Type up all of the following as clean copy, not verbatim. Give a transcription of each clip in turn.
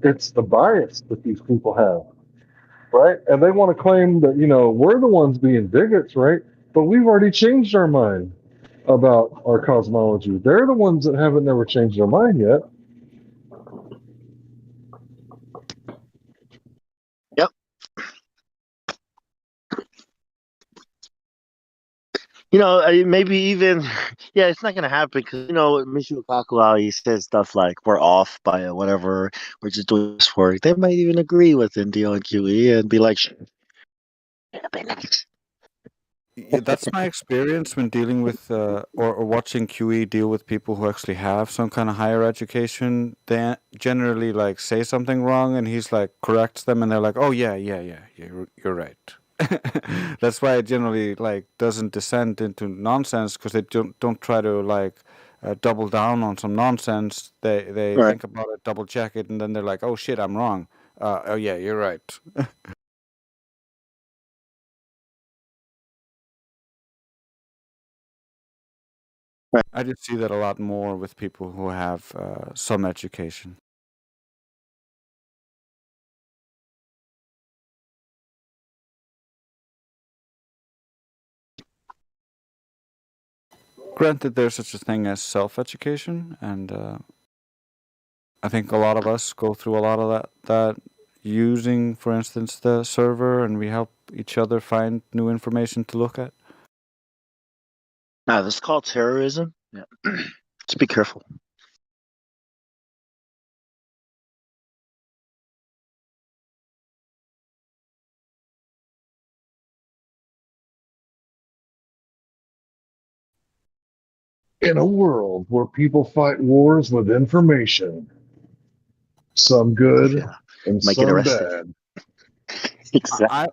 It's the bias that these people have, right? And they want to claim that, we're the ones being bigots, right? But we've already changed our mind about our cosmology. They're the ones that haven't never changed their mind yet. Yep. Maybe even, yeah, it's not gonna happen because Michio Kaku, he says stuff like we're off by whatever, we're just doing this work. They might even agree with Indio and QE and be like, Yeah, that's my experience when dealing with or watching QE deal with people who actually have some kind of higher education. They generally like say something wrong, and he's like corrects them, and they're like, "Oh yeah, you're right." That's why it generally like doesn't descend into nonsense because they don't try to like double down on some nonsense. They right. think about it, double check it, and then they're like, "Oh shit, I'm wrong." Oh yeah, you're right. I just see that a lot more with people who have some education. Granted, there's such a thing as self-education, and I think a lot of us go through a lot of that using, for instance, the server, and we help each other find new information to look at. Now, this is called terrorism. Yeah. Just be careful. In a world where people fight wars with information, some good Yeah. and Might get some arrested. bad. Exactly.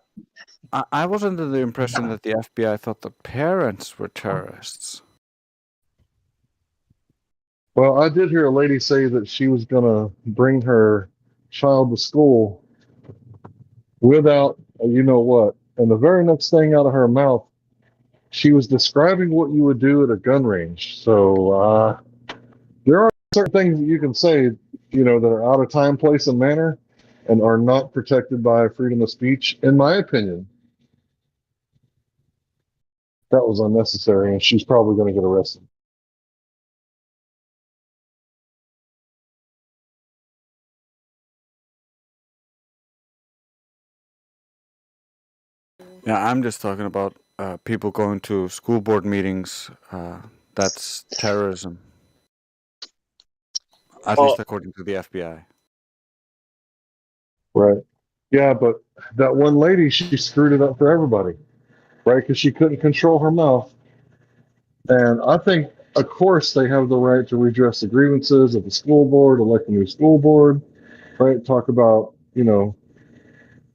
I was under the impression that the FBI thought the parents were terrorists. Well, I did hear a lady say that she was going to bring her child to school without you know what. And the very next thing out of her mouth, she was describing what you would do at a gun range. So there are certain things that you can say, that are out of time, place, and manner and are not protected by freedom of speech, in my opinion. That was unnecessary, and she's probably going to get arrested. Yeah, I'm just talking about people going to school board meetings. That's terrorism, at Well, least according to the FBI. Right. Yeah, but that one lady, she screwed it up for everybody, right? Because she couldn't control her mouth. And I think, of course, they have the right to redress the grievances of the school board, elect a new school board, right? Talk about,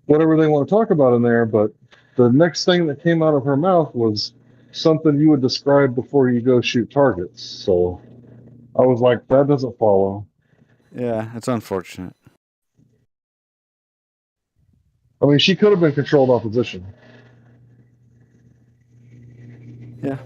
whatever they want to talk about in there. But the next thing that came out of her mouth was something you would describe before you go shoot targets. So I was like, that doesn't follow. Yeah, it's unfortunate. I mean, she could have been controlled opposition. Yeah.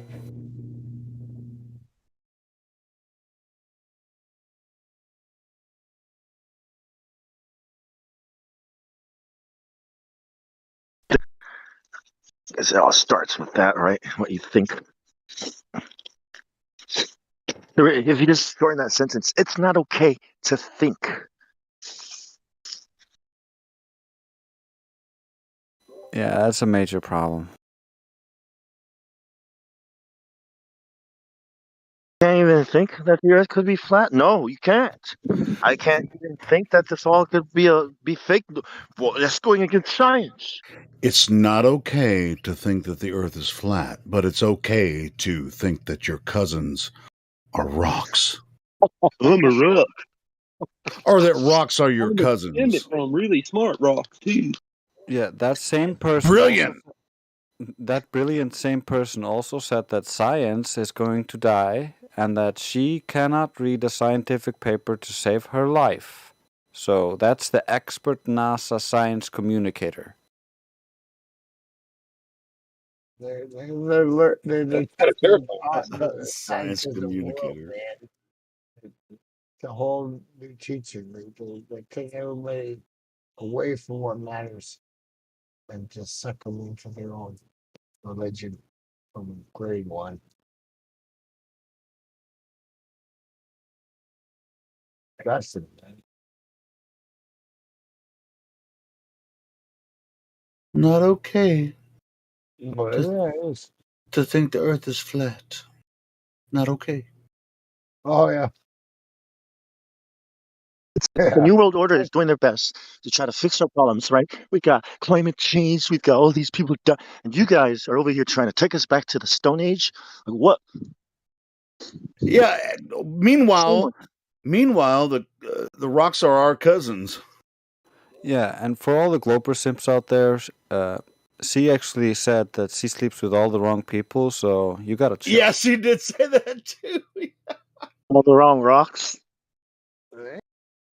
it all starts with that, right? What you think. If you just shorten that sentence, it's not okay to think. Yeah, that's a major problem. Can't even think that the Earth could be flat. No, you can't. I can't even think that this all could be fake. Well, that's going against science. It's not okay to think that the Earth is flat, but it's okay to think that your cousins are rocks, I'm a rock. or that rocks are your I'm cousins. descended from really smart rocks too. Yeah, that same person. Brilliant. That brilliant same person also said that science is going to die and that she cannot read a scientific paper to save her life. So that's the expert NASA science communicator. They're Science communicator. the whole new teaching. They take everybody away from what matters and just suck them into their own religion from grade one. That's it, man. Not okay But yeah, it is. to think the earth is flat. Not okay. Oh yeah. The New World Order is doing their best to try to fix our problems, right? We got climate change, we got all these people, and you guys are over here trying to take us back to the Stone Age. Like what? Yeah. Meanwhile, the rocks are our cousins. Yeah, and for all the Glober simps out there, she actually said that she sleeps with all the wrong people, so you gotta chill. Yeah, she did say that too. All the wrong rocks.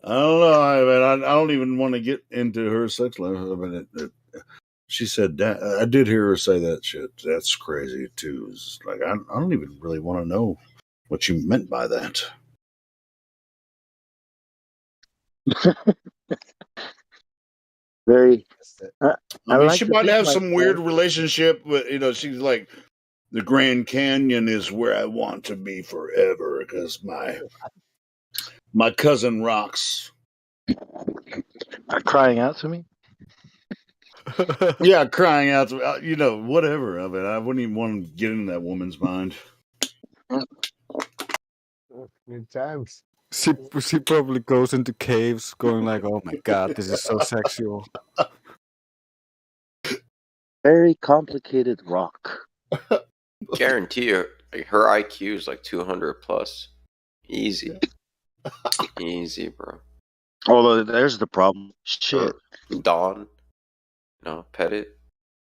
I don't know. I don't even want to get into her sex life. I mean, she said that. I did hear her say that shit. That's crazy too. It's like I don't even really want to know what you meant by that. Very. I I mean, like she to might think have like some weird relationship with, she's like, the Grand Canyon is where I want to be forever because my cousin rocks. crying out to me. Yeah, crying out, whatever. I mean, I wouldn't even want to get into that woman's mind. Good times. She probably goes into caves going like, oh my god, this is so sexual. Very complicated rock. Guarantee you, like, her IQ is like 200 plus. Easy. Easy, bro. Although there's the problem. Shit. Don, Pettit,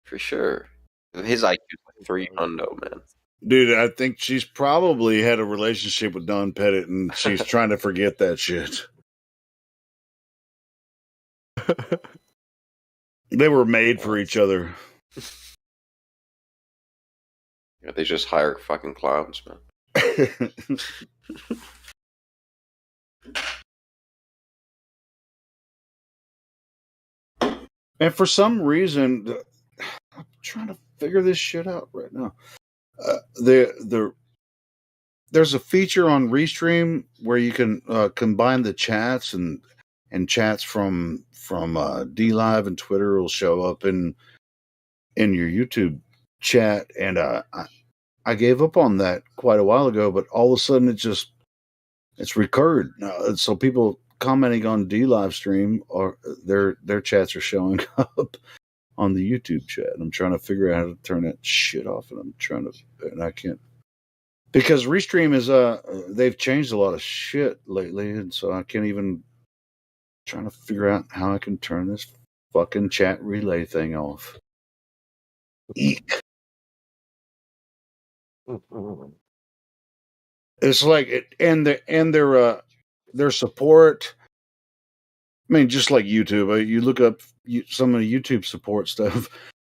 for sure. His IQ is like 300, man. Dude, I think she's probably had a relationship with Don Pettit and she's trying to forget that shit. They were made for each other. Yeah, they just hire fucking clowns, man. And for some reason, I'm trying to figure this shit out right now. There's a feature on Restream where you can combine the chats and chats from DLive and Twitter will show up in your YouTube chat, and I gave up on that quite a while ago, but all of a sudden it's recurred. So people commenting on Livestream or their chats are showing up on the YouTube chat. I'm trying to figure out how to turn that shit off, and I can't. Because Restream is they've changed a lot of shit lately, and so I can't even trying to figure out how I can turn this fucking chat relay thing off. Eek. It's like it, and their support. I mean, just like YouTube, you look up some of the YouTube support stuff.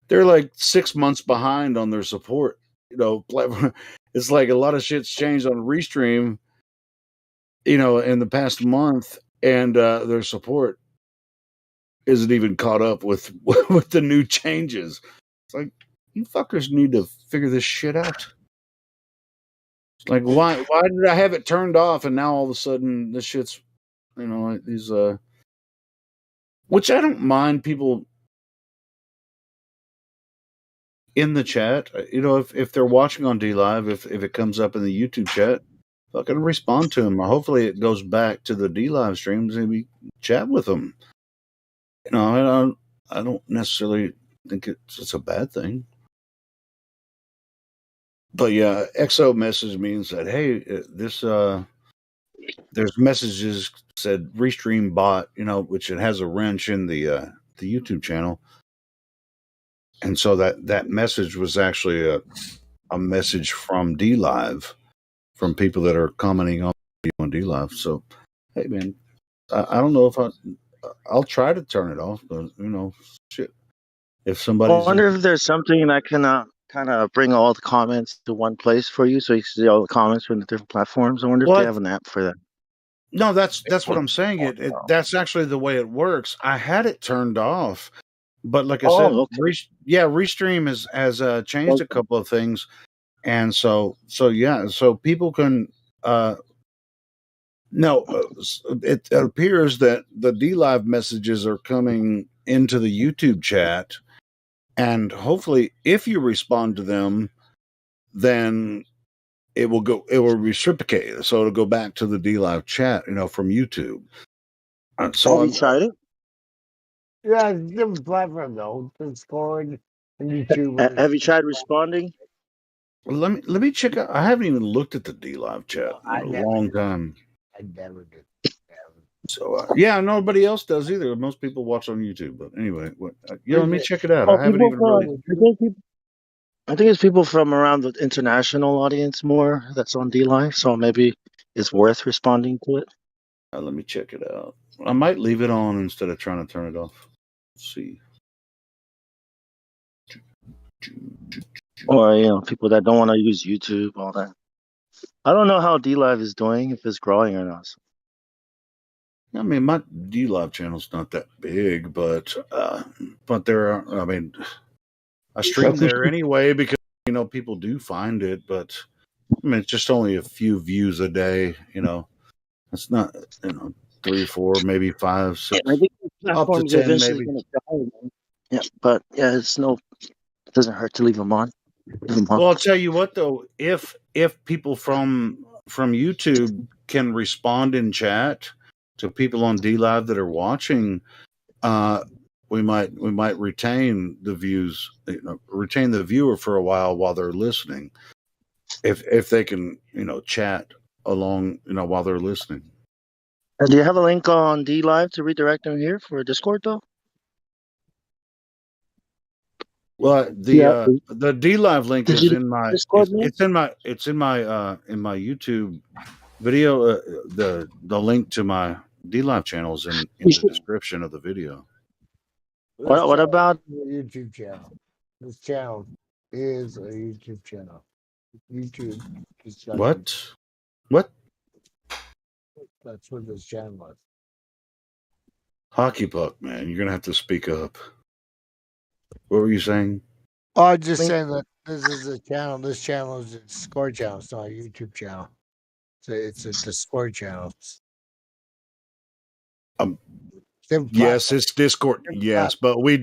They're like 6 months behind on their support. It's like a lot of shit's changed on Restream, in the past month, and their support isn't even caught up with the new changes. It's like, you fuckers need to figure this shit out. It's like, why did I have it turned off and now all of a sudden this shit's, these which I don't mind people in the chat, if they're watching on DLive, if it comes up in the YouTube chat, fucking respond to them. Hopefully it goes back to the DLive streams and we chat with them. I don't necessarily think it's a bad thing. But yeah, XO message means that, hey, this there's messages said Restream bot, which it has a wrench in the YouTube channel. And so that message was actually a message from DLive, from people that are commenting on DLive. So, hey, man, I don't know if I'll try to turn it off, but shit. If somebody, I wonder if there's something that can kind of bring all the comments to one place for you, so you can see all the comments from the different platforms. I wonder if they have an app for that. No, that's what I'm saying. That's actually the way it works. I had it turned off, but like I said, Oh, okay. Restream has changed a couple of things, and so people can. No, it appears that the DLive messages are coming into the YouTube chat, and hopefully, if you respond to them, then it will reciprocate. So it'll go back to the DLive chat, from YouTube. So Have you tried it? Yeah, it's a different platform though. Discord and YouTube. Have you tried responding? let me check out. I haven't even looked at the DLive chat in a long time. I never did. So yeah, nobody else does either. Most people watch on YouTube. But anyway, let me check it out. Oh, I haven't people even from really. I think it's people from around the international audience more that's on D Live, so maybe it's worth responding to it. Let me check it out. I might leave it on instead of trying to turn it off. Let's see. Or people that don't want to use YouTube, all that. I don't know how D Live is doing, if it's growing or not. I mean, my DLive channel's not that big, but there are. I mean, I stream there anyway because people do find it, but I mean it's just only a few views a day. It's not 3, 4, maybe 5, 6, I think the up to platform's 10 eventually maybe. going to die. Yeah, but yeah, it doesn't hurt to leave them on. Well, I'll tell you what though, if people from YouTube can respond in chat to people on DLive that are watching, we might retain the views, retain the viewer for a while they're listening, if they can chat along while they're listening. Do you have a link on D Live to redirect them here for Discord though? Well, the DLive link is in my Discord link? it's in my YouTube video. The link to my DLive channel is in the description of the video. What about the YouTube channel? This channel is a YouTube channel. YouTube. What? That's what this channel is. Hockey Puck, man, you're gonna have to speak up. What were you saying? Oh, I'm just saying that this is a channel. This channel is a Discord channel. It's not a YouTube channel. It's a Discord channel. Yes, it's Discord. Yes, but we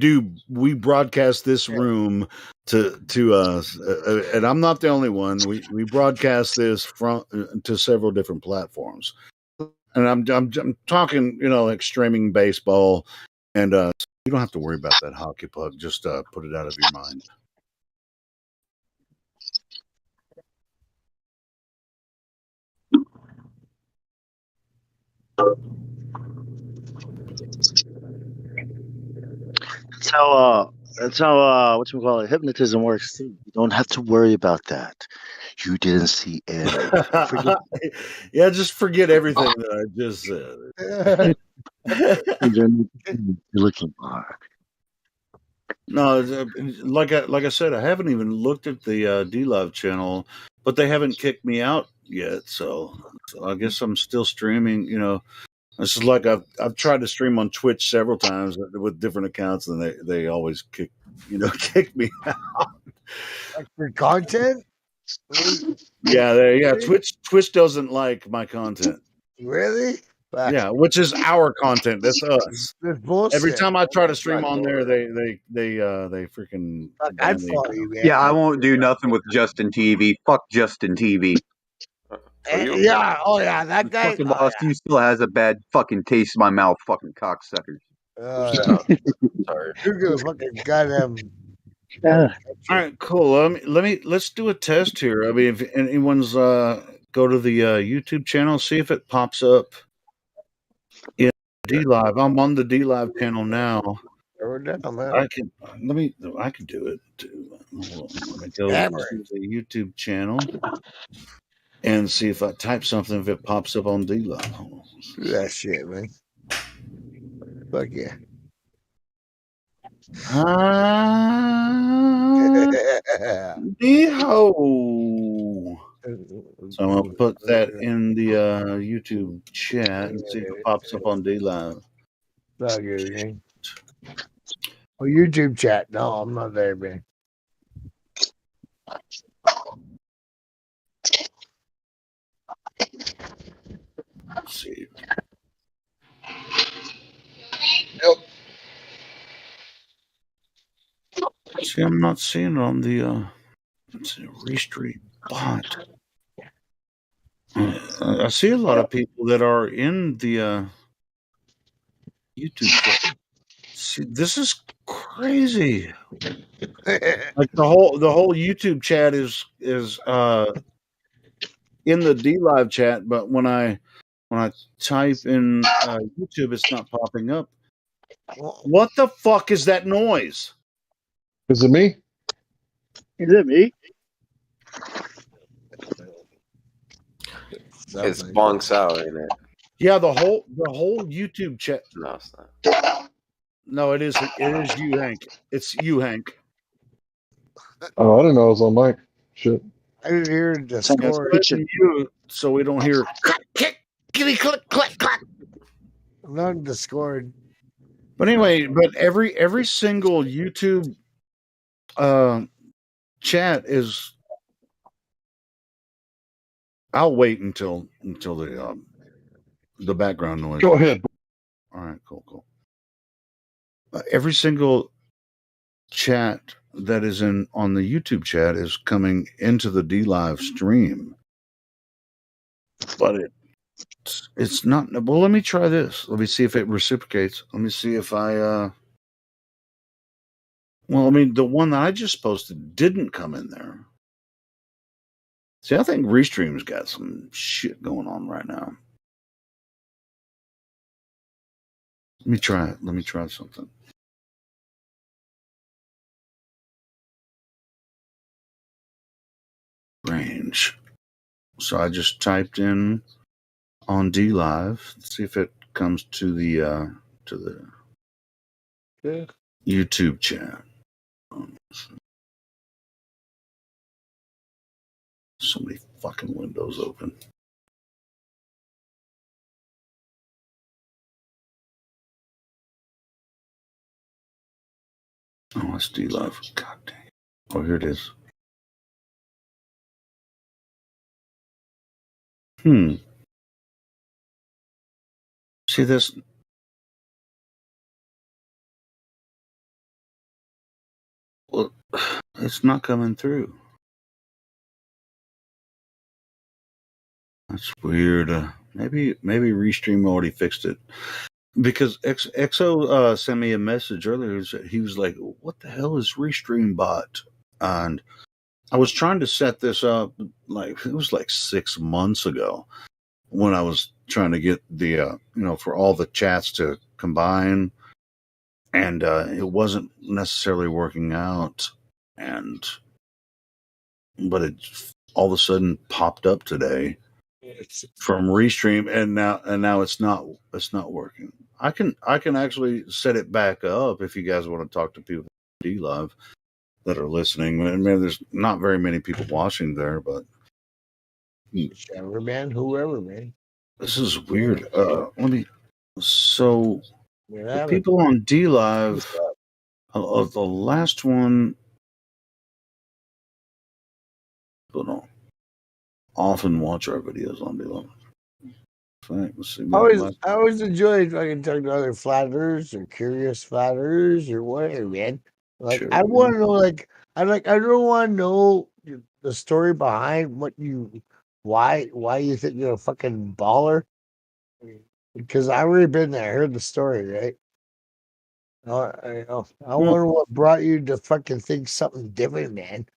broadcast this room to and I'm not the only one. We broadcast this to several different platforms, and I'm talking like streaming baseball, and you don't have to worry about that hockey puck. Just put it out of your mind. That's how whatchamacallit, hypnotism works too. You don't have to worry about that. You didn't see anything. Forget Yeah, just forget everything that I just said. you're looking hard. No, like I said, I haven't even looked at the DLive channel, but they haven't kicked me out yet. So I guess I'm still streaming. This is like I've tried to stream on Twitch several times with different accounts, and they always kick me out. Like for content? Yeah. Twitch doesn't like my content. Really? Yeah, which is our content. That's us. That's bullshit. Every time I try to stream on there, they freaking ban me. Yeah, I won't do nothing with Justin TV. Fuck Justin TV. Yeah, oh yeah, that guy. Fucking boss, he still has a bad fucking taste in my mouth. Fucking cocksuckers. Sorry. You're gonna fucking goddamn. Yeah. All right, cool. Let's do a test here. I mean, if anyone's go to the YouTube channel, see if it pops up in DLive. I'm on the DLive channel now. I can do it too. Hold on. Let me go to the YouTube channel and see if I type something, if it pops up on DLive. That shit, man. Fuck yeah. Neho. So I'm gonna put that in the YouTube chat and see if it pops up on D Live. Not good, man. Oh, YouTube chat. No, I'm not there, man. Let's see. See, I'm not seeing it on the Restream bot. I see a lot of people that are in the YouTube chat. See, this is crazy. Like the whole YouTube chat is in the D Live chat, but when I type in YouTube, it's not popping up. What the fuck is that noise? Is it me? Is it me? It's bonks out, ain't it? Yeah, the whole YouTube chat. No, it's not. No, it is you, Hank. It's you, Hank. Oh, I didn't know it was on mic. Shit. I didn't hear the It's on the score. It's you, so we don't hear click, click, click, click, click. I'm not in Discord. But anyway, but every single YouTube chat is. I'll wait until the background noise. Go ahead. All right, cool. Every single chat that is on the YouTube chat is coming into the D Live stream, but it's not. Well, let me try this. Let me see if it reciprocates. Let me see if I. Well, I mean, the one that I just posted didn't come in there. See, I think Restream's got some shit going on right now. Let me try it. Let me try something. Range. So I just typed in on D Live. Let's see if it comes to the YouTube chat. So many fucking windows open. Oh, that's D Live. God damn. Oh, here it is. See this? Well, it's not coming through. That's weird. Maybe Restream already fixed it. Because XO sent me a message earlier. He was like, "What the hell is Restream bot?" And I was trying to set this up. Like it was like 6 months ago when I was trying to get the for all the chats to combine, and it wasn't necessarily working out. But it all of a sudden popped up today from Restream, and now it's not working. I can actually set it back up if you guys want to talk to people D Live that are listening. I mean, there's not very many people watching there, but Whichever, man, whoever, man. this is weird. Let me. So the Yeah, people on D Live, of the last one, people don't often watch our videos on D Live. Let's see. I always enjoyed fucking talking to other flat earthers or curious flat earthers or whatever, man. Like Sure, I yeah. want to know, I don't want to know the story behind why you think you're a fucking baller. Because I already been there, heard the story, right? I wonder what brought you to fucking think something different, man.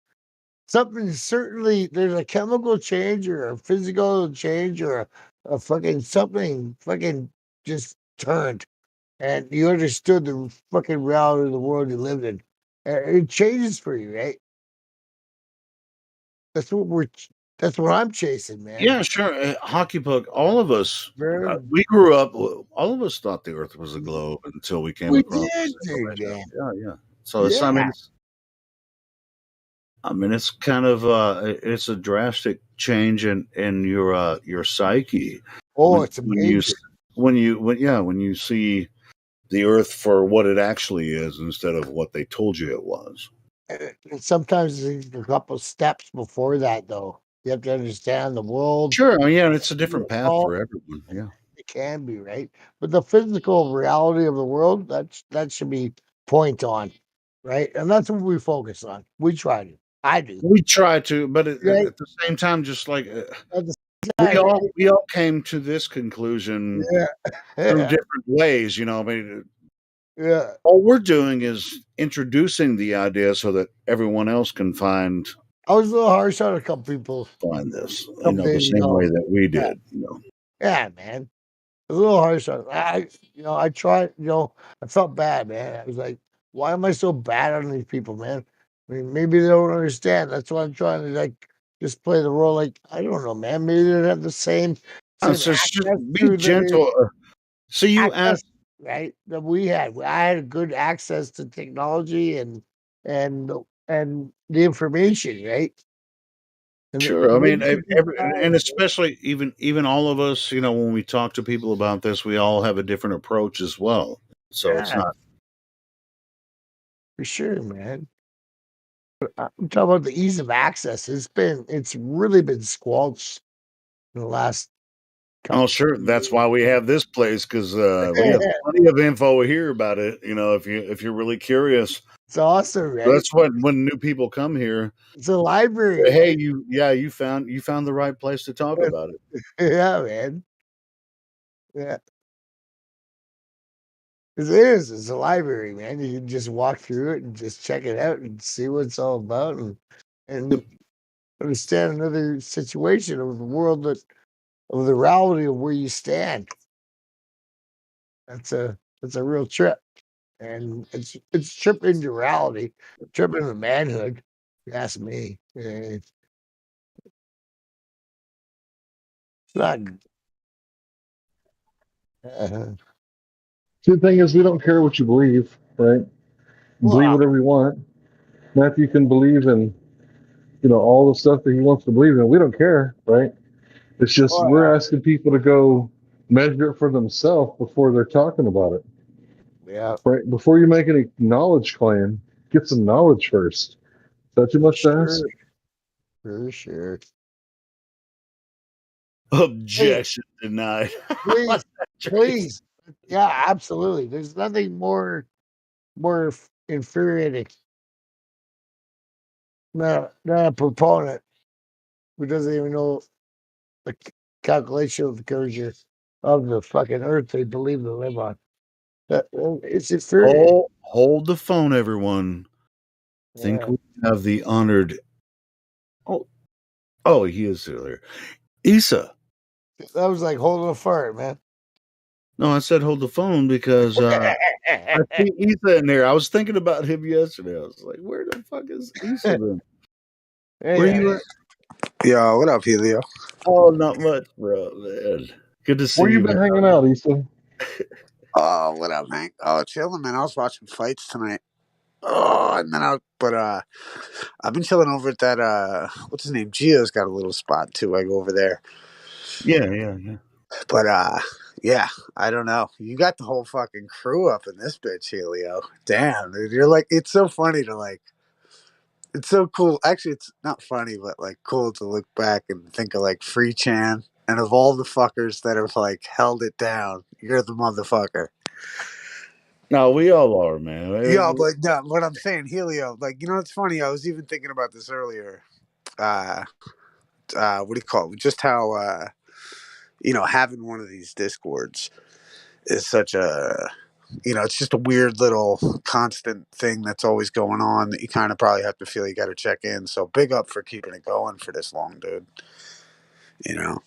Something certainly there's a chemical change or a physical change or a fucking something fucking just turned and you understood the fucking reality of the world you lived in. It changes for you, right? That's what I'm chasing, man. Yeah, sure. Hockey puck. All of us, Very, we grew up. All of us thought the Earth was a globe until we came we across. did, dude, yeah. Yeah. So it's. I mean, I mean, it's kind of it's a drastic change in your psyche Oh, when it's when you amazing. when you see the Earth for what it actually is instead of what they told you it was. And sometimes there's a couple steps before that, though. You have to understand the world. Sure, yeah, it's a different It's path all for everyone. Yeah. it can be, right? But the physical reality of the world, that should be point on, right? And that's what we focus on. We try to. I do. We try to, but Right? at the same time, just like At the same time, we all came to this conclusion yeah, through yeah, different ways. You know, I mean, yeah. all we're doing is introducing the idea so that everyone else can find I was a little harsh on a couple people this. a You couple know, the days same way ago. that we Yeah, did. You know, yeah, man. A little harsh on I tried, I felt bad, man. I was like, why am I so bad on these people, man? I mean, maybe they don't understand. That's why I'm trying to like just play the role like I don't know, man. Maybe they don't have the same so it's just access be to the gentle. So you access, ask, right? That we had. I had good access to technology and and the information, right? sure. I And mean, maybe people and especially even all of us, you know, when we talk to people about this, we all have a different approach as well. So it's yeah, not. for sure, man. I'm talking about the ease of access. It's really been squelched in the last Oh, couple sure. That's years. why we have this place because we have plenty of info here about it. You know, if you're really curious, It's awesome, right? that's what when new people come here. It's a library, Hey, right? you found the right place to talk about it. Yeah, man. Yeah. It is. It's a library, man. You can just walk through it and just check it out and see what it's all about and understand another situation of the world of the reality of where you stand. That's a real trip. And it's a trip into reality, trip into manhood. If you ask me. It's not See, the thing is, we don't care what you believe, right? Believe well, whatever you want. Matthew can believe in, all the stuff that he wants to believe in. We don't care, right? It's just we're asking people to go measure it for themselves before they're talking about it, yeah, right? Before you make any knowledge claim, get some knowledge first. Is that too for much to sure, ask? for sure. Hey, Objection denied. please, please, yeah, absolutely. There's nothing more infuriating than a proponent who doesn't even know the calculation of the curvature of the fucking earth they believe they live on. It's infuriating. Hold the phone, everyone. Think Yeah. we have the honored. Oh, oh, he is there. Issa. That was like holding a fart, man. No, I said hold the phone because I see Issa in there. I was thinking about him yesterday. I was like, where the fuck is Issa then? Where Hey, you at? Yo, what up, Helio? Oh, not much, bro, man. Good to see Where you you, been man. hanging out, Issa? Oh, what up, Hank? Oh, chilling, man. I was watching fights tonight. Oh, and then I've been chilling over at that what's his name? Gio's got a little spot too. I go over there. Yeah. But yeah, I don't know. You got the whole fucking crew up in this bitch, Helio. Damn, dude. You're like it's so funny to like it's so cool. Actually, it's not funny, but like cool to look back and think of like Free Chan and of all the fuckers that have like held it down, you're the motherfucker. No, we all are, man. Yeah, but no, what I'm saying, Helio, like it's funny. I was even thinking about this earlier. Uh, what do you call it? Just how having one of these discords is such a it's just a weird little constant thing that's always going on that you kind of probably have to feel you got to check in. So big up for keeping it going for this long, dude. You know.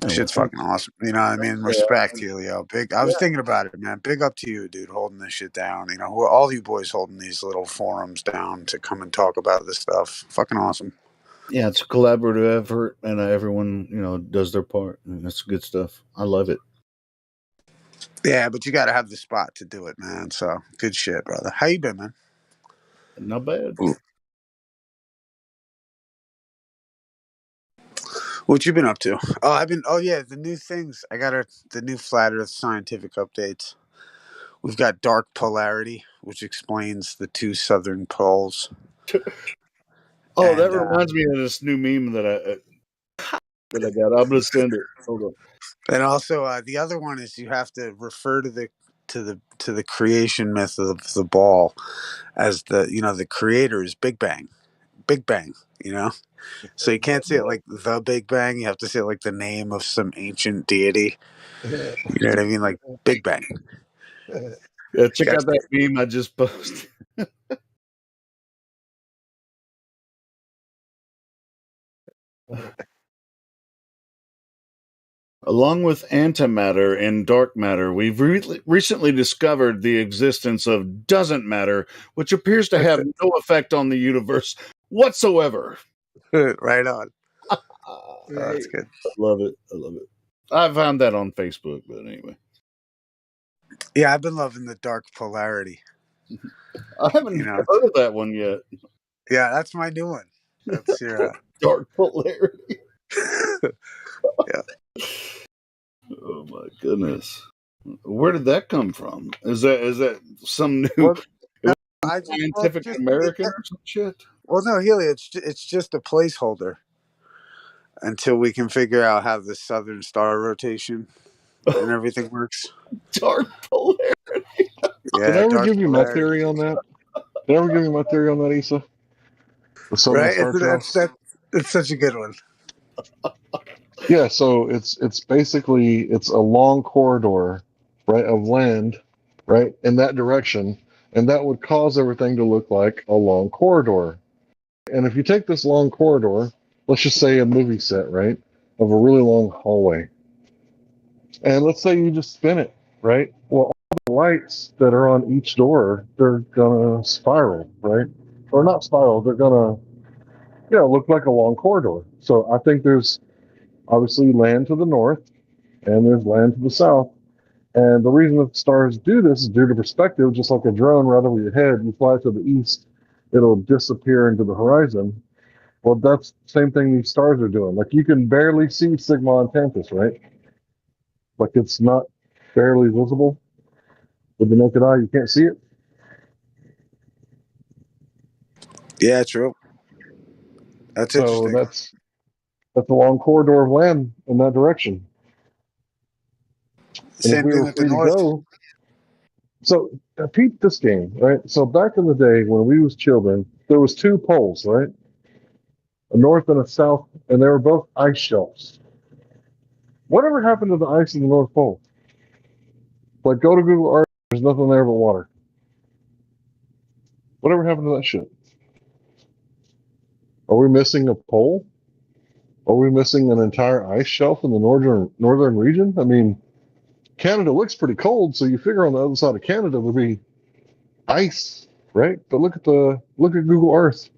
Yeah, well, Shit's fucking awesome. You know what I mean? Respect, Helio. Big. I was thinking about it, man. Big up to you, dude, holding this shit down. Who are all you boys holding these little forums down to come and talk about this stuff? Fucking awesome. yeah, it's a collaborative effort, and everyone does their part, and that's good stuff. I love it. Yeah, but you got to have the spot to do it, man. So good shit, brother. How you been, man? Not bad. What you been up to? Oh, I've been. Oh yeah, the new things. I got the new flat Earth scientific updates. We've got dark polarity, which explains the two southern poles. Oh, And that reminds me of this new meme that I got. I'm gonna send it. Hold on. and also the other one is you have to refer to the creation myth of the ball as the creator is Big Bang, Big Bang. So you can't say it like the Big Bang. You have to say it like the name of some ancient deity. You know what I mean? Like Big Bang. Yeah, check Gotcha. out that meme I just posted. Along with antimatter and dark matter, we've recently discovered the existence of doesn't matter, which appears to have no effect on the universe whatsoever. Right on. Oh, That's good. I love it. I love it. I found that on Facebook, but anyway. Yeah, I've been loving the dark polarity. I haven't heard of that one yet. Yeah, that's my new one. That's your dark polarity. Yeah. Oh my goodness. Where did that come from? Is that some new Well, no, Scientific American or some shit? Well, no, Healy, it's just a placeholder until we can figure out how the southern star rotation and everything works. Dark polarity. Yeah, Did I ever dark give you my polarity. theory on that? Did I ever give you my theory on that, Issa? The Southern Right? Star Trail? It's such a good one. Yeah, so it's basically it's a long corridor, right, of land, right, in that direction, and that would cause everything to look like a long corridor. And if you take this long corridor, let's just say a movie set, right, of a really long hallway, and let's say you just spin it, right? Well, all the lights that are on each door, they're gonna spiral, right? Or not spiral, they're gonna, look like a long corridor. So I think there's obviously land to the north and there's land to the south. And the reason that stars do this is due to perspective, just like a drone right over your head. You fly to the east, it'll disappear into the horizon. Well, that's the same thing these stars are doing. Like you can barely see Sigma and Tantus, right? Like it's not barely visible with the naked eye. You can't see it. Yeah, true. That's So interesting. that's a long corridor of land in that direction. And if Same we thing were with the free to north. go, so peep this game, right? So back in the day when we was children, there was two poles, right? A north and a south, and they were both ice shelves. Whatever happened to the ice in the North Pole? Like, go to Google Earth, there's nothing there but water. Whatever happened to that shit? Are we missing a pole? Are we missing an entire ice shelf in the northern region? I mean, Canada looks pretty cold, so you figure on the other side of Canada would be ice, right? But look at Google Earth.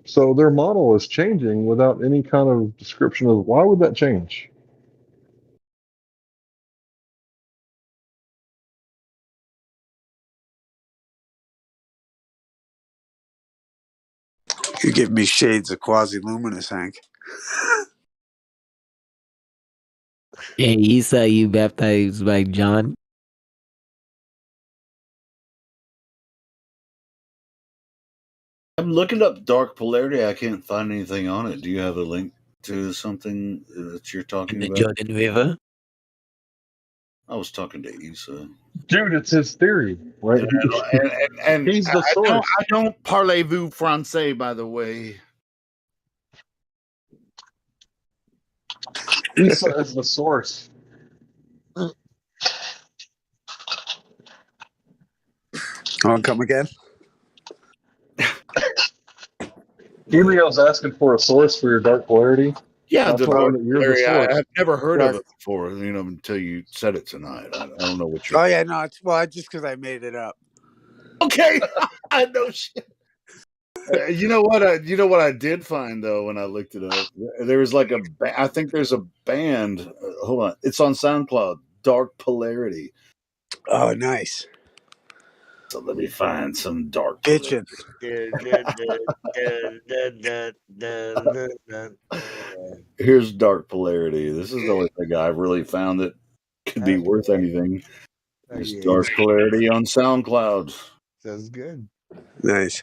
So their model is changing without any kind of description of why would that change? You're giving me shades of quasi-luminous, Hank. Hey, Esau, you baptized by John? I'm looking up dark polarity. I can't find anything on it. Do you have a link to something that you're In talking the about? Jordan River? I was talking to Issa. Dude, it's his theory, right? And He's the source. I don't parlez-vous français, by the way. Issa is the source. Come again? Helio's asking for a source for your dark polarity. Yeah, I the told him dark that you're the polarity. source. I've never heard Yeah. of it before, until you said it tonight. I don't know what you're... Oh yeah, no, it's just because I made it up. Okay, I know shit. You know what I did find though when I looked it up? There was like I think there's a band. Hold on, it's on SoundCloud. Dark Polarity. Oh, nice. So let me find some dark polarity. Bitchin'. Here's dark polarity. This is the only thing I've really found that could be worth anything. It's dark polarity on SoundCloud. Sounds good. Nice.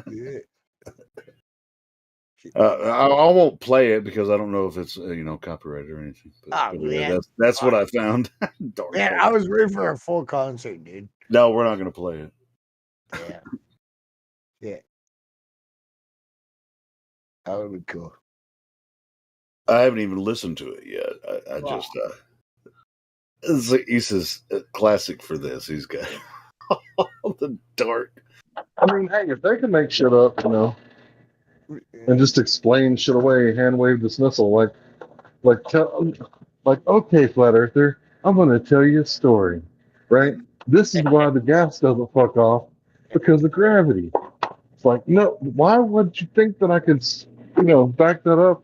Yeah. I won't play it because I don't know if it's copyrighted or anything. Oh, But yeah, man. that's what I found. Dark Man, polarity. I was ready for a full concert, dude. No, we're not going to play it. Yeah. Yeah. That would be cool. I haven't even listened to it yet. I just he says classic for this. He's got the dark. I mean, hey, if they can make shit up, and just explain shit away, hand wave dismissal, okay, flat earther, I'm gonna tell you a story, right? This is why the gas doesn't fuck off, because of gravity. It's like, no, why would you think that I could, back that up?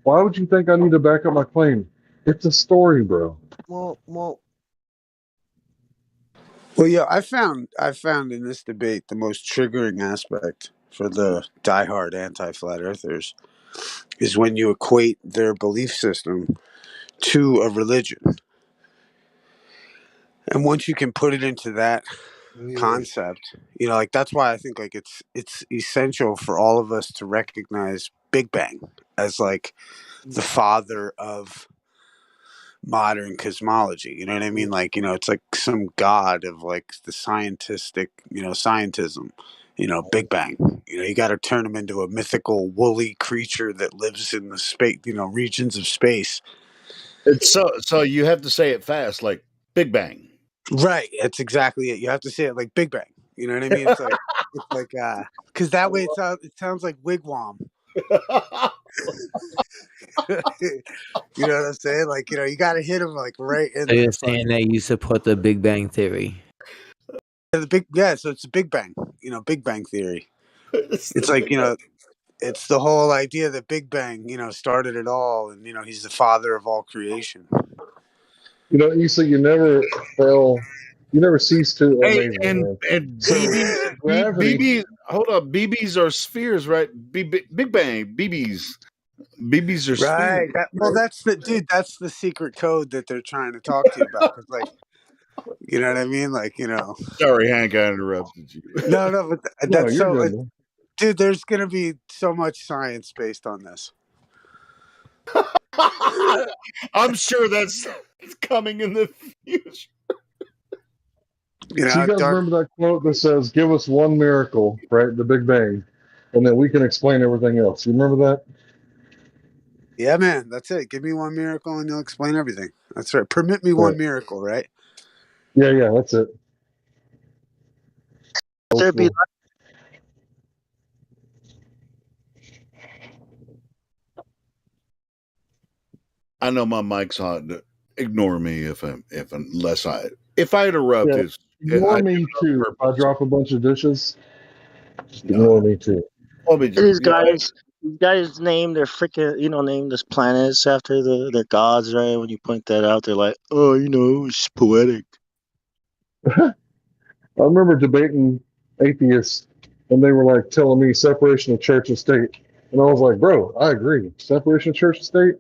Why would you think I need to back up my claim? It's a story, bro. Well, Yeah, I found in this debate the most triggering aspect for the diehard anti-flat earthers is when you equate their belief system to a religion. And once you can put it into that concept, like that's why I think like it's essential for all of us to recognize Big Bang as like the father of modern cosmology. You know what I mean? Like, it's like some god of like the scientistic, scientism, Big Bang. You got to turn him into a mythical woolly creature that lives in the space, regions of space. It's so you have to say it fast, like Big Bang. Right. That's exactly it. You have to say it like Big Bang. You know what I mean? It's like, because that way it sounds like wigwam. You know what I'm saying? Like, you got to hit him like right in So you're the saying that you support the Big Bang Theory? so it's a Big Bang. Big Bang Theory. It's like it's the whole idea that Big Bang, started it all, and he's the father of all creation. You say you never fail, you never cease to Hey, amaze me, and man. and BBs, hold up, BBs are spheres, right? Big Bang, BBs are Right. spheres. That's the secret code that they're trying to talk to you about. 'Cause, like, you know what I mean? Like, Sorry, Hank, I interrupted you. No, but No, that's you're so. good, man. Dude, there's gonna be so much science based on this. I'm sure that's coming in the future. So you guys remember that quote that says, "Give us one miracle, right? The Big Bang, and then we can explain everything else." You remember that? Yeah, man, that's it. Give me one miracle and you'll explain everything. That's right. Permit me one miracle, right? Yeah, that's it. There be I know my mic's on. Ignore me if I interrupt. Yeah, ignore me too. If I drop a bunch of dishes, just ignore me too. these guys name their freaking name this planets after their gods, right? When you point that out, they're like, oh, it's poetic. I remember debating atheists, and they were like telling me separation of church and state, and I was like, "Bro, I agree. Separation of church and state,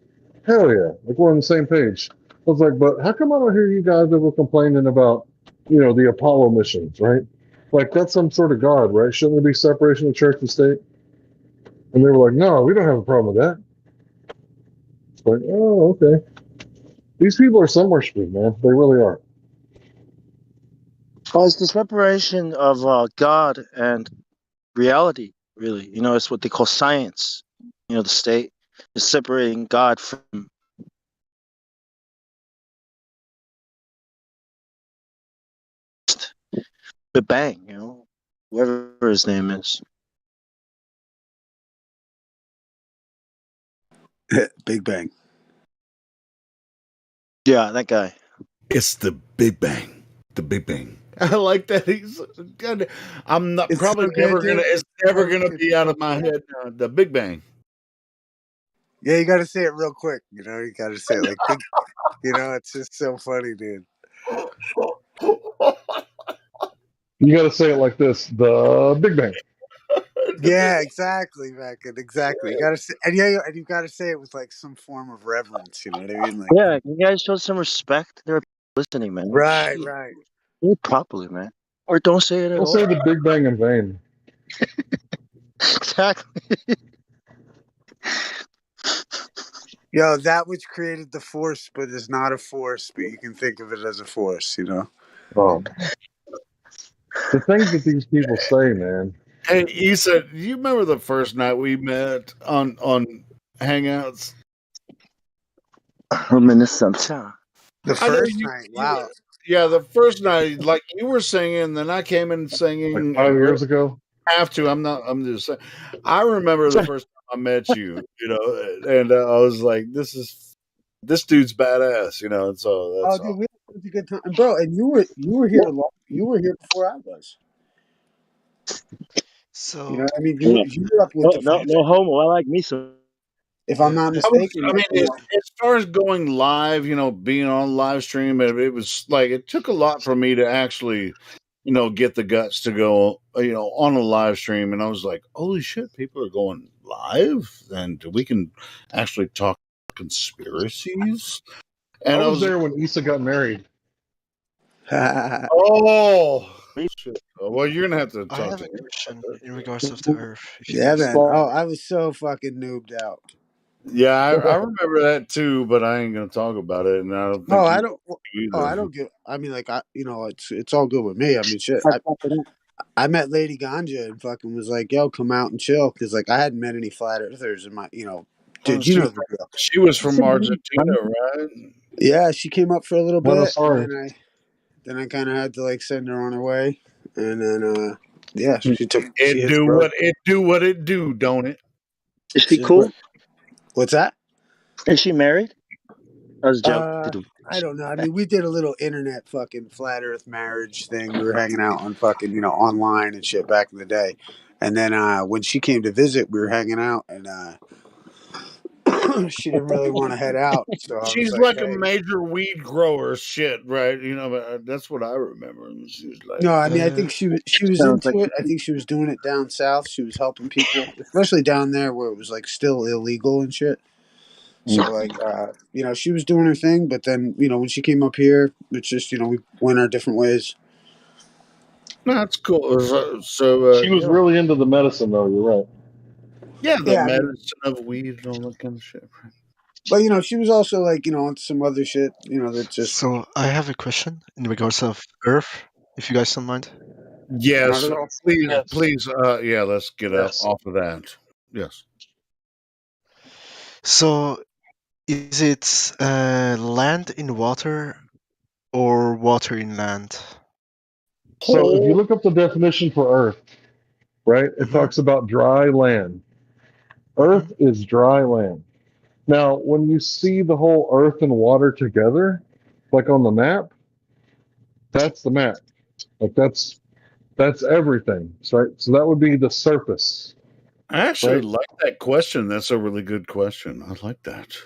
hell yeah! Like we're on the same page." I was like, "But how come I don't hear you guys ever complaining about, the Apollo missions, right? Like that's some sort of god, right? Shouldn't there be separation of church and state?" And they were like, "No, we don't have a problem with that." It's like, oh, okay. These people are somewhere screwed, man. They really are. Oh, it's the separation of God and reality, really. It's what they call science. The state is separating God from the Bang, whoever his name is. Big Bang. Yeah, that guy. It's the Big Bang. The Big Bang. I like that. He's good. I'm not It's probably so good, never dude. gonna. It's never gonna be out of my head. The Big Bang. Yeah, you got to say it real quick. You got to say it like big. It's just so funny, dude. You got to say it like this: the Big Bang. Yeah, exactly, Beckett. Exactly. You gotta say, and and you gotta say it with like some form of reverence. You know what I mean? Like, Yeah, you guys show some respect. There are people listening, man. right, Shit, right. do it properly, man. Or don't say it at Don't all. say the Big Bang in vain. Exactly. Yo, that which created the force, but is not a force, but you can think of it as a force. You know? Oh, the things that these people say, man. Hey, Issa, do you remember the first night we met on Hangouts? Reminiscence. The I know first night. Wow. yeah, the first night, like you were singing, then I came in Like singing. 5 years ago. Have to. I'm just saying. I remember the first time I met you, and I was like, this dude's badass, and so Oh, that's dude, all. we had such a good time, and bro. And you were here. You were here before I was. You So, know, what I mean, Yeah. you were up with No, the no, no franchise, homo. I like me some. if I'm not yeah, mistaken. I mean, as far as going live, being on live stream, it was like it took a lot for me to actually, get the guts to go, on a live stream, and I was like, holy shit, people are going live, and we can actually talk conspiracies, I and I was was, there when Issa got married. oh shit. Well, you're gonna have to I talk have to a him. question in regards of the Earth. If you Yeah, guys man. don't Oh, mind. I was so fucking noobed out. Yeah, I remember that too, but I ain't gonna talk about it, and I don't Oh, think I you don't. Oh, I either. don't give. I mean, like it's all good with me. I mean, shit. I met Lady Ganja and fucking was like, "Yo, come out and chill," because like I hadn't met any flat earthers in my, dude. You She, know the deal. she was from Argentina, right? Yeah, she came up for a little bit, Buenos and Aires. then I kind of had to like send her on her way, and then yeah, she hit It the do road. what it do, don't it? Is she She's cool? what's that? Is she married? I was joking. I don't know. I mean, we did a little internet fucking flat Earth marriage thing. We were hanging out on fucking online and shit back in the day, and then when she came to visit, we were hanging out, and she didn't really want to head out, so I was She's like, like a "Hey." major weed grower, shit, right? But that's what I remember. And she was like, No, I mean, I think she was Sounds like into it. I think she was doing it down south. She was helping people, especially down there where it was like still illegal and shit. So like, she was doing her thing, but then when she came up here, it's just we went our different ways. no, that's cool. She was really into the medicine, though. You're right. Yeah, the Yeah, I mean, medicine of weed and all that kind of shit. but she was also like on some other shit. That just So, I have a question in regards of Earth, if you guys don't mind. Yes, Not at all. please, Yes. please. Yeah, let's get Yes. off of that. Yes. So, is it land in water or water in land? So if you look up the definition for Earth, right, it Mhm. talks about dry land. Earth is dry land. Now, when you see the whole Earth and water together, like on the map, that's the map. Like that's everything, right? So that would be the surface, I actually right? like that question. That's a really good question. I like that.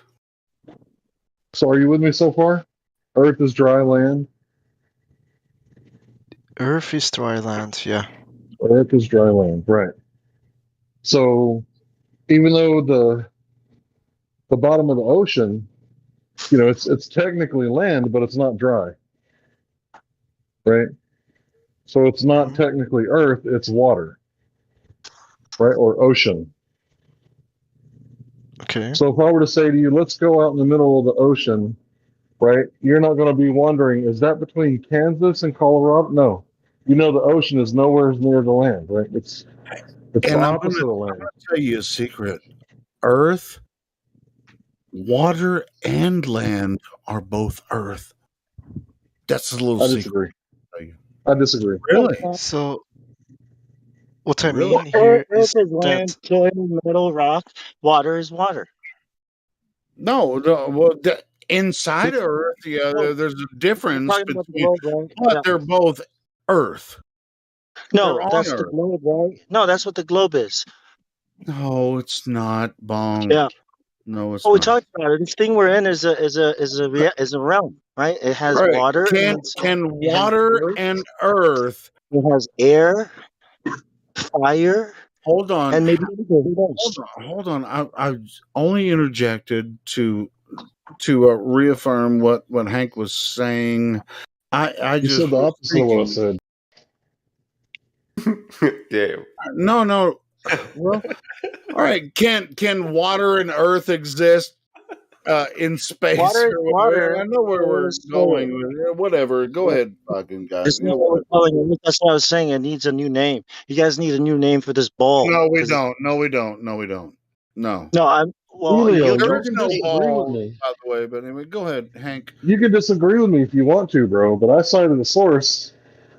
So are you with me so far? Earth is dry land. Earth is dry land, yeah. Earth is dry land, right? So even though the bottom of the ocean, it's technically land, but it's not dry, right? So it's not technically Earth, it's water, right? Or ocean. Okay. So if I were to say to you, let's go out in the middle of the ocean, right? You're not going to be wondering, is that between Kansas and Colorado? No. The ocean is nowhere near the land, right? It's the And I'm opposite of gonna land. tell you a secret. Earth, water, and land are both Earth. That's a little I secret. disagree. I disagree. Really? So, what I Really? mean here Earth is is that land, soil, metal, rock. Water is water. No. Well, inside of Earth, yeah, No, there's a you're difference talking about the between, globe, right? but Yeah. they're both Earth. They're No, on that's the Earth. globe, right? No, that's what the globe is. No, it's not, Bong. Yeah. No, it's Oh, we not. talked about it. This thing we're in is a realm, right? It has Right. water. Can It has water earth. and Earth? It has air, fire, hold on. And maybe who knows? Hold on. I only interjected to reaffirm what Hank was saying. I You just said the was opposite of what I said. Damn. No. Well, all right. Can water and earth exist in space Water is or whatever? water. I know where Water we're is going fluid. with it. Whatever. Go ahead, fucking guys. It's You know not what? overflowing. That's what I was saying. It needs a new name. You guys need a new name for this ball. No, we 'cause it's- don't. No, we don't. No, we don't. No. No, I'm. Well, Helio, you'll There you try is can to no say. disagree with ball, me. by the way. But anyway, go ahead, Hank. You can disagree with me if you want to, bro, but I cited the source,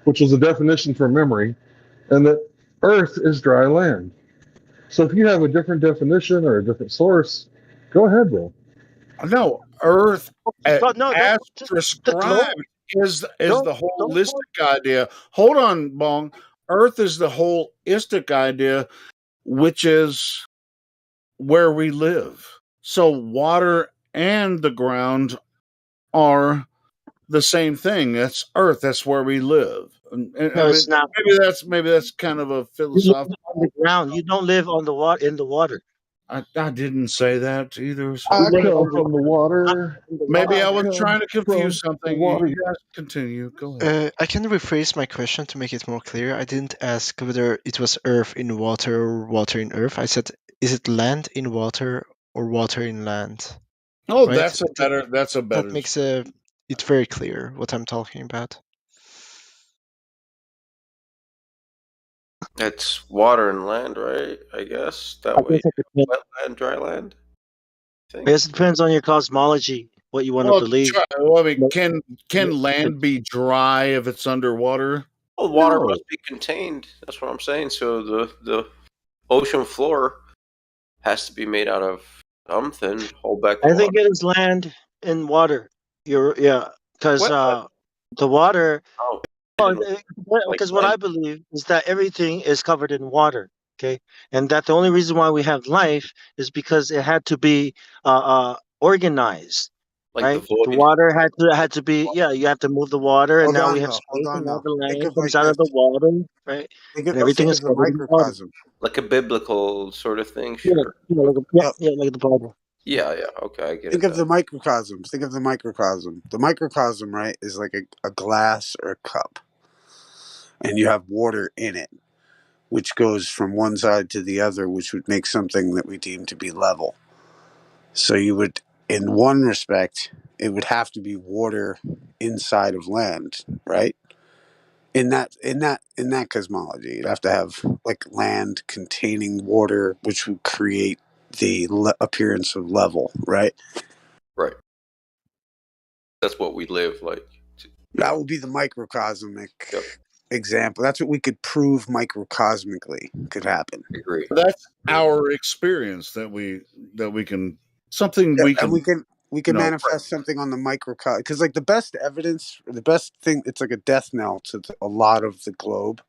which was a definition for memory, and that Earth is dry land. So if you have a different definition or a different source, go ahead, bro. No, Earth, No, as just the globe. prescribed, is the Don't holistic idea. Hold on, Bong. Earth is the holistic idea, which is where we live. So water and the ground are the same thing. That's Earth. That's where we live. And I No, mean, it's not. maybe that's kind of a You live philosophical. on the ground. You don't live on the water. In the water. I didn't say that either. So You I live come on from the not water. in the maybe water. I I was come trying to confuse from the something. You water. guys continue. Go ahead. I can rephrase my question to make it more clear. I didn't ask whether it was earth in water or water in earth. I said, is it land in water or water in land? Oh, Right? that's a better. That's a That better. makes it very clear what I'm talking about. It's water and land, right? I guess I that way. guess it depends. Wetland, dry land. I I think. guess it depends on your cosmology, what you want to Well, believe. I mean, But- can land be dry if it's underwater? Well, water No. must be contained. That's what I'm saying. So the ocean floor has to be made out of something. Hold back the I water. think it is land and water. Because Wetland. the water. Oh, Because what I believe is that everything is covered in water. Okay, and that the only reason why we have life is because it had to be organized. like Right, the the void. water had to be. Yeah, you have to move the water, and Hold now we on have though. Hold space, on and now though. the Think land of comes like out of this. the water, right? And everything Think is of the covered in water. microcosm. Like a biblical sort of thing. Yeah, Sure. like the Bible. Yeah. Okay, I get Think it. of the microcosm. Think of the microcosm. The microcosm, right, is like a glass or a cup, and you have water in it, which goes from one side to the other, which would make something that we deem to be level. So you would, in one respect, it would have to be water inside of land, right? In that cosmology, you'd have to have like land containing water, which would create the appearance of level, right? Right. That's what we live like. That would be the microcosmic example. That's what we could prove microcosmically could happen. Agree. That's our experience that we can something we can. And we can No. manifest something on the microcosm, because like the best evidence, or the best thing, it's like a death knell to a lot of the globe,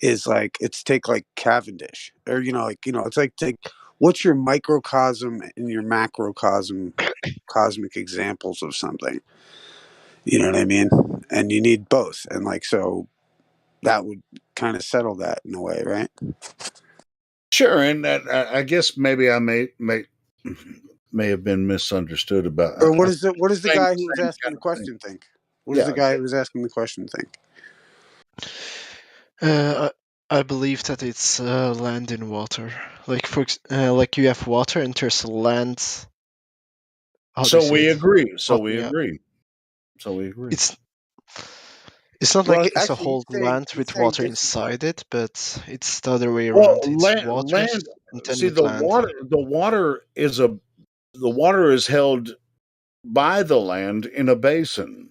is like, it's take like Cavendish, or it's like take what's your microcosm and your macrocosm cosmic examples of something. You know what I mean? And you need both, and like, so that would kind of settle that in a way, right? Sure, and that, I guess maybe I may have been misunderstood about. Or what does the Same- guy who was same asking kind the of question think? What does Yeah. the guy who was asking the question think? I believe that it's land in water. Like like you have water and there's land. How do you So say we it? agree. So we Floating out. agree. So we agree. It's not Well, like it's a actually, whole land with water inside it, but it's the other way Well, around. It's land. water and then See, with the land. water is held by the land in a basin.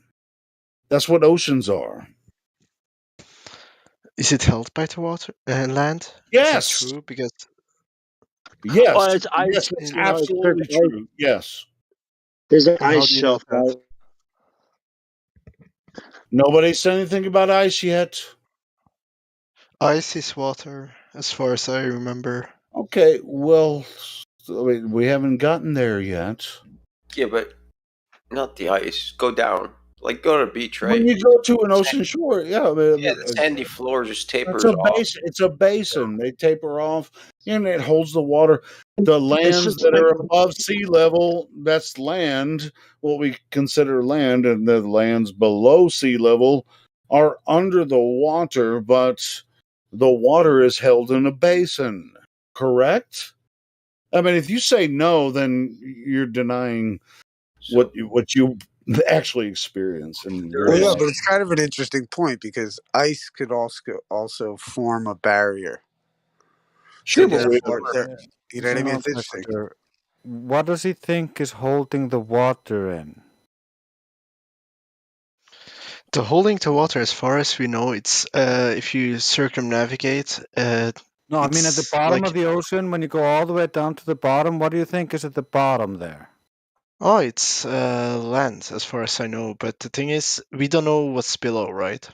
That's what oceans are. Is it held by the water land? Yes. Is that true? Because Yes. Oh, it's ice. Yes, it's It's absolutely ice. true. Yes. There's an and how ice do you know shelf, that? right? Nobody said anything about ice yet. Ice is water, as far as I remember. Okay. Well, we haven't gotten there yet. Yeah, but not the ice. Go down. Like go to the beach, When right? you go to an ocean shore, yeah, Yeah, the sandy floor just it's tapers a off. basin. It's a basin. They taper off, and it holds the water. The It's lands just that like are above sea level, that's land, what we consider land, and the lands below sea level are under the water, but the water is held in a basin. Correct? I mean, if you say no, then you're denying So what you actually experience in there Well, real yeah, is life. but it's kind of an interesting point because ice could also form a barrier. So Sure, like a but we, therefore, there, you know It's what I a mean? It's interesting. non-sequitur. What does he think is holding the water in? The holding to water, as far as we know, it's if you circumnavigate, No, I mean at the it's bottom like of the ocean, when you go all the way down to the bottom, what do you think is at the bottom there? oh, it's land, as far as I know. But the thing is, we don't know what's below, right?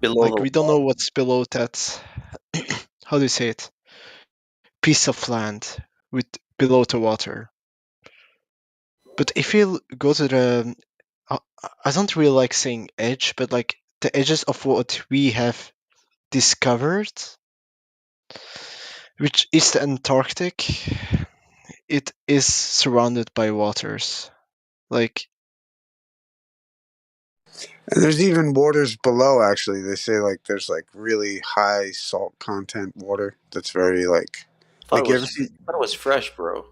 below Like the we don't know what's below that. How do you say it? Piece of land with below the water. But if you go to the, I I don't really like saying edge, but like the edges of what we have discovered, which is the Antarctic, it is surrounded by waters. Like, And there's even waters below. Actually, they say like there's like really high salt content water. That's very like you ever see I thought it was fresh, bro.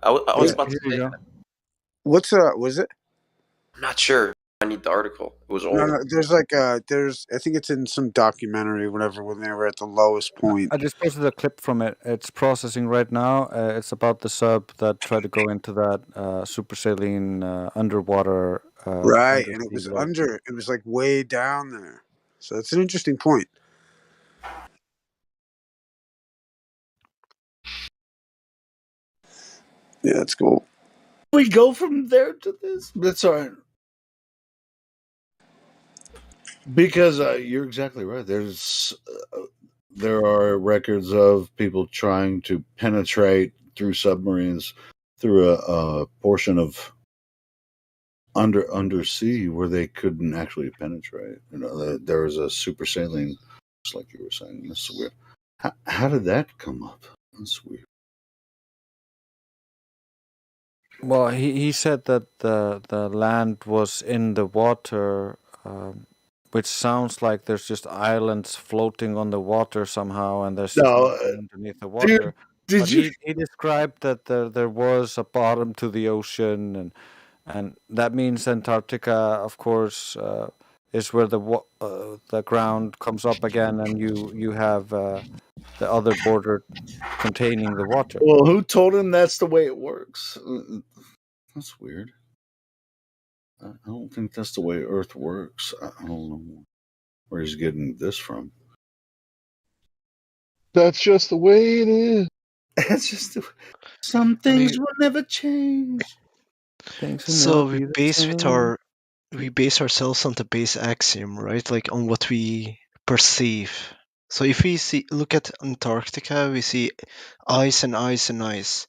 I was what's Here, about to here you say go. that. was it? I'm not sure. I need the article. It was No, old. no. There's there's I think it's in some documentary or whatever when they were at the lowest point. I just posted a clip from it. It's processing right now. It's about the sub that tried to go into that super saline underwater Right, and it undersea was lake. it was like way down there. So it's an interesting point. Yeah, that's cool. we go from there to this. That's all right. Because you're exactly right. There are records of people trying to penetrate through submarines through a portion of undersea where they couldn't actually penetrate. You know, there was a super saline, just like you were saying. That's weird. How did that come up? That's weird. Well, he said that the land was in the water, which sounds like there's just islands floating on the water somehow, and there's just No, nothing underneath the dude, water. did But you? he described that there was a bottom to the ocean, and that means Antarctica, of course, is where the ground comes up again, and you have the other border containing the water. Well, who told him that's the way it works? That's weird. I don't think that's the way Earth works. I don't know where he's getting this from. That's just the way it is. It's just some I things mean, will never change. Things will never so be the we base ourselves on the base axiom, right? Like on what we perceive. So if we look at Antarctica, we see ice and ice and ice.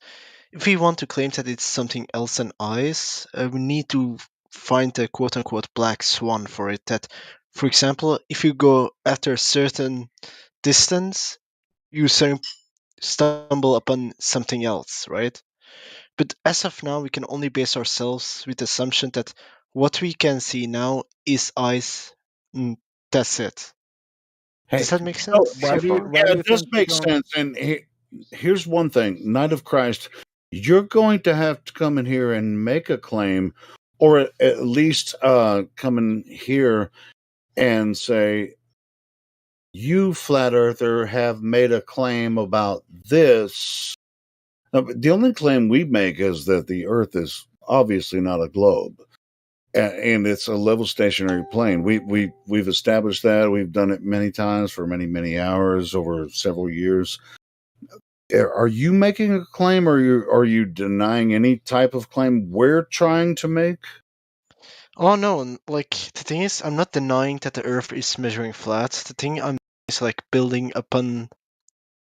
If we want to claim that it's something else than ice, we need to find the quote unquote black swan for it. That, for example, if you go after a certain distance, you stumble upon something else, right? But as of now, we can only base ourselves with the assumption that what we can see now is ice. And that's it. Hey, Does that make so sense so far? Why yeah, do it you does think we make don't? sense. And here's one thing: Knight of Christ, you're going to have to come in here and make a claim, or at least come in here and say, "You flat earther have made a claim about this." Now, the only claim we make is that the Earth is obviously not a globe, and it's a level stationary plane. We've established that. We've done it many times for many hours over several years. Are you making a claim, or are you denying any type of claim we're trying to make? Oh no, like the thing is, I'm not denying that the Earth is measuring flat. The thing I'm is like building upon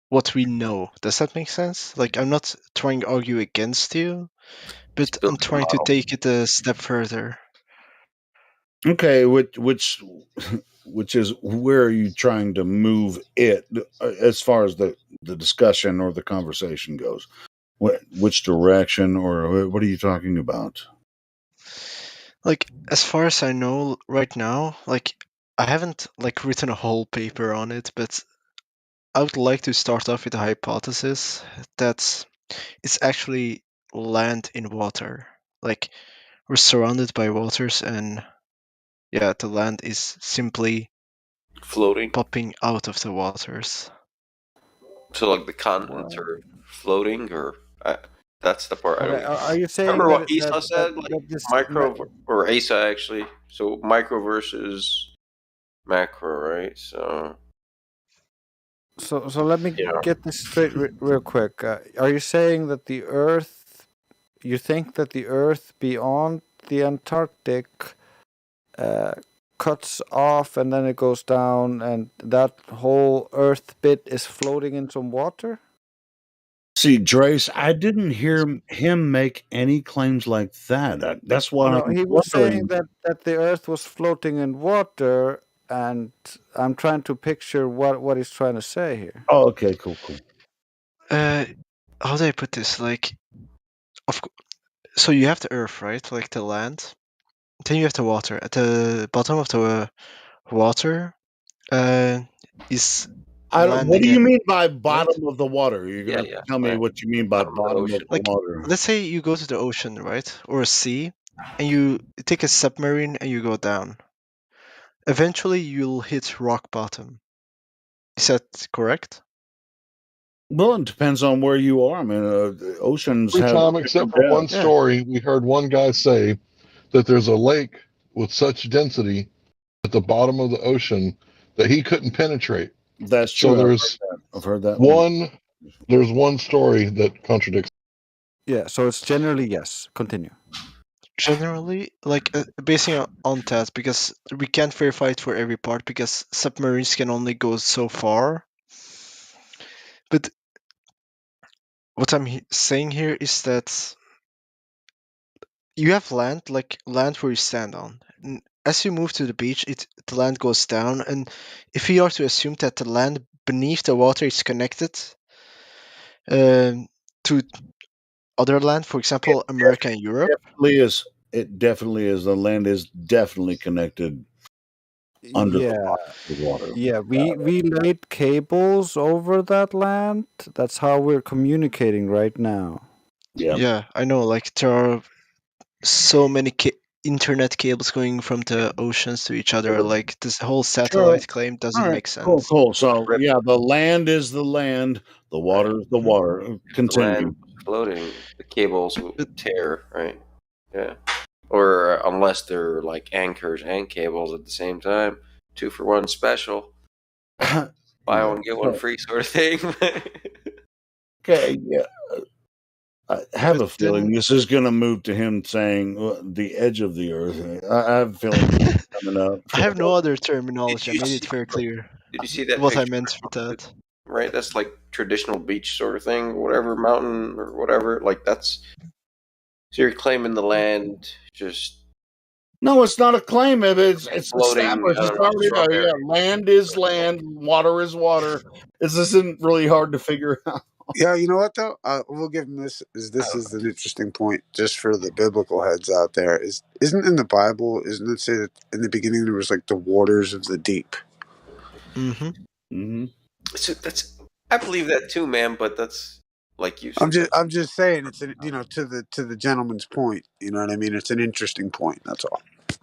what we know. Does that make sense? Like I'm not trying to argue against you, but I'm building a trying to model. take it a step further. Okay, which is where are you trying to move it as far as the discussion or the conversation goes? Which direction or what are you talking about? Like, as far as I know right now, like, I haven't like written a whole paper on it, but I would like to start off with a hypothesis that it's actually land in water. Like, we're surrounded by waters, and yeah, the land is simply Floating. popping out of the waters. So like the continents are floating, or that's the part I don't Okay, get. are you saying Remember that what Esau said? Like this micro or Asa actually. So micro versus macro, right? So so let me yeah. get this straight real quick. Are you saying that the Earth? You think that the Earth beyond the Antarctic cuts off and then it goes down, and that whole Earth bit is floating in some water? See, Drace, I didn't hear him make any claims like that. That's what No, I'm he was saying wondering. that the Earth was floating in water, and I'm trying to picture what he's trying to say here. Oh, okay, cool. How do I put this? Like, so you have the earth, right? Like the land. Then you have the water. At the bottom of the water is land What do you again, mean by right? bottom of the water? You're gonna have to tell me Land. what you mean by Bottom of the bottom of ocean. the Like, water. let's say you go to the ocean, right? Or a sea, and you take a submarine and you go down. Eventually, you'll hit rock bottom. Is that correct? Well, it depends on where you are. I mean, the oceans Every have time except different for one depths. Yeah. story, we heard one guy say that there's a lake with such density at the bottom of the ocean that he couldn't penetrate. That's So true. there's I've heard that one. one story that contradicts. Yeah, so it's generally yes. Continue. Generally, like basing on that, because we can't verify it for every part because submarines can only go so far. But what I'm saying here is that you have land, like land where you stand on. And as you move to the beach, the land goes down, and if we are to assume that the land beneath the water is connected to other land, for example, America and Europe. Definitely is. It definitely is. The land is definitely connected under the Yeah, bottom of the water. yeah. We laid cables over that land. That's how we're communicating right now. Yeah. Yeah, I know. Like there are so many internet cables going from the oceans to each other. Like this whole satellite claim All doesn't right. make sense. Cool. So yeah, the land is the land. The water is the Mhm. water. If the Continue. land was floating, the cables would tear, right? Yeah. Or unless they're like anchors and cables at the same time, 2-for-1 special, buy Yeah. one get one free sort of thing. Okay. Yeah. I have But a feeling then this is going to move to him saying the edge of the earth. I have a feeling it's coming up. I have no other Did terminology. I you made see? it very clear Did you see that what I picture? meant with that. Right, that's like traditional beach sort of thing, whatever mountain or whatever. Like that's so you're claiming the land just No, it's not a claim. It's floating. established. I It's don't know, already there. strawberry. Yeah, land is land. Water is water. This isn't really hard to figure out. Yeah, you know what though? We'll give him this. This is an interesting point, just for the biblical heads out there. Isn't in the Bible? Isn't it say that in the beginning there was like the waters of the deep? Mm-hmm. Mm-hmm. So that's I believe that too, man. But that's like you said. I'm just saying it's to the gentleman's point. You know what I mean? It's an interesting point. That's all. Yeah,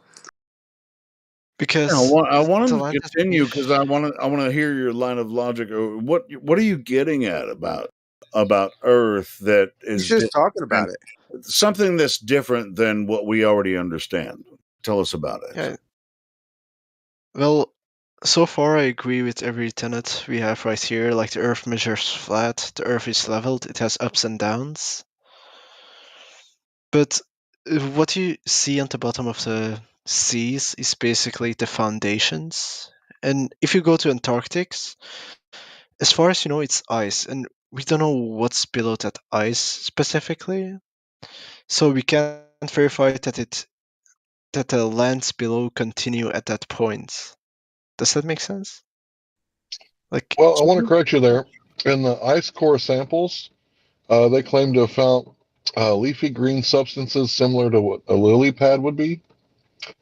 Because I want the him to land is continue beneath. because I want to hear your line of logic. What are you getting at about Earth that He's is just talking about different, it. something that's different than what we already understand? Tell us about it. Yeah. Well, so far I agree with every tenet we have right here. Like the Earth measures flat, the Earth is leveled, it has ups and downs. But what you see on the bottom of the seas is basically the foundations. And if you go to Antarctic, as far as you know, it's ice, and we don't know what's below that ice specifically. So we can't verify that the lands below continue at that point. Does that make sense? Like, Well, I want to correct you there. In the ice core samples, they claim to have found leafy green substances similar to what a lily pad would be.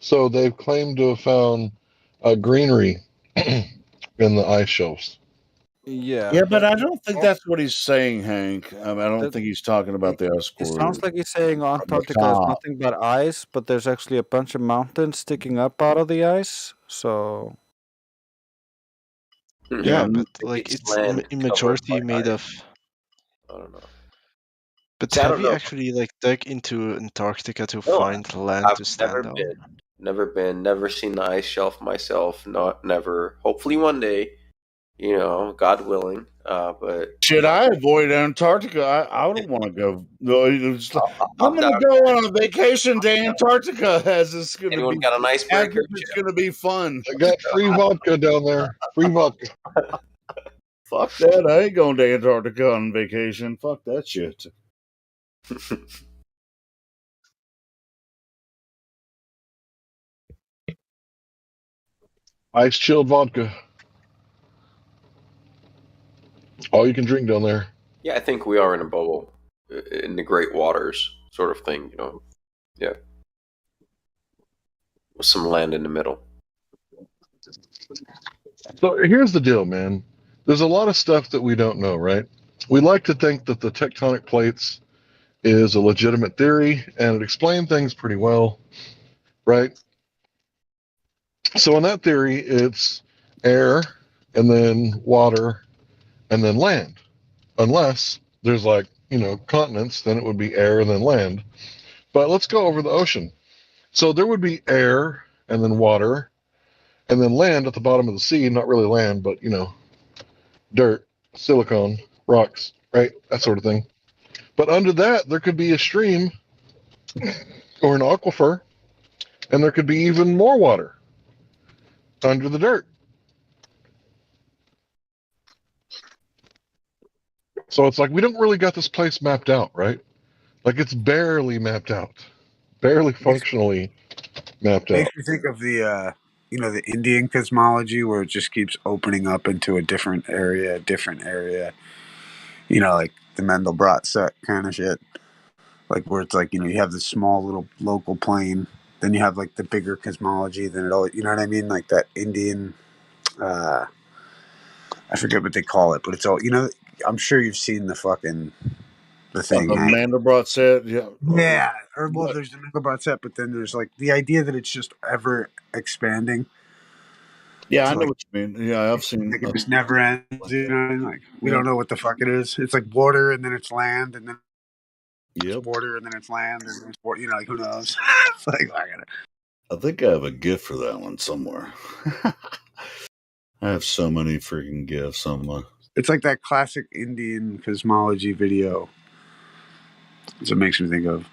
So they've claimed to have found greenery in the ice shelves. Yeah, Yeah, but but I don't think that's what he's saying, Hank. I don't that, think he's talking about the ice it core sounds like he's saying from the Antarctica is top. nothing but ice, but there's actually a bunch of mountains sticking up out of the ice. So Yeah, yeah, but Maybe like it's it's land in covered majority by made ice. of. I don't know. But See, I have don't you know. actually like dug into Antarctica to No, find land I've to never stand on? been, never seen the ice shelf myself. Not never. Hopefully one day, God willing. But should I avoid Antarctica? I don't want to go. No, it's like, I'm I'm going to down. go on a vacation to Antarctica as it's going to Anyone be got an as icebreaker? if it's going to be fun. I got free vodka down there. Free vodka. Fuck that! I ain't going to Antarctica on vacation. Fuck that shit. Ice chilled vodka. All you can drink down there. Yeah, I think we are in a bubble, in the great waters, sort of thing. Yeah, with some land in the middle. So here's the deal, man. There's a lot of stuff that we don't know, right? We like to think that the tectonic plates is a legitimate theory and it explains things pretty well, right? So in that theory, it's air and then water and then land. Unless there's continents, then it would be air and then land. But let's go over the ocean. So there would be air and then water and then land at the bottom of the sea. Not really land, but dirt, silicone, rocks, right? That sort of thing. But under that, there could be a stream or an aquifer, and there could be even more water under the dirt. So it's like we don't really got this place mapped out, right? Like it's barely mapped out, barely functionally mapped out. Makes me think of the Indian cosmology where it just keeps opening up into a different area, like the Mandelbrot set kind of shit. Like where it's like, you have this small little local plane, then you have like the bigger cosmology, then it all, you know what I mean? Like that Indian, uh, I forget what they call it, but it's all, I'm sure you've seen the thing. The Mandelbrot set, yeah. Yeah, or well, But there's the Mandelbrot set, but then there's like the idea that it's just ever expanding. yeah, I So know like, what you mean. Yeah, I've seen it just never ends. like You that. know what I mean? Like we Yeah. don't know what the fuck it is. It's like water, and then it's land, and then it's Yep. water, and then it's land, and then it's water. Like who knows? It's like I gotta. I think I have a gift for that one somewhere. I have so many freaking gifts somewhere. It's like that classic Indian cosmology video. That's what it makes me think of.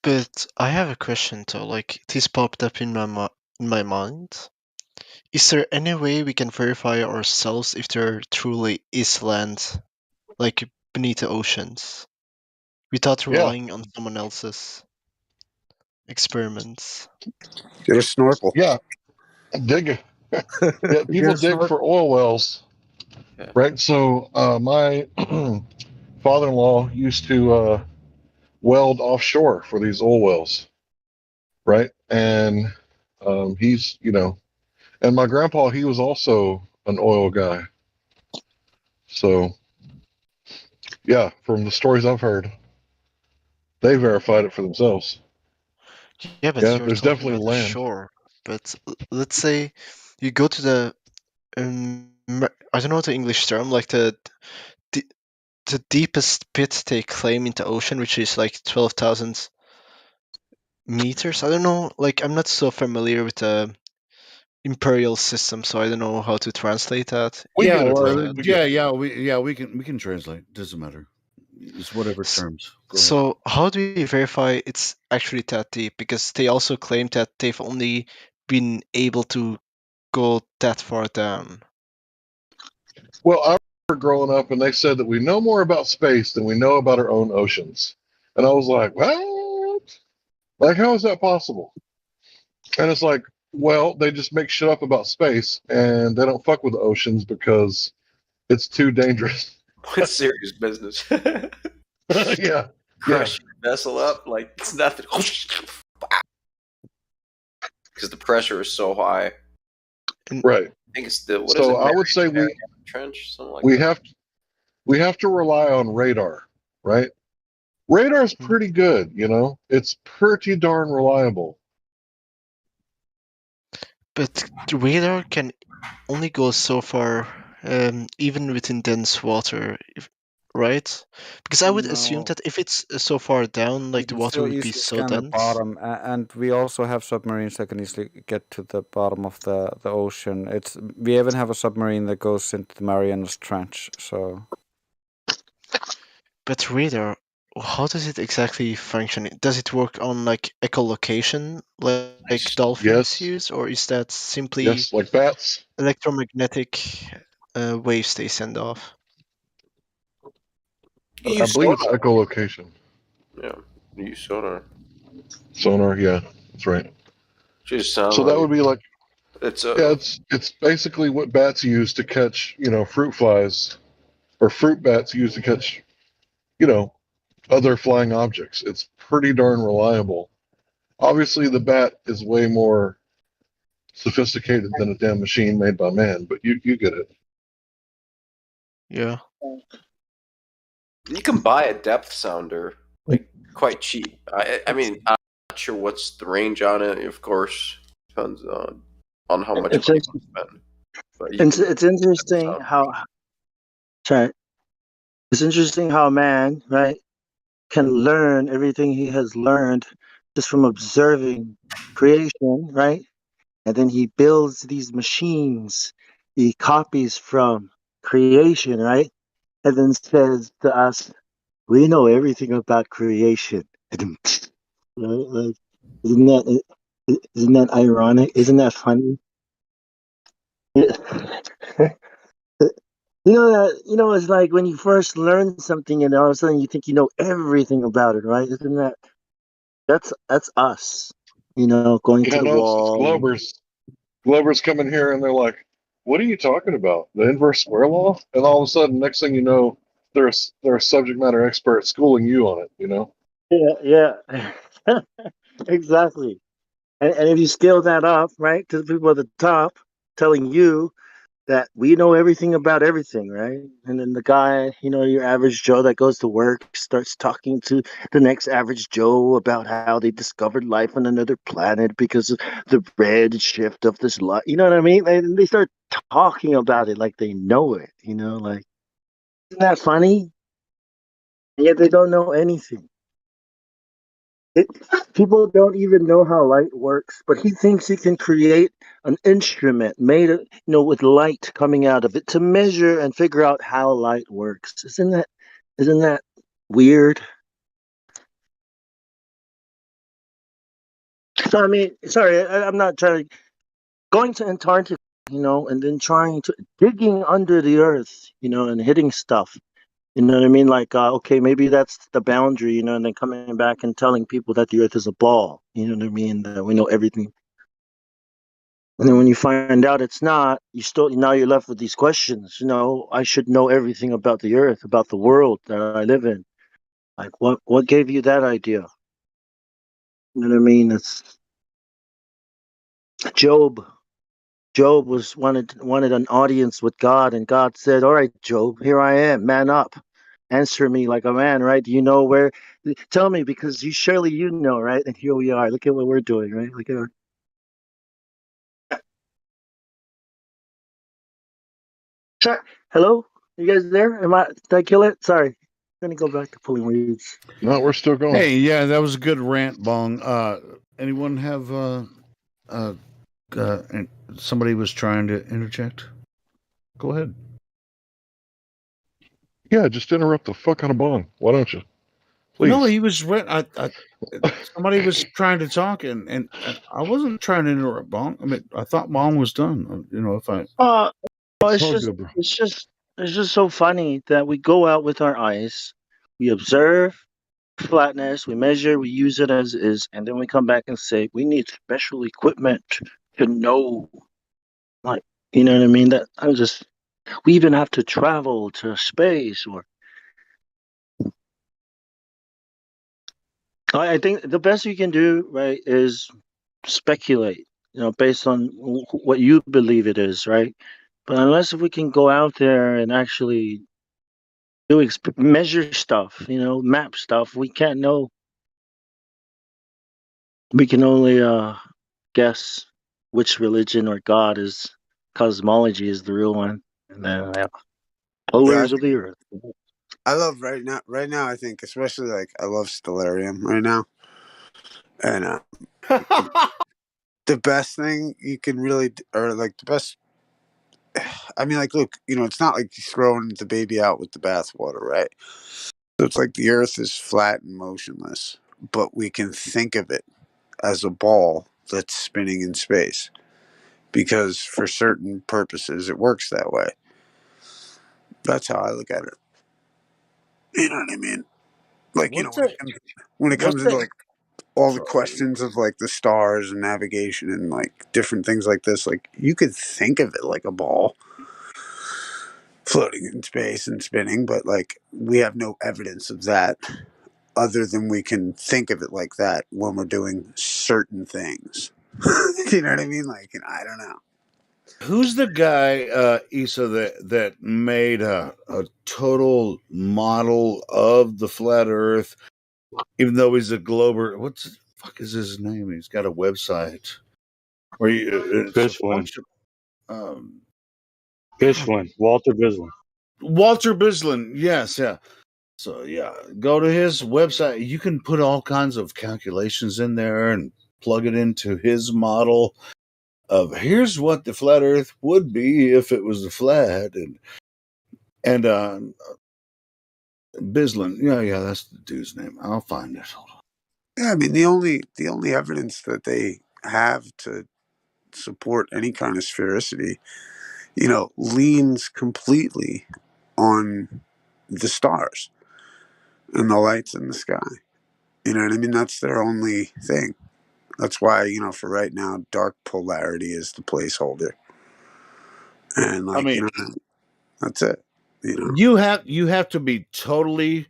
But I have a question though. Like this popped up in my mind. Is there any way we can verify ourselves if there truly is land, like beneath the oceans, without Yeah, relying on someone else's experiments? Get a snorkel. yeah, dig. Yeah, Get people a dig for snorkel. oil wells, Yeah. right? So my father-in-law used to weld offshore for these oil wells, right? And he's, and my grandpa, he was also an oil guy. So, yeah, from the stories I've heard, they verified it for themselves. Yeah, but Yeah, you're there's talking definitely about the land. shore. But let's say you go to the I don't know the English term, like the, the deepest pit they claim in the ocean, which is like 12,000 meters. I don't know, like I'm not so familiar with the imperial system, so I don't know how to translate that. We Yeah, get it, But brother. We get it. we can translate. Doesn't matter. It's whatever terms. Go ahead. so how do we verify it's actually that deep? Because they also claim that they've only been able to go that far down. Well, growing up, and they said that we know more about space than we know about our own oceans. And I was like, what? Like, how is that possible? And it's like, well, they just make shit up about space, and they don't fuck with the oceans because it's too dangerous. It's serious business. Yeah. Crush your vessel up like it's nothing. Because the pressure is so high. Right. I think it's the So I would say trench, something like we that. we have to rely on radar, right? Radar's pretty good, you know. It's pretty darn reliable. But the radar can only go so far, even within dense water, right? Because I would assume No. that if it's so far down, like the can water still would be easily so scan the dense. bottom, and we also have submarines that can easily get to the bottom of the ocean. We even have a submarine that goes into the Marianas Trench. So, But radar, how does it exactly function? Does it work on like echolocation, like dolphins Yes. use, or is that simply Yes, like bats. electromagnetic waves they send off? I believe it's echolocation. Yeah, you use sonar. Sonar, yeah, that's right. Just sound So that would be like, it's it's basically what bats use to catch, you know, fruit flies, or fruit bats use to catch, you know, other flying objects. It's pretty darn reliable. Obviously, the bat is way more sophisticated than a damn machine made by man, but you get it. Yeah. You can buy a depth sounder like quite cheap. I mean, I'm not sure what's the range on it. Of course, depends on how much It's money you spend. But you can it's interesting how it's interesting how man, right, can learn everything he has learned just from observing creation, right? And then he builds these machines he copies from creation, right? And then says to us, we know everything about creation. Right? Like, isn't that ironic? Isn't that funny? It's like when you first learn something and all of a sudden you think you know everything about it, right? Isn't that's us, going to Yeah, the no, it's wall. Globers. Globers come in here and they're like, "What are you talking about? The inverse square law?" And all of a sudden, next thing you know, they're a subject matter expert schooling you on it. You know? Yeah, exactly. And if you scale that up, right, to the people at the top telling you that we know everything about everything, right? And then the guy, your average Joe that goes to work starts talking to the next average Joe about how they discovered life on another planet because of the red shift of this light. You know what I mean? And they start talking about it like they know it, like, isn't that funny? And yet they don't know anything. It, People don't even know how light works, but he thinks he can create an instrument made of, with light coming out of it to measure and figure out how light works. Isn't that weird? So I mean, sorry, I'm not trying to going to Antarctica, and then trying to digging under the earth, and hitting stuff. You know what I mean? Like, okay, maybe that's the boundary, and then coming back and telling people that the earth is a ball. You know what I mean? That we know everything. And then when you find out it's not, now you're left with these questions. I should know everything about the earth, about the world that I live in. Like, what gave you that idea? You know what I mean? It's Job. Job wanted an audience with God, and God said, "All right, Job, here I am. Man up, answer me like a man, right? Do you know where? Tell me, because surely you know, right?" And here we are. Look at what we're doing, right? Look at our. Sorry. Hello, you guys there? Did I kill it? Sorry. I'm gonna go back to pulling weeds. No, we're still going. Hey, yeah, that was a good rant, Bong. Anyone have somebody was trying to interject? Go ahead. Yeah, just interrupt the fuck out of Bong. Why don't you? Please. No, he was. Somebody was trying to talk, and I wasn't trying to interrupt Bong. I mean, I thought Bong was done. If I. Well, It's it's all just good, bro. it's just It's just so funny that we go out with our eyes, we observe flatness, we measure, we use it as is, and then we come back and say we need special equipment to know. Like, you know what I mean? That I was just. We even have to travel to space, or I think the best you can do, right, is speculate. You know, based on what you believe it is, right? But unless if we can go out there and actually measure stuff, you know, map stuff, we can't know. We can only guess which religion or God is cosmology is the real one, and then Yeah, polars of the earth. I love right now. Right now, I think especially like I love Stellarium right now, and the best thing you can really, or like the best. I mean, like, look, it's not like he's throwing the baby out with the bathwater, right? So it's like the Earth is flat and motionless, but we can think of it as a ball that's spinning in space because for certain purposes it works that way. That's how I look at it. You know what I mean? Like, What's when it what's comes into that? like all the Sorry. questions of like the stars and navigation and like different things like this, like you could think of it like a ball floating in space and spinning, but like we have no evidence of that other than we can think of it like that when we're doing certain things. You know what I mean? Like, I don't know. Who's the guy, Issa, that made a total model of the flat Earth, even though he's a glober? What the fuck is his name? He's got a website where it's a Bishwin. bunch of Bishwin. Walter Bislin. Walter Bislin. Yes, yeah. So yeah, go to his website. You can put all kinds of calculations in there and plug it into his model of here's what the flat Earth would be if it was flat, and Bislin. Yeah, that's the dude's name. I'll find it. Hold on. Yeah, I mean the only evidence that they have to support any kind of sphericity, leans completely on the stars and the lights in the sky. You know what I mean? That's their only thing. That's why, for right now, dark polarity is the placeholder. And I like, mean, that's it. you have to be totally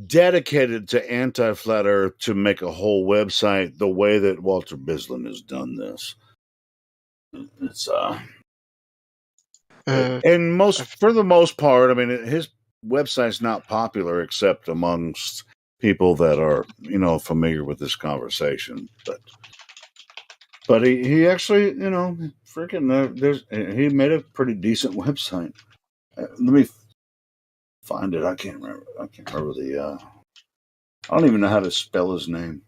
dedicated to anti-flat Earth to make a whole website the way that Walter Bislin has done this. It's and for the most part, I mean, his website's not popular except amongst people that are familiar with this conversation. But he actually freaking he made a pretty decent website. Let me find it. I can't remember the. I don't even know how to spell his name.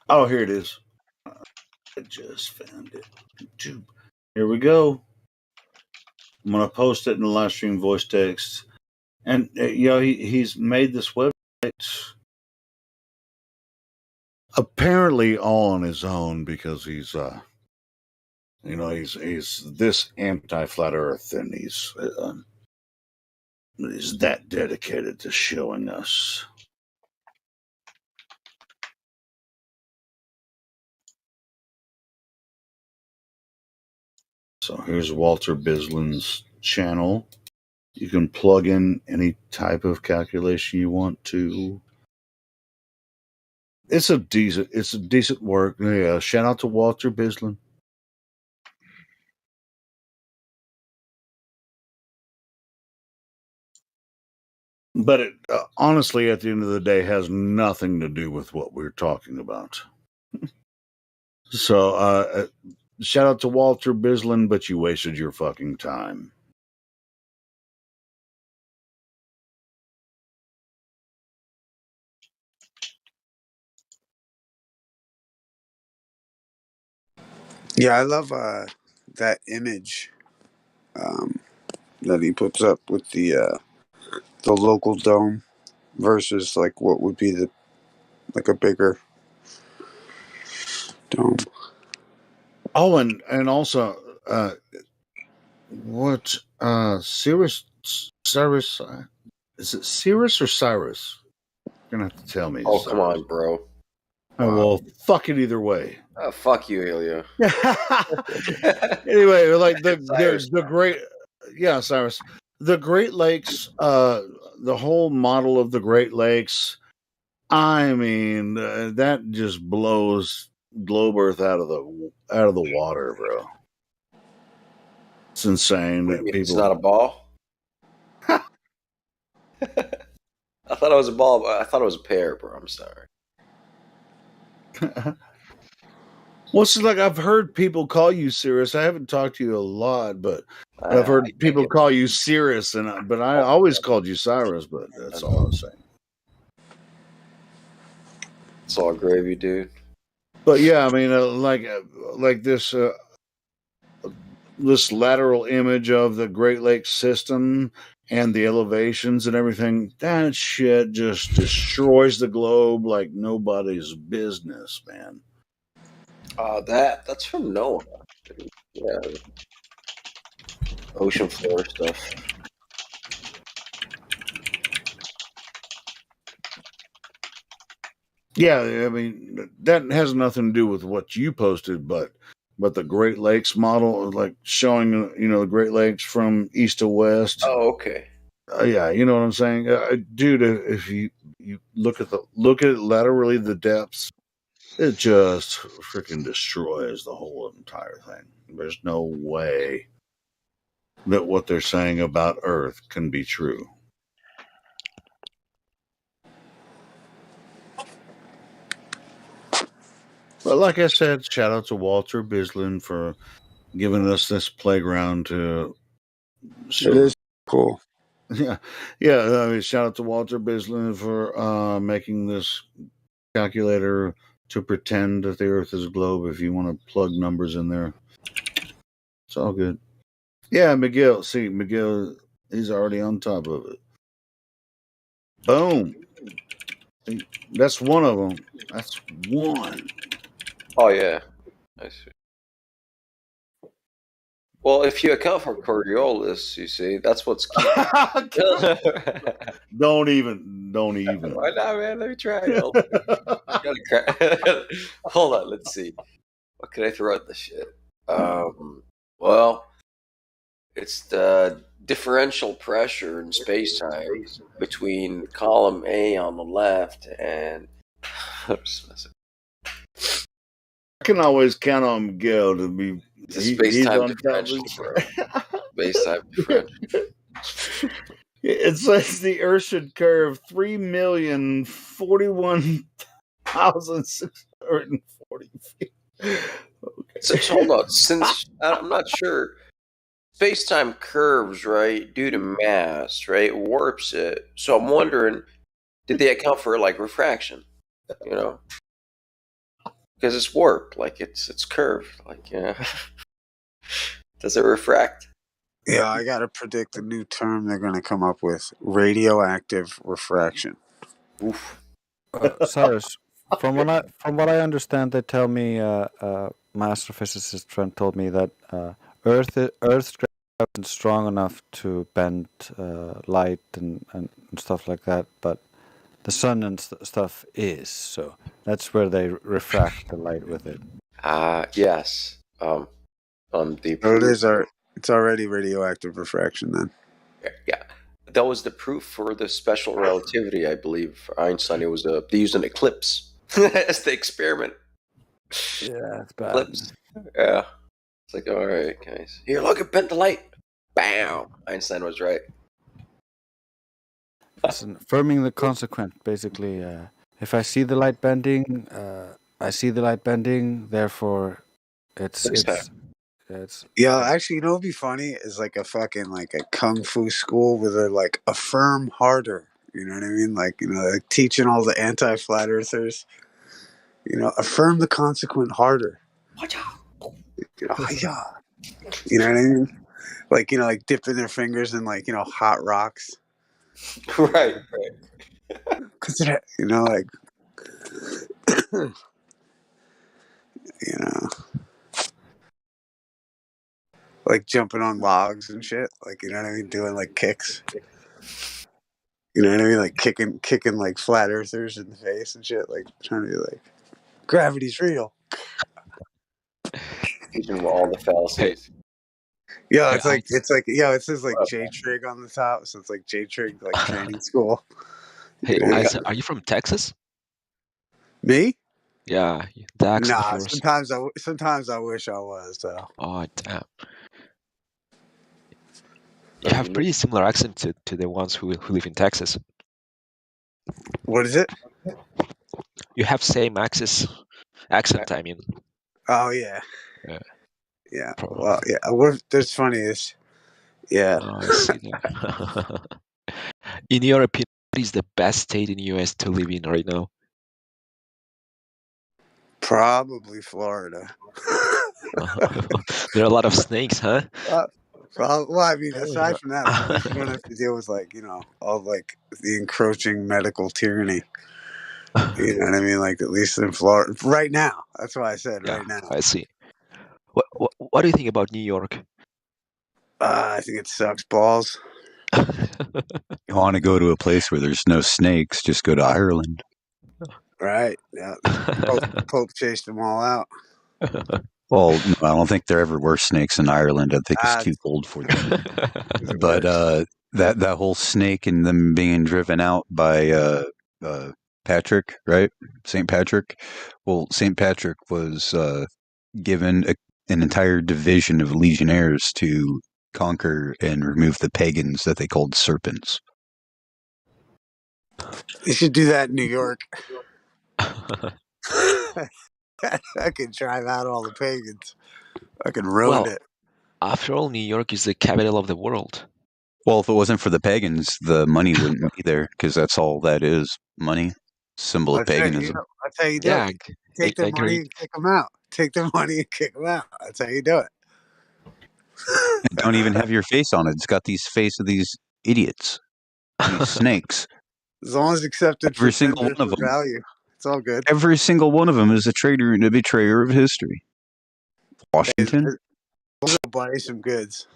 Oh, here it is. I just found it. YouTube. Here we go. I'm gonna post it in the live stream voice text, and he's made this website apparently all on his own because he's he's this anti-flat Earth, and he's that dedicated to showing us. So here's Walter Bislin's channel. You can plug in any type of calculation you want to. It's a decent work. Yeah, shout out to Walter Bislin. But it honestly, at the end of the day, has nothing to do with what we're talking about. So, shout out to Walter Bislin, but you wasted your fucking time. Yeah, I love that image that he puts up with the local dome versus like what would be the like a bigger Dome. Oh, and also, what Cyrus? Is it Cyrus or Cyrus? You're gonna have to tell me. Oh, Cyrus. come on, bro. Oh, well, fuck it either way. Fuck you, Helio. Anyway, like Cyrus. the great, Cyrus, the Great Lakes, the whole model of the Great Lakes. I mean, that just blows Globe Earth out of the water, bro. It's insane What do you that mean, people. it's not a ball? I thought it was a ball. I thought it was a pear, bro. I'm sorry. Well, it's like I've heard people call you Cirrus. I haven't talked to you a lot, but I've heard I people get call you Cirrus, but I always called you Cyrus. But that's all I was saying. It's all gravy, dude. But yeah, I mean, like this this lateral image of the Great Lakes system and the elevations and everything. That shit just destroys the globe like nobody's business, man. That's from Noah. Yeah. Ocean floor stuff. Yeah, I mean that has nothing to do with what you posted, but the Great Lakes model, like showing the Great Lakes from east to west. Oh, okay. Yeah, you know what I'm saying, dude. If you look at it laterally, the depths, it just freaking destroys the whole entire thing. There's no way that what they're saying about Earth can be true. But like I said, shout out to Walter Bislin for giving us this playground to. It is cool. Yeah. I mean, shout out to Walter Bislin for making this calculator to pretend that the Earth is a globe. If you want to plug numbers in there, it's all good. Yeah, Miguel. See, Miguel, he's already on top of it. Boom. That's one of them. That's one. Oh yeah. I see. Well, if you account for Coriolis, you see, that's what's key. Don't even. Why not, man? Let me try. Hold on, let's see. What can I throw at the shit? Well, it's the differential pressure in space-time between column A on the left and I can always count on Miguel to be. the space-time differential, bro. Space-time differential. It says the Earth should curve 3,041,640 feet. Okay. So hold on. Since I'm not sure, space-time curves, right, due to mass, right, warps it. So I'm wondering, did they account for like refraction? You know, because it's warped, like it's curved, like does it refract? Yeah, I got to predict the new term they're going to come up with: radioactive refraction. Oof. Cyrus, from what I understand, they tell me my astrophysicist friend told me that Earth's gravity isn't strong enough to bend light and stuff like that, but the sun and stuff is. So that's where they refract the light with it. Yes. So it's already radioactive refraction then. Yeah. That was the proof for the special relativity, I believe, for Einstein. It was they used an eclipse as the experiment. Yeah, it's bad. Eclipse. Yeah. It's like, all right, guys. Here, look, it bent the light. Bam! Einstein was right. It's affirming the consequent, basically. If I see the light bending, I see the light bending. Therefore, it's. Yeah, actually, you know what'd be funny is like a fucking like a kung fu school where they're like affirm harder. You know what I mean? Like, like teaching all the anti-flat earthers. Affirm the consequent harder. Watch out. You know what I mean? Like, like dipping their fingers in like, hot rocks. Right. Cause like You know, like jumping on logs and shit. Like, you know what I mean? Doing like kicks. You know what I mean? Like kicking like flat earthers in the face and shit. Like trying to be like, gravity's real. Teaching all the fallacies. Yeah, Hey, it's like Ice. it says like J Trig on the top, so it's like J Trig like training school. Hey, You know? Ice, are you from Texas? Me? Yeah, the accent of Nah. yours. Sometimes I wish I was though. Oh, damn. You have pretty similar accent to the ones who live in Texas. What is it? You have same accent, I mean. Oh yeah, Yeah. yeah. Pro- Well, yeah. That's funny. Is yeah. Oh, I see that. In your opinion, what is the best state in US to live in right now? Probably Florida. There are a lot of snakes, huh? Well, I mean, aside from that, at least you don't have to deal with like all like the encroaching medical tyranny. You know what I mean? Like at least in Florida, right now. That's why I said Yeah, right now. I see. What do you think about New York? I think it sucks balls. You want to go to a place where there's no snakes, just go to Ireland. Right? Yeah. Pope chased them all out. Well, no, I don't think there ever were snakes in Ireland. I think it's Ah, too cold for them. it But works. that whole snake and them being driven out by Patrick, right? St. Patrick. Well, St. Patrick was given an entire division of legionnaires to conquer and remove the pagans that they called serpents. You should do that in New York. I could drive out all the pagans. I could ruin Well, it. after all, New York is the capital of the world. Well, if it wasn't for the pagans, the money wouldn't be there because that's all that is, money, symbol of paganism. That's how you do Yeah, it. Take their money agreed. and kick them out. Take their money and kick them out. That's how you do it. It don't even have your face on it. It's got these face of these idiots, these snakes. As long as accepted for Every single tender one of for them. value, it's all good. Every single one of them is a traitor and a betrayer of history. Washington. We'll go buy some goods.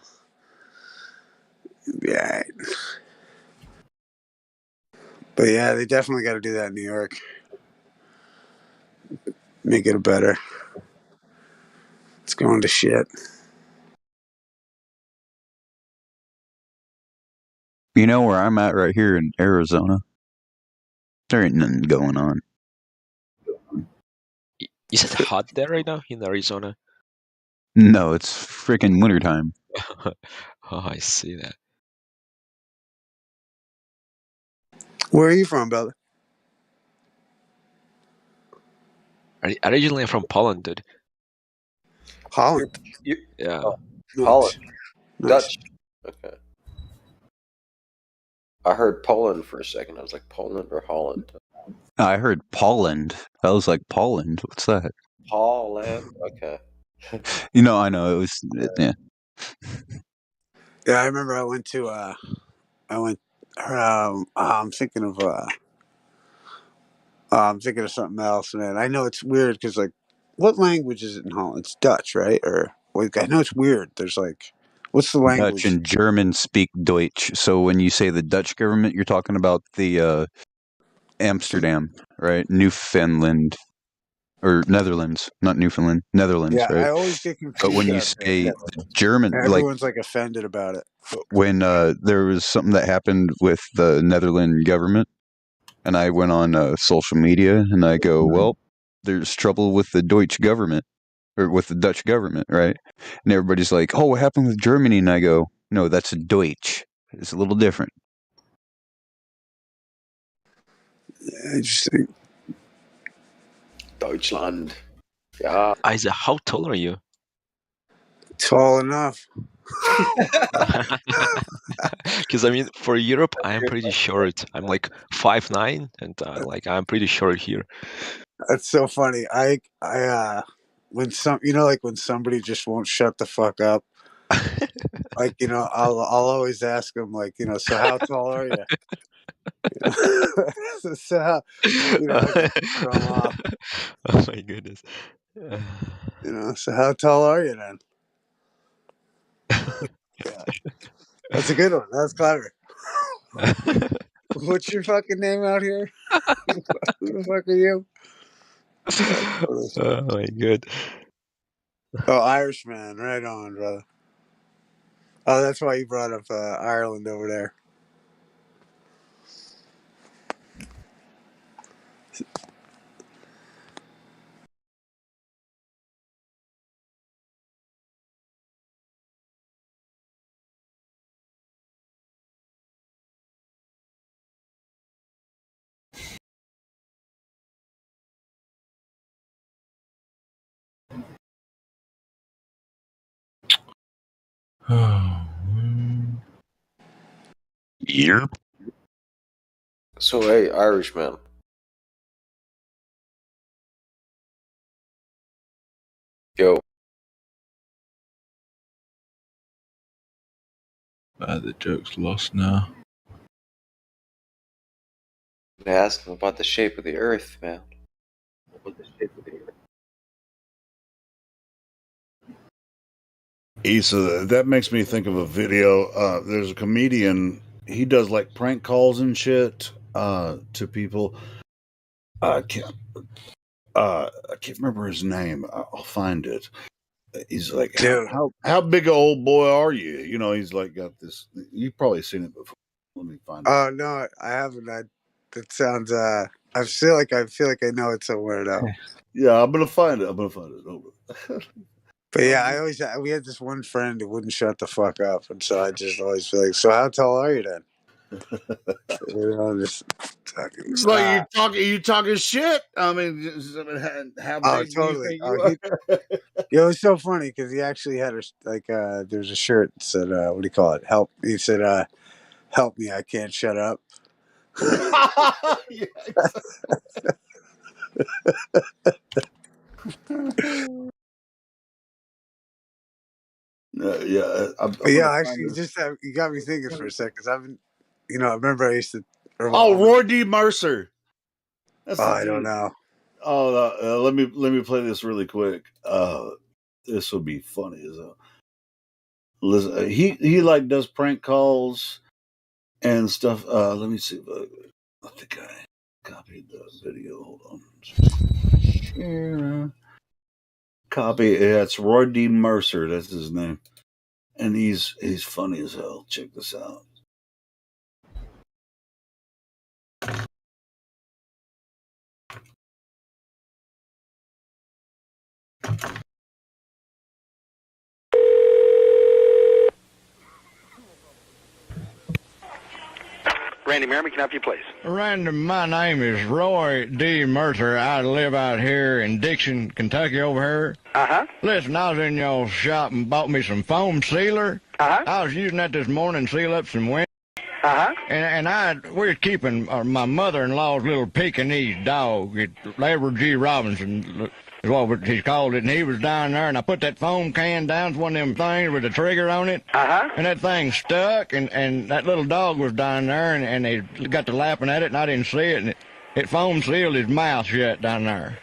Yeah. But yeah, they definitely got to do that in New York. Make it better. It's going to shit. You know where I'm at right here in Arizona? There ain't nothing going on. Is it hot there right now in Arizona? No, it's freaking wintertime. Oh, I see that. Where are you from, brother? Originally I'm from Poland, dude. Holland. Yeah. Holland. Nice. Dutch. Okay. I heard Poland for a second. I was like, Poland or Holland? I heard Poland. I was like, Poland? What's that? Poland? Okay. You know, I know. It was, yeah. Yeah, I remember I went, I'm thinking of something else, man. I know it's weird because, like, what language is it in Holland? It's Dutch, right? Or, like, I know it's weird. There's, like, what's the language? Dutch and German speak Deutsch. So when you say the Dutch government, you're talking about the Amsterdam, right? Newfoundland. Or Netherlands, not Newfoundland, Netherlands, Yeah, right? I always get confused. But when you out there. say the German, Everyone's like offended about it. when there was something that happened with the Netherlands government, and I went on social media and I go, well, there's trouble with the Deutsch government or with the Dutch government, right? And everybody's like, oh, what happened with Germany? And I go, no, that's a Deutsch. It's a little different. Interesting. Deutschland. Yeah. Isa, how tall are you? Tall enough. Because I mean, for Europe, I'm pretty short. I'm like 5'9", and I'm pretty short here. That's so funny. When when somebody just won't shut the fuck up, like, I'll always ask them, like, so how tall are you? So how, I just throw 'em off. Oh my goodness. You know, so how tall are you then? Yeah. That's a good one. That's clever. What's your fucking name out here? Who the fuck are you? Oh my god. Oh, Irishman. Right on, brother. Oh, that's why you brought up Ireland over there. Yep. So, hey, Irishman. Yo. The joke's lost now. Ask him about the shape of the Earth, man. Issa, that makes me think of a video. There's a comedian. He does like prank calls and shit to people. I can't remember his name. I'll find it. He's like, Dude. how big a old boy are you? You know, he's like got this. You've probably seen it before. Let me find it. Oh no, I haven't. That sounds. I feel like I know it somewhere though. Yeah, I'm gonna find it. Hold on. But yeah, we had this one friend who wouldn't shut the fuck up, and so I just always feel like, so how tall are you then? You know, just talking. It's like you talking shit. I mean, how big do you think you are? Yeah, it was so funny because he actually had there's a shirt that said what do you call it? Help. He said, "Help me, I can't shut up." Yeah, actually, you got me thinking for a second because I've been, I remember I used to. Roy D. Mercer. I don't know. Oh, let me play this really quick. This will be funny as hell. Listen, he like does prank calls and stuff. Let me see. I think I copied the video. Hold on. Share. Copy. Yeah, it's Roy D. Mercer. That's his name, and he's funny as hell. Check this out. Randy Merriman, can I help you, please? Randy, my name is Roy D. Mercer. I live out here in Dixon, Kentucky over here. Uh-huh. Listen, I was in your shop and bought me some foam sealer. Uh-huh. I was using that this morning to seal up some windows. Uh-huh. And we're keeping my mother-in-law's little Pekingese dog. Edward G. Robinson is what he's called it. And he was down there, and I put that foam can down to one of them things with a trigger on it. Uh-huh. And that thing stuck, and that little dog was down there, and they got to lapping at it, and I didn't see it, and it foam sealed his mouth shut down there.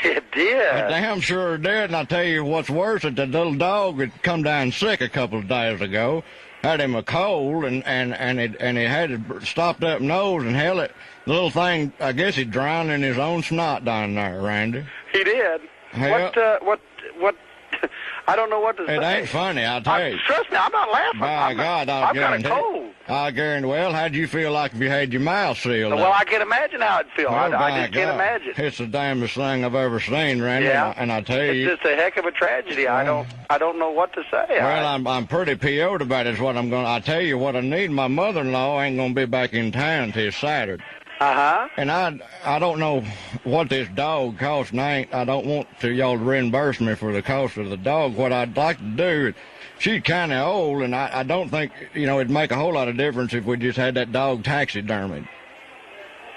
It did. It damn sure did, and I tell you what's worse, that the little dog had come down sick a couple of days ago. Had him a cold, and he had a stopped up nose, and hell, the little thing, I guess he drowned in his own snot down there, Randy. He did. Hell, What? I don't know what to say. It ain't funny, I'll tell you. Trust me, I'm not laughing. By God, I've got a cold. I guarantee. Well, how'd you feel like if you had your mouth sealed? Well, I can imagine how it'd feel. Well, I just can't imagine. It's the damnedest thing I've ever seen, Randy. Yeah. And I tell you, it's just a heck of a tragedy. I don't know what to say. Well, I'm pretty PO'd about it. Is what I'm going. I tell you what I need. My mother-in-law ain't gonna be back in town till Saturday. Uh-huh. And I don't know what this dog costs, and I don't want y'all to reimburse me for the cost of the dog. What I'd like to do, she's kind of old, and I don't think, it'd make a whole lot of difference if we just had that dog taxidermied.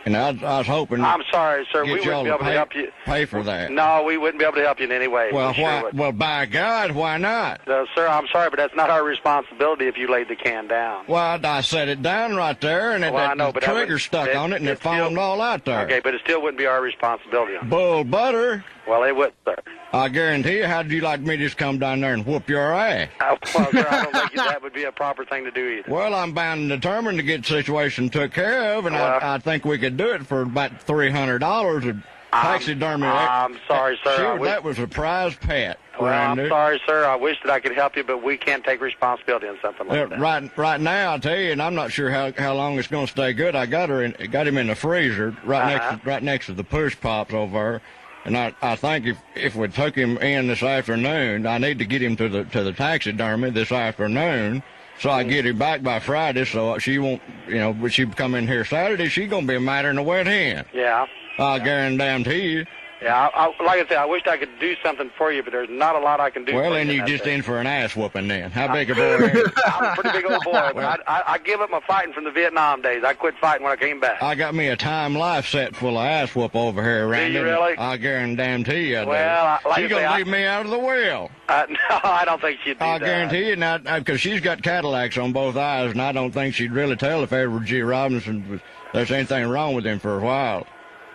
And I was hoping. I'm sorry, sir. We get y'all wouldn't be able to help you. Pay for that. No, we wouldn't be able to help you in any way. Well, We why? sure would. Well, by God, why not? Sir, I'm sorry, but that's not our responsibility if you laid the can down. Well, I set it down right there, and the trigger stuck on it, and it foamed all out there. Okay, but it still wouldn't be our responsibility. Bull butter. Well, they would, sir. I guarantee you, how'd you like me to just come down there and whoop your ass? Well, sir, I don't think that would be a proper thing to do either. Well, I'm bound and determined to get the situation took care of, and I think we could do it for about $300 of taxidermy. I'm sorry, sir. That was a prize pet. Well, Randy. I'm sorry, sir. I wish that I could help you, but we can't take responsibility on something like that. Right now, I'll tell you, and I'm not sure how long it's going to stay good. I got him in the freezer right next to the push pops over there. And I think if we took him in this afternoon, I need to get him to the taxidermy this afternoon, so I get him back by Friday, so she won't, when she come in here Saturday, she's gonna be a matter in a wet hen. Yeah. I guarantee you. Yeah, like I said, I wish I could do something for you, but there's not a lot I can do. Well, then you just in for an ass whooping then. How big a boy are you? I'm a pretty big old boy, but I give up my fighting from the Vietnam days. I quit fighting when I came back. I got me a time life set full of ass whoop over here, Randy. Do you really? I guarantee you I do. Well, she's going to leave me out of the wheel. No, I don't think she'd do I that. guarantee you, now, because she's got Cadillacs on both eyes, and I don't think she'd really tell if Edward G. Robinson there's anything wrong with him for a while.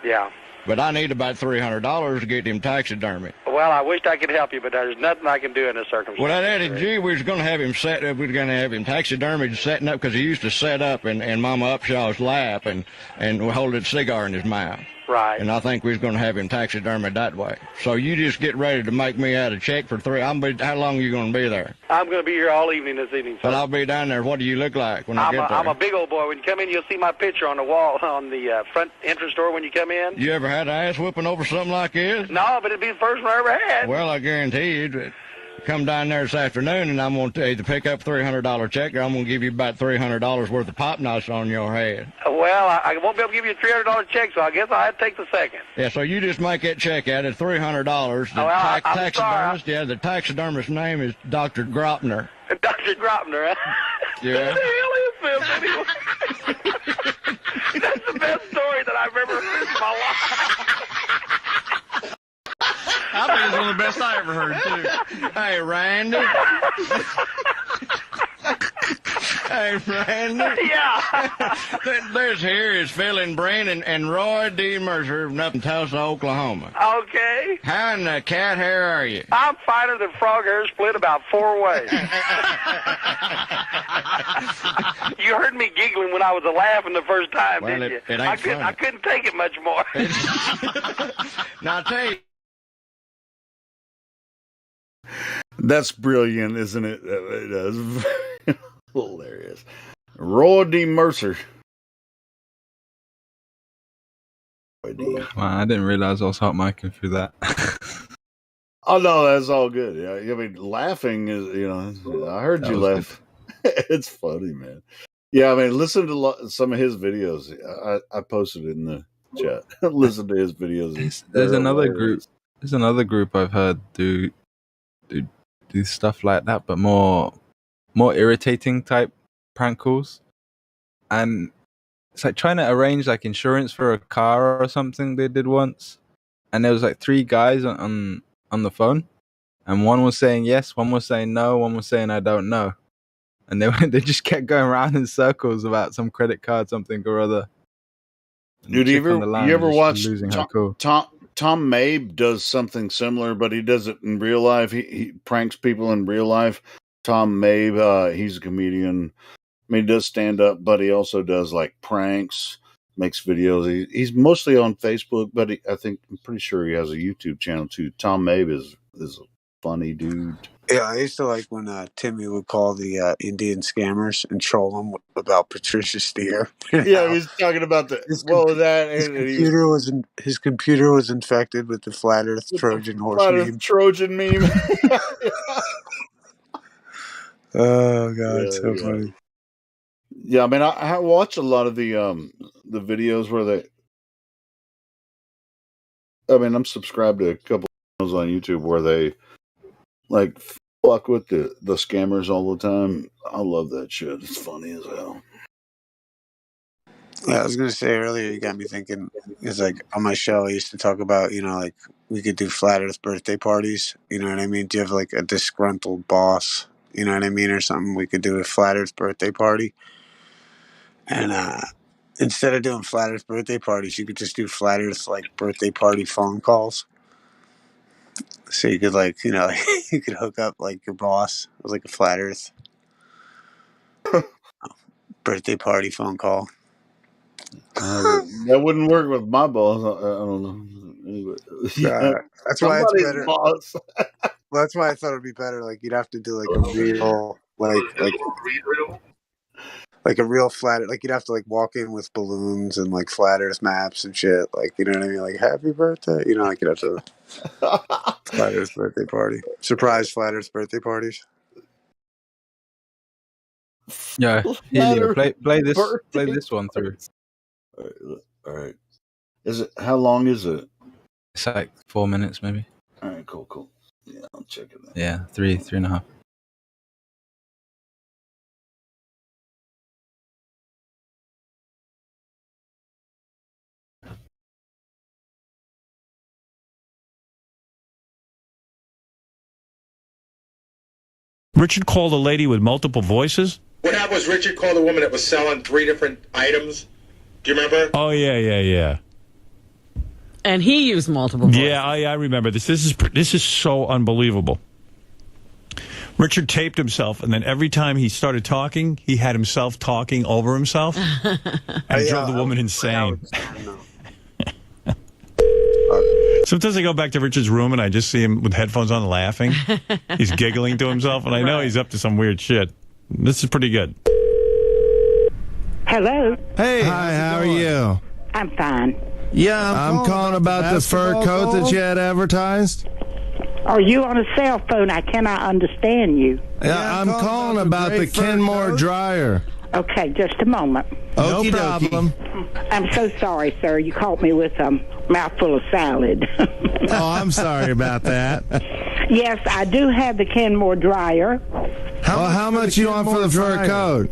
Yeah. But I need about $300 to get him taxidermy. Well, I wished I could help you, but there's nothing I can do in this circumstance. Well, that Eddie G, we was going to have him we were going to have him taxidermied setting up, because he used to set up in Mama Upshaw's lap and hold a cigar in his mouth. Right. And I think we was going to have him taxidermied that way. So you just get ready to make me out a check for how long are you going to be there? I'm going to be here all evening this evening, sir. Well, I'll be down there. What do you look like when I get there? I'm a big old boy. When you come in, you'll see my picture on the wall on the front entrance door when you come in. You ever had an ass whooping over something like this? No, but it'd be the first one I ever had. Well, I guarantee you, come down there this afternoon, and I'm going to either pick up $300 check, or I'm going to give you about $300 worth of pop knots on your head. Well, I won't be able to give you a $300 check, so I guess I'll have to take the second. Yeah, so you just make that check out at $300. The taxidermist, yeah, the taxidermist's name is Dr. Gropner. Dr. Gropner, huh? Yeah. What the hell is this anyway? That's the best story that I've ever heard in my life. I think it's one of the best I ever heard, too. Hey, Randy. Hey, Randy. Yeah. This here is Phil and Brandon and Roy D. Mercer from up in Tulsa, Oklahoma. Okay. How in the cat hair are you? I'm finer than frog hair split about 4 ways. You heard me giggling when I was laughing the first time, Well, didn't you? it ain't funny. I couldn't take it much more. Now, I'll tell you. That's brilliant, isn't it? It is hilarious. Roy D. Mercer. Man, I didn't realize I was hot micing through that. Oh no, that's all good. Yeah, I mean, laughing is, I heard That you was laugh. It's funny, man. Yeah, I mean, listen to some of his videos. I posted it in the chat. Listen to his videos. There's They're another hilarious. group. There's another group I've heard do stuff like that, but more irritating type prank calls, and it's like trying to arrange like insurance for a car or something. They did once, and there was like 3 guys on the phone, and one was saying yes, one was saying no, one was saying I don't know, and they just kept going around in circles about some credit card, something or other. And Dude, the you chick on the line ever was just watch losing her cool. Tom Mabe does something similar, but he does it in real life. He pranks people in real life. Tom Mabe, he's a comedian. I mean, he does stand up, but he also does like pranks, makes videos. He's mostly on Facebook, but I'm pretty sure he has a YouTube channel too. Tom Mabe is a funny dude. Yeah, I used to like when Timmy would call the Indian scammers and troll them about Patricia Steer. Yeah, he's talking about his computer was infected with the flat Earth Trojan horse meme. Trojan meme. Oh god, so funny. Yeah, I mean, I watch a lot of the videos where I'm subscribed to a couple of channels on YouTube where they like fuck with the scammers all the time. I love that shit. It's funny as hell. Yeah, I was gonna say earlier, you got me thinking. It's like on my show, I used to talk about, like we could do flat Earth birthday parties. You know what I mean? Do you have like a disgruntled boss? You know what I mean, or something? We could do a flat Earth birthday party, and instead of doing flat Earth birthday parties, you could just do flat Earth like birthday party phone calls. So you could like, you know, you could hook up like your boss with like a flat Earth birthday party phone call. That wouldn't work with my boss. I don't know. Anyway, yeah, That's why it's somebody's better. boss. Well, that's why I thought it'd be better. Like you'd have to do like a real, like a real flat. Like you'd have to like walk in with balloons and like flat Earth maps and shit. Like you know what I mean? Like happy birthday. You know, like you'd have to flat Earth birthday party, surprise flat Earth birthday parties. Yeah, Helio, play this one through. All right. Is it? How long is it? It's like 4 minutes, maybe. All right, cool. Yeah, I'll check it out. Yeah, three and a half. Richard called a lady with multiple voices? What happened was Richard called a woman that was selling 3 different items. Do you remember? Oh, yeah. And he used multiple voices. Yeah, I remember this. This is so unbelievable. Richard taped himself, and then every time he started talking, he had himself talking over himself. And it drove the woman insane. Sometimes I go back to Richard's room, and I just see him with headphones on laughing. He's giggling to himself, and I know he's up to some weird shit. This is pretty good. Hello. Hey, hi, how are you? I'm fine. Yeah, I'm calling about the fur coat that you had advertised. Are you on a cell phone? I cannot understand you. Yeah, I'm calling about the Kenmore dryer. Okay, just a moment. No problem. I'm so sorry, sir. You caught me with a mouthful of salad. Oh, I'm sorry about that. Yes, I do have the Kenmore dryer. How much you want for the fur coat?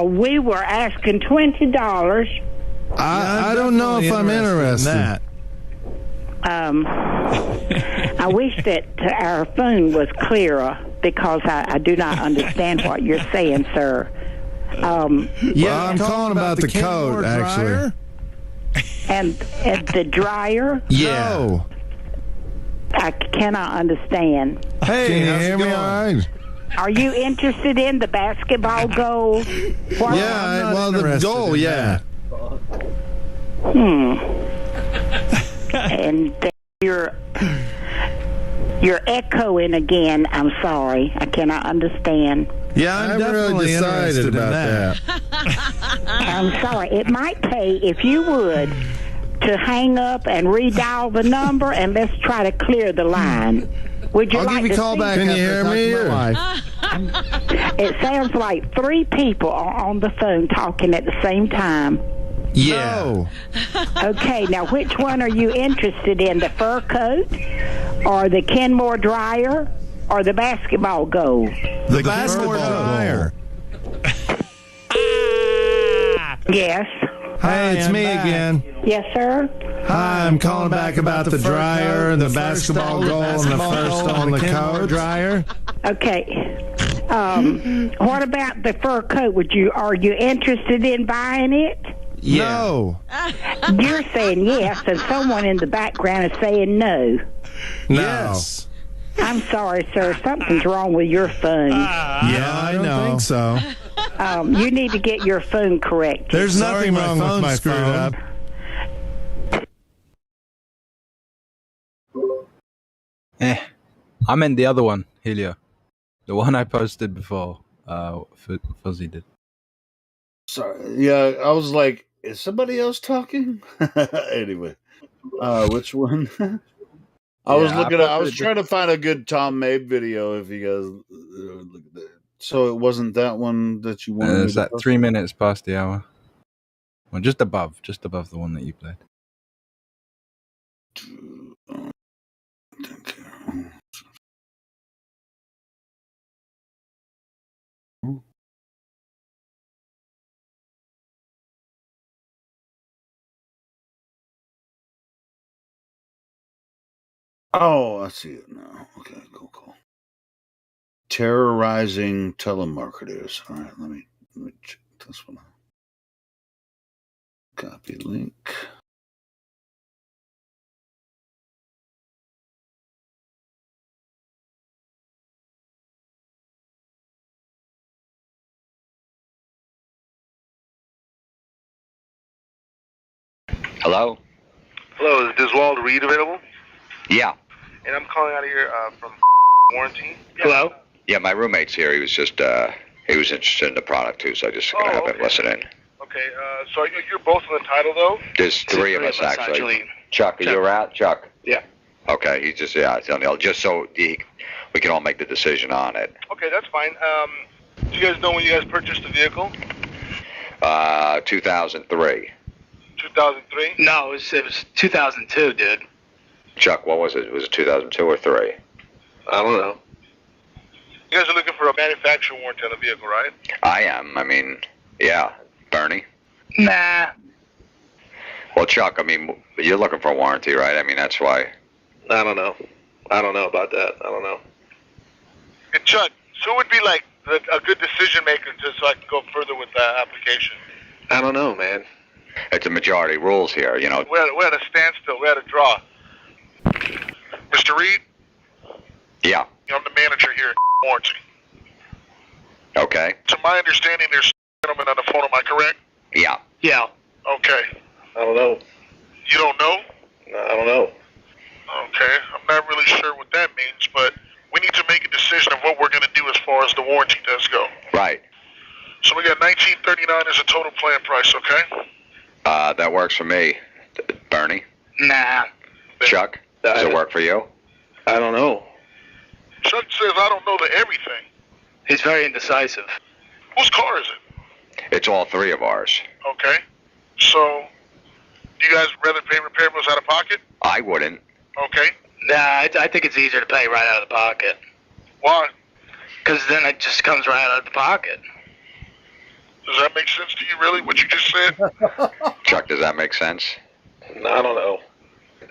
We were asking $20. I don't know if I'm interested in that. I wish that our phone was clearer because I do not understand what you're saying, sir. Yeah, I'm calling about the coat, actually. And the dryer? Yeah. No. I cannot understand. Hey, can you hear me all right? Are you interested in the basketball goal? Yeah, well, the goal, yeah. And you're echoing again. I'm sorry. I cannot understand. Yeah, I'm definitely excited about that. I'm sorry. It might pay, if you would, to hang up and redial the number, and let's try to clear the line. Would you I'll give you a call back. Can you hear me? It sounds like 3 people are on the phone talking at the same time. Yeah. Okay, now which one are you interested in? The fur coat, or the Kenmore dryer, or the basketball goal? The basketball dryer. Yes. Hey, it's me again. Yes, sir. Hi, I'm calling back about the dryer and the basketball goal and the first on the coat dryer. Okay. What about the fur coat? Are you interested in buying it? Yeah. No. You're saying yes, and someone in the background is saying no. Yes. I'm sorry, sir. Something's wrong with your phone. Yeah, I don't think so. You need to get your phone corrected. There's nothing wrong with my phone. I meant the other one, Helio. The one I posted before. Fuzzy did. Sorry. Yeah, I was like, is somebody else talking? Anyway, which one? I was trying to find a good Tom Mabe video. If you guys look at that. So it wasn't that one that you wanted. It's that 3 minutes past the hour. Well, just above the one that you played. Oh, I see it now. Okay, cool. Terrorizing telemarketers. All right, let me check this one out. Copy link. Hello? Hello, is Diswald Reed available? Yeah. And I'm calling out of here from warranty. Hello? Yeah, my roommate's here. He was just, he was interested in the product too, so I just gonna have him listen in. Okay, so you're both in the title, though? There's three of us, actually. Chuck, are you around? Chuck? Yeah. Okay, he's just, just so we can all make the decision on it. Okay, that's fine. Do you guys know when you guys purchased the vehicle? 2003. 2003? No, it was 2002, dude. Chuck, what was it? Was it 2002 or 3? I don't know. You guys are looking for a manufacturer warranty on the vehicle, right? I am. I mean, yeah. Bernie? Nah. Well, Chuck, I mean, you're looking for a warranty, right? I mean, that's why. I don't know. I don't know about that. I don't know. Hey, Chuck, so who would be like a good decision maker so I can go further with the application? I don't know, man. It's a majority rules here, you know. We're at a standstill. We're at a draw. Mr. Reed? Yeah. I'm the manager here at warranty. Okay. To my understanding, there's a gentleman on the phone. Am I correct? Yeah. Yeah. Okay. I don't know. You don't know? I don't know. Okay. I'm not really sure what that means, but we need to make a decision of what we're going to do as far as the warranty does go. Right. So we got $19.39 as a total plan price, okay? That works for me. Bernie? Nah. Chuck? Does it work for you? I don't know. Chuck says I don't know the everything. He's very indecisive. Whose car is it? It's all three of ours. Okay. So, do you guys rather pay repair bills out of pocket? I wouldn't. Okay. Nah, I think it's easier to pay right out of the pocket. Why? Because then it just comes right out of the pocket. Does that make sense to you, really, what you just said? Chuck, does that make sense? I don't know.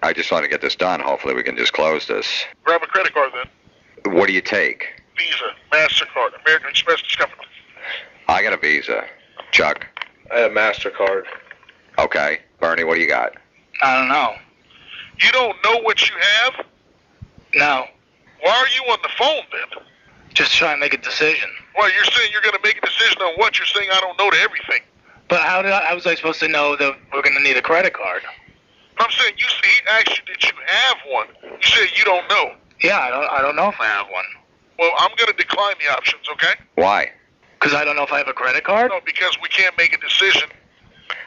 I just want to get this done. Hopefully we can just close this. Grab a credit card, then. What do you take? Visa, MasterCard, American Express, Discovery. I got a Visa. Chuck? I have MasterCard. Okay. Bernie, what do you got? I don't know. You don't know what you have? No. Why are you on the phone, then? Just trying to make a decision. Well, you're saying you're going to make a decision on what? You're saying I don't know to everything. But how was I supposed to know that we're going to need a credit card? I'm saying he asked you that you have one. You said you don't know. Yeah, I don't know if I have one. Well, I'm going to decline the options, okay? Why? Because I don't know if I have a credit card? No, because we can't make a decision.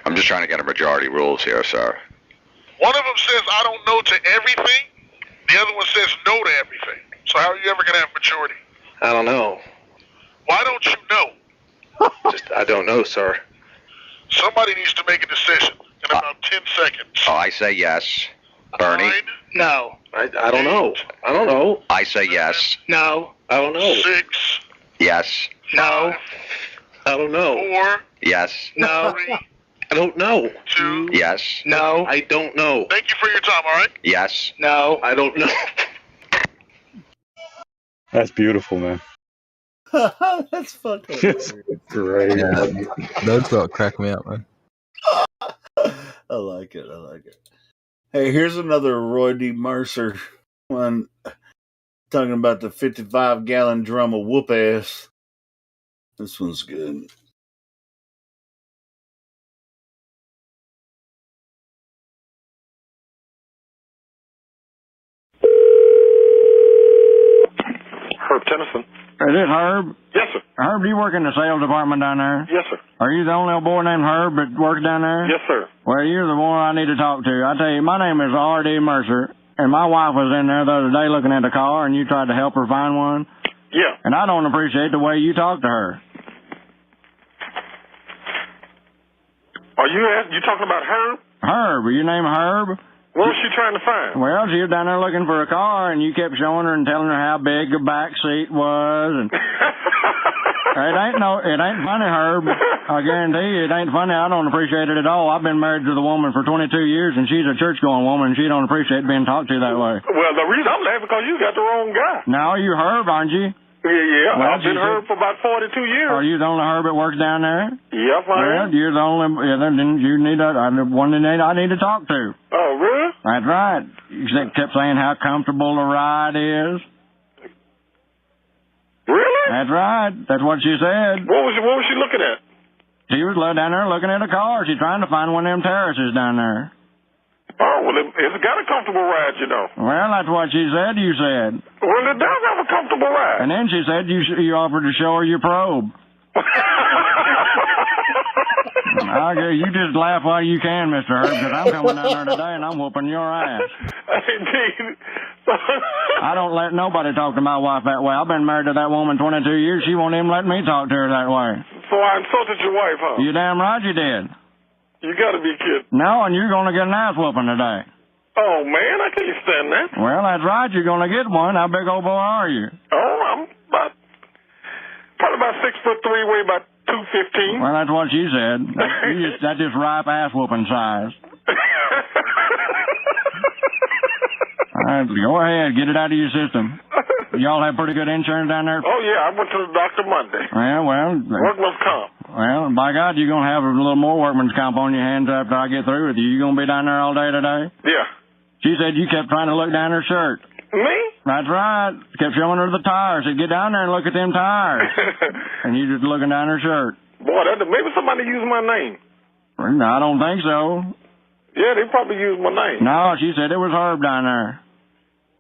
I'm just trying to get a majority rules here, sir. One of them says I don't know to everything. The other one says no to everything. So how are you ever going to have majority? I don't know. Why don't you know? I don't know, sir. Somebody needs to make a decision in about 10 seconds. Oh, I say yes. Bernie? 9, No. I don't know. I don't know. I say yes. No. I don't know. 6, Yes. No. I don't know. 4, Yes. No. 3, I don't know. 2. Yes. No. I don't know. Thank you for your time, all right? Yes. No. I don't know. That's beautiful, man. That's fucking Great. Yeah, those got crack me up, man. I like it. I like it. Hey, here's another Roy D. Mercer one talking about the 55-gallon drum of whoop ass. This one's good. Herb Tennyson. Is it Herb? Yes, sir. Herb, do you work in the sales department down there? Yes, sir. Are you the only old boy named Herb that works down there? Yes, sir. Well, you're the one I need to talk to. I tell you, my name is R.D. Mercer, and my wife was in there the other day looking at the car, and you tried to help her find one. Yeah. And I don't appreciate the way you talk to her. Are you talking about Herb? Herb, are you named Herb? What was she trying to find? Well, she was down there looking for a car, and you kept showing her and telling her how big the back seat was, and it ain't funny, Herb. I guarantee you, it ain't funny. I don't appreciate it at all. I've been married to the woman for 22 years, and she's a church-going woman, and she don't appreciate being talked to that way. Well, the reason I'm laughing because you got the wrong guy. Now, you Herb, aren't you? Yeah. Well, I've been Herb for about 42 years. Are you the only Herb that works down there? Yep, I Well, am. you're the only. Yeah, then you need one that I need to talk to. Oh, really? That's right. You kept saying how comfortable the ride is. Really? That's right. That's what she said. What was she looking at? She was down there looking at a car. She's trying to find one of them terraces down there. Oh, well, it's got a comfortable ride, you know. Well, that's what she said you said. Well, it does have a comfortable ride. And then she said you offered to show her your probe. Okay, you just laugh while you can, Mr. Herb, because I'm coming down there today and I'm whooping your ass. Indeed. I don't let nobody talk to my wife that way. I've been married to that woman 22 years. She won't even let me talk to her that way. So I insulted your wife, huh? You damn right you did. You gotta be kidding. No, and you're going to get an ass whooping today. Oh, man, I can't stand that. Well, that's right. You're going to get one. How big old boy are you? Oh, I'm probably about 6'3", weigh about 215. Well, that's what she said. That's just ripe ass whooping size. All right, go ahead. Get it out of your system. Y'all have pretty good insurance down there? Oh, yeah, I went to the doctor Monday. Well. Workman's comp. Well, by God, you're going to have a little more workman's comp on your hands after I get through with you. You going to be down there all day today? Yeah. She said you kept trying to look down her shirt. Me? That's right. Kept showing her the tires. Said, get down there and look at them tires. And you just looking down her shirt. Boy, maybe somebody used my name. No, I don't think so. Yeah, they probably used my name. No, she said it was Herb down there.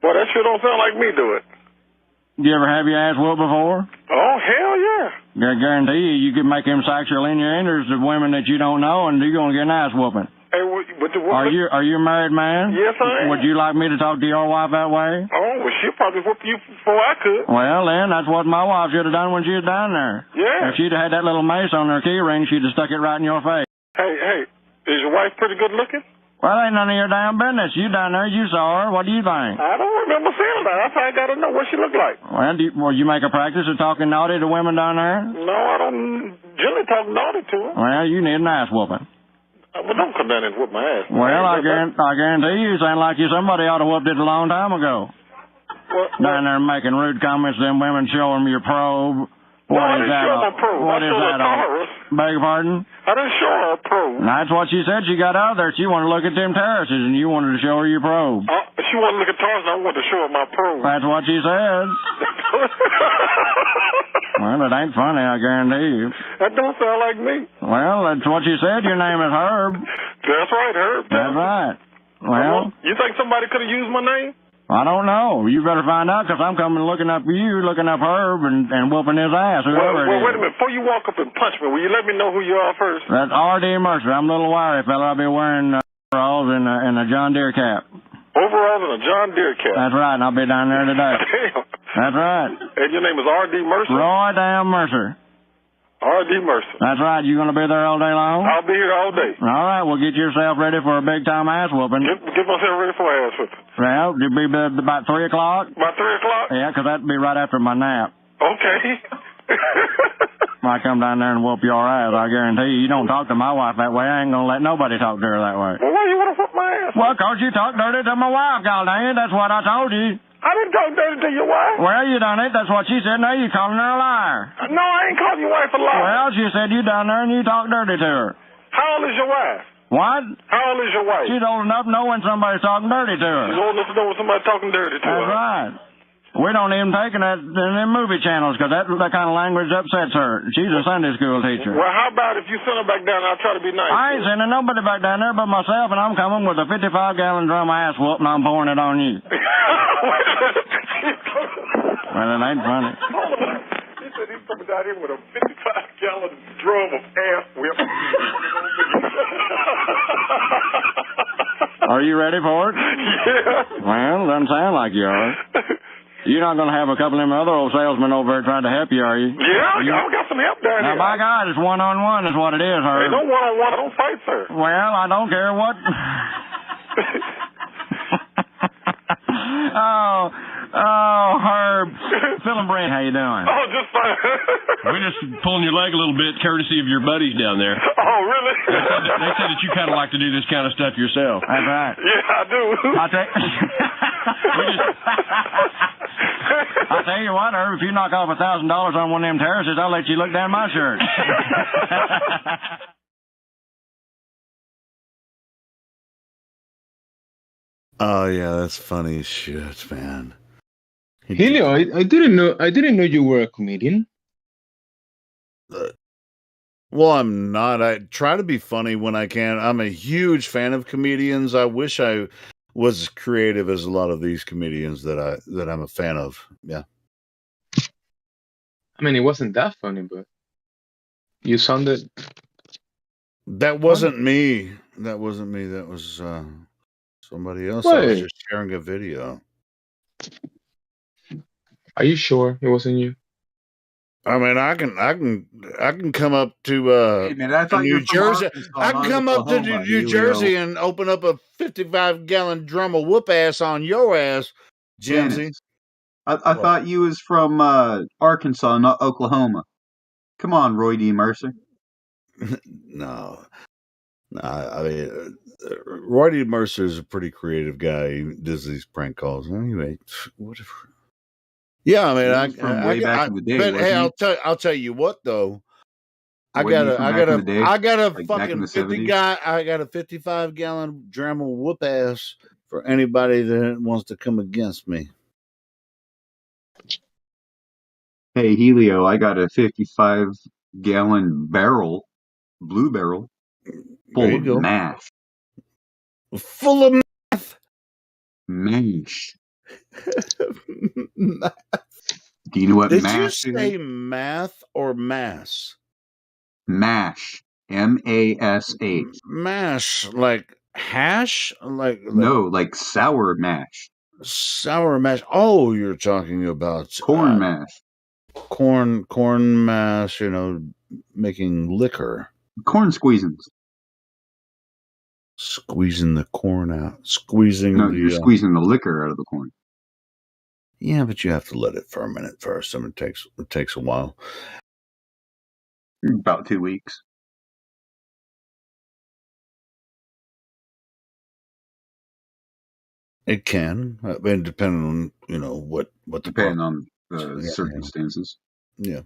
Boy, that sure don't sound like me do it. You ever have your ass whooped before? Oh, hell yeah. I guarantee you can make them sexual innuendos to women that you don't know, and you're going to get an ass whooping. Hey, are you a married man? Yes, I am. Would you like me to talk to your wife that way? Oh, well, she'll probably whoop you before I could. Well, then, that's what my wife should have done when she was down there. Yeah. If she'd have had that little mace on her key ring, she'd have stuck it right in your face. Hey, is your wife pretty good looking? Well, ain't none of your damn business. You down there, you saw her. What do you think? I don't remember seeing her. I probably got to know what she looked like. Well, you make a practice of talking naughty to women down there? No, I don't generally talk naughty to her. Well, you need an ass whooping. Well, don't come down and whoop my ass. Well, I guarantee you sound like somebody ought to whooped it a long time ago. Down there making rude comments to them women, show them your probe. What is that? What is that all? Beg your pardon? I didn't show her a probe. That's what she said. She got out there. She wanted to look at them terraces, and you wanted to show her your probe. She wanted to look at terraces, and I wanted to show her my probe. That's what she said. Well, it ain't funny, I guarantee you. That don't sound like me. Well, that's what she said. Your name is Herb. That's right, Herb. That's right. Well, you think somebody could have used my name? I don't know. You better find out, because I'm coming looking up for you, looking up Herb and whooping his ass, whoever it is. Well, wait a minute. Before you walk up and punch me, will you let me know who you are first? That's R.D. Mercer. I'm a little wiry fella. I'll be wearing overalls and a John Deere cap. Overalls and a John Deere cap? That's right, and I'll be down there today. Damn. That's right. And your name is R.D. Mercer? Roy damn Mercer. R.D. Mercer. That's right. You going to be there all day long? I'll be here all day. All right. Well, get yourself ready for a big-time ass whooping. Get myself ready for ass whooping. Well, it'll be about 3 o'clock. About 3 o'clock? Yeah, because that'd be right after my nap. Okay. I come down there and whoop your ass, I guarantee you. You don't talk to my wife that way. I ain't going to let nobody talk to her that way. Well, why you want to whoop my ass? Well, 'cause you talk dirty to my wife, God dang it. That's what I told you. I didn't talk dirty to your wife. Well, you done it. That's what she said. Now you calling her a liar. No, I ain't calling your wife a liar. Well, she said you down there and you talk dirty to her. How old is your wife? What? How old is your wife? She's old enough to know when somebody's talking dirty to her. She's old enough to know when somebody's talking dirty to her. That's right. We don't even take it in them movie channels, because that kind of language upsets her. She's a Sunday school teacher. Well, how about if you send her back down and I'll try to be nice? I ain't sending nobody back down there but myself, and I'm coming with a 55-gallon drum of ass whoop, and I'm pouring it on you. Well, it ain't funny. He said he's coming down here with a 55-gallon drum of ass whip. Are you ready for it? Yeah. Well, doesn't sound like you are. You're not going to have a couple of them other old salesmen over there trying to help you, are you? Yeah, I got some help down here. Now, by God, it's one-on-one is what it is, Herb. Hey, no one-on-one. I don't fight, sir. Well, I don't care what... Oh, Herb. Phil and Brent, how you doing? Oh, just fine. We're just pulling your leg a little bit, courtesy of your buddies down there. Oh, really? They said that you kind of like to do this kind of stuff yourself. That's right. Yeah, I do. I'll tell you what, Herb, if you knock off $1,000 on one of them terraces, I'll let you look down my shirt. Oh yeah, that's funny as shit, man. Helio, I didn't know you were a comedian. Well, I'm not. I try to be funny when I can. I'm a huge fan of comedians. I wish I was as creative as a lot of these comedians that I'm a fan of. Yeah. I mean, it wasn't that funny, but you sounded That funny. wasn't me. That wasn't me. That was somebody else. I was Wait, just sharing a video. are you sure it wasn't you? I mean, I can come up to Hey man, I thought you were New from Jersey. Arkansas, I can not come up to Oklahoma, New Helio. Jersey and open up a 55-gallon drum of whoop ass on your ass, Dennis, Jimsy. I thought you was from Arkansas, not Oklahoma. Come on, Roy D. Mercer. No, I mean, Roy D. Mercer is a pretty creative guy. He does these prank calls. Anyway, whatever. Yeah, I mean, He was from way back in the day, but hey, wasn't he? I'll tell you what though. Wasn't he from back in the day? I got a Like back in fucking the 50 70s? guy. I got a 55-gallon drum of whoop ass for anybody that wants to come against me. Hey, Helio, I got a 55-gallon barrel, blue barrel, There full you of go. mash. Full of Mash. Do you know what Did you mash is? say math or mass? Mash. M-A-S-H. Mash, like hash, like No, like sour mash. sour mash. Oh, you're talking about Corn mash. corn mash. You know, making liquor, Corn squeezins. squeezing the corn out, squeezing No, the. you're squeezing the liquor out of the corn. Yeah, but you have to let it ferment first. I mean, it takes a while. About 2 weeks. It can, I mean, depending on what the Depending on the yeah, circumstances. yeah.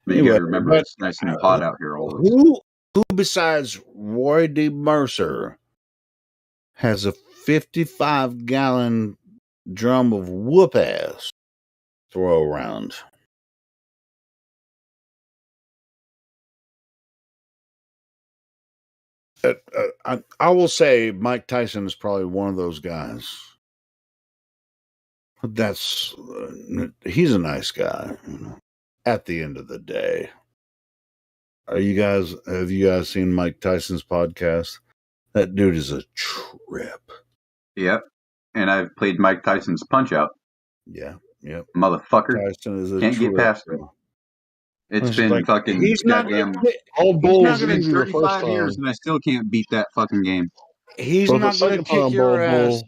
But you Anyway, gotta remember, but it's nice and hot out here always. who besides Roy D. Mercer has a 55-gallon drum of whoop ass throw around? I will say Mike Tyson is probably one of those guys. That's he's a nice guy. At the end of the day, have you guys seen Mike Tyson's podcast? That dude is a trip. Yep. And I've played Mike Tyson's Punch Out. Yeah. Yep. Motherfucker. Tyson is a Can't trip, get past bro. him. It's It's been like, fucking he's not goddamn. gonna All It's Bulls been easy the first 35 time. years and I still can't beat that fucking game. he's But the not gonna second kick time, your Ball ass. Bull,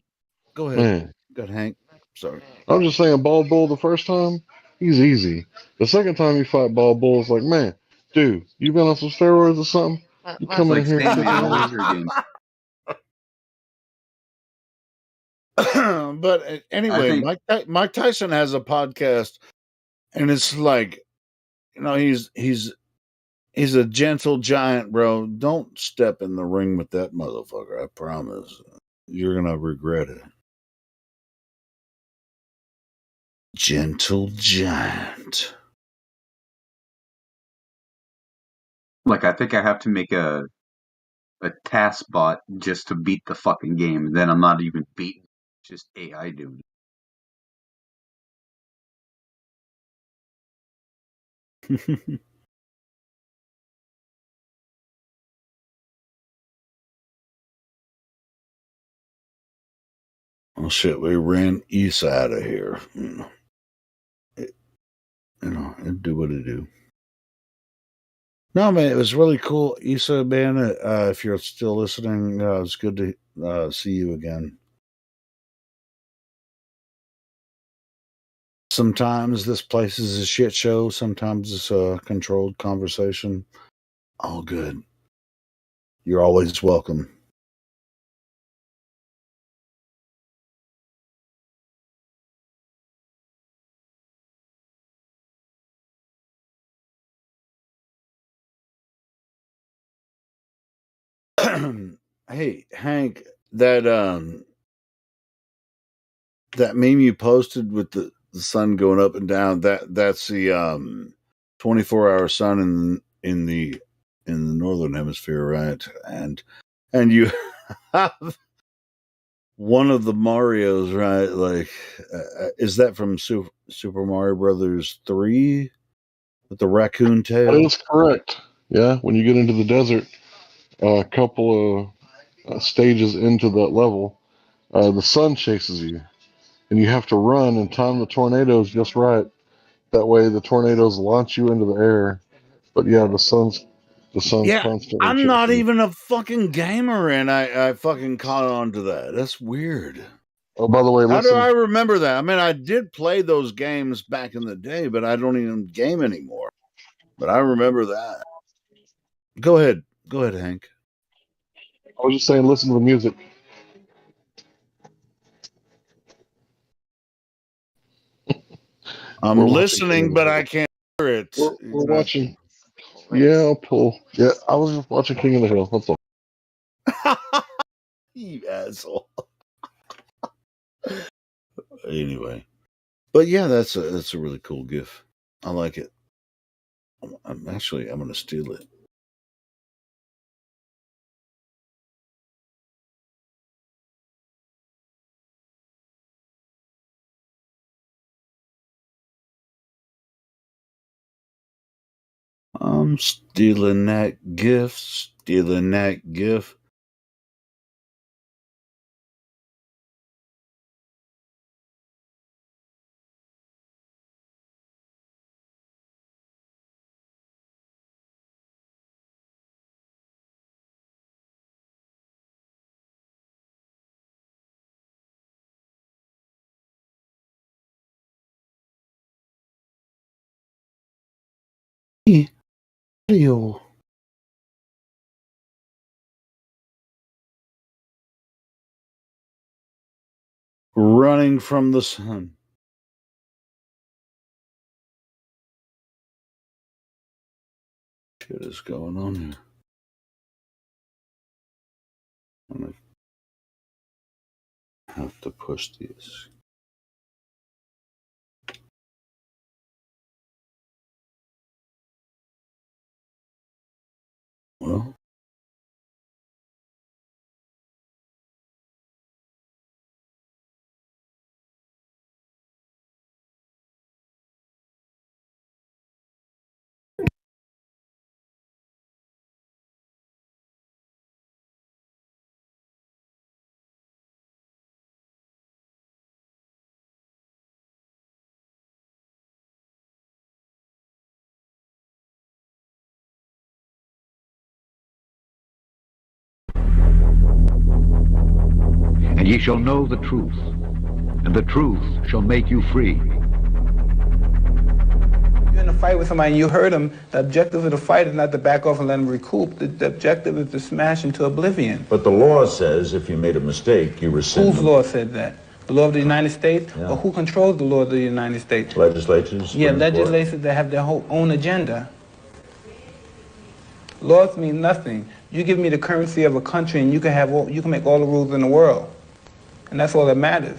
Go ahead. man. Go ahead, Hank. Sorry. I'm just saying, Ball Bull the first time, he's easy. The second time you fight Ball Bull, it's like, man, dude, you been on some steroids or something? You It's coming like in here Stan kicking Man all ass? over again. But anyway, think- Mike Tyson has a podcast, and it's like, he's a gentle giant, bro. Don't step in the ring with that motherfucker. I promise. You're gonna regret it. Gentle giant. Like, I think I have to make a task bot just to beat the fucking game. And then I'm not even beating. It's just AI doing it. Oh shit, we ran Issa out of here. It'd do what it do. No, man, it was really cool. Issa, man, if you're still listening, it's good to see you again. Sometimes this place is a shit show. Sometimes it's a controlled conversation. All good. You're always welcome. Hey, Hank, that meme you posted with the sun going up and down, that's the 24-hour sun in the northern hemisphere, right? And you have one of the Marios, right? Like, is that from Super Mario Brothers 3 with the raccoon That tail? is correct. Yeah, when you get into the desert, a couple of stages into that level, the sun chases you, and you have to run and time the tornadoes just right. That way, the tornadoes launch you into the air. But yeah, the sun's Yeah, constantly I'm not chasing you. even a fucking gamer, and I fucking caught on to that. That's weird. Oh, by the way, How do listen. I remember that? I mean, I did play those games back in the day, but I don't even game anymore. But I remember that. Go ahead, Hank. I was just saying, listen to the music. I'm We're watching listening, King of but the I Hill. can't hear it. We're watching. Yeah, I'll pull. Yeah, I was just watching King of the Hill. That's all. You asshole. Anyway, but yeah, that's a really cool GIF. I like it. I'm gonna steal it. I'm stealing that GIF. Stealing that GIF. Video. Running from the sun. Shit is going on here. I'm gonna have to push these. Well, And ye shall know the truth, and the truth shall make you free. You're in a fight with somebody and you hurt them, the objective of the fight is not to back off and let them recoup. The objective is to smash into oblivion. But the law says if you made a mistake, you rescind. Whose law said that? The law of the United States? Yeah. Or who controls the law of the United States? Legislatures. Yeah, Supreme Court. legislators that have their whole own agenda. Laws mean nothing. You give me the currency of a country and you can make all the rules in the world. And that's all that matters.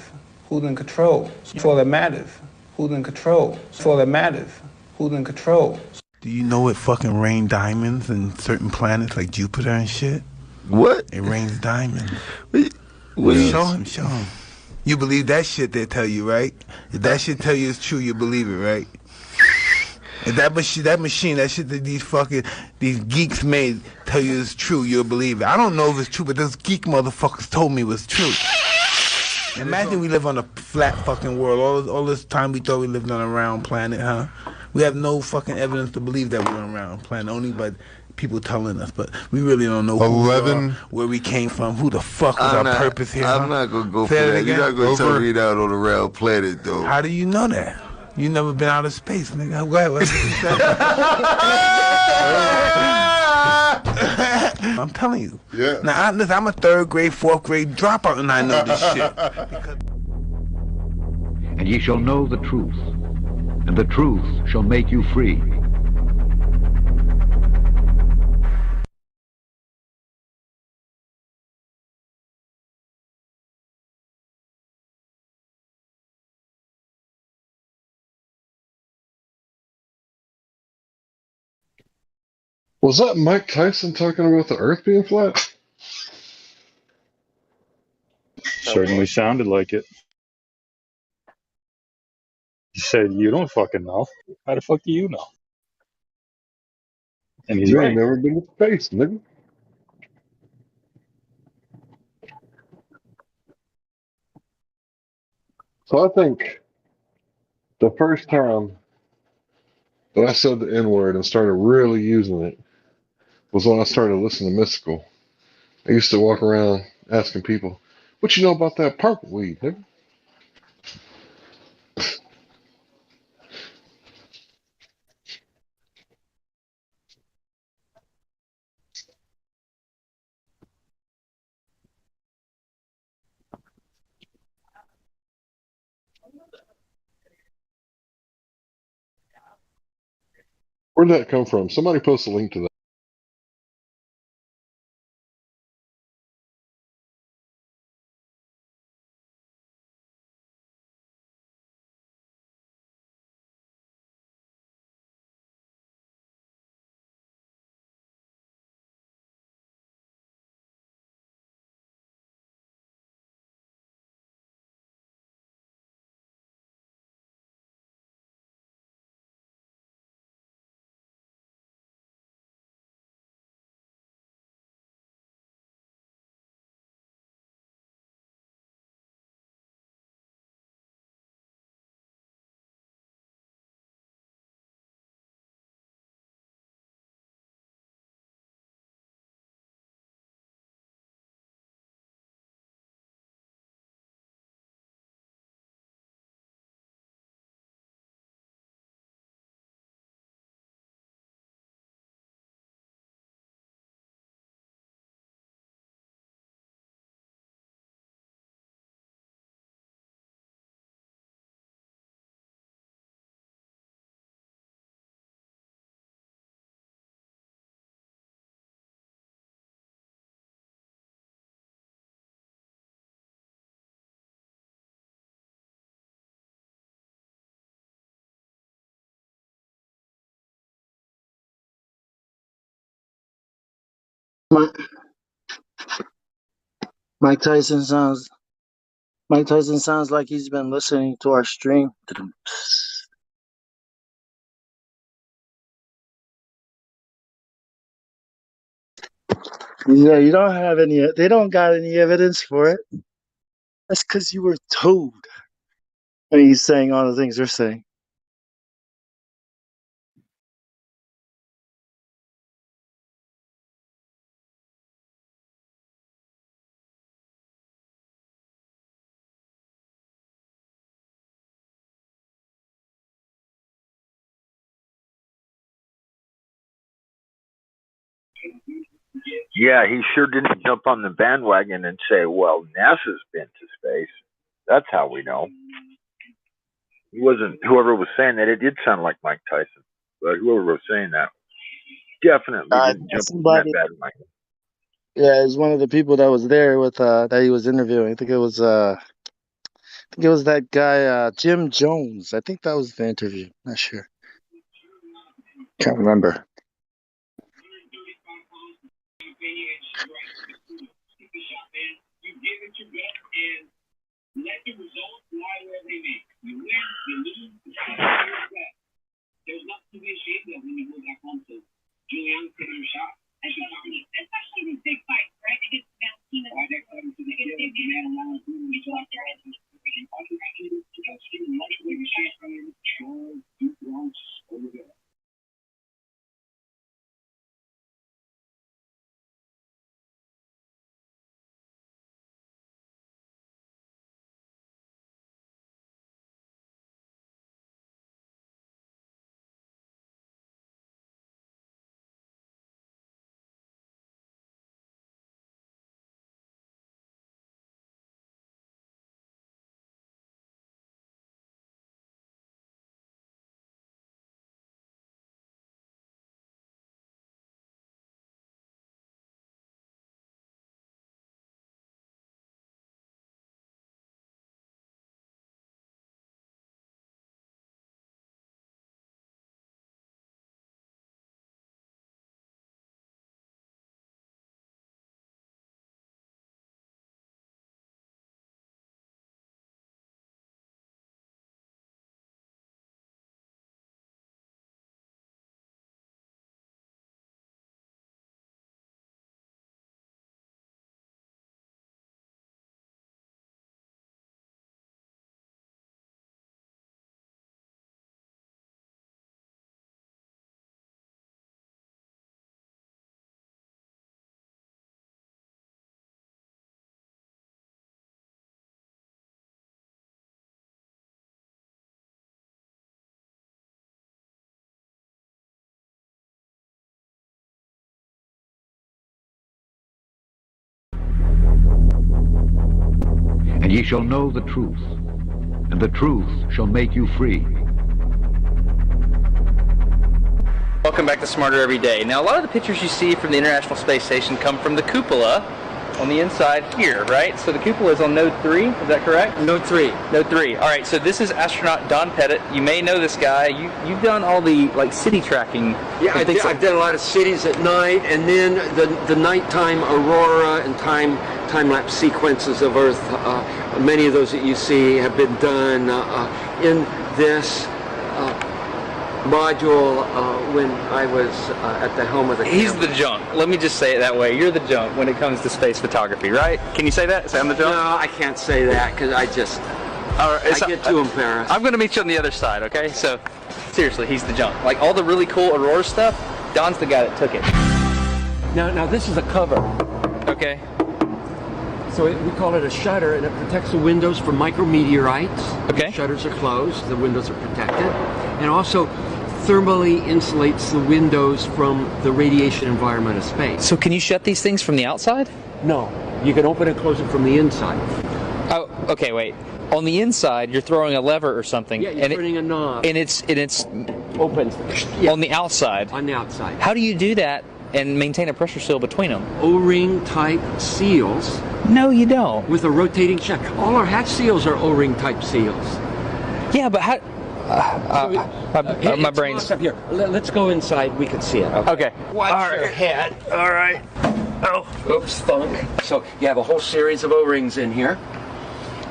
Who's in control? That's all that matters. Who's in control? That's all that matters. Who's in control? Do you know it fucking rain diamonds in certain planets like Jupiter and shit? What? It rains diamonds. What? Show him. You believe that shit they tell you, right? If that shit tell you it's true, you believe it, right? If that machine, that shit that these geeks made tell you it's true, you'll believe it. I don't know if it's true, but those geek motherfuckers told me it was true. Imagine we live on a flat fucking world. All this time we thought we lived on a round planet, huh? We have no fucking evidence to believe that we're on a round planet, only by people telling us. But we really don't know who we are, where we came from, who the fuck was our purpose here. I'm not gonna go Say for it that. again. You're not gonna tell me that on a round planet, though. How do you know that? You never been out of space, nigga. Go ahead. What you say? I'm telling you. Yeah. Now, listen, I'm a third grade, fourth grade dropout, and I know this shit. And ye shall know the truth, and the truth shall make you free. Was that Mike Tyson talking about the Earth being flat? Certainly sounded like it. He said, "You don't fucking know. How the fuck do you know?" And he's You ain't right. never been to space, nigga. So I think the first time that I said the N word and started really using it was when I started listening to Mystical. I used to walk around asking people, "What you know about that purple weed, nigga?" Where'd that come from? Somebody post a link to that. Mike, Mike Tyson sounds. Mike Tyson sounds like he's been listening to our stream. Yeah, you don't have any. They don't got any evidence for it. That's because you were told. And he's saying all the things they're saying. Yeah, he sure didn't jump on the bandwagon and say, well, NASA's been to space. That's how we know. He wasn't, whoever was saying that, it did sound like Mike Tyson. But whoever was saying that definitely didn't jump on that Somebody. bandwagon. Yeah, it was one of the people that was there with that he was interviewing. I think it was that guy Jim Jones. I think that was the interview. Not sure. Can't remember. And ye shall know the truth, and the truth shall make you free. Welcome back to Smarter Every Day. Now, a lot of the pictures you see from the International Space Station come from the cupola on the inside here, right? So the cupola is on node 3, is that correct? Node 3. Node 3. All right, so this is astronaut Don Pettit. You may know this guy. You've done all the city tracking. Yeah, I've done a lot of cities at night, and then the nighttime aurora and time-lapse sequences of Earth. Many of those that you see have been done in this module when I was at the helm of the He's camera. the junk. Let me just say it that way. You're the junk when it comes to space photography, right? Can you say that? Say I'm the junk? No, I can't say that because I get too embarrassed. I'm going to meet you on the other side, okay? So, seriously, he's the junk. Like, all the really cool Aurora stuff, Don's the guy that took it. Now this is a cover. Okay. So we call it a shutter, and it protects the windows from micrometeorites. Okay. The shutters are closed, the windows are protected. And also thermally insulates the windows from the radiation environment of space. So can you shut these things from the outside? No. You can open and close it from the inside. Oh, okay, wait. On the inside, you're throwing a lever or something. Yeah, you're turning a knob. And it's open. On the outside. On the outside. How do you do that and maintain a pressure seal between them? O-ring type seals. No, you don't. With a rotating shaft. All our hatch seals are O-ring type seals. Yeah, but how? My brain's up here. Let's go inside. We can see it. Okay. Watch your head. All right. Oh, oops, thunk. So you have a whole series of O-rings in here,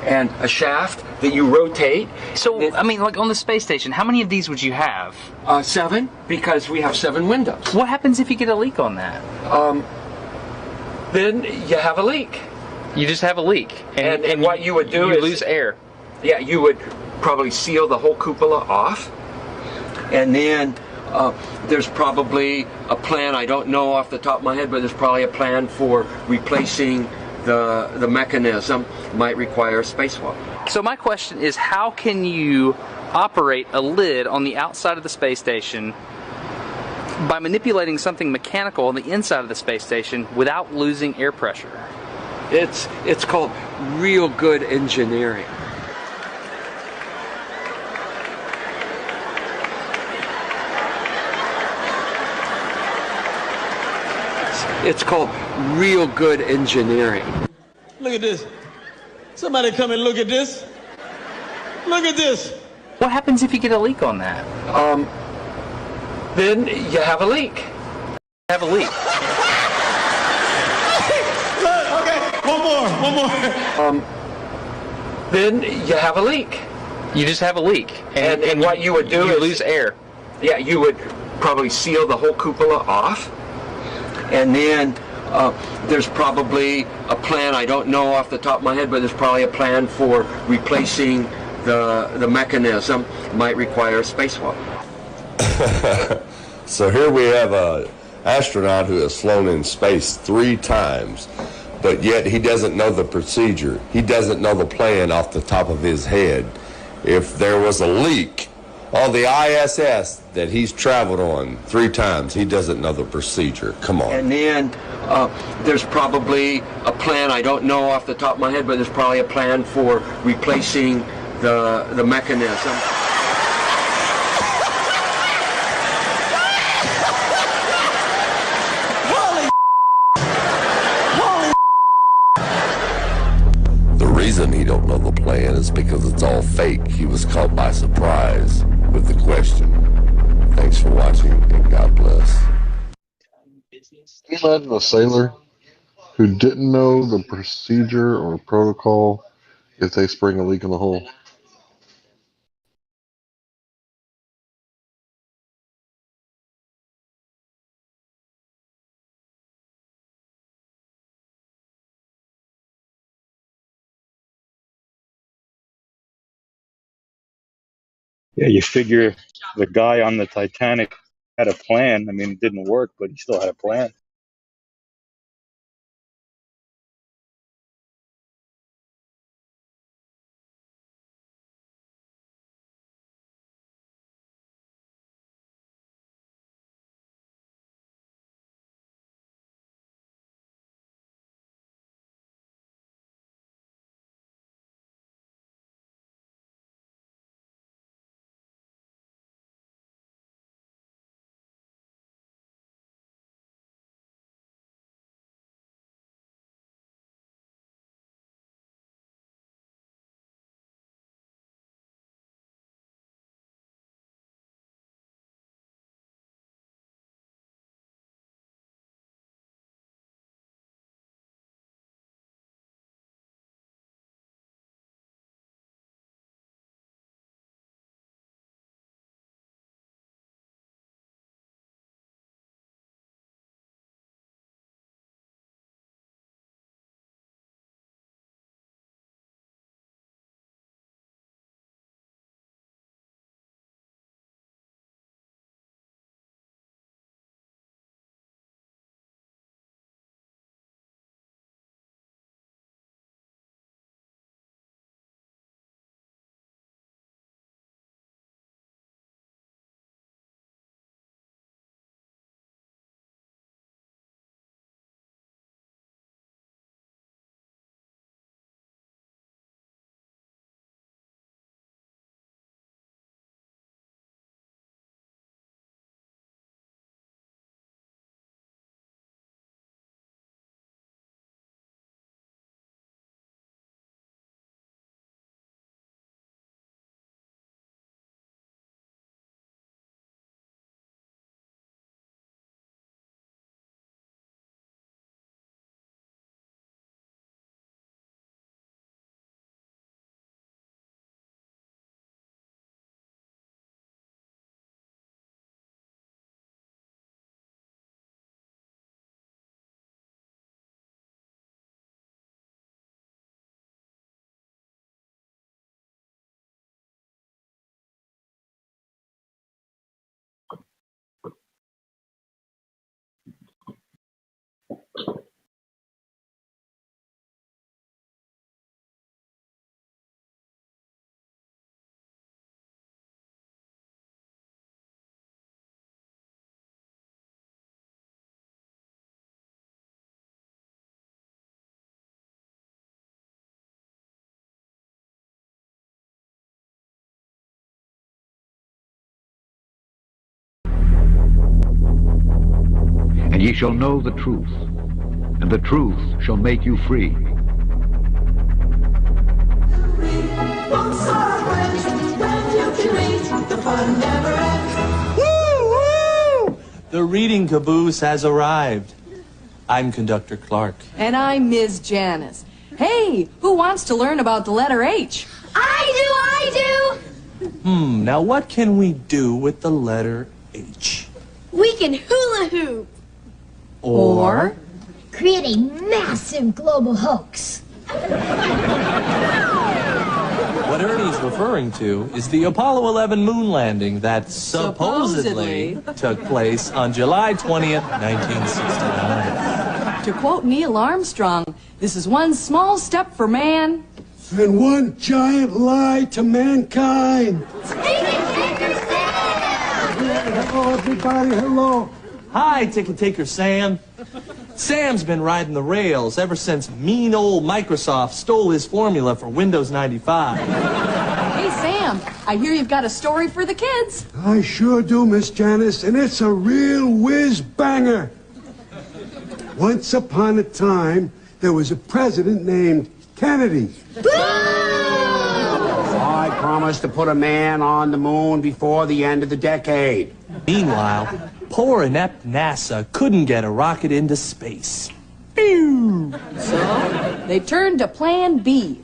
and a shaft that you rotate. So I mean, like on the space station, how many of these would you have? 7, because we have 7 windows. What happens if you get a leak on that? Then you have a leak. You just have a leak, and what you would do is is lose air. Yeah, you would probably seal the whole cupola off, and then there's probably a plan. I don't know off the top of my head, but there's probably a plan for replacing the mechanism. Might require a spacewalk. So my question is, how can you operate a lid on the outside of the space station by manipulating something mechanical on the inside of the space station without losing air pressure? It's called real good engineering. It's called real good engineering. Look at this. Somebody come and look at this. Look at this. What happens if you get a leak on that? Then you have a leak. Have a leak. Okay, one more. Then you have a leak. You just have a leak, and what you would do you is lose air. Yeah, you would probably seal the whole cupola off, and then there's probably a plan. I don't know off the top of my head, but there's probably a plan for replacing the mechanism. Might require a spacewalk. So here we have a astronaut who has flown in space 3 times, but yet he doesn't know the procedure. He doesn't know the plan off the top of his head. If there was a leak on the ISS that he's traveled on 3 times, he doesn't know the procedure. Come on. And then there's probably a plan. I don't know off the top of my head, but there's probably a plan for replacing the mechanism. The reason he don't know the plan is because it's all fake. He was caught by surprise with the question. Thanks for watching, and God bless. Can you imagine a sailor who didn't know the procedure or protocol if they spring a leak in the hull? Yeah, you figure the guy on the Titanic had a plan. I mean, it didn't work, but he still had a plan. ye shall know the truth, and the truth shall make you free. Woo! The reading caboose has arrived. I'm Conductor Clark. And I'm Ms. Janice. Hey, who wants to learn about the letter H? I do! Now what can we do with the letter H? We can hula hoop. Or? Create a massive global hoax. What Ernie's referring to is the Apollo 11 moon landing that supposedly took place on July 20th, 1969. To quote Neil Armstrong, this is one small step for man. And one giant lie to mankind. Hello, everybody. Hello. Hi, Ticket Taker Sam. Sam's been riding the rails ever since mean old Microsoft stole his formula for Windows 95. Hey, Sam, I hear you've got a story for the kids. I sure do, Miss Janice, and it's a real whiz-banger. Once upon a time, there was a president named Kennedy. I promised to put a man on the moon before the end of the decade. Meanwhile, poor inept NASA couldn't get a rocket into space. Pew! So, they turned to Plan B.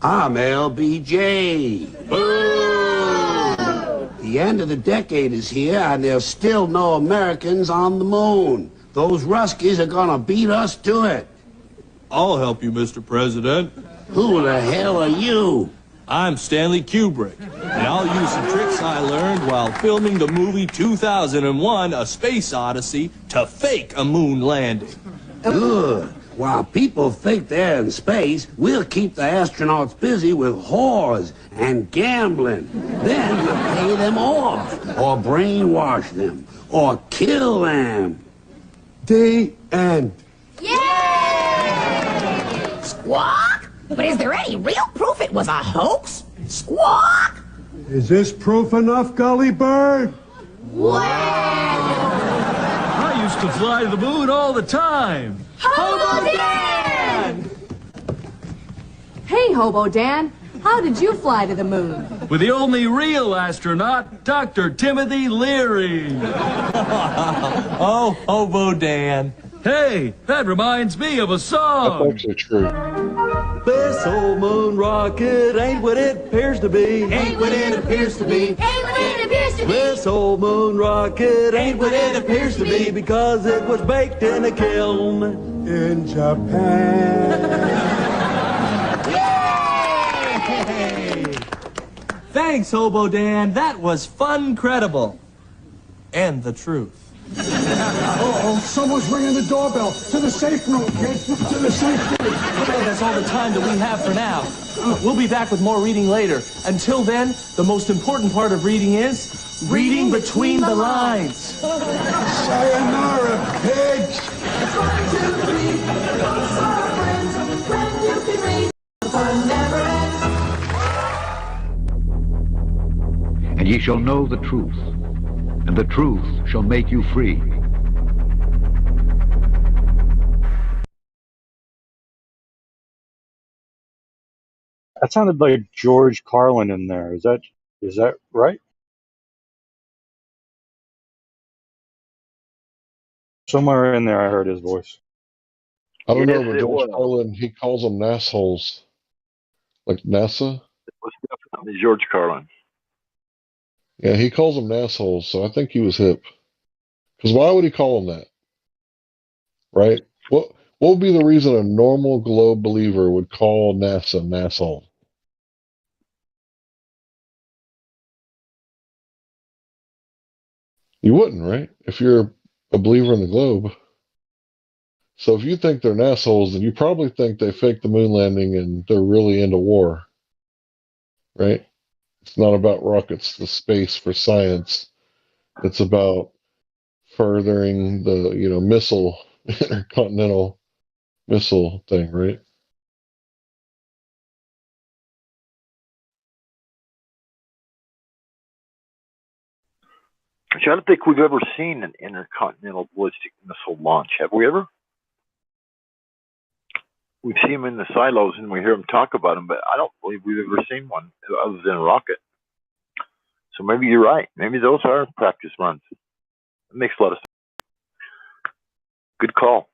I'm LBJ. The end of the decade is here, and there's still no Americans on the moon. Those Ruskies are gonna beat us to it. I'll help you, Mr. President. Who the hell are you? I'm Stanley Kubrick, and I'll use some tricks I learned while filming the movie 2001, A Space Odyssey, to fake a moon landing. Good. While people think they're in space, we'll keep the astronauts busy with whores and gambling. Then we'll pay them off, or brainwash them, or kill them. The end. Yay! Squawk? But is there any real proof it was a hoax? Squawk! Is this proof enough, Gully Bird? I used to fly to the moon all the time. Hobo Dan! Hey, Hobo Dan, how did you fly to the moon? With the only real astronaut, Dr. Timothy Leary. Oh, Hobo Dan. Hey, that reminds me of a song. That's actually true. This old moon rocket ain't what it appears to be. Ain't what it appears to be. Ain't what it appears to be. This old moon rocket ain't what it appears to be because it was baked in a kiln in Japan. Yay! Thanks, Hobo Dan. That was fun credible. And the truth. Uh-oh, someone's ringing the doorbell. To the safe room, kids. To the safe room. Okay, that's all the time that we have for now. We'll be back with more reading later. Until then, the most important part of reading is reading between the lines. Sayonara, pigs. And ye shall know the truth, and the truth shall make you free. That sounded like George Carlin in there. Is that right? Somewhere in there I heard his voice. I don't know, Yes, but it George was. Carlin, he calls them nassholes. Like NASA? It was definitely George Carlin. Yeah, he calls them nassholes, so I think he was hip. Because why would he call them that? Right? What would be the reason a normal globe believer would call NASA an asshole? You wouldn't, right? If you're a believer in the globe. So if you think they're assholes, then you probably think they faked the moon landing and they're really into war. Right? It's not about rockets to space for science. It's about furthering the, missile, intercontinental missile thing, right? Which I don't think we've ever seen an intercontinental ballistic missile launch. Have we ever? We see them in the silos and we hear them talk about them, but I don't believe we've ever seen one other than a rocket. So maybe you're right. Maybe those are practice runs. It makes a lot of sense. Good call.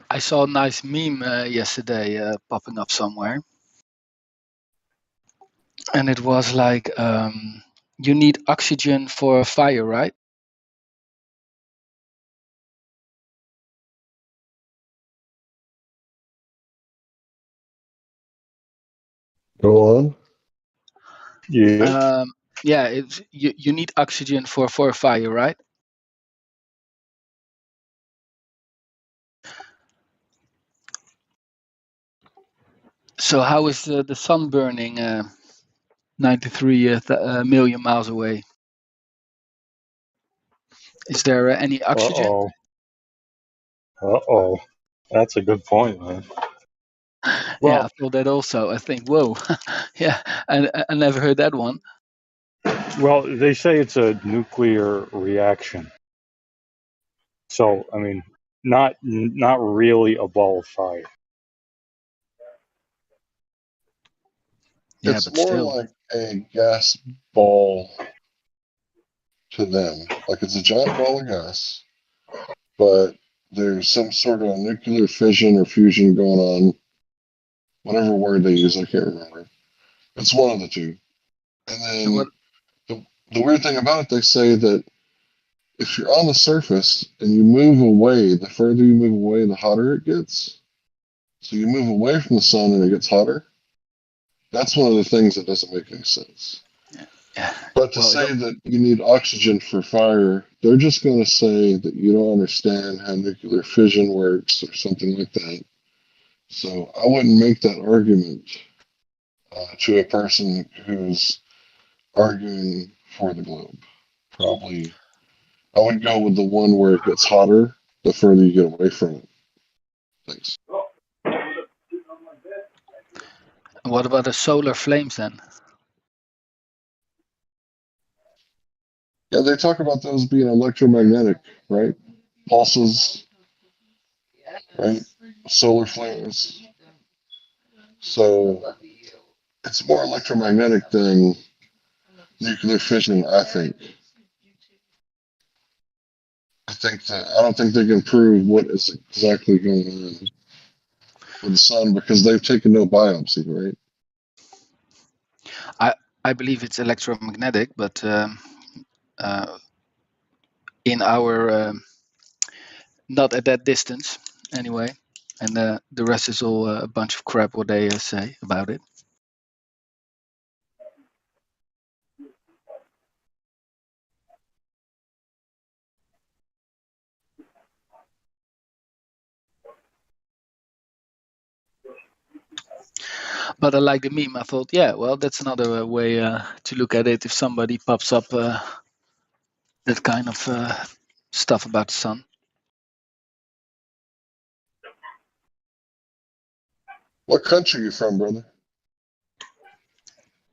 I saw a nice meme yesterday popping up somewhere. And it was like, you need oxygen for a fire, right? Go on. Yeah. Yeah, you need oxygen for a fire, right? So how is the sun burning 93 million miles away? Is there any oxygen? Uh-oh. Uh-oh. That's a good point, man. Yeah, Well, I thought that also. I think, whoa, yeah, I never heard that one. well, they say it's a nuclear reaction. So, I mean, not really a ball of fire. Yeah, It's but more still. like a gas ball to them. Like it's a giant ball of gas, but there's some sort of nuclear fission or fusion going on. Whatever word they use, I can't remember. It's one of the two. And So what? then the weird thing about it, they say that if you're on the surface and you move away, the further you move away, the hotter it gets. So you move away from the sun and it gets hotter. That's one of the things that doesn't make any sense. Yeah. But to say that you need oxygen for fire, they're just going to say that you don't understand how nuclear fission works or something like that. So I wouldn't make that argument to a person who's arguing for the globe. Probably, I would go with the one where it gets hotter the further you get away from it. Thanks. What about the solar flames then? Yeah, they talk about those being electromagnetic, right? Pulses, right? Solar flares. So it's more electromagnetic than nuclear fission, I think. I don't think they can prove what is exactly going on with the sun because they've taken no biopsy, right? I believe it's electromagnetic, but in our not at that distance anyway. and the rest is all a bunch of crap what they say about it. But I like the meme. I thought, yeah, well, that's another way to look at it. If somebody pops up that kind of stuff about the sun. What country are you from, brother?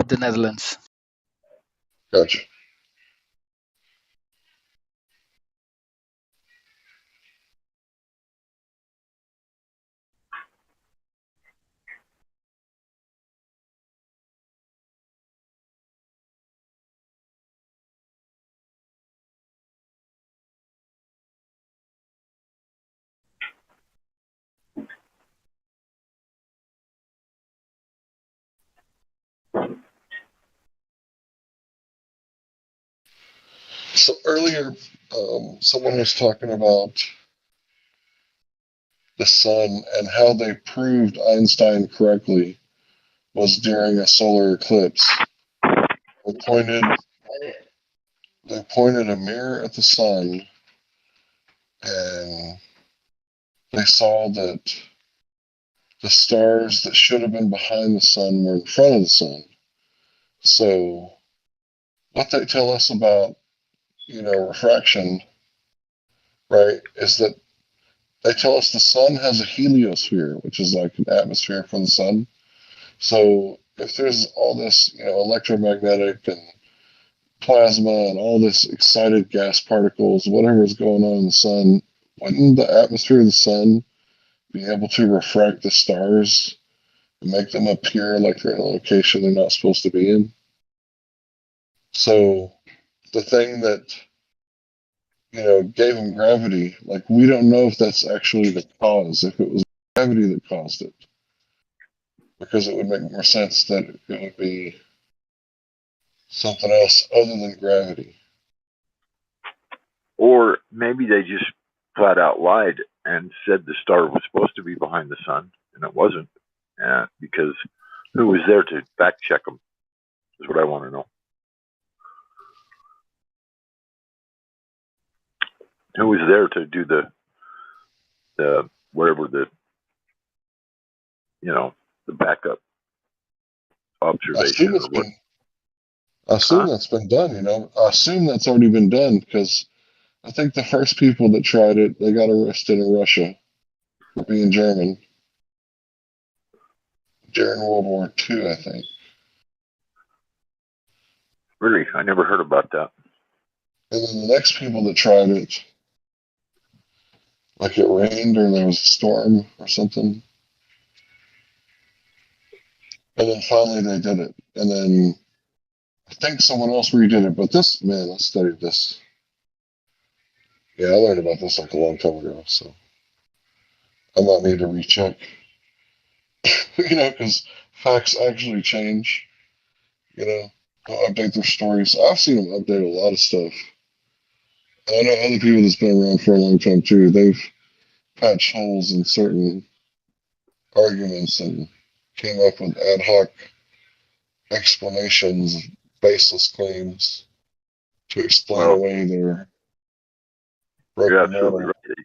The Netherlands. Gotcha. So earlier, someone was talking about the sun and how they proved Einstein correctly was during a solar eclipse. They pointed a mirror at the sun, and they saw that the stars that should have been behind the sun were in front of the sun. So what they tell us about, refraction, right, is that they tell us the sun has a heliosphere, which is like an atmosphere from the sun. So if there's all this, electromagnetic and plasma and all this excited gas particles, whatever is going on in the sun, wouldn't the atmosphere of the sun be able to refract the stars and make them appear like they're in a location they're not supposed to be in? So the thing that, gave them gravity, like we don't know if that's actually the cause, if it was gravity that caused it. Because it would make more sense that it would be something else other than gravity. Or maybe they just flat out lied and said the star was supposed to be behind the sun, and it wasn't. Because who was there to fact check them is what I want to know. Who was there to do the whatever the backup observation or what? I assume that's been done, I assume that's already been done because I think the first people that tried it, they got arrested in Russia for being German during World War II, I think. Really? I never heard about that. And then the next people that tried it, like it rained or there was a storm or something. And then finally they did it. And then I think someone else redid it. But I studied this. Yeah, I learned about this like a long time ago. So I might need to recheck. Because facts actually change. They'll update their stories. I've seen them update a lot of stuff. And I know other people that's been around for a long time too. They've patched holes in certain arguments and came up with ad hoc explanations, baseless claims to explain away their You're broken absolutely model. right. They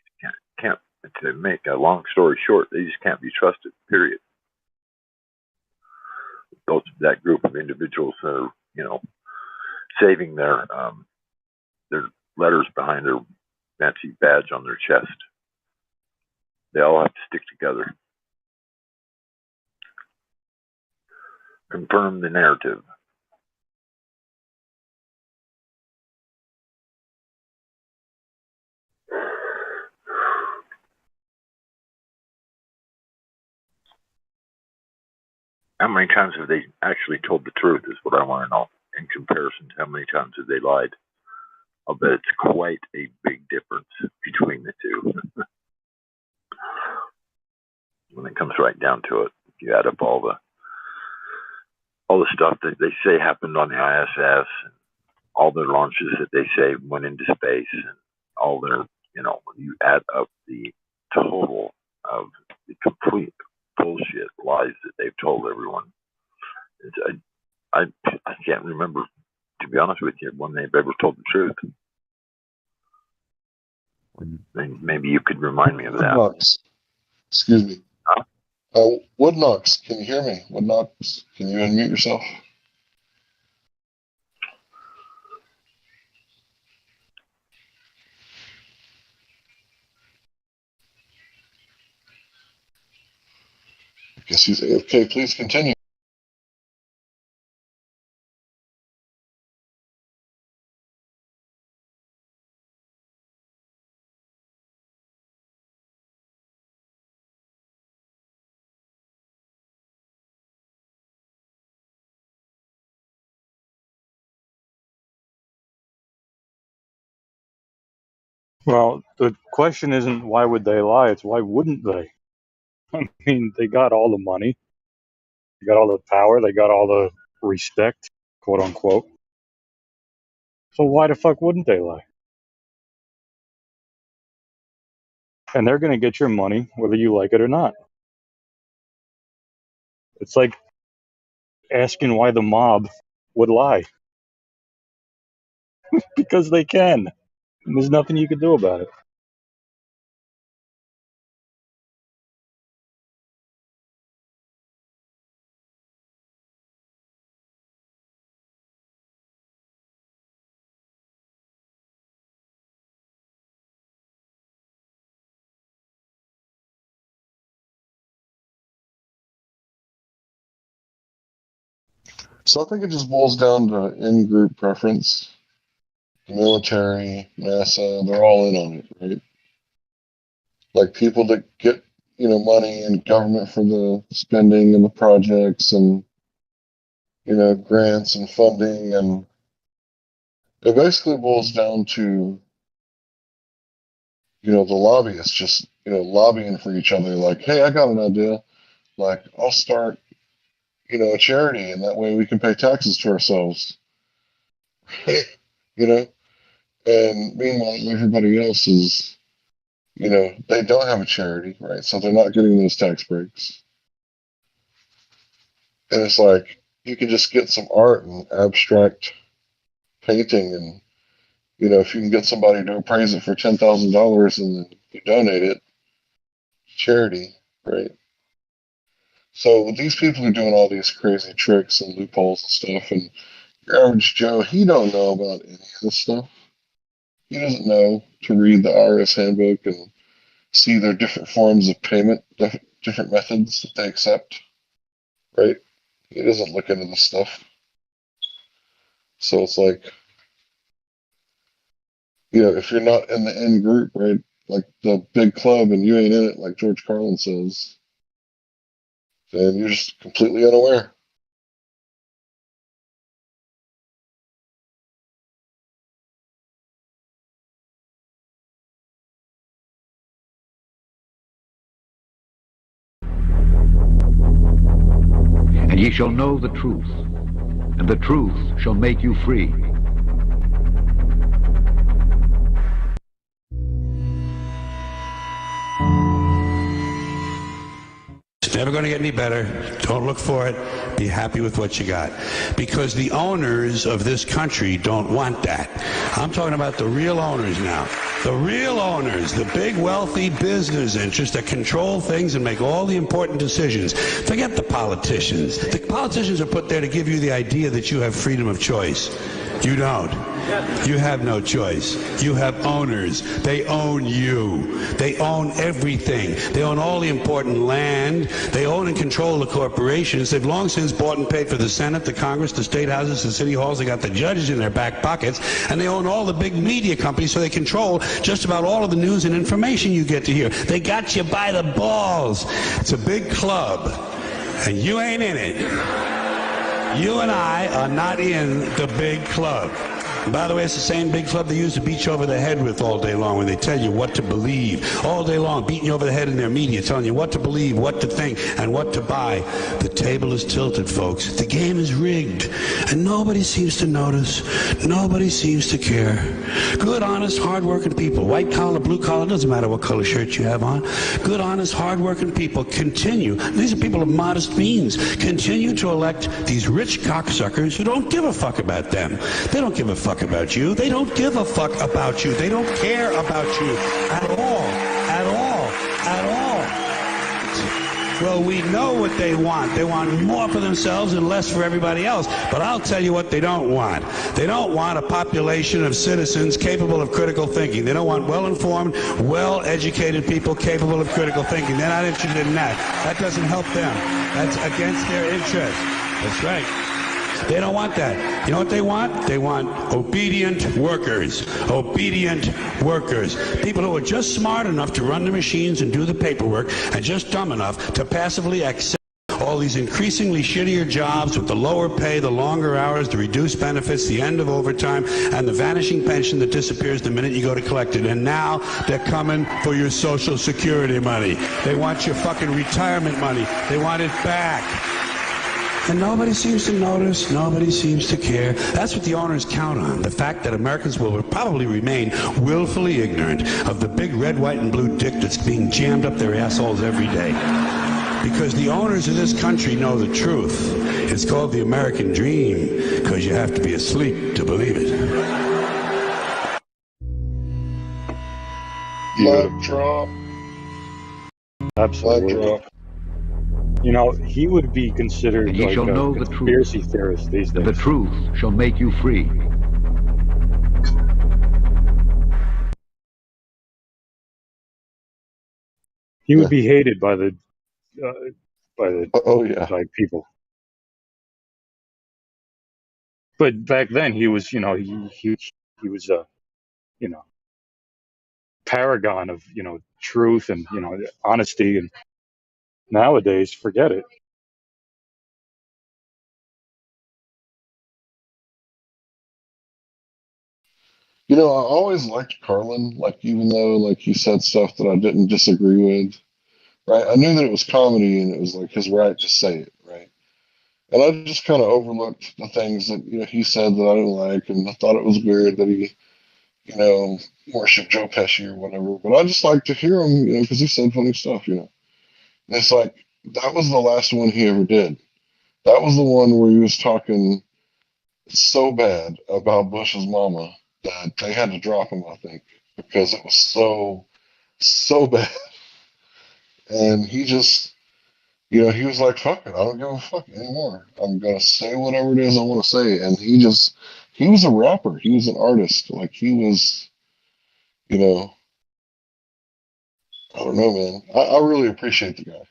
can't. To make a long story short, they just can't be trusted. Period. That group of individuals that are, saving their letters behind their fancy badge on their chest. They all have to stick together. Confirm the narrative. How many times have they actually told the truth is what I want to know, in comparison to how many times have they lied. I'll bet it's quite a big difference between the two. When it comes right down to it, you add up all the stuff that they say happened on the ISS, and all their launches that they say went into space, and all their, when you add up the total of the with you when they've ever told the truth. Maybe you could remind me of that. Woodknox. Excuse me. Huh? Woodknox, can you hear me? Woodknox, can you unmute yourself? I guess he's AFK. Please continue. Well, the question isn't why would they lie, it's why wouldn't they? I mean, they got all the money, they got all the power, they got all the respect, quote unquote. So why the fuck wouldn't they lie? And they're going to get your money whether you like it or not. It's like asking why the mob would lie. Because they can. And there's nothing you can do about it. So I think it just boils down to in-group preference. The military, NASA, they're all in on it, right? Like people that get, money and government for the spending and the projects and, grants and funding. And it basically boils down to, the lobbyists just, lobbying for each other. Like, hey, I got an idea. Like, I'll start, a charity, and that way we can pay taxes to ourselves. And meanwhile, everybody else is, they don't have a charity, right? So they're not getting those tax breaks. And it's like, you can just get some art and abstract painting, and, if you can get somebody to appraise it for $10,000 and then you donate it to charity, right? So these people are doing all these crazy tricks and loopholes and stuff, and your average Joe, he don't know about any of this stuff. He doesn't know to read the IRS handbook and see their different forms of payment, different methods that they accept, right? He doesn't look into this stuff. So it's like, if you're not in the in group, right, like the big club, and you ain't in it, like George Carlin says, then you're just completely unaware. And ye shall know the truth, and the truth shall make you free. It's never going to get any better. Don't look for it. Be happy with what you got. Because the owners of this country don't want that. I'm talking about the real owners now. The real owners, the big wealthy business interests that control things and make all the important decisions. Forget the politicians. The politicians are put there to give you the idea that you have freedom of choice. You don't. You have no choice. You have owners. They own you. They own everything. They own all the important land. They own and control the corporations. They've long since bought and paid for the Senate, the Congress, the state houses, the city halls. They got the judges in their back pockets. And they own all the big media companies, so they control just about all of the news and information you get to hear. They got you by the balls. It's a big club, and you ain't in it. You and I are not in the big club. And by the way, it's the same big club they use to beat you over the head with all day long when they tell you what to believe. All day long, beating you over the head in their media, telling you what to believe, what to think, and what to buy. The table is tilted, folks. The game is rigged. And nobody seems to notice. Nobody seems to care. Good, honest, hard-working people, white collar, blue collar, doesn't matter what color shirt you have on. Good, honest, hard-working people continue. These are people of modest means. Continue to elect these rich cocksuckers who don't give a fuck about them. They don't give a fuck about you. They don't give a fuck about you. They don't care about you at all. At all. At all. Well, we know what they want. They want more for themselves and less for everybody else. But I'll tell you what they don't want. They don't want a population of citizens capable of critical thinking. They don't want well-informed, well-educated people capable of critical thinking. They're not interested in that. That doesn't help them. That's against their interests. That's right. They don't want that. You know what they want? They want obedient workers. Obedient workers. People who are just smart enough to run the machines and do the paperwork and just dumb enough to passively accept all these increasingly shittier jobs with the lower pay, the longer hours, the reduced benefits, the end of overtime, and the vanishing pension that disappears the minute you go to collect it. And now they're coming for your Social Security money. They want your fucking retirement money. They want it back. And nobody seems to notice, nobody seems to care. That's what the owners count on, the fact that Americans will probably remain willfully ignorant of the big red, white, and blue dick that's being jammed up their assholes every day. Because the owners of this country know the truth. It's called the American dream, because you have to be asleep to believe it. Mic drop. Absolutely. Mic drop. You know, he would be considered And ye like shall a know the conspiracy truth, theorist these and days. the truth shall make you free. He would be hated by the Oh yeah. by people. But back then, he was, you know, he was a, you know, paragon of, you know, truth and, you know, honesty. And nowadays, forget it. You know, I always liked Carlin, like even though like he said stuff that I didn't disagree with, right? I knew that it was comedy and it was like his right to say it, right? And I just kind of overlooked the things that he said that I didn't like, and I thought it was weird that he worshiped Joe Pesci or whatever. But I just like to hear him, because he said funny stuff. And it's like that was the last one he ever did. That was the one where he was talking so bad about Bush's mama that they had to drop him, I think, because it was so bad. And he just, he was like, fuck it, I don't give a fuck anymore. I'm going to say whatever it is I want to say. And he was a rapper. He was an artist. Like, he was, I don't know, man. I really appreciate the guy.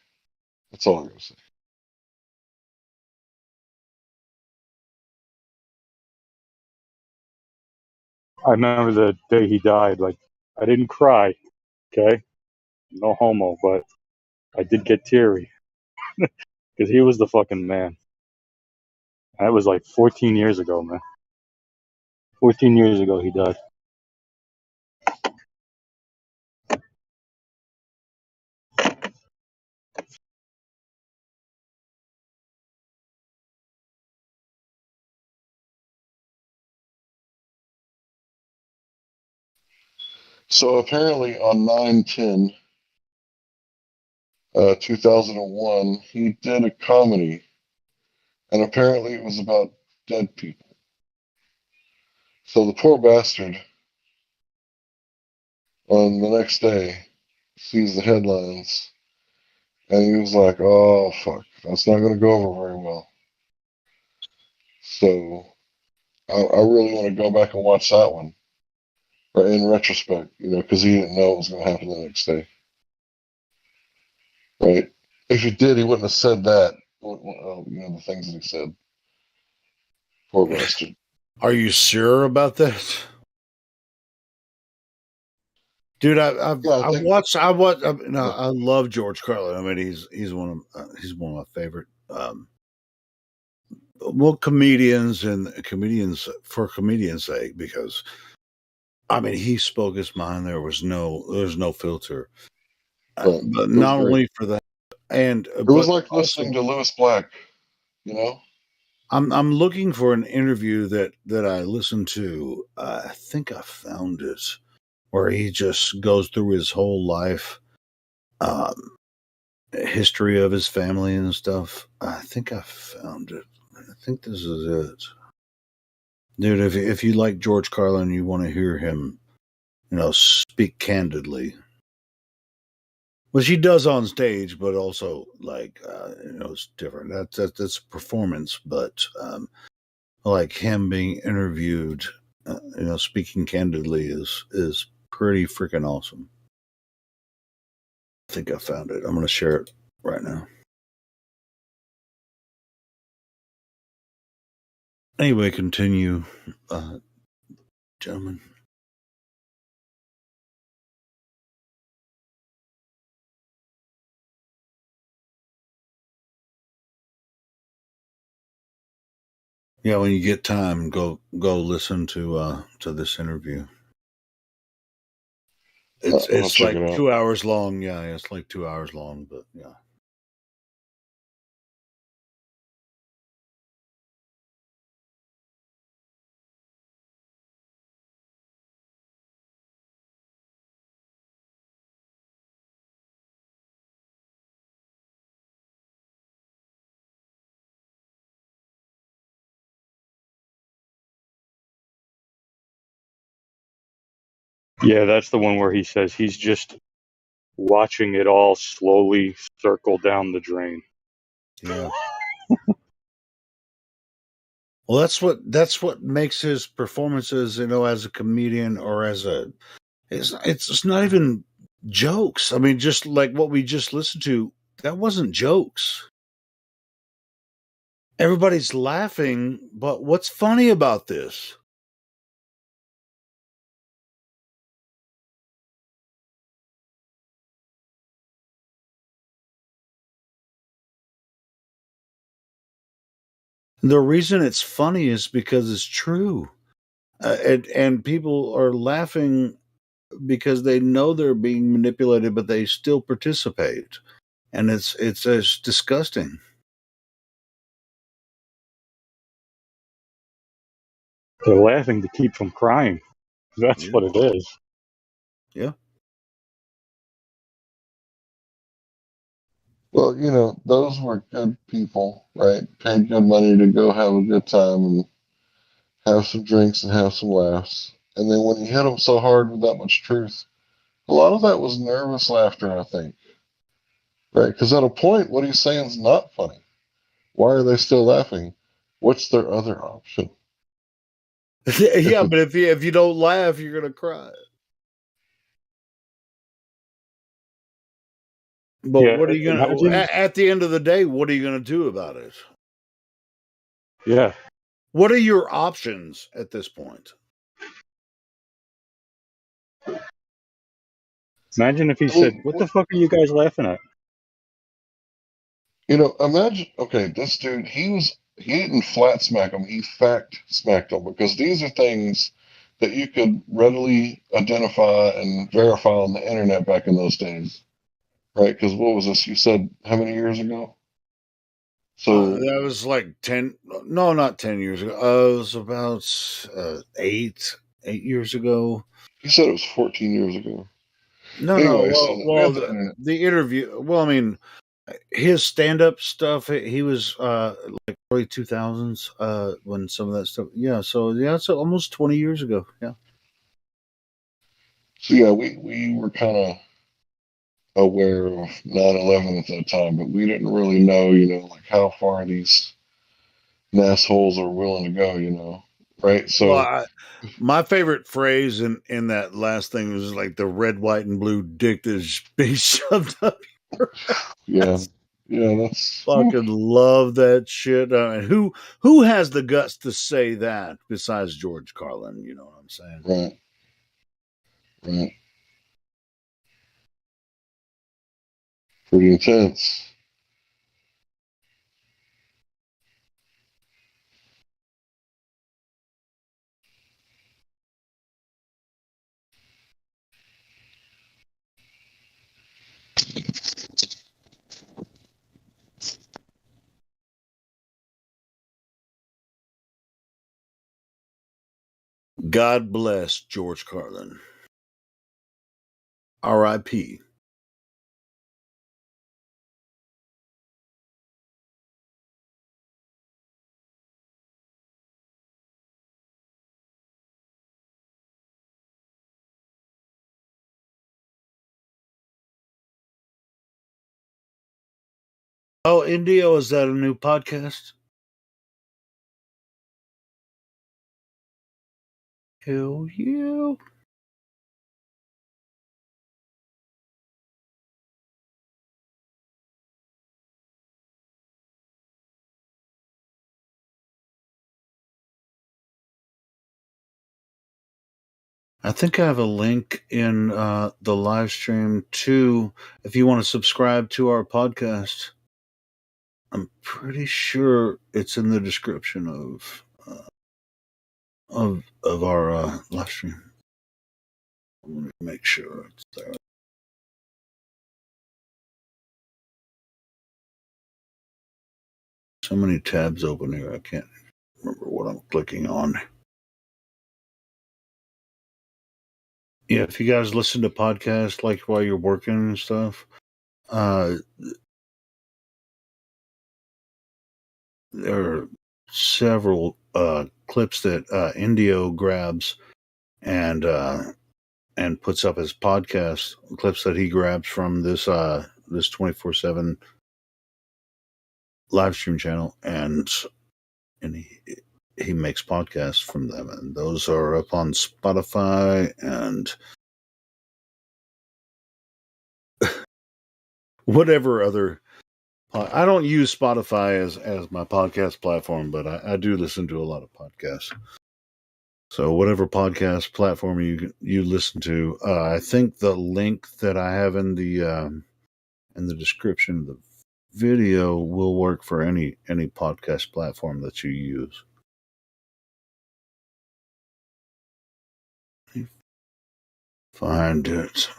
That's all I'm going to say. I remember the day he died. Like, I didn't cry, okay? No homo, but I did get teary because he was the fucking man. That was like 14 years ago, man. 14 years ago, he died. So apparently on 9/10, 2001, he did a comedy, and apparently it was about dead people. So the poor bastard, on the next day, sees the headlines, and he was like, oh, fuck, that's not going to go over very well. So I really want to go back and watch that one, in retrospect, because he didn't know what was going to happen the next day. Right? If he did, he wouldn't have said that, the things that he said. Poor bastard. Are you sure about that? Dude, I love George Carlin. I mean, he's one of my favorite well, comedians for comedians' sake, because I mean, he spoke his mind. There's no filter. But But it was not great. only for that, and It was but like also, listening to Lewis Black, you know? I'm looking for an interview that I listened to. I think I found it, where he just goes through his whole life, um, history of his family and stuff. I think I found it. I think this is it, dude. If you like George Carlin, you want to hear him, speak candidly, which he does on stage, but also like it's different. That's a performance, but like him being interviewed, speaking candidly is pretty freaking awesome. I think I found it. I'm going to share it right now. Anyway, continue, gentlemen. Yeah, when you get time, go listen to this interview. It's I'll it's check like it out. 2 hours long. Yeah, it's like 2 hours long, but yeah. Yeah, that's the one where he says he's just watching it all slowly circle down the drain. Yeah. Well, that's what makes his performances, as a comedian or as a it's not even jokes. I mean, just like what we just listened to, that wasn't jokes. Everybody's laughing, but what's funny about this? The reason it's funny is because it's true. And people are laughing because they know they're being manipulated, but they still participate, and it's disgusting. They're laughing to keep from crying. That's what it is. Yeah. Well, those were good people, right? Paid good money to go have a good time and have some drinks and have some laughs. And then when you hit them so hard with that much truth, a lot of that was nervous laughter, I think, right? Because at a point, what he's saying is not funny. Why are they still laughing? What's their other option? Yeah, but if you don't laugh, you're gonna cry. But Yeah, what are you gonna imagine. at the end of the day? What are you gonna do about it? Yeah, What are your options at this point? imagine if he said, "What the fuck are you guys laughing at?" Imagine, okay, this dude, he didn't flat smack them, he fact smacked them because these are things that you could readily identify and verify on the internet back in those days, right? Because what was this? You said how many years ago? So That was like 10. No, not 10 years ago. It was about 8 years ago. you said it was 14 years ago. No. Anyway, so we Well, have the internet. the interview. Well, I mean, his stand-up stuff. He was like early 2000s when some of that stuff. Yeah. So yeah, it's almost 20 years ago. Yeah. So yeah, we were kind of aware of 9/11 at that time, but we didn't really know, like how far these assholes are willing to go, right? Well, So my favorite phrase in that last thing was like the red, white, and blue dick that's being shoved up your yeah, ass. that's Fucking love that shit. Who has the guts to say that besides George Carlin? You know what I'm saying? right. Pretty intense. God bless George Carlin. R.I.P. Oh, Indio, is that a new podcast? Hell yeah. I think I have a link in the live stream too. If you want to subscribe to our podcast, I'm pretty sure it's in the description of our live stream. Let me make sure it's there. So many tabs open here, I can't remember what I'm clicking on. Yeah, if you guys listen to podcasts like while you're working and stuff, there are several clips that Indio grabs and puts up as podcast clips that he grabs from this 24/7 live stream channel, and he makes podcasts from them, and those are up on Spotify and whatever other. I don't use Spotify as my podcast platform, but I do listen to a lot of podcasts. So whatever podcast platform you listen to, I think the link that I have in the description of the video will work for any podcast platform that you use. Find it.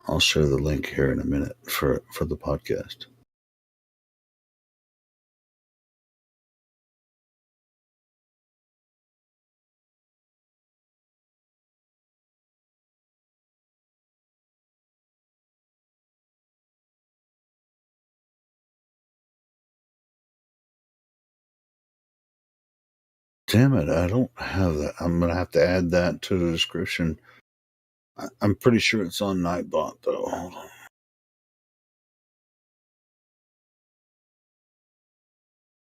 I'll share the link here in a minute for the podcast. Damn it, I don't have that. I'm going to have to add that to the description. I'm pretty sure it's on Nightbot, though. Hold on.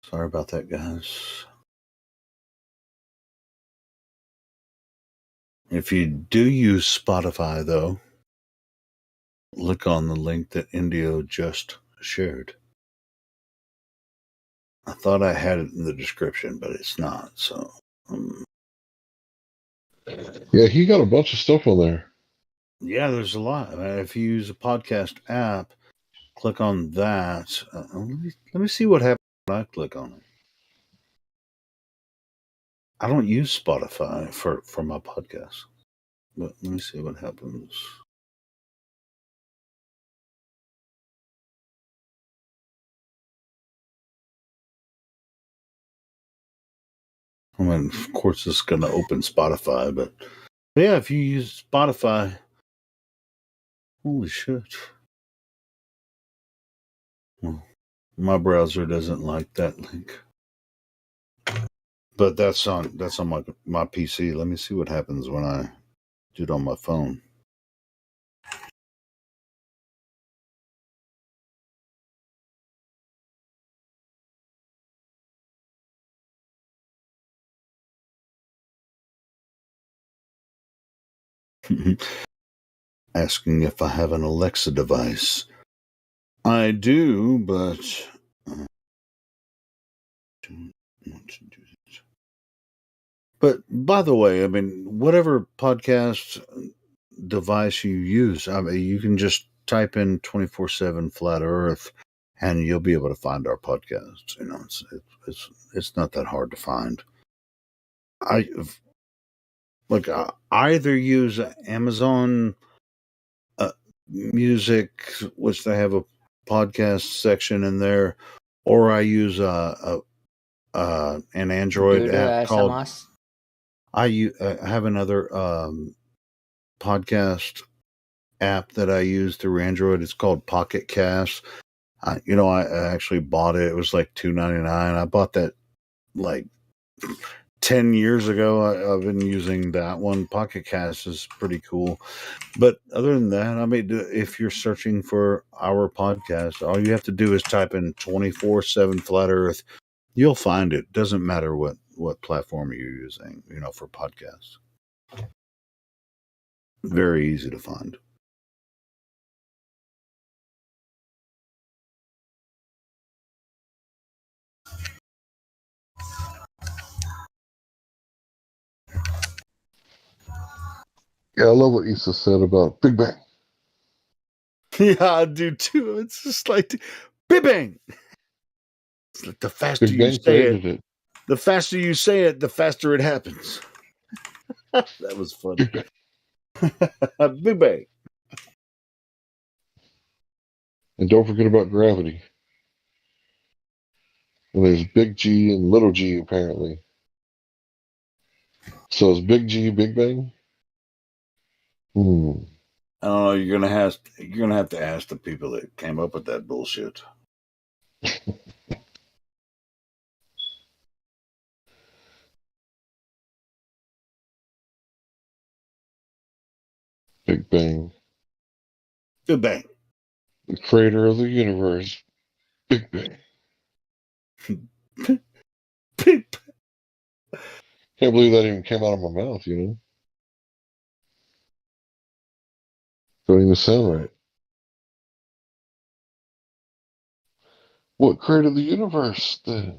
Sorry about that, guys. If you do use Spotify, though, look on the link that Indio just shared. I thought I had it in the description, but it's not. So, yeah, he got a bunch of stuff on there. Yeah, there's a lot. If you use a podcast app, click on that. Let me see what happens when I click on it. I don't use Spotify for my podcast, but let me see what happens. I mean, of course, it's going to open Spotify, but yeah, if you use Spotify, holy shit. Well, my browser doesn't like that link, but that's on my PC. Let me see what happens when I do it on my phone. Asking if I have an Alexa device. I do, but by the way, I mean, whatever podcast device you use, I mean, you can just type in 24/7 Flat Earth, and you'll be able to find our podcast. You know, it's not that hard to find. I either use Amazon Music, which they have a podcast section in there, or I use an Android app called. I have another podcast app that I use through Android. It's called Pocket Cast. I actually bought it. It was like $2.99. I bought that like 10 years ago. I've been using that one. Pocket Cast is pretty cool. But other than that, I mean, if you're searching for our podcast, all you have to do is type in 24/7 Flat Earth. You'll find it. Doesn't matter what platform you're using, for podcasts. Very easy to find. Yeah, I love what Issa said about Big Bang. Yeah, I do too. It's just like Big Bang. It's like the faster Big you Bang say created it, it. the faster you say it, the faster it happens. That was funny. Big Bang. Big Bang. And don't forget about gravity. And there's Big G and Little G apparently. So is Big G Big Bang? Oh, you're gonna have to ask the people that came up with that bullshit. Big Bang. Big Bang. The creator of the universe. Big Bang. Big Bang. Can't believe that even came out of my mouth, Don't even sound right. What created the universe? The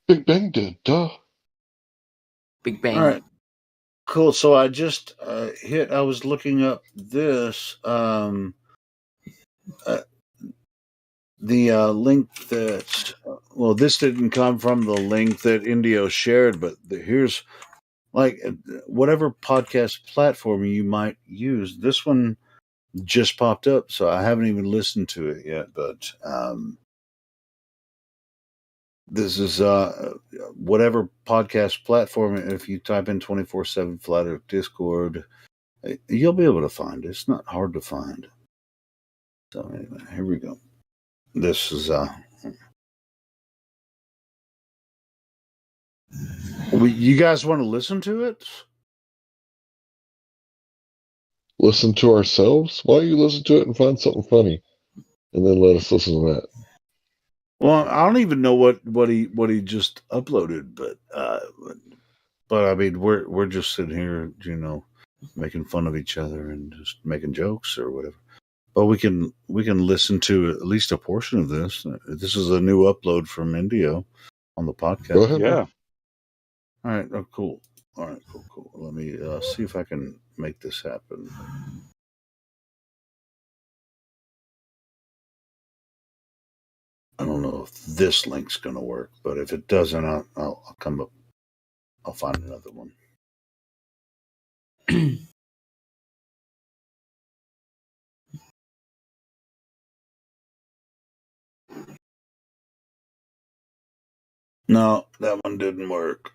Big Bang did, duh. Big Bang. All right. Cool. So I just I was looking up this the link that this didn't come from the link that Indio shared, but here's like whatever podcast platform you might use. This one just popped up, so I haven't even listened to it yet, but this is whatever podcast platform. If you type in 24/7 Flat Earth Discord, you'll be able to find it. It's not hard to find. So anyway, here we go. This is you guys want to listen to it? Listen to ourselves? Why don't you listen to it and find something funny, and then let us listen to that? Well, I don't even know what he just uploaded, but I mean, we're just sitting here, making fun of each other and just making jokes or whatever. But we can listen to at least a portion of this. This is a new upload from Indio on the podcast. Go ahead. Yeah. All right. Oh, cool. All right. Cool. Let me see if I can make this happen. I don't know if this link's going to work, but if it doesn't, I'll come up. I'll find another one. No, that one didn't work.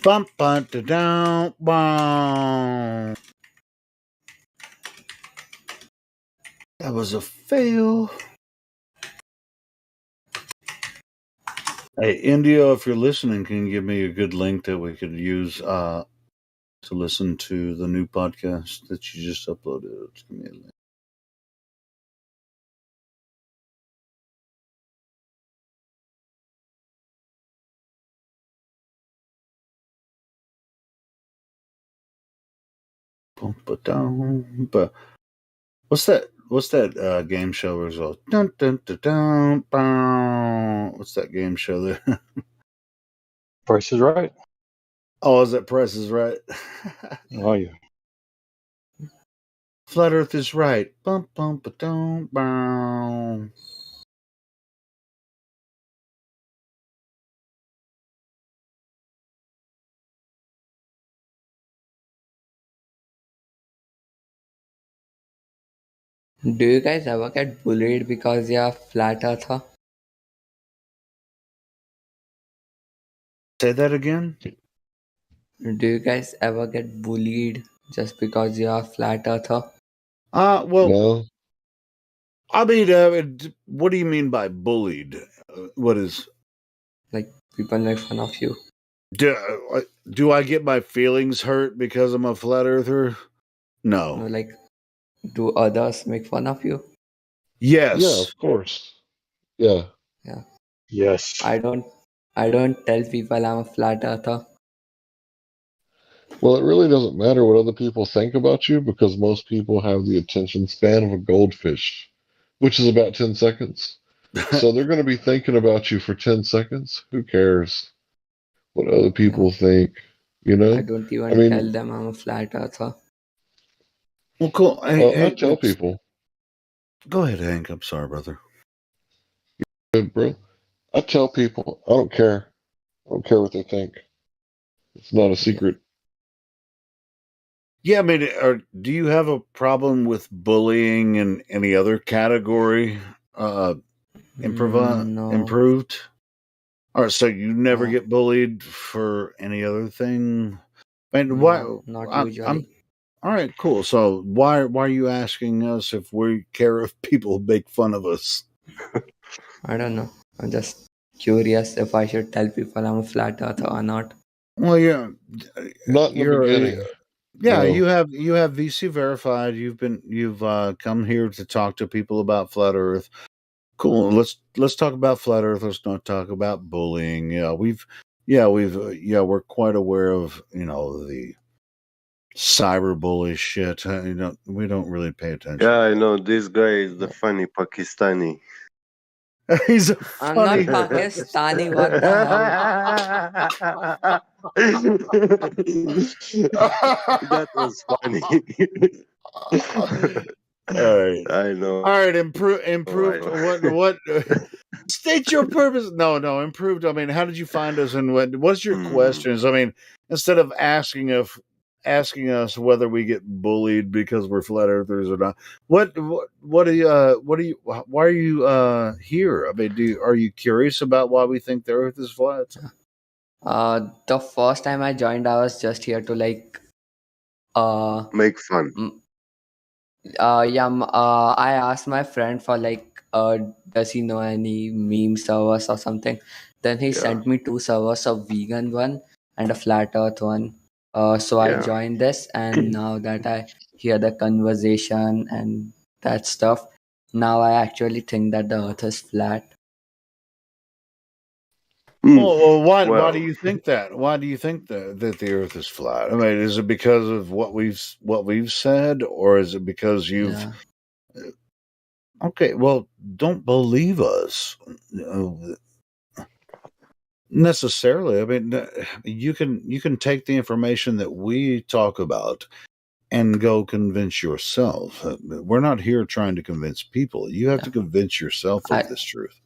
Bump, bump, down, bum. That was a fail. Hey, Indio, if you're listening, can you give me a good link that we could use to listen to the new podcast that you just uploaded? Give me a link. Bump it down. But what's that game show result? Dun, dun, dun, dun, bow. What's that game show there? Price is Right. Oh, is that Price is Right? Oh, yeah. Flat Earth is right. Bum bum ba dum bum. Do you guys ever get bullied because you're a flat earther? Say that again. Do you guys ever get bullied just because you're a flat earther? Well, No. I mean, what do you mean by bullied? What is? Like people make fun of you? Do I get my feelings hurt because I'm a flat earther? No, No. like do others make fun of you? Yeah, Yes. of course. Yeah. Yeah. Yes. I don't tell people I'm a flat earther. Well, it really doesn't matter what other people think about you because most people have the attention span of a goldfish, which is about 10 seconds. So they're going to be thinking about you for 10 seconds. Who cares what other Yeah. people think? I I don't even tell mean, them I'm a flat earther. Well, cool. I tell people, Go ahead, Hank. I'm sorry, brother. bro. I tell people, I don't care. I don't care what they think. It's not a Yeah. secret. Yeah, I mean, do you have a problem with bullying in any other category? No. Improved? All right, so you never Uh, get bullied for any other thing? And why? no, not I'm usually. all right. Cool. So why are you asking us if we care if people make fun of us? I don't know. I'm just curious if I should tell people I'm a flat earther or not. Well, yeah, Not in the beginning. yeah. No. You have VC verified. You've come here to talk to people about flat Earth. Cool. Let's talk about flat Earth. Let's not talk about bullying. We're quite aware of the cyberbully shit. We don't really pay attention. Yeah, I know. This guy is the funny Pakistani. He's a I'm not funny. Pakistani. What the hell? That was funny. All right. I know. All right. Improved. What? State your purpose. No. Improved. I mean, how did you find us, and what's your questions? I mean, instead of asking us whether we get bullied because we're flat earthers or not, why are you here? I mean, are you curious about why we think the Earth is flat? The first time I joined, I was just here to like make fun. I asked my friend for like does he know any meme servers or something. Then he sent me 2 servers, a vegan one and a flat earth one. So I joined this, and now that I hear the conversation and that stuff, now I actually think that the earth is flat. Well, why do you think that? Why do you think that the Earth is flat? I mean, is it because of what we've said, or is it because you've? Yeah. Okay, well, don't believe us necessarily. I mean, you can take the information that we talk about and go convince yourself. We're not here trying to convince people. You have to convince yourself of this truth.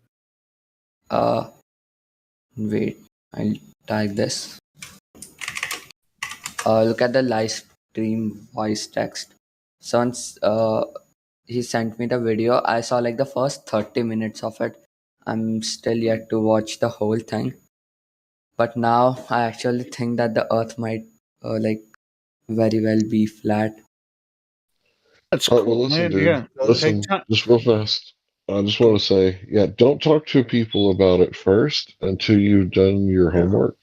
Wait, I'll tag this. Look at the live stream voice text. Since he sent me the video, I saw like the first 30 minutes of it. I'm still yet to watch the whole thing. But now I actually think that the earth might like very well be flat. That's All right, cool, well, listen, man. dude. Yeah, Listen, take time. just real fast. I just want to say, don't talk to people about it first until you've done your homework.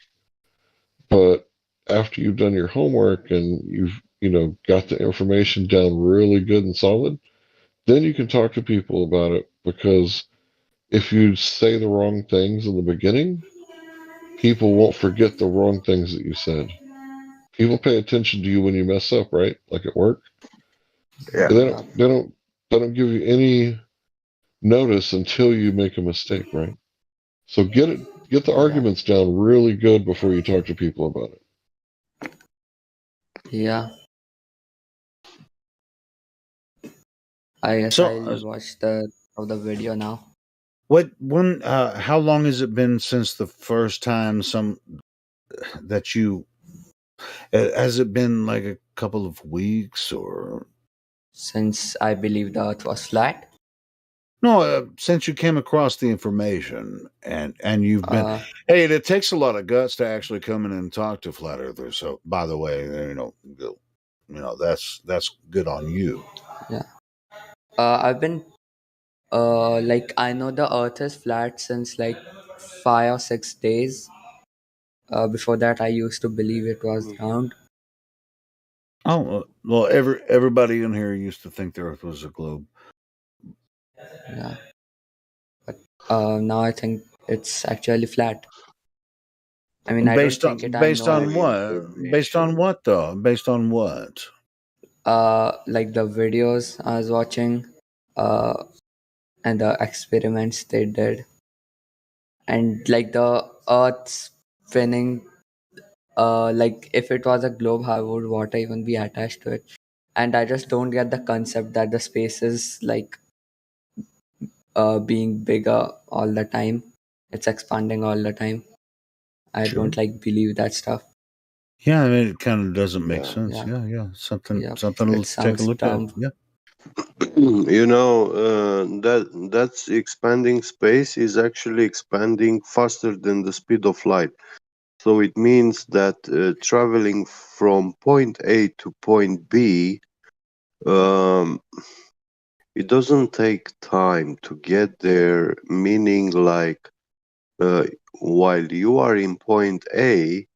But after you've done your homework and you've, got the information down really good and solid, then you can talk to people about it. Because if you say the wrong things in the beginning, people won't forget the wrong things that you said. People pay attention to you when you mess up, right? Like at work. Yeah. They don't give you any notice until you make a mistake, right? So get the arguments down really good before you talk to people about it. Yeah. I'll watch the video now. How long has it been since the first time that you has it been like a couple of weeks or Since I believe the Earth was flat. no, since you came across the information and you've been, hey, it takes a lot of guts to actually come in and talk to flat earthers. So, by the way, that's good on you. Yeah. I've been like I know the Earth is flat since like 5 or 6 days. Before that, I used to believe it was round. Oh well, everybody in here used to think the Earth was a globe. Yeah. But now I think it's actually flat. I mean, I don't think it. I Based know. on what? Based on what though? Based on what? Like the videos I was watching, and the experiments they did, and like the Earth spinning. Like if it was a globe, how would water even be attached to it? And I just don't get the concept that the space is like being bigger all the time. It's expanding all the time. I Sure. don't like believe that stuff. Yeah, I mean, it kind of doesn't make sense. Yeah. Something Yeah, to it take a sounds look dumb. at. Yeah. You know, that's expanding space is actually expanding faster than the speed of light. So it means that traveling from point A to point B, it doesn't take time to get there, meaning like while you are in point A,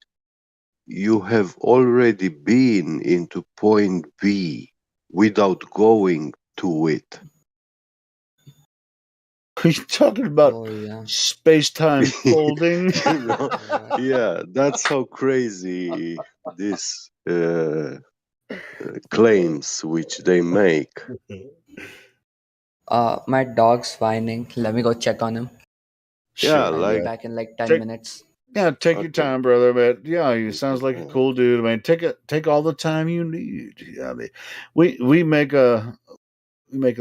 you have already been into point B without going to it. Are you talking about space-time folding? Yeah, that's how crazy this claims which they make. My dog's whining. Let me go check on him. Yeah, I'll be like back in like 10 minutes. Yeah, take your time, brother. But yeah, he sounds like a cool dude. I mean, take all the time you need. Yeah, I mean, we make a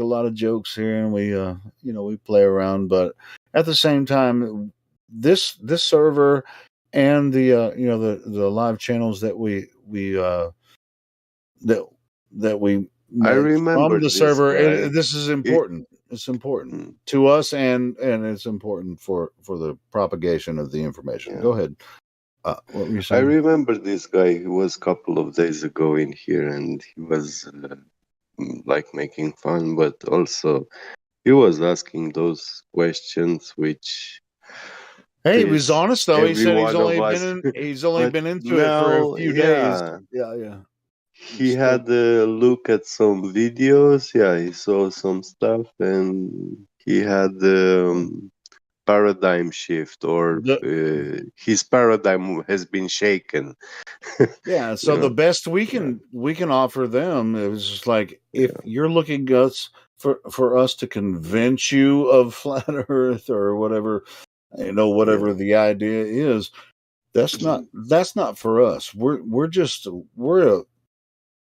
lot of jokes here, and we play around, but at the same time, this server and the live channels that we I make remember from the this server. guy. This is important. It's important to us, and it's important for the propagation of the information. Yeah. Go ahead. What were you I saying? remember this guy. He was a couple of days ago in here, and he was like making fun, but also he was asking those questions which Hey, he was piss honest though. He every said he's one of only us. But been into it for a now, few days. yeah, Yeah. he had a look at some videos. Yeah, he saw some stuff, and he had paradigm shift, or his paradigm has been shaken. Yeah, so the best we can offer them is just like, if you're looking us for us to convince you of flat Earth or whatever, whatever the idea is, that's not for us. We're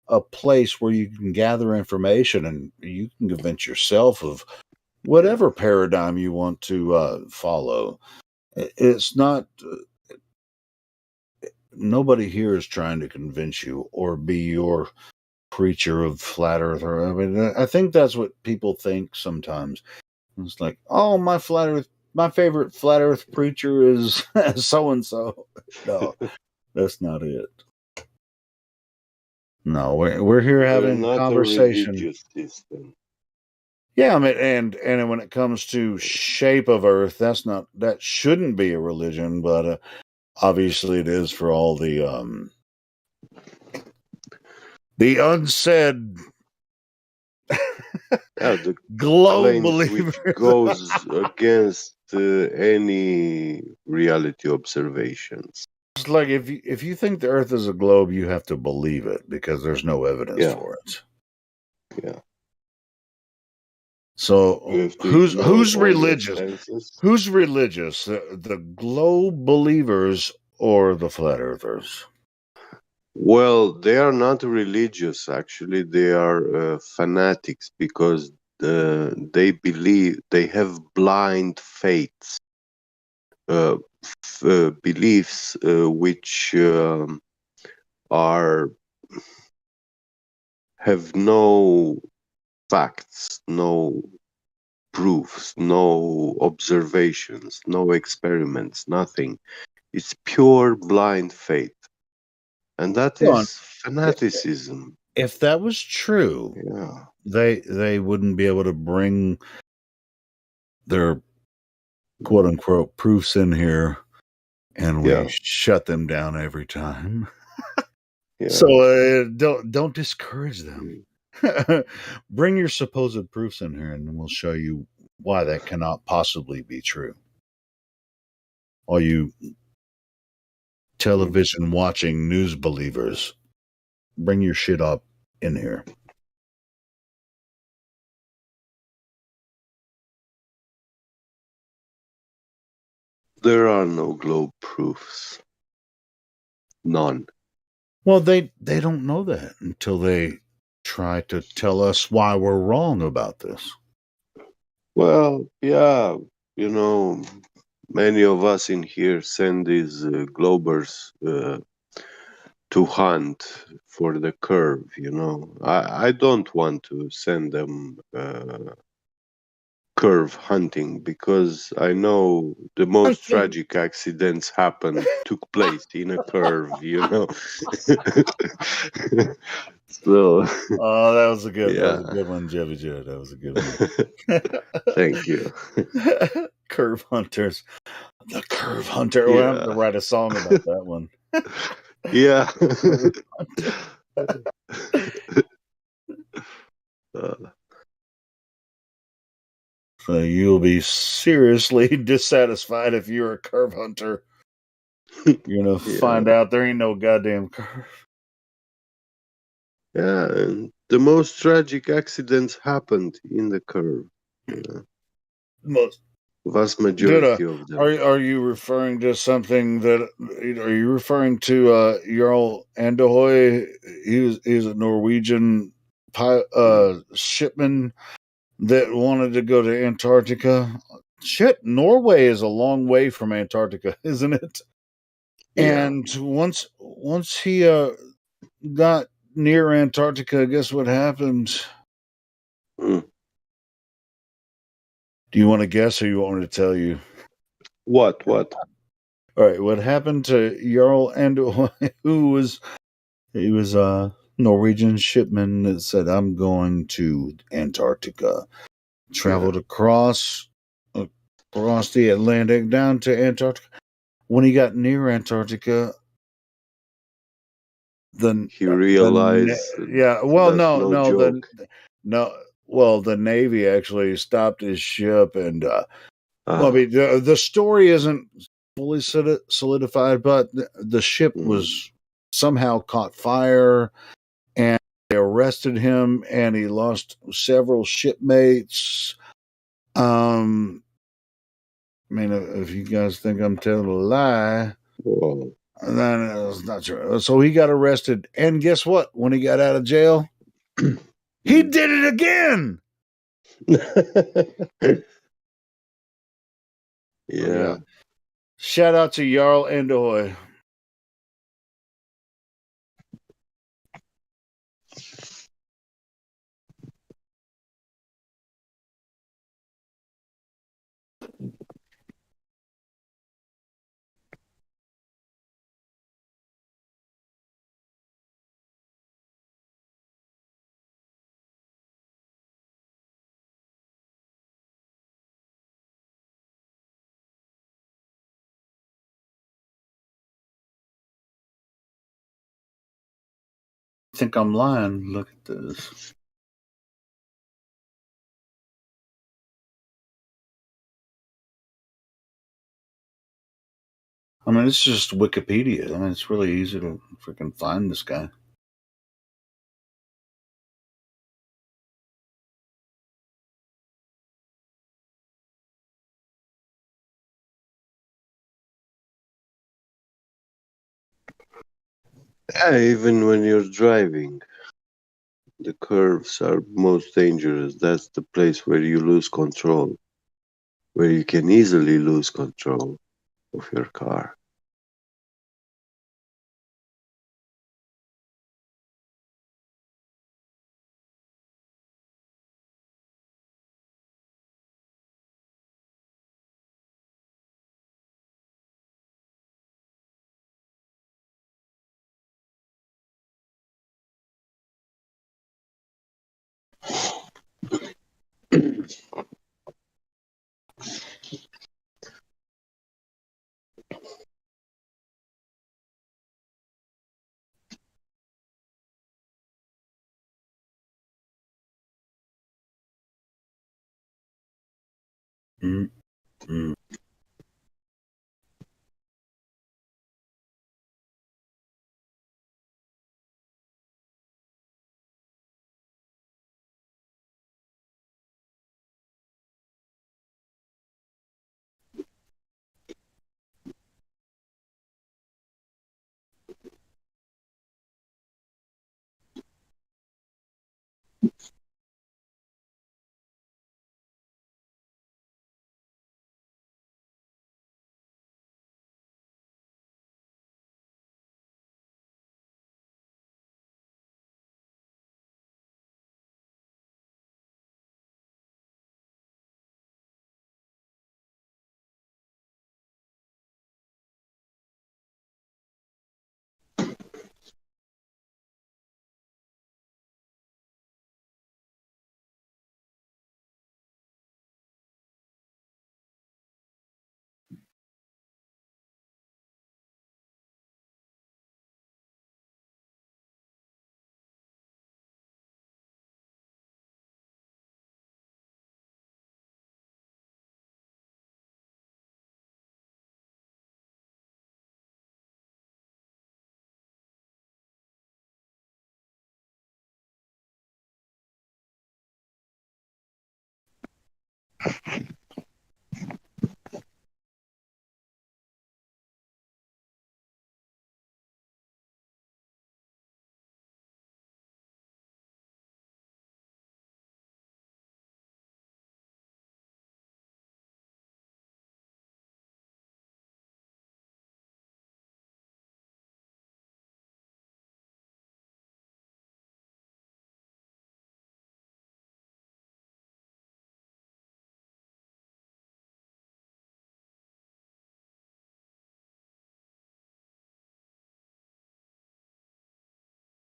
a place where you can gather information and you can convince yourself of whatever paradigm you want to follow. It's not. Nobody here is trying to convince you or be your preacher of flat earth. Or I mean, I think that's what people think sometimes. It's like, oh, my favorite flat earth preacher is so and so. No, that's not it. No, we're here We're having a not a conversation. religious system. Yeah, I mean, and when it comes to shape of Earth, that shouldn't be a religion, but obviously it is for all the unsaid The globe claims believers. which goes against any reality observations. It's like if you think the Earth is a globe, you have to believe it because there's no evidence for it. Yeah. So who's religious? Who's religious? The globe believers or the flat earthers? Well, they are not religious. Actually, they are fanatics, because they believe they have blind faiths, beliefs which are have no facts, no proofs, no observations, no experiments, nothing. It's pure blind faith, and that Go on. is fanaticism. If that was true, Yeah. they wouldn't be able to bring their quote unquote proofs in here, and we Yeah. shut them down every time. Yeah. So don't discourage them. Bring your supposed proofs in here, and we'll show you why that cannot possibly be true. All you television watching news believers, bring your shit up in here. There are no globe proofs. None. Well, they don't know that until they try to tell us why we're wrong about this. Well, yeah, you know, many of us in here send these globers to hunt for the curve, you know. I don't want to send them curve hunting because I know the most tragic accidents took place in a curve, you know. So Oh, that was a good yeah. one, Jevy Joe. That was a good one. Thank you. Curve hunters. The curve hunter. We'll have to Yeah. write a song about that one. Yeah. Curve hunter. So you'll be seriously dissatisfied if you're a curve hunter. You're gonna find out there ain't no goddamn curve. Yeah, and the most tragic accidents happened in the curve. Yeah. Most Vast majority of them. are you referring to something that are you referring to Jarl Andahoy? He's a Norwegian shipman that wanted to go to Antarctica. Shit, Norway is a long way from Antarctica, isn't it? Yeah. And once he got near Antarctica, guess what happened? Mm. Do you want to guess, or you want me to tell you? What? All right, what happened to Jarl Andahoy, he was a Norwegian shipman that said, "I'm going to Antarctica." Traveled across the Atlantic down to Antarctica. When he got near Antarctica, He realized that's no joke. The Navy actually stopped his ship, and well, I mean, the story isn't fully solidified, but the ship was somehow caught fire, and they arrested him, and he lost several shipmates. I mean, if you guys think I'm telling a lie, then it's not true. So he got arrested, and guess what? When he got out of jail, he did it again. Yeah. Shout out to Jarl Andahoy. I think I'm lying. Look at this. I mean, it's just Wikipedia. I mean, it's really easy to freaking find this guy. Yeah, even when you're driving, The curves are most dangerous. That's the place where you lose control, where you can easily lose control of your car.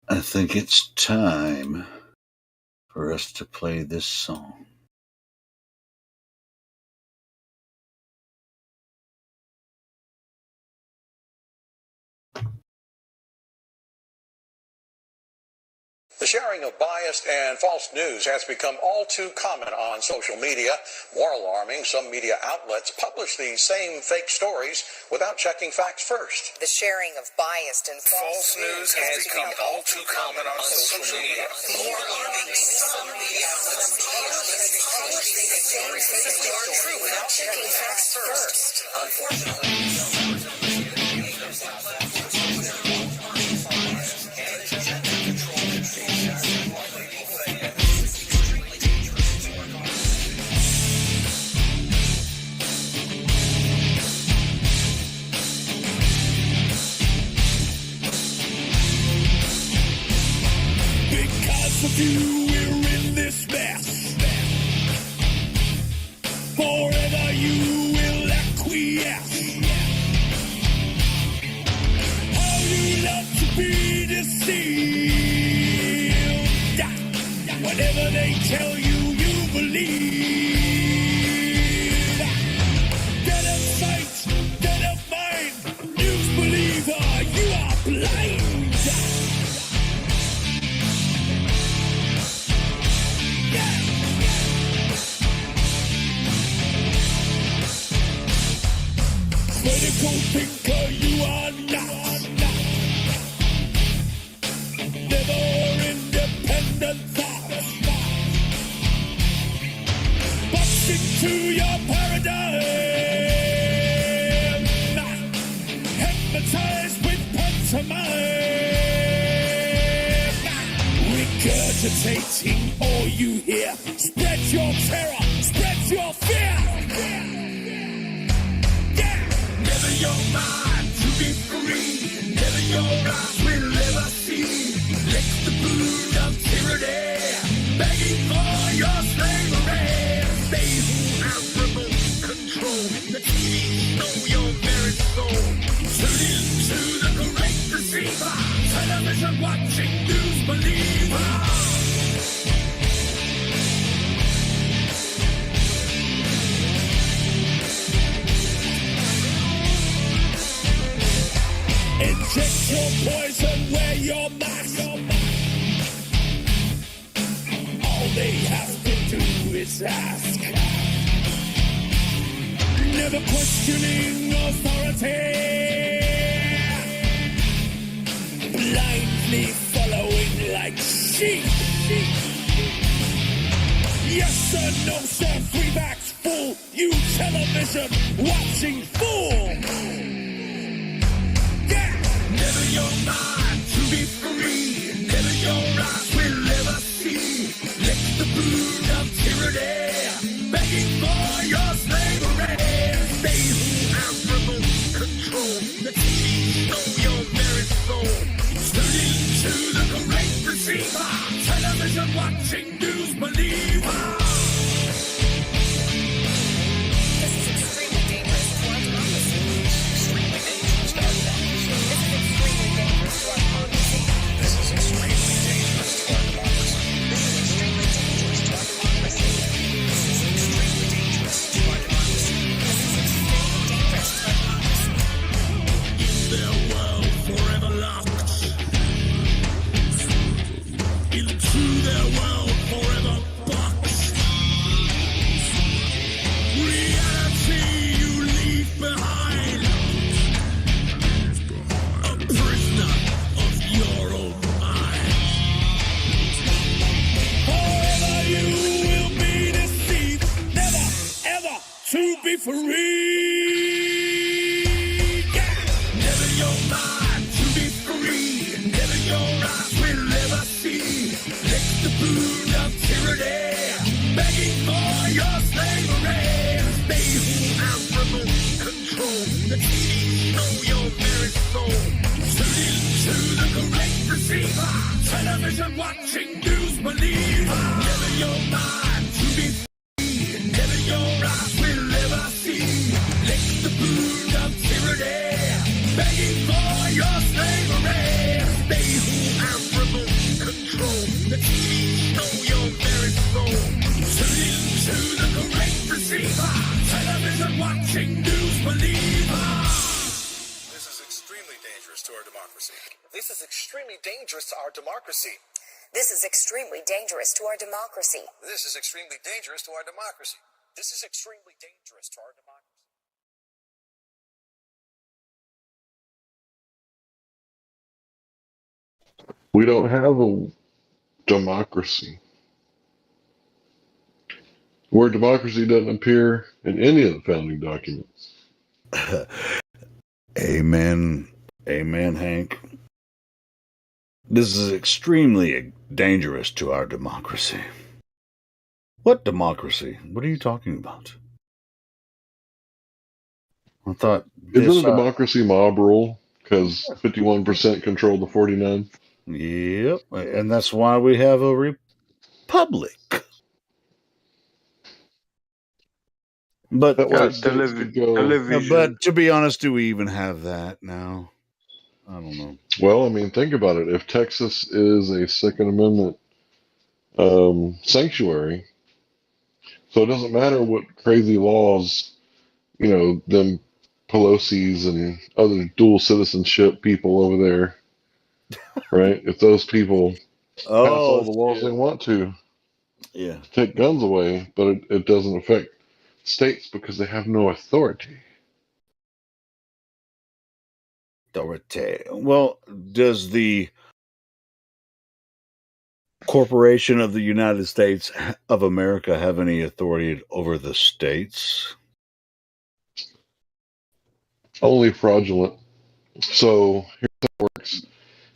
I think it's time for us to play this song. The sharing of biased and false news has become all too common on social media. More alarming, some media outlets publish these same fake stories without checking facts first. The sharing of biased and false news has become all too common on social media. More alarming, some media outlets publish these same fake stories without checking facts first. Unfortunately, of you, we're in this mess. Forever you will acquiesce. How you love to be deceived. Whatever they tell you, you believe. Dead of sight, dead of mind, news believer, you are blind. Critical thinker, you are not. Never independent thought. Box into your paradigm. Hypnotized with pantomime. Wicked agitating all you hear. Spread your terror, spread your fear. Yeah, never your mind to be free. Never your eyes will ever see. Lick the boot of tyranny, begging for your slavery. They who have remote control, the TV know your very soul. Tune into the great deceiver. Television watching news believer. Inject your poison where your mask. All they have to do is ask. Never questioning authority. Blindly following like sheep. Yes sir, no sir, free backs full. You television watching fool. Never your mind to be free. Never your eyes will ever see. Lick the boot of tyranny, begging for your slavery. They who have remote control, the TV know your very soul. Tune into the great deceiver. Television watching news believer. This is extremely dangerous to our democracy. Extremely dangerous to our democracy. This is extremely dangerous to our democracy. This is extremely dangerous to our democracy. This is extremely dangerous to our democracy. This is extremely dangerous to our democracy. In their world forever locked. Into their world forever boxed. Reality you leave behind. A prisoner of your own mind. Forever you will be deceived, never ever to be free. Yeah. Never your mind to be free. Never your eyes will ever see. Lick the boot of tyranny, begging for your slavery. They who have remote control, the TV know your very soul. Tune into the great deceiver. Television watching news believer. Never your mind to be free. Never your eyes will ever see. Lick the boot of tyranny, begging for your slavery. They who have remote control, the TV know your very soul. Tune into the great deceiver. Television watching news believer. This is extremely dangerous to our democracy. This is extremely dangerous to our democracy. This is extremely dangerous to our democracy. This is extremely dangerous to our democracy. This is extremely dangerous to our democracy. We don't have a democracy. Where democracy doesn't appear in any of the founding documents. Amen. Amen, Hank. This is extremely dangerous to our democracy. What democracy? What are you talking about? I thought Isn't a democracy mob rule? Because 51% control the 49. Yep, and that's why we have a republic. But but to be honest, do we even have that now? I don't know. Well, I mean, think about it. If Texas is a Second Amendment sanctuary, so it doesn't matter what crazy laws, them Pelosi's and other dual citizenship people over there, right? If those people pass all the laws they want to take guns away, but it doesn't affect states because they have no authority. Well, does the Corporation of the United States of America have any authority over the states? Only fraudulent. So here's how it works.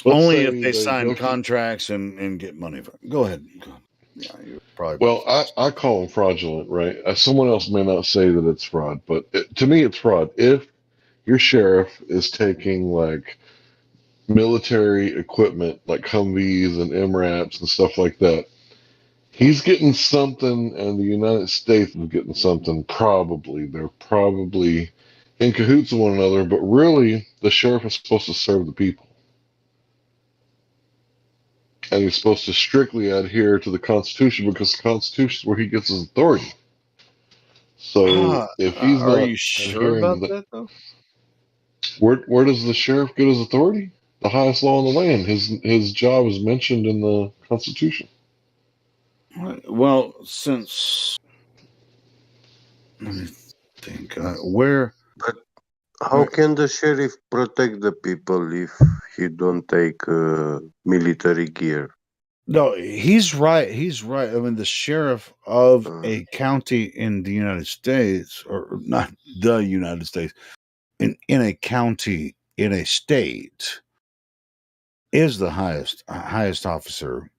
Let's Only say if they they sign go through. contracts and get money. Go ahead. Yeah, you're probably Well, I call them fraudulent, right? Someone else may not say that it's fraud, but to me, it's fraud. If your sheriff is taking like military equipment, like Humvees and MRAPs and stuff like that, he's getting something, and the United States is getting something. Probably they're probably in cahoots with one another, but really, the sheriff is supposed to serve the people. And he's supposed to strictly adhere to the Constitution because the Constitution is where he gets his authority. So if he's Are not you sure adhering to about that, that though? where does the sheriff get his authority? The highest law in the land. His job is mentioned in the Constitution. Well, since let me think, where? But how can the sheriff protect the people if he don't take military gear? No, he's right. He's right. I mean, the sheriff of a county in the United States, or not the United States, in a county in a state, is the highest officer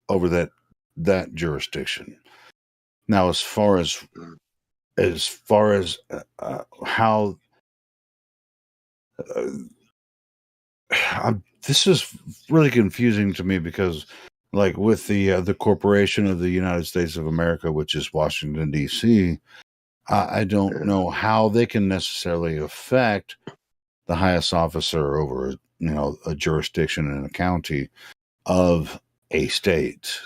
over that jurisdiction. Now, as far as how this is really confusing to me because, like, with the corporation of the United States of America, which is Washington D.C., I don't know how they can necessarily affect the highest officer over a jurisdiction in a county of a state.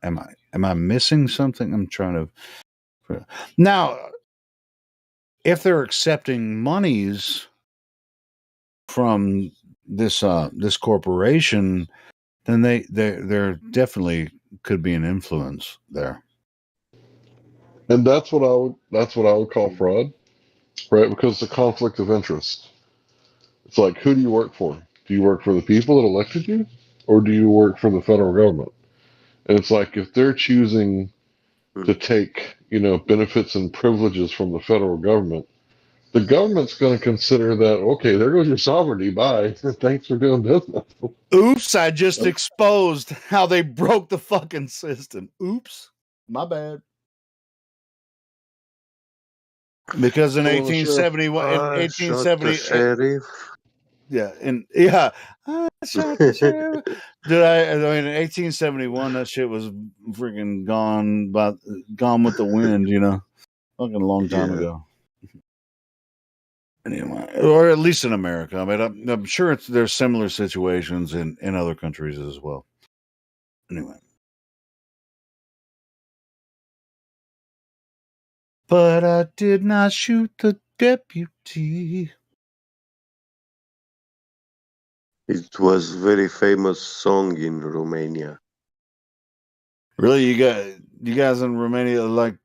Am I missing something? I'm trying to now. If they're accepting monies from this corporation, then there definitely could be an influence there. And that's what I would call fraud, right? Because it's a conflict of interest. It's like, who do you work for? Do you work for the people that elected you, or do you work for the federal government? And it's like, if they're choosing to take, benefits and privileges from the federal government, the government's going to consider that, okay, there goes your sovereignty. Bye. Thanks for doing business. Oops, I just exposed how they broke the fucking system. Oops, my bad. Because in 1871, in I shot the 1870, sheriff. I shot the sheriff. I mean, in 1871, that shit was freaking gone with the wind, fucking a long time ago. Anyway, or at least in America. I mean, I'm sure there's similar situations in other countries as well. Anyway. But I did not shoot the deputy. It was very famous song in Romania. Really, you guys in Romania like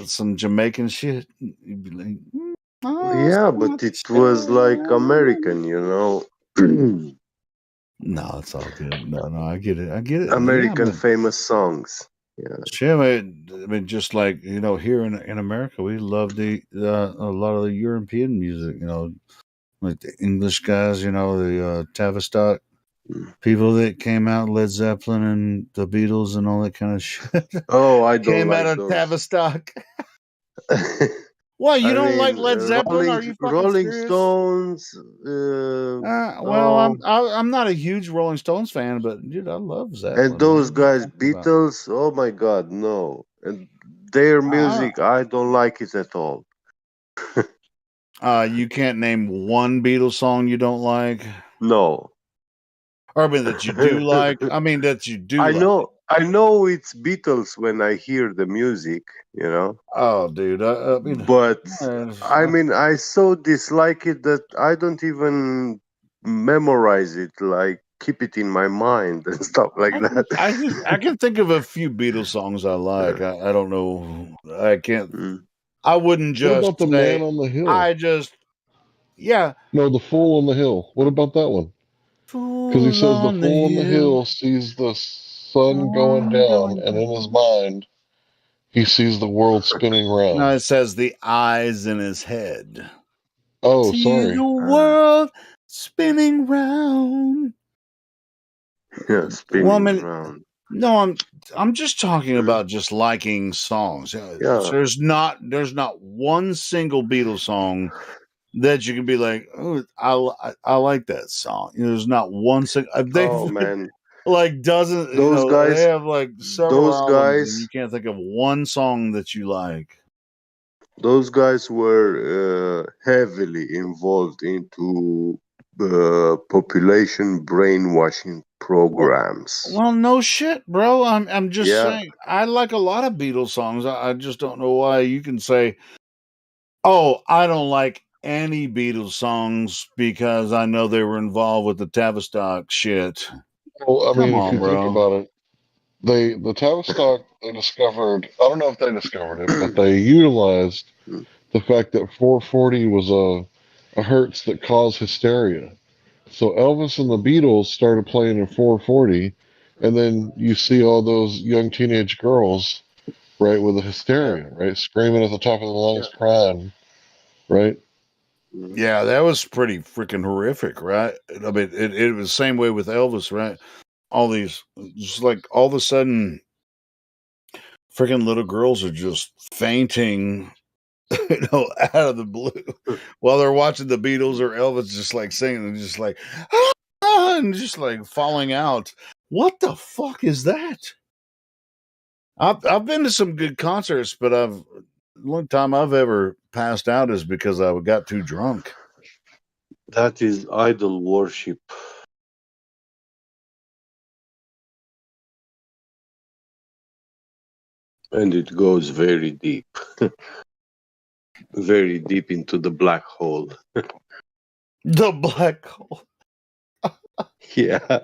some Jamaican shit? You'd be like, Yeah, but it was like American, No, it's all good. No, I get it. American Yeah, famous songs. Yeah. Sure, I mean, just like here in America, we love a lot of the European music. Like the English guys. The Tavistock people that came out, Led Zeppelin and the Beatles and all that kind of shit. Oh, I don't came like out of those. Tavistock. What, you don't like Led Zeppelin? Are you fucking Rolling serious? Stones. Well, I'm not a huge Rolling Stones fan, but dude, I love Zeppelin. And those guys, Beatles. Oh my God, no! And their music, I don't like it at all. You can't name one Beatles song you don't like? No. Or I mean that you do like. I mean that you do. I know it's Beatles when I hear the music. Oh, dude. I mean, but I so dislike it that I don't even memorize it. Like keep it in my mind and stuff like that. I can think of a few Beatles songs I like. I don't know. I can't. I wouldn't just. What about the say, Man on the Hill? No, the Fool on the Hill. What about that one? Because he says the fool on the hill sees the sun going down, and in his mind, he sees the world spinning round. No, it says the eyes in his head. Oh, See sorry. the world spinning round. Yeah, Well, spinning I mean, round. no, I'm just talking about just liking songs. Yeah. So there's not one single Beatles song that you can be like, oh, I like that song. There's not one single. They've Oh man, like doesn't those they guys, have like several those albums and you guys, can't think of one song that you like. those guys were heavily involved into population brainwashing programs. Well, no shit, bro. I'm just Yeah. saying. I like a lot of Beatles songs. I just don't know why you can say, "Oh, I don't like any Beatles songs because I know they were involved with the Tavistock shit." Well, I Come mean, if on, you think bro. about it, the Tavistock they discovered. I don't know if they discovered it, but they utilized the fact that 440 was a hertz that caused hysteria. So Elvis and the Beatles started playing in 440, and then you see all those young teenage girls, right, with the hysteria, right, screaming at the top of their lungs, crying, right? Yeah, that was pretty freaking horrific, right? I mean, it was the same way with Elvis, right? All these, just like all of a sudden, freaking little girls are just fainting, out of the blue while they're watching the Beatles or Elvis just like singing and just like, ah, and just like falling out. What the fuck is that? I've been to some good concerts, but the only time I've ever passed out is because I got too drunk. That is idol worship. And it goes very deep. Very deep into the black hole. The black hole. Yeah.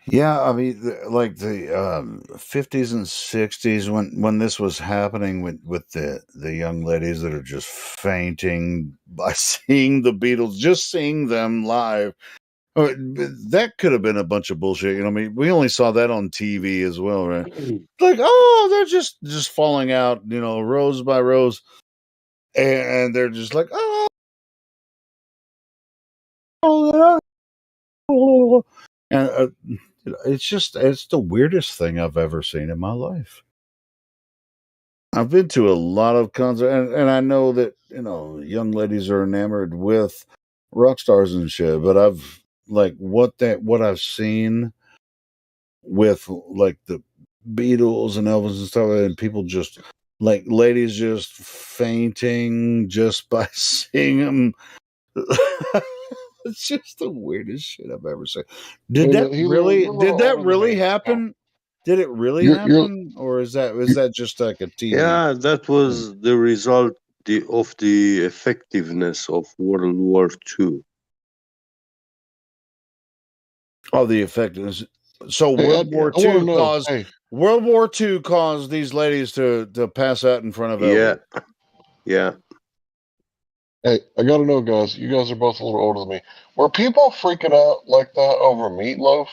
Yeah, I mean, like the 50s and 60s when this was happening with the young ladies that are just fainting by seeing the Beatles, just seeing them live. That could have been a bunch of bullshit. I mean, we only saw that on TV as well, right? Like, oh, they're just falling out, rows by rows, and they're just like, oh, and it's the weirdest thing I've ever seen in my life. I've been to a lot of concerts, and I know that young ladies are enamored with rock stars and shit. But I've like what I've seen with like the Beatles and Elvis and stuff, and people just like ladies just fainting just by seeing them. It's just the weirdest shit I've ever seen. Hey, man, Helio, you're a Did little that older than really me. happen? Did it really You're happen, or is that just like a TV Yeah, that thing? was the result of the effectiveness of World War II. Oh, the effectiveness. So Hey, World War I want to II know. caused Hey, World War II caused these ladies to pass out in front of Yeah. Elvis. Yeah. hey, I got to know, guys. You guys are both a little older than me. Were people freaking out like that over Meatloaf?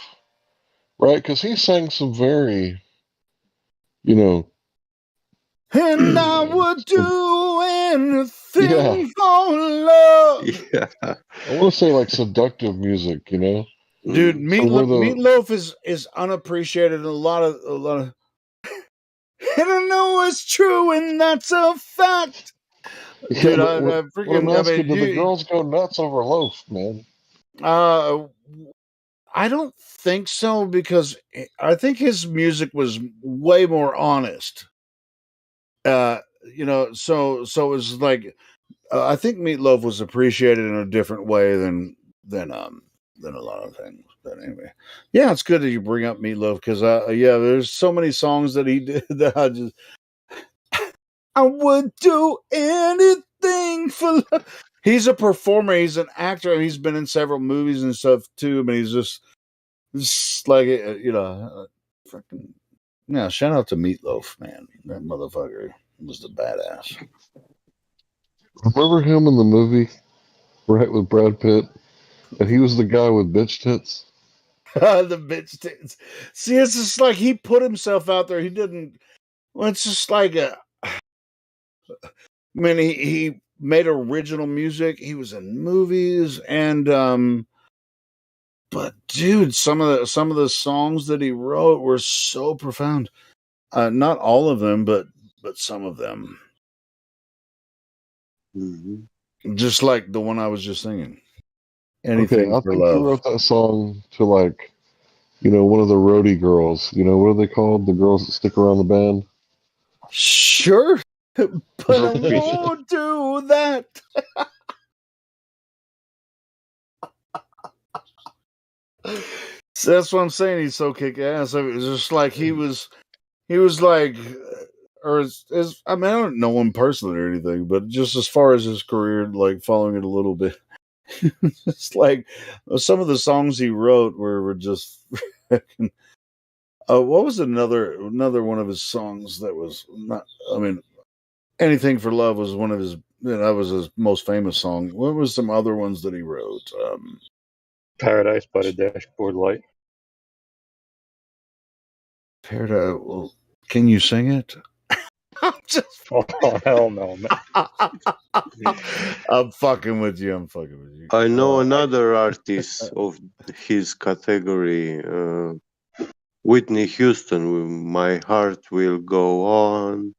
Right? Because he sang some very, you know, And I would some, do yeah, anything for love. Yeah. I want to say like seductive music, you know? Dude, Mm. So were Meatloaf is unappreciated in a lot of and I know it's true and that's a fact. yeah, Dude, but I what I'm freaking I asking, mean did the you girls go nuts over Loaf, man? uh I don't think so because I think his music was way more honest. Uh, so it was like I think Meatloaf was appreciated in a different way than a lot of things. But anyway, yeah, it's good that you bring up Meatloaf because yeah, there's so many songs that he did that I would do anything for love. He's a performer. He's an actor. He's been in several movies and stuff too. But he's just like freaking yeah. Shout out to Meatloaf, man. That motherfucker was the badass. Remember him in the movie, right, with Brad Pitt? And he was the guy with bitch tits? The bitch tits. See, it's just like he put himself out there. He didn't. Well, it's just like I mean, he made original music. He was in movies, and but dude, some of the songs that he wrote were so profound. Not all of them, but some of them. Just like the one I was just singing. Anything I for think he love. wrote that song to like, one of the roadie girls. What are they called? The girls that stick around the band. Sure, but I won't do that. So that's what I'm saying. He's so kick ass. It was just like he was like, or I mean, I don't know him personally or anything, but just as far as his career, like following it a little bit, it's like some of the songs he wrote were just. What was another one of his songs that was not? I mean, Anything for Love was one of his. That was his most famous song. What was some other ones that he wrote? Paradise by the Dashboard Light. Paradise. Well, can you sing it? I'm just. Oh hell no, man! I'm fucking with you. I know another artist of his category, Whitney Houston. My heart will go on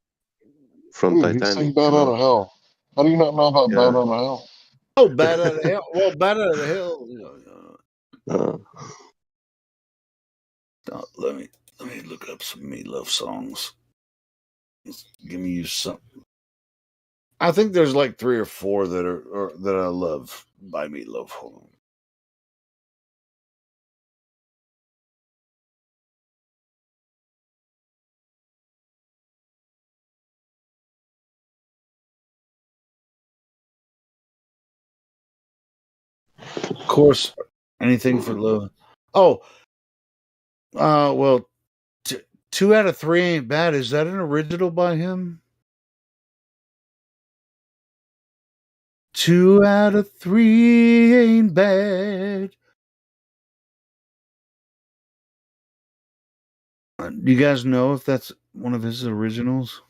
from He sang Titanic. Bad Out of Hell. How do you not know about Bad Out of Hell? Oh, Bad Out of Hell. Well, Bad Out of Hell. Let me look up some Meatloaf songs. Give me some. I think there's like 3 or 4 that I love by Meatloaf. Hold on. Of course, Anything for Love. Oh, well, 2 out of 3 ain't bad. Is that an original by him? 2 out of 3 ain't bad. Do you guys know if that's one of his originals?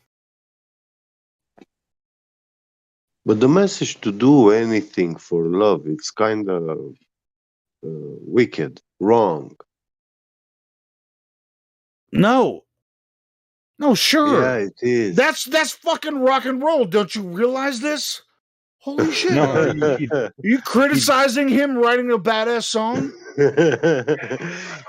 But the message to do anything for love, it's kind of wicked, wrong. No, sure. Yeah, it is. That's fucking rock and roll. Don't you realize this? Holy shit! No, you criticizing him writing a badass song?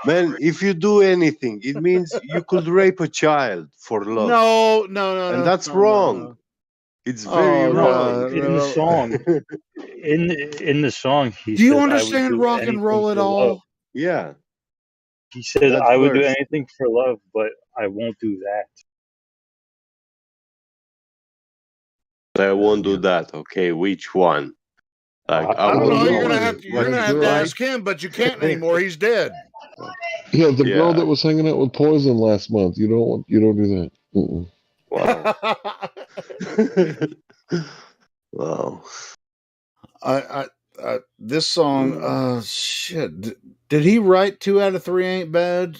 Man, if you do anything, it means you could rape a child for love. No, and that's wrong. No. It's very wrong. God, in the song, in the song, he do you says, understand "I would do rock and roll anything at for all? love." Yeah. He says, That "I would do verse. anything for love, but I won't do that." I won't do that. Okay, which one? Like I don't know. You're gonna have What to ask him, but you can't anymore. He's dead. Yeah, the girl that was hanging out with Poison last month. You don't do that. Mm-mm. Wow. Wow. This song, shit. Did he write 2 out of 3 ain't bad?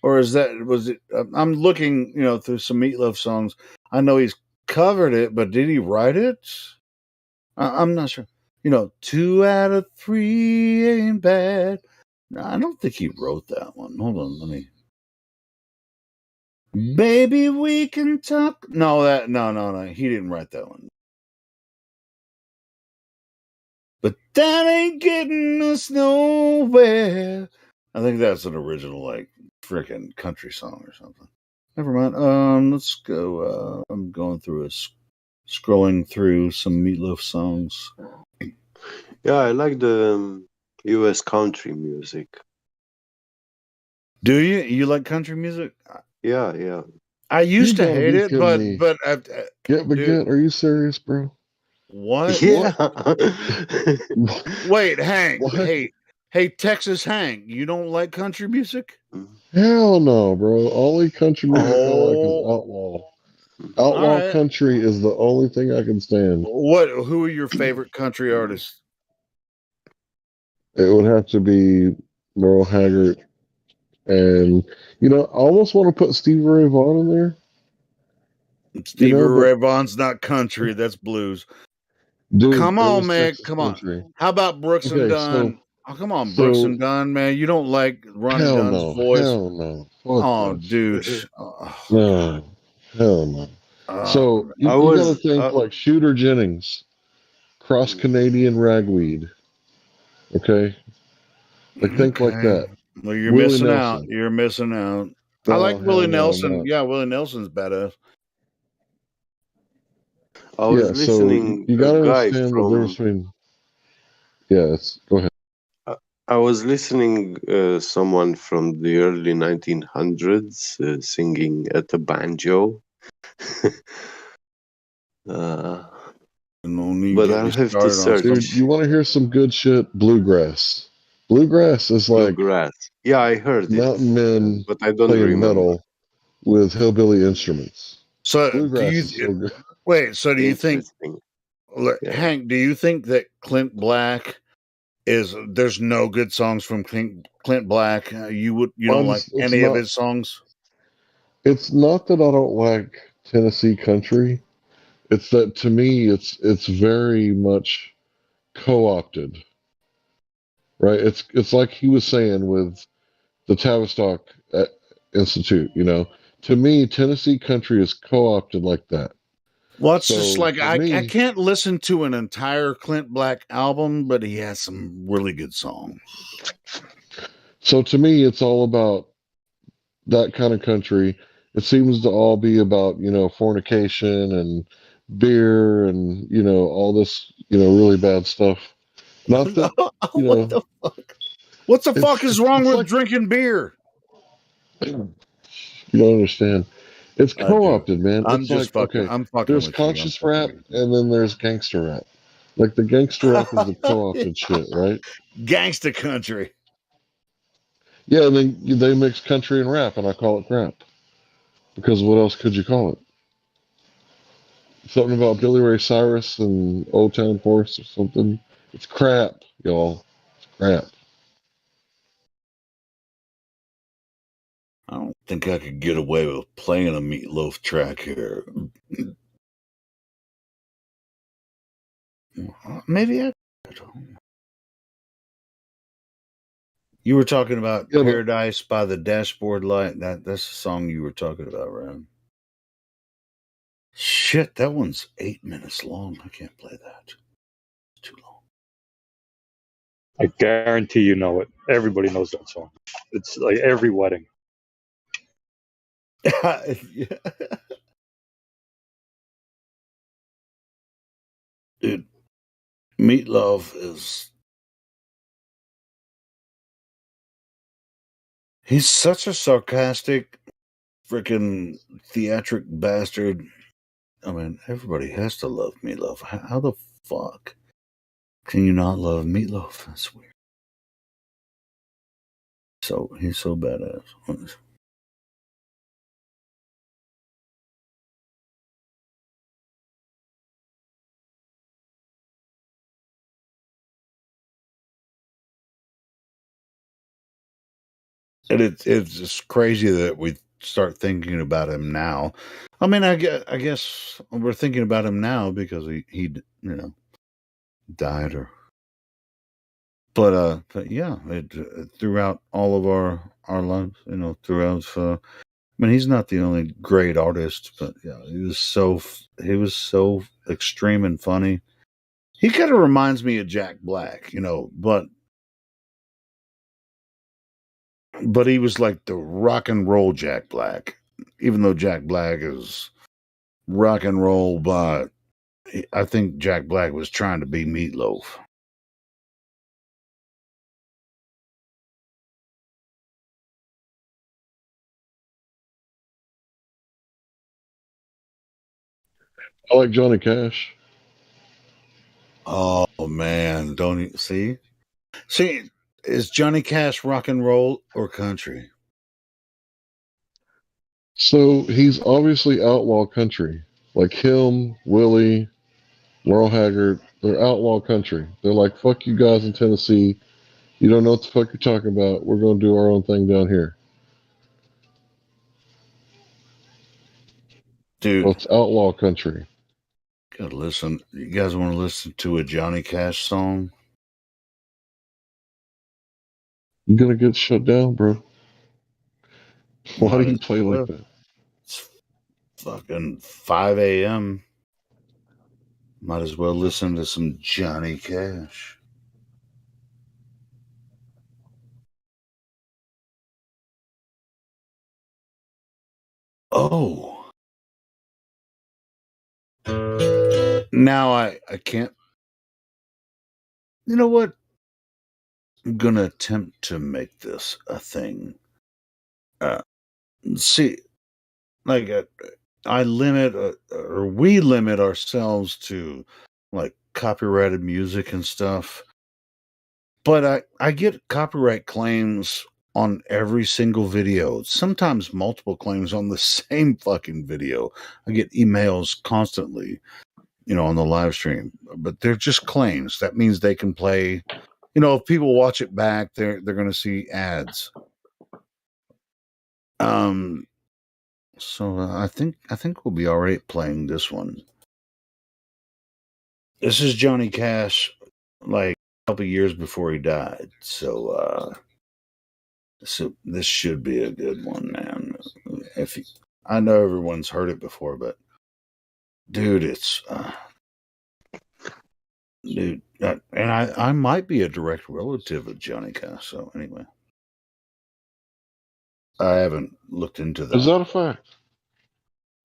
Or was it? I'm looking, through some Meatloaf songs. I know he's covered it, but did he write it? I'm not sure. 2 out of 3 ain't bad. No, I don't think he wrote that one. Hold on, let me. Baby, we can talk. No, no. He didn't write that one. But that ain't getting us nowhere. I think that's an original, like, freaking country song or something. Never mind. Let's go. I'm going through scrolling through some Meatloaf songs. Yeah, I like the U.S. country music. Do you? You like country music? Yeah. I used to hate it, but Get. Are you serious, bro? What? Yeah. Wait, Hank. What? Hey, Texas Hank. You don't like country music? Hell no, bro. Only country music I like is outlaw. Outlaw country is the only thing I can stand. Who are your favorite country artists? It would have to be Laurel Haggard, and I almost want to put Stevie Ray Vaughan in there. Stevie But Ray Vaughan's not country, that's blues. dude, Come it on, was man. Texas Come on. country. How about Brooks and Okay, Dunn? Oh, come on, Brooks so and Dunn, man. You don't like Ronnie hell Dunn's no, voice? hell no, fuck Oh, no, dude. Oh, no, hell no. So I you got to was think like Shooter Jennings, Cross Canadian Ragweed. Okay, like think like okay. that. Well, you're Willie missing out. Nelson. You're missing out. I No, like hell Willie no, I'm Nelson. not. Yeah, Willie Nelson's badass. I was Yeah, so listening you a got to guy understand the difference from between. Yeah, go ahead. I was listening someone from the early 1900s singing at a banjo. uh, No need but get I'll me have to started on some. Dude, search you want to hear some good shit? Bluegrass. Bluegrass is like bluegrass. Yeah, I heard it, mountain men but I don't playing remember. metal with hillbilly instruments. So do Bluegrass you is so good. wait? So do you think, Interesting. Yeah. Hank? Do you think that Clint Black is? There's no good songs from Clint Black. You don't like It's any of not. his songs? It's not that I don't like Tennessee country. It's that to me, it's very much co-opted, right? It's like he was saying with the Tavistock Institute. To me, Tennessee country is co-opted like that. Well, it's just So like for I me, can't listen to an entire Clint Black album, but he has some really good songs. to me, it's all about that kind of country. It seems to all be about fornication and beer and all this really bad stuff. Not that What the fuck? What the fuck is wrong it's with like drinking beer? you don't understand. It's I do. co-opted, man. I'm It's just like fucking. okay, I'm fucking there's with you. I'm conscious fucking rap with and then there's gangster rap. Like the gangster rap is the you. co-opted shit, right? Gangsta country. Yeah, and then they mix country and rap, and I call it crap because what else could you call it? Something about Billy Ray Cyrus and Old Town Force or something. It's crap, y'all. It's crap. I don't think I could get away with playing a Meatloaf track here. Maybe I. You were talking about Yeah, but Paradise by the Dashboard Light. That's the song you were talking about, right? Shit, that one's 8 minutes long. I can't play that. It's too long. I guarantee you know it. Everybody knows that song. It's like every wedding. Dude, Meatloaf is. He's such a sarcastic, freaking theatric bastard. I mean, everybody has to love Meatloaf. How the fuck can you not love Meatloaf? That's weird. So he's so badass. And it's just crazy that we start thinking about him now. I mean, I guess we're thinking about him now because he died or. But yeah, throughout all of our lives, throughout. I mean, he's not the only great artist, but yeah, he was so extreme and funny. He kind of reminds me of Jack Black, but he was like the rock and roll Jack Black, even though Jack Black is rock and roll, but I think Jack Black was trying to be Meatloaf. I like Johnny Cash. Oh man, don't you see? See, is Johnny Cash rock and roll or country? So he's obviously outlaw country. Like him, Willie, Laurel Haggard, they're outlaw country. They're like, fuck you guys in Tennessee. You don't know what the fuck you're talking about. We're going to do our own thing down here. Dude, well, it's outlaw country. Gotta listen. You guys want to listen to a Johnny Cash song? You're going to get shut down, bro. Why do you play like that? It's fucking 5 a.m. Might as well listen to some Johnny Cash. Oh. Now I can't. You know what? I'm going to attempt to make this a thing. See, like I limit or we limit ourselves to like copyrighted music and stuff. But I get copyright claims on every single video, sometimes multiple claims on the same fucking video. I get emails constantly, on the live stream, but they're just claims. That means they can play, if people watch it back, they're going to see ads. So I think we'll be all right playing this one. This is Johnny Cash, like a couple years before he died. So this should be a good one, man. I know everyone's heard it before, but dude, it's dude, and I might be a direct relative of Johnny Cash. So anyway, I haven't looked into that. Is that a fact?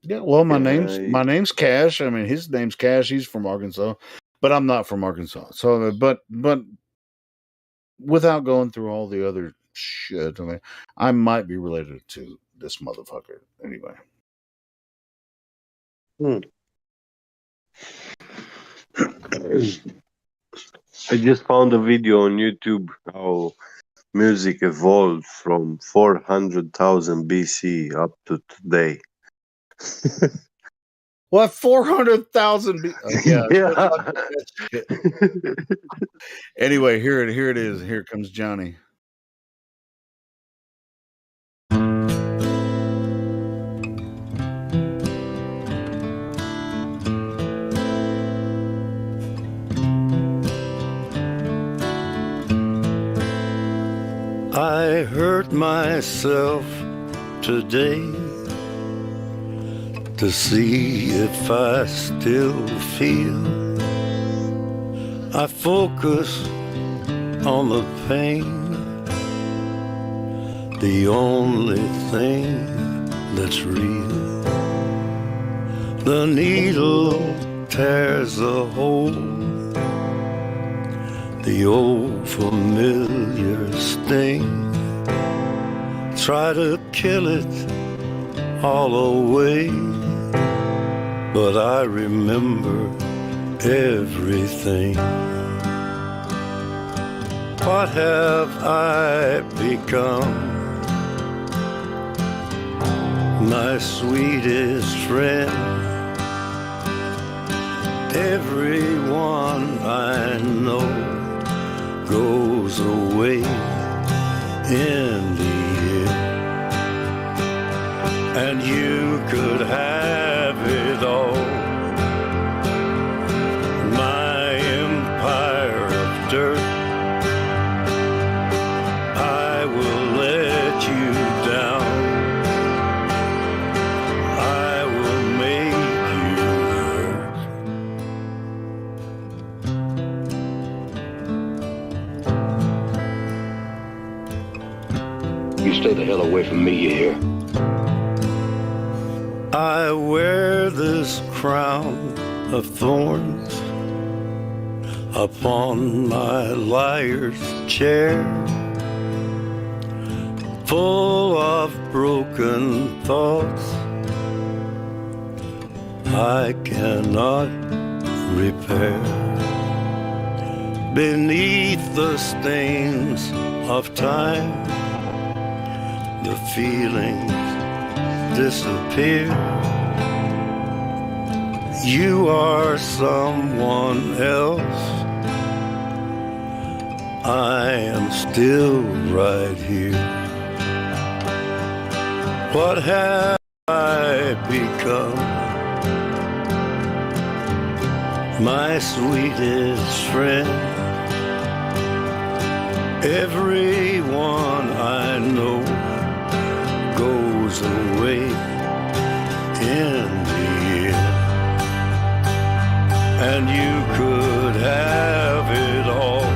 Yeah, well, my name's Cash. I mean, his name's Cash. He's from Arkansas, but I'm not from Arkansas. So, but without going through all the other shit, I mean, I might be related to this motherfucker. Anyway. I just found a video on YouTube how music evolved from 400,000 BC up to today. What, 400,000? Yeah. Anyway, here it is. Here comes Johnny. I hurt myself today to see if I still feel. I focus on the pain, the only thing that's real. The needle tears a hole, the old familiar sting. Try to kill it all away, but I remember everything. What have I become? My sweetest friend. Everyone I know goes away in the end, and you could have it all. My empire of dirt, I will let you down. I will make you hurt. You stay the hell away from me, you hear? I wear this crown of thorns upon my liar's chair, full of broken thoughts I cannot repair. Beneath the stains of time, the feelings disappear. You are someone else. I am still right here. What have I become? My sweetest friend. Everyone I know goes away in the end. And you could have it all.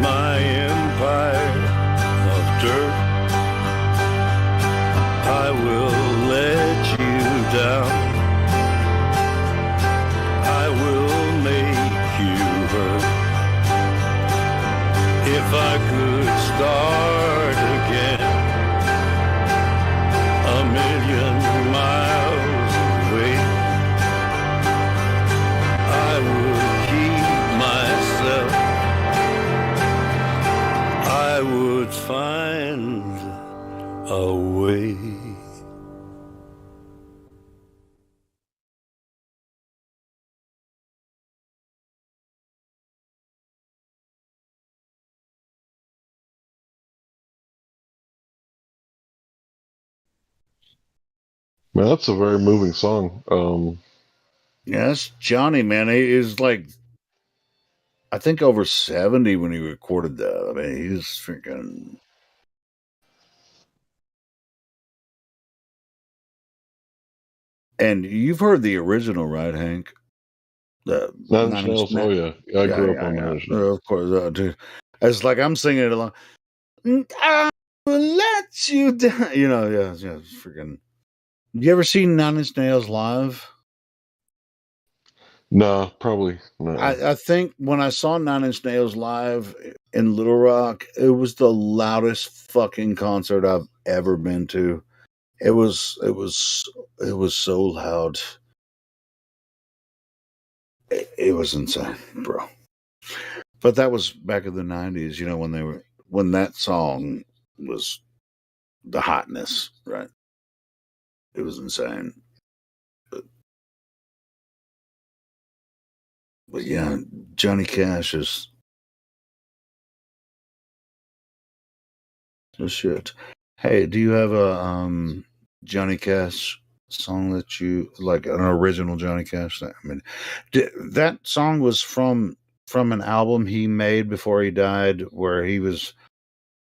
My empire of dirt, I will let you down. I will make you hurt. If I could start again, a million miles away, I would keep myself. I would find a way. Man, that's a very moving song. Yeah, that's Johnny, man. He is like, I think over 70 when he recorded that. I mean, he's freaking. And you've heard the original, right, Hank? The Nine Inch Nine Inch Nails. Oh Nails. yeah, I Yeah, grew up yeah, on yeah. Nine Inch Nails. Of course, dude. It's like I'm singing it along. I will let you down. You know, yeah, yeah. Freaking. You ever seen Nine Inch Nails live? Nah, probably no. I think when I saw Nine Inch Nails live in Little Rock, it was the loudest fucking concert I've ever been to. It was so loud. It was insane, bro. But that was back in the '90s, you know, when that song was the hotness, right? It was insane. But yeah, Johnny Cash is the shit. Hey, do you have a Johnny Cash song that you like, an original Johnny Cash? I mean, that song was from an album he made before he died, where he was,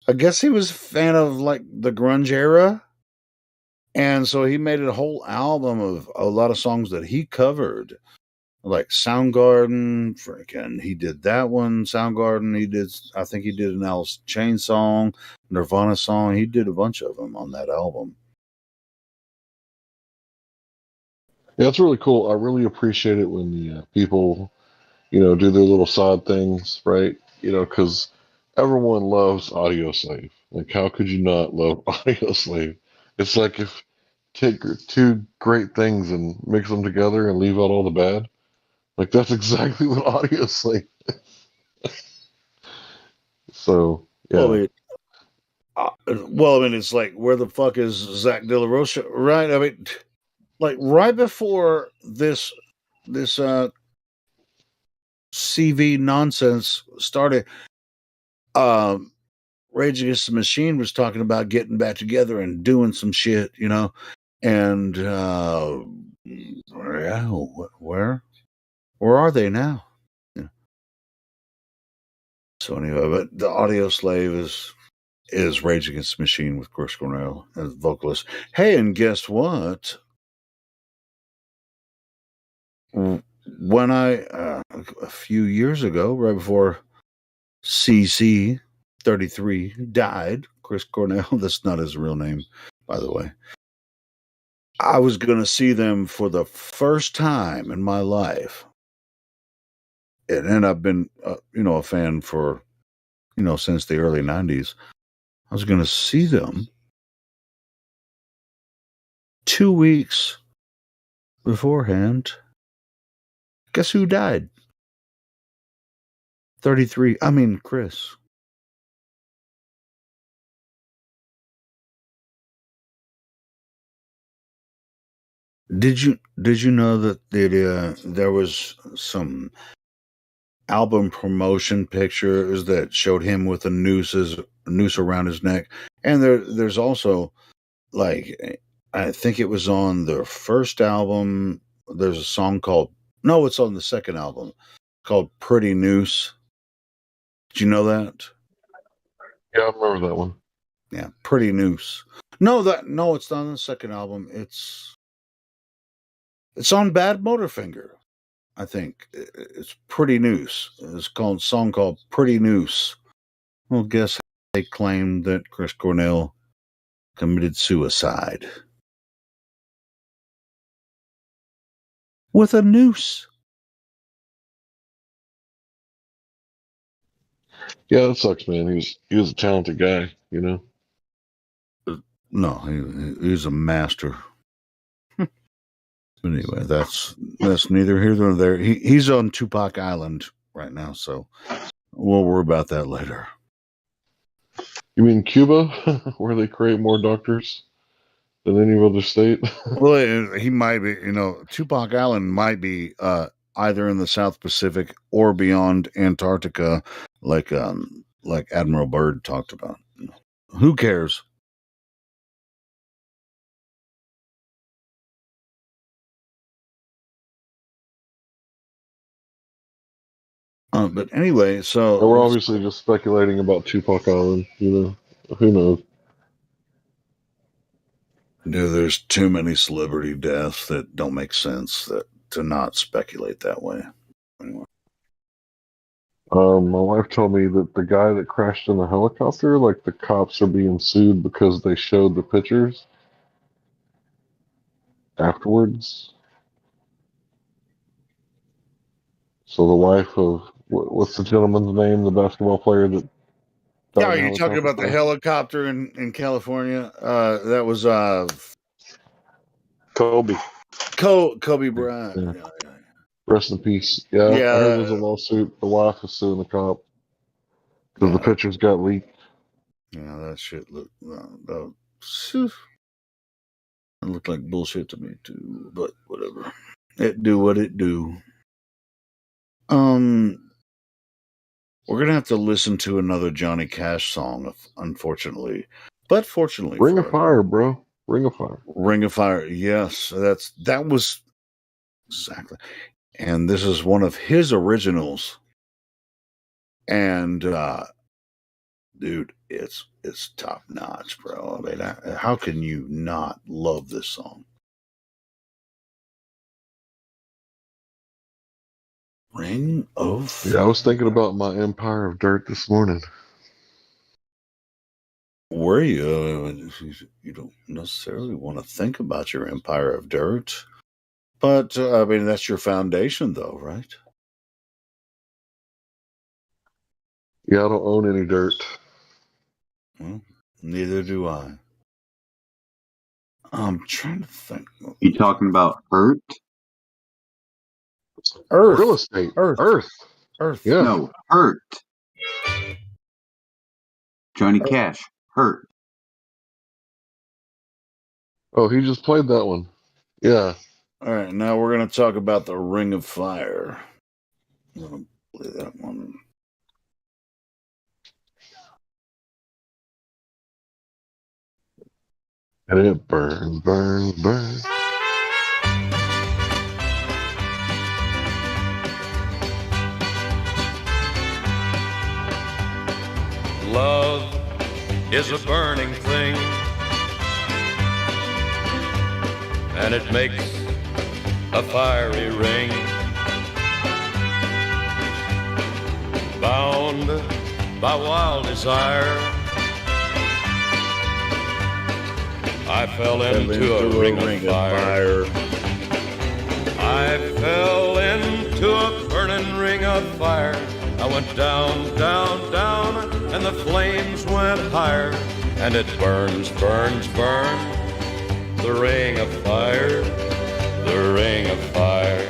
I guess he was a fan of like the grunge era. And so he made a whole album of a lot of songs that he covered, like Soundgarden. Freaking, he did that one. Soundgarden. He did. I think he did an Alice Chain song, Nirvana song. He did a bunch of them on that album. Yeah, it's really cool. I really appreciate it when the people, you know, do their little side things, right? You know, because everyone loves Audio Slave. Like, how could you not love Audio Slave? It's like if take two great things and mix them together and leave out all the bad. Like, that's exactly what Audio Slave. So, Well, yeah. I mean, it's like, where the fuck is Zach De La Rocha? Right? I mean, like right before this CV nonsense started, um, Rage Against the Machine was talking about getting back together and doing some shit, you know, and yeah, where are they now? Yeah. So anyway, but the Audio Slave is Rage Against the Machine with Chris Cornell as vocalist. Hey, and guess what? When a few years ago, right before CC 33 died, Chris Cornell, that's not his real name, by the way. I was going to see them for the first time in my life. And I've been, a fan for, since the early 90s. I was going to see them 2 weeks beforehand. Guess who died? 33. I mean, Chris. Did you know that there was some album promotion pictures that showed him with a noose around his neck. And there's also, like, I think it was on their first album. There's a song called, no, it's on the second album called Pretty Noose. Did you know that? Yeah, I remember that one. Yeah, Pretty Noose. No, it's not on the second album. It's on Bad Motorfinger, I think. It's Pretty Noose. It's called song called Pretty Noose. Well, guess they claimed that Chris Cornell committed suicide with a noose. Yeah, that sucks, man. He was a talented guy, you know. No, he's a master. But anyway, that's neither here nor there. He's on Tupac Island right now, so we'll worry about that later. You mean Cuba, where they create more doctors than any other state? Well, he might be. Tupac Island might be either in the South Pacific or beyond Antarctica, like Admiral Byrd talked about. Who cares? But anyway, so we're obviously just speculating about Tupac Island, you know. Who knows? Dude, there's too many celebrity deaths that don't make sense to not speculate that way. Anyway. My wife told me that the guy that crashed in the helicopter, like the cops are being sued because they showed the pictures afterwards. So the wife of what's the gentleman's name, the basketball player that Yeah, are you talking about the helicopter in California? That was Kobe. Kobe Bryant. Yeah. Rest in peace. Yeah, I heard there's a lawsuit. The wife is suing the cop because the pictures got leaked. Yeah, that shit looked like bullshit to me too. But whatever, it do what it do. We're gonna have to listen to another Johnny Cash song, unfortunately, but fortunately, Ring of Fire, bro. Ring of Fire. Ring of Fire. Yes, that was exactly. And this is one of his originals. And dude, it's top notch, bro. I mean, how can you not love this song? Ring of Fire. Yeah, I was thinking about my Empire of Dirt this morning. Were you? You don't necessarily want to think about your Empire of Dirt. But, I mean, that's your foundation, though, right? Yeah, I don't own any dirt. Well, neither do I. I'm trying to think. You talking about Earth? Real estate. Earth. Yeah. No, Hurt. Johnny Cash. Hurt. Oh, he just played that one. Yeah. All right, now we're going to talk about the Ring of Fire. I'm going to play that one. And it burns, burns, burns. Love is a burning thing, and it makes a fiery ring. Bound by wild desire, I fell into a ring of fire. I fell into a burning ring of fire. I went down, down, down, and the flames went higher. And it burns, burns, burns, the ring of fire, the ring of fire.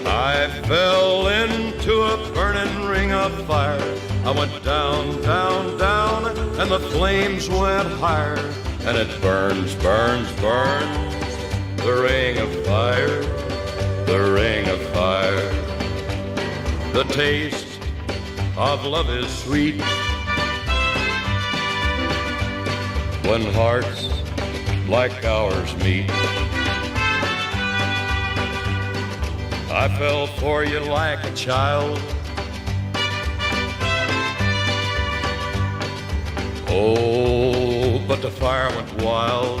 I I fell into a burning ring of fire. I went down, down, down, and the flames went higher. And it burns, burns, burns, the ring of fire, the ring of fire. The taste of love is sweet when hearts like ours meet. I fell for you like a child. Oh, but the fire went wild.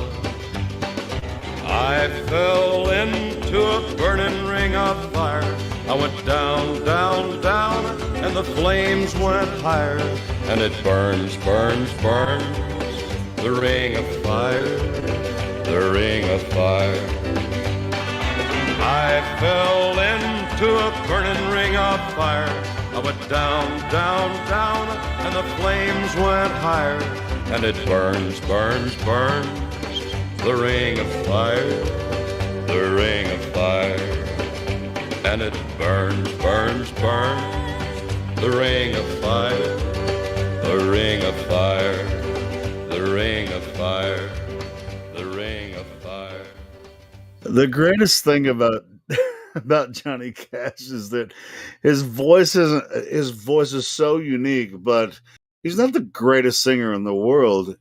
I fell into a burning ring of fire. I went down, down, down, and the flames went higher. And it burns, burns, burns, the ring of fire, the ring of fire. I fell into a burning ring of fire. I went down, down, down, and the flames went higher. And it burns, burns, burns, the ring of fire, the ring of fire. And it burns, burns, burns, the ring of fire, the ring of fire, the ring of fire, the ring of fire. The greatest thing about Johnny Cash is that his voice is so unique, but he's not the greatest singer in the world.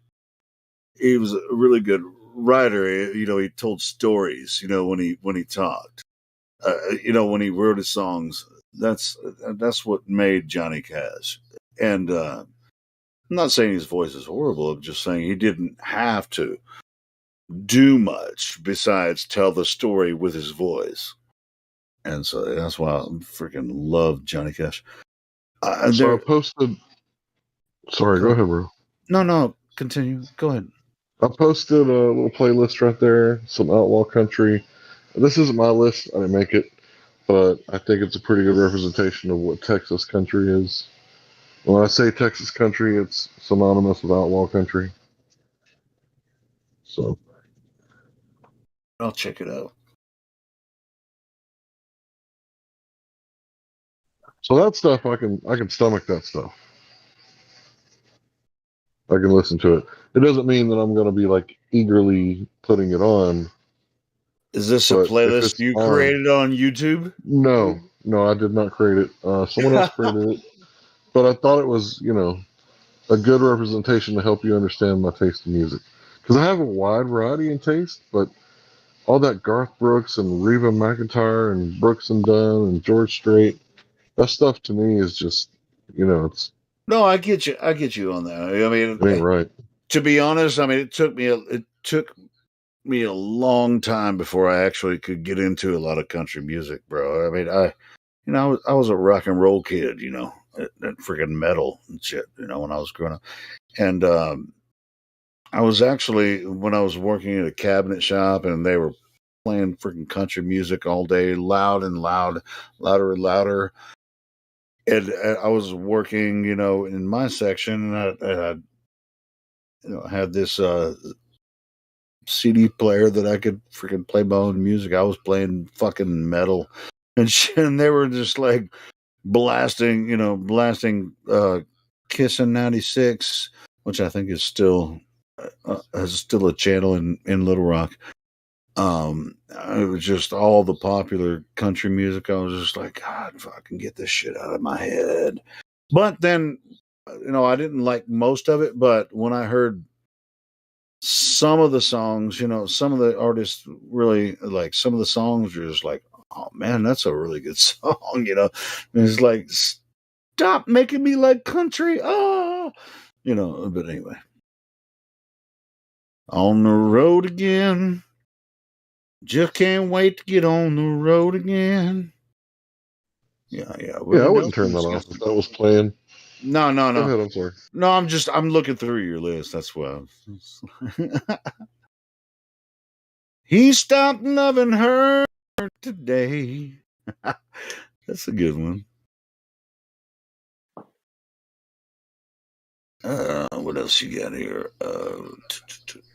He was a really good writer. You know, he told stories. You know, when he talked. You know, when he wrote his songs. That's what made Johnny Cash. And I'm not saying his voice is horrible. I'm just saying he didn't have to do much besides tell the story with his voice. And so that's why I freaking love Johnny Cash. So I posted. Sorry, go ahead, bro. No, continue. Go ahead. I posted a little playlist right there, some outlaw country. This isn't my list, I didn't make it, but I think it's a pretty good representation of what Texas country is. When I say Texas country, it's synonymous with outlaw country. So I'll check it out. So that stuff I can stomach that stuff. I can listen to it. It doesn't mean that I'm going to be like eagerly putting it on. Is this a playlist you created on YouTube? No, I did not create it. Someone else created it. But I thought it was, you know, a good representation to help you understand my taste in music. Because I have a wide variety in taste, but all that Garth Brooks and Reba McEntire and Brooks and Dunn and George Strait, that stuff to me is just, you know, it's. No, I get you on that. I mean, it ain't right. To be honest, I mean, it took me a long time before I actually could get into a lot of country music, bro. I mean, I was a rock and roll kid, you know, and freaking metal and shit, you know, when I was growing up. And I was actually, when I was working at a cabinet shop and they were playing freaking country music all day, loud and loud, louder and louder. And I was working, you know, in my section, and I you know, had this CD player that I could freaking play my own music. I was playing fucking metal and shit, and they were just like blasting Kissin' 96, which I think is still a channel in Little Rock. It was just all the popular country music. I was just like, God, fucking get this shit out of my head. But then, you know, I didn't like most of it, but when I heard some of the songs, you know, some of the artists really like some of the songs were just like, oh man, that's a really good song, you know. And it's like, stop making me like country. Oh, you know, but anyway. On the road again. Just can't wait to get on the road again. Yeah. I wouldn't turn that off if that was playing. No. Go ahead, I'm sorry. No, I'm looking through your list. That's why. He stopped loving her today. That's a good one. What else you got here?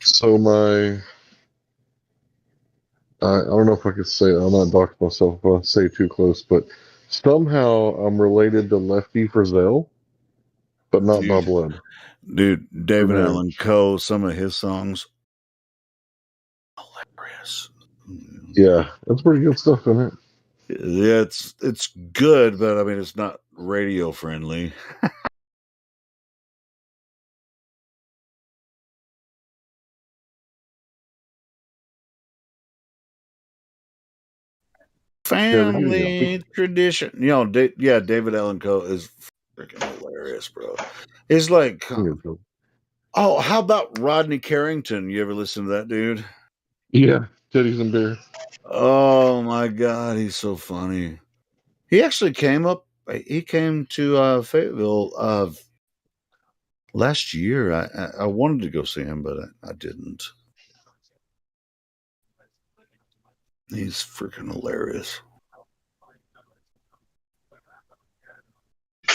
So my I don't know if I could say, I'll not dox myself if I say too close, but somehow I'm related to Lefty Frizzell, but not by Dude, blood. David Through Allen marriage. Coe, some of his songs, hilarious. Yeah, that's pretty good stuff in it. Yeah, it's good, but I mean, it's not radio friendly. Yeah, but he was young. Family tradition. You know, yeah, David Allen Coe is freaking hilarious, bro. It's like, oh, how about Rodney Carrington? You ever listen to that dude? Yeah, titties and beer. Oh my god, he's so funny. He actually came up. He came to Fayetteville last year. I wanted to go see him, but I didn't. He's freaking hilarious.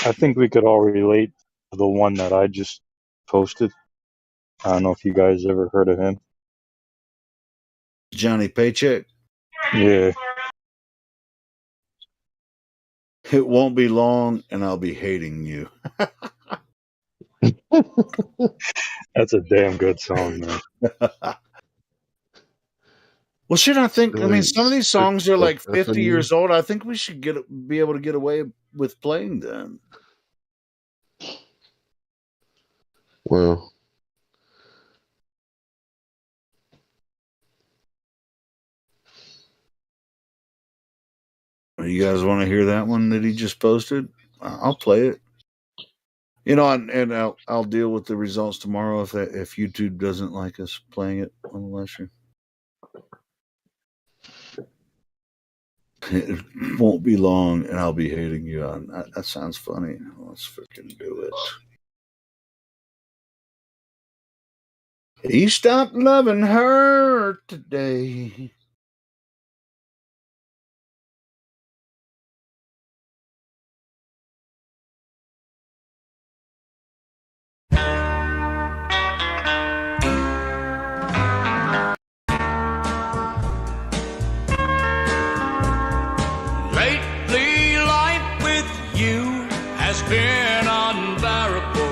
I think we could all relate to the one that I just posted. I don't know if you guys ever heard of him. Johnny Paycheck. Yeah. It won't be long, and I'll be hating you. That's a damn good song, man. Well, shit, I think, I mean, Really some of these sick songs are of like 50 effing you. years old. I think we should be able to get away with playing them. Well, You guys want to hear that one that he just posted? I'll play it. You know, and I'll deal with the results tomorrow if YouTube doesn't like us playing it on the live stream. It won't be long, and I'll be hating you on that. Sounds funny. Let's freaking do it. He stopped loving her today. Lately, life with you has been unbearable.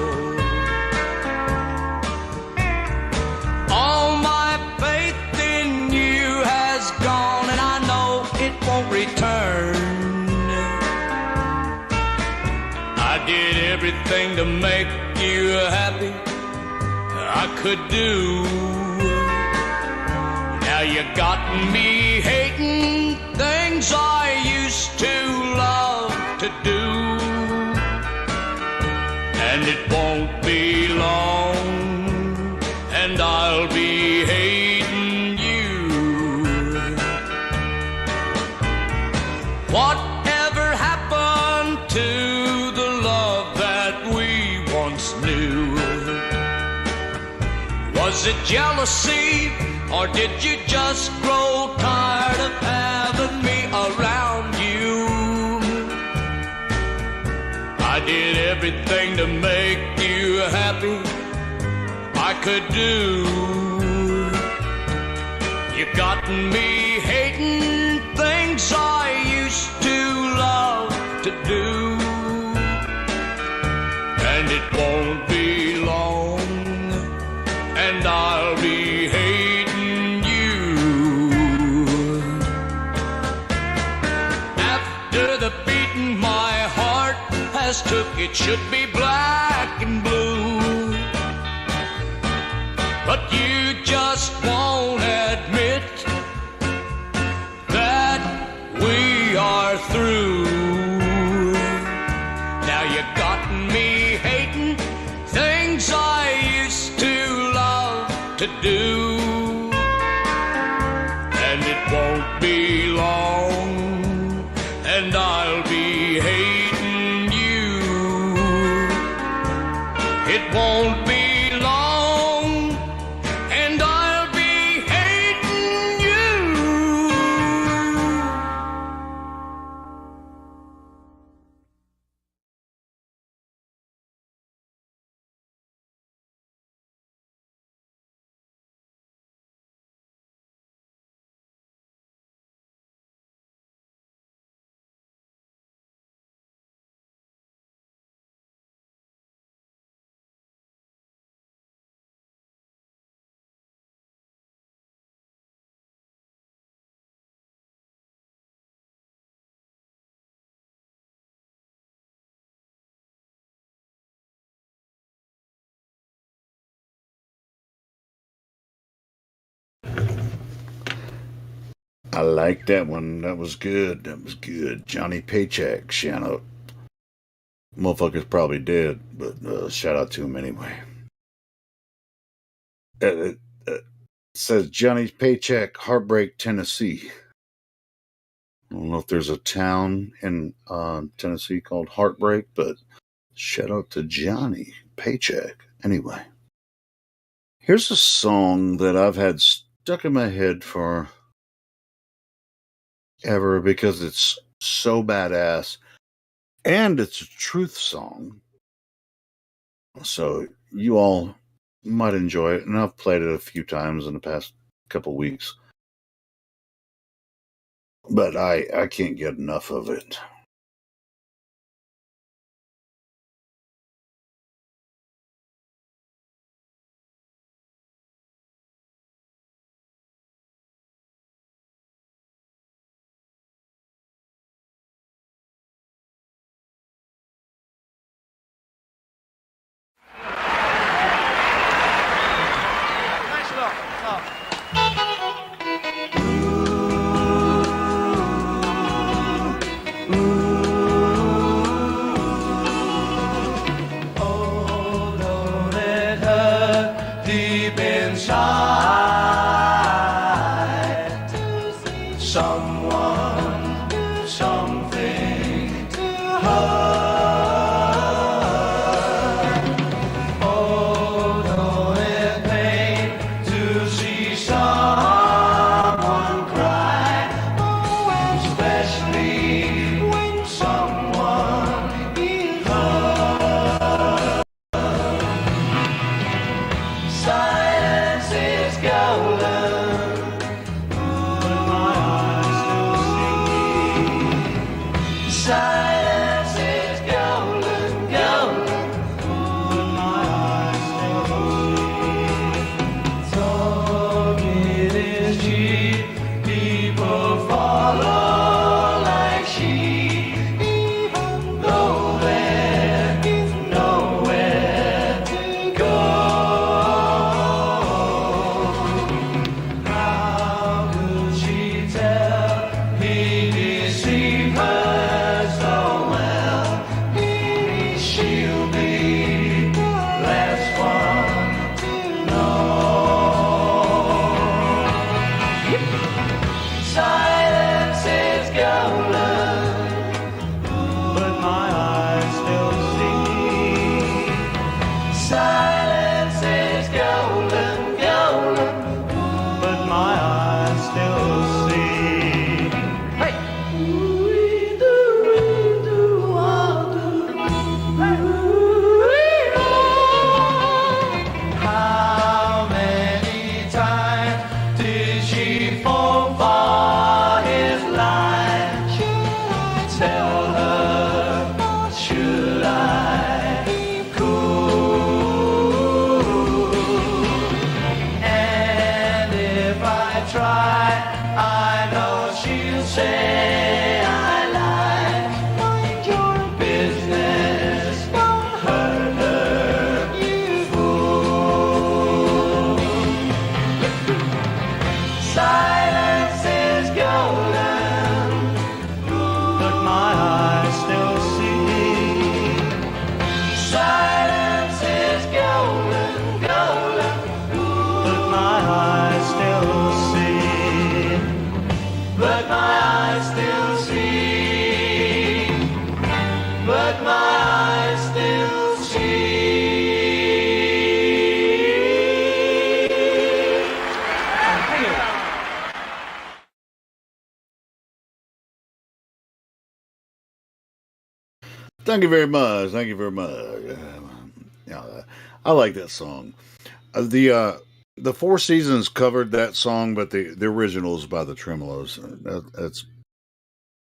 All my faith in you has gone, and I know it won't return. I did everything to make you happy I could do. Now you got me hating things I used to love to do. And it won't be long, and I'll be hating you. Whatever happened to the love that we once knew? Was it jealousy, or did you just grow tired of having me around you? I did everything to make you happy I could do. You got me hating things I used to love to do. And it won't be long, and I'll be hating you. After the beating my heart has took, it should be black and blue. But you just won't admit that we are through. Now you got me hating things I used to love to do. And it won't be long, and I'll be hating you. It won't be I like that one. That was good. That was good. Johnny Paycheck. Shout out. Motherfucker's probably dead, but shout out to him anyway. It says Johnny's Paycheck, Heartbreak, Tennessee. I don't know if there's a town in Tennessee called Heartbreak, but shout out to Johnny Paycheck. Anyway, here's a song that I've had stuck in my head for ever because it's so badass and it's a truth song. So you all might enjoy it, and I've played it a few times in the past couple weeks. But I can't get enough of it. Thanks a lot. Although it hurt deep inside, someone, something hurt. Although it pains to see someone cry, especially when someone is hurt. Silence is golden, but my eyes still see. Silence is golden, golden, but my eyes still see. Talking is cheap, people follow like sheep, even though there is nowhere to go. How could she tell he deceived her so well? Maybe she'll be the last one to know. Silence is golden, but my eyes still see. Silence is golden, golden, but my eyes still see. Hey! How many times did she fall for his lie? Should I tell her? Should I be cool? And if I try, I know she'll say I lied. Mind your business, don't hurt her, you fool. Silence is golden, but my eyes still see. Silence is golden, golden, but my eyes still see. But my eyes still see. But my eyes still see. Thank you. Thank you very much. Thank you very much. Yeah, I like that song. The Four Seasons covered that song, but the original is by the Tremolos.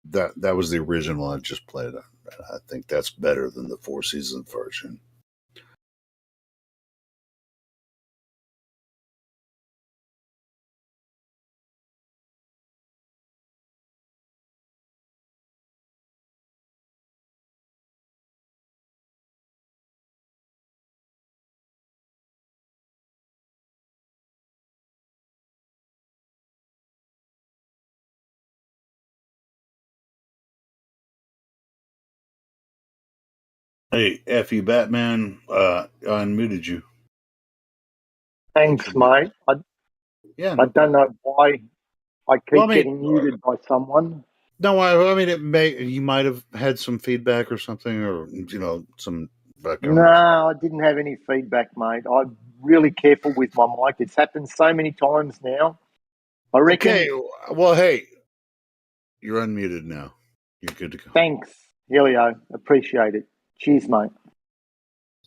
That was the original I just played. I think that's better than the Four Seasons version. Hey, F you, Batman. I unmuted you. Thanks, mate. Yeah, I no don't problem. know why I keep Well, I mean, getting muted by someone. No, I mean, you might have had some feedback or something, or some background No, noise. I didn't have any feedback, mate. I'm really careful with my mic. It's happened so many times now. I reckon. Okay, well, hey, you're unmuted now. You're good to go. Thanks, Helio. Appreciate it. Cheers, mate.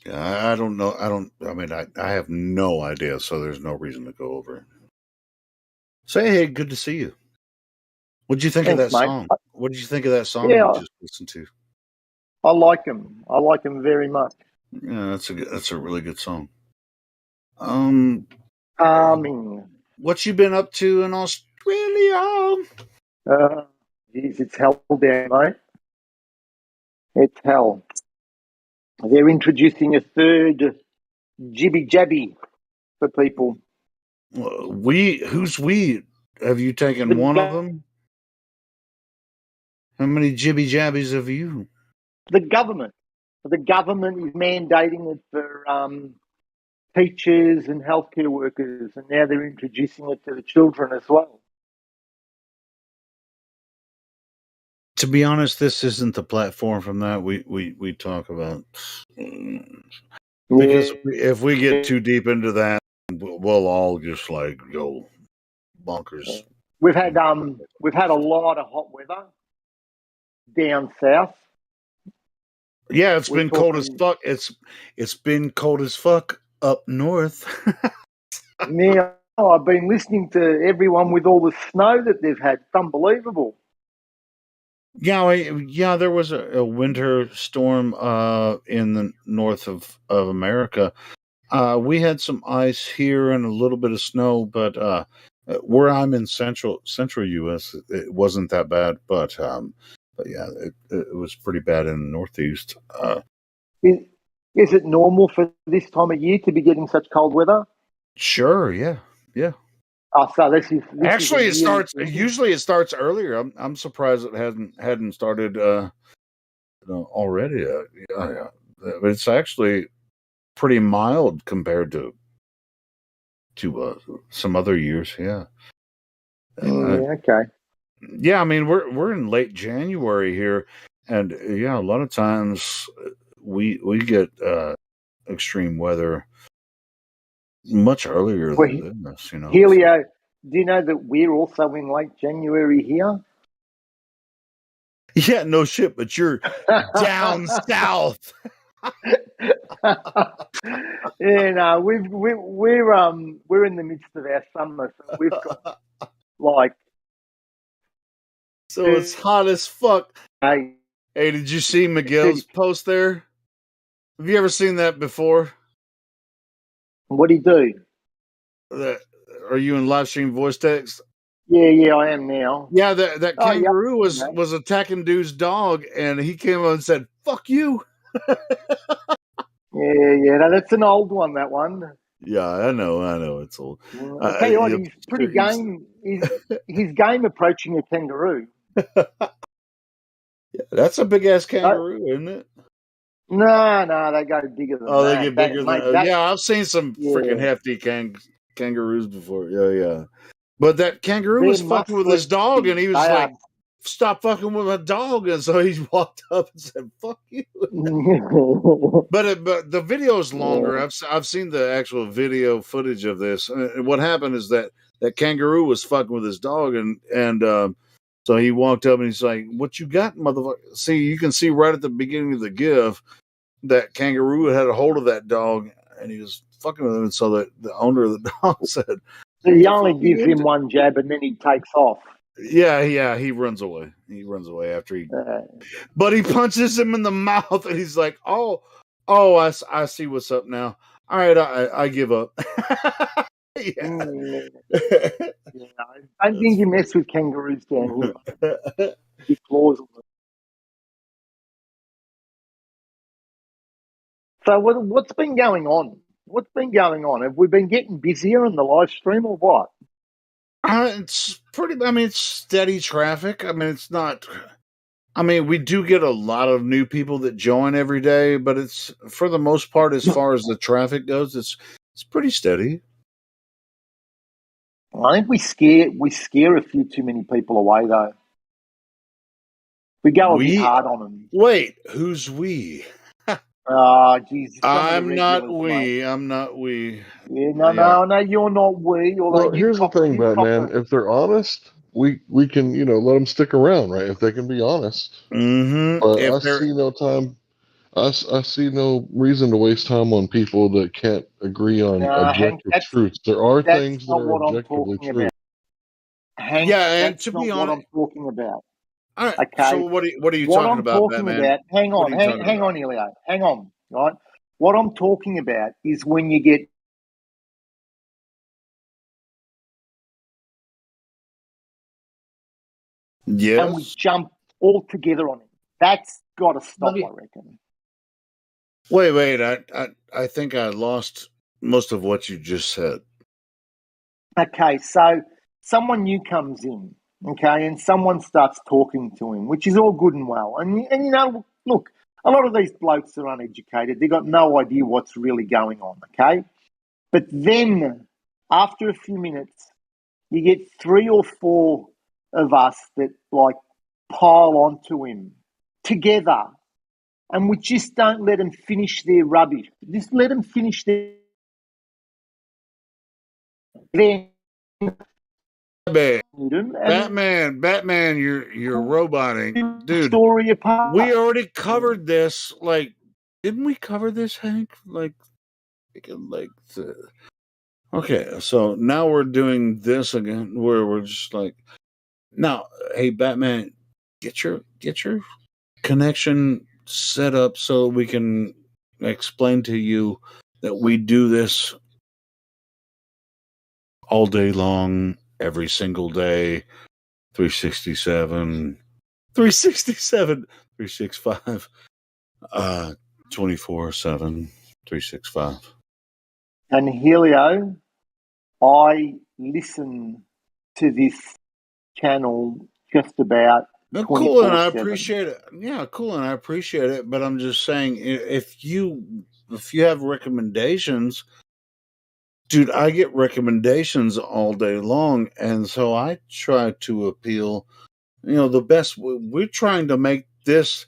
Yeah, I don't know. I have no idea, so there's no reason to go over it. Say, hey, good to see you. What did you think of Thanks, that mate. song? What did you think of that song Yeah, we just listened to? I like him. I like him very much. Yeah, that's a really good song. Charming. What you been up to in Australia? Geez, it's hell down, mate. It's hell. They're introducing a third jibby jabby for people. Who's we? Have you taken The one of them? How many jibby jabbies have you? The government. The government is mandating it for teachers and healthcare workers, and now they're introducing it to the children as well. To be honest, this isn't the platform from that we talk about. Because if we get too deep into that, we'll all just like go bonkers. We've had a lot of hot weather down south. Yeah, it's been cold as fuck. It's been cold as fuck up north. Now I've been listening to everyone with all the snow that they've had. It's unbelievable. Yeah, there was a winter storm in the north of America. We had some ice here and a little bit of snow, but where I'm in central U.S., it wasn't that bad. But yeah, it was pretty bad in the Northeast. Is it normal for this time of year to be getting such cold weather? Sure, yeah. Oh, so this Actually, is it starts. Usually, it starts earlier. I'm surprised it hadn't started already. Yeah, but it's actually pretty mild compared to some other years. Yeah. Okay. Yeah, I mean we're in late January here, and yeah, a lot of times we get extreme weather much earlier than this. Helio, do you know that we're also in late January here? Yeah, no shit, but you're down south. Yeah, no, we're in the midst of our summer, so we've got like. So it's hot as fuck. Hey, did you see Miguel's post there? Have you ever seen that before? What'd he do? Are you in live stream voice text? Yeah, I am now. Yeah, that kangaroo was attacking dude's dog, and he came up and said, "Fuck you." Yeah, no, that's an old one. That one. Yeah, I know, it's old. I'll tell you what, he's pretty game. He's game approaching a kangaroo. Yeah, that's a big ass kangaroo, isn't it? No, they go bigger than that. Oh, they get bigger than yeah. I've seen some freaking hefty kangaroos before. Yeah. But that kangaroo was fucking with his dog, and he was like, "Stop fucking with my dog!" And so he walked up and said, "Fuck you." But the video is longer. I've seen the actual video footage of this. And what happened is that kangaroo was fucking with his dog, and so he walked up and he's like, "What you got, motherfucker?" See, you can see right at the beginning of the GIF that kangaroo had a hold of that dog, and he was fucking with him. And so the owner of the dog said, so he only gives him one jab and then he takes off. Yeah, he runs away. He runs away after he, but he punches him in the mouth, and he's like, "Oh, I see what's up now. All right, I give up." Yeah. I think you mess with kangaroos down here. Big claws on them. So what's been going on? What's been going on? Have we been getting busier in the live stream or what? It's pretty. I mean, it's steady traffic. I mean, it's not I mean, we do get a lot of new people that join every day, but it's for the most part, as far as the traffic goes, it's pretty steady. I think we scare a few too many people away though. We go a bit hard on them. Wait, who's we? Oh, geez, some of the I'm not regulars, we. mate. I'm not we. Yeah, no, you're not we. Well, Although here's the thing, Batman. If they're honest, we can let them stick around, right? If they can be honest. Mm-hmm. But If I they're see no time. I see no reason to waste time on people that can't agree on Hank, objective truths. There are that's things that not are what I'm objectively talking true. about. Hank, yeah, and that's to not be what honest, I'm talking about. all right. Okay. So what are you What talking I'm about, talking Batman? about, hang What on, are you talking hang about? on, Elio. Hang on, right? What I'm talking about is when you get and we Yes. jump all together on it. That's got to stop, I reckon. Wait. I think I lost most of what you just said. Okay, so someone new comes in, okay, and someone starts talking to him, which is all good and well. And you know, look, a lot of these blokes are uneducated. They've got no idea what's really going on, okay? But then, after a few minutes, you get 3 or 4 of us that, like, pile onto him together, and we just don't let them finish their rubbish. Just let them finish their... Then Batman, you're roboting, dude. Story apart. We already covered this. Like, didn't we cover this, Hank? Okay, so now we're doing this again, where we're just like, now, hey, Batman, get your connection set up so we can explain to you that we do this all day long, every single day, 367, 365, 24/7, 365. And Helio, I listen to this channel just about Cool, and I 24/7. appreciate it. Yeah, cool, and I appreciate it. But I'm just saying, if you have recommendations, dude, I get recommendations all day long, and so I try to appeal. The best. We're trying to make this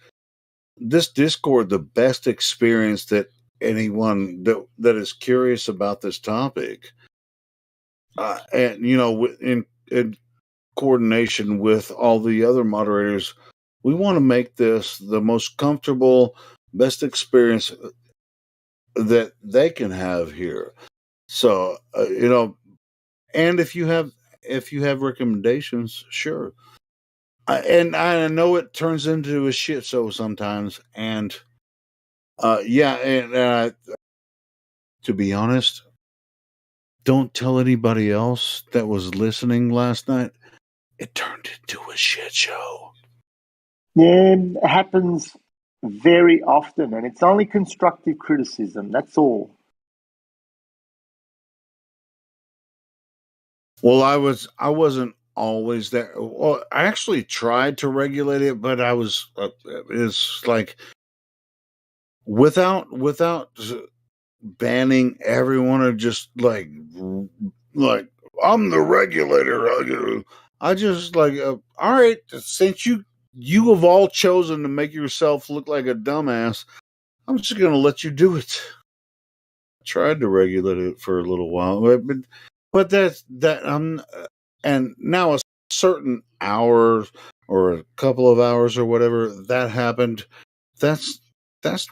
Discord the best experience that anyone that is curious about this topic, and in coordination with all the other moderators, we want to make this the most comfortable, best experience that they can have here. So, and if you have recommendations, sure. And I know it turns into a shit show sometimes, and and to be honest, don't tell anybody else that was listening last night. It turned into a shit show. Yeah, it happens very often, and it's only constructive criticism. That's all. Well, I wasn't always there. Well, I actually tried to regulate it, but I was. It's like without banning everyone, or just like I'm the regulator. I just like, all right, since you have all chosen to make yourself look like a dumbass, I'm just going to let you do it. I tried to regulate it for a little while, but and now a certain hour or a couple of hours or whatever that happened, that's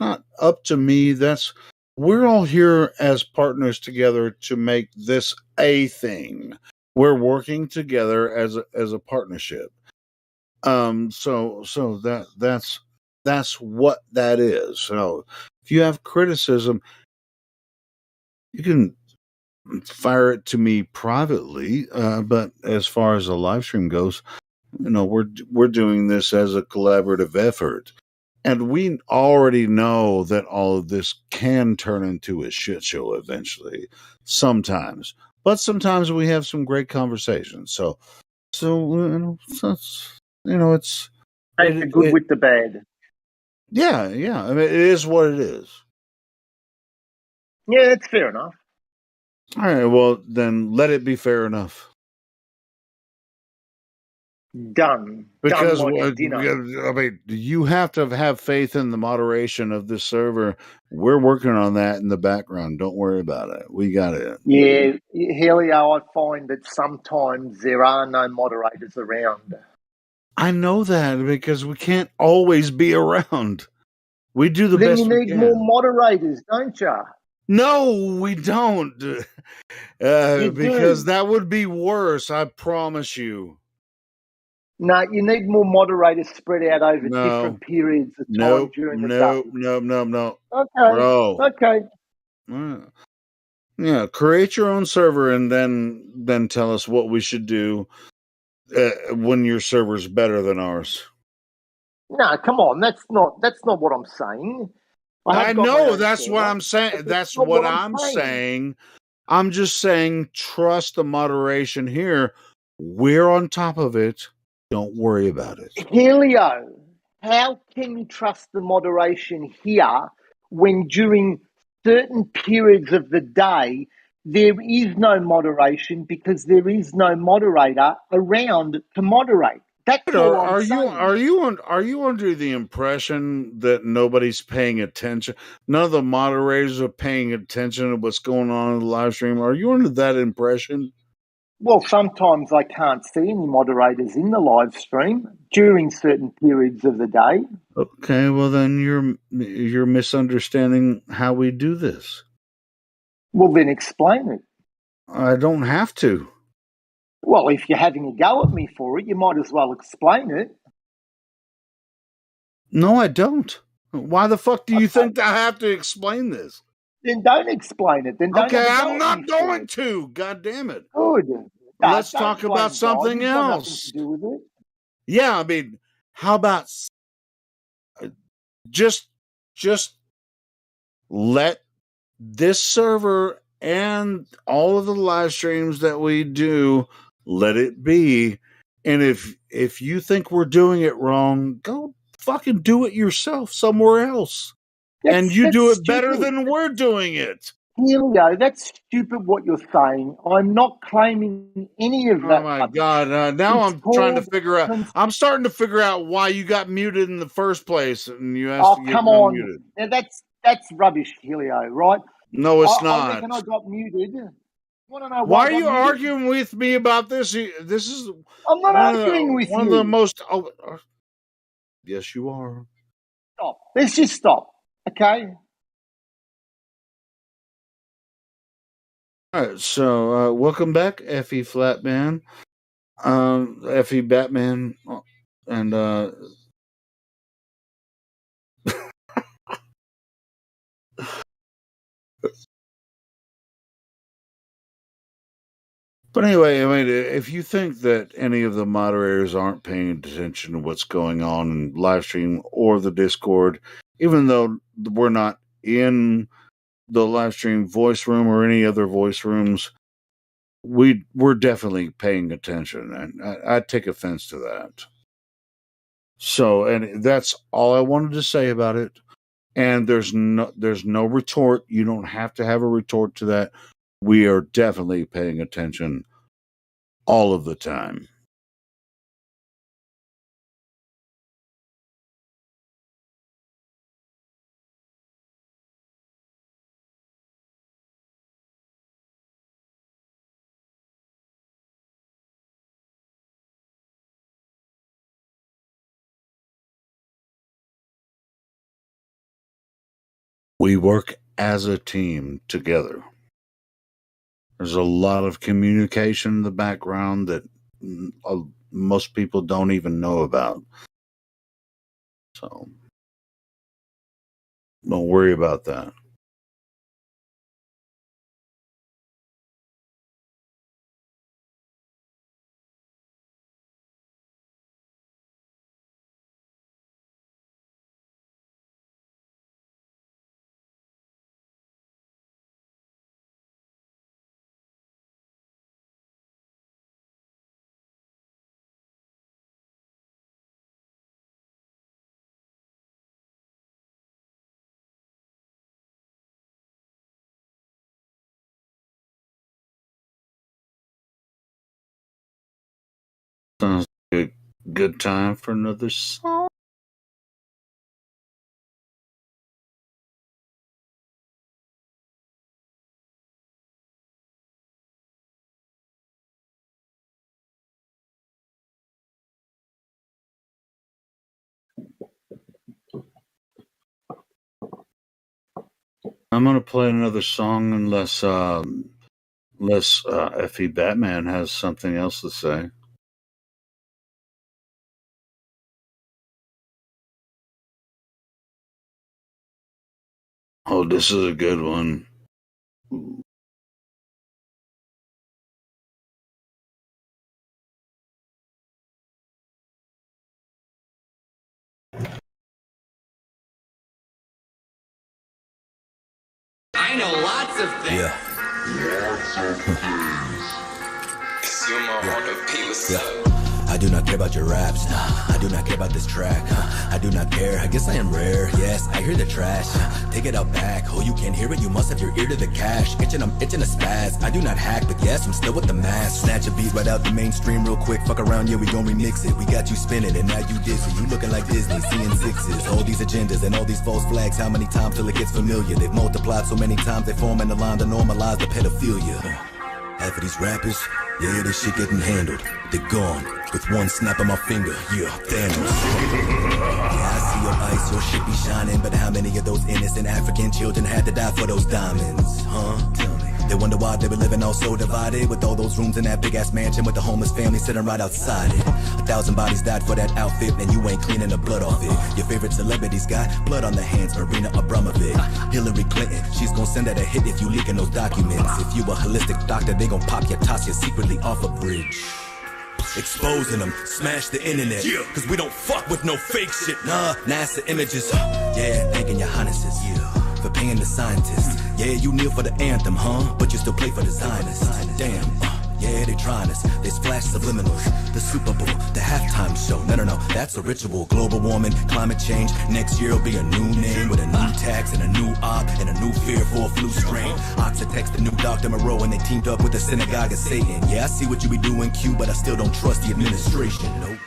not up to me. We're all here as partners together to make this a thing. We're working together as a partnership. So that's what that is. So if you have criticism, you can fire it to me privately. But as far as the live stream goes, we're doing this as a collaborative effort. And we already know that all of this can turn into a shit show eventually, sometimes. But sometimes we have some great conversations. So it's Take the good with the bad. Yeah. I mean, it is what it is. Yeah, that's fair enough. All right. Well, then let it be fair enough. Done. Because Done like a dinner. I mean, you have to have faith in the moderation of this server. We're working on that in the background. Don't worry about it. We got it. Yeah, Helio, I find that sometimes there are no moderators around. I know that because we can't always be around. We do the Then best you we need can. more moderators, don't you? No, we don't. You Because do. that would be worse. I promise you. No, you need more moderators spread out over No. different periods of time Nope. during the Nope. day. No. Okay. Bro. Okay. Yeah. Create your own server and then tell us what we should do when your server's better than ours. No, come on. That's not what I'm saying. I I have got my know own that's what server, I'm saying. but that's That's not what what I'm I'm saying. saying. I'm just saying trust the moderation here. We're on top of it. Don't worry about it. Helio, how can you trust the moderation here when during certain periods of the day there is no moderation because there is no moderator around to moderate? That's all I'm Are saying. you under the impression that nobody's paying attention? None of the moderators are paying attention to what's going on in the live stream. Are you under that impression? Well, sometimes I can't see any moderators in the live stream during certain periods of the day. Okay, well then you're misunderstanding how we do this. Well, then explain it. I don't have to. Well, if you're having a go at me for it, you might as well explain it. No, I don't. Why the fuck do you think I have to explain this? Then don't explain it. Then don't Okay, have a go I'm at me not for going it. to. God damn it. Good. Let's Don't talk about blame God. something You've got nothing to else. do with it. Yeah, I mean, how about just let this server and all of the live streams that we do, let it be. And if you think we're doing it wrong, go fucking do it yourself somewhere else. And you do That's it better stupid. than we're doing it. Helio, that's stupid what you're saying. I'm not claiming any of Oh that my rubbish. god! Now It's I'm trying to called. figure out. I'm starting to figure out why you got muted in the first place, and you asked Oh, to get come on. unmuted. Now that's rubbish, Helio, right? No, it's I not. reckon I got muted. You want to know Why why I are got you muted? arguing with me about this? This is I'm not arguing with one of the you. most. Yes, you are. Stop. Let's just stop. Okay? All right. So, welcome back, Effie Flatman, Effie Batman, and But anyway, I mean, if you think that any of the moderators aren't paying attention to what's going on in live stream or the Discord, even though we're not in the live stream voice room or any other voice rooms, we're definitely paying attention, and I take offense to that. So, and that's all I wanted to say about it. And there's no retort. You don't have to have a retort to that. We are definitely paying attention all of the time. We work as a team together. There's a lot of communication in the background that most people don't even know about. So don't worry about that. Sounds like a good time for another song. I'm gonna play another song unless Effie Batman has something else to say. Oh, this is a good one. I know lots of things. Yeah. I do not care about your raps. I do not care about this track. I do not care. I guess I am rare. Yes, I hear the trash. Take it out back. Oh, you can't hear it. You must have your ear to the cash. I'm itching a spaz. I do not hack, but yes, I'm still with the mask. Snatch a beat right out the mainstream real quick. Fuck around, yeah, we gon' remix it. We got you spinning and now you dizzy. You looking like Disney, seeing sixes. All these agendas and all these false flags. How many times till it gets familiar? They've multiplied so many times they form in the line to normalize the pedophilia. Half of these rappers, yeah, this shit getting handled. They're gone with one snap of my finger. Yeah, Thanos. Yeah, I see your ice, your shit be shining, but how many of those innocent African children had to die for those diamonds? Huh? Tell me. They wonder why they were living all so divided, with all those rooms in that big ass mansion with the homeless family sitting right outside it. 1,000 bodies died for that outfit, and you ain't cleaning the blood off it. Your favorite celebrities got blood on their hands, Marina Abramovic. Hillary Clinton, she's gon' send out a hit if you leaking those documents. If you a holistic doctor, they gon' pop your toss you secretly off a bridge. Exposing them, smash the internet, cause we don't fuck with no fake shit. Nah, NASA images, yeah, thanking your highnesses, for paying the scientists. Yeah, you kneel for the anthem, huh? But you still play for the Zionists. Damn, yeah, they trying us. They splash subliminals. The Super Bowl, the halftime show. No, that's a ritual. Global warming, climate change. Next year will be a new name with a new tax and a new op and a new fear for a flu strain. Oxitex, the new Dr. Moreau, and they teamed up with the synagogue of Satan. Yeah, I see what you be doing, Q, but I still don't trust the administration. Nope.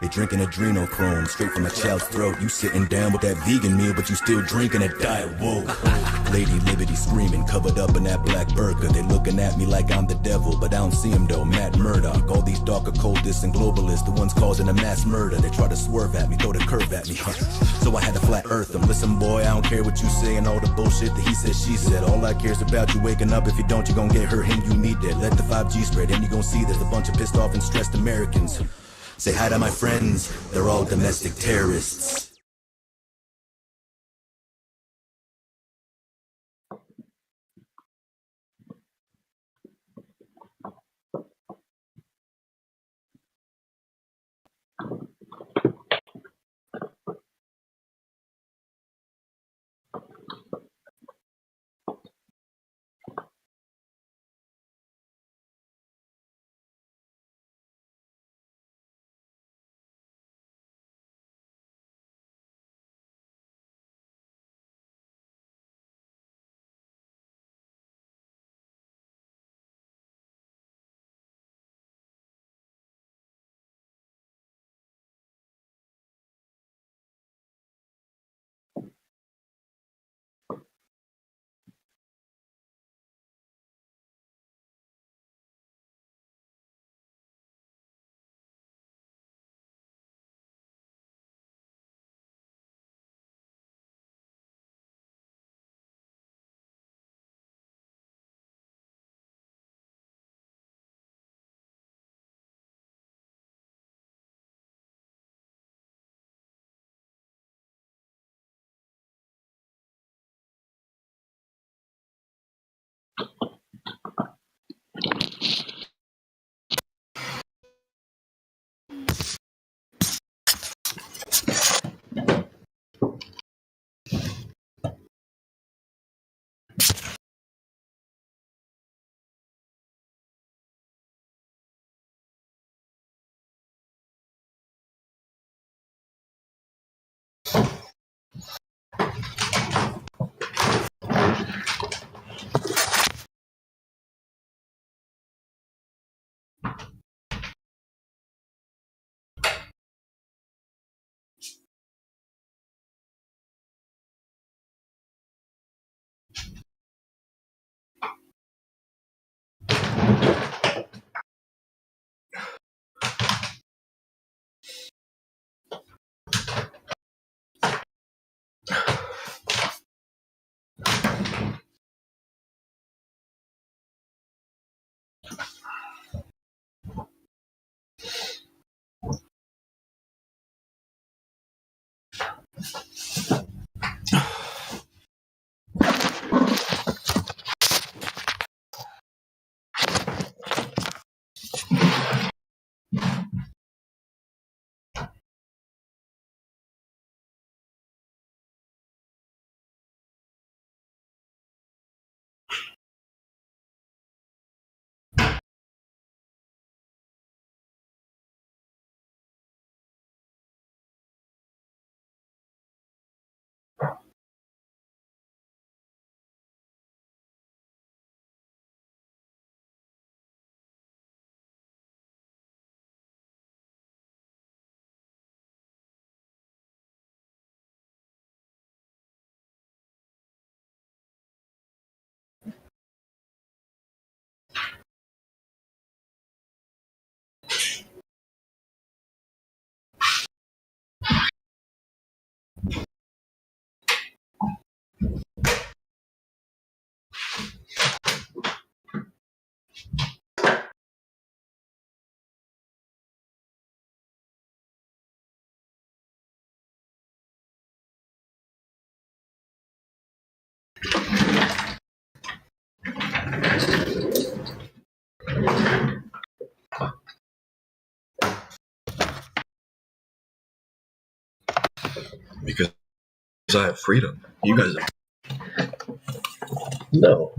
They drinking adrenochrome straight from a child's throat. You sitting down with that vegan meal, but you still drinking a diet woke. Lady Liberty screaming, covered up in that black burqa. They looking at me like I'm the devil, but I don't see him though. Matt Murdock, all these dark occultists and globalists, the ones causing a mass murder. They try to swerve at me, throw the curve at me. So I had to flat earth them. Listen, boy, I don't care what you say and all the bullshit that he said, she said. All I care is about you waking up. If you don't, you gon' get hurt, him, you need that. Let the 5G spread, and you gon' see there's a bunch of pissed off and stressed Americans. Say hi to my friends, they're all domestic terrorists. Because I have freedom. You guys have. No.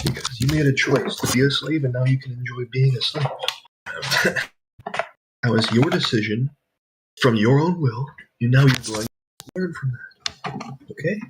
Because you made a choice to be a slave and now you can enjoy being a slave. That was your decision from your own will. Now you're going to learn from that. Okay?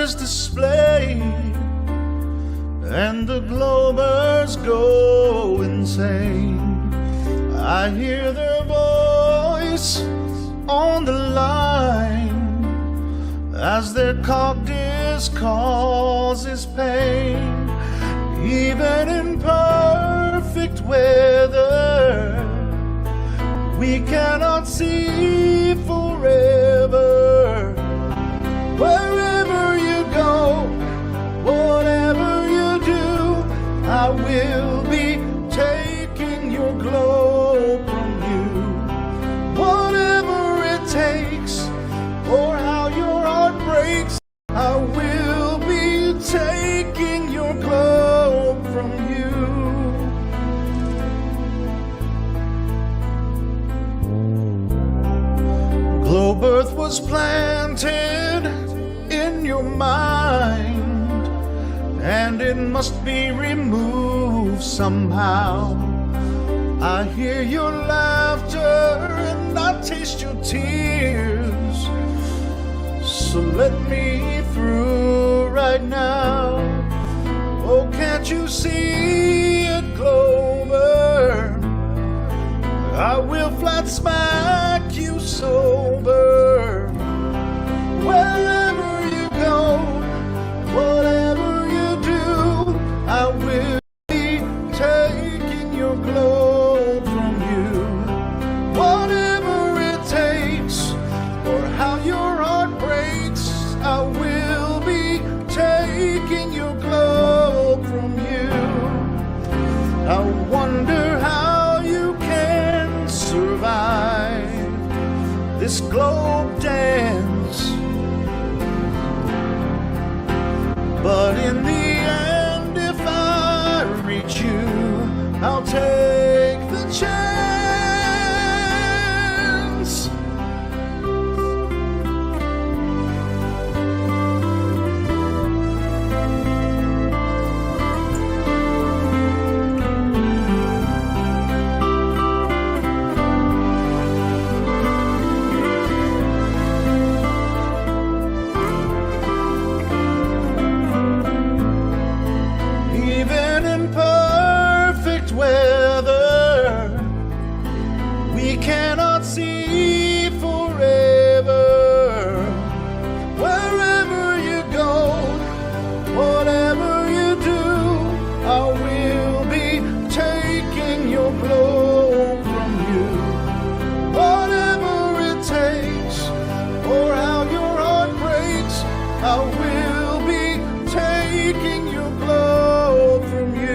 is displayed, and the Globers go insane. I hear their voice on the line as their cocktails causes pain. Even in perfect weather, we cannot see forever. Wherever you go, whatever you do, I will be taking your globe from you. Whatever it takes, or how your heart breaks, I will be taking your globe from you. Globe Earth was planted in your mind, and it must be removed somehow. I hear your laughter and I taste your tears, so let me through right now. Oh, can't you see it, Glover? I will flat smack you sober. Wherever you go, whatever you do, I will be taking your globe from you. Whatever it takes, or how your heart breaks, I will be taking your globe from you. I wonder how you can survive this globe dance, but in the end, if I reach you, I'll take the chance. Even in perfect weather, we cannot see forever. Wherever you go, whatever you do, I will be taking your globe from you. Whatever it takes, or how your heart breaks, I will be taking your globe from you.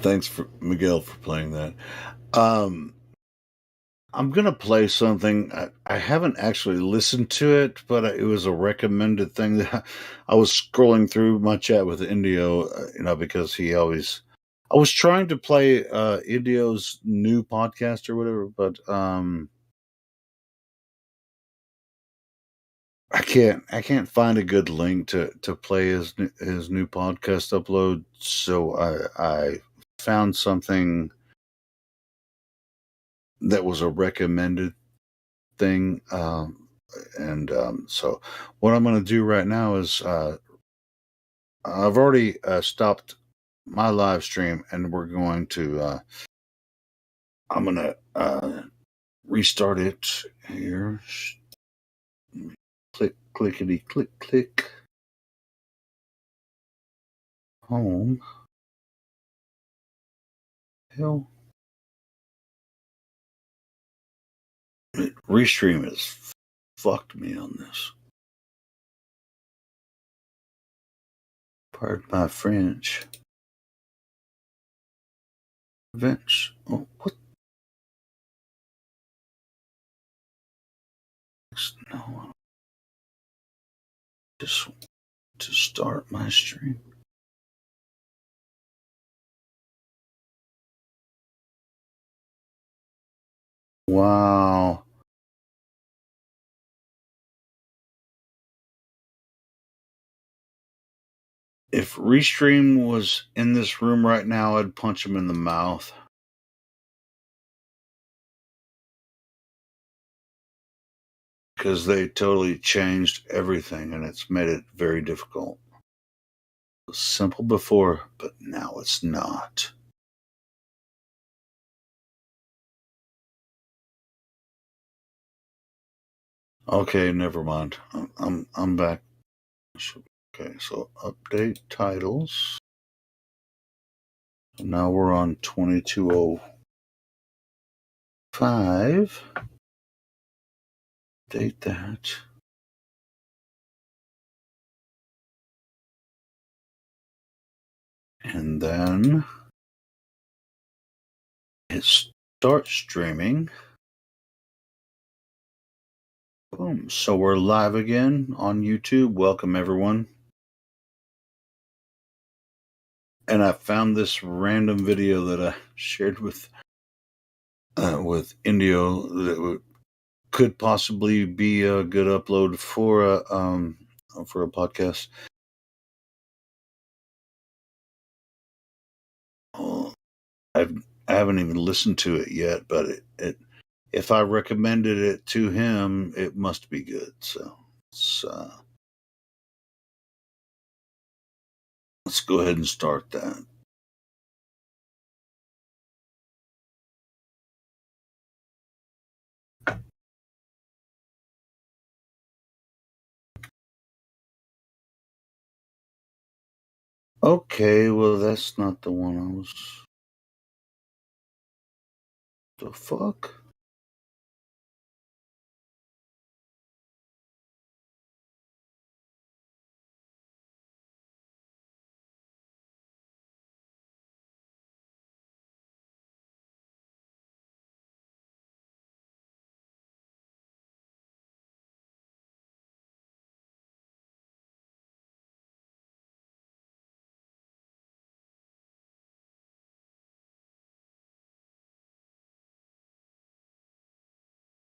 Thanks for Miguel for playing that. I'm gonna play something. I haven't actually listened to it, but it was a recommended thing that I was scrolling through my chat with Indio, because he always. I was trying to play Indio's new podcast or whatever, but I can't find a good link to play his new podcast upload. So I found something that was a recommended thing, so what I'm going to do right now is I've already stopped my live stream, and we're going to I'm going to restart it here. Click, clickety, click, click. Home. Hell. Restream has fucked me on this. Pardon my French. Vince. Oh, what? No. Just to start my stream. Wow. If Restream was in this room right now, I'd punch him in the mouth. Because they totally changed everything and it's made it very difficult. It was simple before, but now it's not. Okay, never mind. I'm back. Okay, so update titles. Now we're on 2205. Update that. And then hit start streaming. Boom. So we're live again on YouTube. Welcome everyone. And I found this random video that I shared with Indio that could possibly be a good upload for a podcast. I haven't even listened to it yet, but it if I recommended it to him, it must be good. So let's go ahead and start that. Okay, well that's not the one I was. The fuck?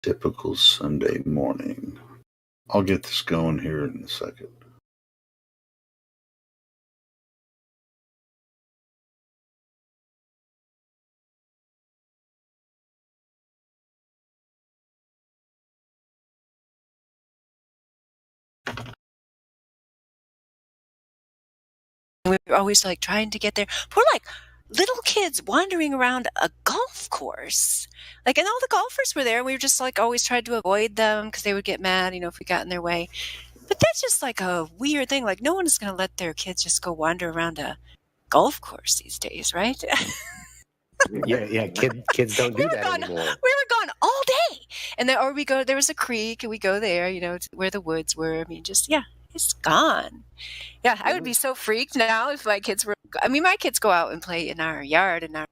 Typical Sunday morning. I'll get this going here in a second. We were always like trying to get there. We're like little kids wandering around a golf course. Like, and all the golfers were there, and we were just like always tried to avoid them because they would get mad, if we got in their way. But that's just like a weird thing. Like, no one is going to let their kids just go wander around a golf course these days, right? Yeah. Kids don't do that anymore. We were gone all day, and then or we go. There was a creek, and we go there, where the woods were. I mean, it's gone. Yeah, I would be so freaked now if my kids were. I mean, my kids go out and play in our yard and our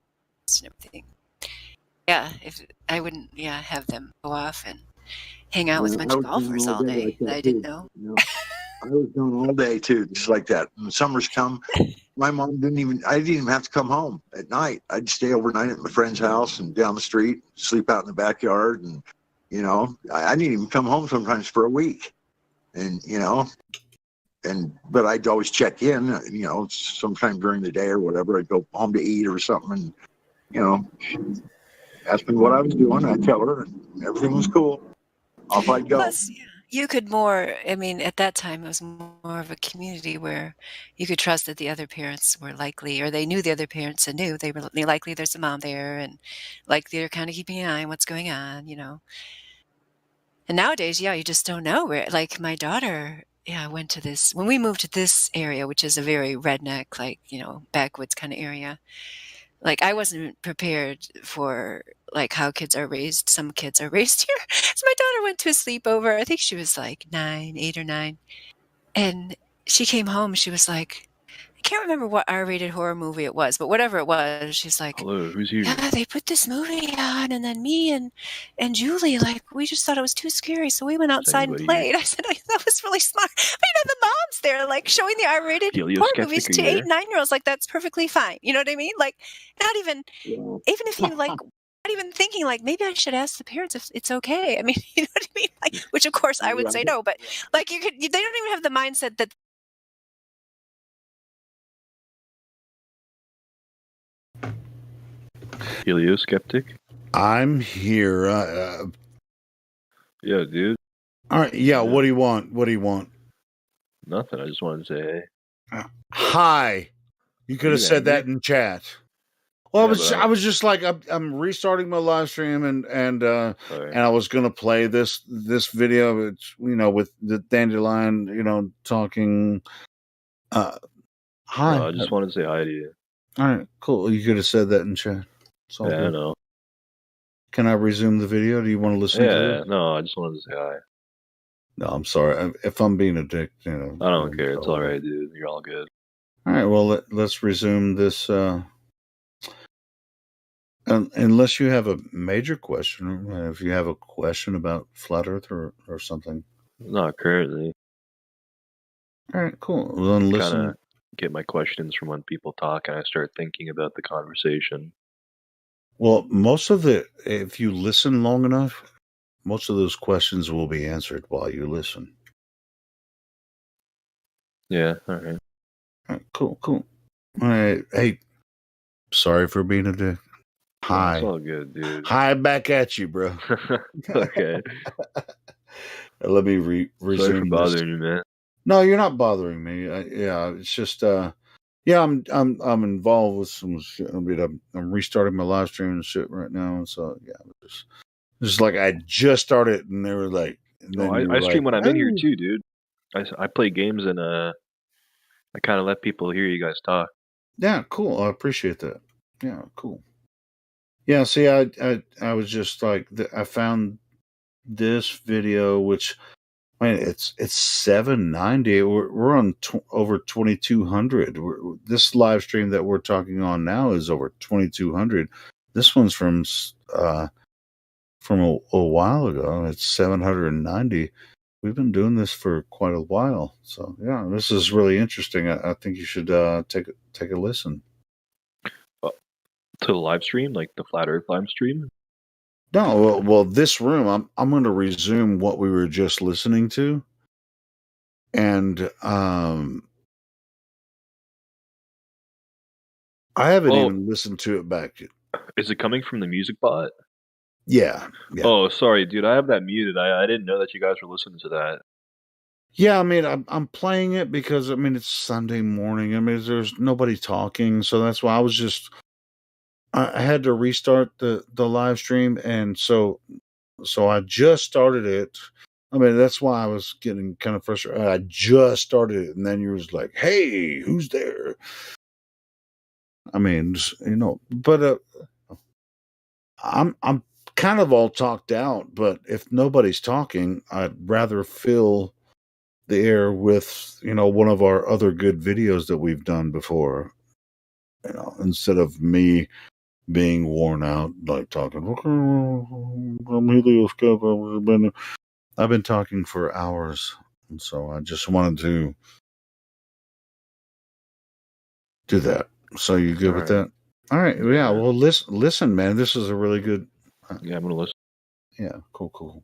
and everything. Yeah, if I wouldn't, have them go off and hang out with a bunch of golfers all day that I didn't know. I was gone all day too, just like that. When summer's come, my mom I didn't even have to come home at night. I'd stay overnight at my friend's house and down the street, sleep out in the backyard, and I didn't even come home sometimes for a week. And but I'd always check in, sometime during the day or whatever. I'd go home to eat or something, and ask me what I was doing. I'd tell her, and everything was cool. Off I'd go. Plus, you could more. I mean, at that time, it was more of a community where you could trust that the other parents were likely, or they knew the other parents and knew they were likely. There's a mom there, and like they're kind of keeping an eye on what's going on, And nowadays, you just don't know where. Like my daughter, went to this when we moved to this area, which is a very redneck, backwoods kind of area. Like I wasn't prepared for how kids are raised. Some kids are raised here. So my daughter went to a sleepover. I think she was like 8 or 9, and she came home. She was like, I can't remember what R-rated horror movie it was, but whatever it was, she's like, Hello, who's here? yeah, they put this movie on, and then me and Julie, like, we just thought it was too scary, so we went outside and anybody played. I said, that was really smart. But the mom's there, like, showing the R-rated Helio horror Skeptic, movies are to you 8 there? and 9-year-olds. Like, that's perfectly fine. You know what I mean? Like, not even if you like. Not even thinking like maybe I should ask the parents if it's okay. I mean, you know what I mean? Like, which of course I would say no, but like they don't even have the mindset that. Helio Skeptic? I'm here. Yeah, dude. All right. Yeah. What do you want? What do you want? Nothing. I just wanted to say hey. Hi. You could have said that in chat. Well, I was just like I'm restarting my live stream and I was gonna play this video. It's with the Dandelion, talking. Hi. No, I just wanted to say hi to you. All right, cool. You could have said that in chat. It's all Yeah, good. I know. Can I resume the video? Do you want to listen to it? No, I just wanted to say hi. No, I'm sorry. If I'm being a dick, I don't care. It's all right, dude. You're all good. All right, well, let's resume this. Unless you have a major question, if you have a question about Flat Earth or something. Not currently. All right, cool. Well, then listen. Kind of get my questions from when people talk, and I start thinking about the conversation. Well, if you listen long enough, most of those questions will be answered while you listen. Yeah, all right. All right, cool. All right, hey, sorry for being a dick. Hi. It's all good, dude. Hi back at you, bro. Okay. Let me resume. Sorry for bothering you, man. No, you're not bothering me. It's just I'm involved with some shit. I'm restarting my live stream and shit right now, and so just like I just started, and they were like, I stream when I'm in here too, dude. I play games and I kind of let people hear you guys talk. Yeah, cool. I appreciate that. Yeah, cool. Yeah, see, I was just like, I found this video, which, man, it's 790. We're on over 2,200. This live stream that we're talking on now is over 2,200. This one's from a while ago. It's 790. We've been doing this for quite a while, so yeah, this is really interesting. I think you should take a listen. To the live stream, like the Flat Earth live stream? No, well, this room, I'm going to resume what we were just listening to, and I haven't even listened to it back yet. Is it coming from the music bot? Yeah. Oh, sorry, dude. I have that muted. I didn't know that you guys were listening to that. Yeah, I mean, I'm playing it because it's Sunday morning. I mean, there's nobody talking, so that's why I had to restart the live stream, and so I just started it. I mean, that's why I was getting kind of frustrated. I just started it, and then you was like, "Hey, who's there?" I mean, but I'm kind of all talked out. But if nobody's talking, I'd rather fill the air with one of our other good videos that we've done before. Instead of me being worn out, like talking. I'm Helio Skeptic. I've been talking for hours, and so I just wanted to do that. So you good with that? All right. Yeah. Well, listen, man. This is a really good. Yeah, I'm gonna listen. Yeah. Cool.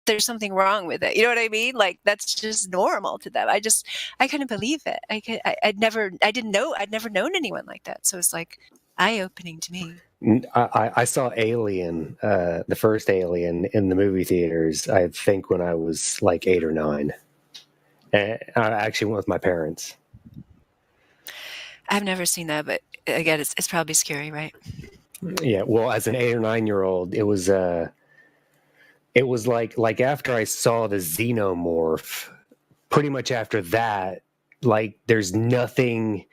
There's something wrong with it. You know what I mean? Like that's just normal to them. I couldn't believe it. I'd never known anyone like that. So it's like eye-opening to me. I saw Alien, the first Alien, in the movie theaters. I think when I was like 8 or 9. And I actually went with my parents. I've never seen that, but again, it's probably scary, right? Yeah. Well, as an 8 or 9-year-old, it was like after I saw the Xenomorph, pretty much after that, like there's nothing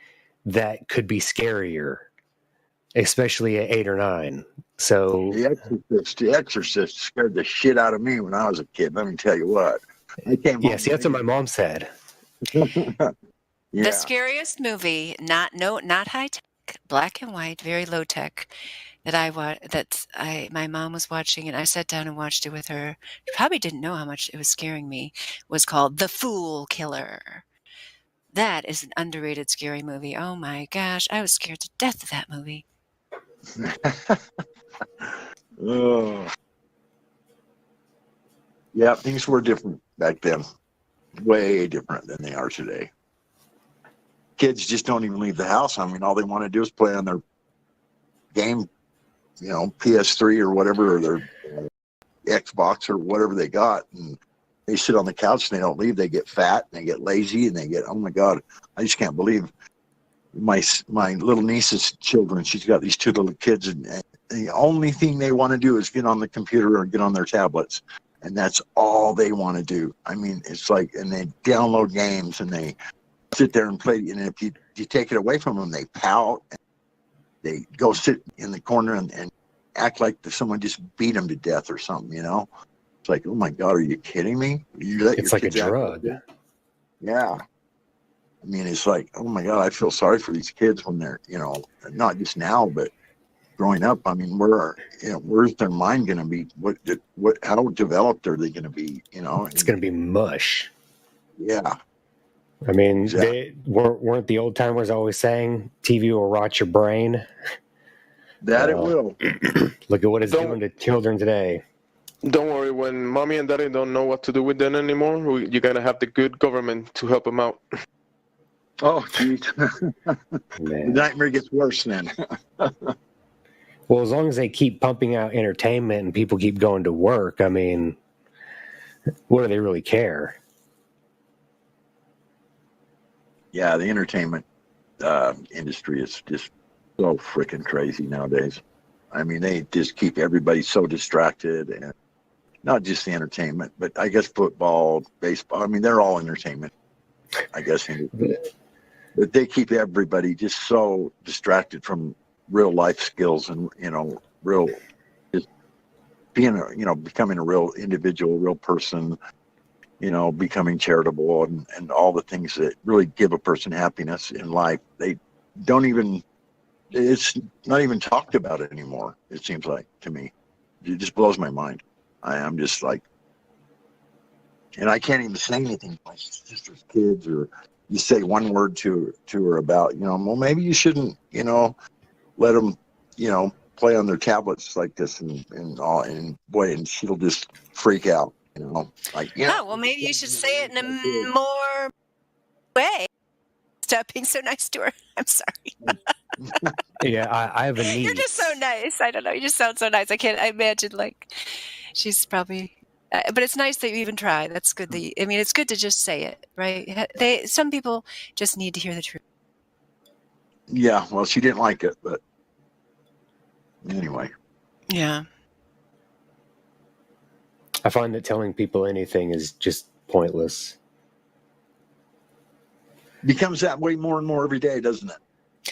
that could be scarier especially at 8 or 9. So The Exorcist scared the shit out of me when I was a kid. Let me tell you what. I came yeah, home. see, that's what my mom said. Yeah. The scariest movie, not high tech, black and white, very low tech, that my mom was watching, and I sat down and watched it with her. She probably didn't know how much it was scaring me. Was called The Fool Killer. That is an underrated scary movie. Oh my gosh, I was scared to death of that movie. Oh. Yeah, things were different back then. Way different than they are today. Kids just don't even leave the house. I mean, all they want to do is play on their game, PS3 or whatever, or their Xbox or whatever they got. And they sit on the couch and they don't leave. They get fat and they get lazy and they get, oh my God, I just can't believe my little niece's children. She's got these 2 little kids, and the only thing they want to do is get on the computer or get on their tablets. And that's all they want to do. I mean, it's like, and they download games and they sit there and play. And if you take it away from them, they pout. And they go sit in the corner and act like someone just beat them to death or something, It's like, oh my God, are you kidding me? It's like a drug. Yeah. I mean, it's like, oh my God, I feel sorry for these kids when they're, not just now, but growing up. I mean, where's their mind going to be? How developed are they going to be? It's going to be mush. Yeah. I mean, Exactly. they weren't the old timers always saying TV will rot your brain? That it will. Look at what it's doing to children today. Don't worry, when mommy and daddy don't know what to do with them anymore, you're going to have the good government to help them out. Oh, geez. The nightmare gets worse then. Well, as long as they keep pumping out entertainment and people keep going to work, I mean, what do they really care? Yeah, the entertainment industry is just so freaking crazy nowadays. I mean, they just keep everybody so distracted, and not just the entertainment, but I guess football, baseball. I mean, they're all entertainment, I guess. But they keep everybody just so distracted from real life skills and, real, just being, becoming a real individual, real person, becoming charitable and all the things that really give a person happiness in life. They don't even, it's not even talked about it anymore, it seems like to me. It just blows my mind. I'm just like, and I can't even say anything to my sister's kids, or you say one word to her about, well, maybe you shouldn't, let them, play on their tablets like this and all, and boy, and she'll just freak out, like, Oh, well, maybe you should say it in a more way. Stop being so nice to her. I'm sorry. Yeah, I have a niece. You're just so nice. I don't know. You just sound so nice. I imagine, like, she's probably... but it's nice that you even try. That's good. It's good to just say it, right? Some people just need to hear the truth. Yeah, well, she didn't like it, but anyway. Yeah. I find that telling people anything is just pointless. Becomes that way more and more every day, doesn't it?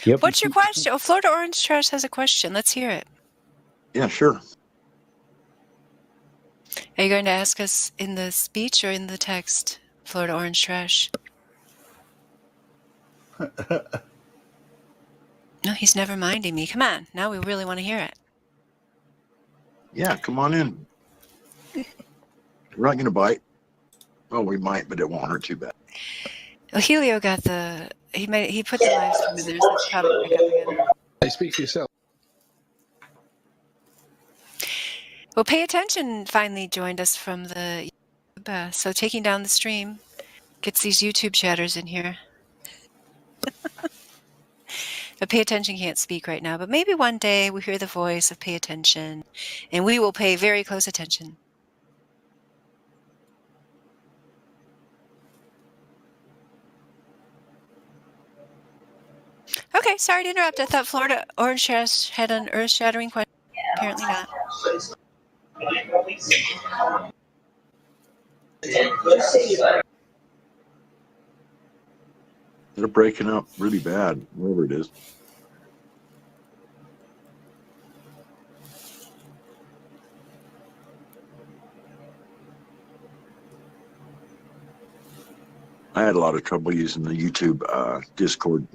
Yep. What's your question? Oh, Florida Orange Trash has a question. Let's hear it. Yeah, sure. Are you going to ask us in the speech or in the text, Florida Orange Trash? No, he's never minding me. Come on. Now we really want to hear it. Yeah, come on in. We're not going to bite. Well, we might, but it won't hurt too bad. Well, Helio got he put the live stream in there, so it's probably back up again. Hey, speak for yourself. Well, Pay Attention finally joined us from the YouTube, so taking down the stream gets these YouTube chatters in here. But Pay Attention can't speak right now, but maybe one day we'll hear the voice of Pay Attention, and we will pay very close attention. Okay, sorry to interrupt. I thought Florida Orange Trash had an earth-shattering question. Apparently not. They're breaking up really bad, wherever it is. I had a lot of trouble using the YouTube Discord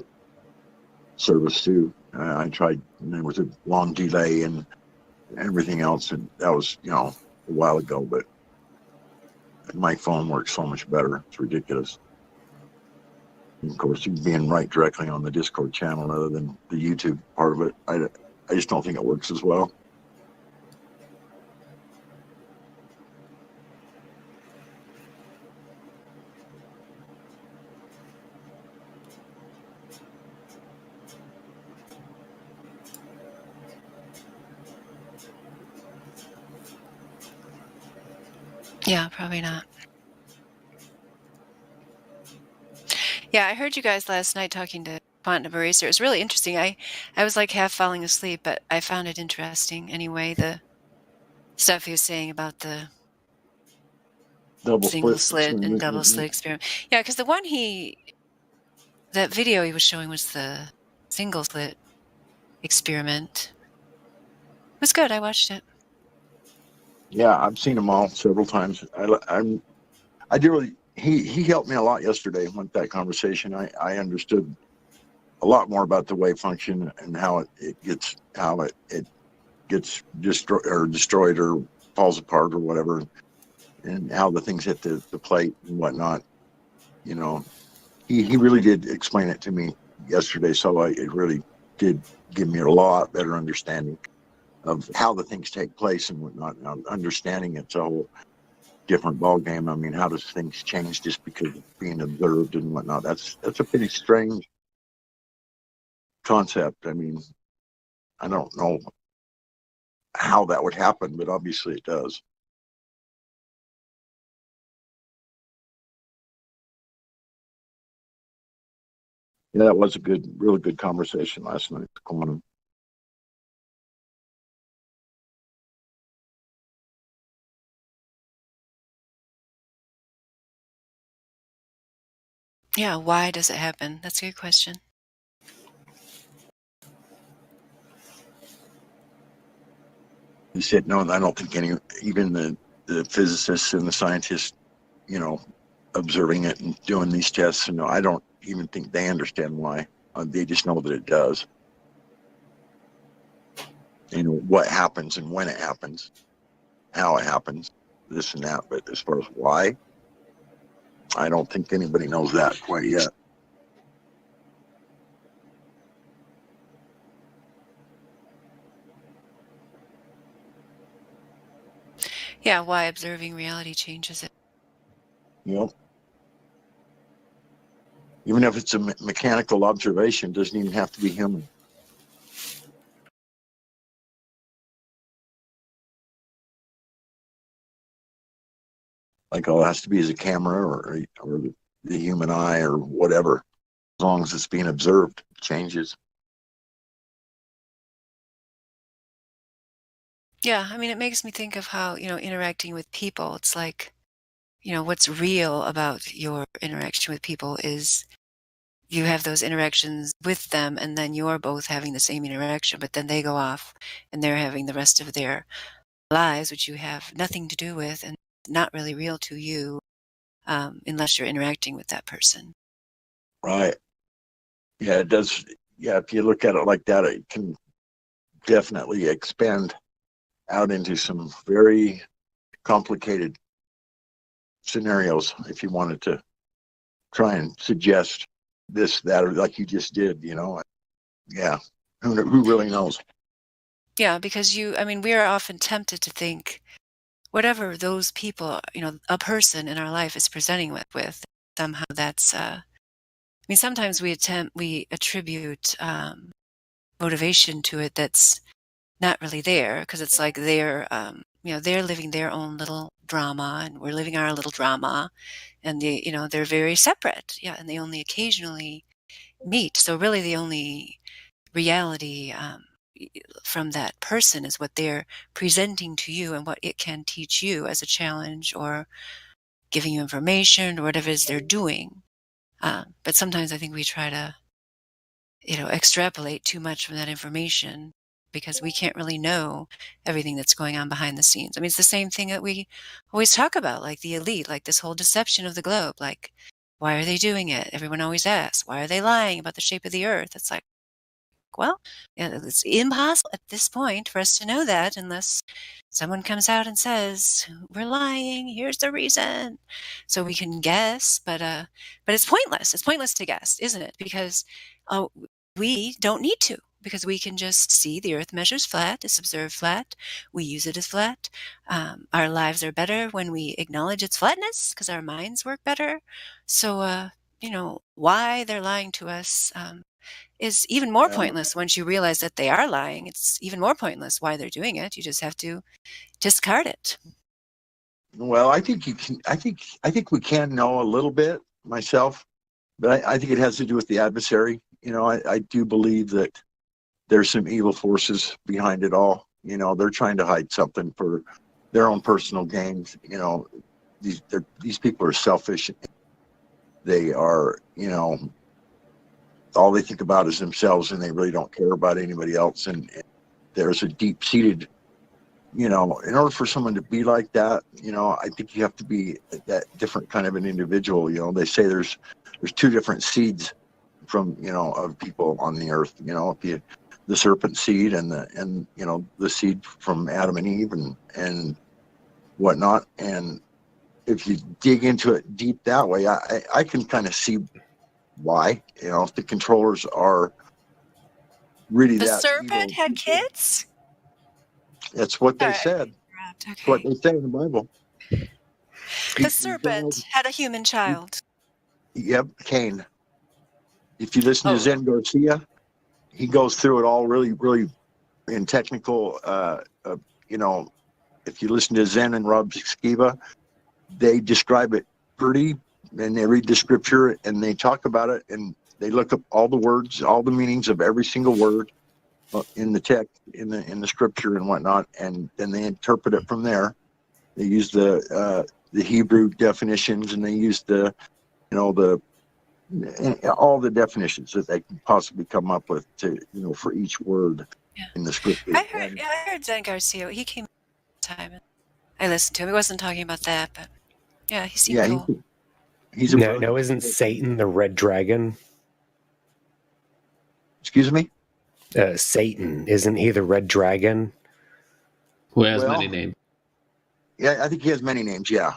service too. I tried, and there was a long delay and everything else, and that was, a while ago. But my phone works so much better; it's ridiculous. And of course, being right directly on the Discord channel rather than the YouTube part of it, I just don't think it works as well. Yeah, probably not. Yeah, I heard you guys last night talking to Quantum Eraser. It was really interesting. I was like half falling asleep, but I found it interesting anyway, the stuff he was saying about the Double single split slit and double experiment. slit experiment. Yeah, because the one that video he was showing was the single slit experiment. It was good. I watched it. Yeah, I've seen them all several times. I did really. He helped me a lot yesterday with that conversation. I understood a lot more about the wave function and how it gets destroyed or falls apart or whatever, and how the things hit the plate and whatnot. He really did explain it to me yesterday, so it really did give me a lot better understanding of how the things take place and whatnot. Now, understanding it's a whole different ball game. I mean, how does things change just because it's being observed and whatnot? That's a pretty strange concept. I mean, I don't know how that would happen, but obviously it does. Yeah, that was a really good conversation last night. Quantum. Yeah, why does it happen? That's a good question. He said, no, I don't think even the physicists and the scientists, observing it and doing these tests, I don't even think they understand why. They just know that it does. What happens and when it happens, how it happens, this and that. But as far as why, I don't think anybody knows that quite yet. Yeah, why observing reality changes it. Yep. Even if it's a mechanical observation, it doesn't even have to be human. Like all it has to be is a camera or the human eye or whatever. As long as it's being observed, it changes. Yeah, I mean, it makes me think of how, interacting with people, it's like, what's real about your interaction with people is you have those interactions with them and then you're both having the same interaction, but then they go off and they're having the rest of their lives, which you have nothing to do with and not really real to you unless you're interacting with that person. Right. Yeah, it does. Yeah, if you look at it like that, it can definitely expand out into some very complicated scenarios if you wanted to try and suggest this, that, or like you just did, Yeah, who really knows? Yeah, because we are often tempted to think whatever those people, a person in our life is presenting with somehow that's, sometimes we attribute motivation to it that's not really there because it's like they're living their own little drama and we're living our little drama and they're very separate. Yeah. And they only occasionally meet. So really the only reality from that person is what they're presenting to you and what it can teach you as a challenge or giving you information or whatever it is they're doing. But sometimes I think we try to, extrapolate too much from that information because we can't really know everything that's going on behind the scenes. I mean, it's the same thing that we always talk about, like the elite, like this whole deception of the globe. Like why are they doing it? Everyone always asks, why are they lying about the shape of the earth? It's like, well, it's impossible at this point for us to know that unless someone comes out and says, we're lying, here's the reason. So we can guess, but it's pointless. It's pointless to guess, isn't it? Because we don't need to, because we can just see the earth measures flat, it's observed flat, we use it as flat. Our lives are better when we acknowledge its flatness because our minds work better. So, why they're lying to us is even more pointless once you realize that they are lying. It's even more pointless why they're doing it. You just have to discard it. Well, I think you can. I think we can know a little bit myself, but I think it has to do with the adversary. I do believe that there's some evil forces behind it all. They're trying to hide something for their own personal gains. These people are selfish. They are, all they think about is themselves, and they really don't care about anybody else. And there's a deep-seated, in order for someone to be like that, I think you have to be that different kind of an individual. They say there's two different seeds from, of people on the earth. The serpent seed and the seed from Adam and Eve and whatnot. And if you dig into it deep that way, I can kind of see why. If the controllers are really the that serpent evil. had kids. That's what they said. Okay. That's what they say in the Bible. The serpent had a human child. Yep, Cain. If you listen to Zen Garcia, he goes through it all really, really in technical. If you listen to Zen and Rob Skiba, they describe it pretty, and they read the scripture and they talk about it, and they look up all the words, all the meanings of every single word in the text, in the scripture and whatnot, and then they interpret it from there. They use the Hebrew definitions, and they use all the definitions that they can possibly come up with for each word in the scripture. I heard Zen Garcia. He came time and I listened to him. He wasn't talking about that, but yeah, he seemed cool. He's a no, isn't Satan the red dragon? Excuse me? Satan, isn't he the red dragon? Who has many names? Yeah, I think he has many names. Yeah,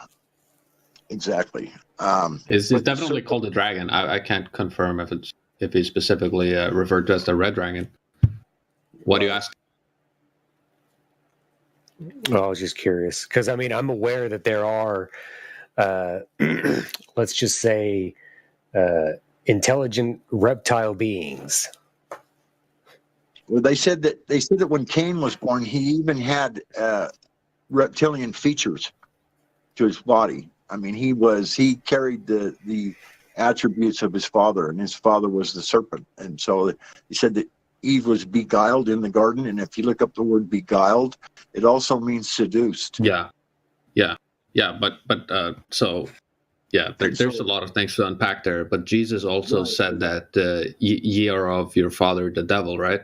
exactly. It's definitely called a dragon. I can't confirm if he's specifically referred to as the red dragon. What do you ask? Well, I was just curious because I'm aware that there are, let's just say, intelligent reptile beings. Well, they said that when Cain was born, he even had reptilian features to his body. He carried the attributes of his father, and his father was the serpent. And so he said that Eve was beguiled in the garden, and if you look up the word beguiled, it also means seduced. Yeah. There's a lot of things to unpack there. But Jesus also said that ye are of your father, the devil, right?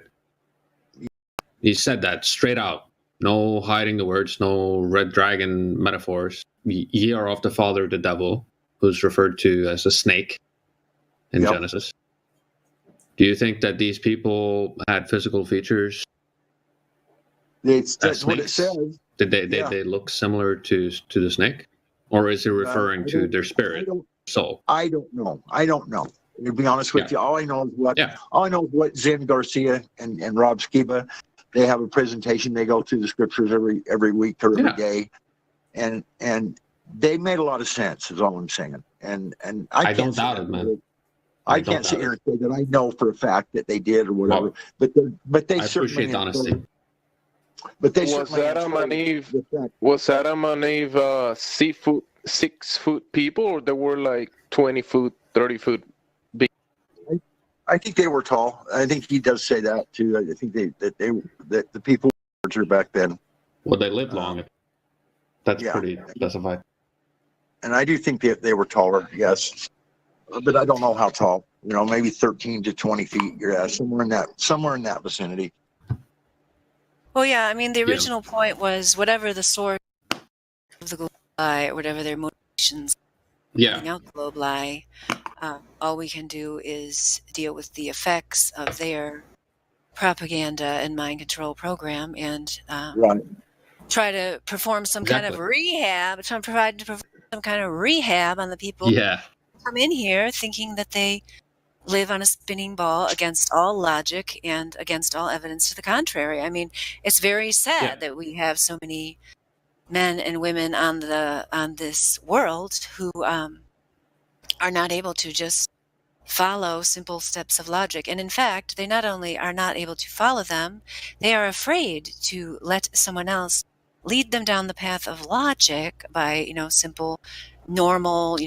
He said that straight out. No hiding the words, no red dragon metaphors. Ye are of the father, the devil, who's referred to as a snake in Genesis. Do you think that these people had physical features? That's what it says. Did they look similar to the snake, or is it referring to their spirit, soul? I don't know. To be honest with you, all I know is what Zen Garcia and Rob Skiba. They have a presentation. They go through the scriptures every week or every day, and they made a lot of sense. Is all I'm saying. And I don't doubt it, man. I can't sit here and say that I know for a fact that they did or whatever. Well, but they I appreciate the honesty. But they was Adam and Eve 6 foot people, or they were like 20 foot, 30 foot big? I think they were tall. I think he does say that too. I think that the people were larger back then. Well, they lived long. That's pretty specified. And I do think they were taller, yes, but I don't know how tall. Maybe 13 to 20 feet. Yeah, somewhere in that vicinity. Well, yeah. The original point was whatever the source of the lie or whatever their motivations calling out the globe lie. All we can do is deal with the effects of their propaganda and mind control program, and Right. try to perform some kind of rehab, try to provide some kind of rehab on the people who come in here thinking that they live on a spinning ball against all logic and against all evidence to the contrary. I mean, it's very sad that we have so many men and women on this world who are not able to just follow simple steps of logic. And in fact, they not only are not able to follow them, they are afraid to let someone else lead them down the path of logic by, simple, normal,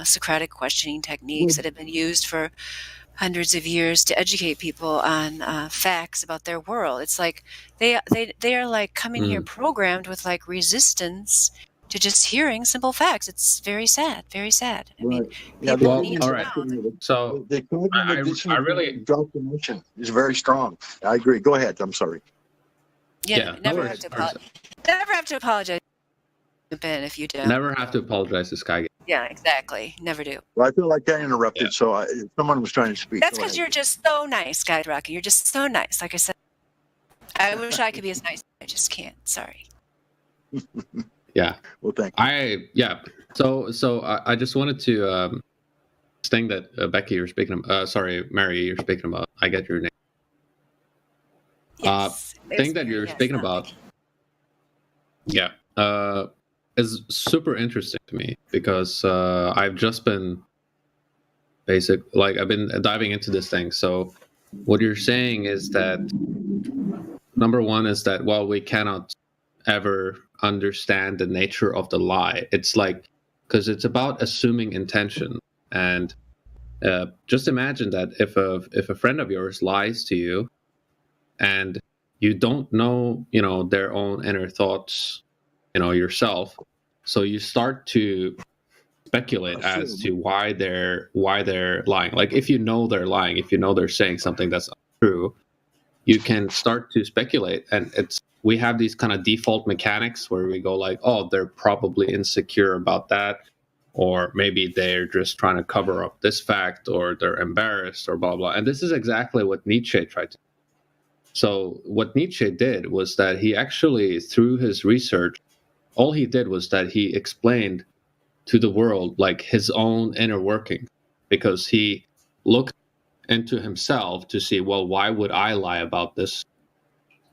Socratic questioning techniques that have been used for hundreds of years to educate people on facts about their world. It's like they are like coming here programmed with like resistance to just hearing simple facts. It's very sad, very sad. I mean, people need to know. So the cognitive I really indoctrination is very strong. I agree. Go ahead. I'm sorry. Never have to apologize, Ben, if you don't. Never have to apologize to Sky. Yeah, exactly. Never do. Well, I feel like I interrupted, so someone was trying to speak. That's because you're just so nice, Guy Rocky. You're just so nice. Like I said, I wish I could be as nice. I just can't. Sorry. Yeah. Well, thank you. So I just wanted to thing that Becky you're speaking about. Sorry, Mary, you're speaking about. I get your name. Yes. Thing that you're speaking about. Yeah. Is super interesting to me because I've just been I've been diving into this thing. So what you're saying is that number one is that we cannot ever understand the nature of the lie. It's like because it's about assuming intention, and just imagine that if a friend of yours lies to you and you don't know their own inner thoughts yourself, so you start to speculate as to why they're lying. Like if they're lying, if they're saying something that's untrue, you can start to speculate, and we have these kind of default mechanics where we go like, oh, they're probably insecure about that, or maybe they're just trying to cover up this fact, or they're embarrassed, or blah blah. And this is exactly what Nietzsche tried to do. So what Nietzsche did was that he actually, through his research, all he did was that he explained to the world like his own inner working, because he looked into himself to see, well, why would I lie about this?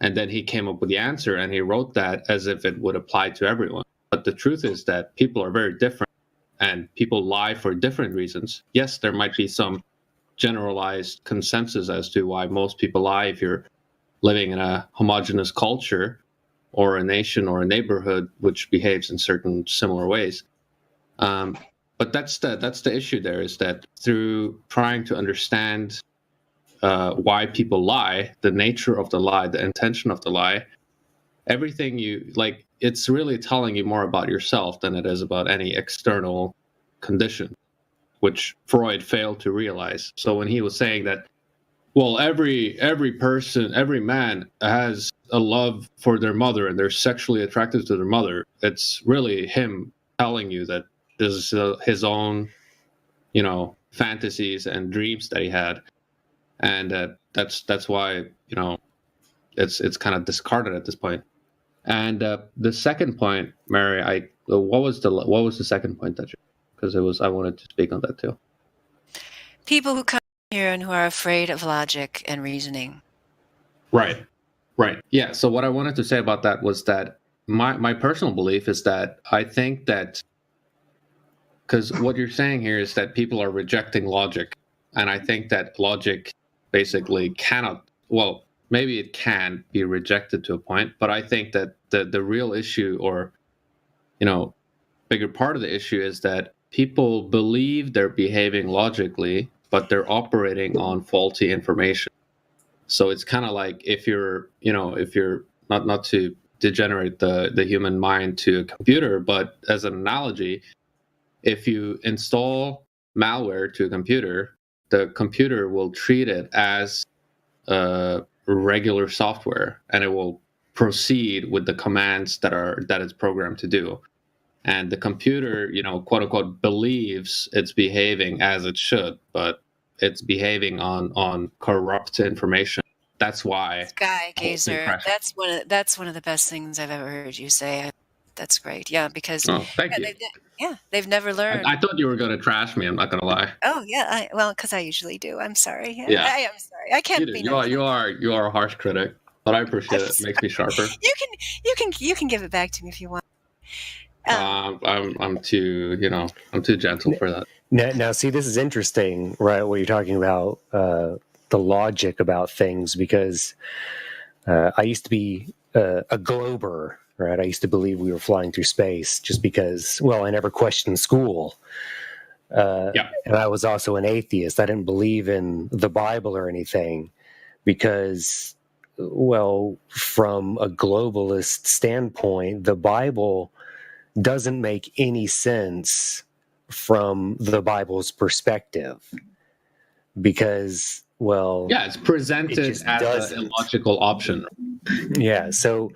And then he came up with the answer, and he wrote that as if it would apply to everyone. But the truth is that people are very different, and people lie for different reasons. Yes, there might be some generalized consensus as to why most people lie if you're living in a homogenous culture or a nation or a neighborhood which behaves in certain similar ways. But that's the issue there, is that through trying to understand why people lie, the nature of the lie, the intention of the lie, everything it's really telling you more about yourself than it is about any external condition, which Freud failed to realize. So when he was saying that, well, every person, every man has a love for their mother and they're sexually attracted to their mother, it's really him telling you that this is his own, fantasies and dreams that he had, and that's why it's kind of discarded at this point. And the second point, Mary, what was the second point that because I wanted to speak on that too. People who come here and who are afraid of logic and reasoning. Right. Yeah. So what I wanted to say about that was that my personal belief is that I think that, because what you're saying here is that people are rejecting logic, and I think that logic basically cannot, well, maybe it can be rejected to a point, but I think that the real issue, or bigger part of the issue, is that people believe they're behaving logically, but they're operating on faulty information. So it's kind of like if you're not to degenerate the human mind to a computer, but as an analogy, if you install malware to a computer, the computer will treat it as regular software, and it will proceed with the commands that it's programmed to do. and the computer, quote unquote, believes it's behaving as it should, but it's behaving on corrupt information. That's why Sky the whole thing gazer. crashed. That's one of the best things I've ever heard you say. That's great. Yeah, because Oh, thank you. they've never learned. I thought you were going to trash me. I'm not going to lie. Oh yeah, because I usually do. I'm sorry. Yeah. I am sorry. I can't be nice. You are a harsh critic, but I appreciate it. It makes me sharper. You can give it back to me if you want. I'm too gentle for that. Now, see, this is interesting, right? What you're talking about, the logic about things, because I used to be a glober, right? I used to believe we were flying through space just because, well, I never questioned school. And I was also an atheist. I didn't believe in the Bible or anything because, well, from a globalist standpoint, the Bible doesn't make any sense from the Bible's perspective because, well, it's presented as an illogical option. Yeah, so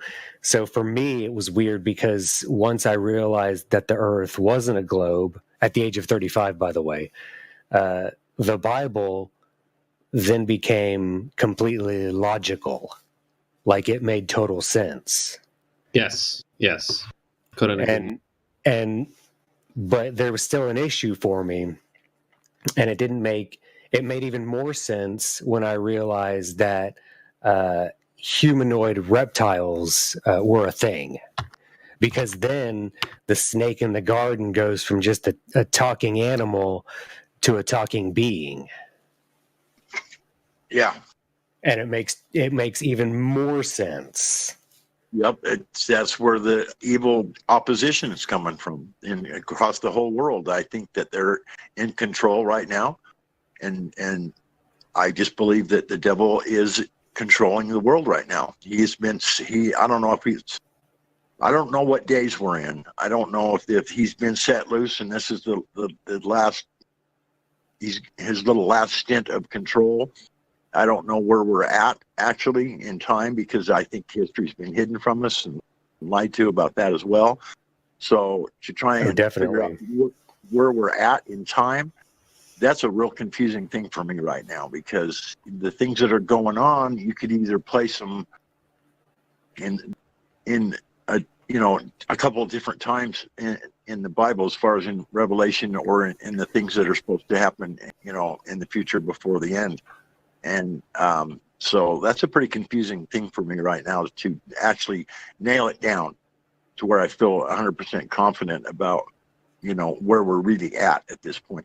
for me it was weird because once I realized that the Earth wasn't a globe at the age of 35, by the way, the Bible then became completely logical, like it made total sense. Yes. Couldn't agree. But there was still an issue for me, and it made even more sense when I realized that humanoid reptiles were a thing, because then the snake in the garden goes from just a talking animal to a talking being. Yeah. And it makes even more sense. Yep, that's where the evil opposition is coming from across the whole world. I think that they're in control right now, and I just believe that the devil is controlling the world right now. I don't know what days we're in. I don't know if he's been set loose and this is the last, his little last stint of control. I don't know where we're at actually in time, because I think history's been hidden from us and lied to about that as well. So to try and figure out where we're at in time, that's a real confusing thing for me right now, because the things that are going on, you could either place them in a couple of different times in the Bible, as far as in Revelation, or in the things that are supposed to happen, in the future before the end. And so that's a pretty confusing thing for me right now, to actually nail it down to where I feel 100% confident about, where we're really at this point.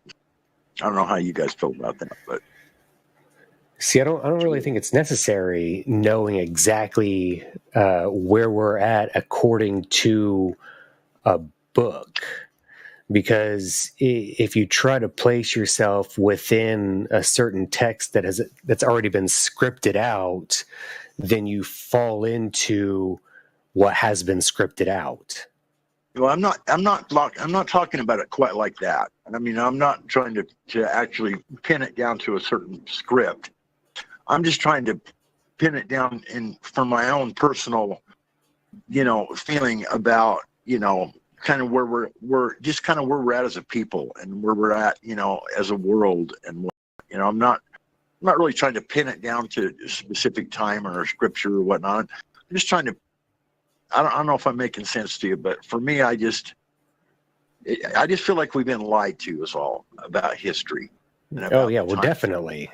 I don't know how you guys feel about that, but see, I don't really think it's necessary knowing exactly where we're at according to a book. Because if you try to place yourself within a certain text that's already been scripted out, then you fall into what has been scripted out. well, I'm not talking about it quite like that. I mean, I'm not trying to actually pin it down to a certain script. I'm just trying to pin it down for my own personal, feeling about, kind of where we're just kind of where we're at as a people, and where we're at, as a world. And I'm not really trying to pin it down to a specific time or a scripture or whatnot. I'm just trying to, I don't know if I'm making sense to you, but for me, I just feel like we've been lied to us all about history. Oh yeah, well, definitely.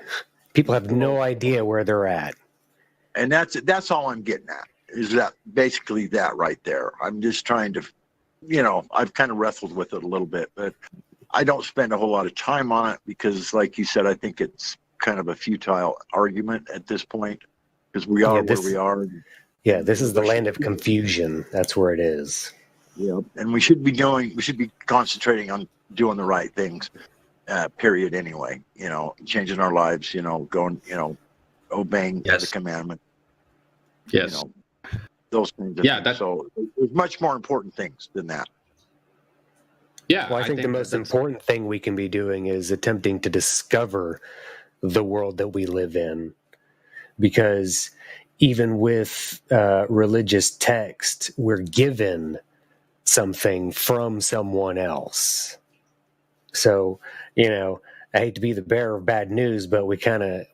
People have no idea where they're at. And that's all I'm getting at, is that basically that right there. I'm just trying to, I've kind of wrestled with it a little bit, but I don't spend a whole lot of time on it, because like you said, I think it's kind of a futile argument at this point, because we are where we are. Yeah, this is the land of confusion. That's where it is. Yeah, and we should be concentrating on doing the right things, period, anyway. Changing our lives, going, obeying the commandment. Yes. Those things. Yeah, so there's much more important things than that. Yeah. Well, I think the most important thing we can be doing is attempting to discover the world that we live in. Because even with religious text, we're given something from someone else. So, you know, I hate to be the bearer of bad news, but we kind of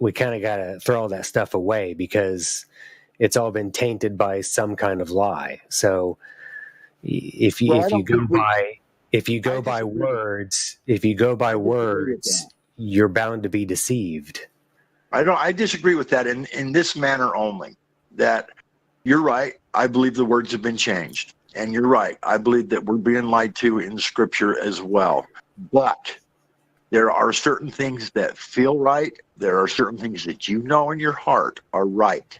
got to throw all that stuff away because it's all been tainted by some kind of lie. So if you go by words, you're bound to be deceived. I disagree with that in this manner only, that you're right. I believe the words have been changed. And you're right. I believe that we're being lied to in Scripture as well. But there are certain things that feel right. There are certain things that you know in your heart are right.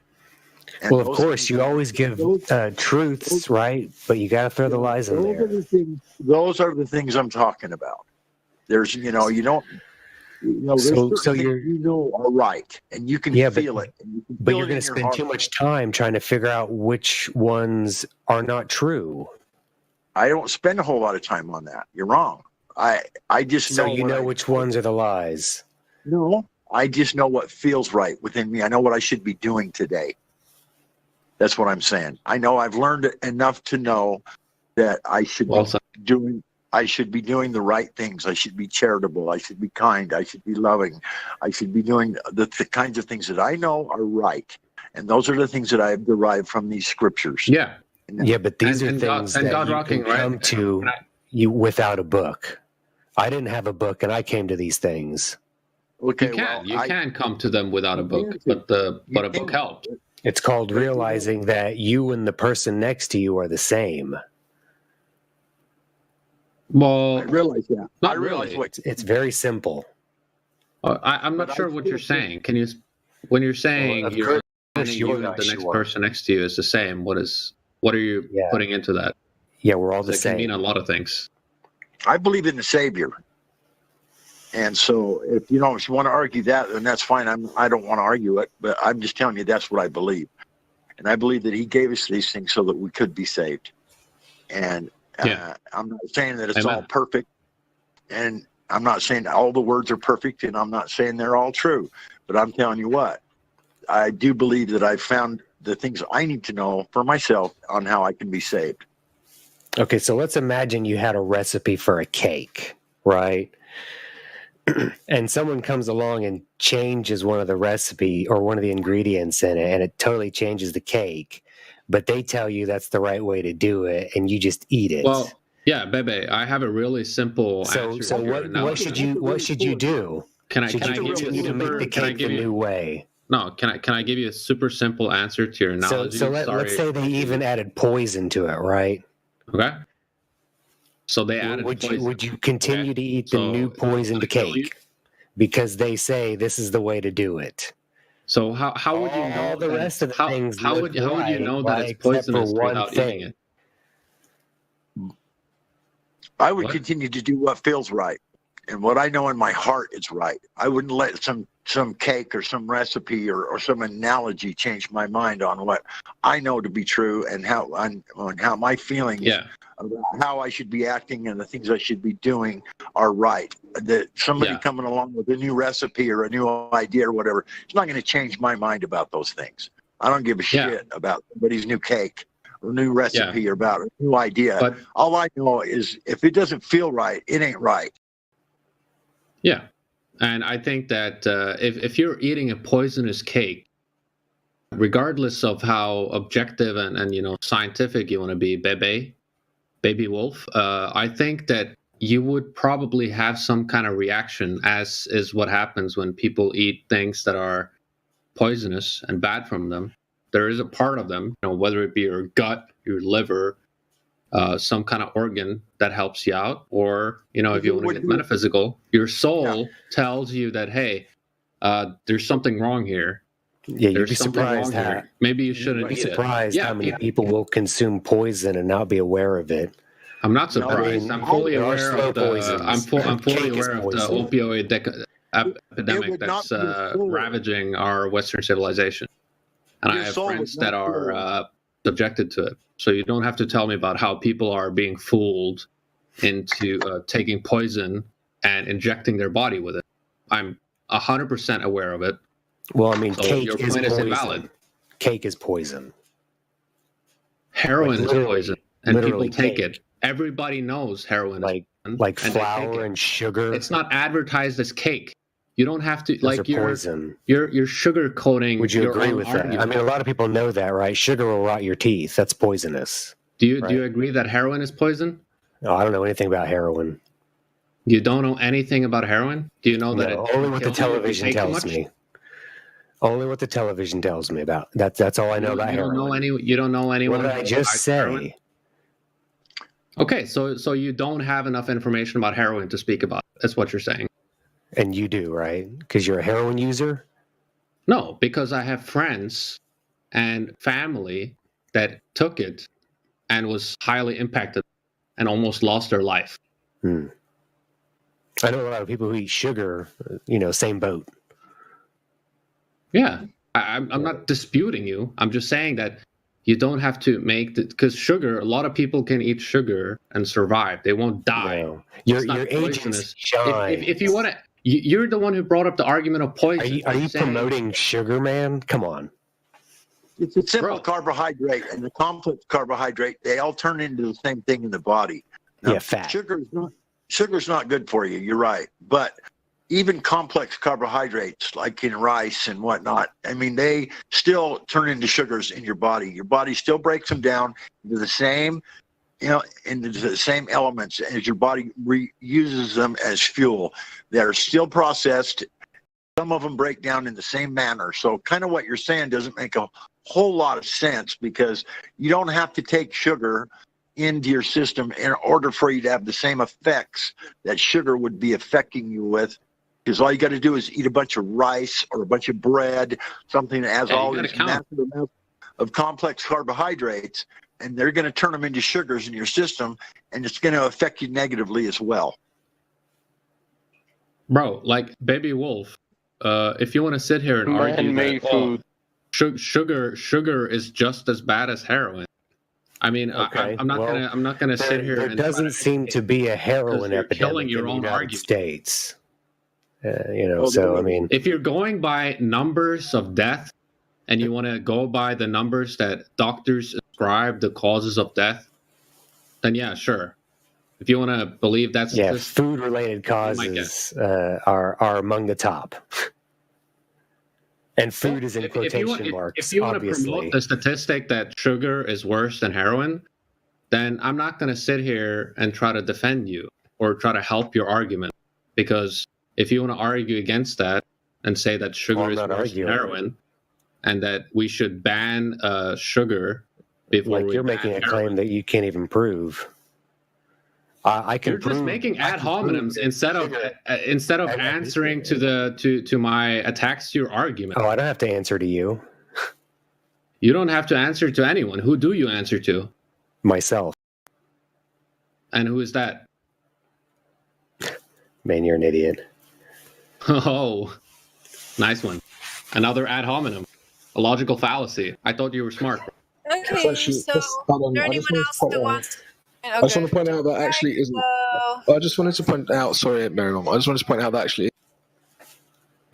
And well, of course, you always give truths, right? But you got to throw the lies in there. Those are the things I'm talking about. There's, you know, there's certain things you know are right, and you can feel it. But you're going to spend too much time trying to figure out which ones are not true. I don't spend a whole lot of time on that. You're wrong. I just know. So you know which ones are the lies. No, I just know what feels right within me. I know what I should be doing today. That's what I'm saying. I know I've learned enough to know that I should be doing the right things. I should be charitable. I should be kind. I should be loving. I should be doing the kinds of things that I know are right. And those are the things that I've derived from these scriptures. Yeah. Yeah, but these are things that you can come to you without a book. I didn't have a book, and I came to these things. Okay, you can come to them without a book, but a book helps. It's called realizing that you and the person next to you are the same. Well, I realize that. Not really. It's very simple. I'm not sure what you're saying. Can you, when you're saying you and the next person next to you is the same, what are you putting into that? Yeah, we're all the same. It can mean a lot of things. I believe in the Savior. And so if you want to argue that, then that's fine. I don't want to argue it, but I'm just telling you that's what I believe. And I believe that he gave us these things so that we could be saved. And I'm not saying that it's all perfect. And I'm not saying all the words are perfect, and I'm not saying they're all true. But I'm telling you what, I do believe that I've found the things I need to know for myself on how I can be saved. Okay, so let's imagine you had a recipe for a cake, right? And someone comes along and changes one of the recipe or one of the ingredients in it, and it totally changes the cake. But they tell you that's the right way to do it, and you just eat it. Well, yeah, Bebe, I have a really simple answer. So what should you do? Can I give you to make the cake the new way? No, can I give you a super simple answer to your analogy? So let's say they even added poison to it, right? Okay. So they added poison. Would you continue to eat the new poisoned cake because they say this is the way to do it? So how would you know the rest of the things? How would you know that it's poisonous without eating it? I would continue to do what feels right, and what I know in my heart is right. I wouldn't let some cake or some recipe or some analogy change my mind on what I know to be true and on how my feelings about how I should be acting and the things I should be doing are right. That somebody coming along with a new recipe or a new idea or whatever, it's not going to change my mind about those things. I don't give a shit about somebody's new cake or new recipe or about a new idea. But all I know is if it doesn't feel right, it ain't right. Yeah. And I think that if you're eating a poisonous cake, regardless of how objective and scientific you want to be, baby wolf, I think that you would probably have some kind of reaction, as is what happens when people eat things that are poisonous and bad from them. There is a part of them, whether it be your gut, your liver, some kind of organ that helps you out, or if you want to get metaphysical, your soul tells you that, hey, there's something wrong here. Yeah, you'd be surprised maybe you shouldn't eat it. How many people will consume poison and not be aware of it. I'm not surprised. I'm fully aware of the opioid epidemic that's ravaging our Western civilization, and I have friends that are subjected to it. So you don't have to tell me about how people are being fooled into taking poison and injecting their body with it. I'm 100% aware of it. Well, I mean, so cake your is point poison. Is invalid. Cake is poison. Heroin is poison, and people take it Everybody knows heroin like is poison, and they take flour it. and sugar. It's not advertised as cake. You don't have to Those are poison. You're sugar coating. Would you your agree own with argument. that? I mean, a lot of people know that, right? Sugar will rot your teeth. That's poisonous. Do you agree that heroin is poison? No, I don't know anything about heroin. You don't know anything about heroin? Do you know that No, it only what the kills you if you television take too tells much? me. Only what the television tells me about. That's all I know about heroin. You don't know anyone. What did I who just dies of say? heroin? Okay, so you don't have enough information about heroin to speak about. That's what you're saying. And you do, right? Because you're a heroin user? No, because I have friends and family that took it and was highly impacted and almost lost their life. I know a lot of people who eat sugar, same boat. Yeah, I'm not disputing you. I'm just saying that you don't have to make because sugar. A lot of people can eat sugar and survive. They won't die. No. It's not Your poisonous. agents shine. If you want to, you're the one who brought up the argument of poison. Are you promoting sugar, man? Come on. It's a simple carbohydrate, and the complex carbohydrate, they all turn into the same thing in the body. Now, fat. Sugar's not good for you, you're right. But even complex carbohydrates, like in rice and whatnot, I mean, they still turn into sugars in your body. Your body still breaks them down into the same, into the same elements as your body reuses them as fuel. They're still processed. Some of them break down in the same manner. So kind of what you're saying doesn't make a whole lot of sense, because you don't have to take sugar into your system in order for you to have the same effects that sugar would be affecting you with. Because all you got to do is eat a bunch of rice or a bunch of bread, something that has all these massive amounts of complex carbohydrates, and they're going to turn them into sugars in your system, and it's going to affect you negatively as well. Bro, like Baby Wolf, if you want to sit here and argue Man-made that food. sugar is just as bad as heroin. I mean, Okay. I'm not gonna sit here. There doesn't seem to be a heroin you're epidemic killing your in the own United argument. States. So I mean, if you're going by numbers of death, and you want to go by the numbers that doctors ascribe the causes of death, then yeah, sure. If you want to believe that's food-related causes are among the top. And food is in quotation marks, if you want to obviously. promote the statistic that sugar is worse than heroin, then I'm not going to sit here and try to defend you or try to help your argument. Because if you want to argue against that and say that sugar is worse than heroin and that we should ban sugar before you're making a claim that you can't even prove. I can. You're just making ad hominems instead of answering to my attacks to your argument. Oh, I don't have to answer to you. You don't have to answer to anyone. Who do you answer to? Myself. And who is that? Man, you're an idiot. Oh, nice one. Another ad hominem. A logical fallacy. I thought you were smart. Okay, so hold on, is there anyone else that wants... I just want to point out that actually isn't. I just wanted to point out. Sorry, Miriam. I just wanted to point out that actually,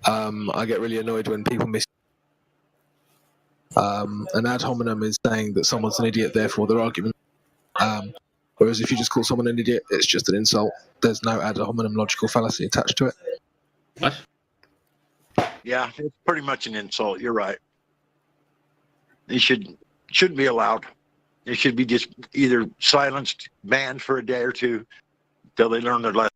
I get really annoyed when people miss. An ad hominem is saying that someone's an idiot, therefore their argument. Whereas if you just call someone an idiot, it's just an insult. There's no ad hominem logical fallacy attached to it. What? Yeah, it's pretty much an insult. You're right. They shouldn't be allowed. They should be just either silenced, banned for a day or two until they learn their lesson.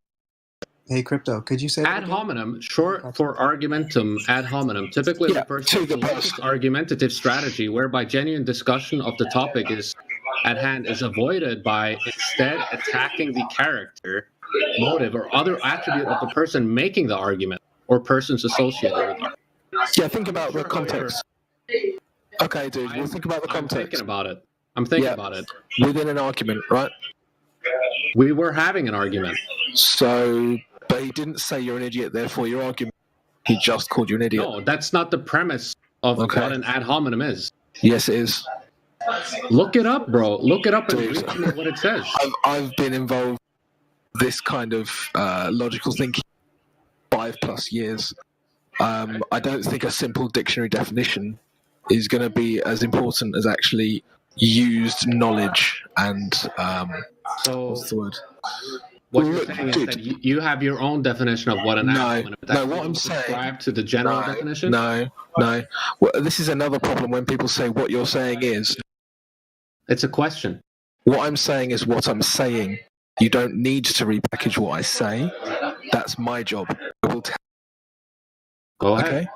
Hey, Crypto, could you say ad hominem, short for argumentum, ad hominem, typically refers to the logic's argumentative strategy whereby genuine discussion of the topic is at hand is avoided by instead attacking the character, motive, or other attribute of the person making the argument or persons associated with it. Yeah, think about the context. Okay, dude, we'll think about the context. I'm thinking about it. I'm thinking about it. Within an argument, right? We were having an argument. So, but he didn't say you're an idiot, therefore your argument. He just called you an idiot. No, that's not the premise of what an ad hominem is. Yes, it is. Look it up, bro. Look it up and Dude, read what it says. I've been involved in this kind of logical thinking 5+ years. I don't think a simple dictionary definition is going to be as important as actually used knowledge and So What's the word? what you're saying is that you have your own definition of what an ad hominem is. No, what I'm saying. Subscribe to the general definition. No. Well, this is another problem when people say what you're saying is. It's a question. What I'm saying is what I'm saying. You don't need to repackage what I say. That's my job. Go ahead.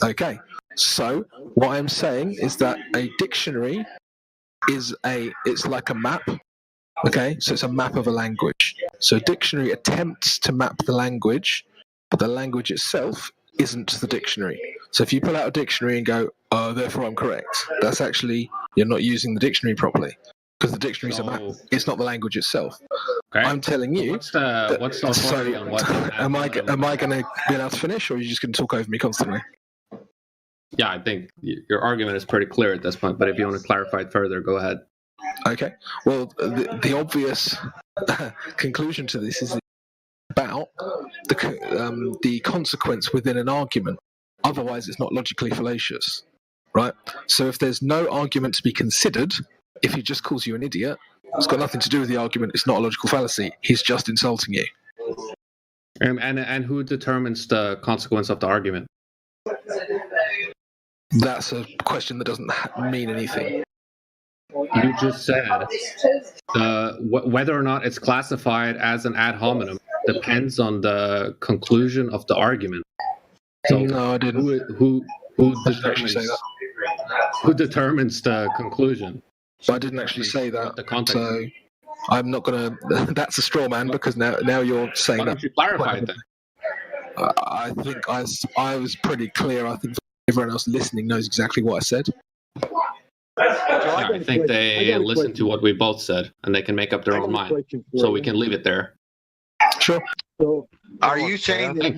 Okay. So what I'm saying is that a dictionary it's like a map. Okay, so it's a map of a language. So a dictionary attempts to map the language, but the language itself isn't the dictionary. So if you pull out a dictionary and go, "Oh, therefore I'm correct," that's actually you're not using the dictionary properly because the dictionary's a map. It's not the language itself. Okay. I'm telling you. What's the authority on what? Am I going to be allowed to finish, or are you just going to talk over me constantly? Yeah, I think your argument is pretty clear at this point. But if you want to clarify it further, go ahead. Okay. Well, the obvious conclusion to this is about the consequence within an argument. Otherwise, it's not logically fallacious, right? So if there's no argument to be considered, if he just calls you an idiot, it's got nothing to do with the argument. It's not a logical fallacy. He's just insulting you. And who determines the consequence of the argument? That's a question that doesn't mean anything. You just said whether or not it's classified as an ad hominem depends on the conclusion of the argument. So no, I didn't. Who determines the conclusion? I didn't actually say that. So I'm not going to. That's a straw man because now you're saying that. Why don't you clarify it then? I think I was pretty clear. I think everyone else listening knows exactly what I said. I think they listen to what we both said, and they can make up their own mind. So we can leave it there. Sure. So, are you saying that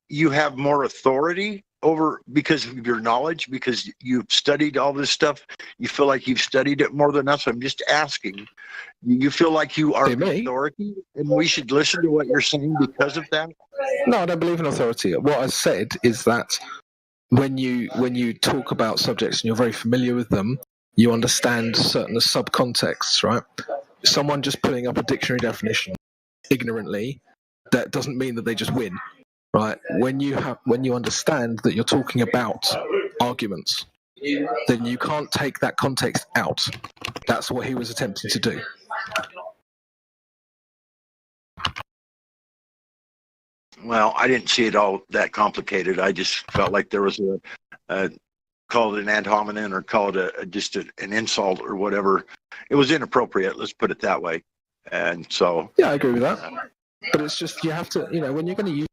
you have more authority over because of your knowledge, because you've studied all this stuff? You feel like you've studied it more than us? I'm just asking. You feel like you are the authority, and we should listen to what you're saying because of that? No, I don't believe in authority. What I said is that when you talk about subjects and you're very familiar with them, you understand certain subcontexts, right? Someone just putting up a dictionary definition ignorantly, that doesn't mean that they just win, right? When you understand that you're talking about arguments, then you can't take that context out. That's what he was attempting to do. Well, I didn't see it all that complicated. I just felt like there was call it an ad hominem or call it just an insult or whatever. It was inappropriate. Let's put it that way. And so. Yeah, I agree with that. But it's just you have to, when you're going to use,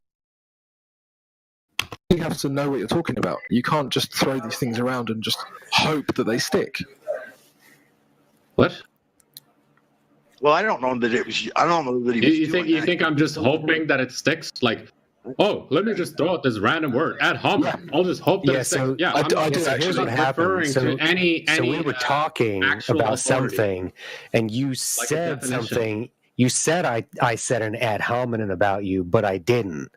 you have to know what you're talking about. You can't just throw these things around and just hope that they stick. What? Well, I don't know that it was. I don't know that he was. You think I'm just hoping that it sticks? Like, oh, let me just throw out this random word, ad hominem. I'll just hope that it sticks. Yeah, I'm not referring to any. So we were talking about something, and you said something. You said I said an ad hominem about you, but I didn't.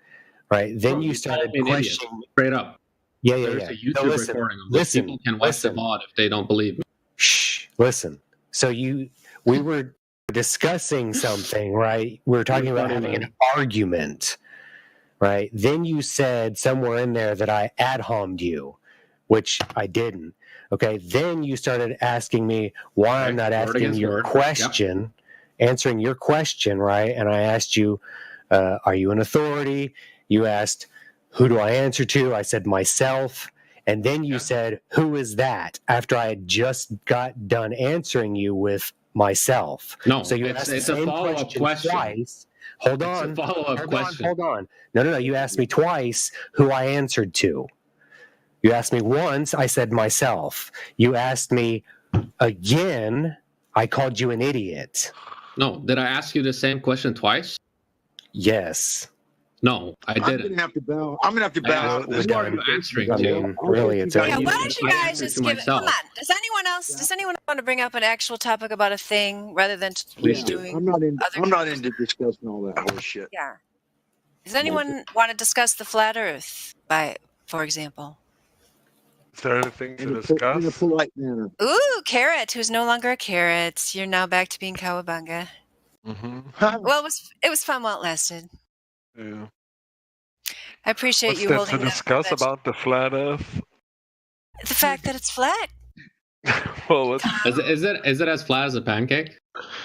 Right? Then you started questioning straight up. Yeah. There's a YouTube recording of this. People can watch the VOD if they don't believe me. Shh. Listen. So we were discussing something, right? We were talking about having an argument, right? Then you said somewhere in there that I ad homed you, which I didn't. Okay. Then you started asking me why I'm not asking your question, answering your question, right? And I asked you, are you an authority? You asked, who do I answer to? I said myself. And then you said, who is that? After I had just got done answering you with myself. No, so you it's a follow-up question. Twice. Hold on. It's a follow-up question. Hold on. No. You asked me twice who I answered to. You asked me once, I said myself. You asked me again, I called you an idiot. No, did I ask you the same question twice? Yes. No, I didn't. I'm gonna have to bow. I'm gonna have to bow out of this. Answering I mean, really, it's why don't you guys just give it? Come on. Does anyone want to bring up an actual topic about a thing rather than doing? I'm not into discussing all that horse shit. Yeah. Does anyone want to discuss the flat Earth, for example? Is there anything to in a discuss? polite manner. Ooh, Carrot, who's no longer a carrot. You're now back to being Cowabunga. Well, it was fun while it lasted. Yeah. I appreciate What's you there holding to that discuss about the flat Earth? the fact that it's flat. Well, Is it as flat as a pancake,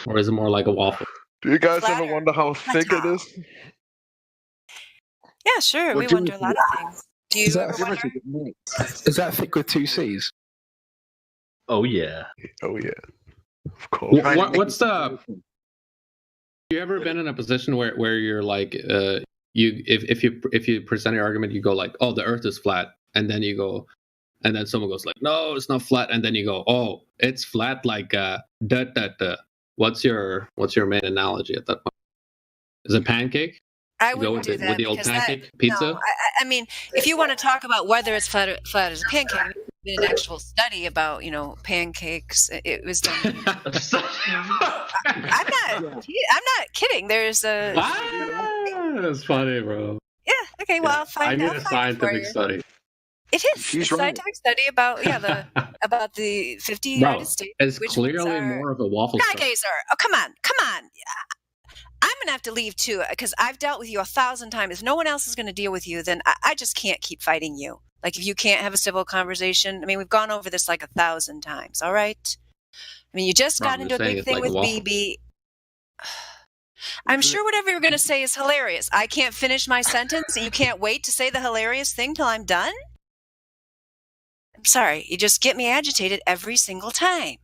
or is it more like a waffle? do you guys ever wonder how thick it is? Yeah, sure. We wonder a lot of things. Do you Is ever that, wonder? is that thick with 2 C's? Oh yeah. Oh yeah. Of course. What's the? You ever been in a position where you're like, if you present your argument, you go like, oh, the Earth is flat, and then you go, and then someone goes like, no, it's not flat, and then you go, oh, it's flat like da. What's your main analogy at that point? Is it pancake? I You go wouldn't do that with the old because pancake pizza. No, I mean, if you want to talk about whether it's flat as a pancake, I mean, there's been an actual study about pancakes. It was done. I'm not kidding. There's a. That's funny, bro. Yeah. Okay. Well, I'll find. I need I'll a find it for scientific you. study. It is She's a right. scientific study about about the 50 Bro, United States. it's which clearly ones are... more of a waffle. Skygazer. Oh, come on. I'm gonna have to leave too because I've dealt with you 1,000 times. If no one else is gonna deal with you, then I just can't keep fighting you. Like if you can't have a civil conversation, I mean, we've gone over this like 1,000 times. All right. I mean, you just got into a big thing with BB. I'm sure whatever you're gonna say is hilarious. I can't finish my sentence. You can't wait to say the hilarious thing till I'm done. I'm sorry. You just get me agitated every single time.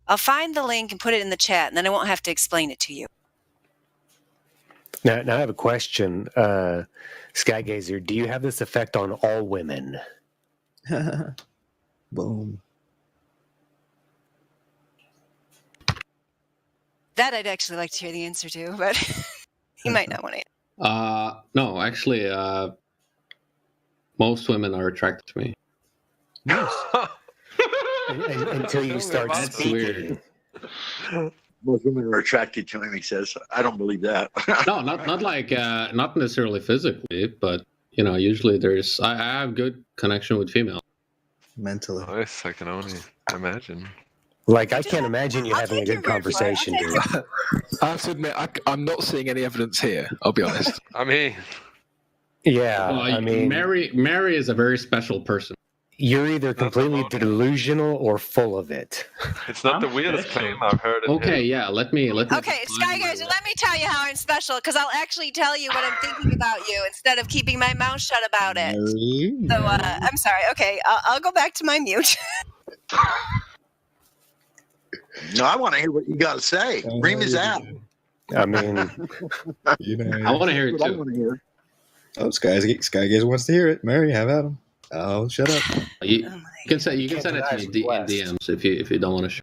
I'll find the link and put it in the chat, and then I won't have to explain it to you. Now I have a question. Skygazer, do you have this effect on all women? Boom. That I'd actually like to hear the answer to, but you might not want to. No, actually, most women are attracted to me. Until you start speaking. Most women are attracted to him, he says. I don't believe that. No, not like not necessarily physically, but usually I have good connection with females. Mentally. Nice, I can only imagine. Like I can't imagine you having a good conversation, dude. I have to admit, I'm not seeing any evidence here. I'll be honest. I mean, yeah. Well, I mean, Mary is a very special person. You're either completely delusional or full of it. It's not the weirdest claim I've heard. Okay, yeah. Let me. Okay, Skygazer, let me tell you how I'm special, because I'll actually tell you what I'm thinking about you instead of keeping my mouth shut about it. So, I'm sorry. Okay, I'll go back to my mute. No, I want to hear what you got to say. Ream is out. I mean, I want to hear it too. I want to hear. Oh, Skygazer wants to hear it. Mary, have at him. Oh, shut up. You can send it to me in DMs if you don't want to share.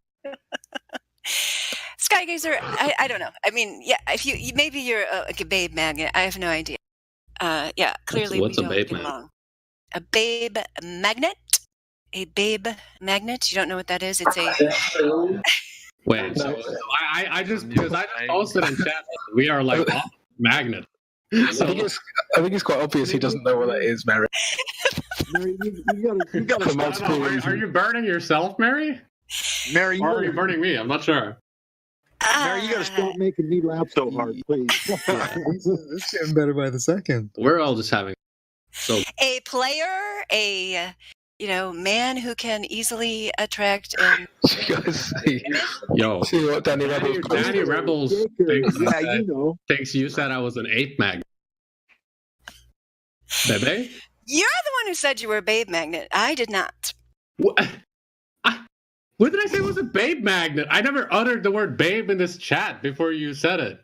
Skygazer, I don't know. I mean, yeah, if you maybe you're like a babe magnet. I have no idea. Yeah, clearly What's we a don't babe get magnet? along. A babe magnet? A babe magnet? You don't know what that is? It's a... Wait, so I just posted in chat. We are like magnet. So, I think it's quite obvious he doesn't know what that is, Mary. Mary, you got to stop. Are you burning yourself, Mary? Mary, or are you burning me? I'm not sure. Mary, you got to stop making me laugh so hard, please. It's getting better by the second. We're all just having a player, a man who can easily attract and Yo, see what Danny Rebels thinks you said I was an ape magnet. Bebe? You're the one who said you were a babe magnet. I did not. What did I say was a babe magnet? I never uttered the word babe in this chat before you said it.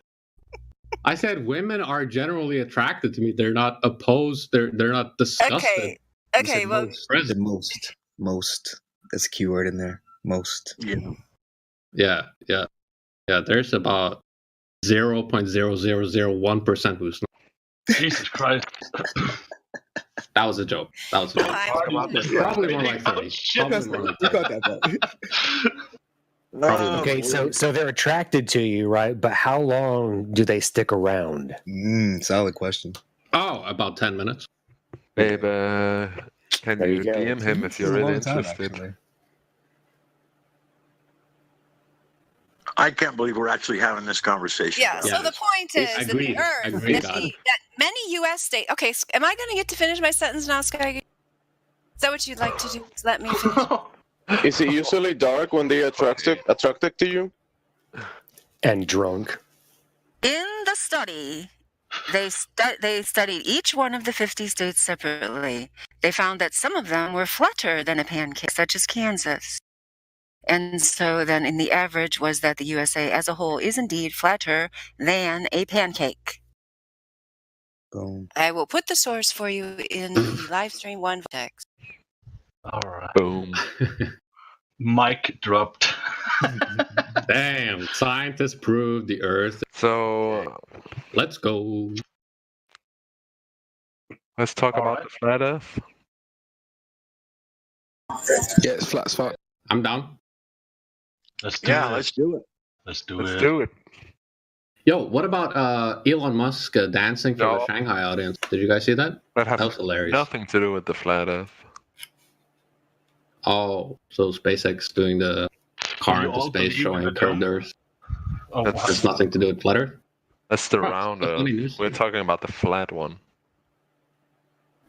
I said women are generally attracted to me. They're not opposed. They're not disgusted. Okay, well, most. That's a key word in there. Most. Yeah. There's about 0.0001% who's not. Jesus Christ. That was a joke. Probably more like 30. Okay, so they're attracted to you, right? But how long do they stick around? Solid question. Oh, about 10 minutes. Babe, Can There you you go. DM him if you're really interested? I can't believe we're actually having this conversation. Yeah, bro. so the point is that the Earth, that many U.S. states. Okay, am I going to get to finish my sentence now, Sky? Is that what you'd like to do? Let me finish. Is it usually dark when they attracted to you? And drunk. In the study, they studied each one of the 50 states separately. They found that some of them were flatter than a pancake, such as Kansas. And so then in the average was that the USA as a whole is indeed flatter than a pancake. Boom. I will put the source for you in the Livestream 1 text. All right. Boom. Mic dropped. Damn, scientists proved the Earth. So let's go. Let's talk about the flat Earth. Yeah, it's flat as fuck. I'm down. Let's do it. Let's do it. Let's do Let's it. do it. Yo, what about Elon Musk dancing for the Shanghai audience? Did you guys see that? That was hilarious. Nothing to do with the flat Earth. Oh, so SpaceX doing the car You into all space believe in showing the curved dome? Earth. Oh, That's nothing to do with flat Earth? That's the Right, round that's Earth. funny news. We're talking about the flat one.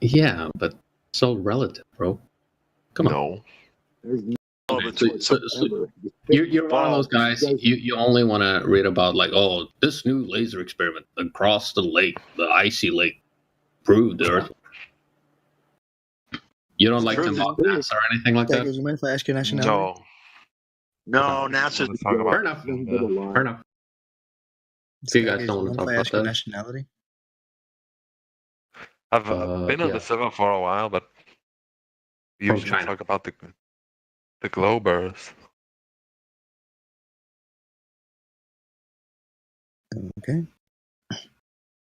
Yeah, but so relative, bro. Come on. No. Okay, so you're one of those guys. You only want to read about like, oh, this new laser experiment across the lake, the icy lake, proved the Earth. You don't like to mock NASA or anything like that? Do you mind if I ask your nationality? No, NASA's Fair enough. Fair enough. So you guys don't want to talk about that? Nationality? I've been on yeah. the server for a while, but we From usually China. talk about the globe Earth. Okay.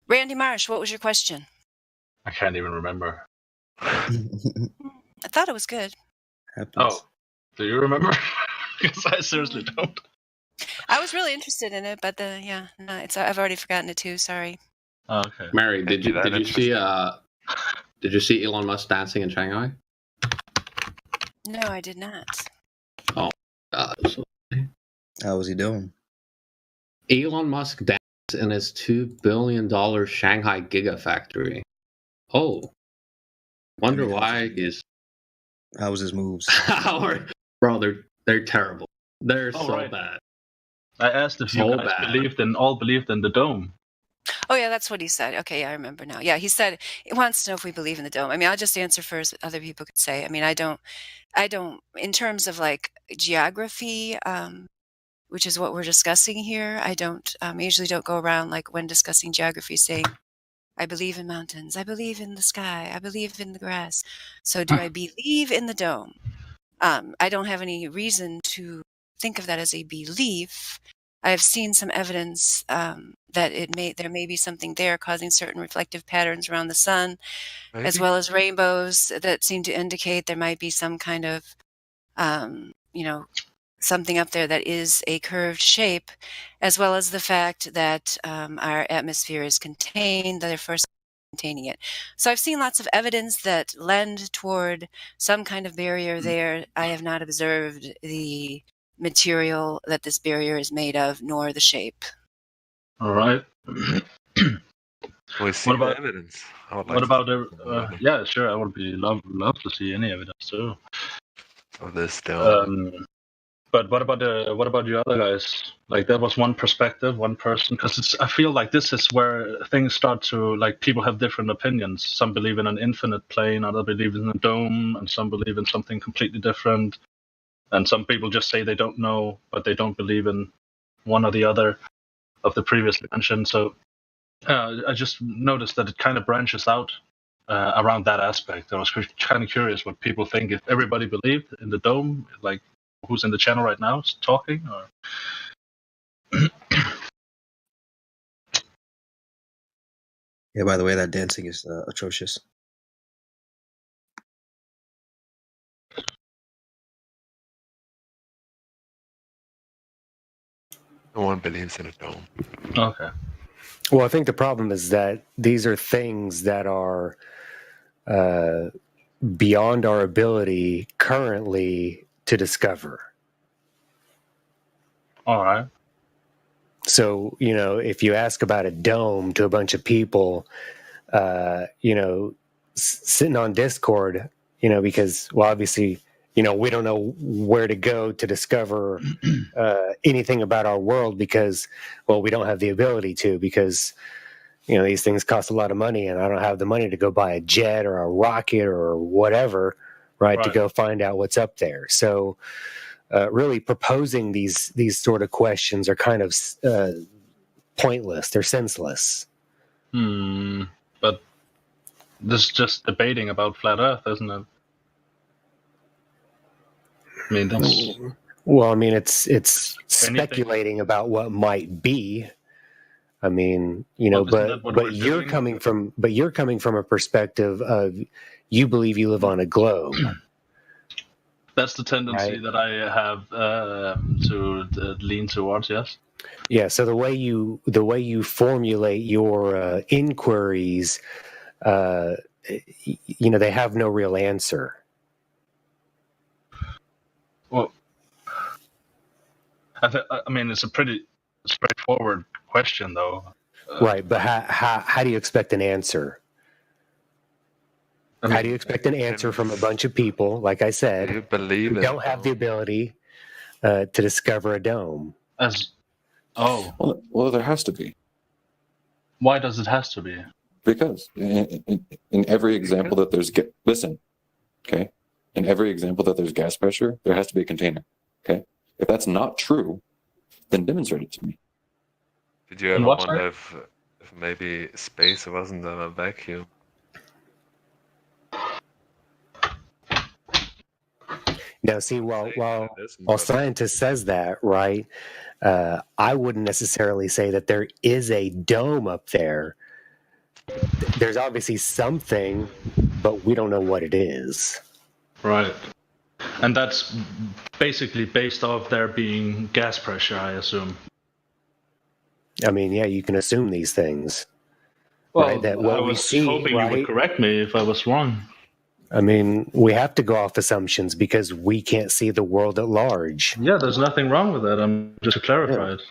Randy Marsh, what was your question? I can't even remember. I thought it was good. Oh, do you remember? Because I seriously don't. I was really interested in it, but I've already forgotten it too. Sorry. Oh, okay. Mary, did you see Elon Musk dancing in Shanghai? No, I did not. Oh, God. How was he doing? Elon Musk danced in his $2 billion Shanghai Gigafactory. Oh. Wonder why he's... How was his moves? Bro, they're terrible. They're so right. bad. I asked if So you guys bad. believed in the dome. Oh yeah, that's what he said. Okay, yeah, I remember now. Yeah, he said he wants to know if we believe in the dome. I mean, I'll just answer first. Other people could say. I mean, I don't. In terms of like geography, which is what we're discussing here. I don't. Usually don't go around like when discussing geography saying, "I believe in mountains. I believe in the sky. I believe in the grass." So, do I believe in the dome? I don't have any reason to think of that as a belief. I have seen some evidence that there may be something there causing certain reflective patterns around the sun, as well as rainbows that seem to indicate there might be some kind of, something up there that is a curved shape, as well as the fact that our atmosphere is contained, therefore containing it. So I've seen lots of evidence that lend toward some kind of barrier there. I have not observed the material that this barrier is made of, nor the shape. All right. We see the evidence. What about yeah, sure. I would love to see any evidence too. Of this dome. But what about the other guys? Like that was one perspective, one person. Because I feel like this is where things start to like people have different opinions. Some believe in an infinite plane, others believe in a dome, and some believe in something completely different. And some people just say they don't know, but they don't believe in one or the other of the previously mentioned. So I just noticed that it kind of branches out around that aspect. I was kind of curious what people think. If everybody believed in the dome, like who's in the channel right now is talking, or Yeah, by the way, that dancing is atrocious. No one believes in a dome. Okay. Well, I think the problem is that these are things that are beyond our ability currently to discover. All right. So, if you ask about a dome to a bunch of people, sitting on Discord, because, well, obviously, we don't know where to go to discover anything about our world because, well, we don't have the ability to, because, these things cost a lot of money and I don't have the money to go buy a jet or a rocket or whatever, right. to go find out what's up there. So really proposing these sort of questions are kind of pointless. They're senseless. But this is just debating about flat Earth, isn't it? I mean, that's... Well, I mean, it's speculating about what might be. I mean, but you're coming from a perspective of you believe you live on a globe. That's the tendency that I have to lean towards. Yes. Yeah. So the way you formulate your inquiries, they have no real answer. Well, I mean, it's a pretty straightforward question, though. Right, but how do you expect an answer? How do you expect an answer from a bunch of people, like I said, who don't have the ability to discover a dome? Well, there has to be. Why does it has to be? Because in every example that there's in every example that there's gas pressure, there has to be a container. Okay, if that's not true, then demonstrate it to me. Did you ever wonder if maybe space wasn't a vacuum? Now, see, while scientist says that, right, I wouldn't necessarily say that there is a dome up there. There's obviously something, but we don't know what it is. Right. And that's basically based off there being gas pressure, I assume. I mean, yeah, you can assume these things. Well, right? That what I was we see, hoping you would correct me if I was wrong. I mean, we have to go off assumptions because we can't see the world at large. Yeah, there's nothing wrong with that. I'm just to clarify it.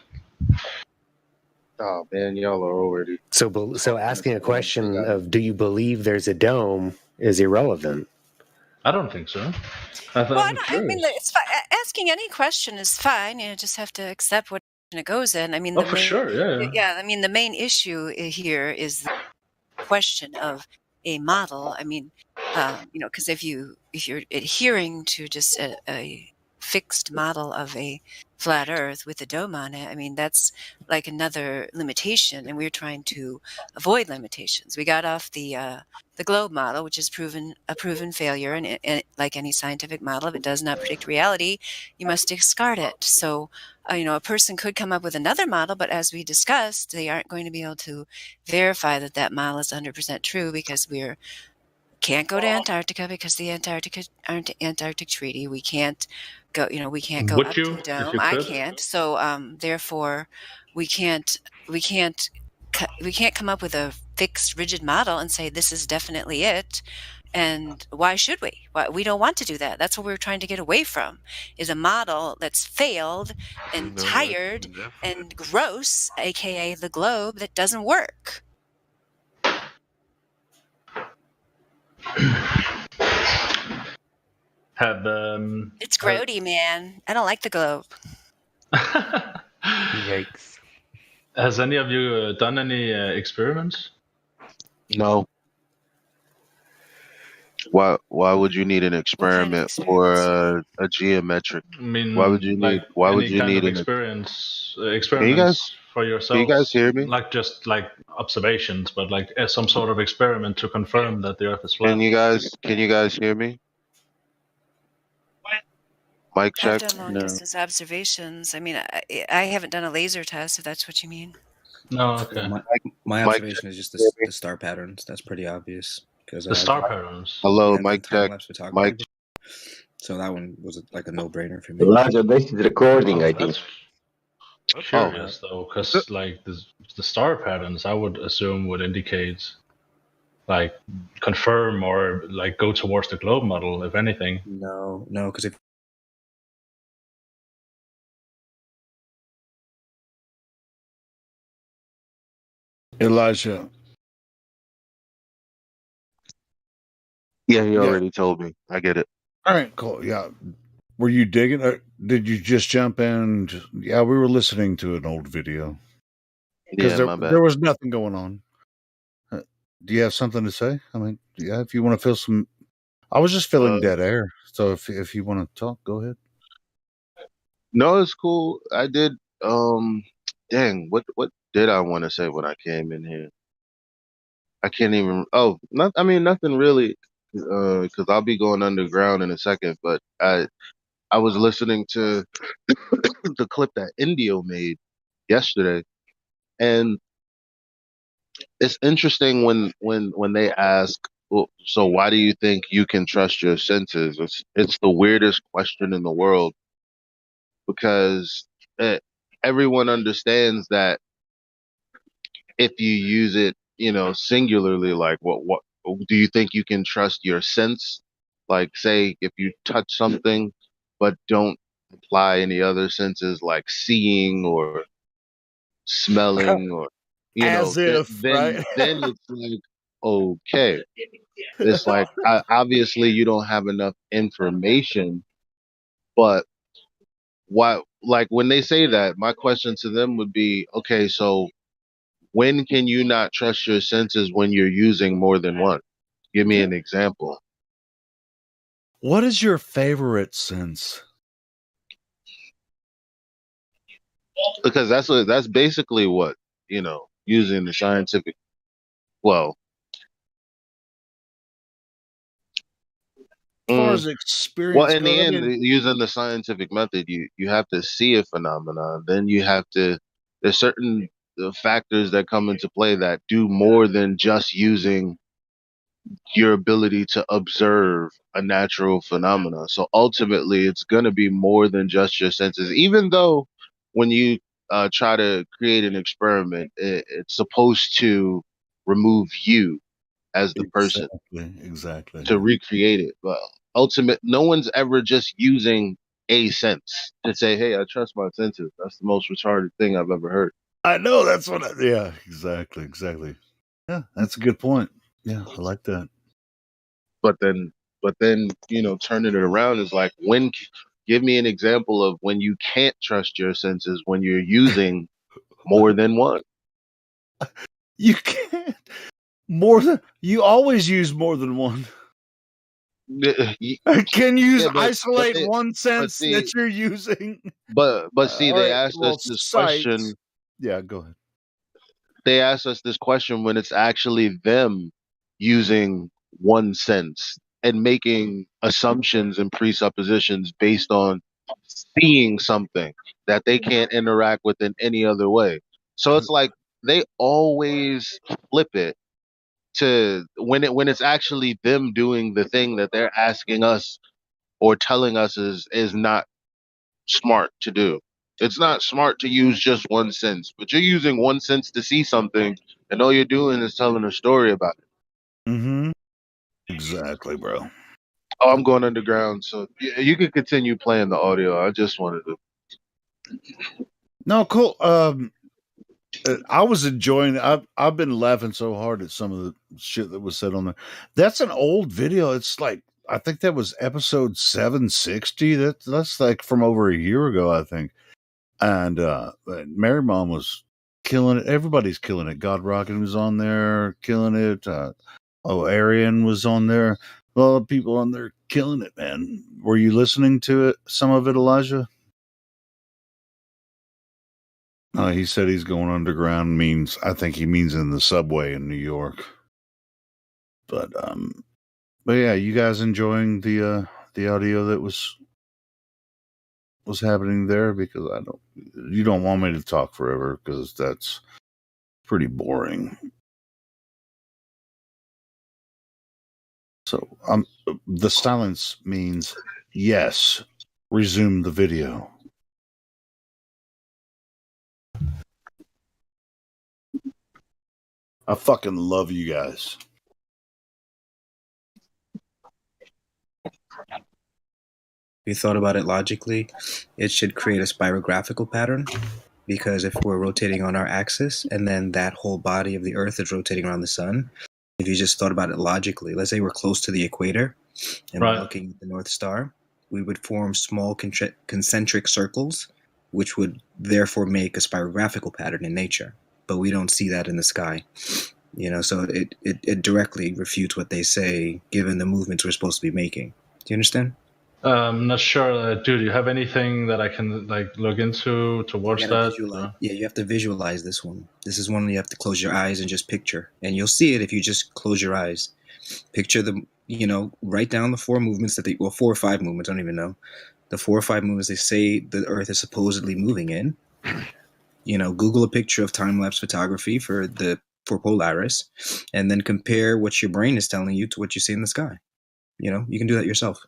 Oh man, y'all are already. So asking a question of do you believe there's a dome is irrelevant. I don't think so. I mean, it's fine. Asking any question is fine. You just have to accept what it goes in. I mean, for sure, yeah. Yeah, I mean, the main issue here is the question of a model. I mean, because if you're adhering to just a fixed model of a flat Earth with a dome on it, I mean, that's like another limitation, and we're trying to avoid limitations. We got off the globe model, which is a proven failure, and like any scientific model, if it does not predict reality, you must discard it. So, a person could come up with another model, but as we discussed, they aren't going to be able to verify that model is 100% true because we can't go to Antarctica because the Antarctic Treaty. We can't go. We can't go up to the dome. I can't. So therefore, we can't come up with a fixed, rigid model and say this is definitely it. And why should we? We don't want to do that. That's what we're trying to get away from, is a model that's failed and tired and gross, aka the globe, that doesn't work. It's grody, man. I don't like the globe. Yikes. Has any of you done any experiments? No. Why would you need an experiment for a geometric? I mean, why would you need an experiments for yourself? Can you guys hear me? Like just like observations, but like some sort of experiment to confirm that the Earth is flat. Can you guys hear me? Mic check. I've done long distance observations. I mean, I haven't done a laser test, if that's what you mean. No, okay. My observation is just the star patterns. That's pretty obvious. The star patterns. Hello, mic check. Mic. So that one was like a no-brainer for me. Elijah, this is recording, I think. Curious though, because like the star patterns, I would assume would indicate like confirm or like go towards the globe model, if anything. No, because if Elijah. Yeah, he Yeah. already told me. I get it. All right, cool. Yeah. Were you digging? Did you just jump in? Yeah, we were listening to an old video because Yeah, my bad. there was nothing going on. Do you have something to say? I mean, yeah, if you want to fill some, I was just filling dead air. So if you want to talk, go ahead. No, it's cool. I did. Dang, what did I want to say when I came in here? I can't even. Oh, not. I mean, nothing really. Because I'll be going underground in a second. But I was listening to the clip that Indio made yesterday, and it's interesting when they ask, well, so why do you think you can trust your senses? It's the weirdest question in the world because eh, everyone understands that if you use it, singularly, like what do you think you can trust your sense? Like say if you touch something but don't apply any other senses like seeing or smelling or As if, then right? then it's like okay. It's like obviously you don't have enough information, but why like when they say that, my question to them would be, okay, so when can you not trust your senses when you're using more than one? Give me an example. What is your favorite sense? Because that's basically what, using the scientific, well, As far mm, as well, experience in the goes, I end, mean, using the scientific method, you have to see a phenomenon. Then you have to. There's certain factors that come into play that do more than just using your ability to observe a natural phenomena. So ultimately, it's going to be more than just your senses. Even though when you try to create an experiment, it's supposed to remove you as the person exactly. to recreate it. But no one's ever just using a sense to say, "Hey, I trust my senses." That's the most retarded thing I've ever heard. I know that's what. Yeah, exactly. Yeah, that's a good point. Yeah, I like that. But then turning it around is like give me an example of when you can't trust your senses when you're using more than one. You can't more than you always use more than one. Can you Yeah, isolate one but sense see that you're using? but see All they right. asked Well, us this sight. question. Yeah, go ahead. They asked us this question when it's actually them using one sense and making assumptions and presuppositions based on seeing something that they can't interact with in any other way. So it's like they always flip it to when it's actually them doing the thing that they're asking us or telling us is not smart to do. It's not smart to use just one sense, but you're using one sense to see something, and all you're doing is telling a story about it. Mm-hmm. Exactly, bro. Oh, I'm going underground, so you can continue playing the audio. I just wanted to. No, cool. I was enjoying. I've been laughing so hard at some of the shit that was said on there. That's an old video. It's like I think that was episode 760. That's like from over a year ago, I think. And Mary Mom was killing it. Everybody's killing it. God Rocket was on there, killing it. Arian was on there. A lot of people on there killing it, man. Were you listening to it? Some of it, Elijah? He said he's going underground. I think he means in the subway in New York. But yeah, you guys enjoying the audio that was happening there? Because you don't want me to talk forever because that's pretty boring. So the silence means yes. Resume the video. I fucking love you guys. you thought about it logically, it should create a spirographical pattern, because if we're rotating on our axis and then that whole body of the Earth is rotating around the sun, if you just thought about it logically, let's say we're close to the equator and we're looking at the North Star, we would form small concentric circles, which would therefore make a spirographical pattern in nature. But we don't see that in the sky. So it directly refutes what they say, given the movements we're supposed to be making. Do you understand? I'm not sure. Do you have anything that I can look into towards that? Yeah, you have to visualize this one. This is one you have to close your eyes and just picture, and you'll see it if you just close your eyes. Picture the, write down the 4 movements 4 or 5 movements. I don't even know the 4 or 5 movements they say the Earth is supposedly moving in. Google a picture of time-lapse photography for Polaris, and then compare what your brain is telling you to what you see in the sky. You can do that yourself.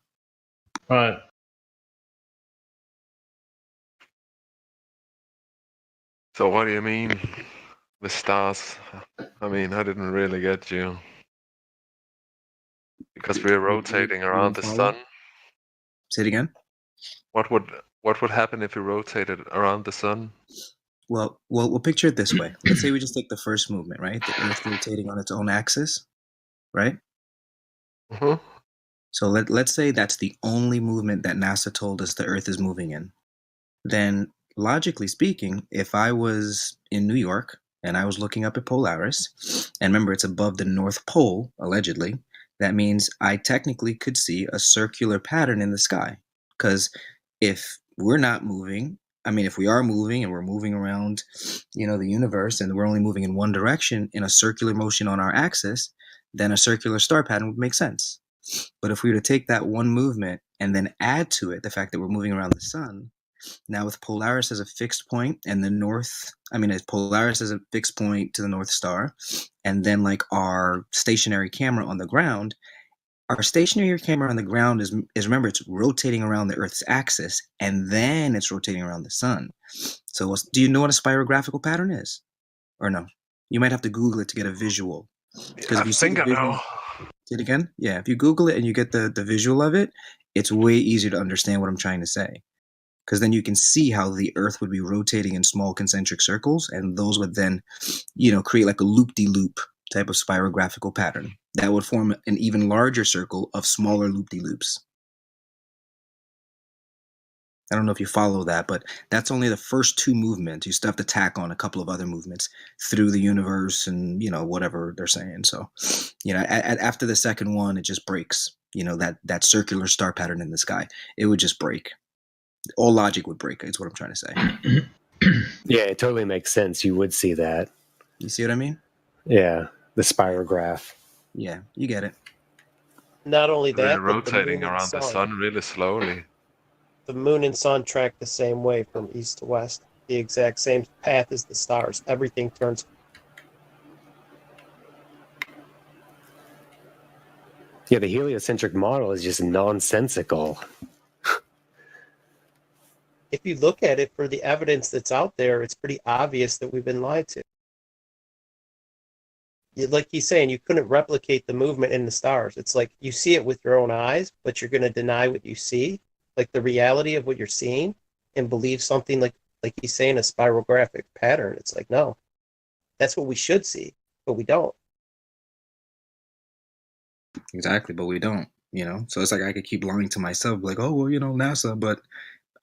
Right. So what do you mean, the stars? I mean, I didn't really get you. Because we're rotating around the sun. Say it again. What would happen if we rotated around the sun? Well, we'll picture it this way. Let's say we just take the first movement, right? The Earth rotating on its own axis, right? Mm-hmm. So let's say that's the only movement that NASA told us the Earth is moving in. Then, logically speaking, if I was in New York and I was looking up at Polaris, and remember it's above the North Pole, allegedly, that means I technically could see a circular pattern in the sky. Because if we're not moving, if we are moving and we're moving around, the universe, and we're only moving in one direction in a circular motion on our axis, then a circular star pattern would make sense. But if we were to take that one movement and then add to it the fact that we're moving around the sun, now with Polaris as a fixed point and Polaris as a fixed point to the North Star, and then our stationary camera on the ground, our stationary camera on the ground is remember, it's rotating around the Earth's axis, and then it's rotating around the sun. So do you know what a spirographical pattern is? Or no? You might have to Google it to get a visual. Because if you see the visual, say it again? Yeah, if you Google it and you get the visual of it, it's way easier to understand what I'm trying to say. Because then you can see how the Earth would be rotating in small concentric circles, and those would then, create like a loop-de-loop type of spirographical pattern that would form an even larger circle of smaller loop-de-loops. I don't know if you follow that, but that's only the first 2 movements. You still have to tack on a couple of other movements through the universe and, whatever they're saying. So, after the second one, it just breaks, that circular star pattern in the sky. It would just break. All logic would break, is what I'm trying to say. Yeah, it totally makes sense. You would see that. You see what I mean? Yeah, the spirograph. Yeah, you get it. Not only that, We're rotating around the sun really slowly. The moon and sun track the same way from east to west. The exact same path as the stars. Everything turns. Yeah, the heliocentric model is just nonsensical. If you look at it for the evidence that's out there, it's pretty obvious that we've been lied to. Like he's saying, you couldn't replicate the movement in the stars. It's like you see it with your own eyes, but you're going to deny what you see, like the reality of what you're seeing, and believe something like he's saying, a spirographic pattern. It's like, no, that's what we should see, but we don't. Exactly, but we don't, So it's like I could keep lying to myself, like, oh, well, NASA, but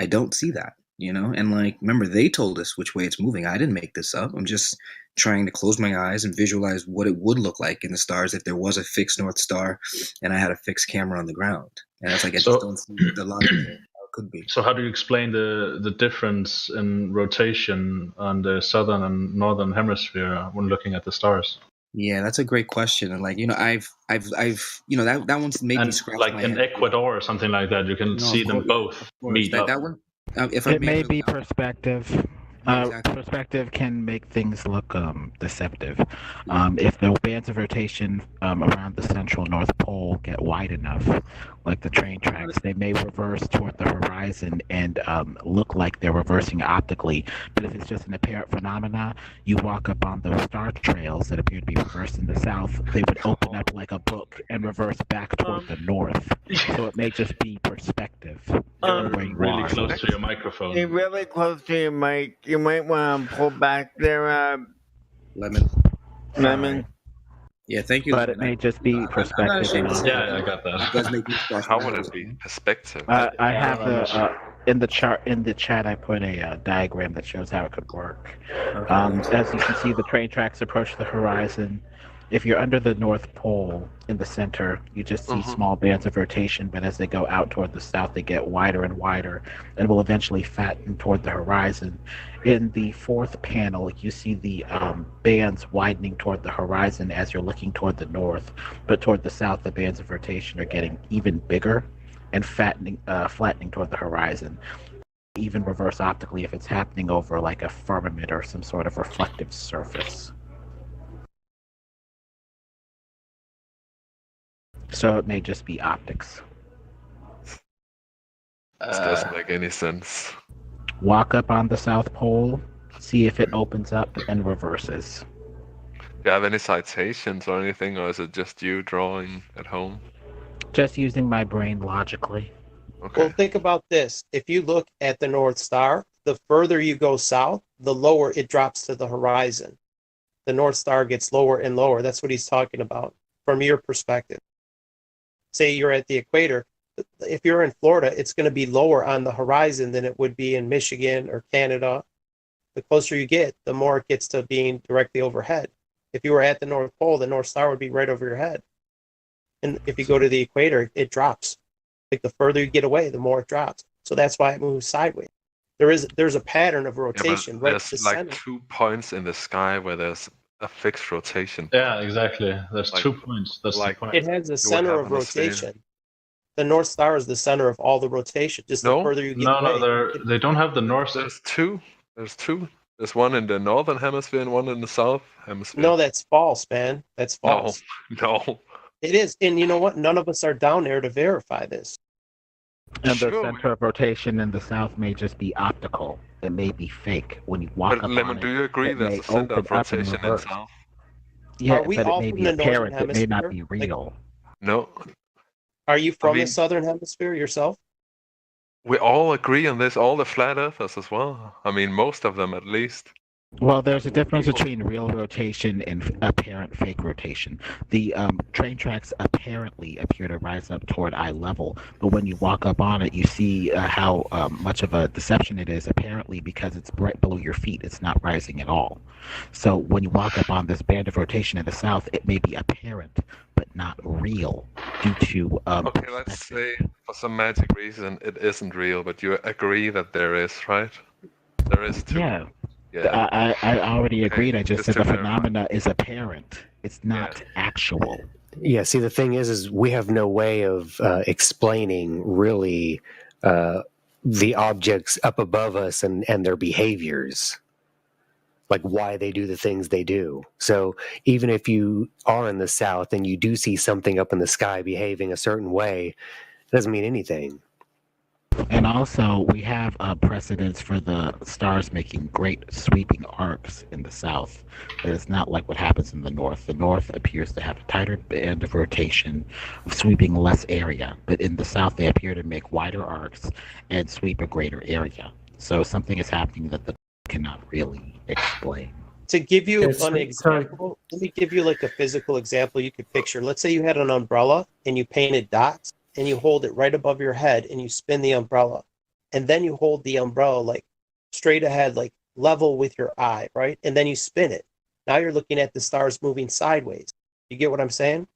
I don't see that, And remember, they told us which way it's moving. I didn't make this up. I'm just trying to close my eyes and visualize what it would look like in the stars if there was a fixed North Star and I had a fixed camera on the ground. And it's like I just don't see the logic there. How it could be. So how do you explain the difference in rotation on the southern and northern hemisphere when looking at the stars? Yeah, that's a great question. And I've that one's maybe scratched my in head. Ecuador or something like that, you can see them both meet up. That one, it may be perspective. Perspective can make things look deceptive. If the bands of rotation around the central North Pole get wide enough, like the train tracks, they may reverse toward the horizon and look like they're reversing optically. But if it's just an apparent phenomena, you walk up on those star trails that appear to be reversed in the south, they would open up like a book and reverse back toward the north. So it may just be perspective. You're where you really are. close to your microphone. You're really close to your mic. You might want to pull back there, Lemon. Lemon. Yeah, thank you. But it may just be I'm not perspective. ashamed to say Yeah, I that. got that. It does make me squash How my would head. it be? Perspective. I have in the chart in the chat. I put a diagram that shows how it could work. As you can see, the train tracks approach the horizon. If you're under the North Pole in the center, you just see small bands of rotation, but as they go out toward the south, they get wider and wider and will eventually fatten toward the horizon. In the fourth panel, you see the bands widening toward the horizon as you're looking toward the north, but toward the south, the bands of rotation are getting even bigger and flattening toward the horizon. Even reverse optically if it's happening over like a firmament or some sort of reflective surface. So it may just be optics. This doesn't make any sense. Walk up on the South Pole, see if it opens up and reverses. Do you have any citations or anything, or is it just you drawing at home? Just using my brain logically. Okay. Well, think about this. If you look at the North Star, the further you go south, the lower it drops to the horizon. The North Star gets lower and lower. That's what he's talking about from your perspective. Say you're at the equator. If you're in Florida, it's going to be lower on the horizon than it would be in Michigan or Canada. The closer you get, the more it gets to being directly overhead. If you were at the North Pole, the North Star would be right over your head. And if you go to the equator, it drops. Like the further you get away, the more it drops. So that's why it moves sideways. There's a pattern of rotation. Yeah, right there's to the like center. 2 points in the sky where there's a fixed rotation. Yeah, exactly. There's Like- 2 points. That's like- the point. It has the You would center have of on the same- rotation. The North Star is the center of all the rotation. Just the No. further you get No, away. they don't have the north. There's two. There's one in the northern hemisphere and one in the south hemisphere. No, that's false, man. That's no, false. no. It is. And you know what? None of us are down there to verify this. And the Sure. center of rotation in the south may just be optical. It may be fake. When you walk But up Lemon, on do it, you agree it there's may a center of open up and rotation in reverse. south? Yeah, Are we but it all may from be the northern apparent. It may not hemisphere? be real. No. Are you from mean- the southern hemisphere yourself? We all agree on this, all the flat earthers as well. I mean, most of them at least. Well, there's a difference between real rotation and apparent fake rotation. The train tracks apparently appear to rise up toward eye level, but when you walk up on it, you see how much of a deception it is, apparently, because it's right below your feet. It's not rising at all. So when you walk up on this band of rotation in the south, it may be apparent, but not real due to... Okay, let's say for some magic reason it isn't real, but you agree that there is, right? There is too. Yeah. Yeah. I already agreed. I just just said to the verify. phenomena is apparent. It's not actual. Yeah, see, the thing is we have no way of explaining really the objects up above us and their behaviors, like why they do the things they do. So even if you are in the south and you do see something up in the sky behaving a certain way, it doesn't mean anything. And also, we have precedents for the stars making great sweeping arcs in the south. But it's not like what happens in the north. The north appears to have a tighter band of rotation, sweeping less area. But in the south, they appear to make wider arcs and sweep a greater area. So something is happening that the cannot really explain. To give you Yes, an sorry. example, let me give you like a physical example you could picture. Let's say you had an umbrella and you painted dots and you hold it right above your head and you spin the umbrella. And then you hold the umbrella like straight ahead, like level with your eye, right? And then you spin it. Now you're looking at the stars moving sideways. You get what I'm saying?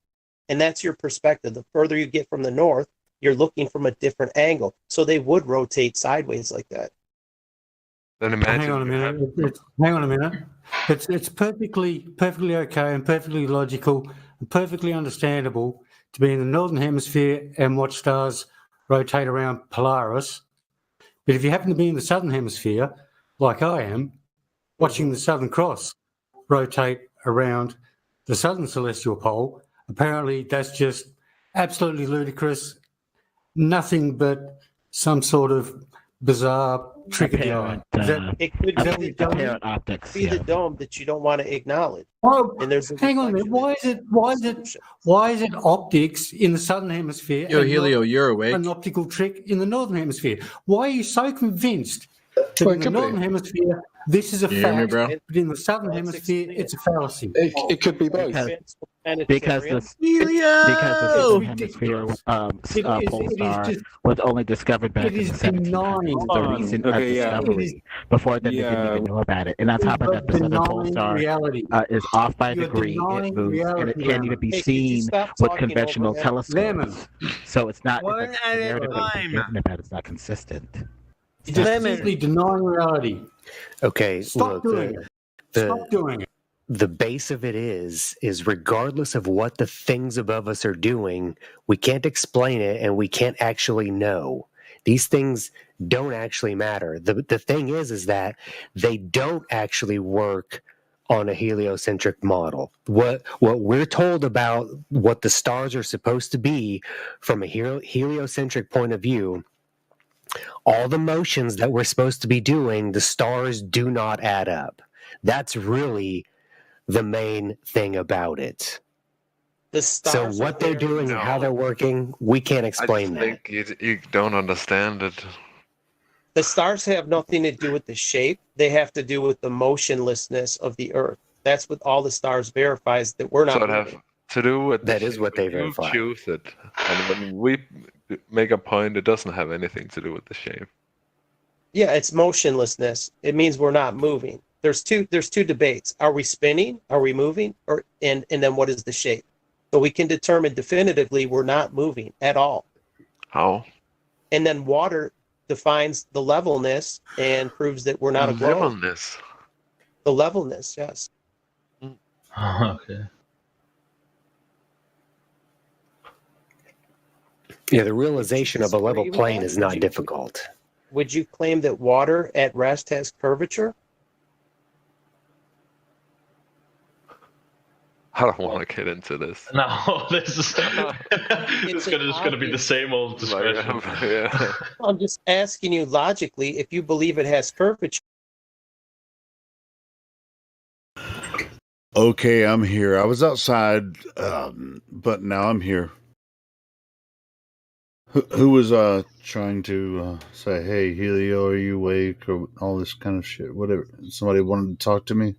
And that's your perspective. The further you get from the north, you're looking from a different angle. So they would rotate sideways like that. Then imagine Hang on a minute. Hang on a minute. It's perfectly okay and perfectly logical and perfectly understandable to be in the northern hemisphere and watch stars rotate around Polaris. But if you happen to be in the southern hemisphere, like I am, watching the Southern Cross rotate around the southern celestial pole, apparently that's just absolutely ludicrous. Nothing but some sort of bizarre trick of the eye. It could is that be what you're telling me? the optics. Be the dome that you don't want to acknowledge. Oh, And there's a hang on a minute. Why is it optics in the southern hemisphere Yo, and Helio, not you're awake. an optical trick in the northern hemisphere? Why are you so convinced that Well, in the it could be. northern hemisphere this is a You hear me, fact, bro? but in the southern hemisphere it's a fallacy? It could be both. Because the southern hemisphere pole star was only discovered back in the 1700s. It's a recent discovery. Before then, they didn't even know about it. And on top of that, the southern pole star is off by a degree. It moves, and it can't even be seen with conventional telescopes. So it's not. One The at a narrative that time. you're given about it's not consistent. You're just simply denying reality. Okay, Stop look, doing it. Stop doing it. the base of it is regardless of what the things above us are doing, we can't explain it and we can't actually know. These things don't actually matter. The thing is that they don't actually work on a heliocentric model. What we're told about what the stars are supposed to be from a heliocentric point of view, all the motions that we're supposed to be doing, the stars do not add up. That's really the main thing about it. The So stars what they're doing and how No. they're working, we can't I explain just that. think you don't understand it. The stars have nothing to do with the shape. They have to do with the motionlessness of the Earth. That's what all the stars verifies, that we're not So it have moving. to do with That the is shape. what they When you verify. choose it, and when we make a point, it doesn't have anything to do with the shape. Yeah, it's motionlessness. It means we're not moving. There's two debates. Are we spinning? Are we moving? Or and then what is the shape? So we can determine definitively we're not moving at all. How? And then water defines the levelness and proves that we're not a globe. Levelness. The levelness, yes. Okay. Yeah, the realization of a level Scream plane that? is not difficult. Would you claim that water at rest has curvature? I don't want to get into this. No, this is it's gonna be the same old discussion. Yeah. I'm just asking you logically if you believe it has curvature. Okay, I'm here. I was outside, but now I'm here. Who was trying to say, "Hey, Helio, are you awake?" or all this kind of shit? Whatever. Somebody wanted to talk to me.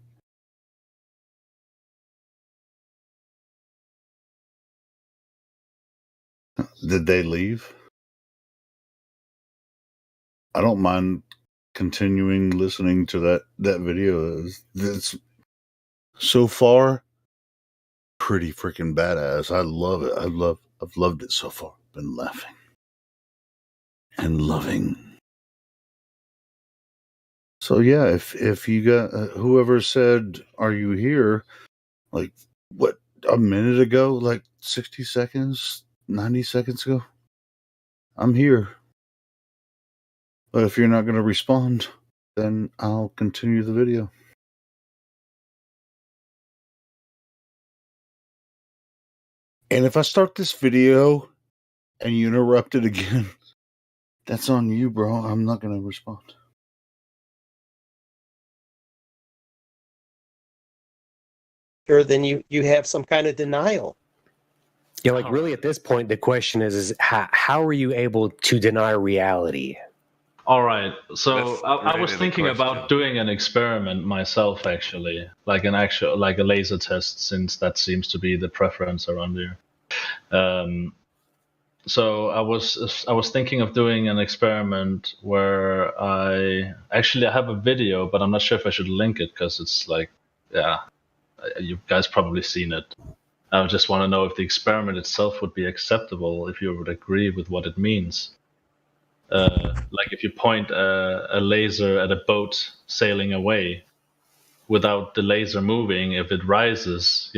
Did they leave? I don't mind continuing listening to that video. That's so far pretty freaking badass. I love it. I've loved it so far. Been laughing and loving. So yeah, if you got whoever said, "Are you here?" like what, a minute ago, like 60 seconds, 90 seconds ago, I'm here. But if you're not going to respond, then I'll continue the video. And if I start this video and you interrupt it again, that's on you, bro. I'm not going to respond. Or then you have some kind of denial. Yeah, like really at this point, the question is how are you able to deny reality? All right. So That's I was really the thinking question. about doing an experiment myself, actually, like a laser test, since that seems to be the preference around here. So I was thinking of doing an experiment where I have a video, but I'm not sure if I should link it because it's like, yeah, you guys probably seen it. I just want to know if the experiment itself would be acceptable, if you would agree with what it means. Like if you point a laser at a boat sailing away, without the laser moving, if it rises,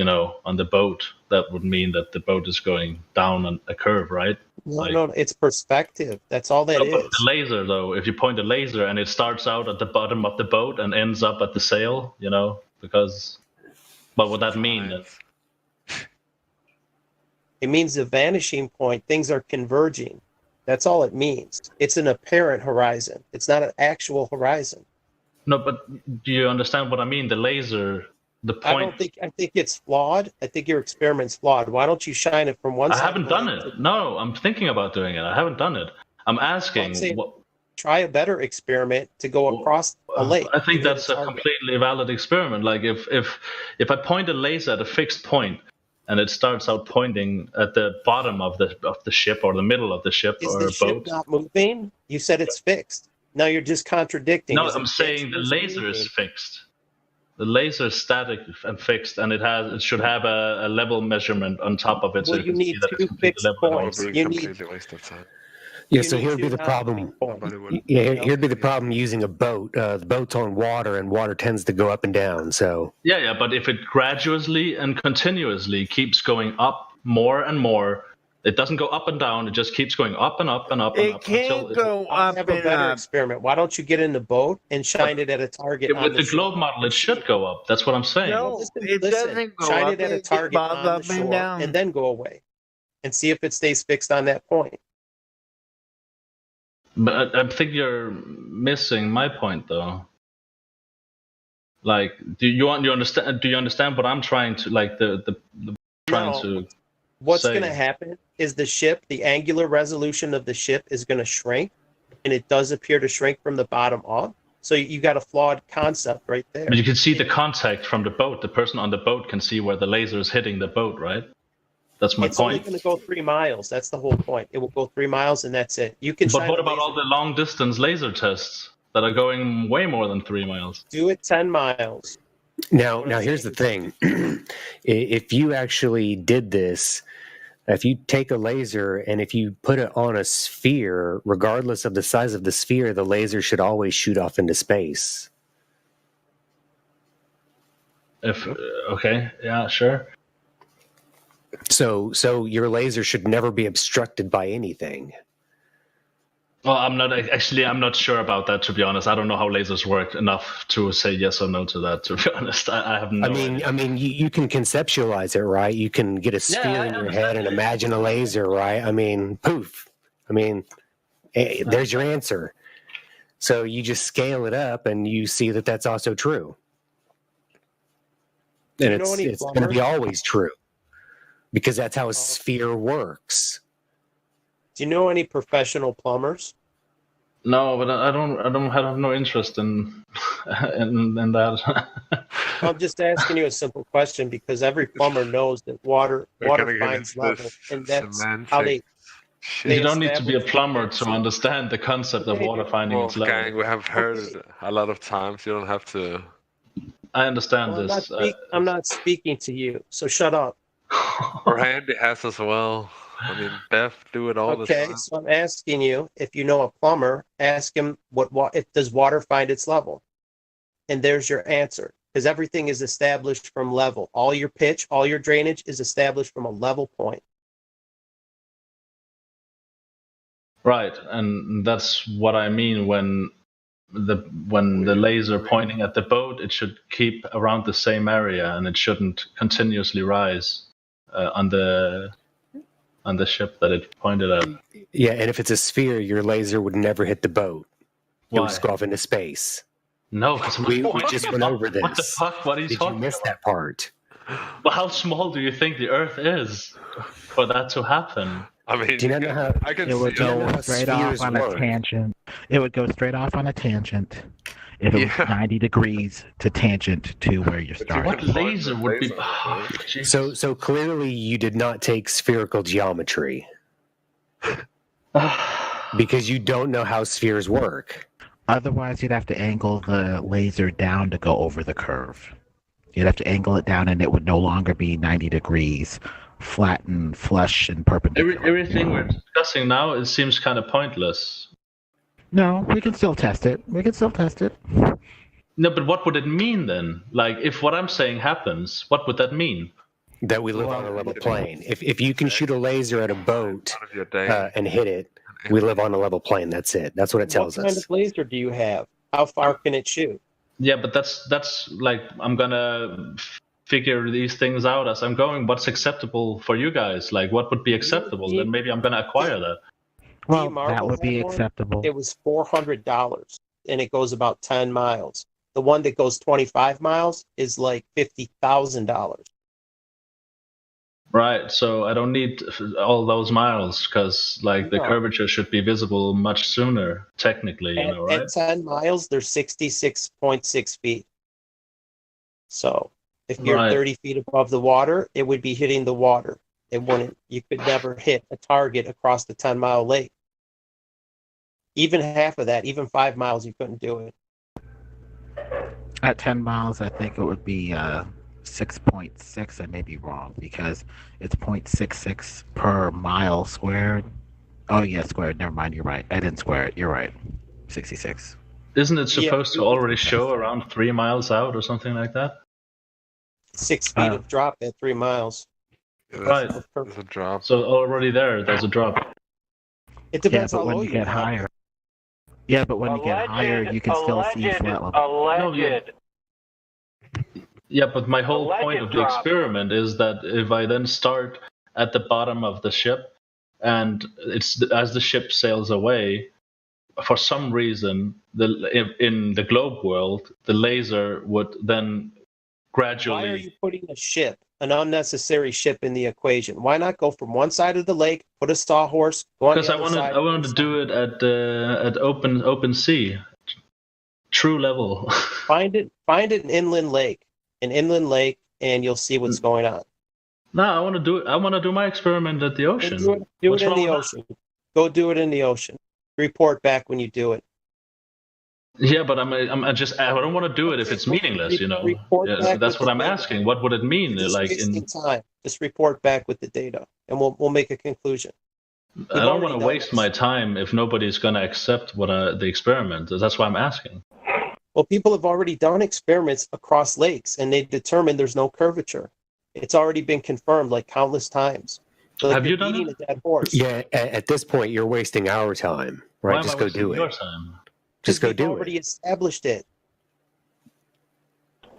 on the boat, that would mean that the boat is going down on a curve, right? No, it's perspective. That's all that But is. the laser, though, if you point a laser and it starts out at the bottom of the boat and ends up at the sail, because what would that mean then? It means the vanishing point. Things are converging. That's all it means. It's an apparent horizon. It's not an actual horizon. No, but do you understand what I mean? The laser, the point. I think it's flawed. I think your experiment's flawed. Why don't you shine it from one I side? haven't done it. No, I'm thinking about doing it. I haven't done it. I'm asking. Try a better experiment to go across a lake. I think that's a completely valid experiment. Like if I point a laser at a fixed point, and it starts out pointing at the bottom of the ship or the middle of the ship Is or the a ship boat. not moving? You said it's fixed. Now you're just contradicting. No, Is it I'm saying the fixed? laser is fixed. The laser is static and fixed, and it should have a level measurement on top of it, so Well, you you can need see that it's two completely fixed level. points. Probably You need completely waste of time. Yeah, You so need here would be two the problem. Nobody Yeah, here'd be the problem using a boat. The boat's on water, and water tends to go up and down. So Yeah, but if it graduously and continuously keeps going up more and more, it doesn't go up and down. It just keeps going up and up and up and It up can't go I up have a and better up. experiment. Why don't you get in the boat and shine it at a target on with the the globe shore? model, it should go up. That's what I'm saying. No, it doesn't go Shine up. it at a It target bobs on the up and shore down. and then go away and see if it stays fixed on that point. But I think you're missing my point, though. Like, do you understand? Do you understand what I'm trying to No. to What's say? going to happen is the angular resolution of the ship is going to shrink, and it does appear to shrink from the bottom up. So you got a flawed concept right there. But you can see the contact from the boat. The person on the boat can see where the laser is hitting the boat, right? That's my It's only point. going to go 3 miles. That's the whole point. It will go 3 miles, and that's it. You can. But shine what a about all the long distance laser tests that are going way more than 3 miles? Do it 10 miles. now here's the thing: if you actually did this, if you take a laser and if you put it on a sphere, regardless of the size of the sphere, the laser should always shoot off into space. Okay, yeah, sure. So your laser should never be obstructed by anything. Well, I'm not sure about that, to be honest. I don't know how lasers work enough to say yes or no to that, to be honest. I have no idea. I mean, you can conceptualize it, right? You can get a sphere in your head and imagine a laser, right? I mean, poof. I mean, there's your answer. So you just scale it up and you see that that's also true. And it's going to be always true because that's how a sphere works. Do you know any professional plumbers? No, but I have no interest in that. I'm just asking you a simple question because every plumber knows that water finds level, and that's how they. You don't need to be a plumber to understand the concept of water finding its level. Gang, we have heard it a lot of times. You don't have to. I understand this. I'm not speaking to you, so shut up. Randy has as well. I mean, Beth do it all the time. Okay, so I'm asking you, if you know a plumber, ask him does water find its level? And there's your answer. Because everything is established from level. All your pitch, all your drainage is established from a level point. Right, and that's what I mean when the laser pointing at the boat, it should keep around the same area and it shouldn't continuously rise on the ship that it pointed at. Yeah, and if it's a sphere, your laser would never hit the boat. It would just go off into space. No, because we just went over this. What the fuck? What are you talking about? Did you miss that part? Well, how small do you think the Earth is for that to happen? I mean, do you know how it would go straight off on a tangent? It would go straight off on a tangent. If it was 90 degrees to tangent to where you're starting. What laser would be? So clearly you did not take spherical geometry because you don't know how spheres work. Otherwise, you'd have to angle the laser down to go over the curve. You'd have to angle it down, and it would no longer be 90 degrees, flat and flush and perpendicular. Everything we're discussing now, it seems kind of pointless. No, we can still test it. No, but what would it mean then? Like, if what I'm saying happens, what would that mean? That we live on a level plane. If you can shoot a laser at a boat and hit it, we live on a level plane. That's it. That's what it tells us. What kind of laser do you have? How far can it shoot? Yeah, but that's like, I'm gonna figure these things out as I'm going. What's acceptable for you guys? Like, what would be acceptable? Then maybe I'm gonna acquire that. Well, that Marble would be had one. acceptable. It was $400, and it goes about 10 miles. The one that goes 25 miles is like $50,000. Right. So I don't need all those miles because like the No. curvature should be visible much sooner, technically, you know, right? At 10 miles, they're 66.6 feet. So if you're Right. 30 feet above the water, it would be hitting the water. It wouldn't. You could never hit a target across the 10-mile lake. Even half of that, even 5 miles, you couldn't do it. At 10 miles, I think it would be 6.6. I may be wrong because it's 0.66 per mile squared. Oh, yeah, squared. Never mind. You're right. I didn't square it. You're right. 66. Isn't it supposed to already show around 3 miles out or something like that? 6 feet of drop at 3 miles. Right. There's a drop. So already there's a drop. It depends yeah, but how when low you get drop. higher. Yeah, but when you get higher, you can still see flat level. Alleged. Yeah, but my whole point of the experiment is that if I then start at the bottom of the ship, and it's as the ship sails away, for some reason, in the globe world, the laser would then gradually. Why are you putting a ship, an unnecessary ship, in the equation? Why not go from one side of the lake, put a sawhorse, go on Because the I other side? wanted to do it at open sea, true level. Find an inland lake, and you'll see what's going on. No, I want to do it. I want to do my experiment at the ocean. Do What's it in wrong the with ocean. Go do it in the ocean. Report back when you do it. Yeah, but I don't want to do it if it's meaningless, you know. Yeah, so that's what I'm asking. What would it mean? You're just Like wasting time. Just report back with the data, and we'll make a conclusion. I don't want to waste my time if nobody's going to accept the experiment. That's why I'm asking. Well, people have already done experiments across lakes, and they determined there's no curvature. It's already been confirmed like countless times. So, like, Have you done beating a dead horse. Yeah, at this point, you're wasting our time, right? Why am Just I go wasting do your it. time? Just go We've do it. already established it.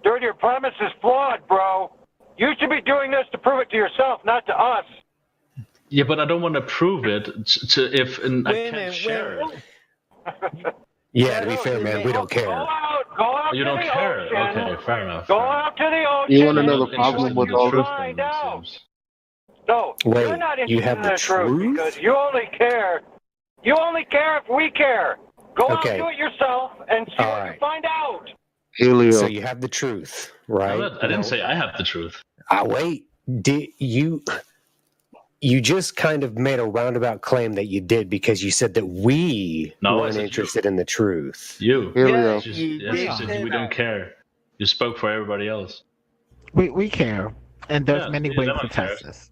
Dude, your premise is flawed, bro. You should be doing this to prove it to yourself, not to us. Yeah, but I don't want to prove it I can't share it. Yeah, to be fair, man, we don't care. Go out You to don't the care? ocean. Okay, fair enough. Go out to the ocean. You want to know and the problem with all this? find out. No, Wait, you're not you interested have in the the truth truth? because you only care. You only care if we care. Go out Okay. and do it yourself and see All what right. you find out. Helio. So you have the truth, right? I didn't say I have the truth. Wait. Did you just kind of made a roundabout claim that you did because you said that we weren't interested in the truth. You. Helio. You said we don't care. You spoke for everybody else. We care, and there's Yeah, many yeah, ways that to one test cares. this.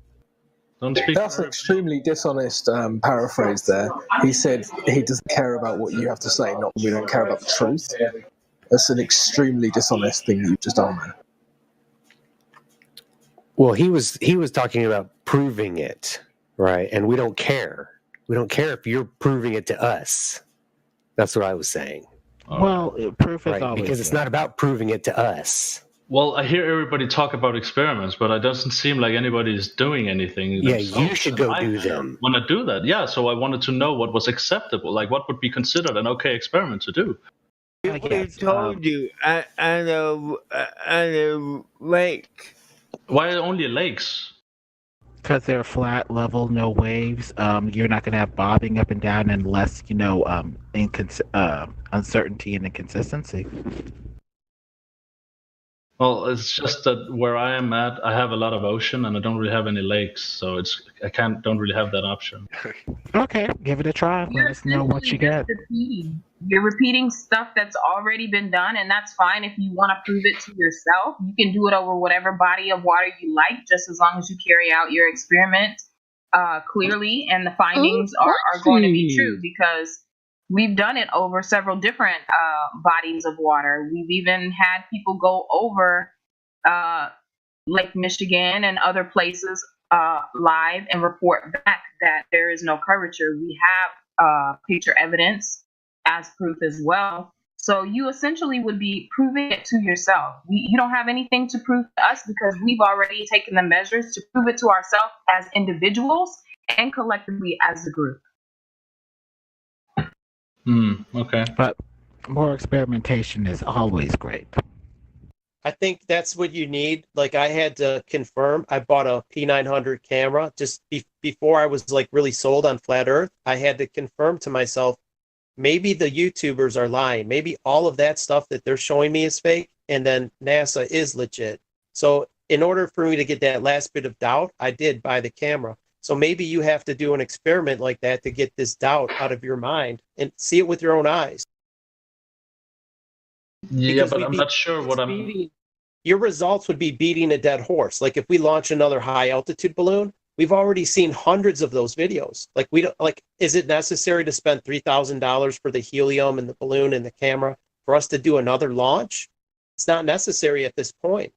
Don't speak. That's an extremely dishonest paraphrase there. He said he doesn't care about what you have to say, not we don't care about the truth. That's an extremely dishonest thing you've just done there. Well, he was talking about proving it, right? And we don't care. We don't care if you're proving it to us. That's what I was saying. Well, proof is Right, always because it's good. not about proving it to us. Well, I hear everybody talk about experiments, but it doesn't seem like anybody's doing anything. Yeah, themselves, you should go and do I them. want to do that. Yeah, so I wanted to know what was acceptable, like what would be considered an okay experiment to do. We told you at a lake. Why only lakes? Because they're flat, level, no waves. You're not going to have bobbing up and down unless uncertainty and inconsistency. Well, it's just that where I am at, I have a lot of ocean and I don't really have any lakes, so don't really have that option. Okay, give it a try. Let us know what you get. You're repeating stuff that's already been done, and that's fine if you want to prove it to yourself. You can do it over whatever body of water you like, just as long as you carry out your experiment clearly, and the findings are going to be true because we've done it over several different bodies of water. We've even had people go over Lake Michigan and other places live and report back that there is no curvature. We have picture evidence as proof as well. So you essentially would be proving it to yourself. You don't have anything to prove to us because we've already taken the measures to prove it to ourselves as individuals and collectively as a group. Okay. But more experimentation is always great. I think that's what you need. Like I had to confirm. I bought a P900 camera just before I was like really sold on flat Earth. I had to confirm to myself, maybe the YouTubers are lying. Maybe all of that stuff that they're showing me is fake, and then NASA is legit. So in order for me to get that last bit of doubt, I did buy the camera. So maybe you have to do an experiment like that to get this doubt out of your mind and see it with your own eyes. Yeah, Because but I'm not sure what I'm. beating, your results would be beating a dead horse. Like if we launch another high altitude balloon, we've already seen hundreds of those videos. Like we don't like, is it necessary to spend $3,000 for the helium and the balloon and the camera for us to do another launch? It's not necessary at this point.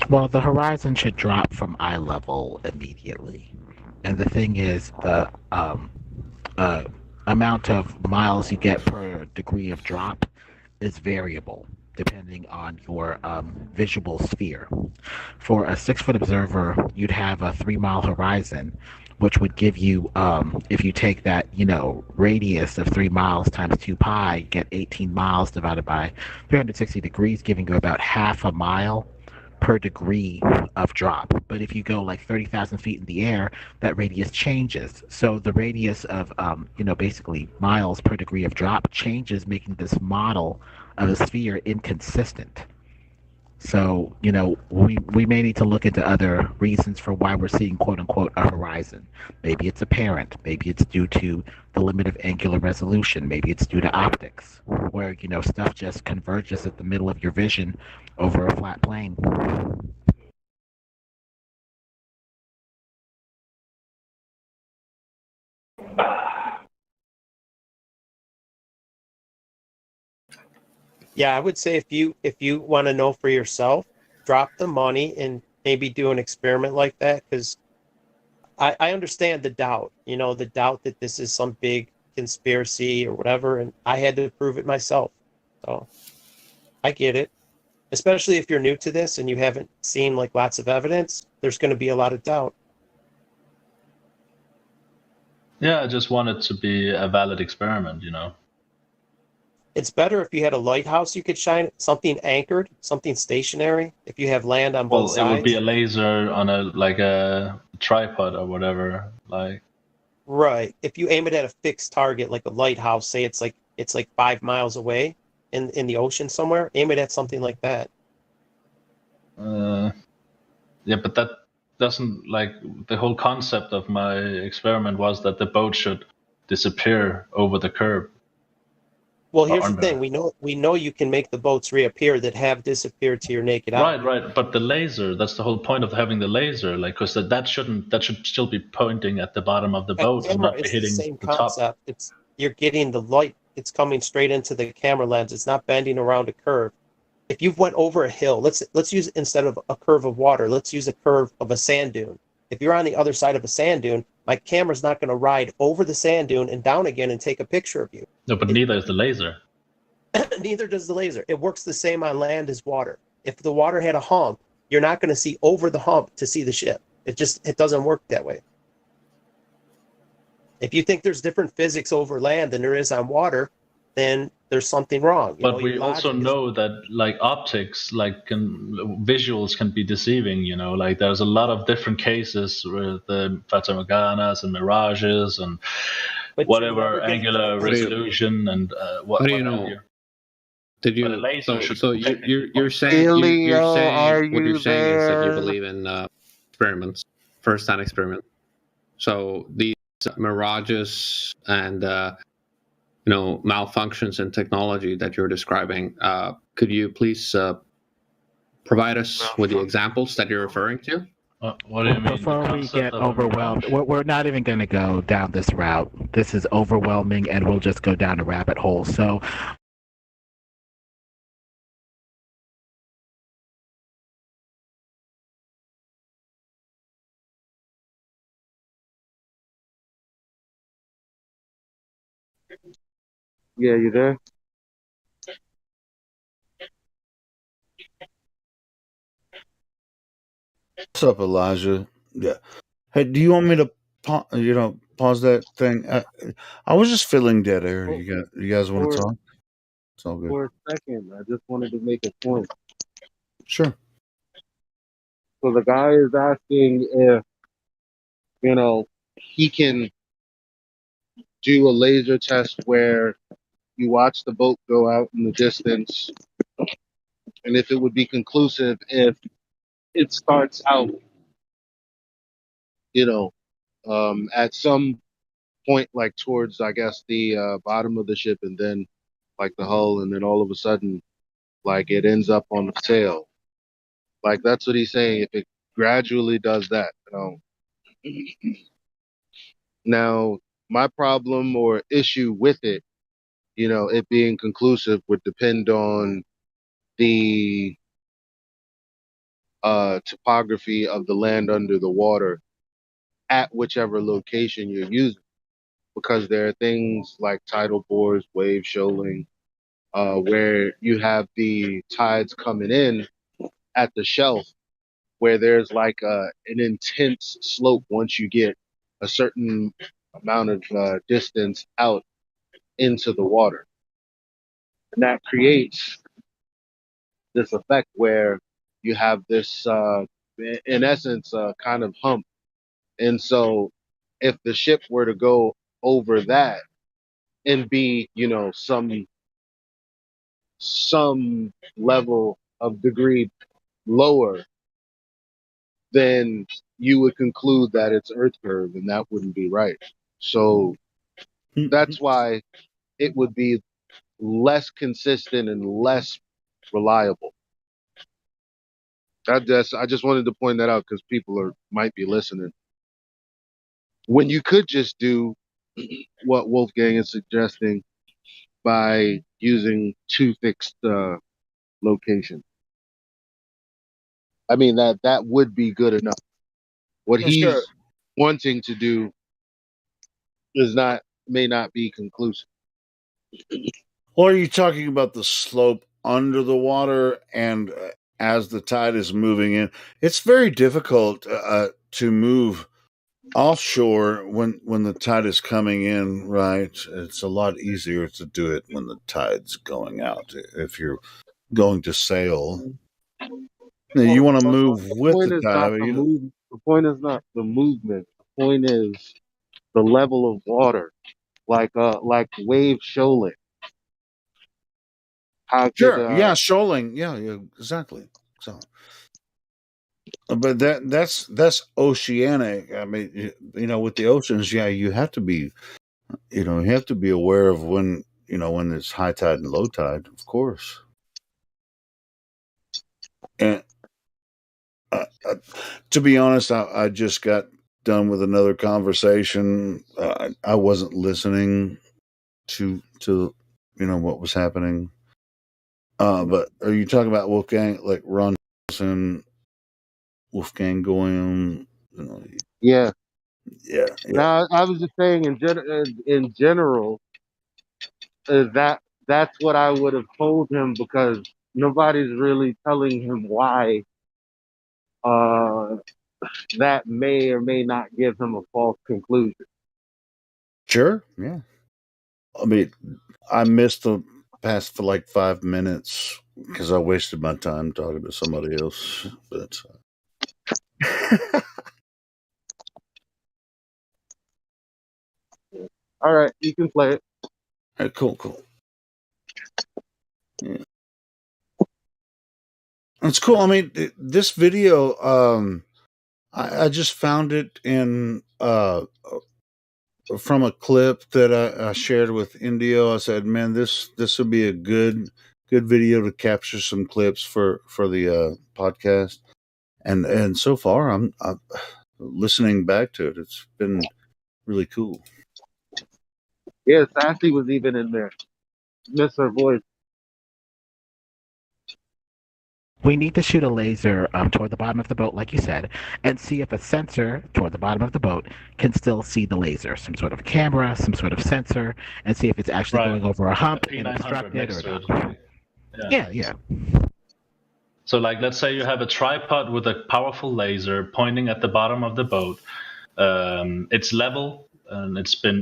Well, the horizon should drop from eye level immediately. And the thing is, the amount of miles you get per degree of drop is variable depending on your visual sphere. For a 6-foot observer, you'd have a 3-mile horizon, which would give you, if you take that, radius of 3 miles times 2 pi, you get 18 miles divided by 360 degrees, giving you about half a mile per degree of drop. But if you go like 30,000 feet in the air, that radius changes. So the radius of, basically miles per degree of drop changes, making this model of a sphere inconsistent. So, we may need to look into other reasons for why we're seeing quote unquote a horizon. Maybe it's apparent. Maybe it's due to the limit of angular resolution. Maybe it's due to optics, where, stuff just converges at the middle of your vision over a flat plane. Yeah, I would say if you want to know for yourself, drop the money and maybe do an experiment like that, because I understand the doubt, the doubt that this is some big conspiracy or whatever, and I had to prove it myself. So I get it. Especially if you're new to this and you haven't seen like lots of evidence, there's going to be a lot of doubt. Yeah, I just want it to be a valid experiment, It's better if you had a lighthouse you could shine, something anchored, something stationary. If you have land on both Well, it would sides. be a laser on a tripod or whatever. Like, Right. If you aim it at a fixed target, like a lighthouse, say it's like 5 miles away in the ocean somewhere, aim it at something like that. yeah, but that doesn't like the whole concept of my experiment was that the boat should disappear over the curb. Well, here's the under. thing. We know you can make the boats reappear that have disappeared to your naked eye. Right. But the laser, that's the whole point of having the laser, like, because that should still be pointing at the bottom of the boat and not be It's the hitting same the top. concept. You're getting the light. It's coming straight into the camera lens. It's not bending around a curve. If you've went over a hill, let's use, instead of a curve of water, let's use a curve of a sand dune. If you're on the other side of a sand dune, my camera's not going to ride over the sand dune and down again and take a picture of you. No, but neither is the laser. Neither does the laser. It works the same on land as water. If the water had a hump, you're not going to see over the hump to see the ship. It doesn't work that way. If you think there's different physics over land than there is on water, then there's something wrong. But we also know that like optics, like visuals can be deceiving, like there's a lot of different cases with the Fata Morganas and mirages and whatever angular resolution and what How do you know? Did you? So you're saying what you're saying is that you believe in experiments, first-hand experiments. So these mirages and malfunctions in technology that you're describing, could you please provide us with the examples that you're referring to? What do you mean? Before we get overwhelmed, we're not even going to go down this route. This is overwhelming, and we'll just go down a rabbit hole. So Yeah, you there? What's up, Elijah? Yeah. Hey, do you want me to pause that thing? I was just filling dead air. You guys want to For talk? It's all good. for a second, I just wanted to make a point. Sure. So the guy is asking if he can do a laser test where you watch the boat go out in the distance, and if it would be conclusive if it starts out, at some point, like towards, I guess, the bottom of the ship, and then like the hull, and then all of a sudden, like it ends up on the sail. Like that's what he's saying. If it gradually does that, Now, my problem or issue with it, it being conclusive would depend on the topography of the land under the water at whichever location you're using. Because there are things like tidal bores, wave shoaling, where you have the tides coming in at the shelf, where there's like an intense slope once you get a certain amount of distance out into the water. And that creates this effect where you have this, in essence, kind of hump. And so if the ship were to go over that and be, some level of degree lower, then you would conclude that it's Earth curve, and that wouldn't be right. So that's why it would be less consistent and less reliable. I just wanted to point that out because people might be listening. When you could just do what Wolfgang is suggesting by using two fixed locations. I mean, that would be good enough. What he's wanting to do may not be conclusive. Or are you talking about the slope under the water and as the tide is moving in? It's very difficult to move offshore when the tide is coming in, right? It's a lot easier to do it when the tide's going out. If you're going to sail, you want to move with the tide. The point is not the movement. The point is the level of water, like wave shoaling. Yeah, shoaling. Yeah, exactly. So, but that's oceanic. I mean, with the oceans, you have to be, aware of when it's high tide and low tide, of course. And to be honest, I just got done with another conversation. I wasn't listening to what was happening. But are you talking about Wolfgang, like Ron Johnson, Wolfgang Goyim? Yeah. Yeah. Now, I was just saying in general, that's what I would have told him, because nobody's really telling him why that may or may not give him a false conclusion. Sure. Yeah. I mean, I missed the past for like 5 minutes because I wasted my time talking to somebody else. But all right, you can play it. All right, cool. Yeah. It's cool. I mean, this video, I just found it in from a clip that I shared with Indio. I said, "Man, this would be a good video to capture some clips for the podcast." And so far, I'm listening back to it. It's been really cool. Yeah, Sassy was even in there. Miss her voice. We need to shoot a laser toward the bottom of the boat, like you said, and see if a sensor toward the bottom of the boat can still see the laser. Some sort of camera, some sort of sensor, and see if it's actually going over a hump and obstructed or not. Yeah. So, like, let's say you have a tripod with a powerful laser pointing at the bottom of the boat. It's level, and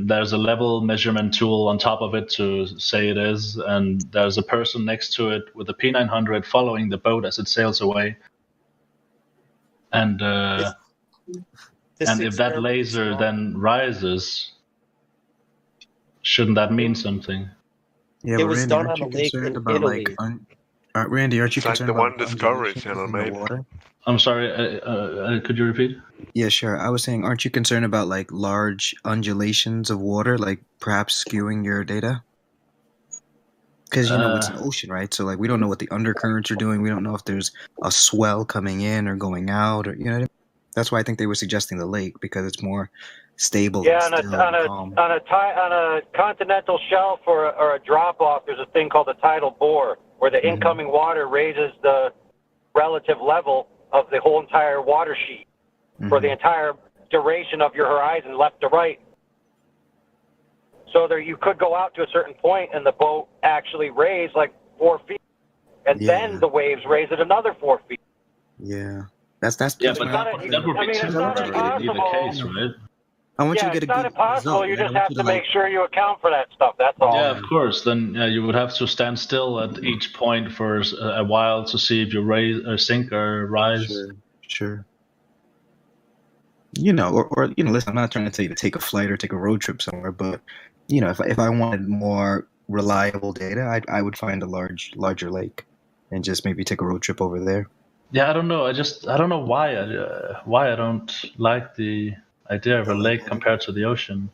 there's a level measurement tool on top of it to say it is, and there's a person next to it with a P900 following the boat as it sails away. And if that laser then rises, shouldn't that mean something? Yeah, It but was Randy, done aren't on you a lake concerned in about Italy. Randy, aren't you It's like concerned the about one Discovery undulations Channel in the made. water? I'm sorry, could you repeat? Yeah, sure. I was saying, aren't you concerned about like large undulations of water, like perhaps skewing your data? Because it's an ocean, right? So like we don't know what the undercurrents are doing. We don't know if there's a swell coming in or going out, or what I mean? That's why I think they were suggesting the lake, because it's more stable Yeah, and still and calm. on a continental shelf or a drop off, there's a thing called a tidal bore, where the incoming water raises the relative level of the whole entire water sheet for the entire duration of your horizon, left to right. So there, you could go out to a certain point and the boat actually raise like 4 feet, and then the waves raise it another 4 feet. Yeah, that's Yeah, but that would be temporary the case, right? I want you to get a it's not good impossible. result. You right? I just want have you to to make sure you account for that stuff. That's all. Yeah, of course. Then you would have to stand still at each point for a while to see if you raise or sink or rise. Sure. Or listen, I'm not trying to tell you to take a flight or take a road trip somewhere, but if I wanted more reliable data, I would find a larger lake and just maybe take a road trip over there. Yeah, I don't know. I don't know why I don't like the idea of a lake compared to the ocean.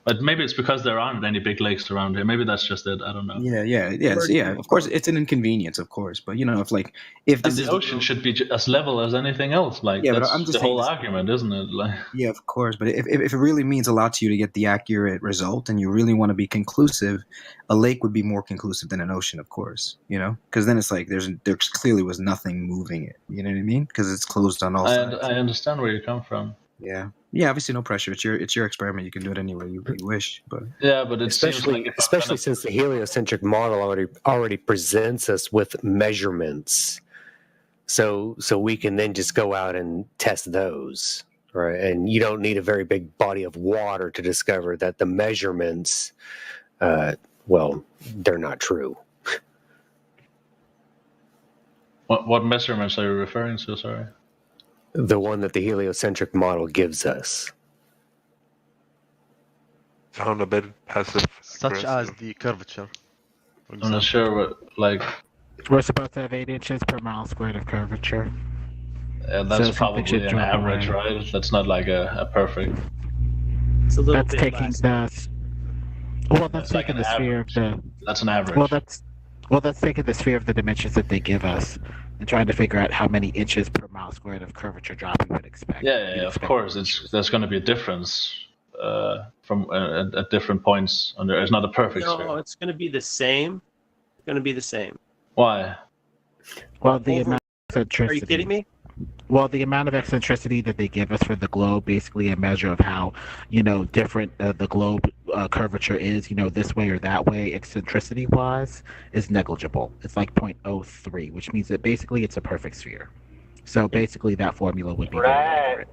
But maybe it's because there aren't any big lakes around here. Maybe that's just it. I don't know. Yeah. Of course, it's an inconvenience, of course. But if this and the ocean should be as level as anything else. Like but that's I'm just the saying whole argument, isn't it? Like, yeah, of course. But if it really means a lot to you to get the accurate result, and you really want to be conclusive, a lake would be more conclusive than an ocean, of course. Because then it's like there clearly was nothing moving it. You know what I mean? Because it's closed on all sides. I understand where you come from. Yeah. Obviously, no pressure. It's your experiment. You can do it any way you wish. But yeah, but it especially since the heliocentric model already presents us with measurements, so we can then just go out and test those, right? And you don't need a very big body of water to discover that the measurements, they're not true. What measurements are you referring to? Sorry. The one that the heliocentric model gives us. Sound a bit passive. Such as the curvature. I'm not sure what, We're supposed to have 8 inches per mile squared of curvature. Yeah, that's So something probably should an drop average, away. right? That's not like a perfect. It's a little That's bit taking less. that's taking the sphere of the. That's an average. That's taking the sphere of the dimensions that they give us and trying to figure out how many inches per mile squared of curvature drop we would expect. Yeah, of course. There's going to be a difference from at different points. It's not a perfect sphere. No, it's going to be the same. It's going to be the same. Why? Well, the amount of eccentricity. Are you kidding me? Well, the amount of eccentricity that they give us for the globe, basically a measure of how, different the globe curvature is, this way or that way, eccentricity-wise, is negligible. It's like 0.03, which means that basically it's a perfect sphere. So basically that formula would be very accurate.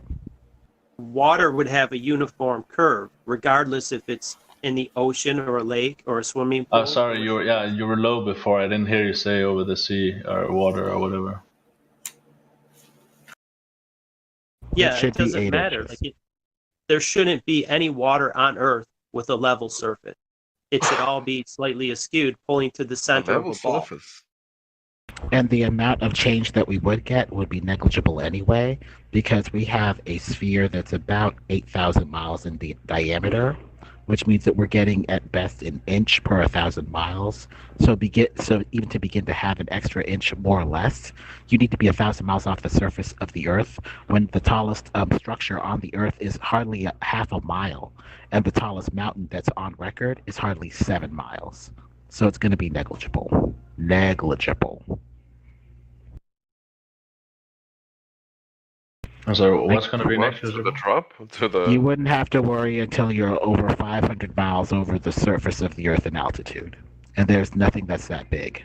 Water would have a uniform curve, regardless if it's in the ocean or a lake or a swimming pool. Oh, sorry, you were low before. I didn't hear you say over the sea or water or whatever. Yeah, it doesn't matter. There shouldn't be any water on Earth with a level surface. It should all be slightly askewed, pulling to the center of the ball. And the amount of change that we would get would be negligible anyway, because we have a sphere that's about 8,000 miles in diameter, which means that we're getting at best an inch per 1,000 miles. So even to begin to have an extra inch more or less, you need to be 1,000 miles off the surface of the Earth, when the tallest structure on the Earth is hardly half a mile, and the tallest mountain that's on record is hardly 7 miles. So it's going to be negligible. Negligible. So what's going to be next? To the drop? To the... You wouldn't have to worry until you're over 500 miles over the surface of the Earth in altitude. And there's nothing that's that big.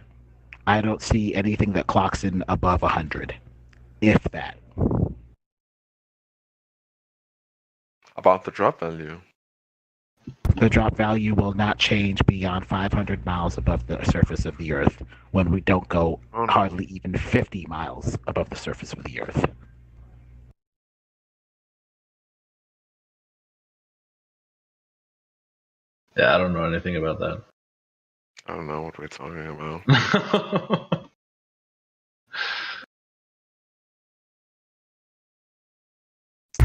I don't see anything that clocks in above 100, if that. About the drop value. The drop value will not change beyond 500 miles above the surface of the Earth when we don't go hardly even 50 miles above the surface of the Earth. Yeah, I don't know anything about that. I don't know what we're talking about.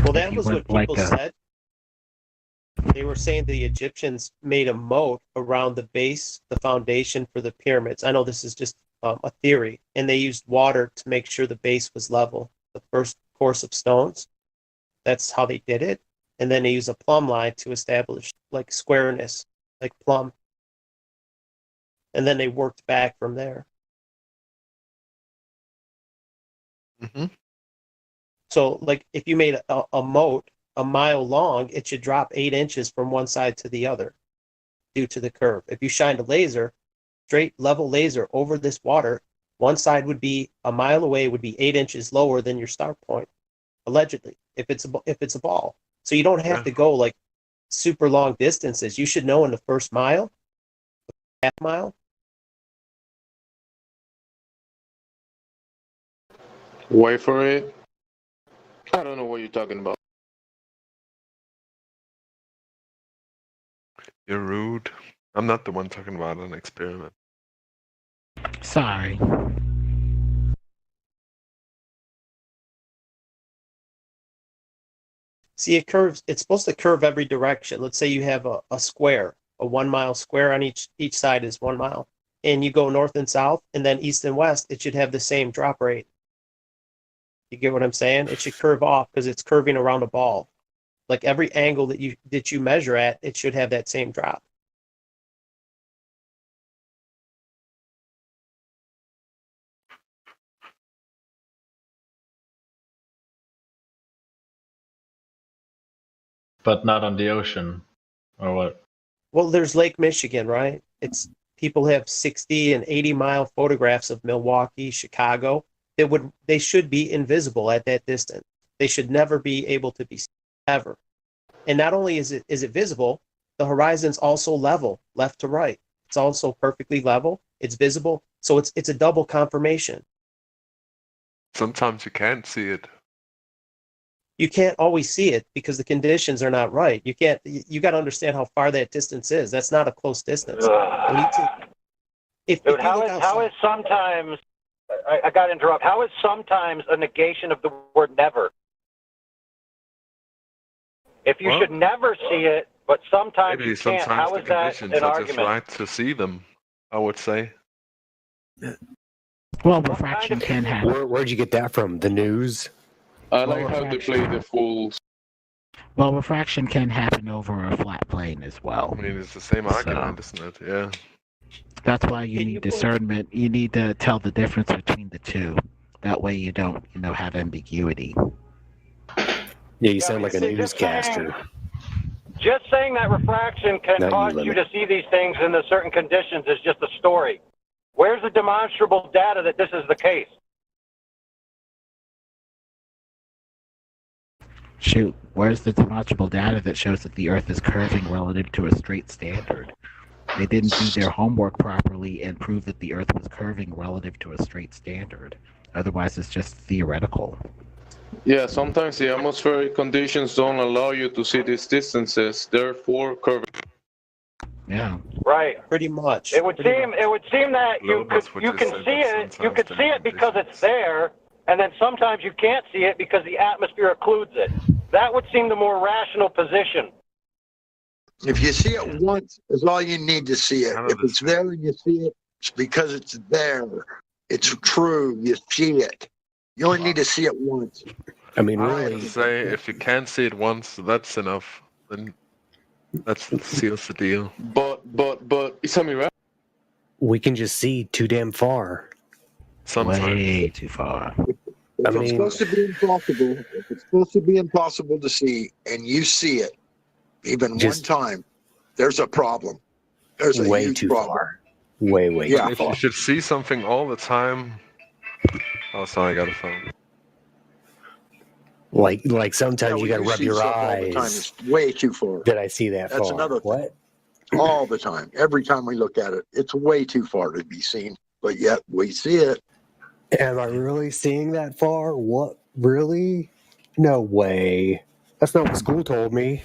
Well, that was what people said. They were saying the Egyptians made a moat around the base, the foundation for the pyramids. I know this is just a theory, and they used water to make sure the base was level. The first course of stones, that's how they did it, and then they use a plumb line to establish like squareness, like plumb, and then they worked back from there. Mm-hmm. So, like, if you made a moat a mile long, it should drop 8 inches from one side to the other due to the curve. If you shined a laser, straight level laser over this water, one side would be a mile away, would be 8 inches lower than your start point, allegedly, if it's a ball. So you don't have to go like super long distances. You should know in the first mile, half mile. Wait for it. I don't know what you're talking about. You're rude. I'm not the one talking about an experiment. Sorry. See, it curves. It's supposed to curve every direction. Let's say you have a square, a 1 mile square on each side is 1 mile, and you go north and south, and then east and west. It should have the same drop rate. You get what I'm saying? It should curve off because it's curving around a ball. Like every angle that you measure at, it should have that same drop. But not on the ocean, or what? Well, there's Lake Michigan, right? It's people have 60 and 80 mile photographs of Milwaukee, Chicago. They should be invisible at that distance. They should never be able to be seen, ever. And not only is it visible, the horizon's also level, left to right. It's also perfectly level. It's visible, so it's a double confirmation. Sometimes you can't see it. You can't always see it because the conditions are not right. You can't. You got to understand how far that distance is. That's not a close distance. Dude, how is sometimes? I got to interrupt. How is sometimes a negation of the word never? If you should never see it, but sometimes Maybe you can't, sometimes how the is that conditions an are argument? just right to see them, I would say. Well, refraction can happen. Where'd you get that from? The news? I like how they play the fools. Well, refraction can happen over a flat plane as well. I mean, it's the same argument, isn't it? Yeah. That's why you need discernment. You need to tell the difference between the two. That way you don't, have ambiguity. Yeah, you sound like a newscaster. Just saying that refraction can Not you, cause you Lemon. to see these things in the certain conditions is just a story. Where's the demonstrable data that this is the case? Shoot, where's the demonstrable data that shows that the Earth is curving relative to a straight standard? They didn't do their homework properly and prove that the Earth was curving relative to a straight standard. Otherwise, it's just theoretical. Yeah, sometimes the atmospheric conditions don't allow you to see these distances, therefore curving. Yeah. Right. Pretty much. It would seem that you could see it because it's there, and then sometimes you can't see it because the atmosphere occludes it. That would seem the more rational position. If you see it once, is all you need to see it. If it's there and you see it, it's because it's there. It's true. You see it. You only need to see it once. I mean, I would say if you can't see it once, that's enough. Then that seals the deal. But Isami, right? We can just see too damn far. Way too far. If it's supposed to be impossible to see, and you see it, even one time, there's a problem. There's a way huge too problem. far. way Yeah. too If you far. should see something all the time. Oh, sorry, I got a phone. Like Yeah, sometimes you we got to do rub see your stuff all the time. eyes. It's way too far. Did I see that That's far? another thing. What? All the time. Every time we look at it, it's way too far to be seen. But yet we see it. Am I really seeing that far? What? Really? No way. That's not what school told me.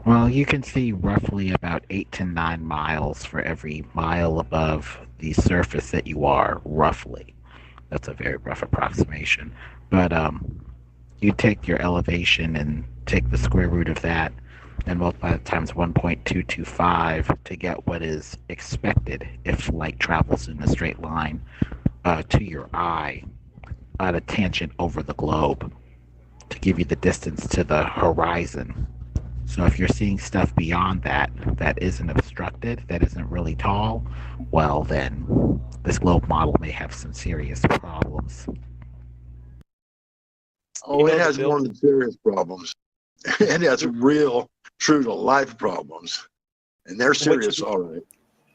Well, you can see roughly about 8 to 9 miles for every mile above the surface that you are, roughly. That's a very rough approximation. But you take your elevation and take the square root of that and multiply it times 1.225 to get what is expected if light travels in a straight line to your eye at a tangent over the globe to give you the distance to the horizon. So if you're seeing stuff beyond that that isn't obstructed, that isn't really tall, well then this globe model may have some serious problems. Oh, it has more than serious problems. It has real, true to life problems. And they're serious, all right.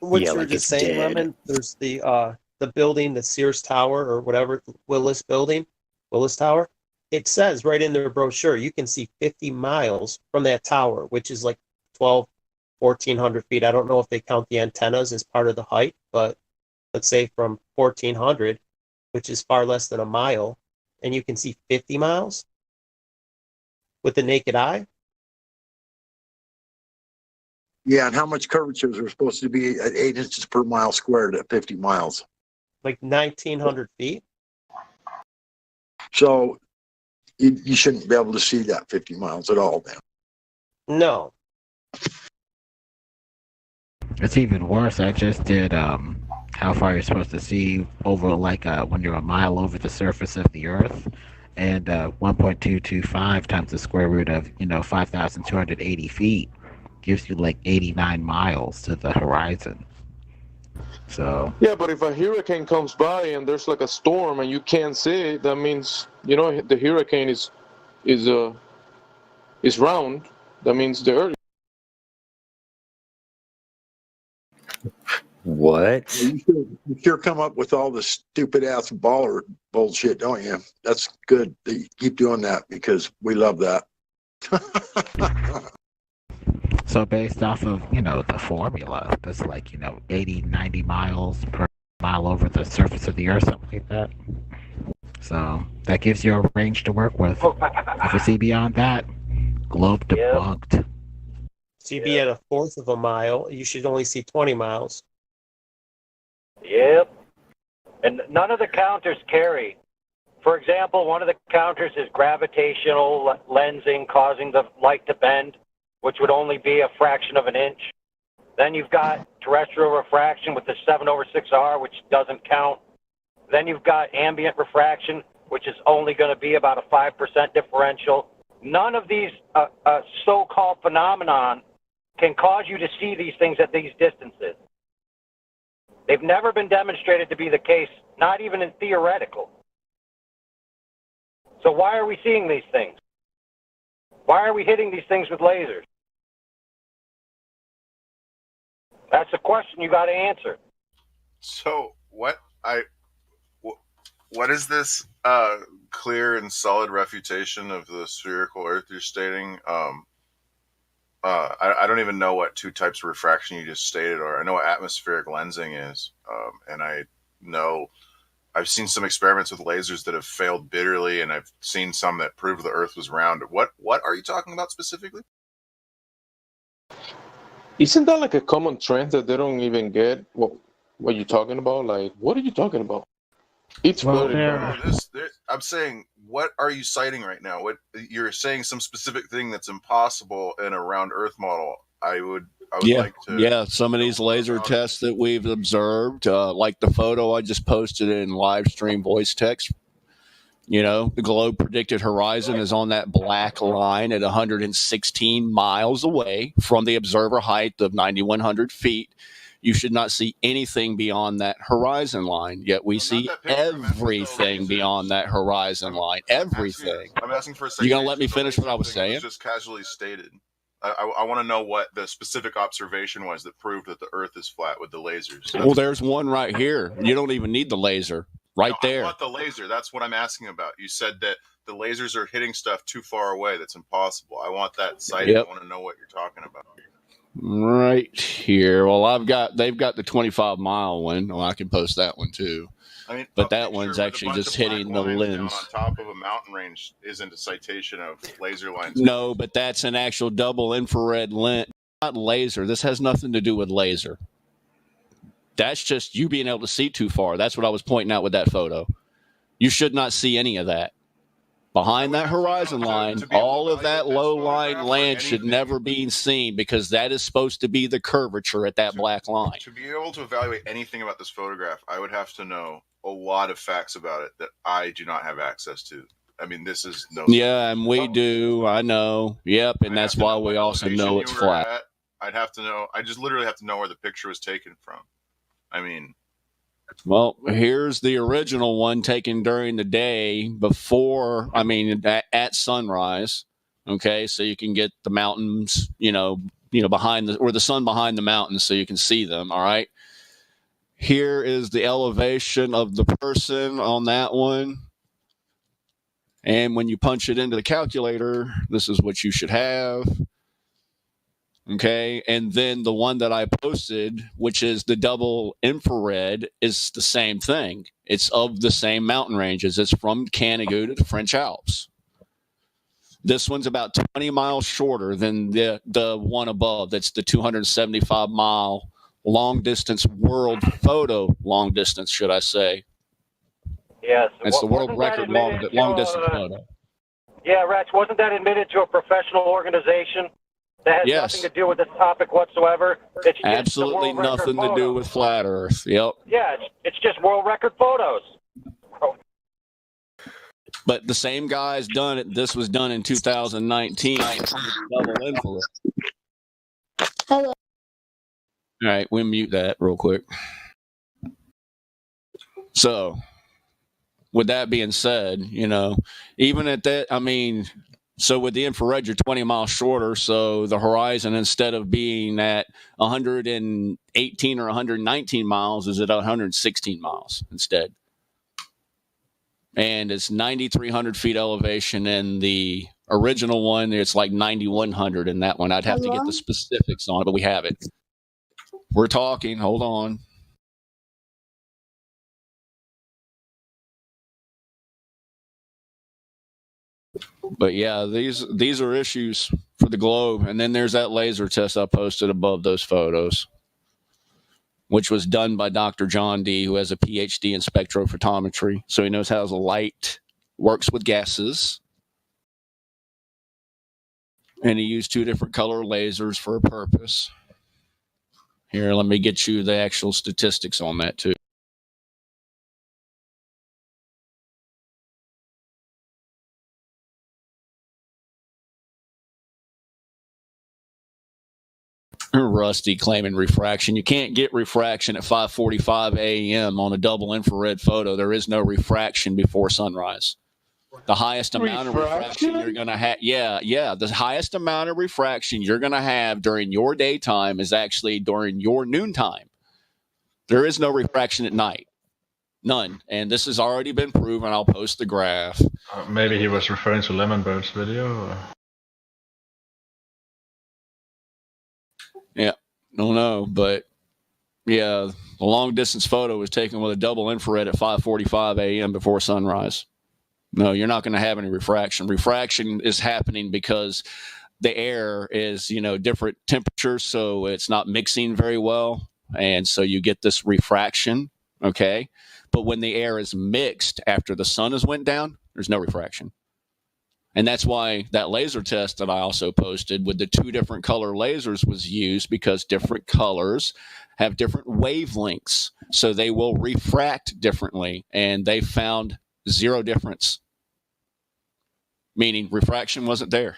What you were just saying, Lemon, there's the building, the Sears Tower or whatever, Willis Tower. It says right in their brochure, you can see 50 miles from that tower, which is like 1,400 feet. I don't know if they count the antennas as part of the height, but let's say from 1,400, which is far less than a mile, and you can see 50 miles with the naked eye. Yeah, and how much curvatures are supposed to be at 8 inches per mile squared at 50 miles? Like 1,900 feet. So you shouldn't be able to see that 50 miles at all then. No. It's even worse. I just did how far you're supposed to see over like when you're a mile over the surface of the Earth, and 1.225 times the square root of 5,280 feet gives you like 89 miles to the horizon. So Yeah, but if a hurricane comes by and there's like a storm and you can't see it, that means the hurricane is round. That means the Earth. What? You sure come up with all this stupid ass baller bullshit, don't you? That's good that you keep doing that because we love that. So based off of, the formula, that's like, 80, 90 miles per mile over the surface of the Earth, something like that. So that gives you a range to work with. If you see beyond that, globe debunked. So you'd be at a fourth of a mile. You should only see 20 miles. Yep. And none of the counters carry. For example, one of the counters is gravitational lensing causing the light to bend, which would only be a fraction of an inch. Then you've got terrestrial refraction with the 7/6R, which doesn't count. Then you've got ambient refraction, which is only going to be about a 5% differential. None of these so-called phenomenon can cause you to see these things at these distances. They've never been demonstrated to be the case, not even in theoretical. So why are we seeing these things? Why are we hitting these things with lasers? That's a question you got to answer. So what is this clear and solid refutation of the spherical Earth you're stating? I don't even know what two types of refraction you just stated, or I know what atmospheric lensing is, and I know I've seen some experiments with lasers that have failed bitterly, and I've seen some that proved the Earth was round. What are you talking about specifically? Isn't that like a common trend that they don't even get what you're talking about? Like, what are you talking about? It's blurry. I'm saying, what are you citing right now? What you're saying some specific thing that's impossible in a round Earth model. I would like to. Yeah, some of these laser tests that we've observed, like the photo I just posted in Livestream voice text. The globe predicted horizon is on that black line at 116 miles away from the observer height of 9,100 feet. You should not see anything beyond that horizon line, yet we see everything beyond that horizon line. Everything. I'm asking for a You gonna let me finish what I was saying? Just casually stated. I want to know what the specific observation was that proved that the Earth is flat with the lasers. Well, there's one right here. You don't even need the laser. Right No, there. I want the laser. That's what I'm asking about. You said that the lasers are hitting stuff too far away. That's impossible. I want that sighting. Yep. I want to know what you're talking about. Right here. Well, they've got the 25-mile one. Well, I can post that one too. I mean, but that one's actually just hitting the lens. On top of a mountain range isn't a citation of laser lines. No, but that's an actual double infrared lens. Not laser. This has nothing to do with laser. That's just you being able to see too far. That's what I was pointing out with that photo. You should not see any of that. Behind that horizon line, all of that low-lying land should never be seen because that is supposed to be the curvature at that black line. To be able to evaluate anything about this photograph, I would have to know a lot of facts about it that I do not have access to. I mean, this is no. Yeah, and we do. I know. Yep, and that's why we also know it's flat. I'd have to know. I just literally have to know where the picture was taken from. I mean, well, here's the original one taken during the day before, at sunrise. Okay, so you can get the mountains, behind or the sun behind the mountains so you can see them. All right. Here is the elevation of the person on that one. And when you punch it into the calculator, this is what you should have. Okay, and then the one that I posted, which is the double infrared, is the same thing. It's of the same mountain ranges. It's from Canigou to the French Alps. This one's about 20 miles shorter than the one above. That's the 275-mile long-distance world photo. Long distance, should I say. Yes. It's the world record long-distance photo. Yeah, Rex, wasn't that admitted to a professional organization? That has nothing to do with this topic whatsoever. It's just absolutely nothing to do with flat Earth. Yep. Yeah, it's just world record photos. But the same guy's done it. This was done in 2019. Double infrared. Hello. All right, we'll mute that real quick. So, with that being said, even at that, so with the infrared, you're 20 miles shorter. So the horizon, instead of being at 118 or 119 miles, is at 116 miles instead. And it's 9,300 feet elevation. In the original one, it's like 9,100 in that one. I'd have to get the specifics on it, but we have it. We're talking. Hold on. But yeah, these are issues for the globe. And then there's that laser test I posted above those photos, which was done by Dr. John D., who has a PhD in spectrophotometry. So he knows how the light works with gases. And he used 2 different color lasers for a purpose. Here, let me get you the actual statistics on that too. Rusty claiming refraction. You can't get refraction at 5:45 a.m. on a double infrared photo. There is no refraction before sunrise. The highest amount of refraction you're going to have, the highest amount of refraction you're going to have during your daytime is actually during your noontime. There is no refraction at night. None. And this has already been proven. I'll post the graph. Maybe he was referring to Lemonbird's video. Or... Yeah, don't know, but yeah, the long distance photo was taken with a double infrared at 5:45 a.m. before sunrise. No, you're not going to have any refraction. Refraction is happening because the air is, different temperatures, so it's not mixing very well, and so you get this refraction, okay? But when the air is mixed after the sun has went down, there's no refraction. And that's why that laser test that I also posted with the 2 different color lasers was used, because different colors have different wavelengths. So they will refract differently. And they found 0 difference, meaning refraction wasn't there.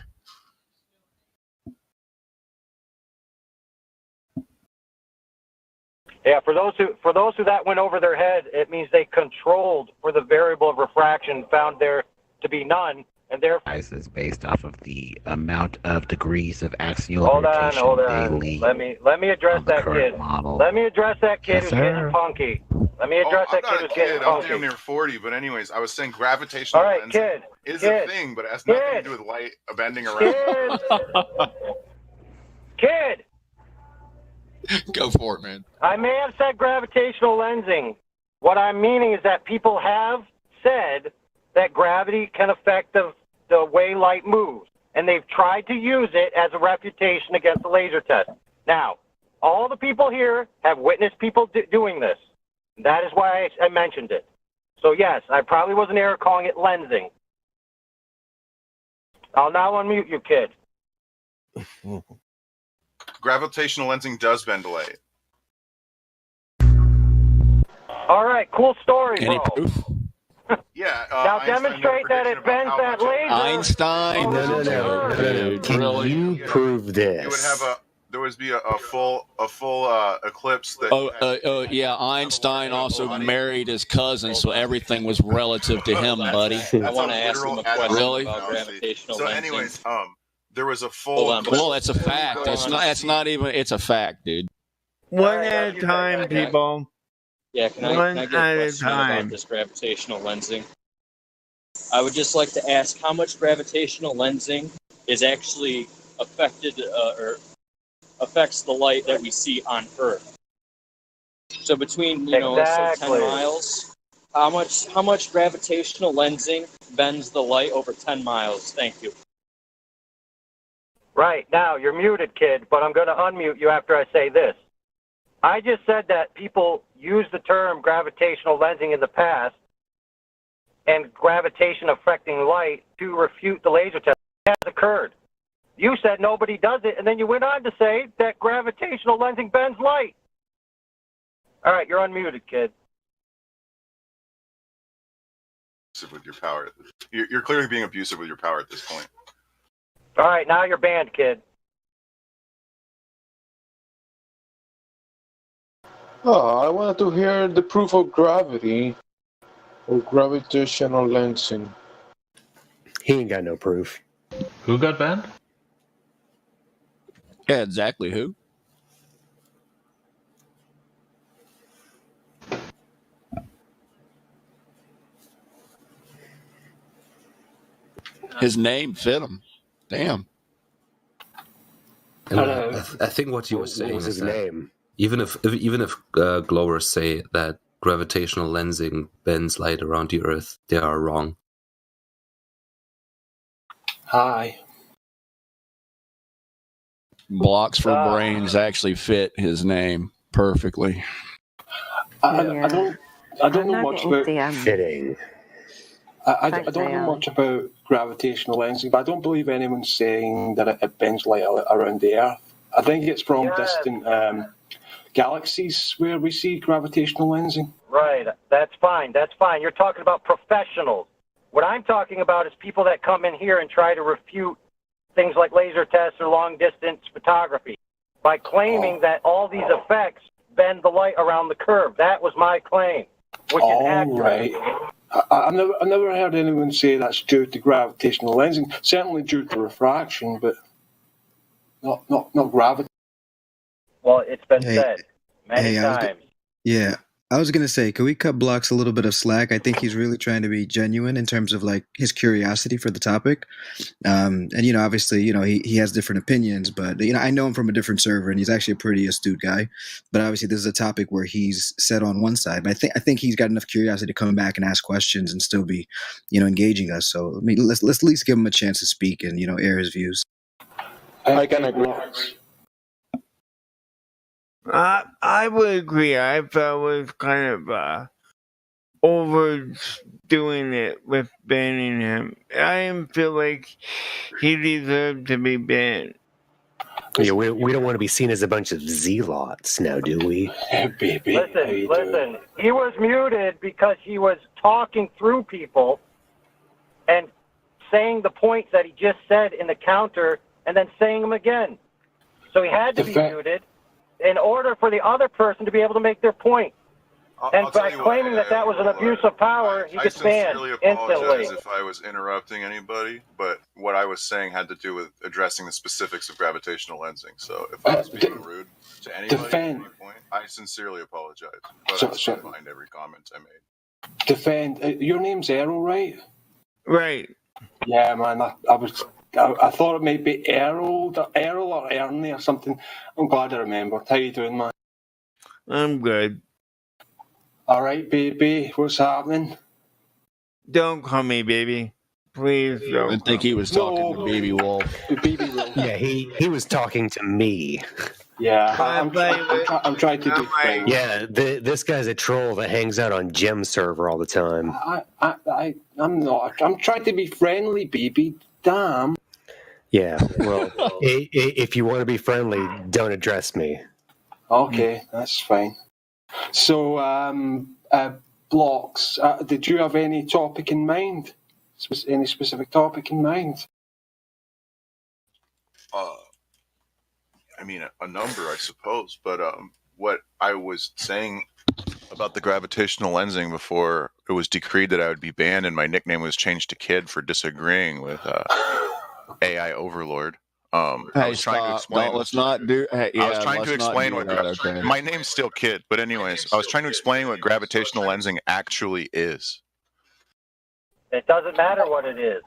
Yeah, for those who that went over their head, it means they controlled for the variable of refraction, found there to be none, and therefore. Is based off of the amount of degrees of axial Hold on, rotation hold they on. leave Let me address on the that current kid. model. Let me address that kid Yes, who's sir. getting punky. Let me address I'm that kid not a who's getting kid. I'm damn punky. near 40. But anyways, I was saying gravitational All right, lensing kid. is Kid. a thing, but it has nothing to do with light bending around. Kid. Go for it, man. I may have said gravitational lensing. What I'm meaning is that people have said that gravity can affect the way light moves, and they've tried to use it as a refutation against the laser test. Now, all the people here have witnessed people doing this. That is why I mentioned it. So yes, I probably was in error calling it lensing. I'll now unmute you, kid. Gravitational lensing does bend light. All right, cool story, bro. Any proof? Yeah. Now Einstein demonstrate that it bends that laser. Einstein. No. Dude, Can really? you prove this? You would have there would be a full eclipse that. Yeah. Einstein also married his cousin, so everything was relative to him, buddy. I want to ask him a question Really? about gravitational lensing. Anyways, there was a full. Well, that's a fact. That's not even. It's a fact, dude. One at a time, people. Yeah, can I get a question about this gravitational lensing? I would just like to ask how much gravitational lensing is actually affected or affects the light that we see on Earth. So between, let's say 10 miles, how much gravitational lensing bends the light over 10 miles? Thank you. Right, now you're muted, kid, but I'm going to unmute you after I say this. I just said that people used the term gravitational lensing in the past and gravitation affecting light to refute the laser test. It has occurred. You said nobody does it, and then you went on to say that gravitational lensing bends light. All right, you're unmuted, kid. With your power, you're clearly being abusive with your power at this point. All right, now you're banned, kid. Oh, I wanted to hear the proof of gravity or gravitational lensing. He ain't got no proof. Who got banned? Yeah, exactly. Who? His name fit him. Damn. I think what you were saying was is his that name? even if glowers say that gravitational lensing bends light around the Earth, they are wrong. Hi. Blocks for brains actually fit his name perfectly. I don't know much about fitting. I don't know much about gravitational lensing, but I don't believe anyone's saying that it bends light around the Earth. I think it's from distant galaxies where we see gravitational lensing. Right, that's fine. That's fine. You're talking about professionals. What I'm talking about is people that come in here and try to refute things like laser tests or long-distance photography by claiming that all these effects bend the light around the curve. That was my claim, which is accurate. Right. I've never heard anyone say that's due to gravitational lensing. Certainly due to refraction, but not gravity. Well, it's been said many times. I was gonna say, can we cut Blocks a little bit of slack? I think he's really trying to be genuine in terms of like his curiosity for the topic. And obviously, he has different opinions, but I know him from a different server, and he's actually a pretty astute guy. But obviously, this is a topic where he's set on one side. But I think he's got enough curiosity to come back and ask questions and still be, engaging us. So I mean, let's at least give him a chance to speak and air his views. I can agree. I would agree. I felt it was kind of overdoing it with banning him. I didn't feel like he deserved to be banned. Yeah, we don't want to be seen as a bunch of zealots now, do we? Listen. He was muted because he was talking through people and saying the points that he just said in the counter and then saying them again. So he had to be muted in order for the other person to be able to make their point. And by claiming that was an abuse of power, he I gets banned sincerely instantly. apologize if I was interrupting anybody, but what I was saying had to do with addressing the specifics of gravitational lensing. So if I was being rude to anybody at any point, I sincerely apologize. But I stand behind every comment I made. Defend. Your name's Errol, right? Right. Yeah, man. I thought it might be Errol or Ernie or something. I'm glad I remembered. How you doing, man? I'm good. All right, baby. What's happening? Don't call me baby. Please don't. I think he was talking to Baby Wolf. Baby Wolf. Yeah, he was talking to me. Yeah, I'm trying to be friendly. Yeah, this guy's a troll that hangs out on Gem server all the time. I'm not. I'm trying to be friendly, baby. Damn. Yeah, well, if you want to be friendly, don't address me. Okay, that's fine. So, blocks. Did you have any topic in mind? Any specific topic in mind? I mean, a number, I suppose. But what I was saying about the gravitational lensing before it was decreed that I would be banned, and my nickname was changed to Kid for disagreeing with AI Overlord. I was trying to explain. Let's not do. Hey, yeah, I was trying to explain what. Okay. My name's still Kid, but anyways, I was trying to explain what gravitational lensing actually is. It doesn't matter what it is.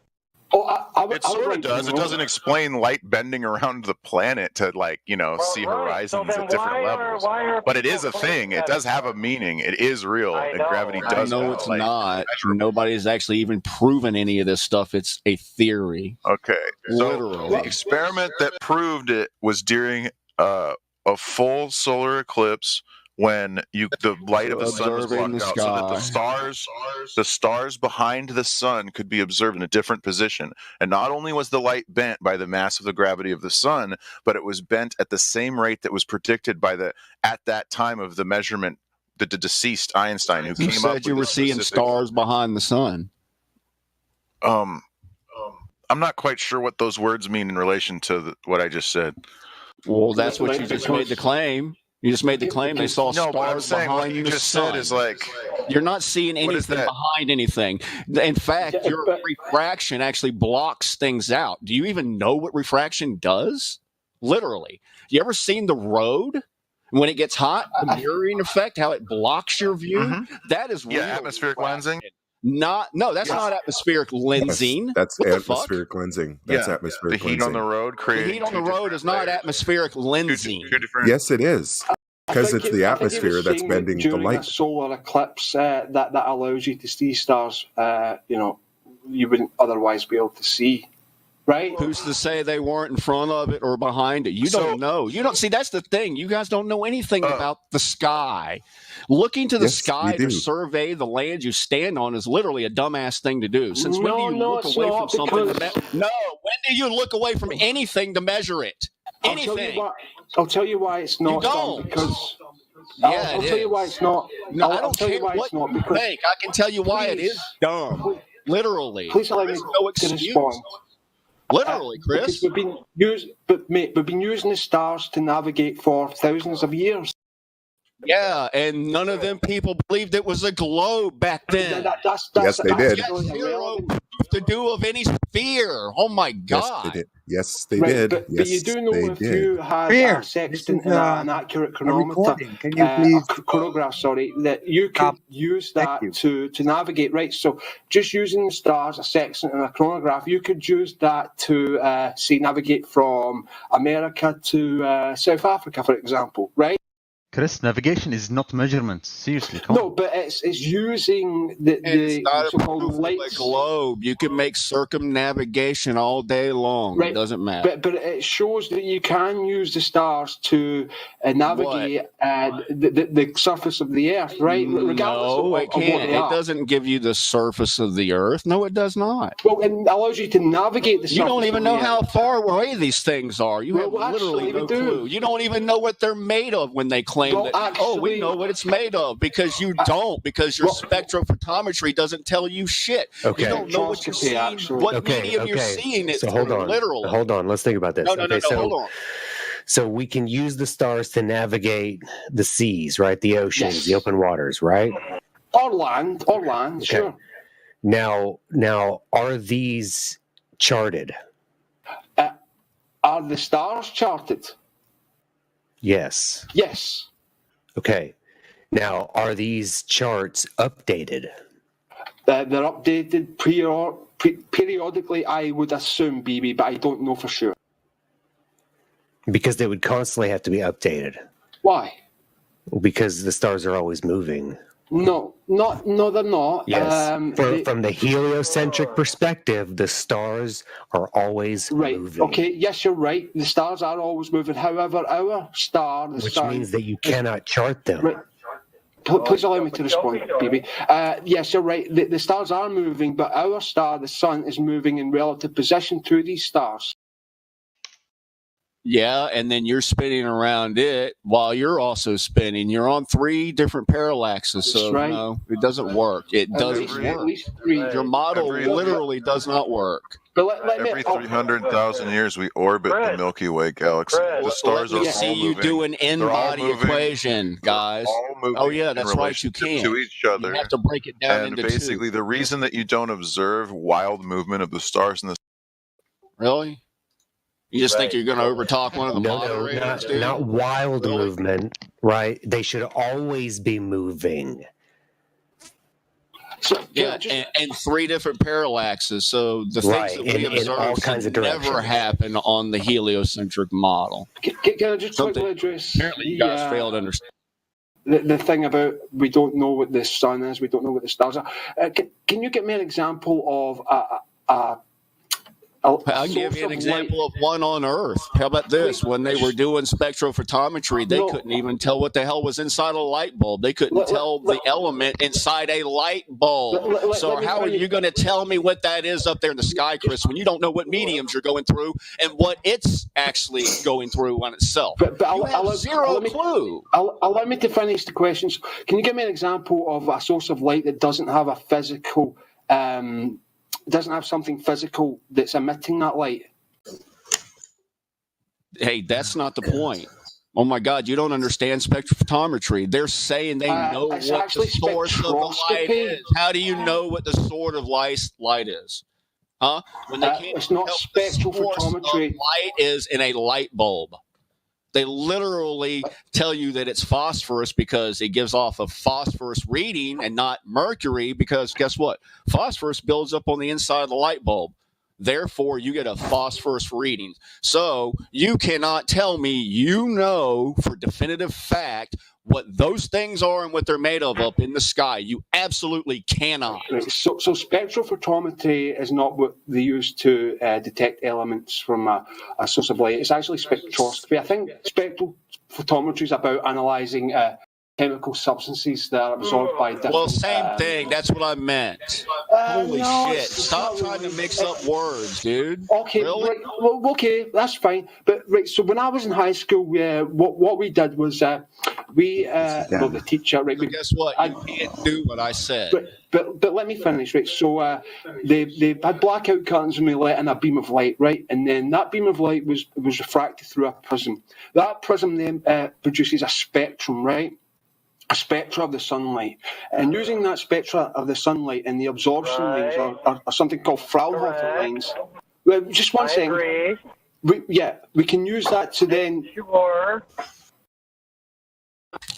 It sort of does. It doesn't explain light bending around the planet to, like, see horizons at different levels. But it is a thing. It does have a meaning. It is real. And gravity does. No, it's not. Nobody's actually even proven any of this stuff. It's a theory. Okay. So Literally. the experiment that proved it was during a full solar eclipse, when the light of the sun was blocked out, so that the stars behind the sun could be observed in a different position. And not only was the light bent by the mass of the gravity of the sun, but it was bent at the same rate that was predicted by at that time of the measurement, the deceased Einstein, who came up with said you were seeing stars behind the sun. I'm not quite sure what those words mean in relation to what I just said. Well, that's what you just made the claim. You just made the claim they saw stars but I'm saying behind what you the just sun. said is like, you're not seeing anything behind anything. In fact, your refraction actually blocks things out. Do you even know what refraction does? Literally. You ever seen the road? When it gets hot, the mirroring effect, how it blocks your view? Mm-hmm. That is real atmospheric lensing. That's not atmospheric lensing. Yes, that's atmospheric lensing. That's atmospheric the heat lensing. on the road The heat on the road is not atmospheric lensing. Yes, it is. Because it's the atmosphere that's bending the during light. a solar eclipse that allows you to see stars, you wouldn't otherwise be able to see. Right? Who's to say they weren't in front of it or behind it? You don't know. You don't see. That's the thing. You guys don't know anything about the sky. Looking to the sky to survey the land you stand on is literally a dumbass thing to do. Since when do you look away from something? When do you look away from anything to measure it? Anything. I'll tell you why it's not. You don't. Because I'll tell you why it's not. No, I don't care what you think. I can tell you why it is dumb. Literally. Please allow me to respond. Literally, Chris. We've been using the stars to navigate for thousands of years. Yeah, and none of them people believed it was a globe back then. Yes, they did. Zero proof to do of any sphere. Oh my God. Yes, they did. But Yes, you do know they if did. you had a sextant and an accurate chronometer, chronograph, that you could use that to navigate. Right, so just using the stars, a sextant and a chronograph, you could use that to say navigate from America to South Africa, for example. Right. Chris, navigation is not measurements. Seriously, no, but it's using the so-called lights. Globe. You can make circumnavigation all day long. Right. It doesn't matter. But it shows that you can use the stars to navigate the surface of the Earth, right? No, it can't. It doesn't give you the surface of the Earth. No, it does not. Well, it allows you to navigate the surface. You don't even know how far away these things are. You have literally no clue. You don't even know what they're made of when they claim that, we know what it's made of, because you don't, because your spectrophotometry doesn't tell you shit. Okay. You don't know what you're seeing, what medium you're seeing it so hold on. literally. Hold on, let's think about this. No, hold on. So we can use the stars to navigate the seas, right? The oceans, Yes. the open waters, right? Or land, sure. Now, are these charted? Are the stars charted? Yes. Yes. Okay. Now, are these charts updated? They're updated periodically, I would assume, BB, but I don't know for sure. Because they would constantly have to be updated. Why? Because the stars are always moving. No, they're not. Yes. From the heliocentric perspective, the stars are always moving. Okay, yes, you're right. The stars are always moving. However, our star, the Which sun, means that you cannot chart them. Right. Please allow me to respond, BB. Yes, you're right. The stars are moving, but our star, the sun, is moving in relative position to these stars. Yeah, and then you're spinning around it while you're also spinning. You're on 3 different parallaxes, so right. no, it doesn't work. It doesn't work. Your model literally does not work. Every 300,000 years, we orbit the Milky Way galaxy. The stars are all see you moving. do an in-body equation, guys. Oh yeah, that's right. You can to each other. You have to break it down And into basically, 2. the reason that you don't observe wild movement of the stars in the Really? You just think you're going to overtalk one of the moderators, dude? Not wild movement, right? They should always be moving. So, yeah, and 3 different parallaxes. So the things that we observe never happen on the heliocentric model. Can I just quickly address? Apparently, you guys fail to understand. The thing about we don't know what the sun is, we don't know what the stars are. Can you give me an example of I'll give you an example of one on Earth. How about this? When they were doing spectrophotometry, they couldn't even tell what the hell was inside a light bulb. They couldn't tell the element inside a light bulb. So how are you going to tell me what that is up there in the sky, Chris, when you don't know what mediums you're going through and what it's actually going through on itself? But you have zero clue. Allow me to finish the questions. Can you give me an example of a source of light that doesn't have a physical... doesn't have something physical that's emitting that light? Hey, that's not the point. Oh my God, you don't understand spectrophotometry. They're saying they know what the source of the light is. How do you know what the sort of light is? Huh? When they can't it's not spectrophotometry. Light is in a light bulb. They literally tell you that it's phosphorus because it gives off a phosphorus reading and not mercury, because guess what? Phosphorus builds up on the inside of the light bulb. Therefore, you get a phosphorus reading. So you cannot tell me for definitive fact what those things are and what they're made of up in the sky. You absolutely cannot. So spectrophotometry is not what they use to detect elements from a source of light. It's actually spectroscopy. I think spectrophotometry is about analysing chemical substances that are absorbed by different... Well, same thing. That's what I meant. Holy shit. Stop trying to mix up words, dude. Okay, really? Right, well, okay, that's fine. But so when I was in high school, what we did was the teacher... Right, guess what? You can't do what I said. But let me finish, right? So they had blackout curtains and we let in a beam of light, right? And then that beam of light was refracted through a prism. That prism then produces a spectrum, right? A spectra of the sunlight. And using that spectra of the sunlight and the absorption lines are something called Fraunhofer lines. Well, just one second. We can use that to then...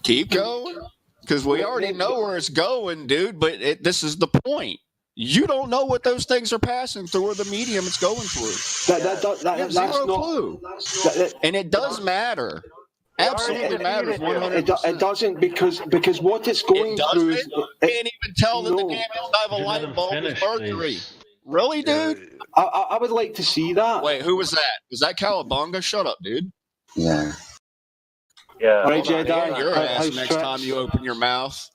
Keep going, because we already know where it's going, dude, but this is the point. You don't know what those things are passing through or the medium it's going through. That's zero not, clue. And it does matter. Absolutely matters. 100%. It doesn't because what it's going through is... You can't even tell that the damn inside of a light bulb is mercury. Really, dude? I would like to see that. Wait, who was that? Was that Cowabunga? Shut up, dude. Yeah. Yeah. Right, Jedi, your ass next time you open your mouth.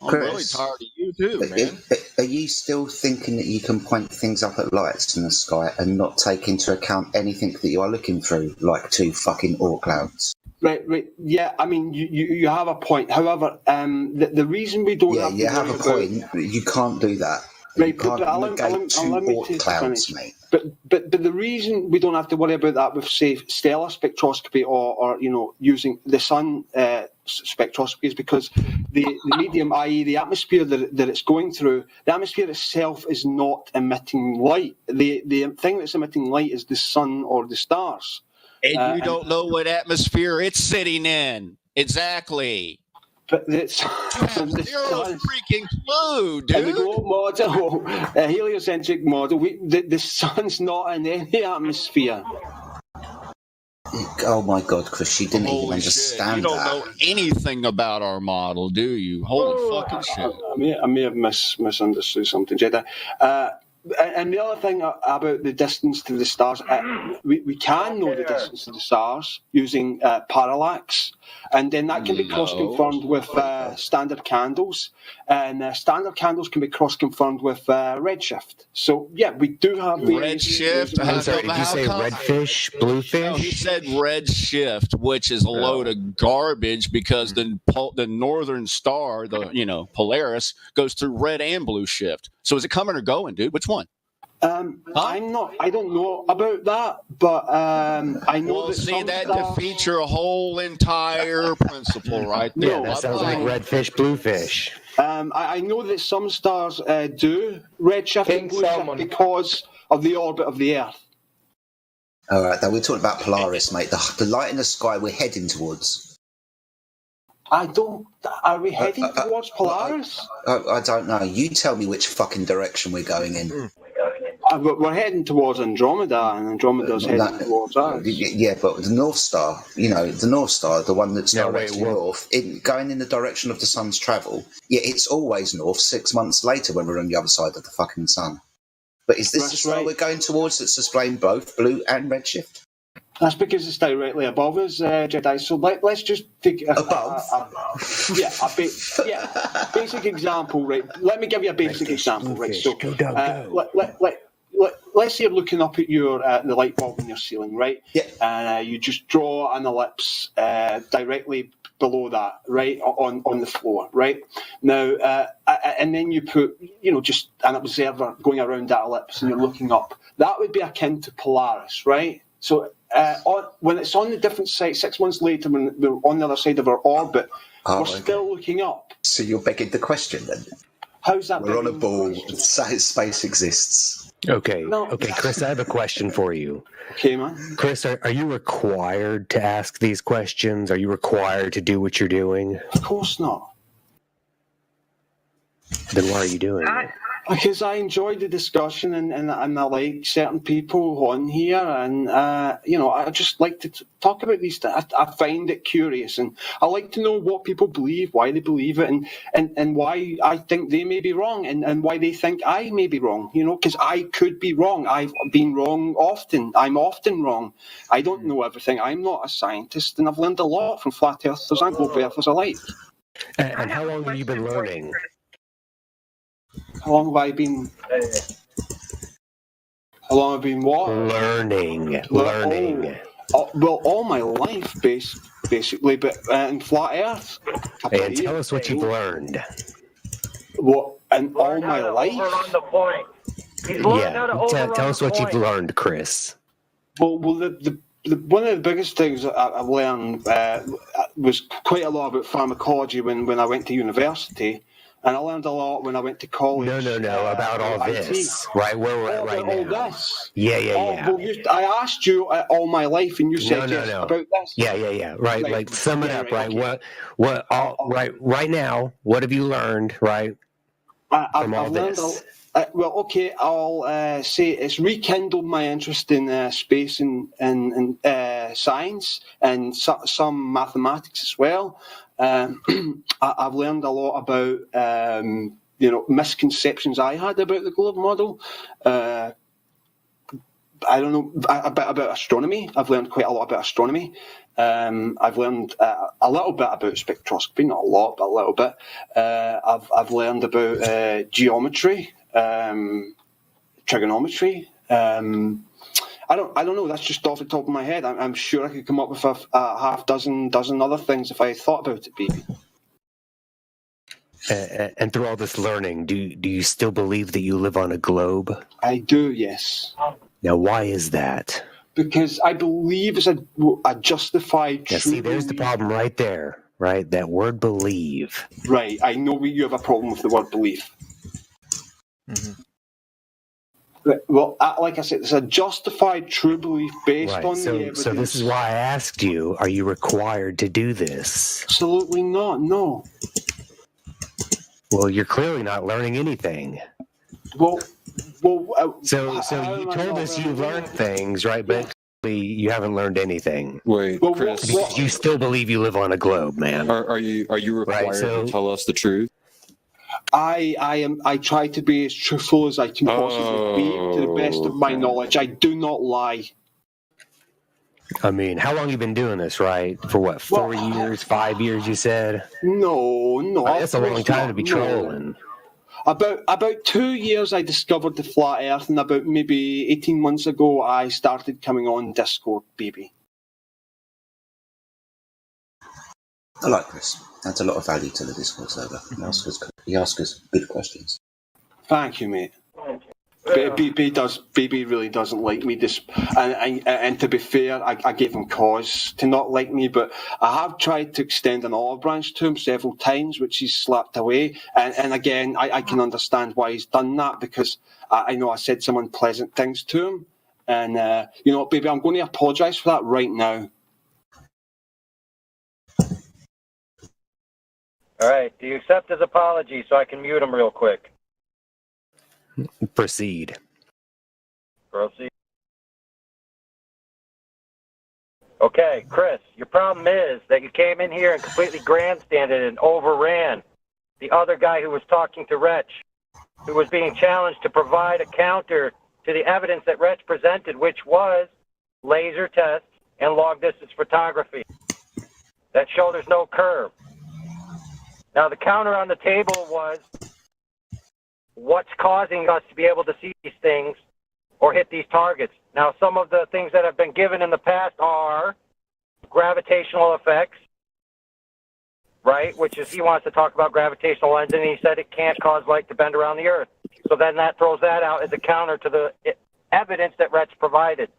I'm really tired of you too, man. Are you still thinking that you can point things up at lights in the sky and not take into account anything that you are looking through, like 2 fucking Oort clouds? Right. Yeah, I mean, you have a point. However, the reason we don't you have a point, but you can't do that. Right, You can't allow negate two me Oort to clouds, finish. mate. But the reason we don't have to worry about that with, say, stellar spectroscopy or using the sun spectroscopy is because the medium, i.e. the atmosphere that it's going through, the atmosphere itself is not emitting light. The thing that's emitting light is the sun or the stars. And you don't know what atmosphere it's sitting in. Exactly. But it's zero freaking clue, dude. In the globe model, a heliocentric model, the sun's not in any atmosphere. Oh my God, Chris, you didn't even Holy understand shit. You don't that. know anything about our model, do you? Holy fucking shit. I may have misunderstood something, Jedi. And the other thing about the distance to the stars, we can know the distance to the stars using parallax, and then that can be cross-confirmed with standard candles, and standard candles can be cross-confirmed with redshift. So, yeah, we do have redshift. I'm sorry, did you say redfish, bluefish? No, he said redshift, which is a load of garbage because the northern star, the Polaris, goes through red and blue shift. So is it coming or going, dude? Which one? I don't know about that, but I know that some that stars... defeats your whole entire principle right there. Yeah, that sounds like redfish, bluefish. I know that some stars do redshift and blueshift because of the orbit of the Earth. All right, now we're talking about Polaris, mate. The light in the sky we're heading towards. Are we heading towards Polaris? I don't know. You tell me which fucking direction we're going in. We're heading towards Andromeda, and Andromeda's heading towards us. Yeah, but the North Star, the one that's directly north, going in the direction of the sun's travel, it's always north 6 months later when we're on the other side of the fucking sun. But is this the star we're going towards that's displaying both blue and redshift? That's because it's directly above us, Jedi. So let's just take basic example, right? Let me give you a basic example, right? So let's say you're looking up at the light bulb in your ceiling, right? Yeah. And you just draw an ellipse directly below that, right, on the floor, right? Now, and then you put, just an observer going around that ellipse, and you're looking up. That would be akin to Polaris, right? So when it's on the different side, 6 months later, when we're on the other side of our orbit, we're still looking up. So you're begging the question then? How's that? We're on a ball. Space exists. Okay, Chris, I have a question for you. Okay, man. Chris, are you required to ask these questions? Are you required to do what you're doing? Of course not. Then why are you doing it? Because I enjoy the discussion and I like certain people on here, and I just like to talk about these things. I find it curious, and I like to know what people believe, why they believe it, and why I think they may be wrong, and why they think I may be wrong. Because I could be wrong. I've been wrong often. I'm often wrong. I don't know everything. I'm not a scientist, and I've learned a lot from flat earthers and globe earthers alike. And how long have you been learning? How long have I been? How long have I been what? Learning. Well, all my life, basically, but in flat Earth. And tell us what you've learned. What? And all my life? Tell us what you've learned, Chris. Well, the one of the biggest things I learned was quite a lot about pharmacology when I went to university. And I learned a lot when I went to college. No, about all this, right? Where we're at right now. All this. Yeah. Well, I asked you all my life, and you said yes about this. Yeah. Right, like sum it up, right? Okay. Right now, what have you learned, right? From all this. I'll say it's rekindled my interest in space and science and some mathematics as well. I've learned a lot about misconceptions I had about the globe model. I don't know a bit about astronomy. I've learned quite a lot about astronomy. I've learned a little bit about spectroscopy, not a lot, but a little bit. I've learned about geometry, trigonometry. I don't know. That's just off the top of my head. I'm sure I could come up with a half dozen other things if I thought about it, baby. And through all this learning, do you still believe that you live on a globe? I do, yes. Now, why is that? Because I believe it's a justified Now, true see, there's the problem right there, right? That word believe. Right, I know you have a problem with the word belief. Well, like I said, it's a justified true belief based Right. on the evidence. So this is why I asked you, are you required to do this? Absolutely not, no. Well, you're clearly not learning anything. So you told us you learned things, right? But you haven't learned anything. Wait, Chris. Because you still believe you live on a globe, man. Are you required to tell us the truth? I try to be as truthful as I can possibly be to the best of my knowledge. I do not lie. I mean, how long you been doing this, right? For what, 4 years, 5 years, you said? No. That's a long time to be trolling. About 2 years I discovered the flat earth, and about maybe 18 months ago I started coming on Discord, baby. I like Chris. Adds a lot of value to the Discord server. He asks us good questions. Thank you, mate. BB really doesn't like me. And to be fair, I gave him cause to not like me, but I have tried to extend an olive branch to him several times, which he's slapped away. And again, I can understand why he's done that, because I know I said some unpleasant things to him. And you know what, baby, I'm going to apologise for that right now. All right. Do you accept his apology so I can mute him real quick? Proceed. Proceed. Okay, Chris, your problem is that you came in here and completely grandstanded and overran the other guy who was talking to Wretch, who was being challenged to provide a counter to the evidence that Wretch presented, which was laser tests and long-distance photography that show there's no curve. Now, the counter on the table was what's causing us to be able to see these things or hit these targets. Now, some of the things that have been given in the past are gravitational effects, right? Which is, he wants to talk about gravitational lensing, and he said it can't cause light to bend around the Earth. So then that throws that out as a counter to the evidence that Rhett's provided.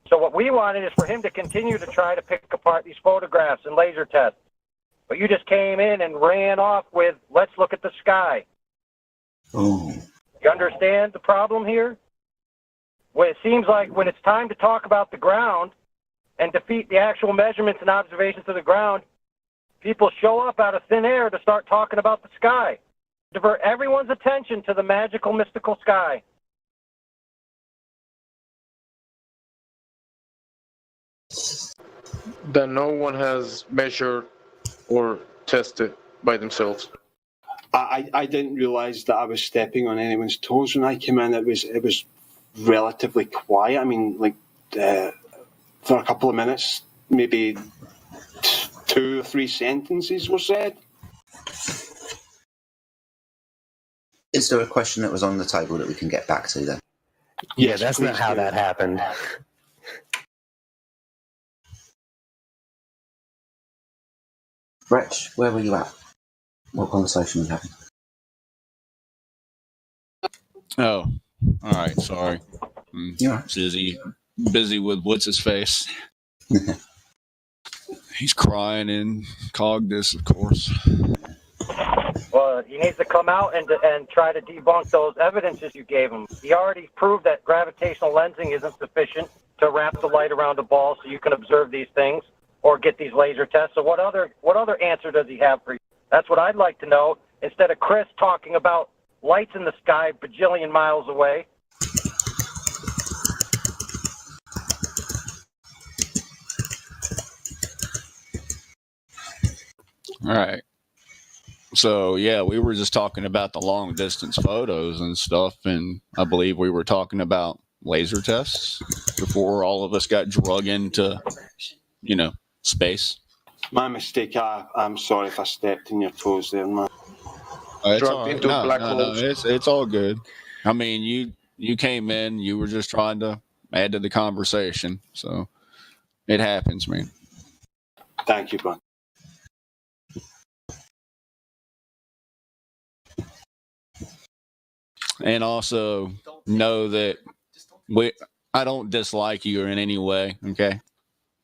So what we wanted is for him to continue to try to pick apart these photographs and laser tests. But you just came in and ran off with, let's look at the sky. Oh. You understand the problem here? Well, it seems like when it's time to talk about the ground and defeat the actual measurements and observations of the ground, people show up out of thin air to start talking about the sky. Divert everyone's attention to the magical, mystical sky. That no one has measured or tested by themselves. I didn't realise that I was stepping on anyone's toes when I came in. It was relatively quiet. I mean, like for a couple of minutes, maybe 2 or 3 sentences were said. Is there a question that was on the table that we can get back to then? Yeah, that's not how that happened. Wretch, where were you at? What conversation were you having? Oh, all right. Sorry. Yeah. Busy with what's his face. He's crying in Cognis, of course. Well, he needs to come out and try to debunk those evidences you gave him. He already proved that gravitational lensing isn't sufficient to wrap the light around a ball so you can observe these things or get these laser tests. So what other answer does he have for you? That's what I'd like to know, instead of Chris talking about lights in the sky bajillion miles away. All right. So, yeah, we were just talking about the long distance photos and stuff, and I believe we were talking about laser tests before all of us got drug into, space. My mistake. I'm sorry if I stepped in your toes there, man. It's all right. No, it's all good. I mean, you came in, you were just trying to add to the conversation, so it happens, man. Thank you, bud. And also know that I don't dislike you in any way. Okay.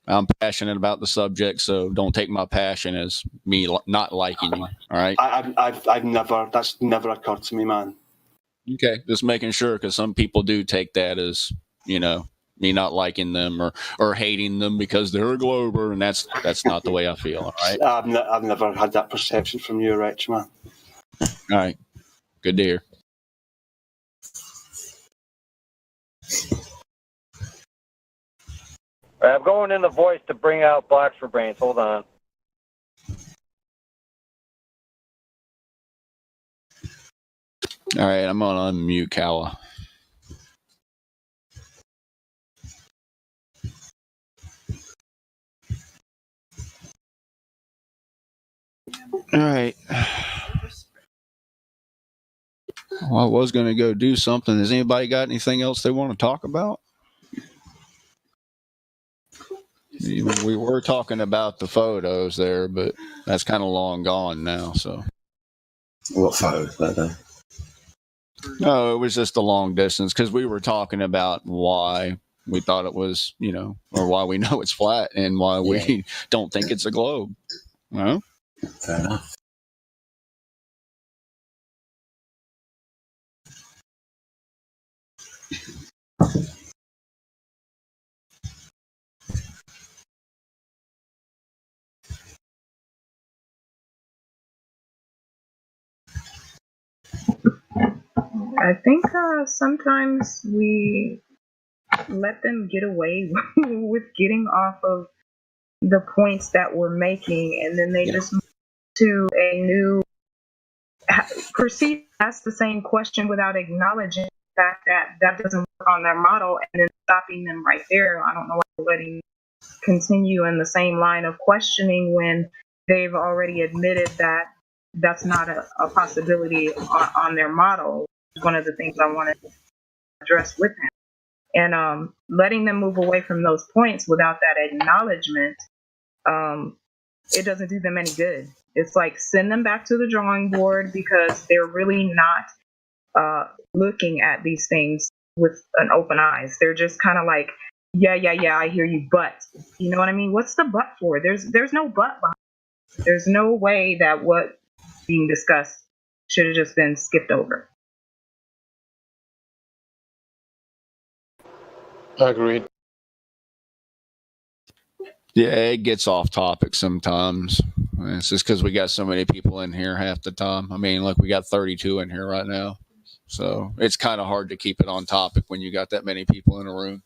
I'm passionate about the subject, so don't take my passion as me not liking you. All right. I've never. That's never occurred to me, man. Okay. Just making sure, because some people do take that as, me not liking them or hating them because they're a Glober, and that's not the way I feel. All right. I've never had that perception from you, Rich, man. All right. Good to hear. All right, I'm going in the voice to bring out Blacks for Brains. Hold on. All right. I'm going to unmute Kawa. All right. Well, I was going to go do something. Has anybody got anything else they want to talk about? We were talking about the photos there, but that's kind of long gone now. So, what photo? No, it was just a long distance because we were talking about why we thought it was, or why we know it's flat and why we don't think it's a globe. Well, fair enough. I think sometimes we let them get away with getting off of the points that we're making, and then they just move to a new proceed to ask the same question without acknowledging the fact that that doesn't work on their model, and then stopping them right there. I don't know why we're letting continue in the same line of questioning when they've already admitted that that's not a possibility on their model. It's one of the things I wanted to address with them. And letting them move away from those points without that acknowledgement, it doesn't do them any good. It's like send them back to the drawing board because they're really not looking at these things with an open eyes. They're just kind of like, yeah, I hear you, but you know what I mean? What's the but for? There's no but behind it. There's no way that what's being discussed should have just been skipped over. Agreed. Yeah, it gets off topic sometimes. It's just because we got so many people in here half the time. I mean, look, we got 32 in here right now. So it's kind of hard to keep it on topic when you got that many people in a room.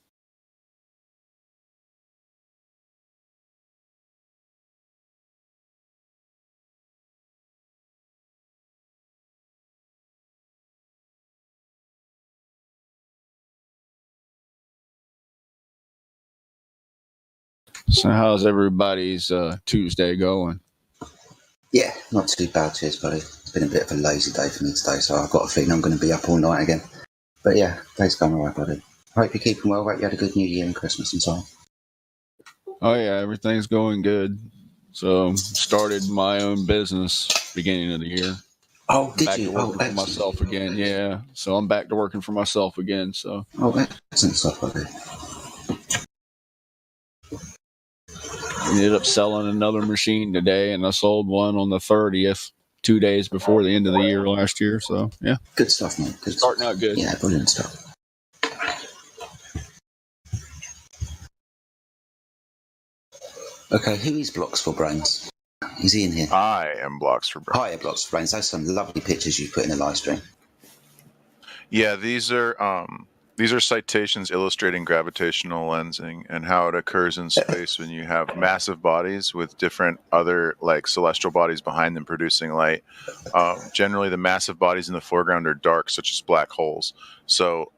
So how's everybody's Tuesday going? Yeah, not too bad, cheers, buddy. It's been a bit of a lazy day for me today, so I've got a feeling I'm going to be up all night again. But yeah, day's going all right, buddy. Hope you're keeping well. Hope you had a good New Year and Christmas and so on. Oh yeah, everything's going good. So started my own business beginning of the year. Oh, did back you? To working for myself again, yeah. So I'm back to working for myself again. So. Oh, excellent stuff, buddy. Ended up selling another machine today, and I sold one on the 30th, 2 days before the end of the year last year. So yeah, good stuff, mate. Good starting stuff. out good. Yeah, brilliant stuff. Okay, who is Blocks for Brains? Is he in here? I am Blocks for Brains. Hi, Blocks for Brains. Those are some lovely pictures you put in the live stream. Yeah, these are citations illustrating gravitational lensing and how it occurs in space when you have massive bodies with different other like celestial bodies behind them producing light. Generally, the massive bodies in the foreground are dark, such as black holes. So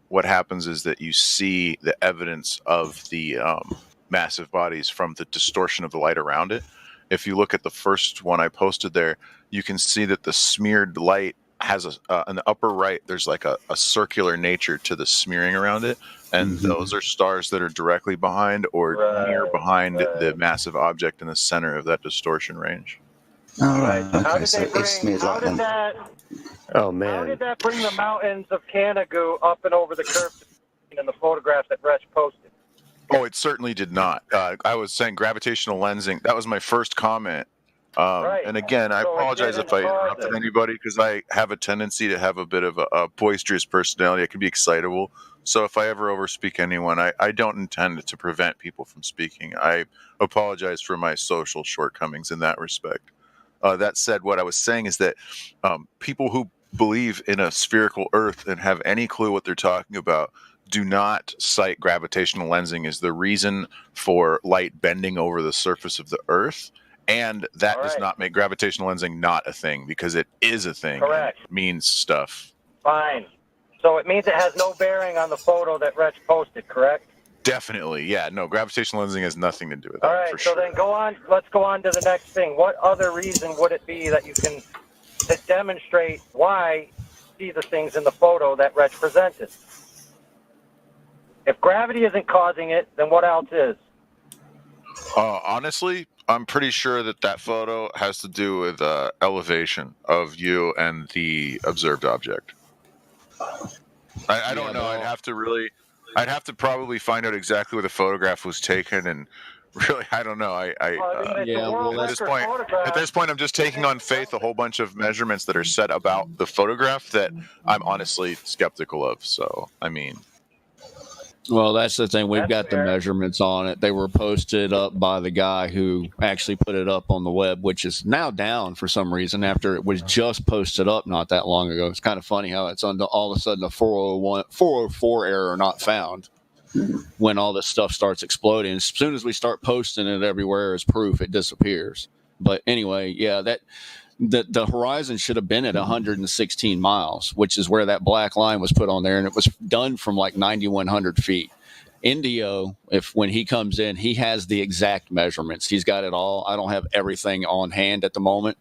what happens is that you see the evidence of the massive bodies from the distortion of the light around it. If you look at the first one I posted there, you can see that the smeared light has in the upper right, there's like a circular nature to the smearing around it. And those are stars that are directly behind or near behind the massive object in the center of that distortion range. All right. How Okay. did So they it's bring? smeared How like did them. that? Oh How man. did that bring the mountains of Canada up and over the curve in the photograph that Reg posted? Oh, it certainly did not. I was saying gravitational lensing. That was my first comment. Right. And again, I So it apologize didn't if I cause interrupted it. anybody because I have a tendency to have a bit of a boisterous personality. I can be excitable. So if I ever overspeak anyone, I don't intend to prevent people from speaking. I apologize for my social shortcomings in that respect. That said, what I was saying is that people who believe in a spherical Earth and have any clue what they're talking about do not cite gravitational lensing as the reason for light bending over the surface of the Earth. And that does not make gravitational lensing not a thing, because it is a thing. Correct. And it means stuff. Fine. So it means it has no bearing on the photo that Reg posted, correct? Definitely, yeah. No, gravitational lensing has nothing to do with that. All right, for so sure. then go on. Let's go on to the next thing. What other reason would it be that you can to demonstrate why you see the things in the photo that Reg presented? If gravity isn't causing it, then what else is? Honestly, I'm pretty sure that photo has to do with elevation of you and the observed object. I don't know. I'd have to probably find out exactly where the photograph was taken, and really, I don't know. At this point, I'm just taking on faith a whole bunch of measurements that are set about the photograph that I'm honestly skeptical of. So, I mean. Well, that's the thing. We've got the measurements on it. They were posted up by the guy who actually put it up on the web, which is now down for some reason after it was just posted up not that long ago. It's kind of funny how it's under all of a sudden a 404 error not found when all this stuff starts exploding. As soon as we start posting it everywhere as proof, it disappears. But anyway, yeah, the horizon should have been at 116 miles, which is where that black line was put on there, and it was done from like 9,100 feet. Indio, when he comes in, he has the exact measurements. He's got it all. I don't have everything on hand at the moment,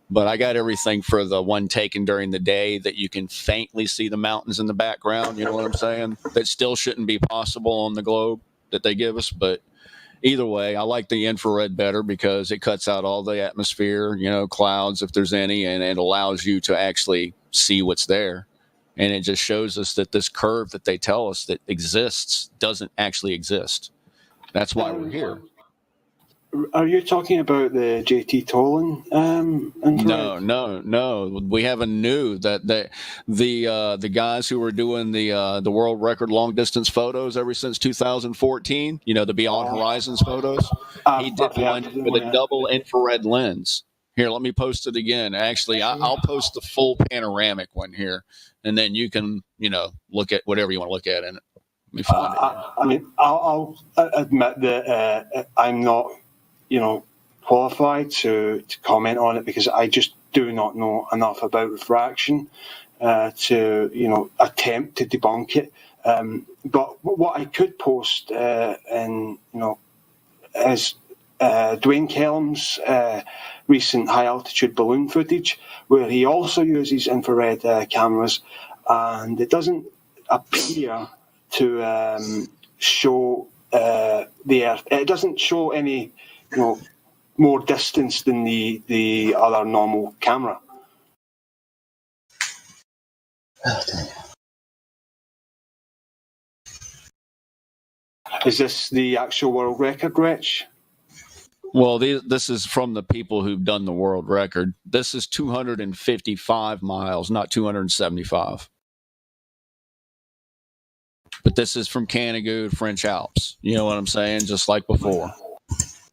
but I got everything for the one taken during the day that you can faintly see the mountains in the background. You know what I'm saying? That still shouldn't be possible on the globe that they give us, but either way, I like the infrared better because it cuts out all the atmosphere, clouds if there's any, and it allows you to actually see what's there. And it just shows us that this curve that they tell us that exists doesn't actually exist. That's why we're here. Are you talking about the JT Tolan infrared? No. We have a new the guys who were doing the world record long distance photos ever since 2014. The Beyond Horizons photos. He did one with a double infrared lens. Here, let me post it again. Actually, I'll post the full panoramic one here, and then you can look at whatever you want to look at in it. Let me find it. I'll admit that I'm not qualified to comment on it because I just do not know enough about refraction to attempt to debunk it. But what I could post is Dwayne Kellum's recent high altitude balloon footage, where he also uses infrared cameras, and it doesn't appear to show the Earth. It doesn't show any more distance than the other normal camera. Is this the actual world record, Rich? Well, this is from the people who've done the world record. This is 255 miles, not 275. But this is from Canada, French Alps. You know what I'm saying? Just like before.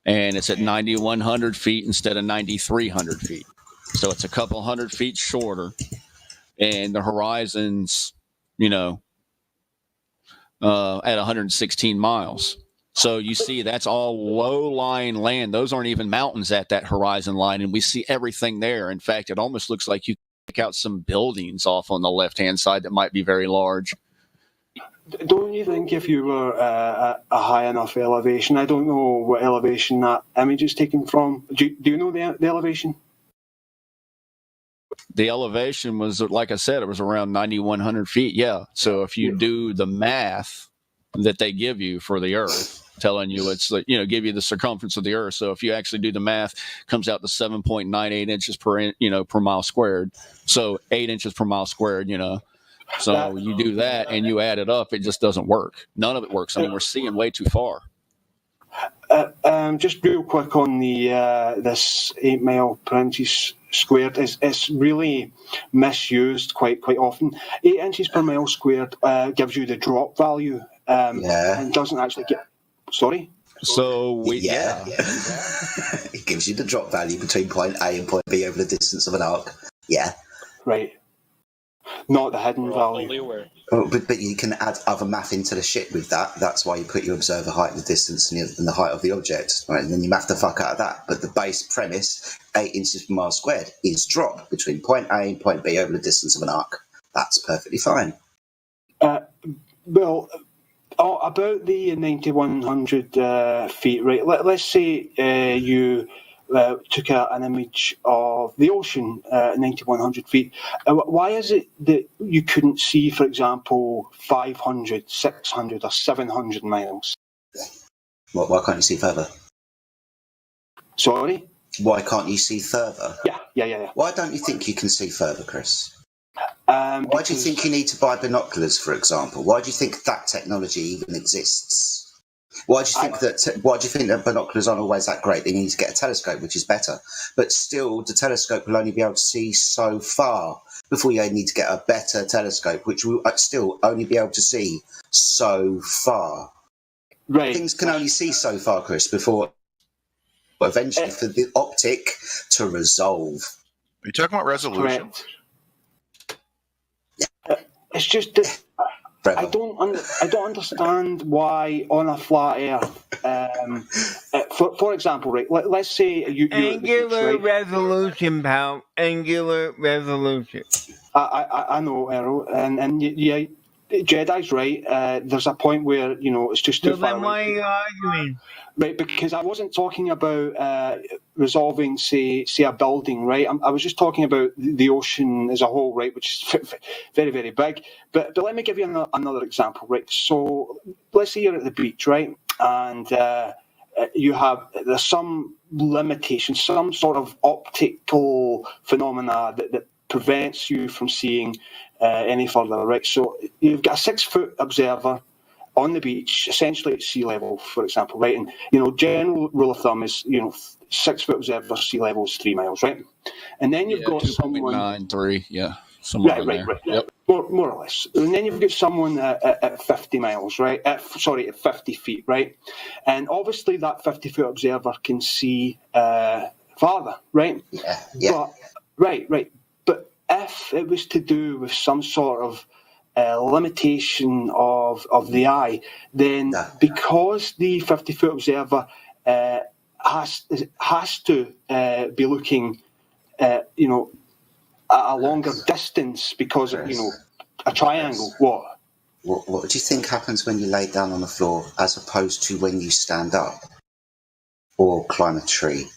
And it's at 9,100 feet instead of 9,300 feet. So it's a couple hundred feet shorter. And the horizon's, at 116 miles. So you see, that's all low-lying land. Those aren't even mountains at that horizon line, and we see everything there. In fact, it almost looks like you pick out some buildings off on the left-hand side that might be very large. Don't you think if you were at a high enough elevation, I don't know what elevation that image is taken from. Do you know the elevation? The elevation was, like I said, it was around 9,100 feet. Yeah. So if you do the math that they give you for the Earth, telling you it's like, give you the circumference of the Earth. So if you actually do the math, it comes out to 7.98 inches per mile squared. So 8 inches per mile squared, So you do that and you add it up, it just doesn't work. None of it works. I mean, we're seeing way too far. Just real quick on the this 8 mile per inches squared, it's really misused quite often. 8 inches per mile squared gives you the drop value, and doesn't actually get. Sorry. So it gives you the drop value between point A and point B over the distance of an arc. Yeah. Right. Not the hidden value. Oh, but you can add other math into the shit with that. That's why you put your observer height, the distance, and the height of the object. Right? And then you math the fuck out of that. But the base premise, 8 inches per mile squared, is drop between point A and point B over the distance of an arc. That's perfectly fine. Well, about the 9100 feet, right? Let's say you took an image of the ocean at 9100 feet. Why is it that you couldn't see, for example, 500, 600 or 700 miles? Why can't you see further? Sorry? Why can't you see further? Yeah. Why don't you think you can see further, Chris? Why do you think you need to buy binoculars, for example? Why do you think that technology even exists? Why do you think that binoculars aren't always that great? They need to get a telescope, which is better. But still, the telescope will only be able to see so far before you need to get a better telescope, which will still only be able to see so far. Right. Things can only see so far, Chris, before eventually for the optic to resolve. Are you talking about resolution? Correct. It's just that I don't understand why on a flat Earth, for example, right? Let's say you angular resolution, pal. Angular resolution. I know, Errol, and yeah, Jedi's right. There's a point where it's just too far. Then why are you arguing? Right, because I wasn't talking about resolving, say a building, right? I was just talking about the ocean as a whole, right, which is very, very big. But let me give you another example, right? So let's say you're at the beach, right, and there's some limitation, some sort of optical phenomena that prevents you from seeing any further, right? So you've got a 6-foot observer on the beach, essentially at sea level, for example, right? And general rule of thumb is 6-foot observer sea level is 3 miles, right? And then you've got someone 2.93, yeah, somewhere right. Yep. More or less. And then you've got someone at 50 miles, right? At 50 feet, right? And obviously that 50-foot observer can see farther, right? Yeah. But, right. But if it was to do with some sort of limitation of the eye, then because the 50-foot observer has to be looking, at a longer distance because of a triangle. What do you think happens when you lay down on the floor as opposed to when you stand up or climb a tree?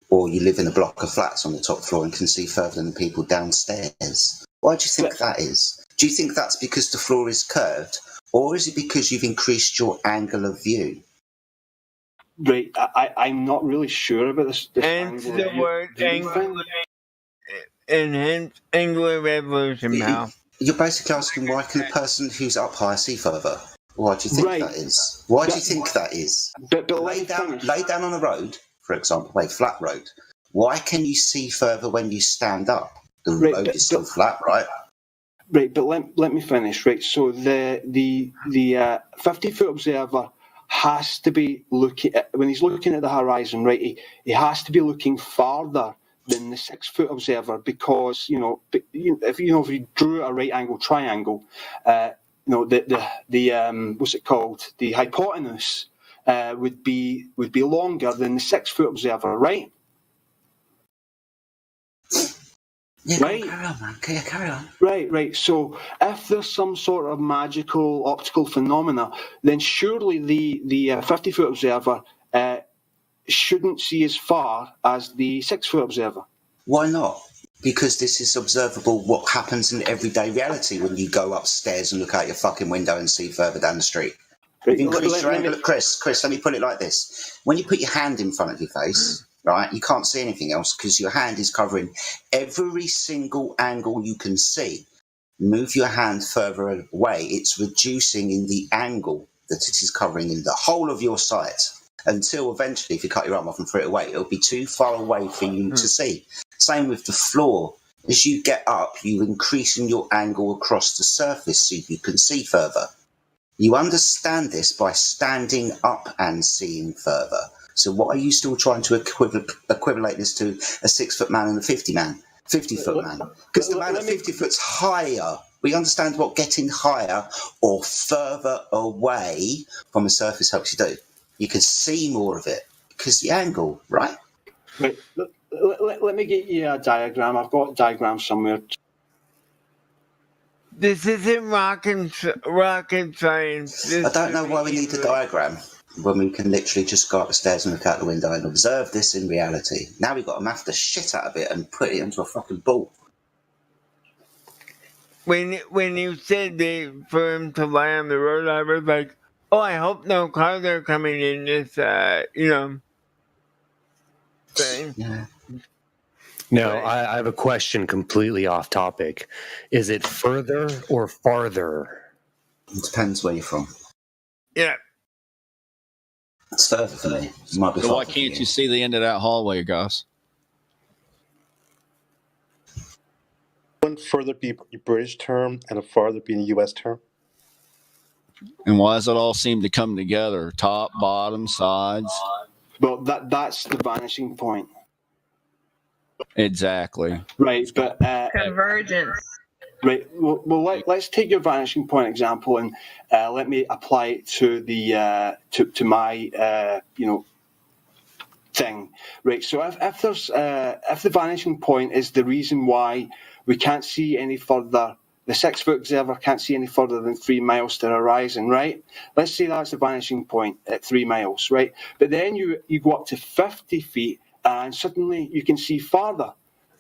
Or you live in a block of flats on the top floor and can see further than the people downstairs. Why do you think that is? Do you think that's because the floor is curved, or is it because you've increased your angle of view? Right, I'm not really sure about this Hence the word angular resolution, pal. You're basically asking why can a person who's up higher see further? Why do you think that is? Why do you think that is? But lay down on a road, for example, a flat road. Why can you see further when you stand up? The road is still flat, right? Right, but let me finish. Right, so the 50-foot observer has to be looking when he's looking at the horizon. Right, he has to be looking farther than the 6-foot observer because if you drew a right angle triangle, the what's it called? The hypotenuse would be longer than the 6-foot observer, right? Yeah, right. Carry on, man. Carry on. Right. So if there's some sort of magical optical phenomena, then surely the 50-foot observer shouldn't see as far as the 6-foot observer. Why not? Because this is observable what happens in everyday reality when you go upstairs and look out your fucking window and see further down the street. You've increased your angle. Chris, let me put it like this. When you put your hand in front of your face, right, you can't see anything else because your hand is covering every single angle you can see. Move your hand further away, it's reducing in the angle that it is covering in the whole of your sight. Until eventually, if you cut your arm off and throw it away, it'll be too far away for you to see. Same with the floor. As you get up, you increase in your angle across the surface so you can see further. You understand this by standing up and seeing further. So what are you still trying to equivalate this to a 6-foot man and a 50-foot man? Because the man at 50 foot's higher. We understand what getting higher or further away from the surface helps you do. You can see more of it because the angle, right? Right. Let me get you a diagram. I've got a diagram somewhere. This isn't rocket science. I don't know why we need a diagram when we can literally just go up the stairs and look out the window and observe this in reality. Now we've got to math the shit out of it and put it into a fucking ball. When you said for him to lie on the road, I was like, oh, I hope no cars are coming in this, thing. Yeah. No, I have a question completely off topic. Is it further or farther? It depends where you're from. Yeah. It's further for me. It might be So why farther can't for you see the end of that hallway, Gus? Wouldn't further be a British term and a farther be a U.S. term? And why does it all seem to come together? Top, bottom, sides? Well, that's the vanishing point. Exactly. Right, but convergence. Right. Well, let's take your vanishing point example and let me apply it to the to my thing. Right. So if there's if the vanishing point is the reason why we can't see any further, the 6-foot observer can't see any further than 3 miles to the horizon. Right. Let's say that's the vanishing point at 3 miles. Right. But then you go up to 50 feet and suddenly you can see farther.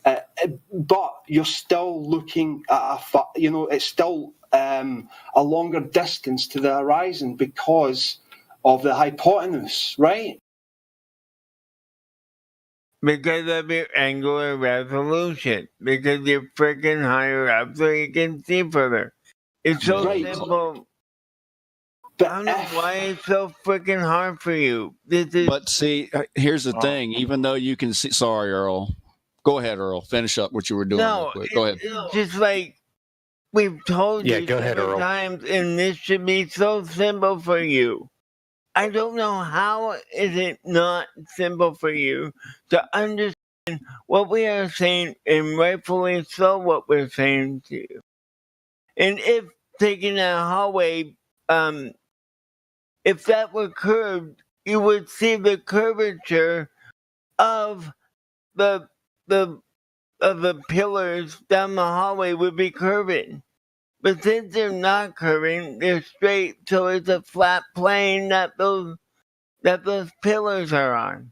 But you're still looking at it's still a longer distance to the horizon because of the hypotenuse, right? Because of your angular resolution. Because you're freaking higher up so you can see further. It's so simple. I don't know why it's so freaking hard for you. But see, here's the thing. Even though you can see... Sorry, Earl. Go ahead, Earl. Finish up what you were doing real quick. Go ahead. It's just like we've told you several times, and this should be so simple for you. I don't know how is it not simple for you to understand what we are saying, and rightfully so what we're saying to you. And if taking a hallway, if that were curved, you would see the curvature of the pillars down the hallway would be curving. But since they're not curving, they're straight, so it's a flat plane that those pillars are on.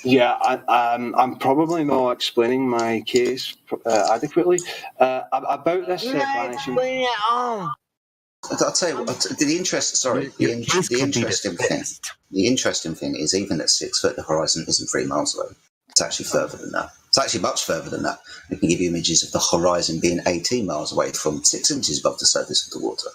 Yeah, I'm probably not explaining my case adequately about this vanishing. Explain it all. I'll tell you what. The interesting thing is, even at 6 foot, the horizon isn't 3 miles away. It's actually further than that. It's actually much further than that. We can give you images of the horizon being 18 miles away from 6 inches above the surface of the water.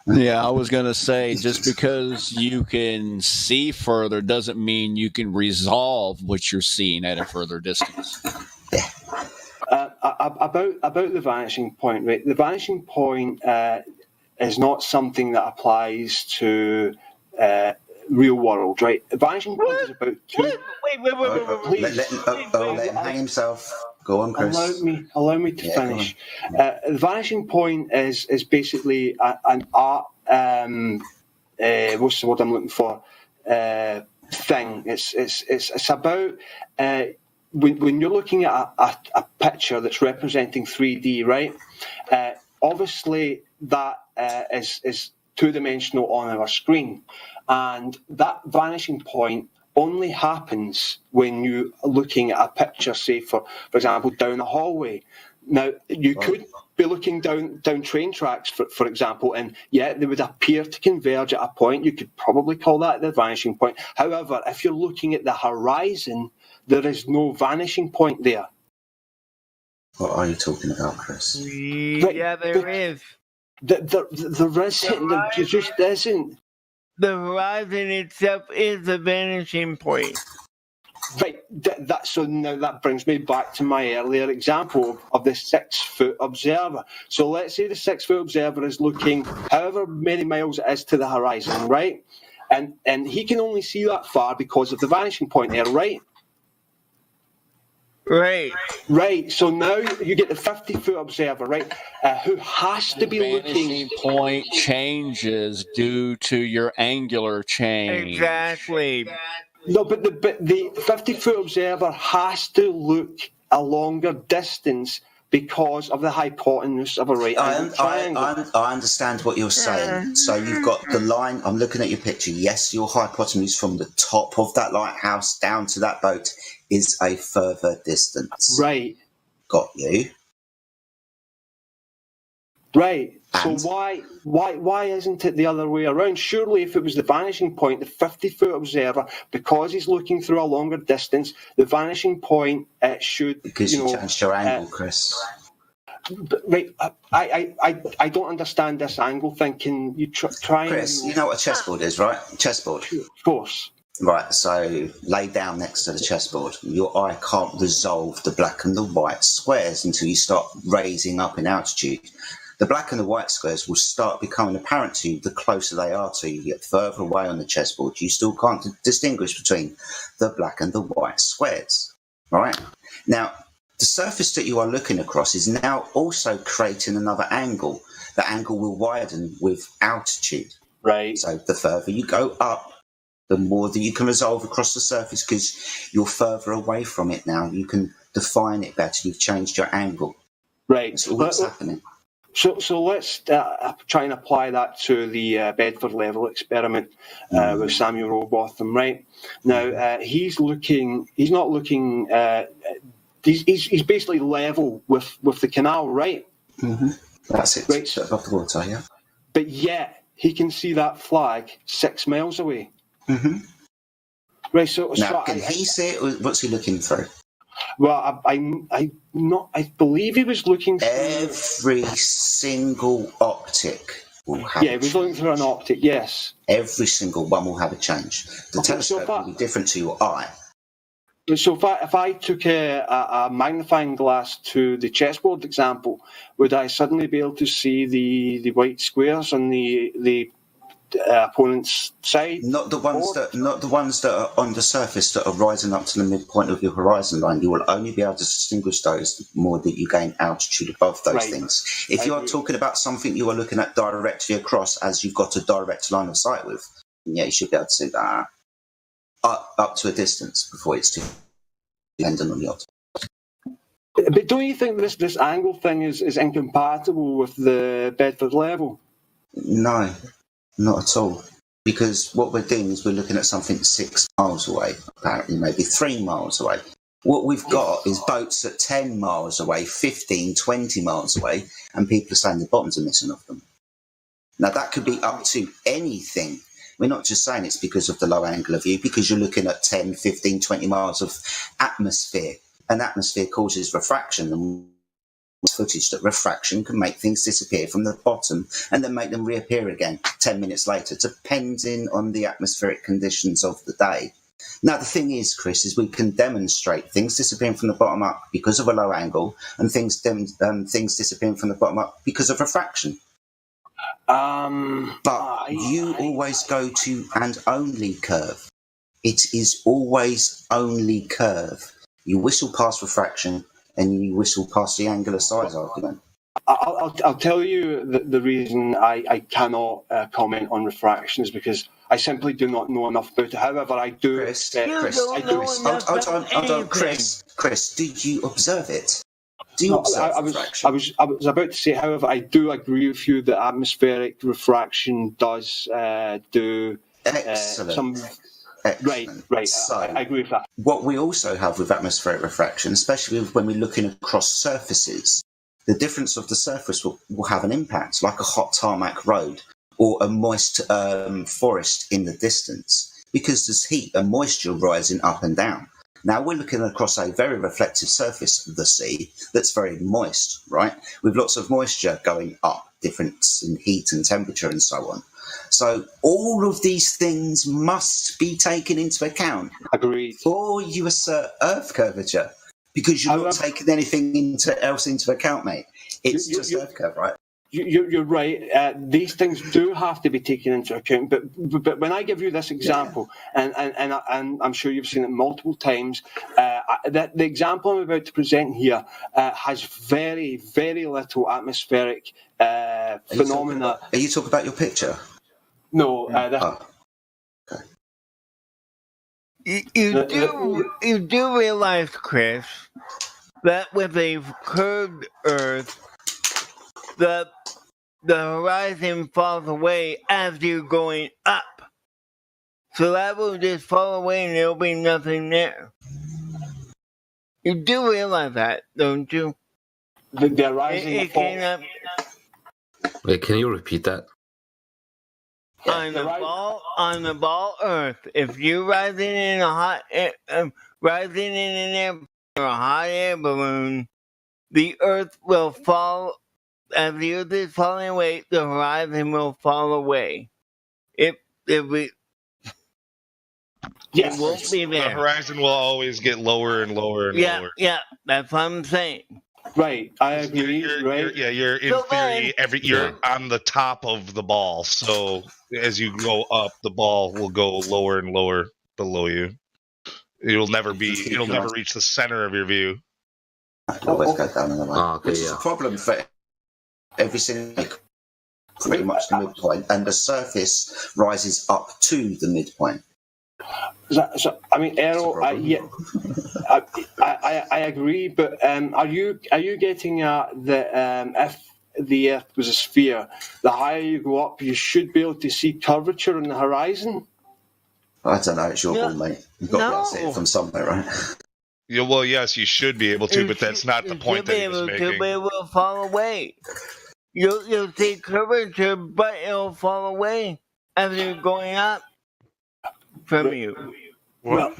Yeah, I was going to say, just because you can see further doesn't mean you can resolve what you're seeing at a further distance. Yeah. About the vanishing point, right? The vanishing point is not something that applies to real world, right? The vanishing point is about two. Wait. Let him hang himself. Go on, Chris. Allow me to finish. The vanishing point is basically an art. What's the word I'm looking for? Thing. It's about when you're looking at a picture that's representing 3D, right? Obviously, that is two-dimensional on our screen, and that vanishing point only happens when you're looking at a picture, say for example, down a hallway. Now you could be looking down train tracks, for example, and yeah, they would appear to converge at a point. You could probably call that the vanishing point. However, if you're looking at the horizon, there is no vanishing point there. What are you talking about, Chris? Yeah, there is. There isn't. There just isn't. The horizon itself is the vanishing point. Right. So now that brings me back to my earlier example of the 6-foot observer. So let's say the 6-foot observer is looking however many miles it is to the horizon, right? And he can only see that far because of the vanishing point there, right? Right. So now you get the 50-foot observer, right? Who has to be looking. Vanishing point changes due to your angular change. Exactly. No, but the 50-foot observer has to look a longer distance because of the hypotenuse of a right angle triangle. I understand what you're saying. So you've got the line. I'm looking at your picture. Yes, your hypotenuse from the top of that lighthouse down to that boat is a further distance. Right. Got you. Right. So why isn't it the other way around? Surely if it was the vanishing point, the 50-foot observer, because he's looking through a longer distance, the vanishing point should... Because you changed your angle, Chris. Right. I don't understand this angle thing. Can you try Chris, and... you know what a chessboard is, right? Chessboard. Of course. Right, so lay down next to the chessboard. Your eye can't resolve the black and the white squares until you start raising up in altitude. The black and the white squares will start becoming apparent to you the closer they are to you. You get further away on the chessboard. You still can't distinguish between the black and the white squares. All right? Now, the surface that you are looking across is now also creating another angle. The angle will widen with altitude. Right. So the further you go up, the more that you can resolve across the surface because you're further away from it now. You can define it better. You've changed your angle. Right. That's all that's happening. So let's try and apply that to the Bedford level experiment with Samuel Rowbotham, right? Now, he's not looking, he's basically level with the canal, right? Mm-hmm. That's it. Right. Above the water, yeah. But yet, he can see that flag 6 miles away. Mm-hmm. Right, so... Now, can he see it, or what's he looking through? Well, I believe he was looking through... Every single optic will have he was looking through an optic, yes. Every single one will have a change. The telescope will be different to your eye. So if I took a magnifying glass to the chessboard example, would I suddenly be able to see the white squares on the opponent's side? Not the ones that are on the surface that are rising up to the midpoint of your horizon line. You will only be able to distinguish those the more that you gain altitude above those things. If you are talking about something you are looking at directly across, as you've got a direct line of sight with, yeah, you should be able to see that up to a distance before it's too dependent on the optic. But don't you think this angle thing is incompatible with the Bedford level? No. Not at all. Because what we're doing is we're looking at something 6 miles away, apparently maybe 3 miles away. What we've got is boats at 10 miles away, 15, 20 miles away, and people are saying the bottoms are missing off them. Now, that could be up to anything. We're not just saying it's because of the low angle of view, because you're looking at 10, 15, 20 miles of atmosphere. And atmosphere causes refraction, and footage that refraction can make things disappear from the bottom and then make them reappear again 10 minutes later, depending on the atmospheric conditions of the day. Now, the thing is, Chris, is we can demonstrate things disappearing from the bottom up because of a low angle and things disappearing from the bottom up because of refraction. But you always go to and only curve. It is always only curve. You whistle past refraction and you whistle past the angular size argument. I'll tell you the reason I cannot comment on refraction is because I simply do not know enough about it. However, I do. Chris, did you observe it? Do you No, observe refraction? I was about to say, however, I do agree with you that atmospheric refraction does do some. Excellent. Right. So, I agree with that. What we also have with atmospheric refraction, especially when we're looking across surfaces, the difference of the surface will have an impact, like a hot tarmac road or a moist forest in the distance, because there's heat and moisture rising up and down. Now we're looking across a very reflective surface of the sea that's very moist, right? With lots of moisture going up, difference in heat and temperature and so on. So all of these things must be taken into account. Agreed. Before you assert Earth curvature, because you're not taking anything else into account, mate. It's just Earth curve, right? You're right. These things do have to be taken into account. But when I give you this example, and I'm sure you've seen it multiple times, the example I'm about to present here has very, very little atmospheric phenomena. Are you talking about your picture? No. You do realize, Chris, that with a curved Earth, the horizon falls away as you're going up. So that will just fall away and there'll be nothing there. You do realize that, don't you? The horizon falls. Wait, can you repeat that? On the ball Earth, if you're rising in a hot rising in an air or a hot air balloon, the Earth will fall. As the Earth is falling away, the horizon will fall away. It won't be there. The horizon will always get lower and lower and lower. Yeah, that's what I'm saying. Right, I agree. You're in theory you're on the top of the ball. So as you go up, the ball will go lower and lower below you. It'll never reach the center of your view. Always go down in the line. Which is a problem for every single, pretty much the midpoint, and the surface rises up to the midpoint. So I mean, Errol, I agree, but are you getting at that if the Earth was a sphere, the higher you go up, you should be able to see curvature on the horizon? I don't know. It's your ball, mate. You've got to be able to see it from somewhere, right? Yeah, well, yes, you should be able to, but that's not the point that he was making. You'll be able to fall away. You'll see curvature, but it'll fall away as you're going up from you. Well,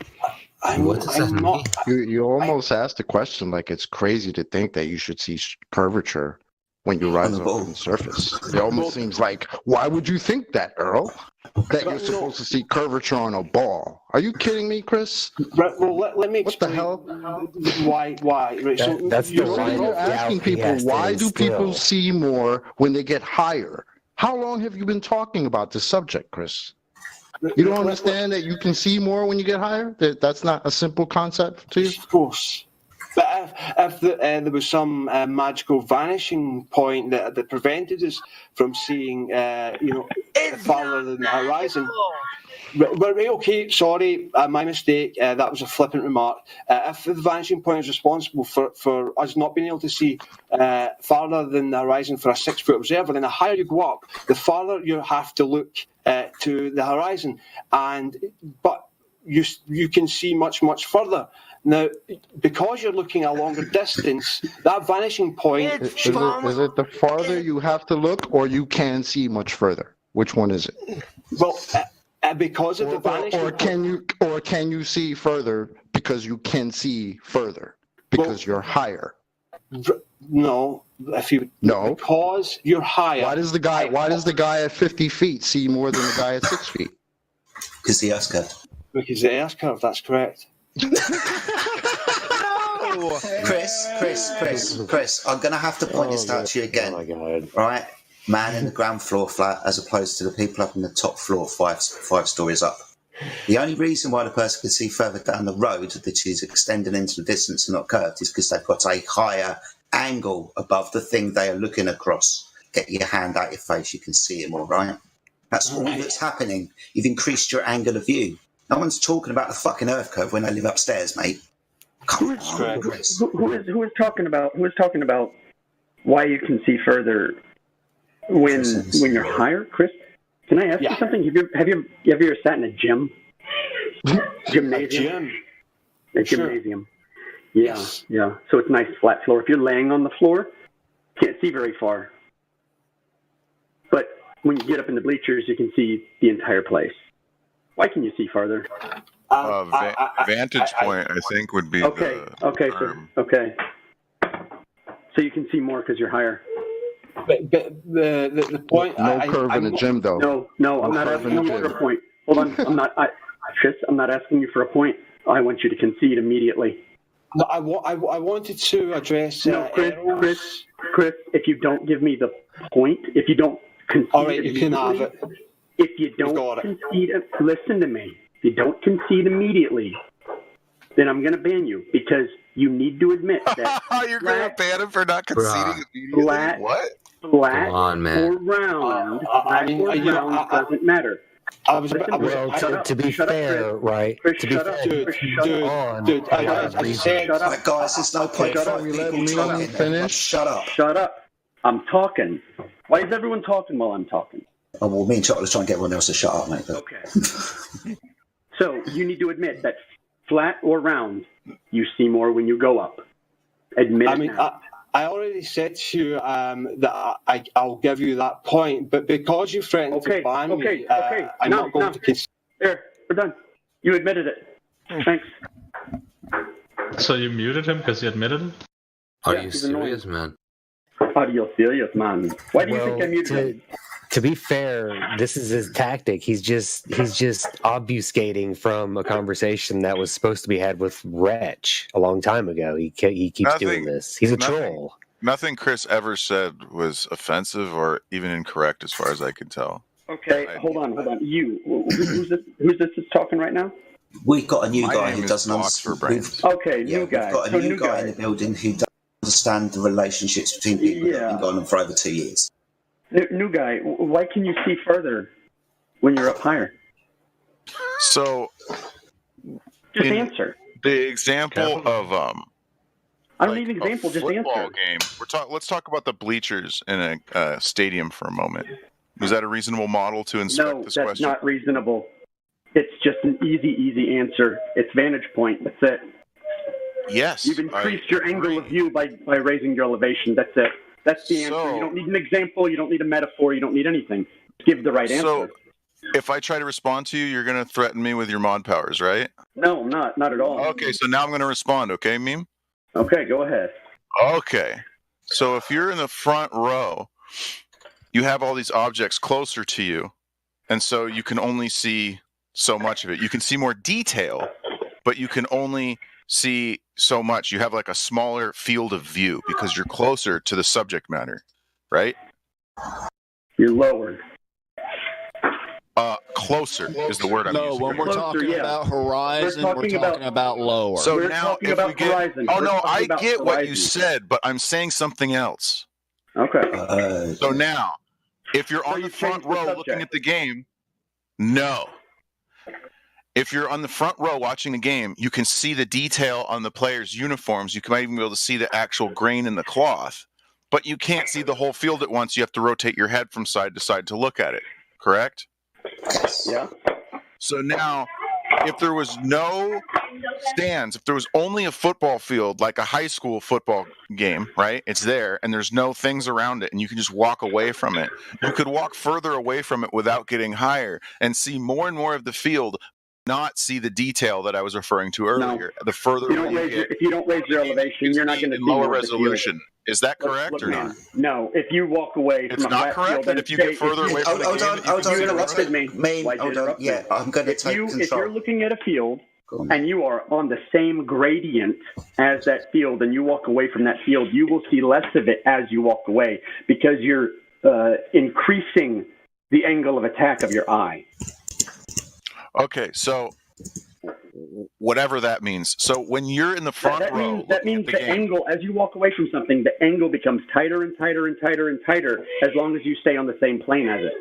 what does that mean? You almost asked the question like it's crazy to think that you should see curvature when you rise over the surface. It almost seems like, why would you think that, Earl? That you're supposed to see curvature on a ball. Are you kidding me, Chris? Right, well, let me explain. What the hell? Why? Right, That's you're asking people, why do people see more when they get higher? How long have you been talking about this subject, Chris? You don't understand that you can see more when you get higher? That's not a simple concept to you? Of course. But if there was some magical vanishing point that prevented us from seeing, farther than the horizon. Right, okay, sorry, my mistake. That was a flippant remark. If the vanishing point is responsible for us not being able to see farther than the horizon for a 6-foot observer, then the higher you go up, the farther you have to look to the horizon, but you can see much further. Now, because you're looking at a longer distance, that vanishing point... Is it the farther you have to look, or you can see much further? Which one is it? Well, because of the vanishing... Or can you see further because you can see further? Because you're higher? No. Because you're higher. Why does the guy at 50 feet see more than the guy at 6 feet? Because the Earth's curve. Because the Earth's curve, that's correct. Chris, I'm going to have to point this out to you again. Oh my God. Right? Man in the ground floor flat as opposed to the people up in the top floor, five stories up. The only reason why the person can see further down the road, that is extending into the distance and not curved, is because they've got a higher angle above the thing they are looking across. Get your hand out your face, you can see it more, right? That's all that's happening. You've increased your angle of view. No one's talking about the fucking Earth curve when they live upstairs, mate. Who is talking about why you can see further when you're higher, Chris? Can I ask you something? Have you ever sat in a gym? Gymnasium. A gymnasium. Yeah, yeah. So it's nice flat floor. If you're laying on the floor, Can't see very far. But when you get up in the bleachers, you can see the entire place. Why can you see farther? Vantage point, I think, would be Okay, okay. So you can see more because you're higher. But the point. No curve in the gym, though. No, I'm not asking you for a point. Hold on, I'm not. Chris, I'm not asking you for a point. I want you to concede immediately. No, I wanted to address. No, Chris, if you don't give me the point, if you don't concede, all right, you can have it. If you don't concede, listen to me. If you don't concede immediately, then I'm going to ban you because you need to admit that. You're going to ban him for not conceding immediately? What? Flat Come on, man. or round, round doesn't matter. To be fair, right? Chris, to be shut up. fair, Chris, shut up. dude, Shut up. Right, guys, there's no point for people talking. Finish. Shut up. Shut up. I'm talking. Why is everyone talking while I'm talking? Oh, well, me and Chocolate trying to get everyone else to shut up, mate. But... Okay. So you need to admit that flat or round, you see more when you go up. Admit it now. I already said to you that I'll give you that point, but because you threatened to ban me, I'm not going to concede. There, we're done. You admitted it. Thanks. So you muted him because he admitted it? Are you serious, man? Are you serious, man? Why do you think I muted him? To be fair, this is his tactic. He's just obfuscating from a conversation that was supposed to be had with Wretch a long time ago. He keeps doing this. He's a troll. Nothing Chris ever said was offensive or even incorrect, as far as I could tell. Okay, hold on. You, who's this that's talking right now? We've got a new My guy name who is doesn't Box for Brains. Okay, new guy. We've got a new guy in the building who doesn't understand the relationships between people that have been going on for over 2 years. New guy, why can you see further when you're up higher? So, just answer. The example of I don't need an example. Just answer. Game. Let's talk about the bleachers in a stadium for a moment. Was that a reasonable model to inspect this question? No, that's not reasonable. It's just an easy answer. It's vantage point. That's it. Yes. You've increased your angle of view by raising your elevation. That's it. That's the answer. You don't need an example. You don't need a metaphor. You don't need anything. Give the right answer. So, if I try to respond to you, you're going to threaten me with your mod powers, right? No, I'm not. Not at all. Okay, so now I'm going to respond, okay, Meme? Okay, go ahead. Okay. So, if you're in the front row, you have all these objects closer to you, and so you can only see so much of it. You can see more detail, but you can only see so much. You have like a smaller field of view because you're closer to the subject matter, right? You're lower. Closer is the word I'm using. No, when we're talking about horizon, we're talking about lower. So now, if we get, horizon. oh no, I get what you said, but I'm saying something else. Okay. So now, if you're on the front row looking at the game, no. If you're on the front row watching the game, you can see the detail on the players' uniforms. You might even be able to see the actual grain in the cloth, but you can't see the whole field at once. You have to rotate your head from side to side to look at it, correct? Yeah. So now, if there was no stands, if there was only a football field, like a high school football game, right? It's there, and there's no things around it, and you can just walk away from it. You could walk further away from it without getting higher and see more and more of the field, not see the detail that I was referring to earlier. No. The further if you don't raise your elevation, you're not going to see lower resolution. Is that correct or not? No. If you walk away from it's not correct. That if you get further away from the game, you interrupted me. Hold on. Yeah, I'm going to take control. If you're looking at a field and you are on the same gradient as that field, and you walk away from that field, you will see less of it as you walk away because you're increasing the angle of attack of your eye. Okay, so whatever that means. So when you're in the front row, that means the angle, as you walk away from something, the angle becomes tighter and tighter and tighter and tighter as long as you stay on the same plane as it.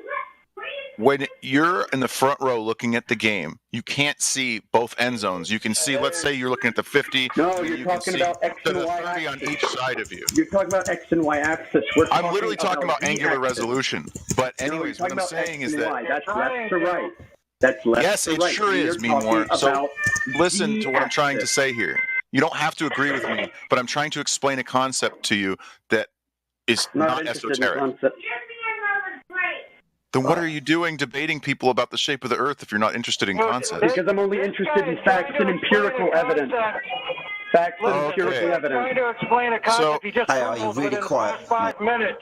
When you're in the front row looking at the game, you can't see both end zones. You can see, let's say you're looking at the 50. No, you're talking about X and Y axis. On each side of you. You're talking about X and Y axis. I'm literally talking about angular resolution. But anyways, what I'm saying is that... That's left to right. That's left yes, to it right. sure is, Meanmore. So listen to what I'm trying to say here. You don't have to agree with me, but I'm trying to explain a concept to you that is not esoteric. concept. Then what are you doing debating people about the shape of the Earth if you're not interested in concepts? Because I'm only interested in facts and empirical evidence. Facts and empirical evidence. Trying to explain a concept you just are you really within the quiet? last 5 minutes.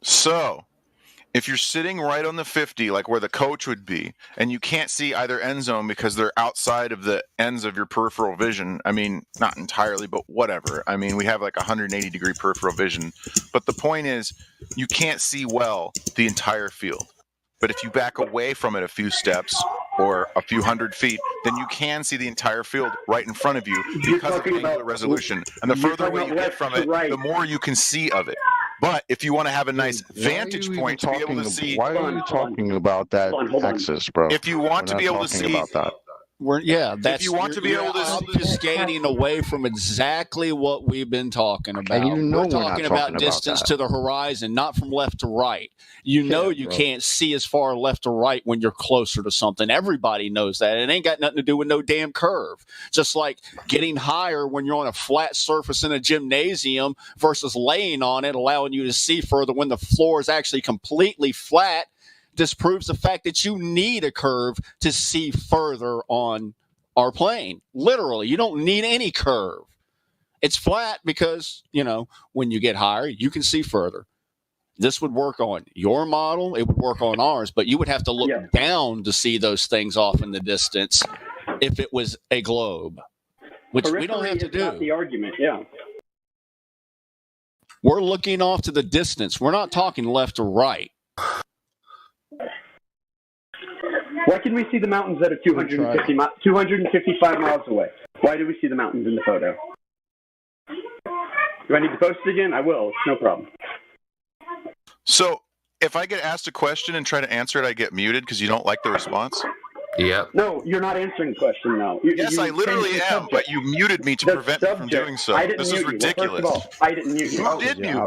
So, if you're sitting right on the 50, like where the coach would be, and you can't see either end zone because they're outside of the ends of your peripheral vision, I mean, not entirely, but whatever. I mean, we have like 180-degree peripheral vision. But the point is, you can't see well the entire field. But if you back away from it a few steps or a few hundred feet, then you can see the entire field right in front of you because of the angular resolution. And the further away you get from it, the more you can see of it. But if you want to have a nice vantage point to be able to see, why are you talking about that axis, bro? If you want to be able to see about that. That's, if you want to be able to obfuscating away from exactly what we've been talking about. And you know we're talking about distance to the horizon, not from left to right. You know you can't see as far left to right when you're closer to something. Everybody knows that. It ain't got nothing to do with no damn curve. Just like getting higher when you're on a flat surface in a gymnasium versus laying on it, allowing you to see further when the floor is actually completely flat. Disproves the fact that you need a curve to see further on our plane. Literally, you don't need any curve. It's flat because, when you get higher, you can see further. This would work on your model. It would work on ours, but you would have to look down to see those things off in the distance if it was a globe, which we don't have to do. Not the argument, yeah. We're looking off to the distance. We're not talking left or right. Why can we see the mountains that are 255 miles away? Why do we see the mountains in the photo? Do I need to post it again? I will. It's no problem. So, if I get asked a question and try to answer it, I get muted because you don't like the response? Yeah. No, you're not answering the question, no. Yes, I literally am, but you muted me to prevent me from doing so. This is ridiculous. Well, first of all, I didn't mute you. You did mute me.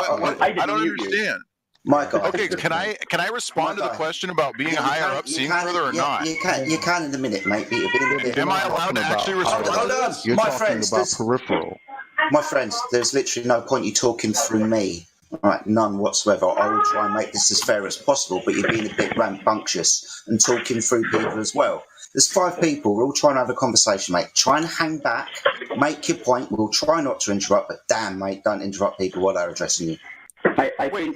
I don't understand. Michael. Okay, can I respond to the question about being higher up, seeing further, or not? You can in a minute, mate. Am I allowed to actually respond to this? You're talking about peripheral. My friends, there's literally no point you talking through me. All right, none whatsoever. I will try and make this as fair as possible, but you're being a bit rambunctious and talking through people as well. There's 5 people. We're all trying to have a conversation, mate. Try and hang back. Make your point. We'll try not to interrupt, but damn, mate, don't interrupt people while they're addressing you. I was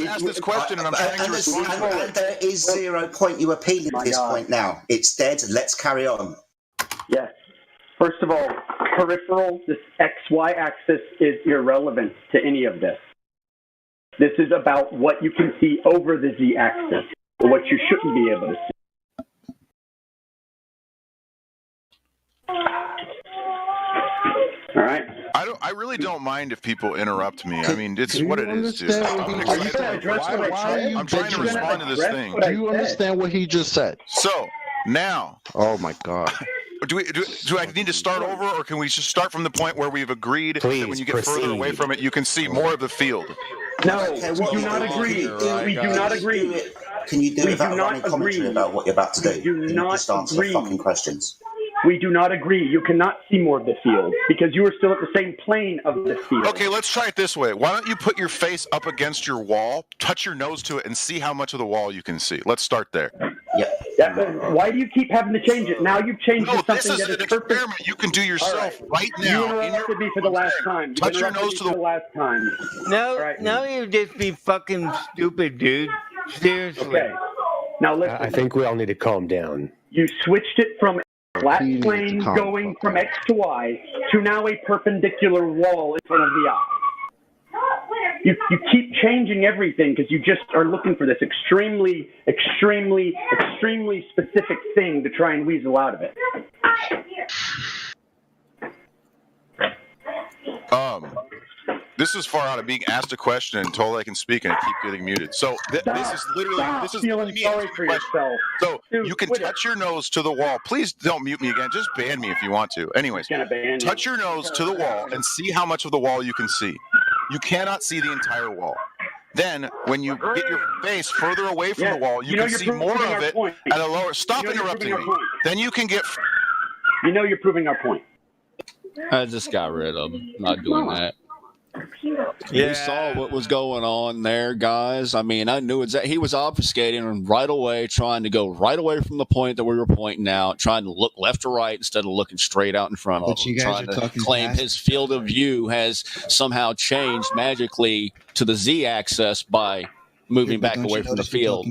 asked this question and I'm trying to respond to it. And there is 0 point you appealing at this point now. It's dead. Let's carry on. Yes. First of all, peripheral, this XY axis is irrelevant to any of this. This is about what you can see over the Z axis, or what you shouldn't be able to see. All right. I really don't mind if people interrupt me. I mean, it's what it is, dude. I'm trying to respond to this thing. Do you understand what he just said? So now, oh my God. Do I need to start over, or can we just start from the point where we've agreed that when you get further away from it, you can see more of the field? No, we do not agree. We do not agree. Can you do it without running commentary about what you're about to do? We do not just answer the fucking questions. We do not agree. You cannot see more of the field because you are still at the same plane of the field. Okay, let's try it this way. Why don't you put your face up against your wall, touch your nose to it, and see how much of the wall you can see? Let's start there. Why do you keep having to change it? Now you've changed it to something that is perfect. Experiment you can do yourself right now. You interrupted me for the last time. Touch your nose to the last time. Now you just be fucking stupid, dude. Seriously. Okay. Now listen. I think we all need to calm down. You switched it from flat plane going from X to Y to now a perpendicular wall in front of the eye. You keep changing everything because you just are looking for this extremely specific thing to try and weasel out of it. This is far out of being asked a question and told I can speak and I keep getting muted. So this is literally feeling sorry for yourself. So you can touch your nose to the wall. Please don't mute me again. Just ban me if you want to. Anyways, touch your nose to the wall and see how much of the wall you can see. You cannot see the entire wall. Then, when you get your face further away from the wall, you can see more of it at a lower. Stop interrupting me. Then you can get. You know you're proving our point. I just got rid of him. Not doing that. We saw what was going on there, guys. I mean, I knew he was obfuscating right away, trying to go right away from the point that we were pointing out, trying to look left or right instead of looking straight out in front of him, trying to claim his field of view has somehow changed magically to the Z-axis by moving back away from the field.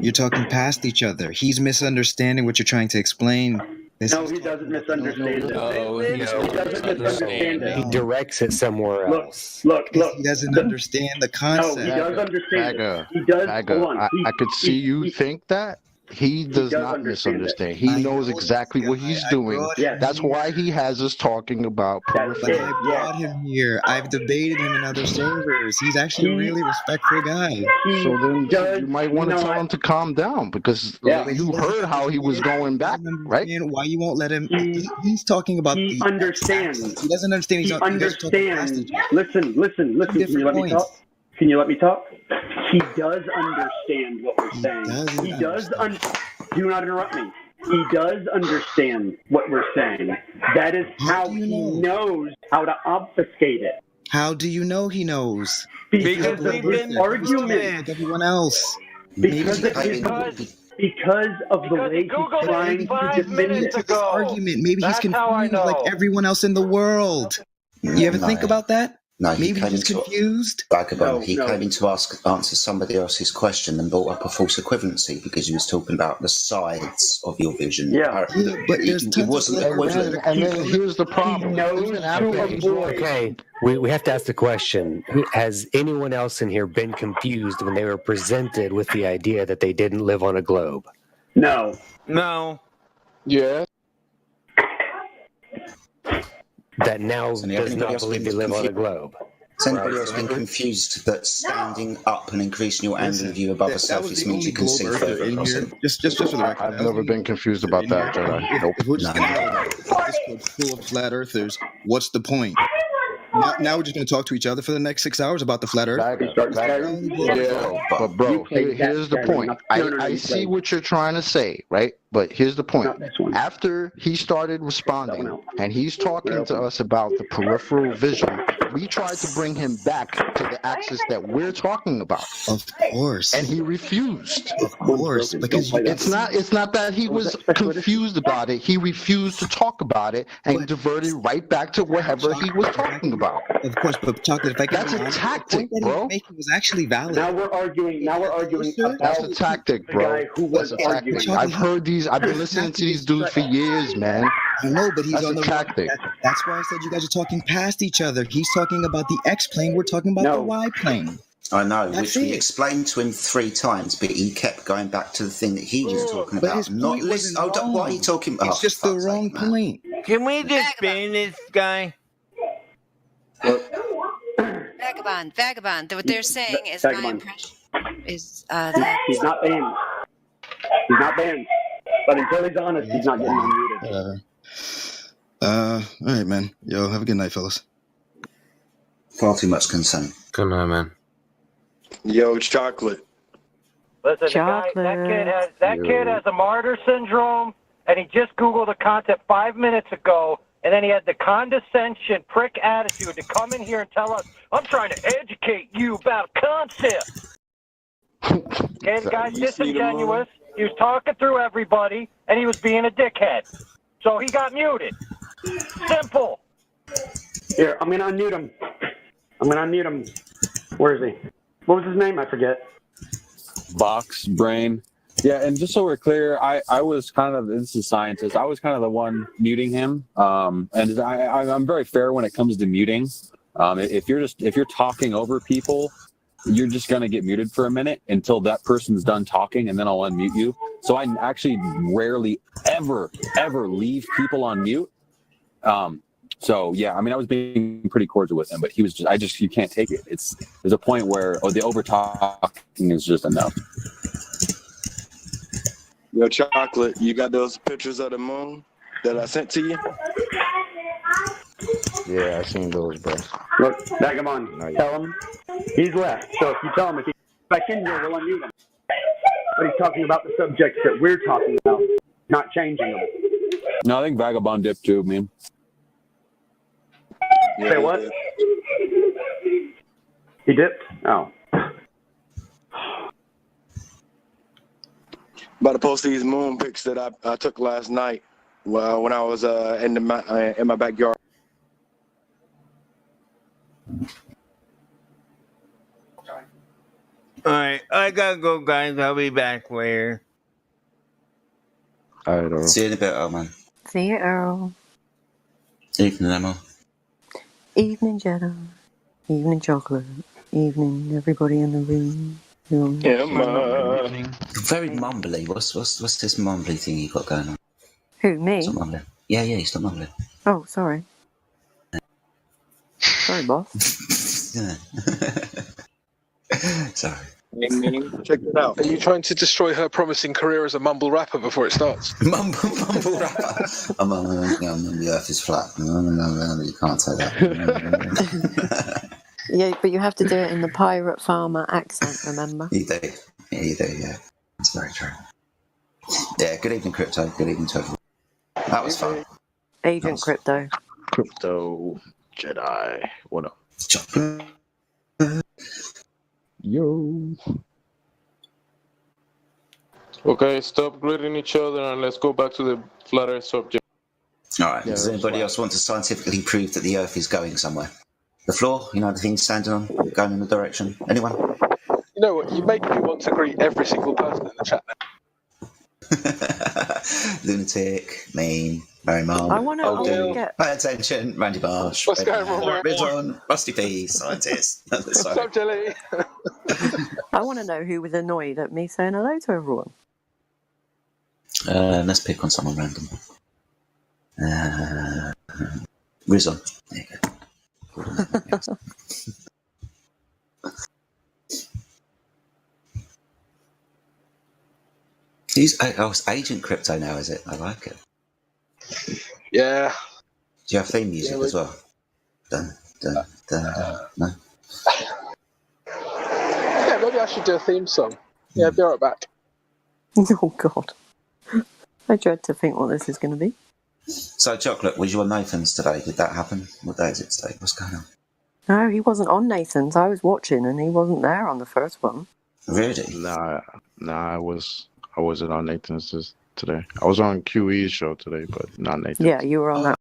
You're talking past each other. He's misunderstanding what you're trying to explain. No, he doesn't misunderstand it. No, he doesn't misunderstand it. He directs it somewhere else. Look. He doesn't understand the concept. No, he does understand it. He does. Bagger, Hold on. I could see you think that. He does not misunderstand. He knows exactly what he's doing. That's why he has us talking about peripheral. I brought him here. I've debated him in other servers. He's actually a really respectful guy. So then you might want to tell him to calm down because you heard how he was going back, right? Why you won't let him? He's talking about. He understands. He doesn't understand. He understands. Listen. Can you let me talk? He does understand what we're saying. He does. Do not interrupt me. He does understand what we're saying. That is how he knows how to obfuscate it. How do you know he knows? Because of his argument. Everyone else. Because of the way he's trying to defend it. Argument. Maybe he's confused like everyone else in the world. You ever think about that? No, maybe he's confused. He came in to answer somebody else's question and brought up a false equivalency because he was talking about the sides of your vision. But there's it wasn't equivalent. And then here's the problem. Okay, we have to ask the question: has anyone else in here been confused when they were presented with the idea that they didn't live on a globe? No. Yeah. That now does not believe they live on a globe. Has anybody else been confused that standing up and increasing your angle of view above a surface means you can see further across it? Just for the record, I've never been confused about that, Jedi. Nope. If we're just going to have a Discord full of flat earthers, what's the point? Now we're just going to talk to each other for the next 6 hours about the flat earth? Yeah, but bro, here's the point. I see what you're trying to say, right? But here's the point. After he started responding and he's talking to us about the peripheral vision, we tried to bring him back to the axis that we're talking about. Of course. And he refused. Of course. Because it's not that he was confused about it. He refused to talk about it and diverted right back to whatever he was talking about. Of course, but Chocolate, if I can... That's a tactic, bro. It was actually valid. Now we're arguing about That's a tactic, bro. That's a tactic. I've heard these. I've been listening to these dudes for years, man. I know, but he's That's on the tactic. That's why I said you guys are talking past each other. He's talking about the X plane. We're talking about the Y plane. I know, which we explained to him 3 times, but he kept going back to the thing that he was talking about. His point wasn't wrong. What are you talking about? It's just the wrong point. Can we just ban this guy? Vagabond. What they're saying is my impression is that he's not banned. He's not banned. But until he's honest, he's not getting unmuted. All right, man. Yo, have a good night, fellas. Far too much concern. Good night, man. Yo, Chocolate. Listen, that kid has a martyr syndrome, and he just Googled the concept 5 minutes ago, and then he had the condescension, prick attitude to come in here and tell us, I'm trying to educate you about a concept. Okay, the guy's disingenuous. He was talking through everybody, and he was being a dickhead. So he got muted. Simple. Here, I'm going to unmute him. Where is he? What was his name? I forget. Box Brain. Yeah, and just so we're clear, I was kind of, this is scientist, I was kind of the one muting him. And I'm very fair when it comes to muting. If you're talking over people, you're just going to get muted for a minute until that person's done talking, and then I'll unmute you. So I actually rarely ever leave people on mute. So yeah, I mean, I was being pretty cordial with him, but he was just, you can't take it. There's a point where the over talking is just enough. Yo, Chocolate, you got those pictures of the moon that I sent to you? Yeah, I seen those, bro. Look, Vagabond, tell him he's left. So if you tell him if he's back in here, we'll unmute him. But he's talking about the subjects that we're talking about, not changing them. No, I think Vagabond dipped too, man. Say what? He dipped? Oh. About to post these moon pics that I took last night when I was in my backyard. Alright, I gotta go, guys. I'll be back later. All right, Earl. See you in a bit, old man. See you, Earl. Evening, Emma. Evening, Jedi. Evening, chocolate. Evening, everybody in the room. Emma. Very mumbly. What's this mumbly thing you got going on? Who, me? Stop mumbling. Yeah, stop mumbling. Oh, sorry. Sorry, boss. Yeah. Sorry. Check it out. Are you trying to destroy her promising career as a mumble rapper before it starts? Mumble rapper. I'm the earth is flat. No, you can't say that. Yeah, but you have to do it in the pirate farmer accent, remember? You do. Yeah. That's very true. Yeah, good evening, Crypto. Good evening to everyone. That was fun. Agent Crypto. Crypto Jedi. What up? Yo. Okay, stop greeting each other and let's go back to the flat Earth subject. All right. Does anybody else want to scientifically prove that the Earth is going somewhere? The floor, the thing standing on, going in the direction. Anyone? You know what? You make me want to greet every single person in the chat now. Lunatic, mean, Mary Mom. I want to get. Pay attention, Randy Marsh. What's going on, Ridon, Rusty P, scientist. What's up, Jelly? I want to know who was annoyed at me saying hello to everyone. Let's pick on someone random. Rizon. There you go. It's Agent Crypto now, is it? I like it. Yeah. Do you have theme music as well? No? Yeah, maybe I should do a theme song. Yeah, be right back. Oh, God. I dread to think what this is going to be. So, Chocolate, was you on Nathan's today? Did that happen? What day is it today? What's going on? No, he wasn't on Nathan's. I was watching and he wasn't there on the first one. Really? Nah, I wasn't on Nathan's today. I was on QE's show today, but not Nathan's. Yeah, you were on that.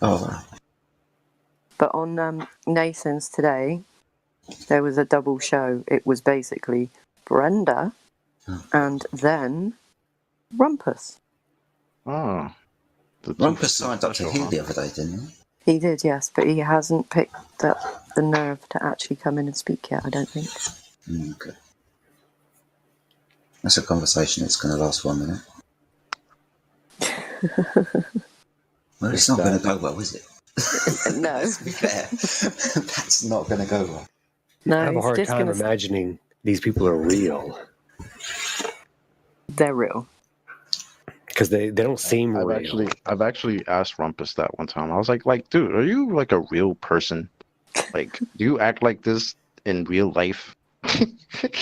Oh. But on Nathan's today, there was a double show. It was basically Brenda and then Rumpus. Oh. Rumpus signed up to Hill the other day, didn't he? He did, yes, but he hasn't picked up the nerve to actually come in and speak yet, I don't think. Okay. That's a conversation that's going to last 1 minute. Well, it's not going to go well, is it? No. Let's be fair. That's not going to go well. No, I have a hard time imagining these people are real. They're real. Because they don't seem real. I've actually asked Rumpus that one time. I was like, dude, are you like a real person? Like, do you act like this in real life?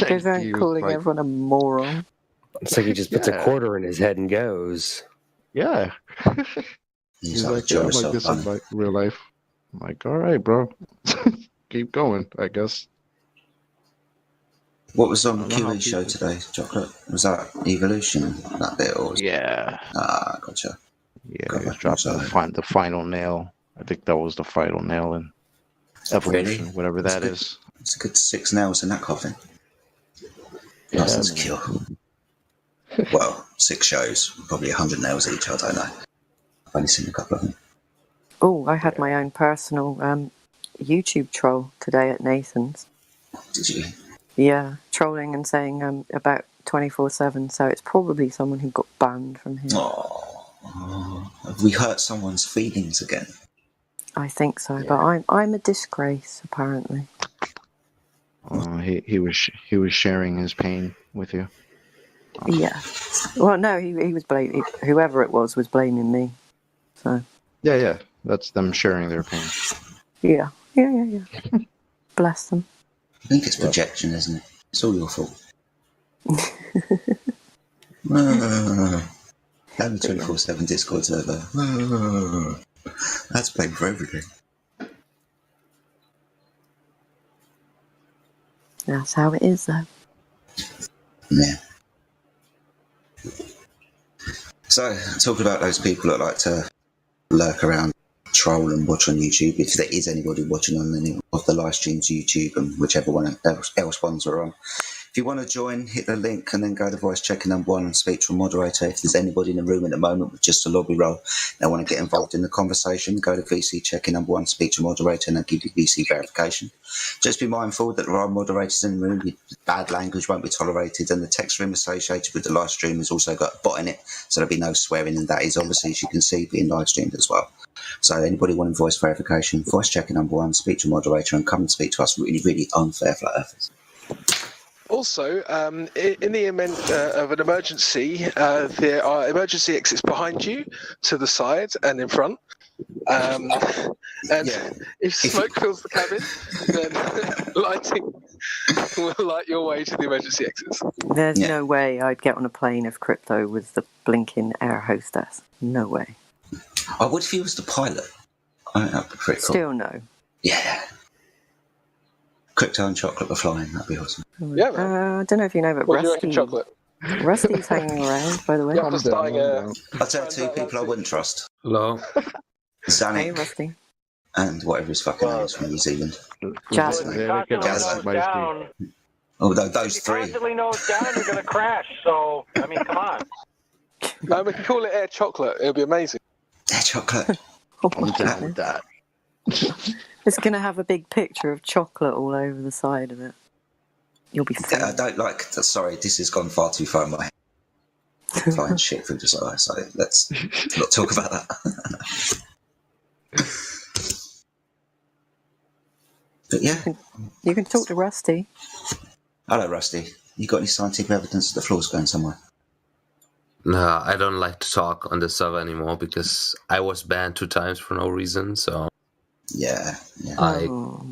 Goes around calling everyone a moron. It's like he just puts a quarter in his head and goes. Yeah. He's like, yeah, I'm like this in like real life. I'm like, all right, bro. Keep going, I guess. What was on the QE show today, Chocolate? Was that Evolution, that bit? Or Yeah. Ah, gotcha. Yeah, he was dropping the final nail. I think that was the final nail in Evolution, whatever that is. It's a good 6 nails in that coffin. Nice and secure. Well, 6 shows, probably 100 nails each, I don't know. I've only seen a couple of them. Oh, I had my own personal YouTube troll today at Nathan's. Did you? Yeah, trolling and saying about 24/7, so it's probably someone who got banned from here. Oh, have we hurt someone's feelings again? I think so, but I'm a disgrace, apparently. He was sharing his pain with you. Yeah. Well, no, he was blaming, whoever it was blaming me. So. Yeah, that's them sharing their pain. Yeah. Bless them. I think it's projection, isn't it? It's all your fault. Having 24/7 Discord server. That's playing for everything. That's how it is, though. Yeah. So, talking about those people that like to lurk around, troll and watch on YouTube, if there is anybody watching on any of the live streams, YouTube and whichever one else ones are on, if you want to join, hit the link and then go to voice checker #1 and speak to a moderator. If there's anybody in the room at the moment with just a lobby role, they want to get involved in the conversation, go to VC checker #1, speak to a moderator and they'll give you VC verification. Just be mindful that there are moderators in the room. Bad language won't be tolerated, and the text room associated with the live stream has also got a bot in it, so there'll be no swearing, and that is obviously, as you can see, being live streamed as well. So anybody wanting voice verification, voice checker #1, speak to a moderator and come and speak to us really, really unfair flat earthers. Also, in the event of an emergency, there are emergency exits behind you, to the side and in front. And if smoke fills the cabin, then lighting will light your way to the emergency exits. There's no way I'd get on a plane if Crypto was the blinking air hostess. No way. I would if he was the pilot. I think that'd be pretty cool. Still no. Yeah. Crypto and chocolate were flying. That'd be awesome. Yeah, man. I don't know if you know, but What do you reckon, chocolate? Rusty's hanging around, by the way. I'll tell two people I wouldn't trust. Hello. Zanuck. Hey, Rusty. And whatever his fucking name is from New Zealand. Down. Oh, those three. Constantly nose down, you're going to crash. So, I mean, come on. No, we can call it air chocolate. It'll be amazing. Air chocolate. I'm down with that. It's going to have a big picture of chocolate all over the side of it. You'll be fine. I don't like... Sorry, this has gone far too far in my head. Flying shit through the sky, so let's not talk about that. But yeah. You can talk to Rusty. Hello, Rusty. You got any scientific evidence that the floor's going somewhere? No, I don't like to talk on the server anymore because I was banned 2 times for no reason, so... Yeah. I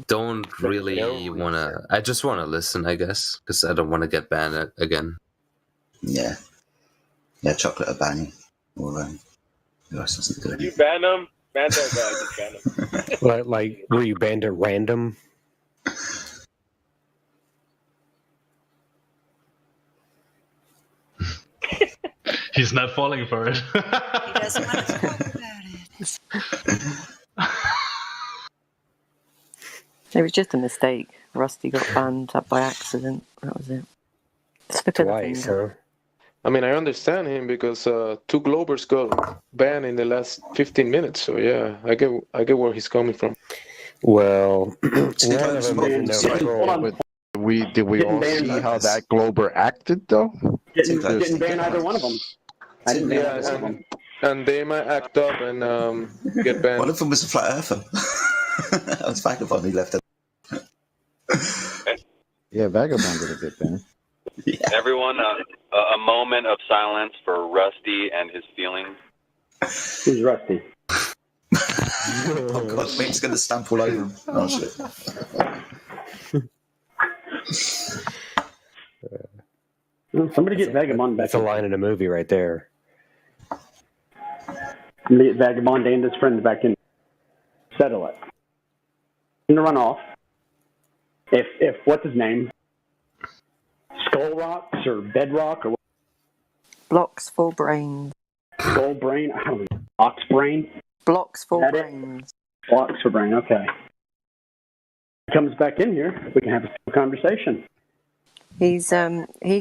don't really want to... I just want to listen, I guess, because I don't want to get banned again. Yeah. Yeah, chocolate or banning. Or who else doesn't do it? You ban them? Ban that guy, just ban them. Like, were you banned at random? He's not falling for it. He doesn't want to talk about it. It was just a mistake. Rusty got banned up by accident. That was it. Slip of the Twice, finger. huh? I mean, I understand him because 2 Globers got banned in the last 15 minutes. So yeah, I get where he's coming from. Well, one of them didn't know. Did we all see how that Glober acted though? Didn't ban either one of them. I didn't ban either one of them. And they might act up and get banned. One of them was a flat earther. That was Vagabond who left it. Yeah, Vagabond did a bit banned. Yeah. Everyone, a moment of silence for Rusty and his feelings. Who's Rusty? Oh god, Mick's going to stamp all over him. Oh shit. Somebody get Vagabond back. That's a line in a movie right there. Somebody get Vagabond and his friends back in. Settle it. In the runoff. If what's his name? Skull Rocks or Bedrock or what? Blocks for brains. Skull Brain? I don't know. Ox Brain? Blocks for That brains. Blocks for Brain, okay. He comes back in here, we can have a conversation. He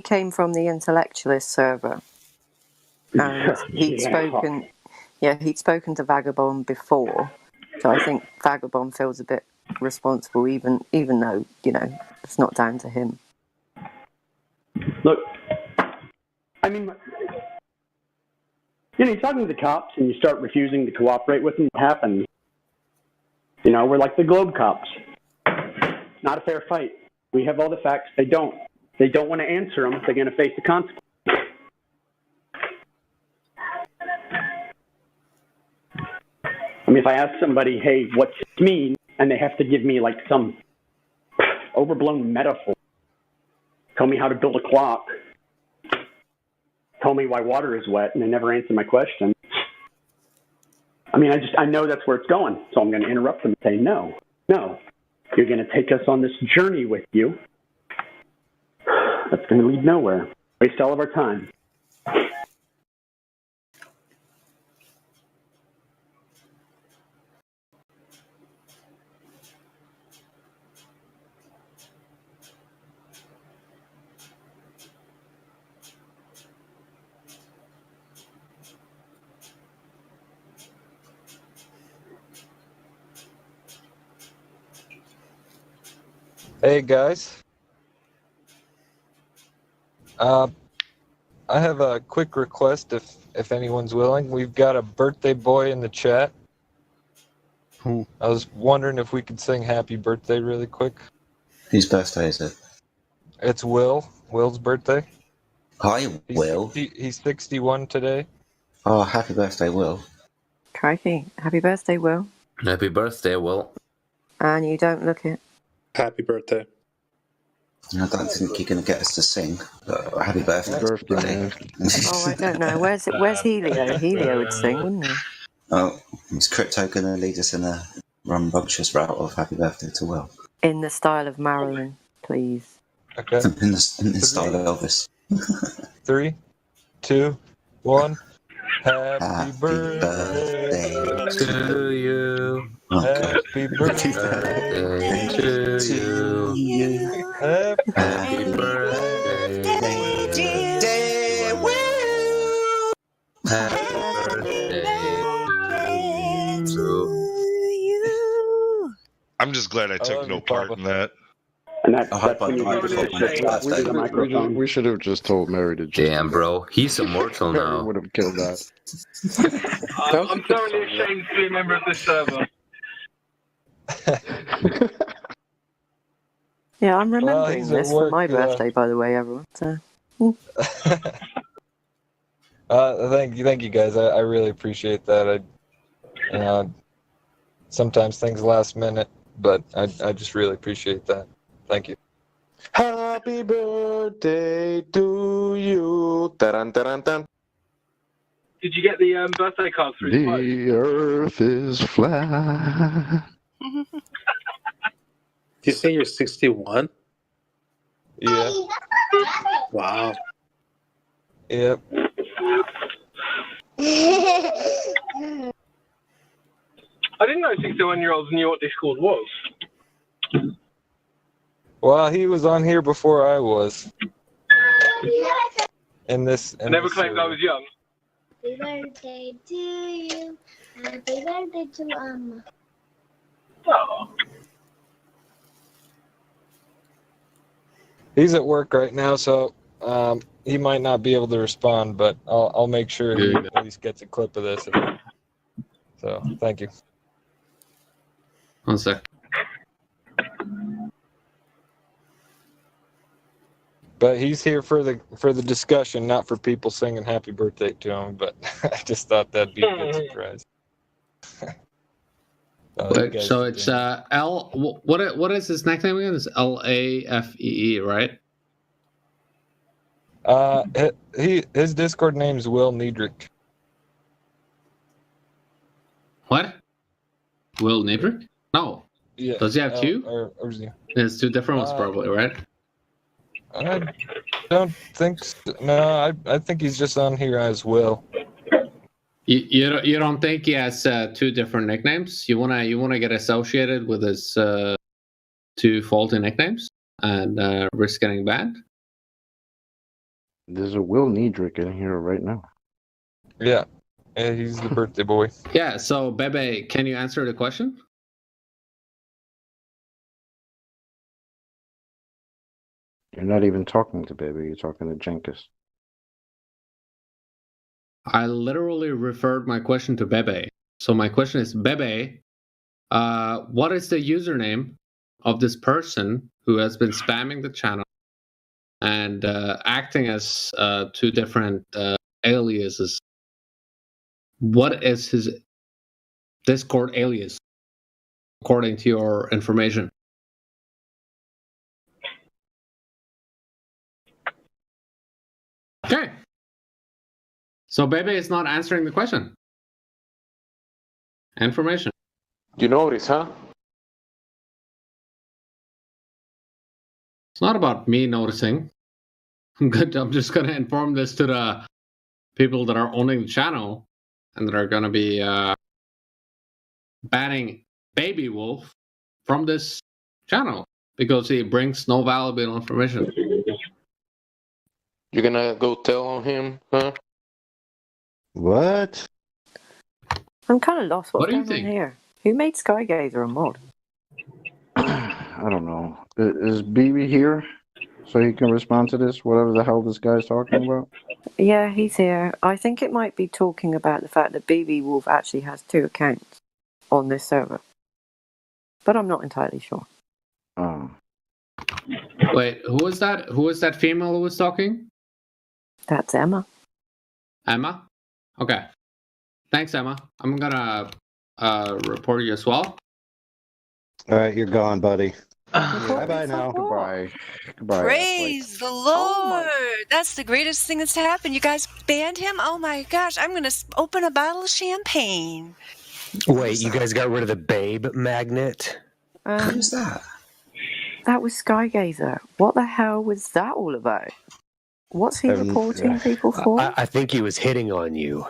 came from the intellectualist server. And he'd spoken to Vagabond before. So I think Vagabond feels a bit responsible, even though, it's not down to him. Look, I mean, you're talking to the cops and you start refusing to cooperate with them. What happens? We're like the Globe cops. Not a fair fight. We have all the facts. They don't. They don't want to answer them. They're going to face the consequences. I mean, if I ask somebody, hey, what's it mean? And they have to give me like some overblown metaphor. Tell me how to build a clock. Tell me why water is wet, and they never answer my question. I mean, I know that's where it's going, so I'm going to interrupt them and say, no. You're going to take us on this journey with you, That's going to lead nowhere. Waste all of our time. Hey guys. I have a quick request if anyone's willing. We've got a birthday boy in the chat. Who? I was wondering if we could sing happy birthday really quick. Whose birthday is it? It's Will. Will's birthday. Hi, Will. He's 61 today. Oh, happy birthday, Will. Crikey. Happy birthday, Will. Happy birthday, Will. And you don't look it. Happy birthday. I don't think you're going to get us to sing, but happy birthday. Oh, I don't know. Where's Helio? Helio would sing, wouldn't he? Oh, is Crypto going to lead us in a rambunctious route of happy birthday to Will? In the style of Marilyn, please. Okay. In the style of Elvis. 3, 2, 1. Happy birthday to you. Happy birthday to you. Happy birthday, dear Will. Happy birthday to you. I'm just glad I took no part in that. And that's when you the microphone. We should have just told Mary to just. Damn, bro. He's immortal Mary now. would have killed that. I'm thoroughly ashamed to be a member of this server. Yeah, I'm remembering he's at this for work, my birthday, by the way, everyone. So. Thank you guys. I really appreciate that. Sometimes things last minute, but I just really appreciate that. Thank you. Happy birthday to you. Dun. Did you get the birthday card through? The earth is flat. You say you're 61? Yeah. Wow. Yep. I didn't know 61-year-olds knew what Discord was. Well, he was on here before I was. I never claimed I was young. Happy birthday to you. Happy birthday to Mama. Oh. He's at work right now, so he might not be able to respond, but I'll make sure he at least gets a clip of this. So, thank you. 1 sec. But he's here for the discussion, not for people singing happy birthday to him. But I just thought that'd be a good surprise. Wait, so it's L. What is his nickname again? It's LAFEE, right? His Discord name is Will Niedrich. What? Will Niedrich? No. Yeah. Does he have two? Or There's two different ones, probably, right? I don't think so. No, I think he's just on here as Will. You don't think he has two different nicknames? You wanna get associated with his two faulty nicknames and risk getting banned? There's a Will Niedrich in here right now. Yeah, he's the birthday boy. Yeah. So Bebe, can you answer the question? You're not even talking to Baby. You're talking to Jenkins. I literally referred my question to Bebe. So my question is, Bebe, what is the username of this person who has been spamming the channel and acting as two different aliases? What is his Discord alias, according to your information? Okay. So Bebe is not answering the question. Information. You notice, huh? It's not about me noticing. Good. I'm just gonna inform this to the people that are owning the channel, and that are gonna be banning Baby Wolf from this channel because he brings no valuable information. You're gonna go tell on him, huh? What? I'm kind of lost. What's What do you going on think? here? Who made Skygazer a mod? I don't know. Is BB here so he can respond to this? Whatever the hell this guy's talking about? Yeah, he's here. I think it might be talking about the fact that BB Wolf actually has 2 accounts on this server. But I'm not entirely sure. Oh. Wait, who was that? Who was that female who was talking? That's Emma. Emma? Okay. Thanks, Emma. I'm gonna report you as well. All right, you're gone, buddy. Bye Bye now. Goodbye. Goodbye. Praise the Lord! That's the greatest thing that's happened. You guys banned him? Oh my gosh, I'm going to open a bottle of champagne. Wait, you guys got rid of the babe magnet? Who's that? That was Skygazer. What the hell was that all about? What's he reporting people for? I think he was hitting on you.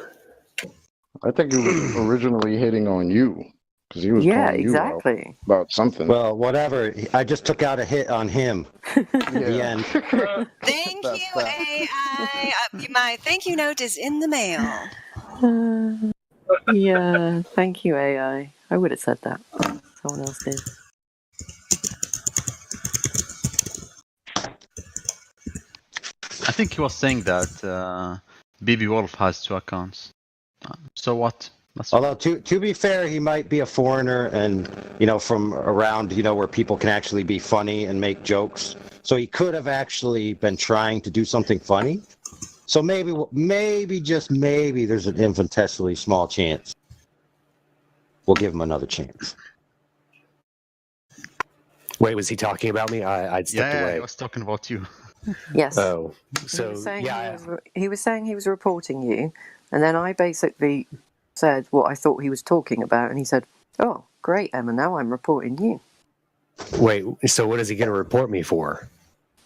I think he was originally hitting on you because he was calling you out about something. Well, whatever. I just took out a hit on him. The end. Thank you, AI. My thank you note is in the mail. Yeah, thank you, AI. I would have said that. Someone else did. I think he was saying that BB Wolf has 2 accounts. So what? Although to be fair, he might be a foreigner and, from around, where people can actually be funny and make jokes. So he could have actually been trying to do something funny. So maybe, just maybe, there's an infinitesimally small chance. We'll give him another chance. Wait, was he talking about me? I'd stepped away. He was talking about you. Yes. Oh, so he was saying he was reporting you, and then I basically said what I thought he was talking about, and he said, "Oh, great, Emma. Now I'm reporting you." Wait, so what is he going to report me for?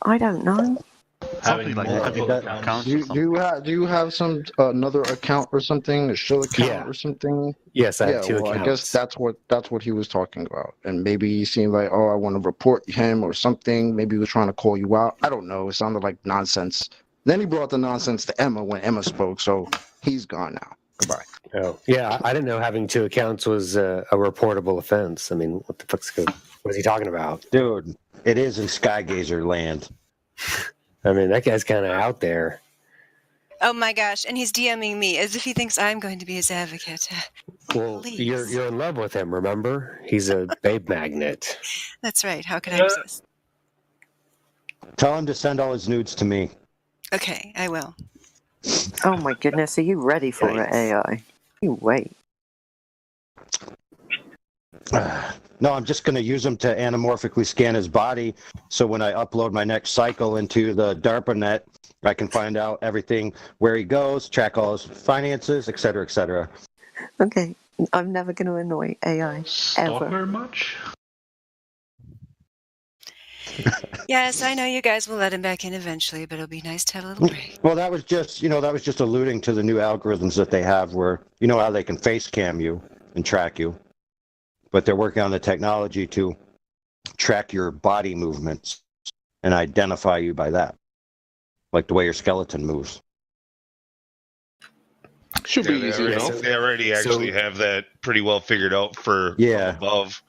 I don't know. Something like Do you have some another account or something, a shill account or something? Yes, I have 2 accounts. I guess that's what he was talking about, and maybe he seemed like, oh, I want to report him or something. Maybe he was trying to call you out. I don't know. It sounded like nonsense. Then he brought the nonsense to Emma when Emma spoke, so he's gone now. Goodbye. Oh, yeah, I didn't know having 2 accounts was a reportable offense. I mean, what the fuck's good? What is he talking about? Dude, it is in Skygazer land. I mean, that guy's kind of out there. Oh my gosh, and he's DMing me as if he thinks I'm going to be his advocate. Well, you're in love with him, remember? He's a babe magnet. That's right. How could I resist? Tell him to send all his nudes to me. Okay, I will. Oh my goodness, are you ready for it, AI? You wait. No, I'm just going to use him to anamorphically scan his body, so when I upload my next cycle into the DARPANet, I can find out everything, where he goes, track all his finances, etc., etc. Okay, I'm never going to annoy AI, Stalker ever. much? Yes, I know you guys will let him back in eventually, but it'll be nice to have a little break. Well, that was just alluding to the new algorithms that they have where, how they can face cam you and track you. But they're working on the technology to track your body movements and identify you by that, like the way your skeleton moves. Should be easy enough. They already actually have that pretty well figured out from above,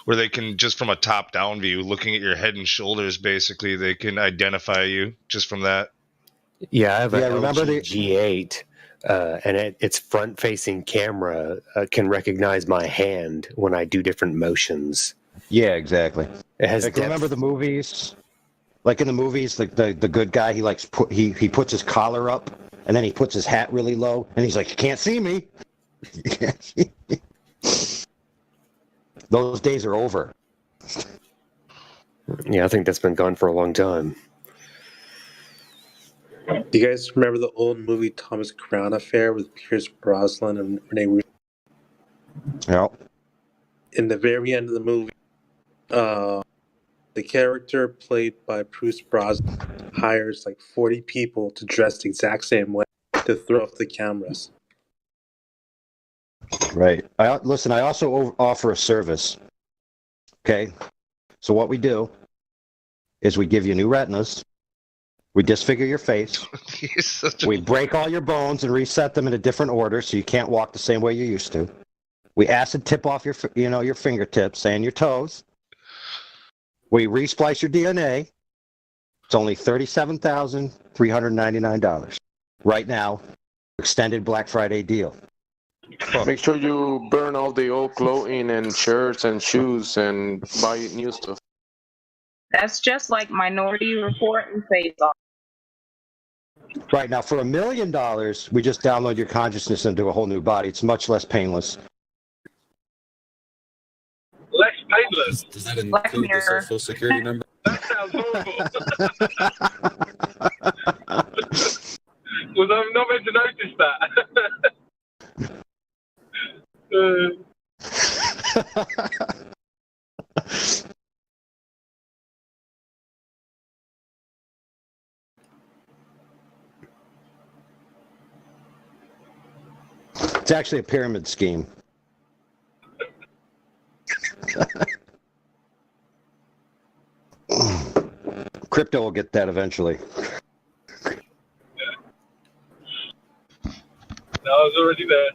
where they can, just from a top-down view, looking at your head and shoulders, basically, they can identify you just from that. Yeah, I have an LG G8. And its front-facing camera can recognize my hand when I do different motions. Yeah, exactly. It has remember the movies? Like in the movies, like the good guy, he puts his collar up, and then he puts his hat really low, and he's like, "You can't see me." Those days are over. Yeah, I think that's been gone for a long time. Do you guys remember the old movie Thomas Crown Affair with Pierce Brosnan and Renee Russo? Yeah. In the very end of the movie, The character played by Bruce Brosnan hires like 40 people to dress the exact same way to throw off the cameras. Right. I also offer a service. Okay. So what we do is we give you new retinas. We disfigure your face. We break all your bones and reset them in a different order so you can't walk the same way you used to. We acid tip off your fingertips and your toes. We resplice your DNA. It's only $37,399 right now. Extended Black Friday deal. Make sure you burn all the old clothing and shirts and shoes and buy new stuff. That's just like Minority Report and Face Off. Right now, for $1 million, we just download your consciousness into a whole new body. It's much less painless. Less painless. Does that include the social security number? That sounds horrible. Was I not meant to notice that? It's actually a pyramid scheme. Crypto will get that eventually. No, I was already there.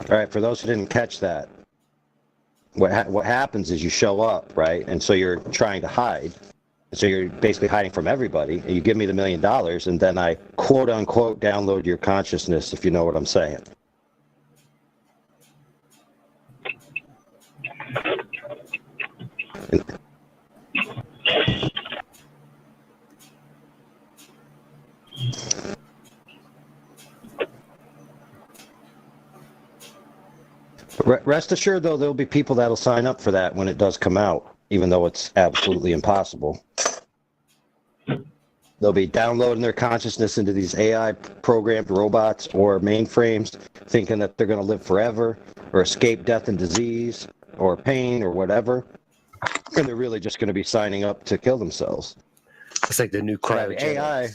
All right, for those who didn't catch that, what happens is you show up, right? And so you're trying to hide. So you're basically hiding from everybody. And you give me the $1 million, and then I quote unquote download your consciousness, if you know what I'm saying. Rest assured, though, there'll be people that'll sign up for that when it does come out, even though it's absolutely impossible. They'll be downloading their consciousness into these AI-programmed robots or mainframes, thinking that they're going to live forever or escape death and disease or pain or whatever, and they're really just going to be signing up to kill themselves. It's like the new cryogenics. AI.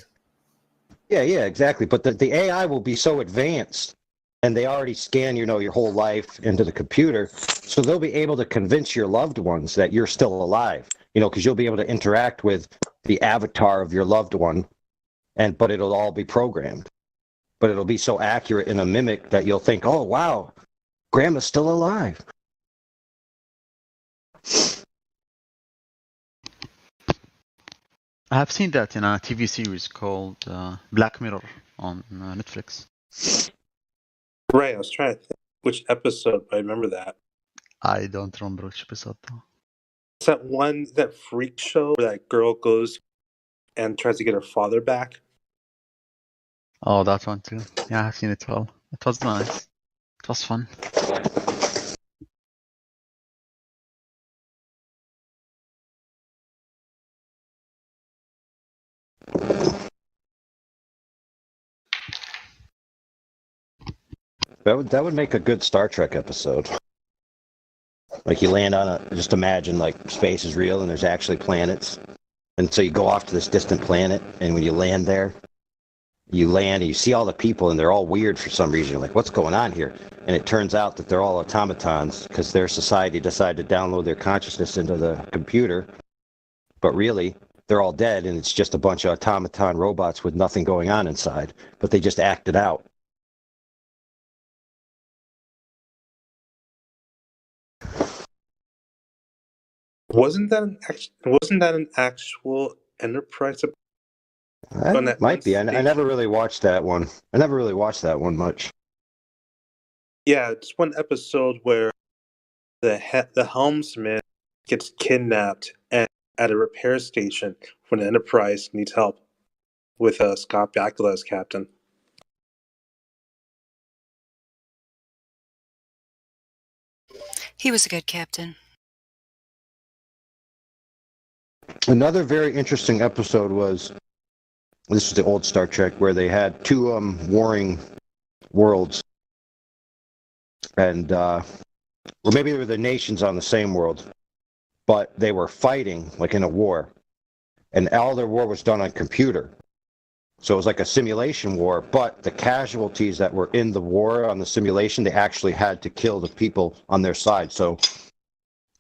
Yeah, exactly. But the AI will be so advanced, and they already scan, your whole life into the computer, so they'll be able to convince your loved ones that you're still alive, because you'll be able to interact with the avatar of your loved one, but it'll all be programmed. But it'll be so accurate in a mimic that you'll think, oh, wow, Grandma's still alive. I have seen that in a TV series called Black Mirror on Netflix. Right, I was trying to think which episode, but I remember that. I don't remember which episode though. It's that freak show where that girl goes and tries to get her father back. Oh, that one too. Yeah, I've seen it all. It was nice. It was fun. That would make a good Star Trek episode. Like you land on just imagine like space is real and there's actually planets. And so you go off to this distant planet, and when you land there, you land and you see all the people and they're all weird for some reason. You're like, what's going on here? And it turns out that they're all automatons because their society decided to download their consciousness into the computer. But really, they're all dead, and it's just a bunch of automaton robots with nothing going on inside. But they just acted out. Wasn't that an actual Enterprise? That might be. I never really watched that one. I never really watched that one much. Yeah, it's one episode where the helmsman gets kidnapped at a repair station when the Enterprise needs help with Scott Bakula as captain. He was a good captain. Another very interesting episode was This is the old Star Trek where they had two warring worlds, and or maybe they were the nations on the same world, but they were fighting like in a war, and all their war was done on computer. So it was like a simulation war, but the casualties that were in the war on the simulation, they actually had to kill the people on their side. So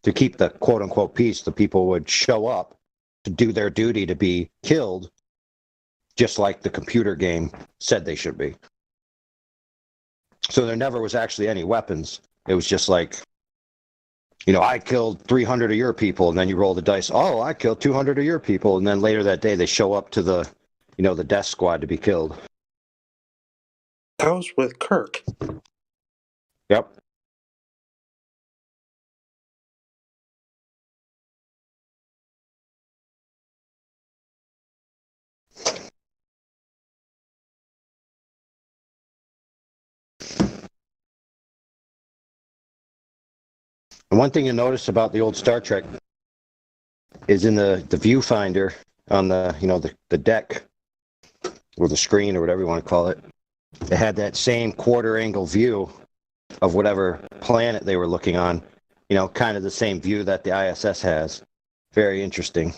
to keep the quote-unquote peace, the people would show up to do their duty to be killed, just like the computer game said they should be. So there never was actually any weapons. It was just like, I killed 300 of your people, and then you roll the dice. Oh, I killed 200 of your people, and then later that day they show up to the death squad to be killed. That was with Kirk. Yep. And one thing you notice about the old Star Trek is in the viewfinder on the deck or the screen or whatever you want to call it, they had that same quarter angle view of whatever planet they were looking on, kind of the same view that the ISS has. Very interesting.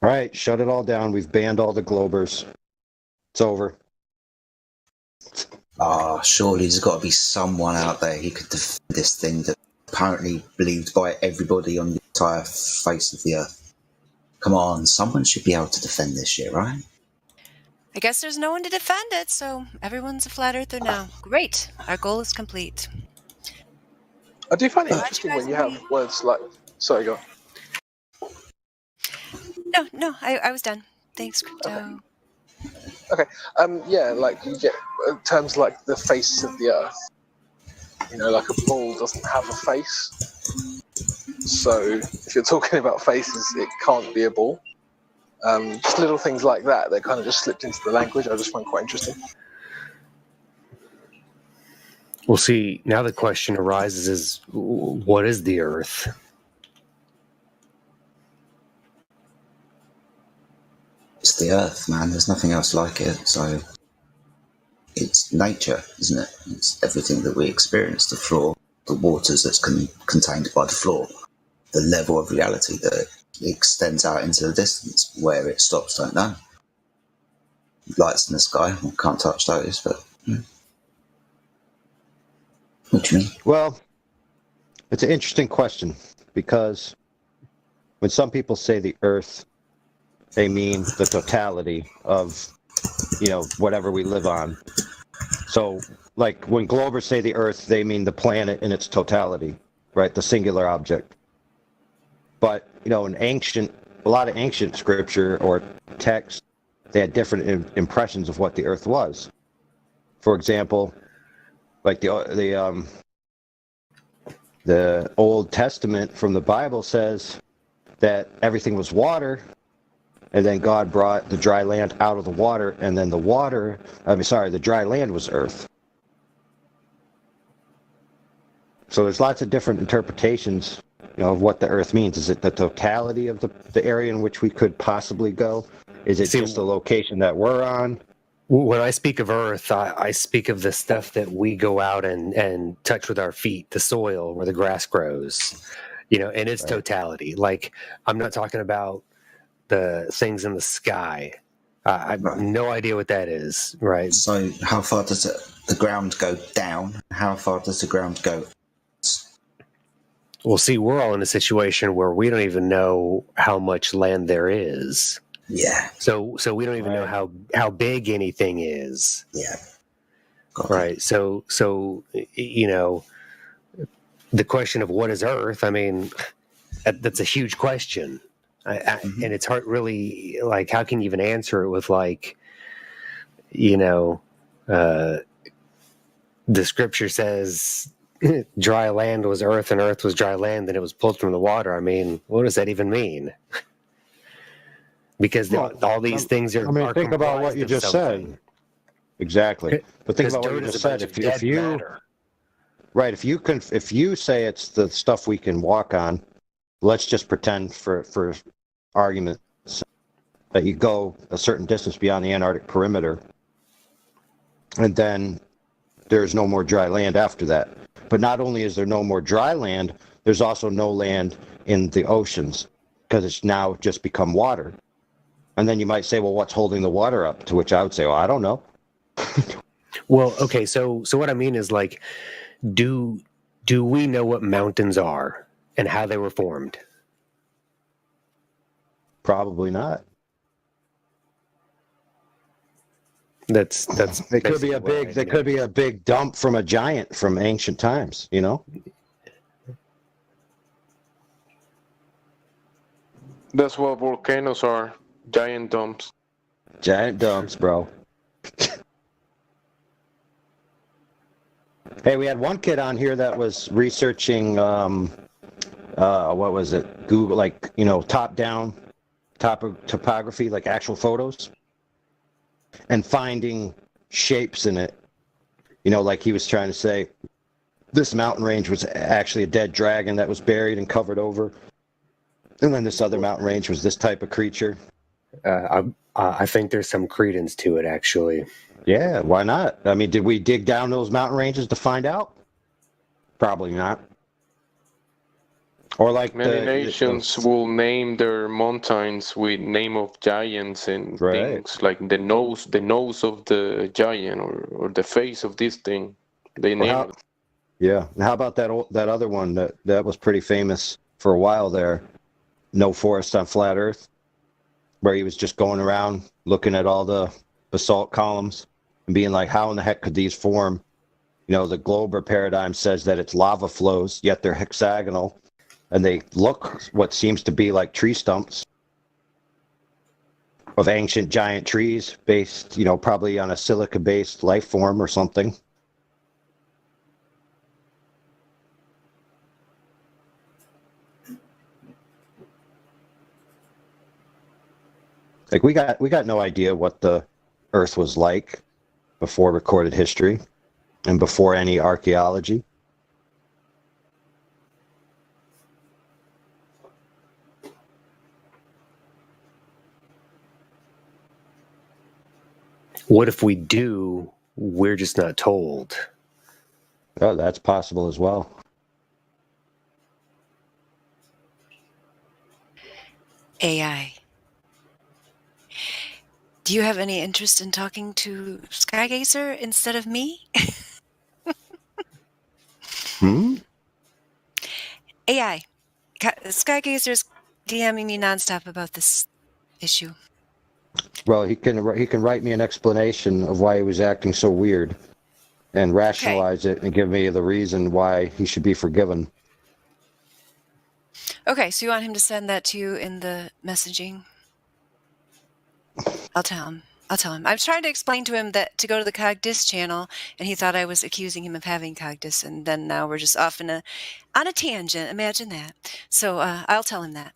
All right, shut it all down. We've banned all the Globers. It's over. Surely there's got to be someone out there who could defend this thing that apparently believed by everybody on the entire face of the earth. Come on, someone should be able to defend this shit, right? I guess there's no one to defend it, so everyone's a flat earther now. Great. Our goal is complete. I do find it interesting when you have words like... Sorry, go on. No, I was done. Thanks, Crypto. Okay. Yeah, like you get terms like the face of the earth. Like a ball doesn't have a face. So if you're talking about faces, it can't be a ball. Just little things like that kind of just slipped into the language. I just find quite interesting. Well, see, now the question arises is, what is the earth? It's the earth, man. There's nothing else like it. So it's nature, isn't it? It's everything that we experience, the floor, the waters that's contained by the floor, the level of reality that extends out into the distance. Where it stops, don't know. Lights in the sky, can't touch those, but... What do you mean? Well, it's an interesting question, because when some people say the earth, they mean the totality of, whatever we live on. So, like, when Globers say the earth, they mean the planet in its totality, right? The singular object. But, in a lot of ancient scripture or text, they had different impressions of what the earth was. For example, like the Old Testament from the Bible says that everything was water, and then God brought the dry land out of the water, and then the dry land was earth. So there's lots of different interpretations, of what the earth means. Is it the totality of the area in which we could possibly go? Is it just the location that we're on? When I speak of earth, I speak of the stuff that we go out and touch with our feet, the soil where the grass grows, in its totality. Like, I'm not talking about the things in the sky, I have no idea what that is. Right. So how far does the ground go down? How far does the ground go? Well, see, we're all in a situation where we don't even know how much land there is. Yeah. So we don't even know how big anything is. Yeah. Right. So you know, the question of what is Earth? I mean, that's a huge question, and it's hard. Really, like, how can you even answer it with like, you know, the scripture says dry land was earth and earth was dry land and it was pulled from the water. I mean, what does that even mean? Because all these things are. I mean, think about what you just said. Exactly. But think about what you just said. If you right, if you say it's the stuff we can walk on, let's just pretend for argument that you go a certain distance beyond the Antarctic perimeter, and then there's no more dry land after that. But not only is there no more dry land, there's also no land in the oceans because it's now just become water. And then you might say, well, what's holding the water up? To which I would say, well, I don't know. Well, okay, so what I mean is, like, do we know what mountains are and how they were formed? Probably not. That's They could be a big dump from a giant from ancient times, you know? That's what volcanoes are. Giant dumps. Giant dumps, bro. Hey, we had one kid on here that was researching what was it? Google, like, you know, top-down topography, like actual photos, and finding shapes in it. You know, like he was trying to say, this mountain range was actually a dead dragon that was buried and covered over. And then this other mountain range was this type of creature. I think there's some credence to it, actually. Yeah, why not? I mean, did we dig down those mountain ranges to find out? Probably not. Or like many nations will name their mountains with name of giants and things like the nose of the giant or the face of this thing. They name it. Yeah. And how about that other one that was pretty famous for a while there? No Forest on Flat Earth, where he was just going around looking at all the basalt columns and being like, how in the heck could these form? You know, the Glober paradigm says that it's lava flows, yet they're hexagonal, and they look what seems to be like tree stumps of ancient giant trees based, you know, probably on a silica-based life form or something. Like we got no idea what the Earth was like before recorded history and before any archaeology. What if we do, we're just not told? Oh, that's possible as well. AI. Do you have any interest in talking to Skygazer instead of me? AI. Skygazer's DMing me nonstop about this issue. Well, he can write me an explanation of why he was acting so weird and rationalize it and give me the reason why he should be forgiven. Okay, so you want him to send that to you in the messaging? I'll tell him. I've tried to explain to him that to go to the Cogdis channel, and he thought I was accusing him of having Cogdis, and then now we're just off on a tangent. Imagine that. So I'll tell him that.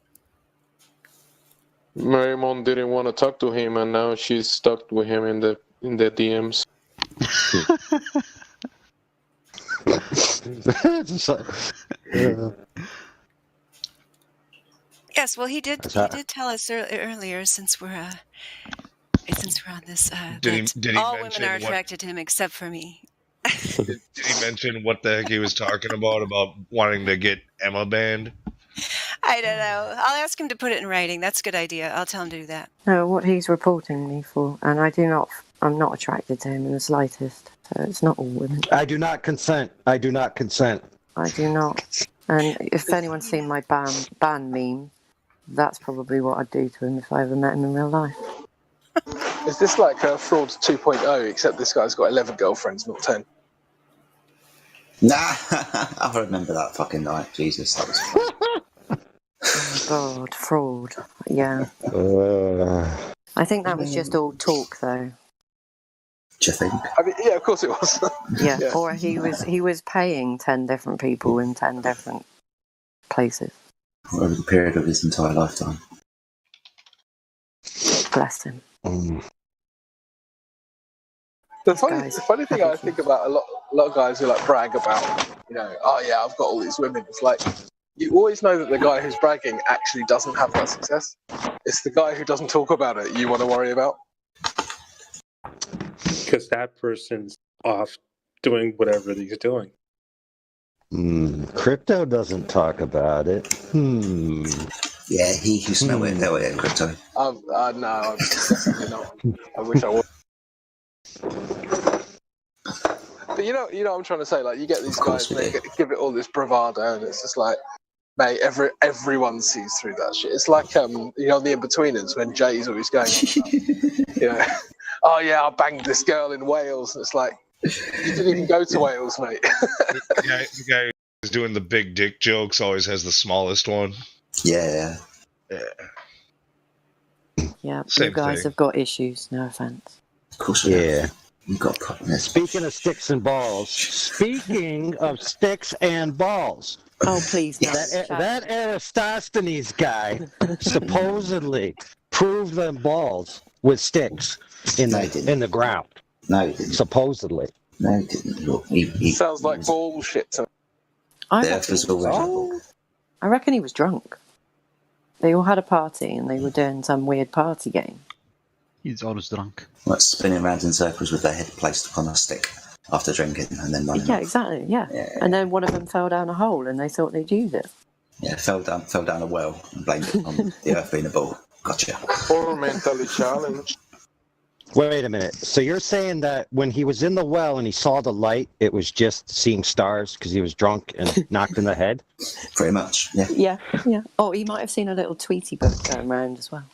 Marymon didn't want to talk to him, and now she's stuck with him in the DMs. Yes, well, he did tell us earlier, since we're on this, Did he all mention women are what- attracted to him except for me. Did he mention what the heck he was talking about wanting to get Emma banned? I don't know. I'll ask him to put it in writing. That's a good idea. I'll tell him to do that. No, what he's reporting me for, and I'm not attracted to him in the slightest. So it's not all women. I do not consent. I do not consent. I do not. And if anyone's seen my ban meme, that's probably what I'd do to him if I ever met him in real life. Is this like a Fraud 2.0, except this guy's got 11 girlfriends, not 10? Nah, I remember that fucking night. Jesus, that was fun. Oh, God, fraud. Yeah. I think that was just all talk, though. Do you think? I mean, yeah, of course it was. Yeah. Or he was paying 10 different people in 10 different places. Over the period of his entire lifetime. Bless him. The funny thing I think about a lot of guys who like brag about, oh yeah, I've got all these women. It's like, you always know that the guy who's bragging actually doesn't have that success. It's the guy who doesn't talk about it you want to worry about. Because that person's off doing whatever he's doing. Crypto doesn't talk about it. Yeah, he who smell it, they'll eat Crypto. No, I'm definitely not. I wish I would. But you know what I'm trying to say? Like, you get these guys and they give it all this bravado, and it's just like, mate, everyone sees through that shit. It's like, the In-Betweeners when Jay's always going, oh yeah, I banged this girl in Wales, and it's like, you didn't even go to Wales, mate. The guy who's doing the big dick jokes always has the smallest one. Yeah. Yeah, Same you guys thing. have got issues, no offence. Of course we have. We've got problems. Speaking of sticks and balls. Speaking of sticks and balls. Oh, please, no. That Aristophanes guy supposedly proved them balls with sticks in the ground. No, he didn't. Supposedly. No, he didn't. Look, he sounds like bullshit to me. I reckon he was drunk. They all had a party and they were doing some weird party game. He's always drunk. Like spinning around in circles with their head placed upon a stick after drinking and then running off. Exactly, yeah. And then one of them fell down a hole and they thought they'd use it. Yeah, fell down a well and blamed it on the earth being a ball. Gotcha. Or mentally challenged. Wait a minute. So you're saying that when he was in the well and he saw the light, it was just seeing stars because he was drunk and knocked in the head? Pretty much, yeah. Yeah. Oh, he might have seen a little Tweety book going around as well.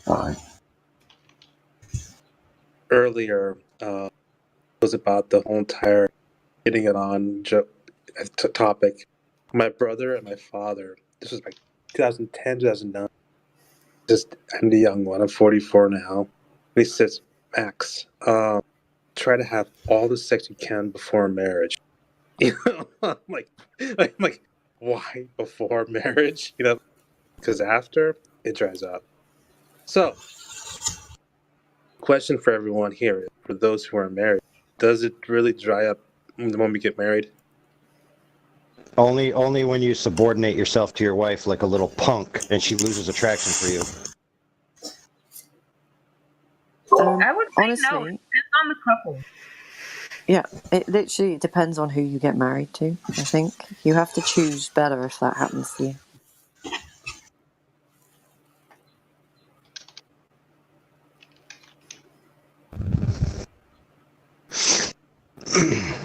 All right. Earlier, was about the whole entire getting it on topic. My brother and my father, this was like 2010, 2009. I'm the young one. I'm 44 now. And he says, Max, try to have all the sex you can before marriage. I'm like, why before marriage? Because after, it dries up. So, question for everyone here, for those who are married, does it really dry up when we get married? Only when you subordinate yourself to your wife like a little punk and she loses attraction for you. I would say honestly, no. It depends on the couple. Yeah, it literally depends on who you get married to, I think. You have to choose better if that happens to you.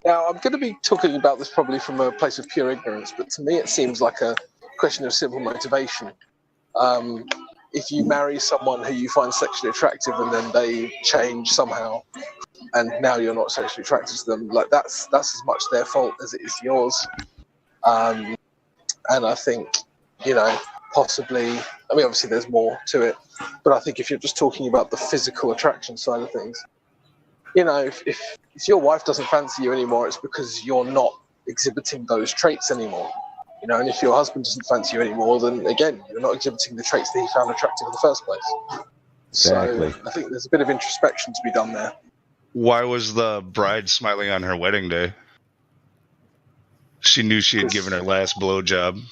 Now, I'm going to be talking about this probably from a place of pure ignorance, but to me it seems like a question of simple motivation. If you marry someone who you find sexually attractive and then they change somehow, and now you're not sexually attracted to them, like that's as much their fault as it is yours. And I think, possibly, I mean, obviously there's more to it, but I think if you're just talking about the physical attraction side of things, if your wife doesn't fancy you anymore, it's because you're not exhibiting those traits anymore. And if your husband doesn't fancy you anymore, then again, you're not exhibiting the traits that he found attractive in the first place. Exactly. So I think there's a bit of introspection to be done there. Why was the bride smiling on her wedding day? She knew she had given her last blowjob.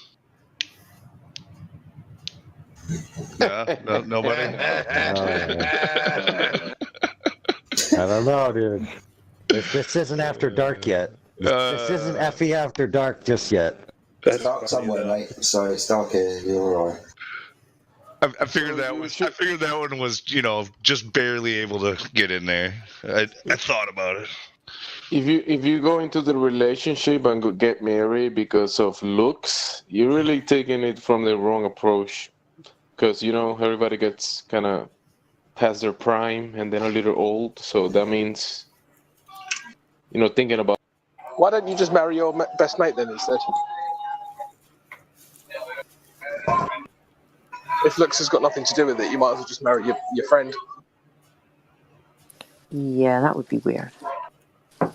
No, nobody? I don't know, dude. This isn't after dark yet. This isn't FE After Dark just yet. It's dark somewhere, mate. So it's dark here. You're all right. I figured that one was, just barely able to get in there. I thought about it. If you go into the relationship and get married because of looks, you're really taking it from the wrong approach. Because everybody gets kind of past their prime and then a little old, so that means thinking about. Why don't you just marry your best mate then instead? If looks has got nothing to do with it, you might as well just marry your friend. Yeah, that would be weird. I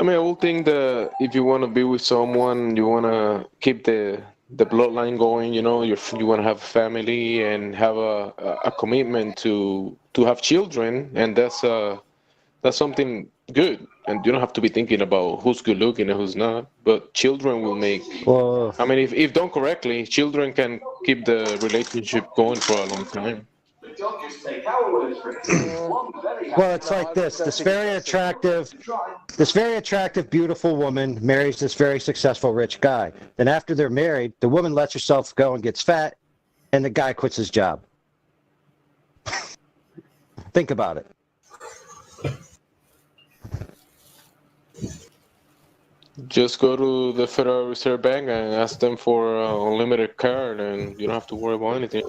mean, I would think that if you want to be with someone, you want to keep the bloodline going. You want to have a family and have a commitment to have children, and that's something good. And you don't have to be thinking about who's good looking and who's not. But children will make. Well, I mean, if done correctly, children can keep the relationship going for a long time. Well, it's like this. This very attractive, beautiful woman marries this very successful, rich guy. Then after they're married, the woman lets herself go and gets fat, and the guy quits his job. Think about it. Just go to the Federal Reserve Bank and ask them for an unlimited card, and you don't have to worry about anything.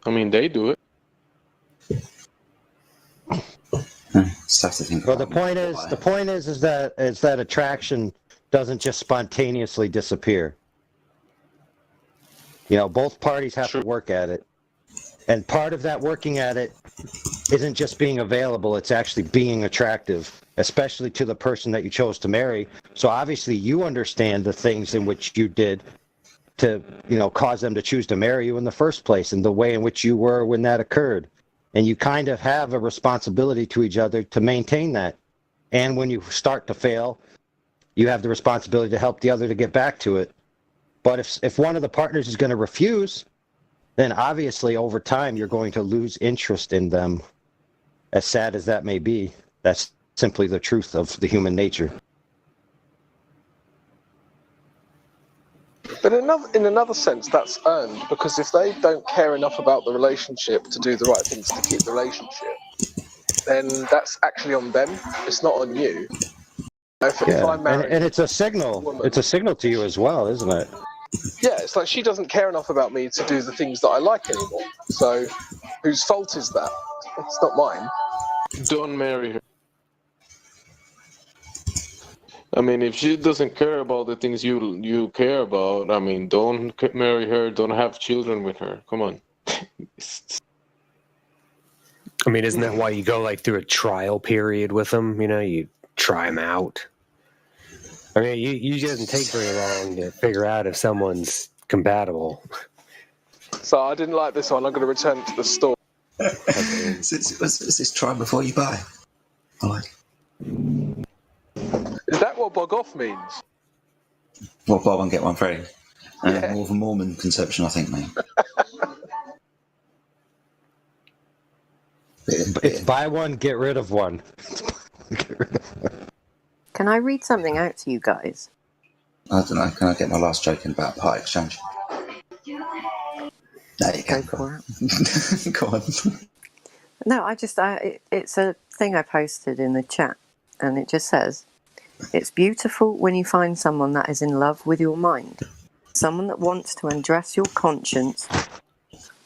I mean, they do it. Well, the point is that attraction doesn't just spontaneously disappear. Both parties have to work at it, and part of that working at it isn't just being available; it's actually being attractive, especially to the person that you chose to marry. So obviously, you understand the things in which you did to, cause them to choose to marry you in the first place, and the way in which you were when that occurred. And you kind of have a responsibility to each other to maintain that. And when you start to fail, you have the responsibility to help the other to get back to it. But if one of the partners is going to refuse, then obviously over time you're going to lose interest in them. As sad as that may be, that's simply the truth of the human nature. But in another sense, that's earned, because if they don't care enough about the relationship to do the right things to keep the relationship, then that's actually on them. It's not on you. If I marry and it's a signal. It's a signal to you as well, isn't it? Yeah, it's like she doesn't care enough about me to do the things that I like anymore. So, whose fault is that? It's not mine. Don't marry her. I mean, if she doesn't care about the things you care about, I mean, don't marry her. Don't have children with her. Come on. I mean, isn't that why you go through a trial period with them? You try them out. I mean, you doesn't take very long to figure out if someone's compatible. So I didn't like this one. I'm going to return it to the store. Is this try before you buy? I like. Is that what bog off means? Well, buy one, get one free. More of a Mormon conception, I think, mate. It's buy one, get rid of one. Can I read something out to you guys? I don't know. Can I get my last joke in about part exchange? There you go. For it. Go on. No, it's a thing I posted in the chat, and it just says, "It's beautiful when you find someone that is in love with your mind, someone that wants to undress your conscience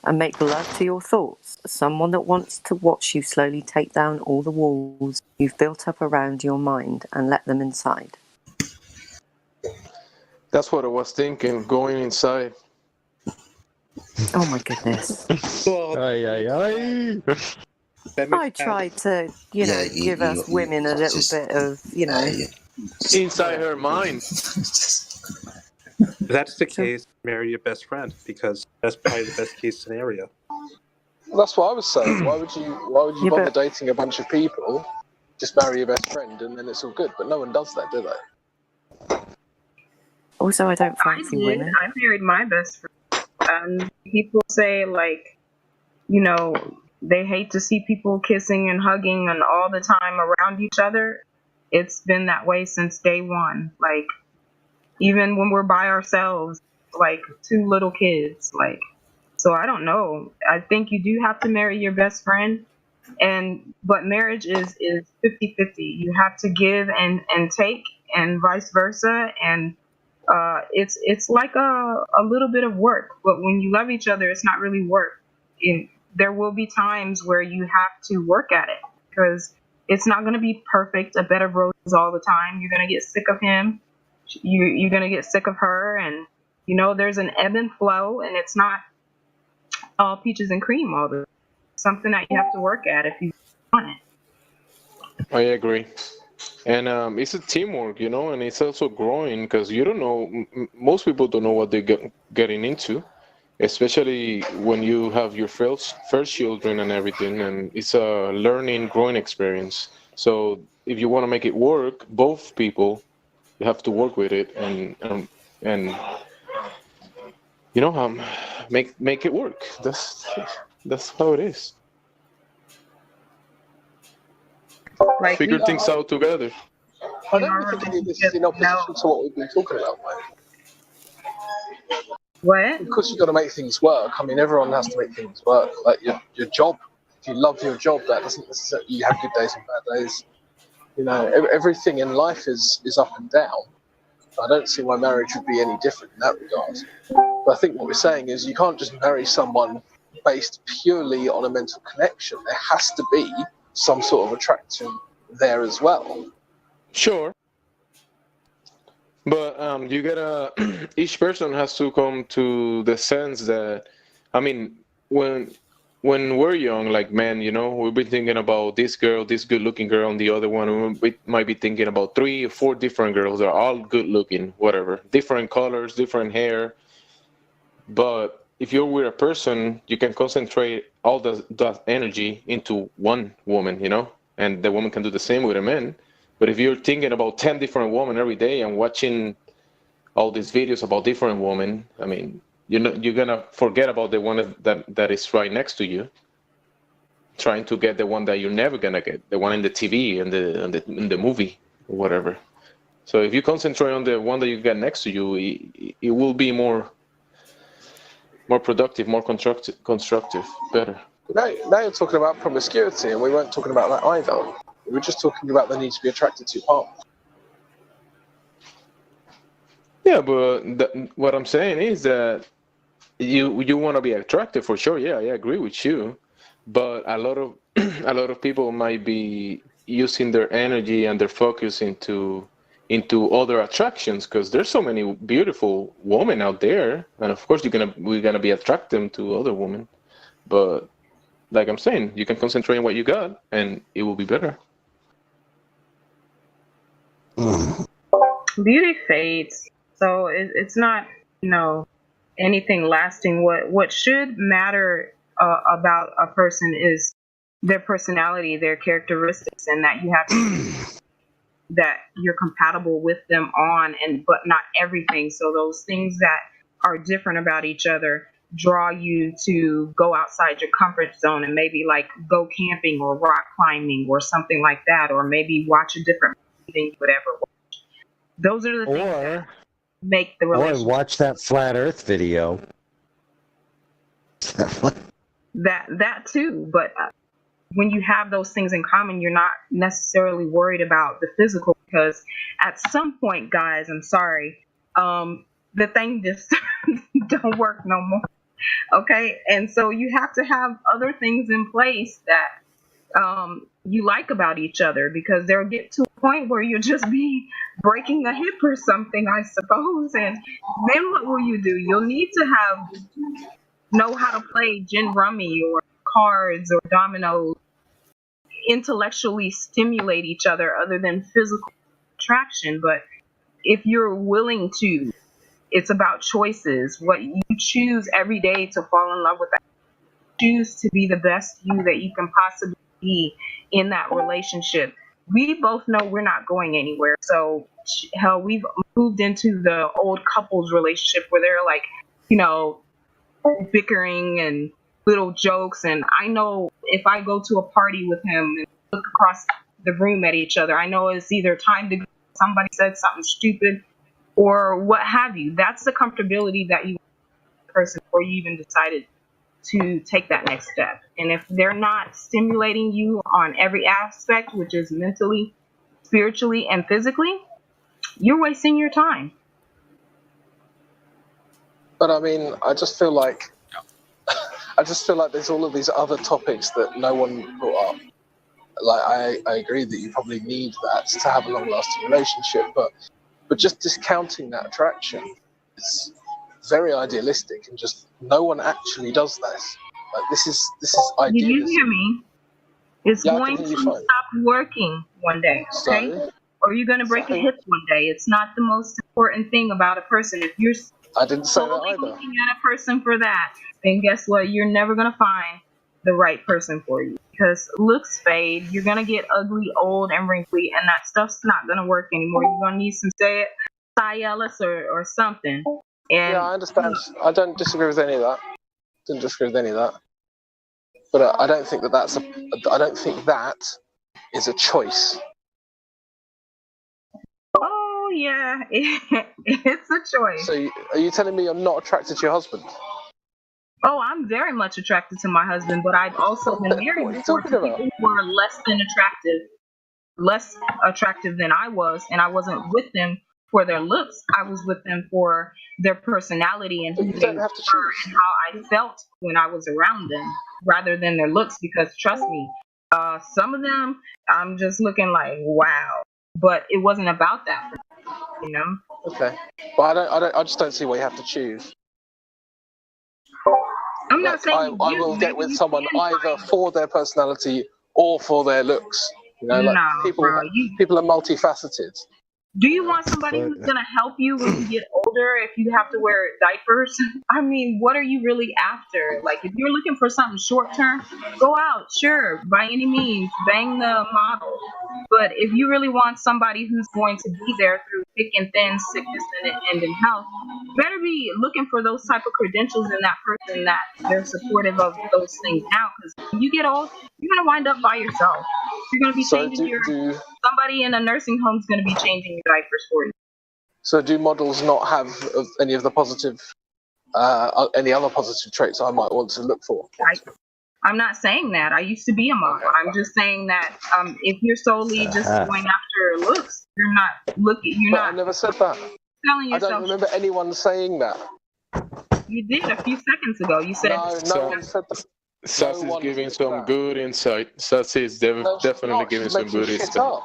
and make love to your thoughts, someone that wants to watch you slowly take down all the walls you've built up around your mind and let them inside." That's what I was thinking, going inside. Oh my goodness. I tried to, give us women a little bit of, Inside her mind. If that's the case, marry your best friend, because that's probably the best case scenario. That's what I was saying. Why would you bother dating a bunch of people? Just marry your best friend and then it's all good. But no one does that, do they? Also, I don't fancy women. I married my best friend. People say, they hate to see people kissing and hugging and all the time around each other. It's been that way since day one. Like, even when we're by ourselves, like two little kids, like, so I don't know. I think you do have to marry your best friend, but marriage is 50-50. You have to give and take, and vice versa, and it's like a little bit of work. But when you love each other, it's not really work. There will be times where you have to work at it, because it's not going to be perfect, a bed of roses all the time. You're going to get sick of him. You're going to get sick of her, and there's an ebb and flow, and it's not all peaches and cream all the time. Something that you have to work at if you want it. I agree. And it's a teamwork, and it's also growing, because you don't know, most people don't know what they're getting into, especially when you have your first children and everything, and it's a learning, growing experience. So if you want to make it work, both people, you have to work with it and make it work. That's how it is. Like, figure things out together. I don't think any of this is in opposition to what we've been talking about, mate. What? Of course, you've got to make things work. I mean, everyone has to make things work. Like your job, if you love your job, that doesn't necessarily, you have good days and bad days. Everything in life is up and down. I don't see why marriage would be any different in that regard. But I think what we're saying is you can't just marry someone based purely on a mental connection. There has to be some sort of attraction there as well. Sure. But you gotta, each person has to come to the sense that, I mean, when we're young, like men, we've been thinking about this girl, this good-looking girl, and the other one, we might be thinking about 3 or 4 different girls. They're all good-looking, whatever, different colors, different hair. But if you're with a person, you can concentrate all that energy into one woman, and the woman can do the same with a man. But if you're thinking about 10 different women every day and watching all these videos about different women, I mean, you're gonna forget about the one that is right next to you, trying to get the one that you're never gonna get, the one in the TV and in the movie or whatever. So if you concentrate on the one that you get next to you, it will be more productive, more constructive, better. Now you're talking about promiscuity, and we weren't talking about that either. We were just talking about the need to be attracted to your partner. Yeah, but what I'm saying is that you want to be attractive for sure. Yeah, I agree with you. But a lot of people might be using their energy and their focus into other attractions, because there's so many beautiful women out there, and of course we're gonna be attracted to other women. But like I'm saying, you can concentrate on what you got, and it will be better. Beauty fades, so it's not anything lasting. What should matter about a person is their personality, their characteristics, and that you have that you're compatible with them on, but not everything. So those things that are different about each other draw you to go outside your comfort zone and maybe like go camping or rock climbing or something like that, or maybe watch a different thing, whatever. Those are the things that make the relationship. Or watch that flat Earth video. That too, but when you have those things in common, you're not necessarily worried about the physical, because at some point, guys, I'm sorry, the thing just don't work no more. Okay, and so you have to have other things in place that you like about each other, because they'll get to a point where you'll just be breaking a hip or something, I suppose, and then what will you do? You'll need to know how to play gin rummy or cards or dominoes, intellectually stimulate each other other than physical attraction. But if you're willing to, it's about choices. What you choose every day to fall in love with that. Choose to be the best you that you can possibly be in that relationship. We both know we're not going anywhere. So hell, we've moved into the old couples relationship where they're like, bickering and little jokes. And I know if I go to a party with him and look across the room at each other, I know it's either time to go, somebody said something stupid or what have you. That's the comfortability that you want in a person before you even decided to take that next step. And if they're not stimulating you on every aspect, which is mentally, spiritually, and physically, you're wasting your time. But I mean, I just feel like there's all of these other topics that no one brought up. Like I agree that you probably need that to have a long-lasting relationship, but just discounting that attraction is very idealistic, and just no one actually does this. Like this is idealism. Did you hear me? It's Yeah, I going can to hear you fine. stop working one day, okay? So? Or you're going to break a hip one day. It's not the most important thing about a person. If you're I didn't say that solely either. looking at a person for that, then guess what? You're never going to find the right person for you, because looks fade. You're going to get ugly, old, and wrinkly, and that stuff's not going to work anymore. You're going to need some Cialis or something. And Yeah, I understand. I don't disagree with any of that. Didn't disagree with any of that. But I don't think I don't think that is a choice. oh yeah, it's a choice. So are you telling me you're not attracted to your husband? Oh, I'm very much attracted to my husband, but I've also been married before to people who were less attractive than I was, and I wasn't with them for their looks. I was with them for their personality and who they were and how I felt when I was around them, rather than their looks. Because trust me, some of them I'm just looking like wow, but it wasn't about that for me, you know. Okay, but I just don't see why you have to choose. I'm not saying I will get with someone either for their personality or for their looks. You know, like people are multifaceted. Do you want somebody who's going to help you when you get older if you have to wear diapers? I mean, what are you really after? Like, if you're looking for something short term, go out, sure, by any means, bang the model. But if you really want somebody who's going to be there through thick and thin, sickness and in health, you better be looking for those type of credentials in that person, that they're supportive of those things now. Because when you get old, you're going to wind up by yourself. You're going to be changing somebody in a nursing home is going to be changing your diapers for you. So do models not have any of the positive, any other positive traits I might want to look for? I'm not saying that. I used to be a model. I'm just saying that if you're solely just going after looks, you're not looking. You're not. I never said that. Telling yourself. I don't remember anyone saying that. You did a few seconds ago. You said no one said that. Sas is giving some good insight. Sas is definitely giving some good insight.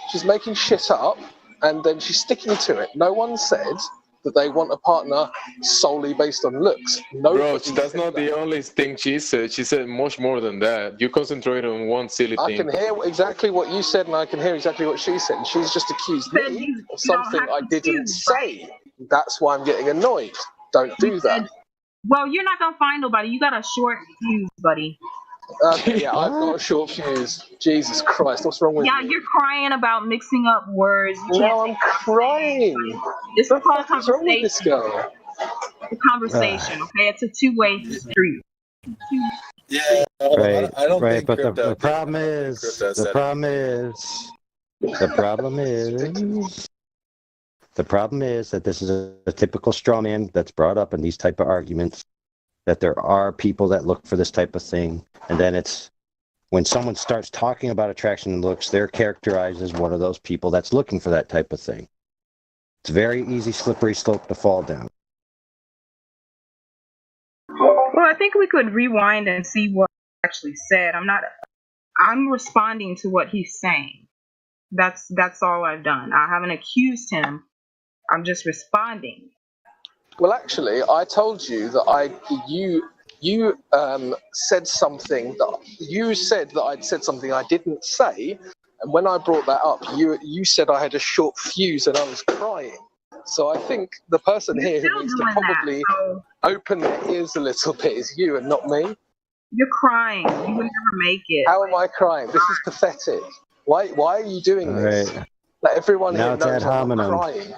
She's making shit up, and then she's sticking to it. No one said that they want a partner solely based on looks. Bro, that's not the only thing she said. She said much more than that. You concentrate on one silly thing. I can hear exactly what you said, and I can hear exactly what she said. And she's just accused me of something I didn't say. That's why I'm getting annoyed. Don't do that. Well, you're not going to find nobody. You got a short fuse, buddy. Yeah, I've got a short fuse. Jesus Christ, what's wrong with you? Yeah, you're crying about mixing up words. No, I'm crying. It's a wrong with this girl? It's a conversation, okay? It's a two-way street. Yeah, right, I don't think but Crypto the problem is, the problem is that this is a typical straw man that's brought up in these type of arguments, that there are people that look for this type of thing, and then it's when someone starts talking about attraction and looks, they're characterized as one of those people that's looking for that type of thing. It's a very easy, slippery slope to fall down. Well, I think we could rewind and see what he actually said. I'm responding to what he's saying. That's all I've done. I haven't accused him. I'm just responding. Well, actually, I told you that you said something that you said that I'd said something I didn't say, and when I brought that up, you said I had a short fuse and I was crying. So I think the person here who needs to probably open their ears a little bit is you and not me. You're crying. You would never make it. How am I crying? This is pathetic. Why are you doing this? Right. Like everyone Now here it's knows ad I'm not hominem. crying.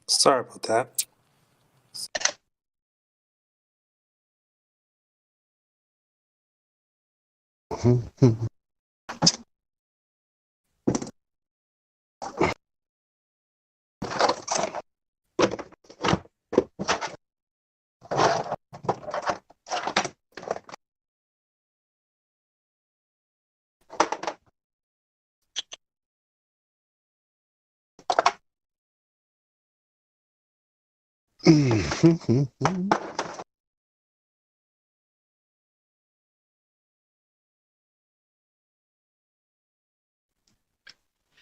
Sorry about that.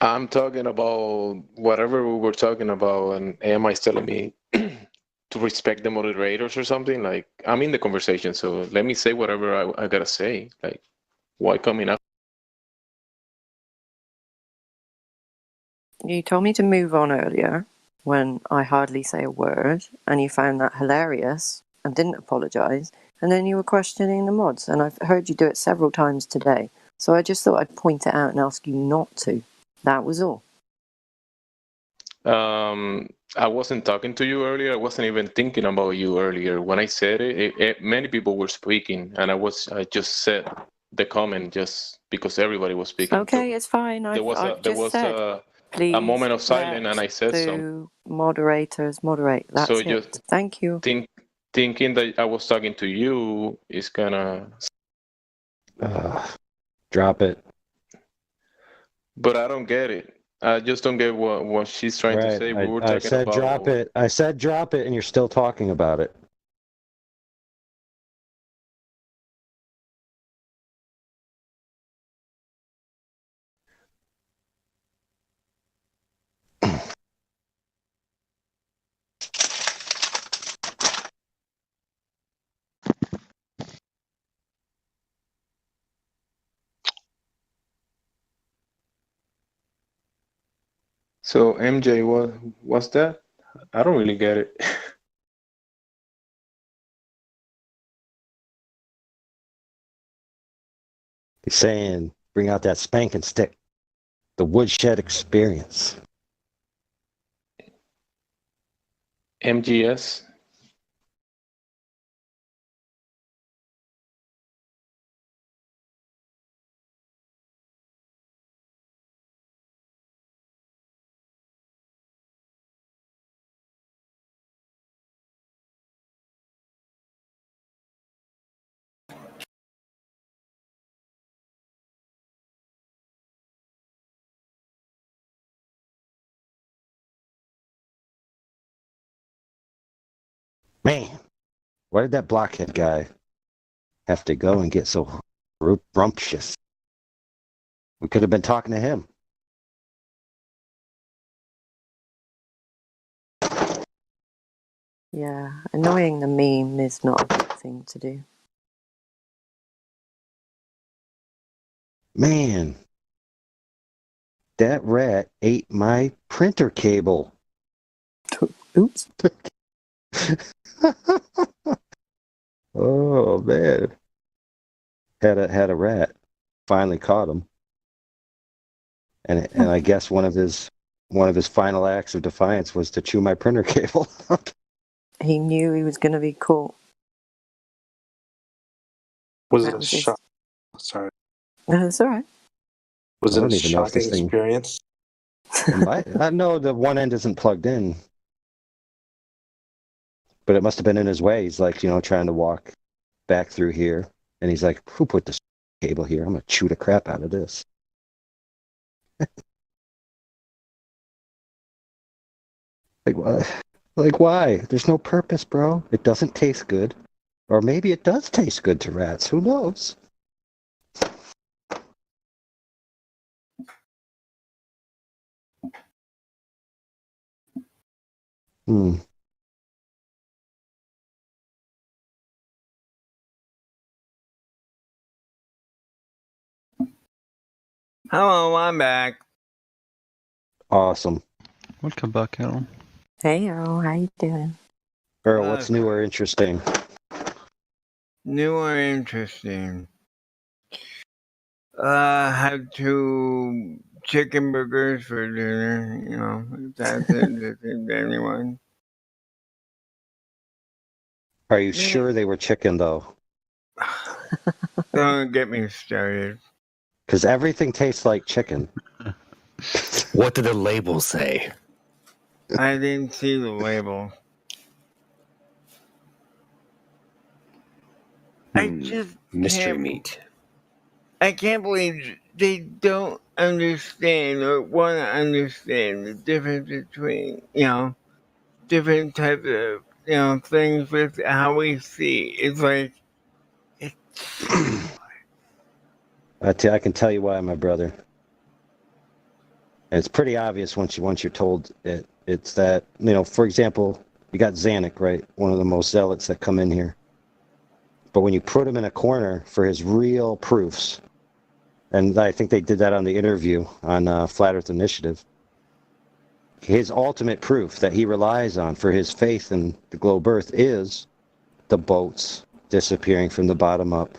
I'm talking about whatever we were talking about, and Emma is telling me to respect the moderators or something. Like, I'm in the conversation, so let me say whatever I gotta say. Like, why coming up? You told me to move on earlier when I hardly say a word, and you found that hilarious and didn't apologise, and then you were questioning the mods, and I've heard you do it several times today. So I just thought I'd point it out and ask you not to. That was all. I wasn't talking to you earlier. I wasn't even thinking about you earlier. When I said it, many people were speaking, and I just said the comment just because everybody was speaking. Okay, so it's fine. I've just said, please a moment of silence, and I said the moderators moderate. That's so it. just Thank you. Thinking that I was talking to you is kind of drop it. But I don't get it. I just don't get what she's trying to say. We were talking I said about... drop it. I said drop it, and you're still talking about it. So MJ, what's that? I don't really get it. He's saying, bring out that spanking stick. The woodshed experience. MGS? Man, why did that blockhead guy have to go and get so rumptious? We could have been talking to him. Yeah, annoying the meme is not a good thing to do. Man, that rat ate my printer cable. Oops. Oh man, had a rat. Finally caught him, and I guess one of his final acts of defiance was to chew my printer cable. He knew he was going to be caught. Was it a shock? Sorry. No, it's all right. Was it a shocking experience? I know the one end isn't plugged in, but it must have been in his way. He's like, trying to walk back through here, and he's like, "Who put this cable here? I'm gonna chew the crap out of this." Like what? Like why? There's no purpose, bro. It doesn't taste good, or maybe it does taste good to rats. Who knows? Hmm. Hello, I'm back. Awesome. Welcome back, Errol. Hey, Earl, how you doing? Earl, what's new or interesting? New or interesting? Had to chicken burgers for dinner. You know, if that's interesting to anyone. Are you sure they were chicken though? Don't get me started. Because everything tastes like chicken. What did the label say? I didn't see the label. I just mystery can't, meat. I can't believe they don't understand or want to understand the difference between, you know, different types of, you know, things with how we see. It's like, I can tell you why, my brother. And it's pretty obvious once you're told it. It's that, you know, for example, you got Zanuck, right? One of the most zealots that come in here. But when you put him in a corner for his real proofs, and I think they did that on the interview on Flat Earth Initiative, his ultimate proof that he relies on for his faith in the globe Earth is the boats disappearing from the bottom up,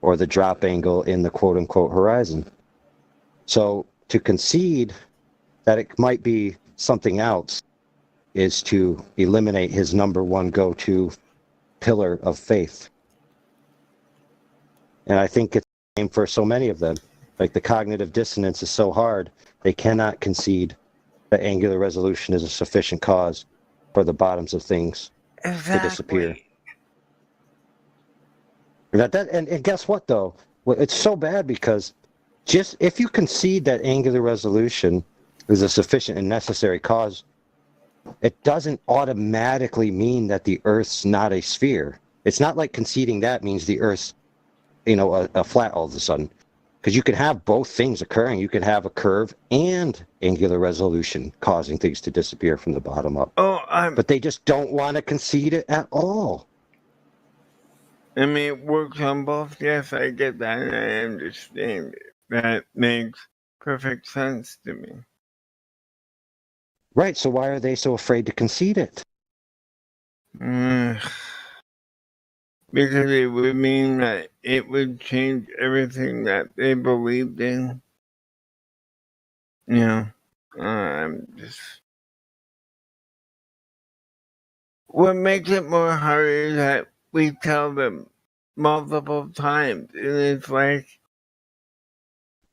or the drop angle in the quote-unquote horizon. So to concede that it might be something else is to eliminate his number one go-to pillar of faith. And I think it's the same for so many of them. Like, the cognitive dissonance is so hard, they cannot concede that angular resolution is a sufficient cause for the bottoms of things to disappear. And guess what, though? Well, it's so bad because just if you concede that angular resolution is a sufficient and necessary cause, it doesn't automatically mean that the Earth's not a sphere. It's not like conceding that means the Earth's, you know, a flat all of a sudden. Because you can have both things occurring. You can have a curve and angular resolution causing things to disappear from the bottom up. But they just don't want to concede it at all. I mean, it works on both. Yes, I get that, and I understand it. That makes perfect sense to me. Right, so why are they so afraid to concede it? Because it would mean that it would change everything that they believed in. You know, I'm just... What makes it more hard is that we tell them multiple times, and it's like,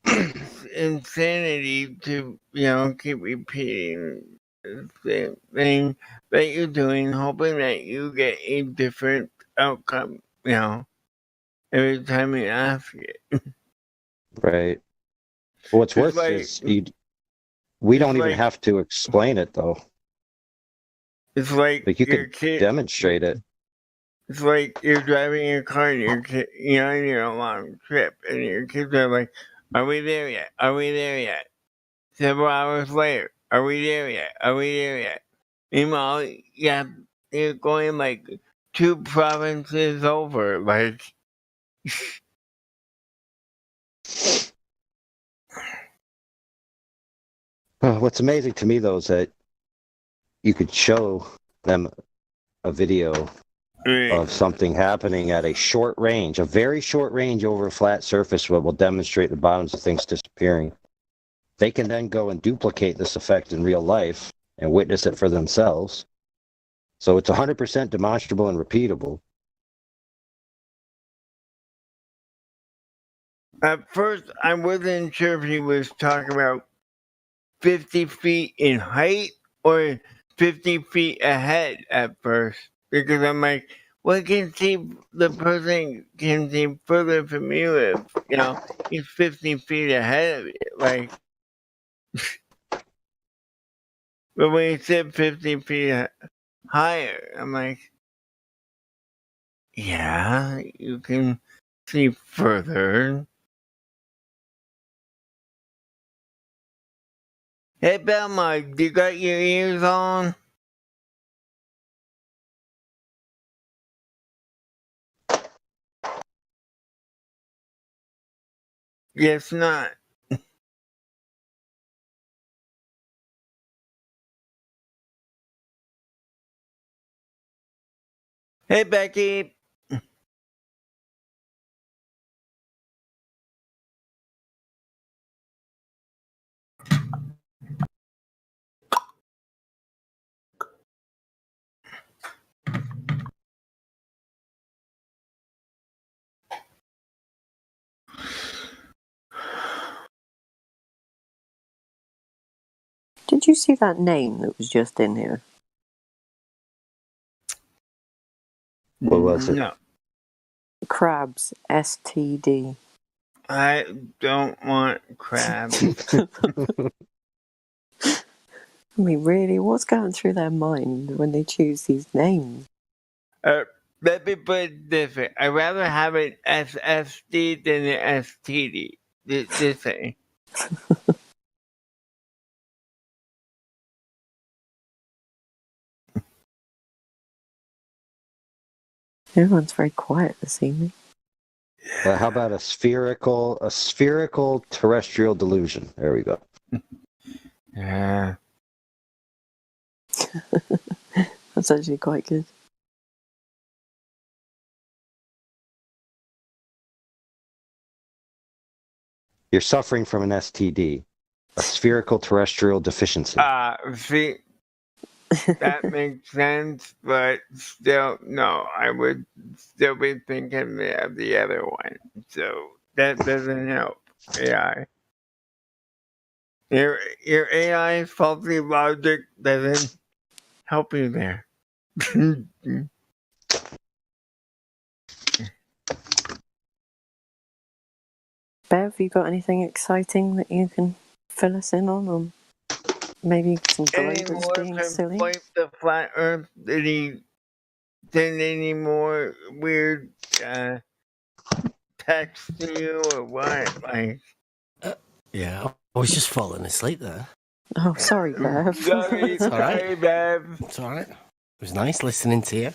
it's insanity to, you know, keep repeating the same thing that you're doing, hoping that you get a different outcome, you know, every time you ask it. Right. Well, what's It's worse like- is we it's don't even like- have to explain it, though. It's like you your could kid- demonstrate it. It's like you're driving your car and you're on your long trip, and your kids are like, "Are we there yet? Are we there yet?" Several hours later, "Are we there yet? Are we there yet?" Meanwhile, yeah, you're going like 2 provinces over, like. What's amazing to me, though, is that you could show them a video of something happening at a short range, a very short range over a flat surface, what will demonstrate the bottoms of things disappearing. They can then go and duplicate this effect in real life and witness it for themselves. So it's 100% demonstrable and repeatable. At first, I wasn't sure if he was talking about 50 feet in height or 50 feet ahead at first. Because I'm like, well, the person can see further from you if, you know, he's 50 feet ahead of you. Like, but when he said 50 feet higher, I'm like, yeah, you can see further. Hey, Belmont, you got your ears on? Guess not. Hey, Becky. Did you see that name that was just in here? What was it? No. Crabs. STD. I don't want crabs. I mean, really, what's going through their mind when they choose these names? Let me put it this way. I'd rather have an SSD than an STD. This way. Everyone's very quiet this evening. How about a spherical terrestrial delusion? There we go. Yeah. That's actually quite good. You're suffering from an STD, a spherical terrestrial deficiency. See, that makes sense, but still, no, I would still be thinking of the other one. So that doesn't help AI. Your AI faulty logic doesn't help you there. Bev, you got anything exciting that you can fill us in on? Or maybe some Any globers more being from silly? Wipe the Flat Earth? Did he send any more weird text to you or what? Like, Yeah, I was just falling asleep there. Oh, sorry, Bev. sorry, It's all right. sorry, Bev. It's all right. It was nice listening to you.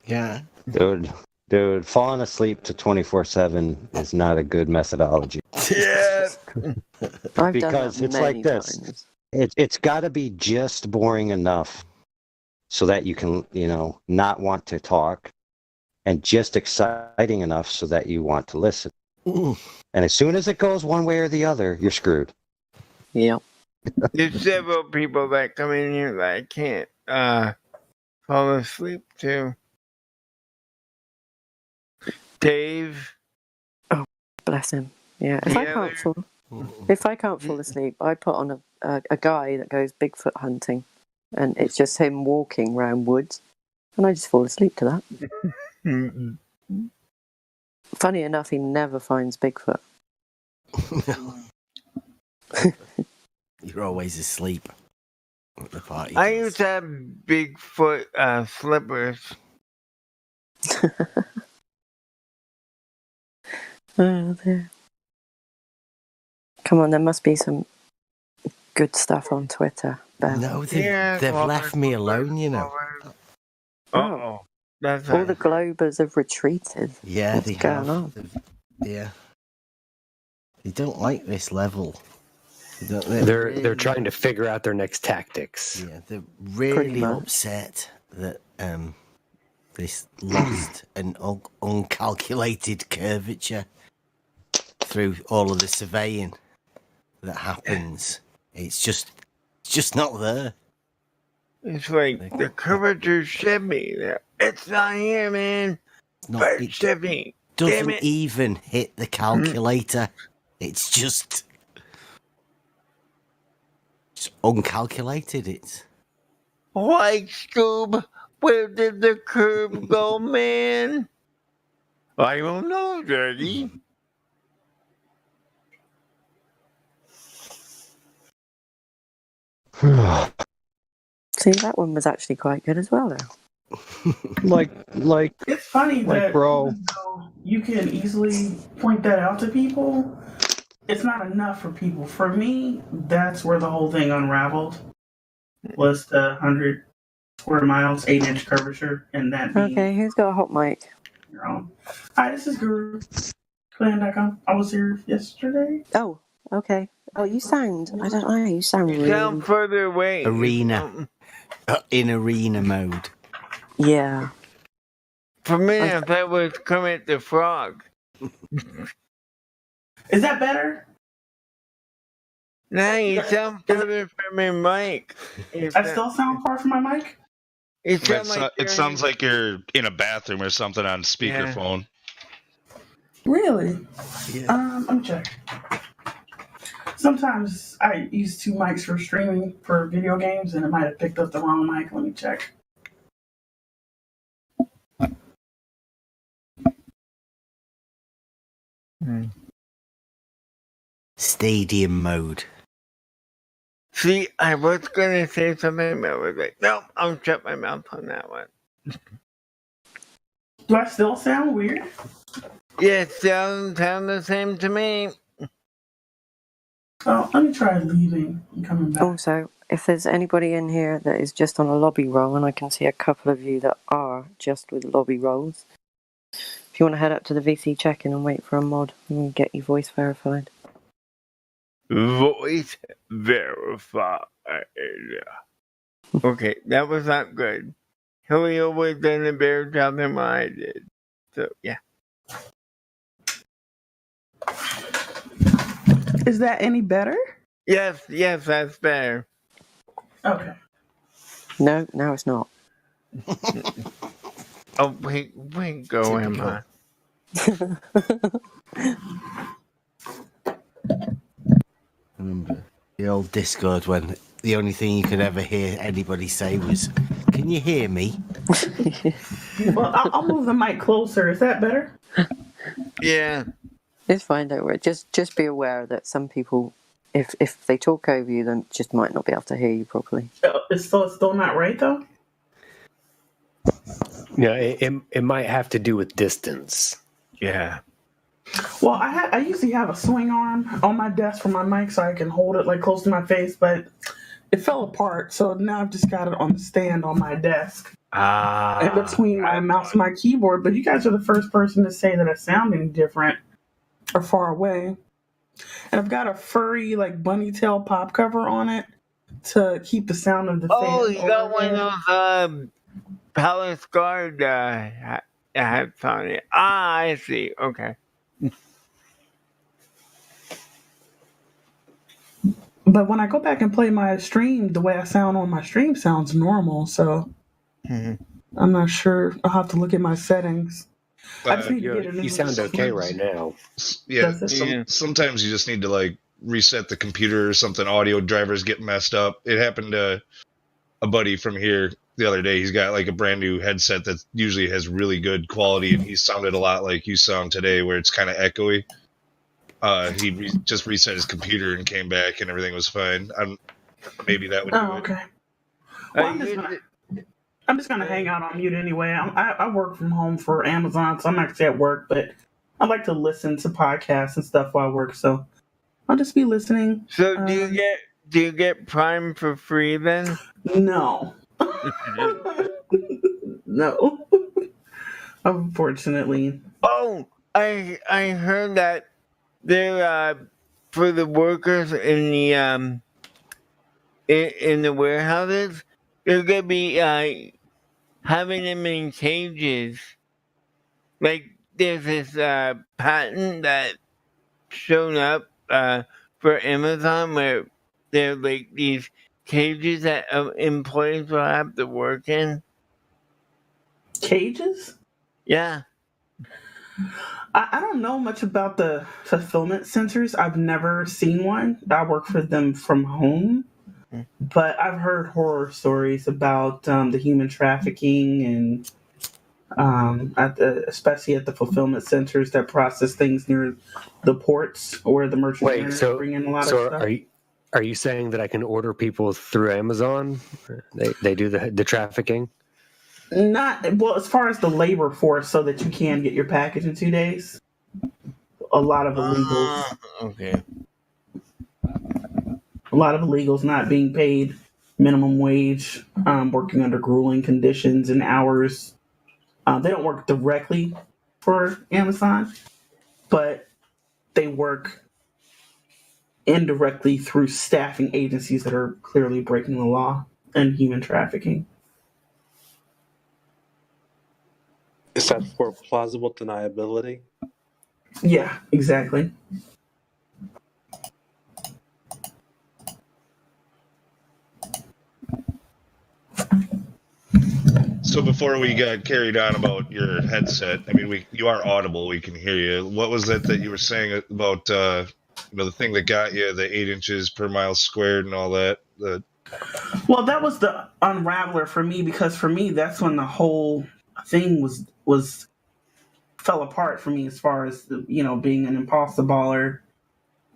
Yeah. Dude, falling asleep to 24/7 is not a good methodology. Yeah. Because it's like this. It's got to be just boring enough so that you can, not want to talk, and just exciting enough so that you want to listen. And as soon as it goes one way or the other, you're screwed. Yep. There's several people that come in here that I can't fall asleep to. Dave. Oh, bless him. Yeah. If I can't fall asleep, I put on a guy that goes Bigfoot hunting, and it's just him walking around woods, and I just fall asleep to that. Funny enough, he never finds Bigfoot. You're always asleep at the party. I used to have Bigfoot slippers. Oh, there. Come on, there must be some good stuff on Twitter, Bev. No, they've left me alone, you know. Oh, that's all the globers have retreated. Yeah, What's they going have. on? Yeah, they don't like this level. They're trying to figure out their next tactics. Yeah, they're really upset that this lost and uncalculated curvature through all of the surveying that happens. It's just not there. It's like the curvature should be there. It's not here, man. It should be. Doesn't even hit the calculator. It's just uncalculated. It's like Scoob. Where did the curve go, man? I don't know, Daddy. See, that one was actually quite good as well, though. like It's funny that bro, even though you can easily point that out to people, it's not enough for people. For me, that's where the whole thing unraveled. Was the 100 square miles, 8-inch curvature, and that being Okay, who's got a hot mic? your own. Hi, this is Guru. Clan.com. I was here yesterday. Oh, okay. Oh, you sound, I don't know, you sound really... Down further away. arena. In arena mode. Yeah. For me, I thought it was Kermit the Frog. Is that better? No, you sound further from your mic. I still sound far from my mic? It sounds like you're in a bathroom or something on speakerphone. Really? Yeah. Let me check. Sometimes I use two mics for streaming for video games, and it might have picked up the wrong mic. Let me check. Stadium mode. See, I was gonna say something, but I was like, nope, I'll shut my mouth on that one. Do I still sound weird? Yeah, it sound the same to me. Oh, let me try leaving and coming back. Also, if there's anybody in here that is just on a lobby roll, and I can see a couple of you that are just with lobby rolls, if you want to head up to the VC check-in and wait for a mod, and get your voice verified. Voice verified. Okay, that was not good. Julio was done a better job than I did. So, yeah. Is that any better? Yes, that's better. Okay. No, it's not. Oh, wait, go, Emma. Remember the old Discord when the only thing you could ever hear anybody say was, "Can you hear me?" Well, I'll move the mic closer. Is that better? Yeah. It's fine, don't worry. Just be aware that some people, if they talk over you, then just might not be able to hear you properly. It's still not right, though? Yeah, it might have to do with distance. Yeah. Well, I usually have a swing arm on my desk for my mic so I can hold it like close to my face, but it fell apart, so now I've just got it on the stand on my desk. In between my mouse and my keyboard, but you guys are the first person to say that I sound any different or far away. And I've got a furry like bunny tail pop cover on it to keep the sound of the fan. Oh, you got one of those Palace Guard hats on it. I see. Okay. But when I go back and play my stream, the way I sound on my stream sounds normal, so I'm not sure. I'll have to look at my settings. I just need to get it in. You sound okay right now. Yeah, sometimes you just need to like reset the computer or something. Audio drivers get messed up. It happened to a buddy from here the other day. He's got like a brand new headset that usually has really good quality, and he sounded a lot like you sound today, where it's kind of echoey. He just reset his computer and came back, and everything was fine. Maybe that would do it. Okay. Well, I'm just gonna hang out on mute anyway. I work from home for Amazon, so I'm actually at work, but I like to listen to podcasts and stuff while I work, so I'll just be listening. So do you get Prime for free then? No. No. Unfortunately. Oh, I heard that they're for the workers in the warehouses, they're gonna be having them in cages. Like there's this patent that shown up for Amazon where they're like these cages that employees will have to work in. Cages? Yeah. I don't know much about the fulfillment centers. I've never seen one. I work for them from home. But I've heard horror stories about the human trafficking and especially at the fulfillment centers that process things near the ports where the merchants bring in a lot of stuff. Are you saying that I can order people through Amazon? They do the trafficking? Not well, as far as the labor force, so that you can get your package in 2 days. A lot of illegals. Okay. A lot of illegals not being paid minimum wage, working under grueling conditions and hours. They don't work directly for Amazon, but they work indirectly through staffing agencies that are clearly breaking the law and human trafficking. Is that for plausible deniability? Yeah, exactly. So before we got carried on about your headset, I mean, you are audible. We can hear you. What was it that you were saying about the thing that got you, the 8 inches per mile squared and all that. Well, that was the unraveler for me, because for me that's when the whole thing was fell apart for me as far as being an imposter baller.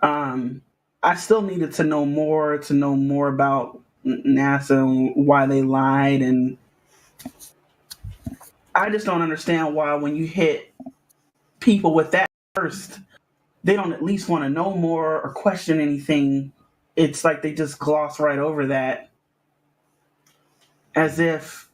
I still needed to know more about NASA and why they lied, and I just don't understand why when you hit people with that first, they don't at least want to know more or question anything. It's like they just gloss right over that, as if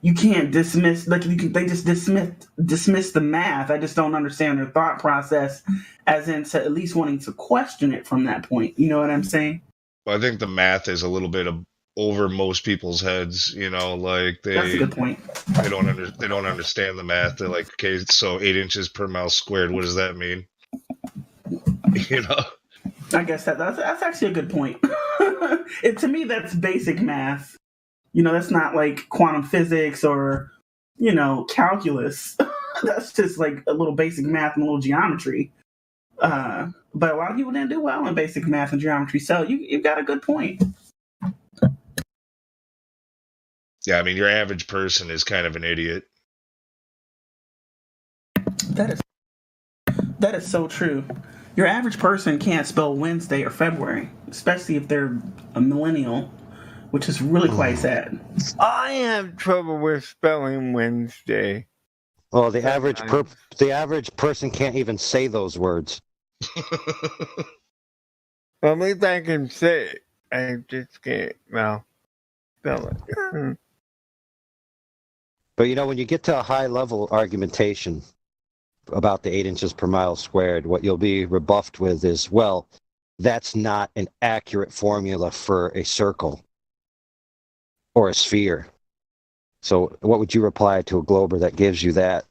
you can't dismiss. Like they just dismiss the math. I just don't understand their thought process, as in to at least wanting to question it from that point. You know what I'm saying? Well, I think the math is a little bit over most people's heads. Like That's a good point. They don't understand the math. They're like, okay, so 8 inches per mile squared. What does that mean? I guess that's actually a good point. To me, that's basic math. That's not like quantum physics or calculus. That's just like a little basic math and a little geometry. But a lot of people didn't do well in basic math and geometry, so you've got a good point. Yeah, I mean, your average person is kind of an idiot. That is so true. Your average person can't spell Wednesday or February, especially if they're a millennial, which is really quite sad. I have trouble with spelling Wednesday. Well, the average person can't even say those words. Well, at least I can say it. I just can't, spell it. But when you get to a high level argumentation about the 8 inches per mile squared, what you'll be rebuffed with is, well, that's not an accurate formula for a circle or a sphere. So what would you reply to a glober that gives you that?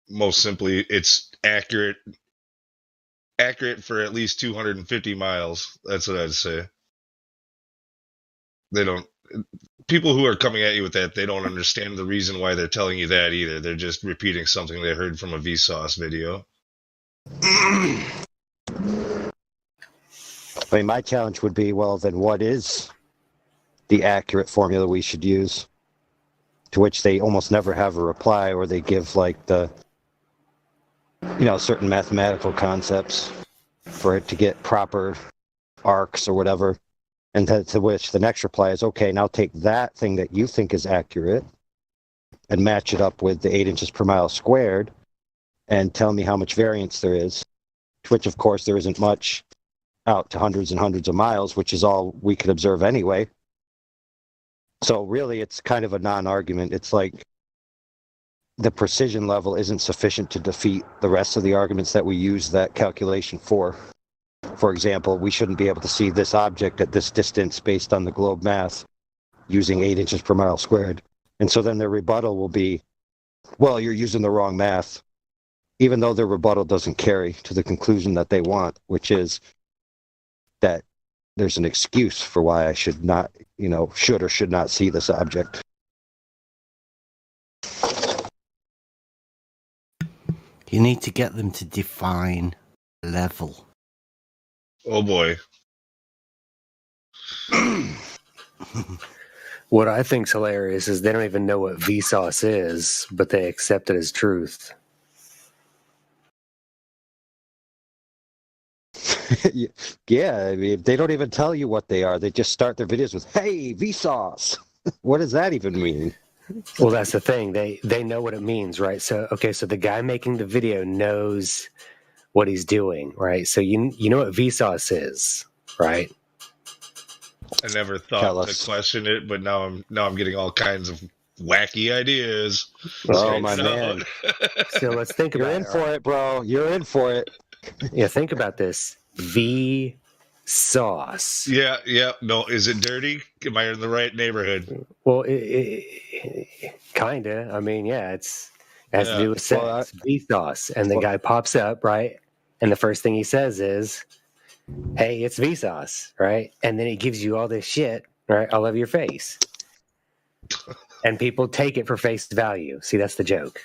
Most simply, it's accurate for at least 250 miles. That's what I'd say. People who are coming at you with that, they don't understand the reason why they're telling you that either. They're just repeating something they heard from a Vsauce video. I mean, my challenge would be, well, then what is the accurate formula we should use? To which they almost never have a reply, or they give like the certain mathematical concepts for it to get proper arcs or whatever. And to which the next reply is, okay, now take that thing that you think is accurate and match it up with the 8 inches per mile squared and tell me how much variance there is. To which, of course, there isn't much out to hundreds and hundreds of miles, which is all we could observe anyway. So really, it's kind of a non-argument. It's like the precision level isn't sufficient to defeat the rest of the arguments that we use that calculation for. For example, we shouldn't be able to see this object at this distance based on the globe mass using 8 inches per mile squared. And so then their rebuttal will be, well, you're using the wrong math, even though their rebuttal doesn't carry to the conclusion that they want, which is that there's an excuse for why I should not, should or should not see this object. You need to get them to define level. Oh boy. What I think's hilarious is they don't even know what Vsauce is, but they accept it as truth. Yeah, I mean, they don't even tell you what they are. They just start their videos with, hey, Vsauce. What does that even mean? Well, that's the thing. They know what it means, right? So the guy making the video knows what he's doing, right? So you know what Vsauce is, right? I never thought to question it, but now I'm getting all kinds of wacky ideas. Oh my man! So let's think about it. You're in for it, bro. You're in for it. Yeah, think about this. Vsauce. Yeah. No, is it dirty? Am I in the right neighborhood? Well, kinda. I mean, yeah, it has to do with sex. Vsauce, and the guy pops up, right? And the first thing he says is, hey, it's Vsauce, right? And then he gives you all this shit, right, all over your face. And people take it for face value. See, that's the joke.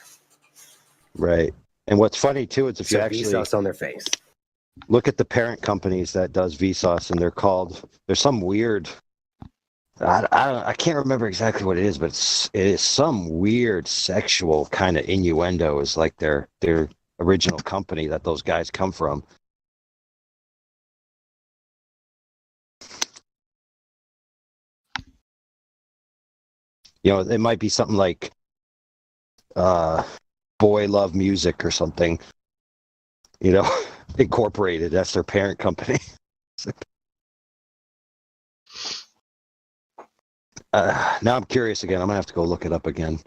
Right. And what's funny too is if you actually Vsauce on their face. Look at the parent companies that does Vsauce, and there's some weird. I can't remember exactly what it is, but it is some weird sexual kind of innuendo. Is like their original company that those guys come from. You know, it might be something like Boy Love Music or something. You know, Incorporated. That's their parent company. Now I'm curious again. I'm gonna have to go look it up again.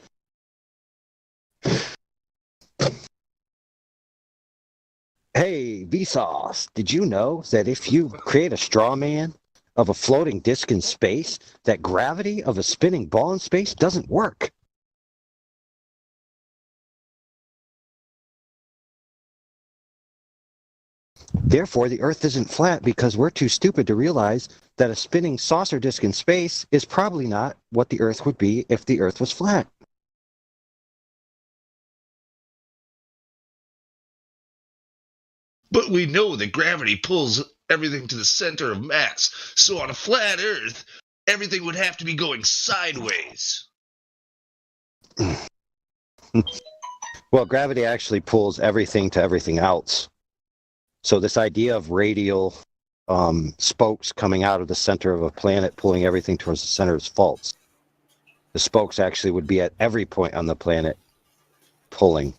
Hey, Vsauce, did you know that if you create a straw man of a floating disc in space, that gravity of a spinning ball in space doesn't work? Therefore, the Earth isn't flat because we're too stupid to realize that a spinning saucer disc in space is probably not what the Earth would be if the Earth was flat. But we know that gravity pulls everything to the center of mass. So on a flat Earth, everything would have to be going sideways. Well, gravity actually pulls everything to everything else. So this idea of radial spokes coming out of the center of a planet pulling everything towards the center is false. The spokes actually would be at every point on the planet pulling.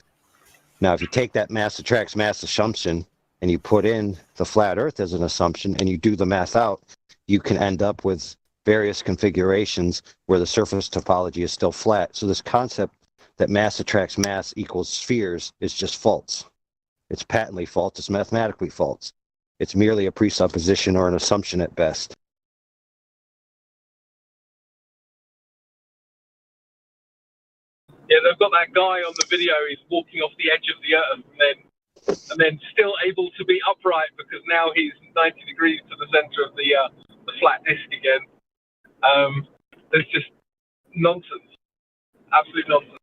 Now, if you take that mass attracts mass assumption and you put in the flat Earth as an assumption and you do the math out, you can end up with various configurations where the surface topology is still flat. So this concept that mass attracts mass equals spheres is just false. It's patently false. It's mathematically false. It's merely a presupposition or an assumption at best. Yeah, they've got that guy on the video. He's walking off the edge of the Earth, and then still able to be upright because now he's 90 degrees to the center of the flat disk again. There's just nonsense, absolute nonsense.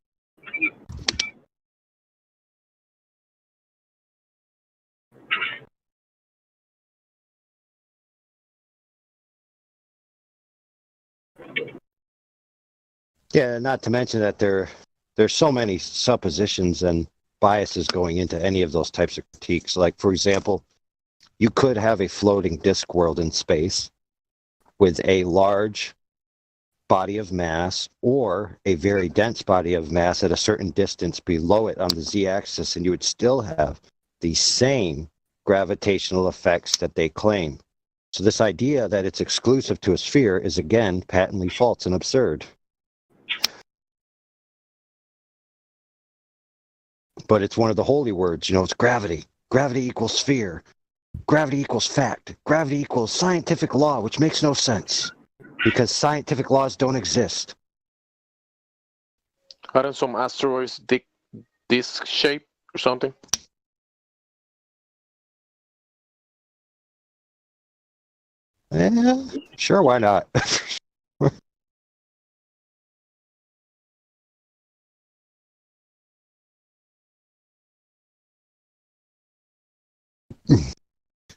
Yeah, not to mention that there's so many suppositions and biases going into any of those types of critiques. Like, for example, you could have a floating disk world in space with a large body of mass or a very dense body of mass at a certain distance below it on the z-axis, and you would still have the same gravitational effects that they claim. So this idea that it's exclusive to a sphere is, again, patently false and absurd. But it's one of the holy words, you know, it's gravity. Gravity equals sphere. Gravity equals fact. Gravity equals scientific law, which makes no sense because scientific laws don't exist. Aren't some asteroids disc shape or something? Yeah, sure, why not?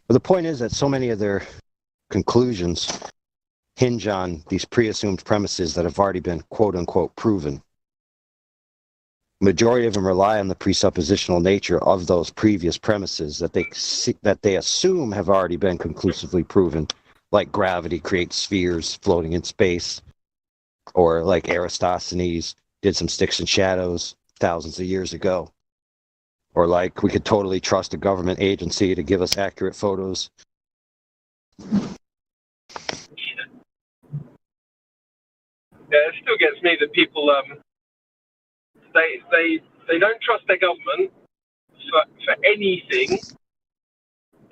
But the point is that so many of their conclusions hinge on these pre-assumed premises that have already been quote-unquote proven. Majority of them rely on the presuppositional nature of those previous premises that they assume have already been conclusively proven, like gravity creates spheres floating in space, or like Eratosthenes did some sticks and shadows thousands of years ago. Or like we could totally trust a government agency to give us accurate photos. Yeah, it still gets me that people they don't trust their government for anything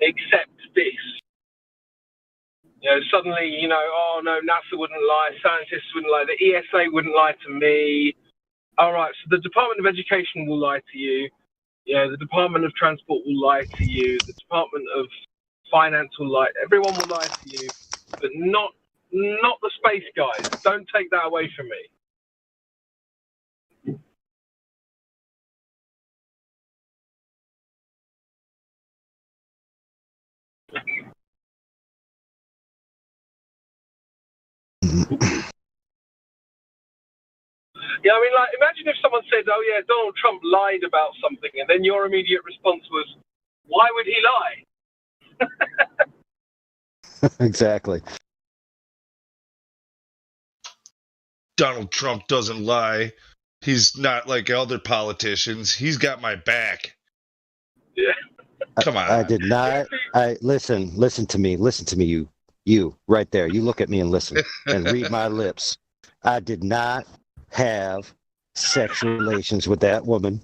except this. You know, suddenly, you know, oh no, NASA wouldn't lie, scientists wouldn't lie, the ESA wouldn't lie to me. All right, so the Department of Education will lie to you. You know, the Department of Transport will lie to you. The Department of finance will lie. Everyone will lie to you, but not the space guys. Don't take that away from me. Yeah, I mean, like, imagine if someone said, "Oh yeah, Donald Trump lied about something," and then your immediate response was, "Why would he lie?" Exactly. Donald Trump doesn't lie. He's not like other politicians. He's got my back. Yeah. Come on. I did not. I listen to me, you right there. You look at me and listen and read my lips. I did not have sexual relations with that woman.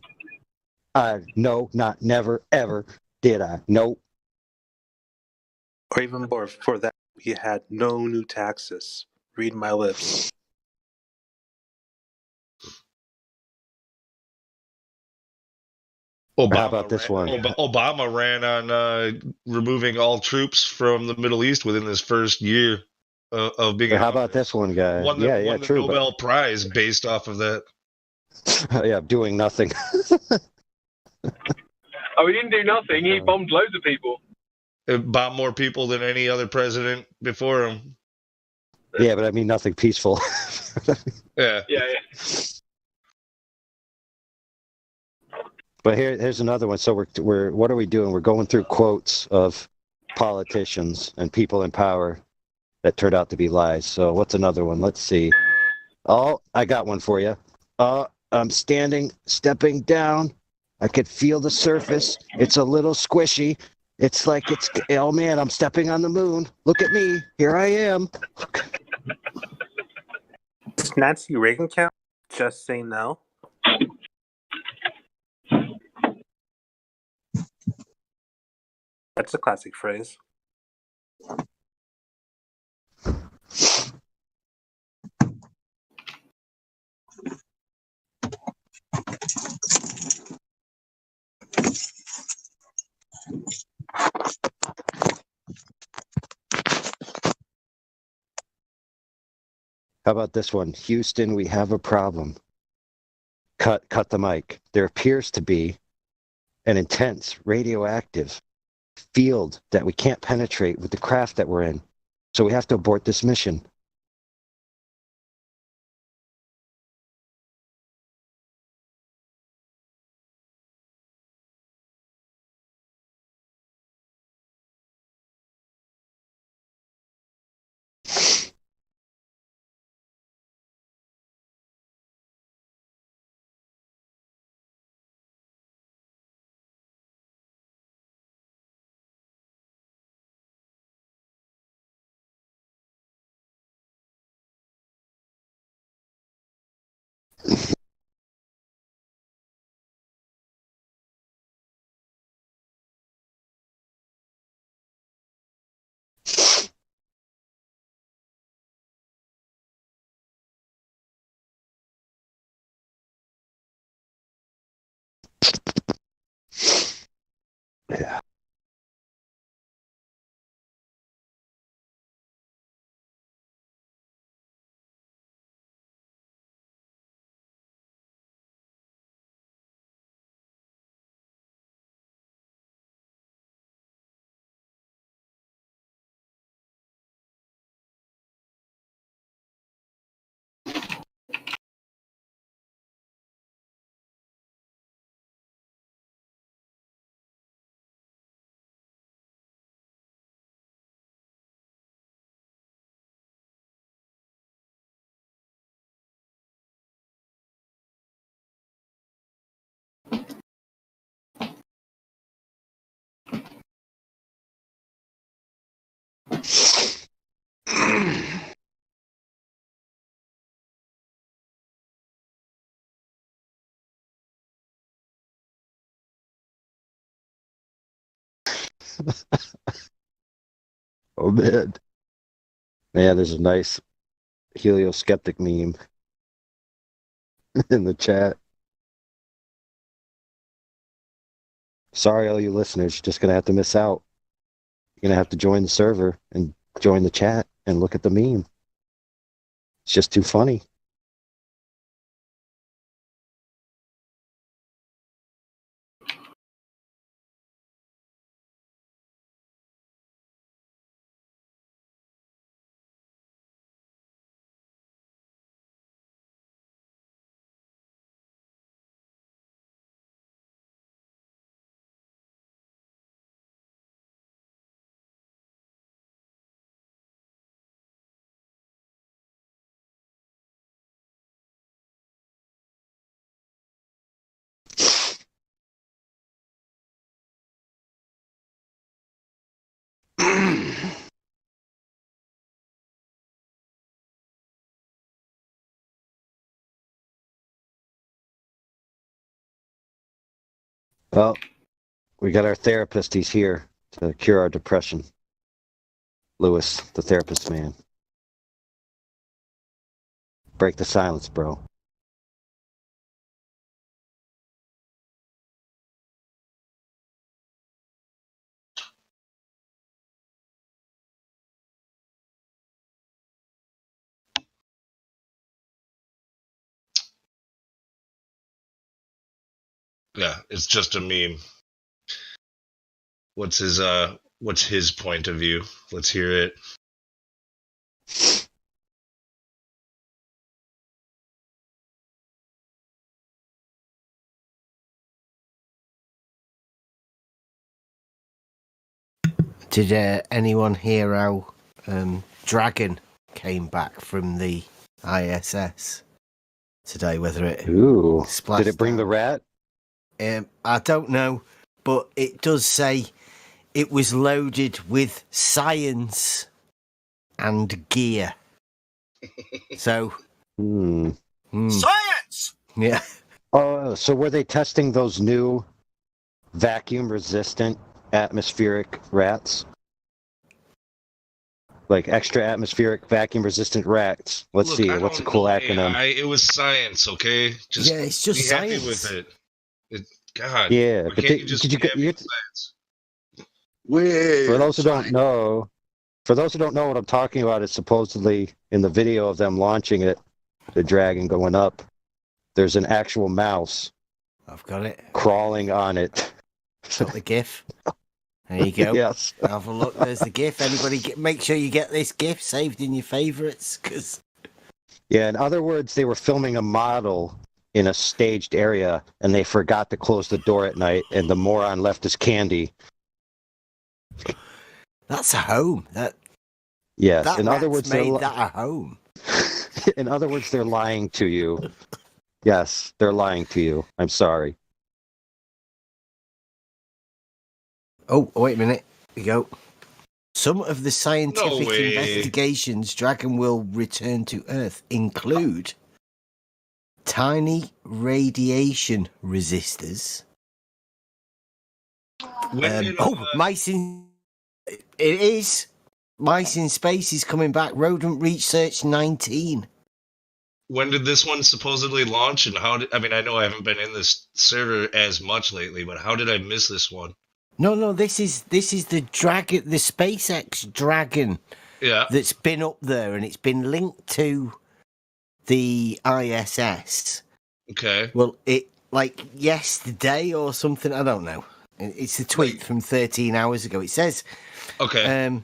No, not never, ever did I. Nope. Or even more, for that, he had no new taxes. Read my lips. How about this one? Obama ran on removing all troops from the Middle East within his first year of being. How about this one, guy? Won the true. Nobel Prize based off of that. Yeah, doing nothing. Oh, he didn't do nothing. He bombed loads of people. It bombed more people than any other president before him. Yeah, but I mean nothing peaceful. Yeah. Yeah. But here's another one. So we're what are we doing? We're going through quotes of politicians and people in power that turned out to be lies. So what's another one? Let's see. Oh, I got one for you. I'm stepping down. I could feel the surface. It's a little squishy. It's like oh man, I'm stepping on the moon. Look at me. Here I am. Does Nancy Reagan count? Just say no. That's a classic phrase. How about this one? Houston, we have a problem. Cut the mic. There appears to be an intense radioactive field that we can't penetrate with the craft that we're in. So we have to abort this mission. Yeah. Oh man. Man, there's a nice helioskeptic meme in the chat. Sorry, all you listeners, you're just gonna have to miss out. You're gonna have to join the server and join the chat and look at the meme. It's just too funny. Well, we got our therapist. He's here to cure our depression. Lewis, the therapist man. Break the silence, bro. Yeah, it's just a meme. What's his point of view? Let's hear it. Did anyone hear how Dragon came back from the ISS today? Whether it Did it bring the rat? I don't know, but it does say it was loaded with science and gear. So, Science! Yeah. Oh, so were they testing those new vacuum-resistant atmospheric rats? Like extra atmospheric vacuum-resistant rats. Let's Look, see. I What's a don't cool know acronym? AI, it was science, okay? Yeah, it's just be happy science. with it. God, Yeah, why but can't you just be happy with science? For those who don't know, what I'm talking about is supposedly in the video of them launching it, the dragon going up. There's an actual mouse. I've got it. Crawling on it. Got the GIF. There you go. Yes. Have a look. There's the GIF. Anybody make sure you get this GIF saved in your favorites, because. Yeah, in other words, they were filming a model in a staged area, and they forgot to close the door at night, and the moron left his candy. That's a home. Yes. That In other rat's words, made that a home. In other words, they're lying to you. Yes, they're lying to you. I'm sorry. Oh, wait a minute. Here we go. Some of the scientific way. investigations Dragon will return to Earth include tiny radiation resistors. Mice in... It is. Mice in Space is coming back. Rodent Research 19. When did this one supposedly launch, and how did... I mean, I know I haven't been in this server as much lately, but how did I miss this one? No, this is the Dragon, the SpaceX Dragon. Yeah. That's been up there, and it's been linked to the ISS. Okay. Well, it like yesterday or something. I don't know. It's a tweet from 13 hours ago. It says, okay,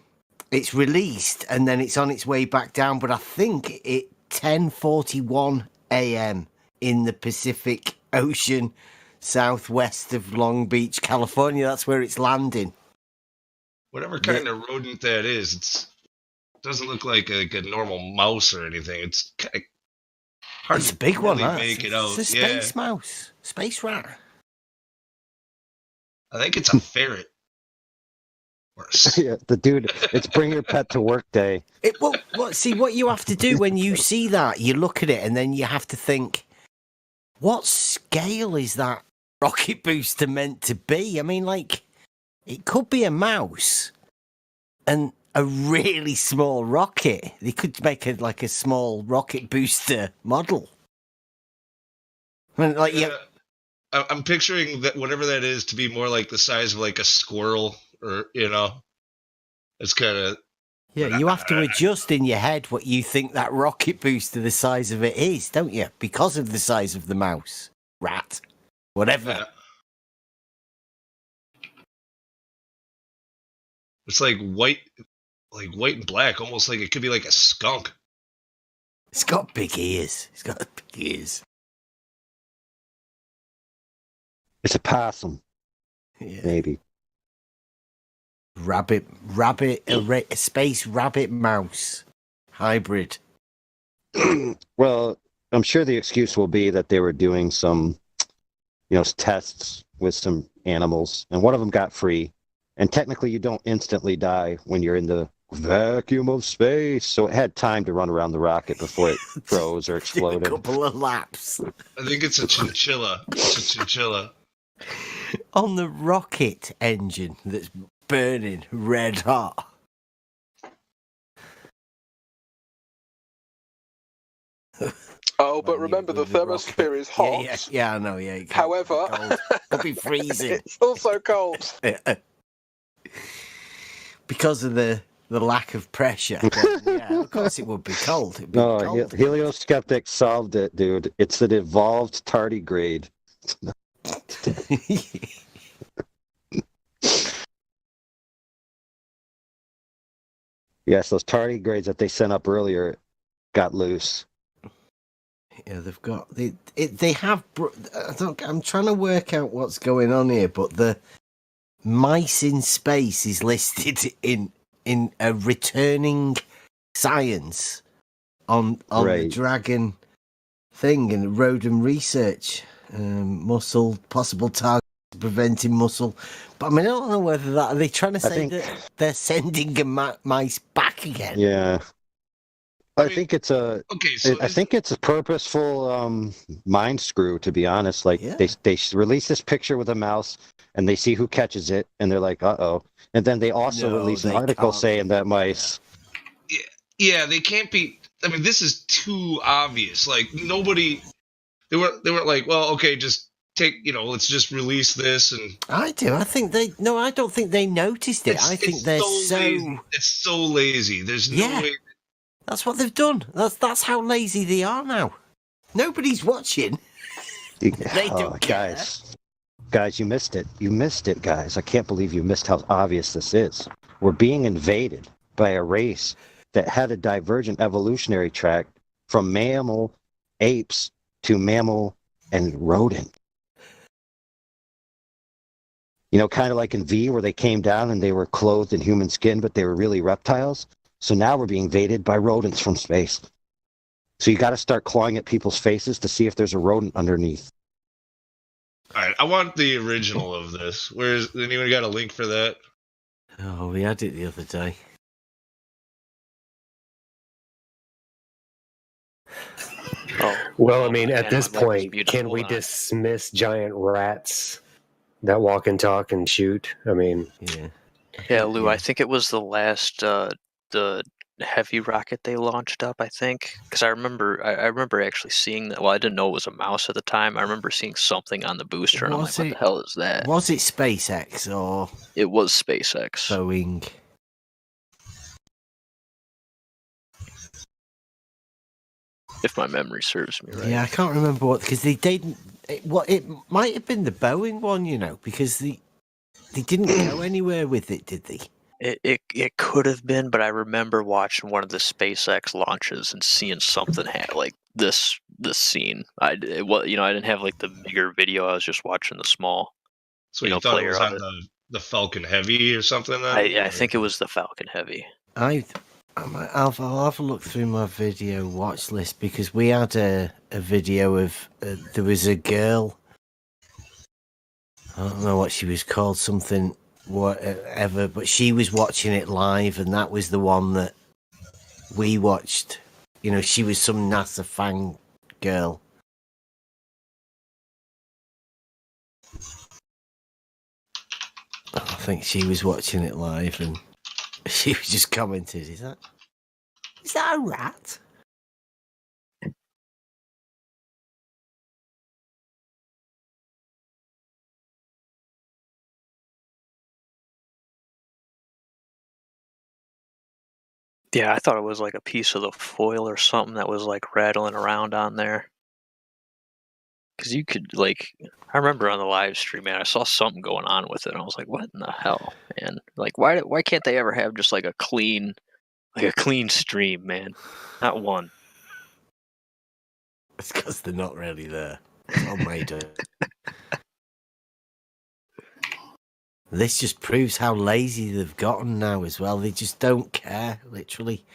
it's released and then it's on its way back down. But I think it 10:41 a.m. in the Pacific Ocean, southwest of Long Beach, California. That's where it's landing. Whatever kind of rodent that is, it doesn't look like a normal mouse or anything. It's hard It's to a big one. really That. make it out. It's a space mouse, space rat. I think it's a ferret. Yeah, the dude. It's bring your pet to work day. See, what you have to do when you see that, you look at it and then you have to think, what scale is that rocket booster meant to be? I mean, like, it could be a mouse and a really small rocket. They could make it like a small rocket booster model. I mean, like, I'm picturing that whatever that is to be more like the size of like a squirrel, or It's kind of Yeah, you have to adjust in your head what you think that rocket booster, the size of it is, don't you? Because of the size of the mouse, rat, whatever. yeah. It's like white and black, almost like it could be like a skunk. It's got big ears. It's got big ears. It's a possum. Yeah. Maybe. A space rabbit mouse hybrid. Well, I'm sure the excuse will be that they were doing some, tests with some animals, and one of them got free. And technically, you don't instantly die when you're in the vacuum of space, so it had time to run around the rocket before it froze or exploded. A couple of laps. I think it's a chinchilla. It's a chinchilla. On the rocket engine that's burning red hot. Oh, but remember, the thermosphere is hot. Yeah, I know, yeah. However, it'll be freezing. It's also cold. Because of the lack of pressure. Yeah, of course it would be cold. It'd be No, cold. Helioskeptic solved it, dude. It's an evolved tardigrade. Yes, those tardigrades that they sent up earlier got loose. Yeah, they've got they have. I'm trying to work out what's going on here, but the mice in space is listed in a returning science on the Dragon thing and rodent research, muscle possible target preventing muscle. But I mean, I don't know whether that are they trying to say that they're sending mice back again. Yeah. I think it's a. Okay, so I think it's a purposeful mind screw. To be honest, like they release this picture with a mouse, and they see who catches it, and they're like, "Uh-oh!" And then they also release an article saying that mice. Yeah, they can't be. I mean, this is too obvious. Like nobody. They weren't like, well, okay, just take. Let's just release this and. I do. I think they. No, I don't think they noticed it. I think they're so. Lazy. It's so lazy. There's no way. That's what they've done. That's how lazy they are now. Nobody's watching. They don't care. Guys, you missed it. You missed it, guys. I can't believe you missed how obvious this is. We're being invaded by a race that had a divergent evolutionary track from mammal apes to mammal and rodent. Kind of like in V, where they came down and they were clothed in human skin, but they were really reptiles. So now we're being invaded by rodents from space. So you got to start clawing at people's faces to see if there's a rodent underneath. All right, I want the original of this. Where's anyone got a link for that? Oh, we had it the other day. Well, I mean, at this point, can we dismiss giant rats that walk and talk and shoot? I mean, Yeah, Lou, I think it was the last the heavy rocket they launched up, I think, because I remember actually seeing that. Well, I didn't know it was a mouse at the time. I remember seeing something on the booster, and I'm like, what the hell is that? Was it SpaceX or? It was SpaceX. Boeing. If my memory serves me right. Yeah, I can't remember what, because they didn't. It might have been the Boeing one, because they didn't go anywhere with it, did they? It could have been, but I remember watching one of the SpaceX launches and seeing something like this scene. I didn't have like the bigger video. I was just watching the small. So you thought it was on the Falcon Heavy or something? Then? I think it was the Falcon Heavy. I'll have a look through my video watch list, because we had a video of there was a girl. I don't know what she was called, something whatever, but she was watching it live, and that was the one that we watched. She was some NASA fan girl. I think she was watching it live, and she was just commented, is that a rat? Yeah, I thought it was like a piece of the foil or something that was like rattling around on there. Because you could like, I remember on the live stream, man, I saw something going on with it. And I was like, what in the hell, man? Like, why can't they ever have just like a clean stream, man? Not one. It's because they're not really there. It's all made up. This just proves how lazy they've gotten now as well. They just don't care, literally.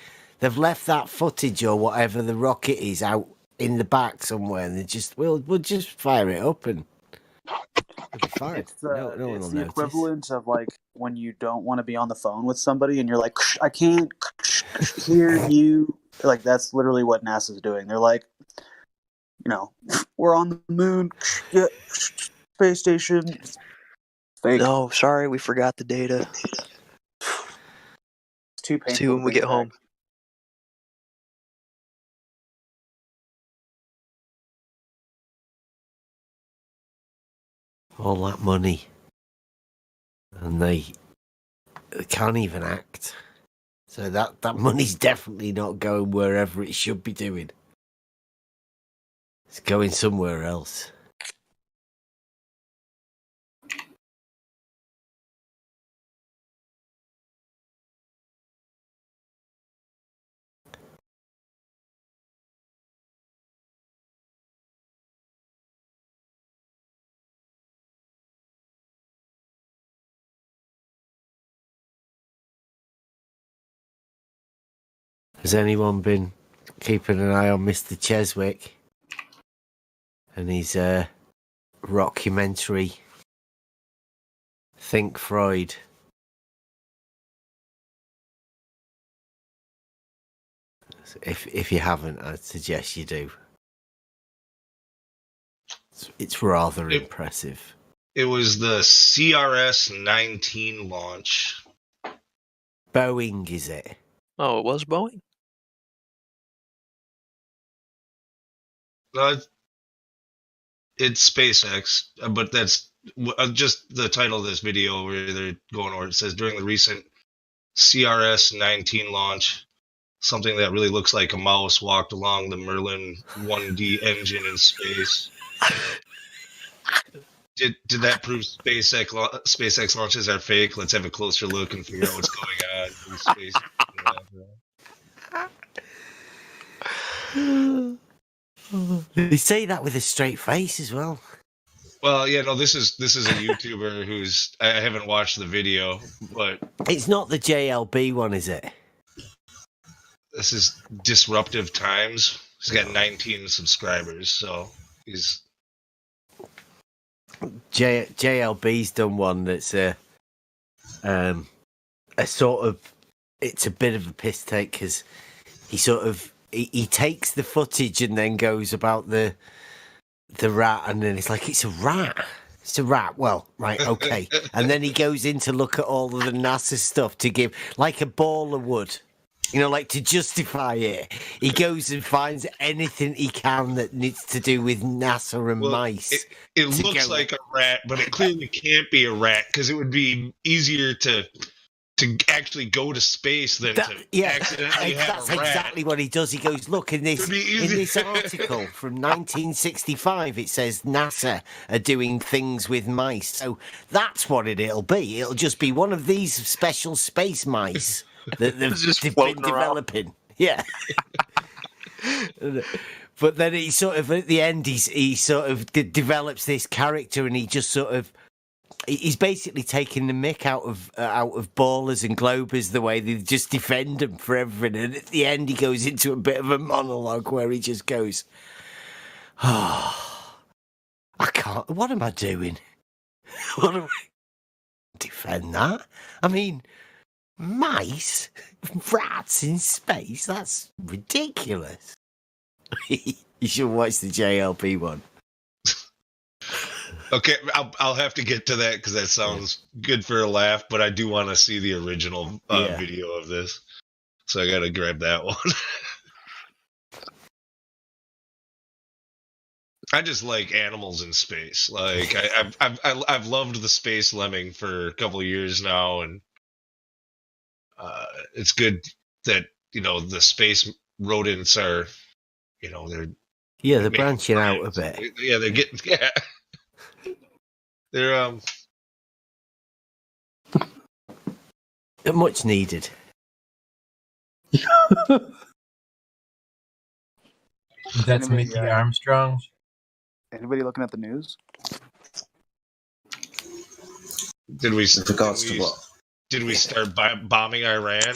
They've left that footage or whatever the rocket is out in the back somewhere, and they just we'll just fire it up and it'll be fine. It's no one will the notice. equivalent of like when you don't want to be on the phone with somebody and you're like, I can't hear you. Like that's literally what NASA's doing. They're like, we're on the moon, yeah, space station. Fake. No, sorry, we forgot the data. It's too painful. See when we get home. All that money, and they can't even act. So that money's definitely not going wherever it should be doing. It's going somewhere else. Has anyone been keeping an eye on Mr. Cheswick and his rockumentary Think Freud? If you haven't, I'd suggest you do. It's rather impressive. It was the CRS-19 launch. Boeing, is it? Oh, it was Boeing? It's SpaceX, but that's just the title of this video where they're going over. It says during the recent CRS-19 launch, something that really looks like a mouse walked along the Merlin 1D engine in space. Did that prove SpaceX launches are fake? Let's have a closer look and figure out what's going on in space. They say that with a straight face as well. Well, yeah, no, this is a YouTuber who's I haven't watched the video, but it's not the JLB one, is it? This is Disruptive Times. He's got 19 subscribers, so he's JLB's done one that's a sort of, it's a bit of a piss take because he sort of he takes the footage and then goes about the rat, and then it's like, it's a rat. It's a rat. Well, right, okay. And then he goes in to look at all of the NASA stuff to give, like a baller would, like to justify it. He goes and finds anything he can that needs to do with NASA and mice. It looks like a rat, but it clearly can't be a rat because it would be easier to actually go to space than to accidentally have that's a rat. Exactly what he does. He goes, look, in this article from 1965, it says NASA are doing things with mice. So that's what it'll be. It'll just be one of these special space mice that they've been developing. Yeah. But then he sort of, at the end, he sort of develops this character, and he just sort of, he's basically taking the mick out of ballers and globers, the way they just defend them for everything. And at the end, he goes into a bit of a monologue where he just goes, "Oh, I can't. What am I doing? What am I defend that? I mean, mice, rats in space. That's ridiculous." You should watch the JLP one. Okay, I'll have to get to that because that sounds good for a laugh, but I do want to see the original video of this, so I got to grab that one. I just like animals in space. Like I've loved the Space Lemming for a couple of years now, and it's good that the space rodents are, they're they're branching out a bit. Yeah, they're getting they're much needed. That's Mickey Armstrong. Anybody looking at the news? Did we what? start bombing Iran?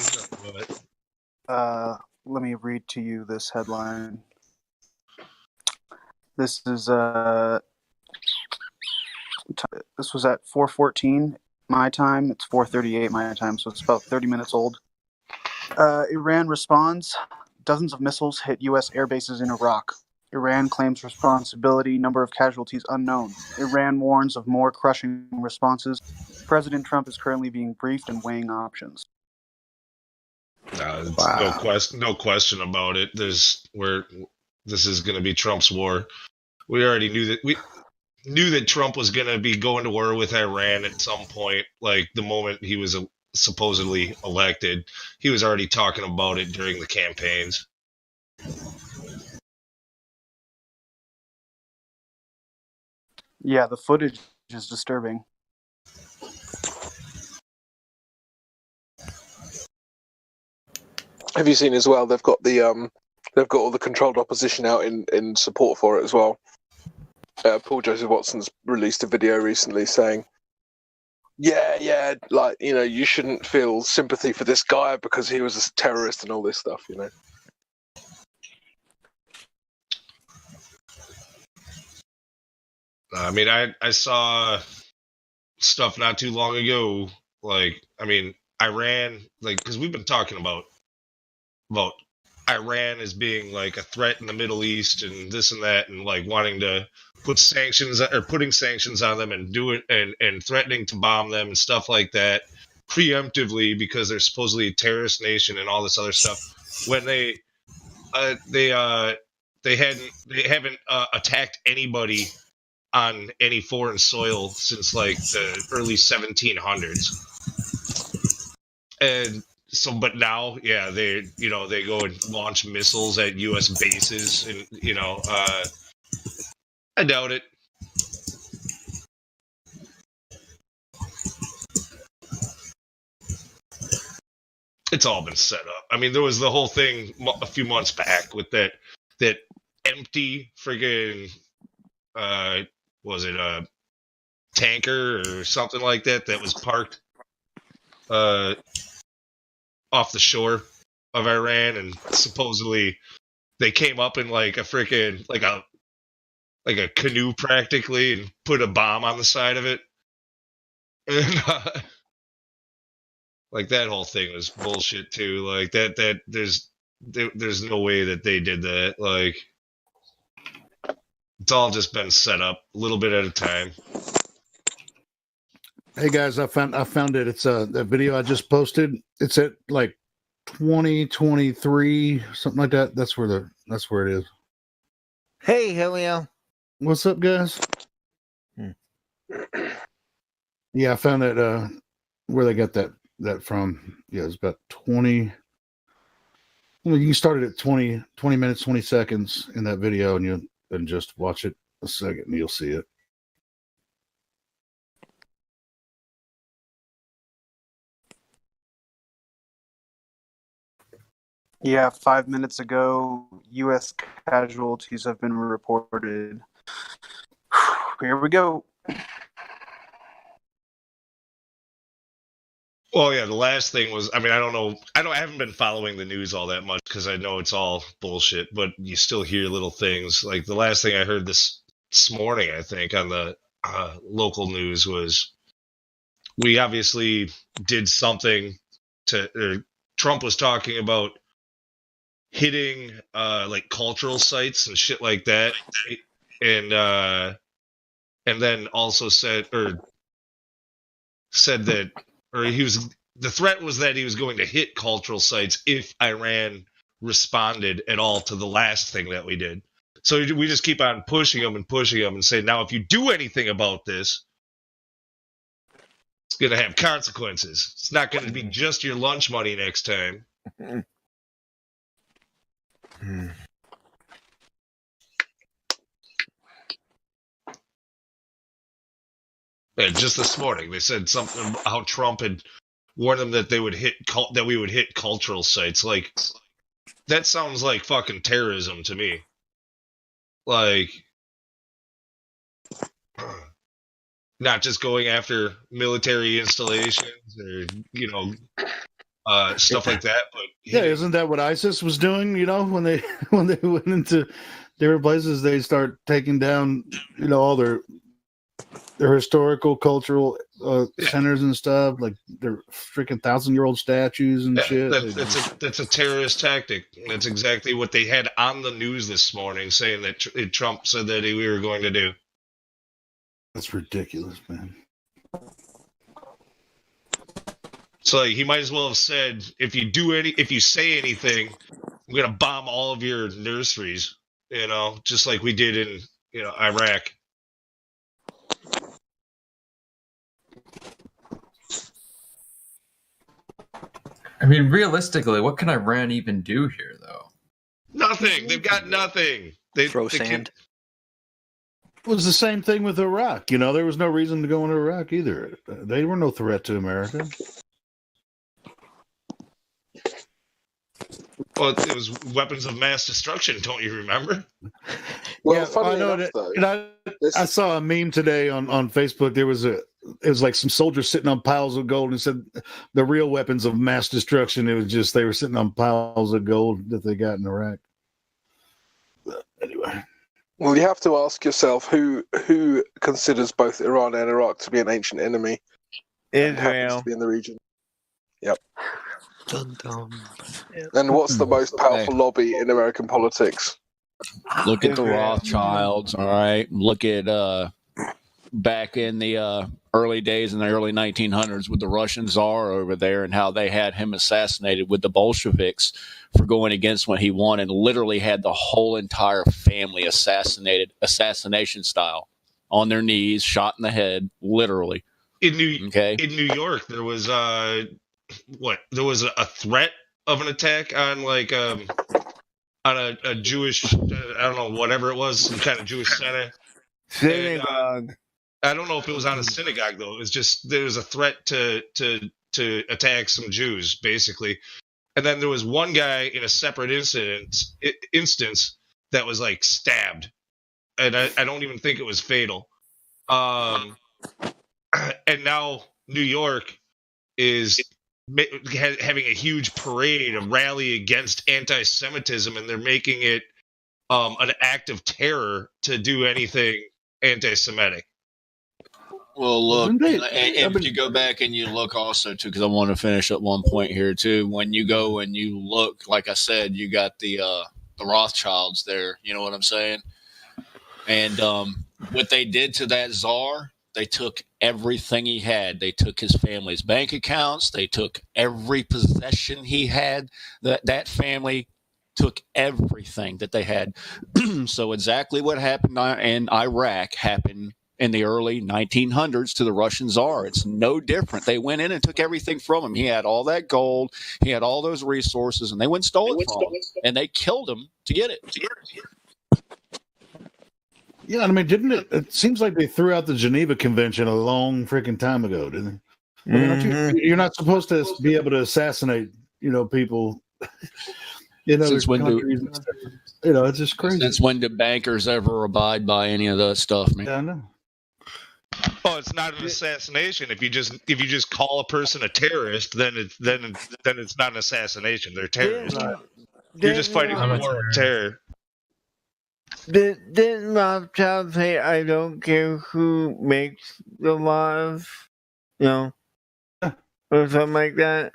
Let me read to you this headline. This is this was at 4:14 my time. It's 4:38 my time, so it's about 30 minutes old. Iran responds. Dozens of missiles hit U.S. air bases in Iraq. Iran claims responsibility. Number of casualties unknown. Iran warns of more crushing responses. President Trump is currently being briefed and weighing options. No question about it. This is going to be Trump's war. We already knew that Trump was going to be going to war with Iran at some point. Like the moment he was supposedly elected, he was already talking about it during the campaigns. Yeah, the footage is disturbing. Have you seen as well? They've got all the controlled opposition out in support for it as well. Paul Joseph Watson's released a video recently saying, "Yeah, like you shouldn't feel sympathy for this guy because he was a terrorist and all this stuff." I mean, I saw stuff not too long ago. Iran, because we've been talking about Iran as being like a threat in the Middle East and this and that, and like wanting to putting sanctions on them and and threatening to bomb them and stuff like that preemptively because they're supposedly a terrorist nation and all this other stuff. When they haven't attacked anybody on any foreign soil since like the early 1700s. And so, but now, yeah, they go and launch missiles at U.S. bases, and I doubt it. It's all been set up. I mean, there was the whole thing a few months back with that empty friggin' was it a tanker or something like that was parked off the shore of Iran, and supposedly they came up in like a freaking like a canoe practically and put a bomb on the side of it. And like that whole thing was bullshit too. Like that there's no way that they did that. Like it's all just been set up a little bit at a time. Hey guys, I found it. It's that video I just posted. It's at like 2023, something like that. That's where it is. Hey, Helio. What's up, guys? Yeah, I found that where they got that from. Yeah, it's about 20. Well, you can start it at 20 minutes, 20 seconds in that video, and just watch it a second and you'll see it. Yeah, 5 minutes ago, U.S. casualties have been reported. Here we go. Well, yeah, the last thing was, I mean, I haven't been following the news all that much because I know it's all bullshit, but you still hear little things. Like the last thing I heard this morning, I think, on the local news was we obviously did something Trump was talking about hitting like cultural sites and shit like that, and then also said that, or the threat was that he was going to hit cultural sites if Iran responded at all to the last thing that we did. So we just keep on pushing them and say, now if you do anything about this, it's going to have consequences. It's not going to be just your lunch money next time. Yeah, just this morning they said something about how Trump had warned them that we would hit cultural sites. Like, that sounds like fucking terrorism to me. Like, not just going after military installations or stuff like that, but Yeah, isn't that what ISIS was doing? When they went into different places, they start taking down all their historical, cultural centers and stuff, like their freaking 1,000-year-old statues and shit. That's a terrorist tactic. That's exactly what they had on the news this morning, saying that Trump said that we were going to do. That's ridiculous, man. So he might as well have said, if you say anything, I'm gonna bomb all of your nurseries. Just like we did in Iraq. I mean, realistically, what can Iran even do here, though? Nothing. They've got nothing. They throw sand. It was the same thing with Iraq. There was no reason to go into Iraq either. They were no threat to America. Well, it was weapons of mass destruction. Don't you remember? Well, Yeah, funny I know enough, that. though, I saw a meme today on Facebook. It was like some soldiers sitting on piles of gold and said the real weapons of mass destruction. It was just they were sitting on piles of gold that they got in Iraq. But anyway. Well, you have to ask yourself who considers both Iran and Iraq to be an ancient enemy. And happens Israel. to be in the region. Yep. Dun, dun. And what's the most powerful lobby in American politics? Look at the Rothschilds, all right? Look at back in the early days in the early 1900s with the Russian Tsar over there and how they had him assassinated with the Bolsheviks for going against what he wanted, and literally had the whole entire family assassinated, assassination style, on their knees, shot in the head, literally. In New York, there was there was a threat of an attack on on a Jewish, I don't know, whatever it was, some kind of Jewish center. Synagogue. I don't know if it was on a synagogue though. It was just there was a threat to attack some Jews, basically. And then there was one guy in a separate instance that was like stabbed, and I don't even think it was fatal. And now New York is having a huge parade, a rally against anti-Semitism, and they're making it an act of terror to do anything anti-Semitic. Well, look, and if you go back and you look also, too, because I want to finish up one point here, too. When you go and you look, like I said, you got the Rothschilds there. You know what I'm saying? And what they did to that czar, they took everything he had. They took his family's bank accounts. They took every possession he had. That family took everything that they had. So exactly what happened in Iraq happened in the early 1900s to the Russian Tsar. It's no different. They went in and took everything from him. He had all that gold. He had all those resources, and they went and stole it from him. And they killed him to get it. Yeah, I mean, didn't it? It seems like they threw out the Geneva Convention a long freaking time ago, didn't they? I mean, you're not supposed to be able to assassinate, people. Since when countries and stuff. It's just crazy. Since when do bankers ever abide by any of that stuff, man? Yeah, I know. Oh, it's not an assassination. If you just call a person a terrorist, then it's not an assassination. They're terrorists. You're just fighting a war of terror. Didn't Rothschild say, "I don't care who makes the laws," or something like that?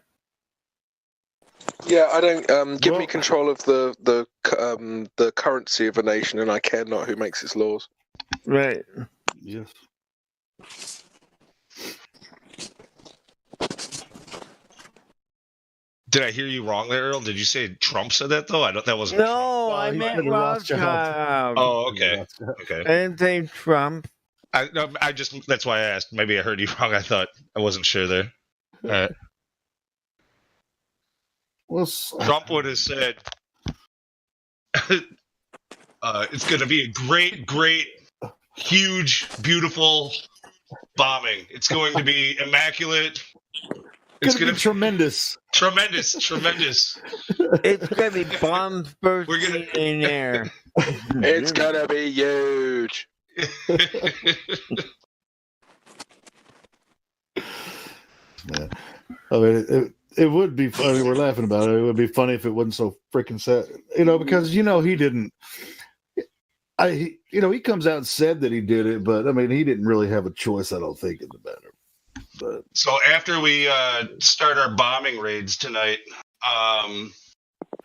Yeah, I don't give me control of the currency of a nation, and I care not who makes its laws. Right. Yes. Did I hear you wrong there, Earl? Did you say Trump said that though? That wasn't. No, I meant Rothschild. Oh, okay. Okay. I didn't say Trump. I just that's why I asked. Maybe I heard you wrong. I thought I wasn't sure there. All right. Well, Trump would have said It's going to be a great, huge, beautiful bombing. It's going to be immaculate. It's going to be tremendous. Tremendous. It's gonna be bombs bursting in air. It's gonna be huge. Yeah. I mean, it would be funny. We're laughing about it. It would be funny if it wasn't so freaking sad, because he didn't. He comes out and said that he did it, but I mean, he didn't really have a choice. I don't think in the matter. But so after we start our bombing raids tonight,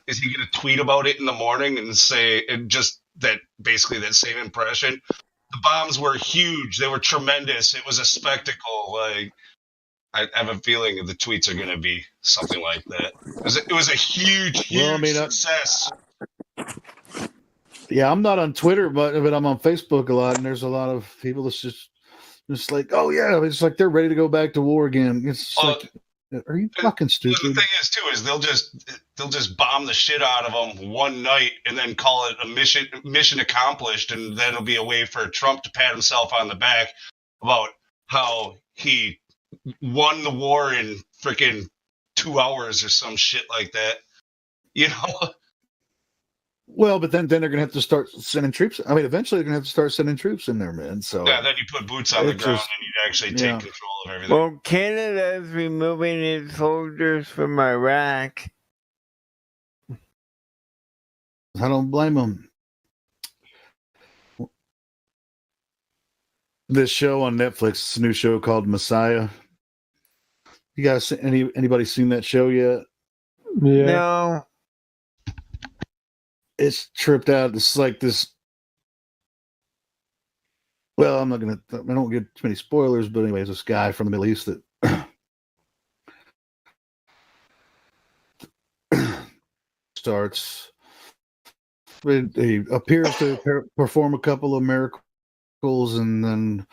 is he going to tweet about it in the morning and say just that same impression? The bombs were huge. They were tremendous. It was a spectacle. Like, I have a feeling the tweets are going to be something like that. It was a huge success. Yeah, I'm not on Twitter, but I'm on Facebook a lot, and there's a lot of people that's just like, oh yeah, it's like they're ready to go back to war again. It's just like, are you fucking stupid? The thing is, too, is they'll just bomb the shit out of them one night and then call it a mission accomplished, and that'll be a way for Trump to pat himself on the back about how he won the war in freaking 2 hours or some shit like that. Well, but then they're going to have to start sending troops. I mean, eventually they're going to have to start sending troops in there, man. So yeah, then you put boots on the ground and you actually take control of everything. Well, Canada's removing its soldiers from Iraq. I don't blame them. This show on Netflix, this new show called Messiah. You guys, anybody seen that show yet? Yeah. No. It's tripped out. It's like this. Well, I don't get too many spoilers, but anyways, this guy from the Middle East that starts. He appears to perform a couple of miracles, and then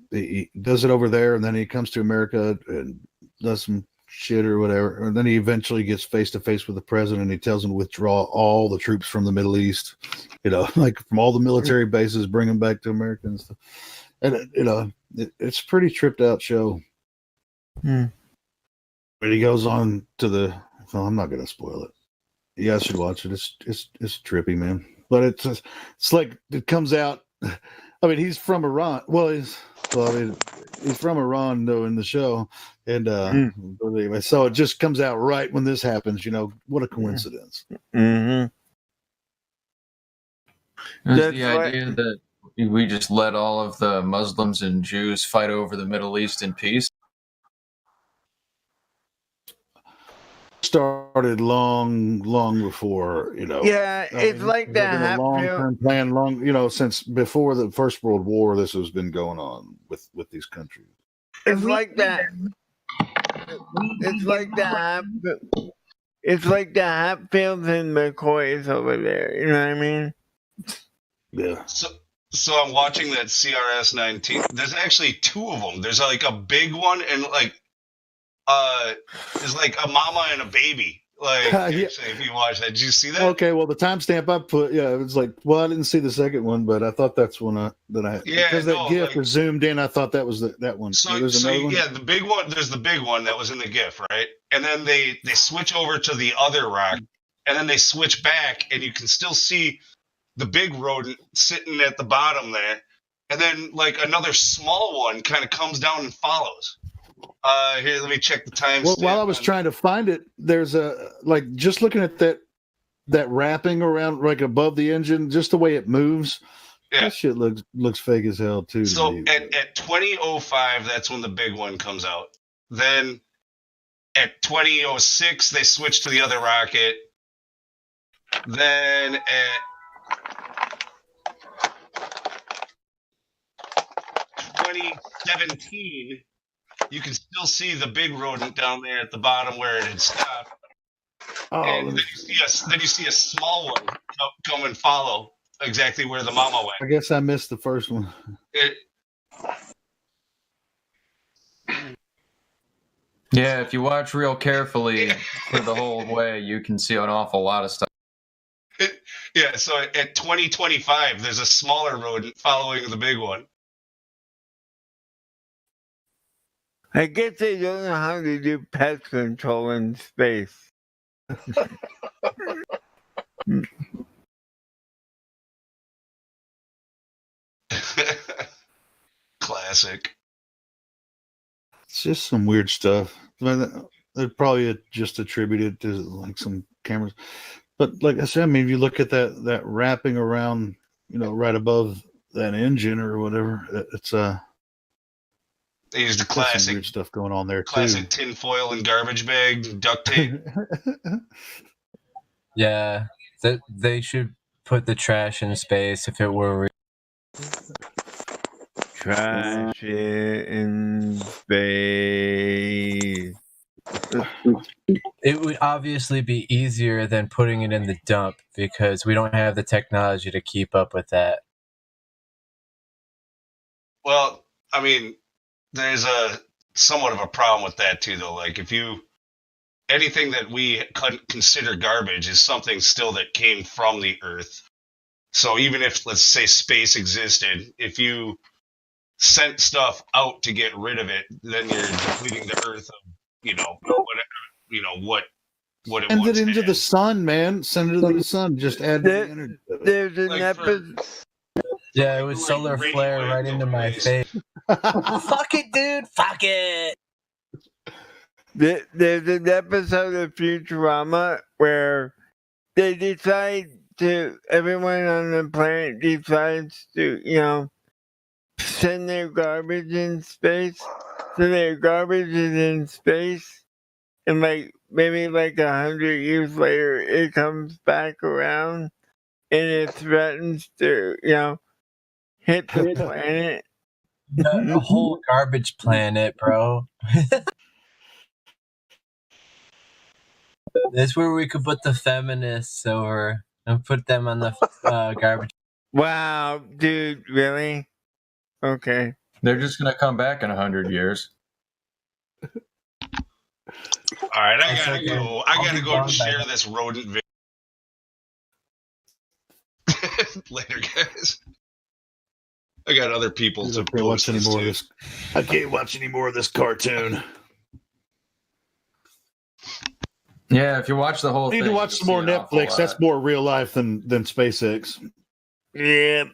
he does it over there, and then he comes to America and does some shit or whatever, and then he eventually gets face to face with the president, and he tells him to withdraw all the troops from the Middle East, like from all the military bases, bring them back to America and stuff. And it's a pretty tripped out show. But he goes on to well, I'm not gonna spoil it. You guys should watch it. It's trippy, man. But it's like it comes out. I mean, he's from Iran. He's from Iran, though, in the show. And but anyway, so it just comes out right when this happens. What a coincidence. Mm-hmm. There's the idea that we just let all of the Muslims and Jews fight over the Middle East in peace. Started long before, Yeah, it's like that. Long-term plan, since before the First World War, this has been going on with these countries. It's like that. It's like that. It's like the Hatfields and McCoys over there. You know what I mean? Yeah. So I'm watching that CRS-19. There's actually two of them. There's like a big one and there's like a mama and a baby. If you watch that, did you see that? Okay, well the timestamp I put, it was like, I didn't see the second one, but I thought that's one because that GIF was zoomed in. I thought that was that one. The big one. There's the big one that was in the GIF, right? And then they switch over to the other rock, and then they switch back, and you can still see the big rodent sitting at the bottom there, and then like another small one kind of comes down and follows. Here, let me check the time. Well, while I was trying to find it, there's just looking at that wrapping around like above the engine, just the way it moves. Yeah. That shit looks fake as hell too. So at 20:05, that's when the big one comes out. Then at 20:06, they switch to the other rocket. Then at 2017. You can still see the big rodent down there at the bottom where it had stopped. And then you see a small one come and follow exactly where the mama went. I guess I missed the first one. Yeah, if you watch real carefully for the whole way, you can see an awful lot of stuff. Yeah, so at 2025, there's a smaller rodent following the big one. I guess they don't know how to do pest control in space. Classic. It's just some weird stuff. I mean, they're probably just attributed to like some cameras, but like I said, I mean, if you look at that wrapping around, right above that engine or whatever, it's They used the there's some classic weird stuff going on there classic too. tinfoil and garbage bag duct tape. Yeah, they should put the trash in space if it were. Trash it in space. It would obviously be easier than putting it in the dump because we don't have the technology to keep up with that. Well, I mean, there's a somewhat of a problem with that too, though. Like, if anything that we consider garbage is something still that came from the Earth. So even if, let's say, space existed, if you sent stuff out to get rid of it, then you're depleting the Earth of, what it Send once it into had. the sun, man. Send it to the sun. Just add the energy. There's an Like, episode. Yeah, it was solar flare right into my face. Fuck it, dude. Fuck it. There's an episode of Futurama where they decide everyone on the planet decides to, send their garbage in space. So their garbage is in space, and maybe 100 years later, it comes back around, and it threatens to, hit the planet. A whole garbage planet, bro. That's where we could put the feminists over and put them on the garbage. Wow, dude, really? Okay. They're just gonna come back in 100 years. All right, I gotta go. I gotta go share this rodent video. Later, guys. I got other people to post this to. I can't watch any more of this cartoon. Yeah, if you watch the whole I need thing, to watch some more Netflix. That's more real life than SpaceX. Yeah.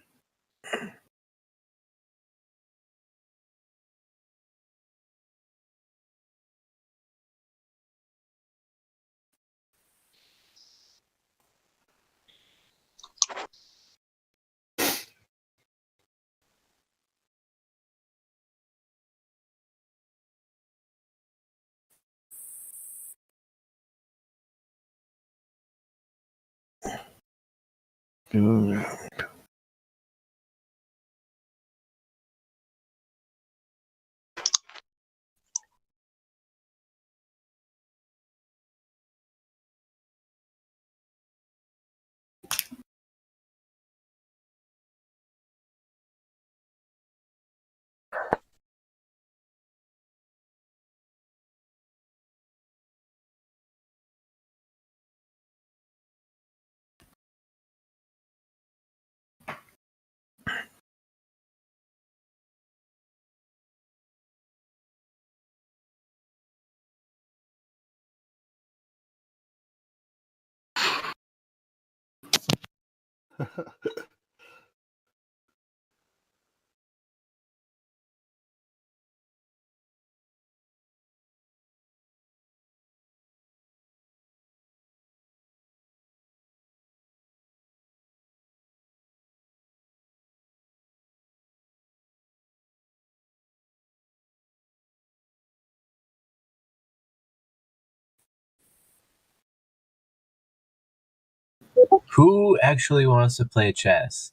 Who actually wants to play chess?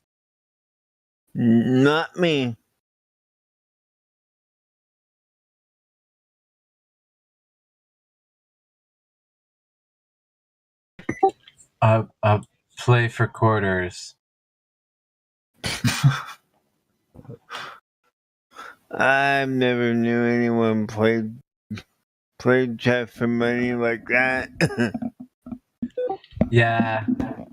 Not me. Play for quarters. I've never knew anyone played chess for money like that. Yeah,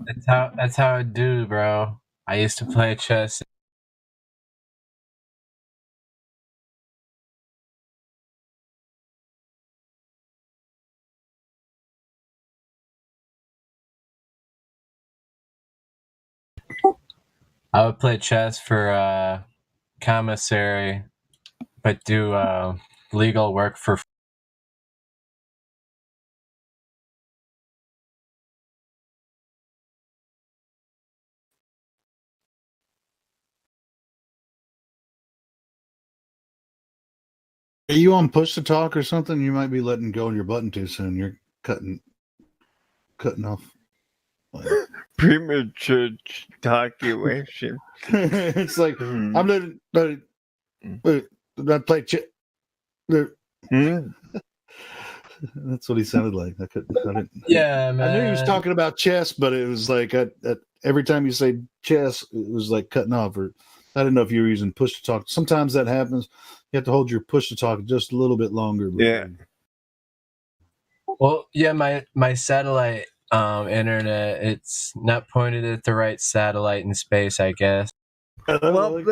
That's how I do, bro. I used to play chess. I would play chess for commissary, but do legal work for. Are you on push to talk or something? You might be letting go on your button too soon. You're cutting off. Premature ejaculation. It's like I'm letting, but I play chess. That's what he sounded like. I didn't. Yeah, man. I knew he was talking about chess, but it was like every time you say chess, it was like cutting off. Or I didn't know if you were using push to talk. Sometimes that happens. You have to hold your push to talk just a little bit longer. Yeah. Well, yeah, my satellite internet, it's not pointed at the right satellite in space, I guess. Well,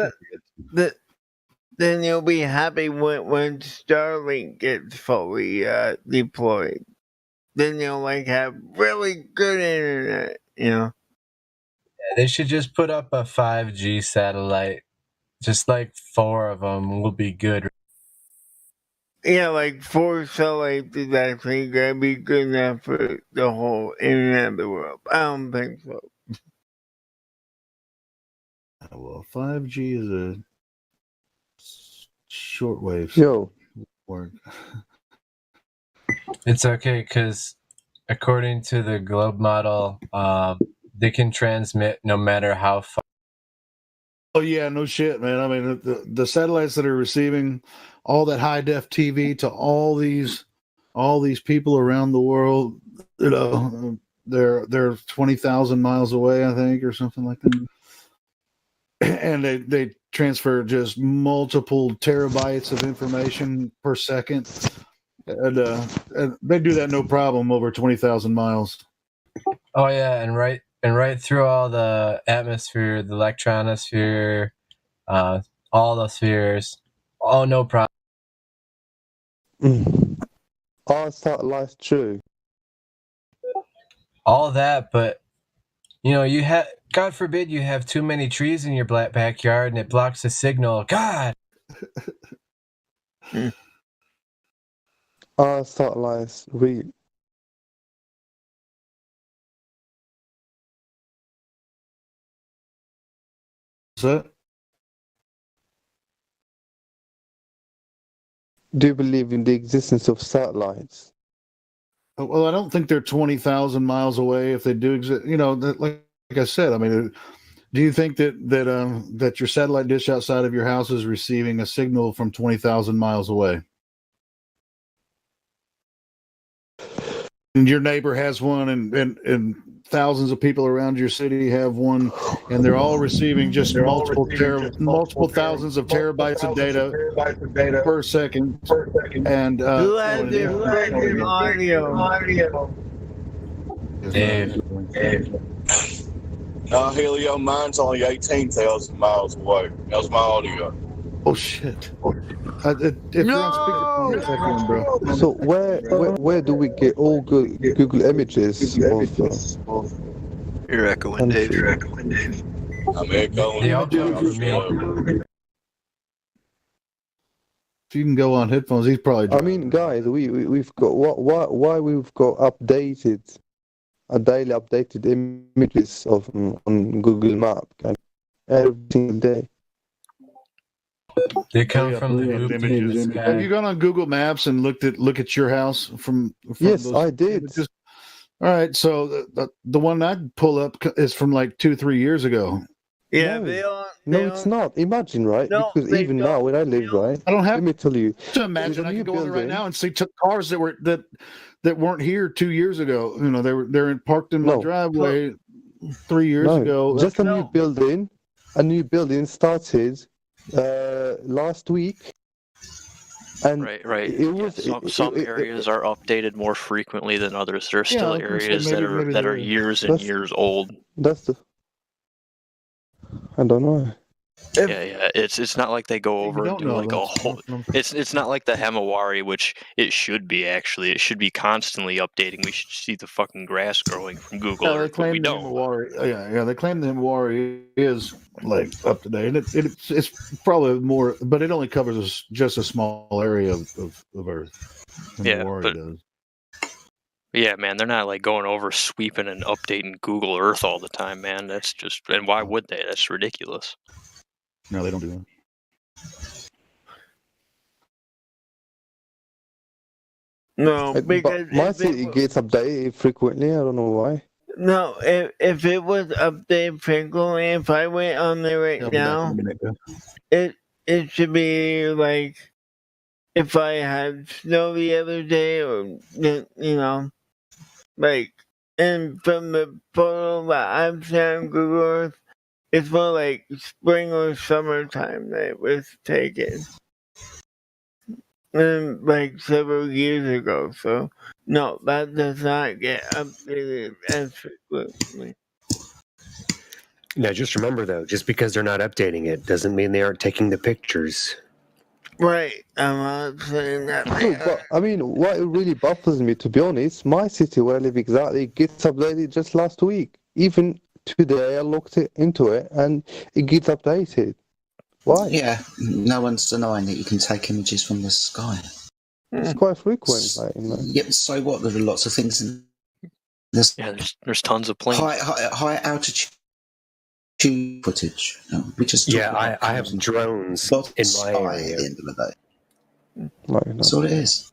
then you'll be happy when Starlink gets fully deployed. Then you'll have really good internet, Yeah, they should just put up a 5G satellite. Just 4 of them will be good. Yeah, 4 satellites is actually gonna be good enough for the whole internet of the world. I don't think so. Well, 5G is a shortwave. Yo. Word. It's okay because according to the globe model, they can transmit no matter how far. Oh yeah, no shit, man. I mean, the satellites that are receiving all that high def TV to all these people around the world, they're 20,000 miles away, I think, or something like that. And they transfer just multiple terabytes of information per second, and they do that no problem over 20,000 miles. Oh yeah, and right through all the atmosphere, the electronosphere, all the spheres. Oh, no problem. Are satellites true? All that, but you have, God forbid, you have too many trees in your backyard and it blocks the signal. God. Are satellites real? So, do you believe in the existence of satellites? Well, I don't think they're 20,000 miles away. If they do exist, like I said, I mean, do you think that your satellite dish outside of your house is receiving a signal from 20,000 miles away? And your neighbor has one, and thousands of people around your city have one, and they're all receiving just multiple thousands of terabytes of data per second. And who has their audio? No, Helio, mine's only 18,000 miles away. That's my audio. Oh shit! If you're on speakerphone, check in, bro. So where do we get all Google images of? You're echoing, Dave. You're echoing, Dave. I'm echoing. They all come from me. If you can go on headphones, he's probably. I mean, guys, we've got why we've got daily updated images of on Google Map every single day. They come from the images. Have you gone on Google Maps and look at your house from yes, those I did. Images? All right, so the one I'd pull up is from 2-3 years ago. Yeah, no, it's not. Imagine, right? No, because even now, where I live, right? I don't have. Let me tell you. To imagine, I could go there right now and see cars that weren't here 2 years ago. They're parked in my driveway 3 years ago. Just a new building. A new building started last week. And Right. it was Some areas are updated more frequently than others. There are Yeah, still I was gonna say areas that maybe are the years and years old. that's the I don't know. Yeah. It's not like they go over and don't do know. like a That's whole. It's not like the Hemawari, which it should be actually. It should be constantly updating. We should see the fucking grass growing from Google Yeah, they Earth, but we claim the don't. Himawari. Yeah, they claim the Himawari is like up to date, and it's probably more, but it only covers just a small area of Earth. Yeah, Himawari but does. yeah, man, they're not like going over, sweeping, and updating Google Earth all the time, man. That's just, and why would they? That's ridiculous. No, they don't do that. No, because But my if city gets updated frequently. I don't know why. no, if it was updated frequently, if I went on there right now, it should be like if I had snow the other day, or you know, like, and from the photo that I've seen on Google Earth, it's more like spring or summertime that it was taken. And like several years ago, so no, that does not get updated as frequently. Now, just remember though, just because they're not updating it doesn't mean they aren't taking the pictures. Right, I'm not saying that. No, but I mean, what really baffles me, to be honest, my city where I live exactly gets updated just last week. Even today, I looked into it and it gets updated. Why? Yeah, no one's denying that you can take images from the sky. It's quite frequent. Like, you know. Yep. So what? There are lots of things in this. Yeah, there's tons of planes. High altitude footage. We just I have drones in my area. At the end of the day. Like, That's all it is.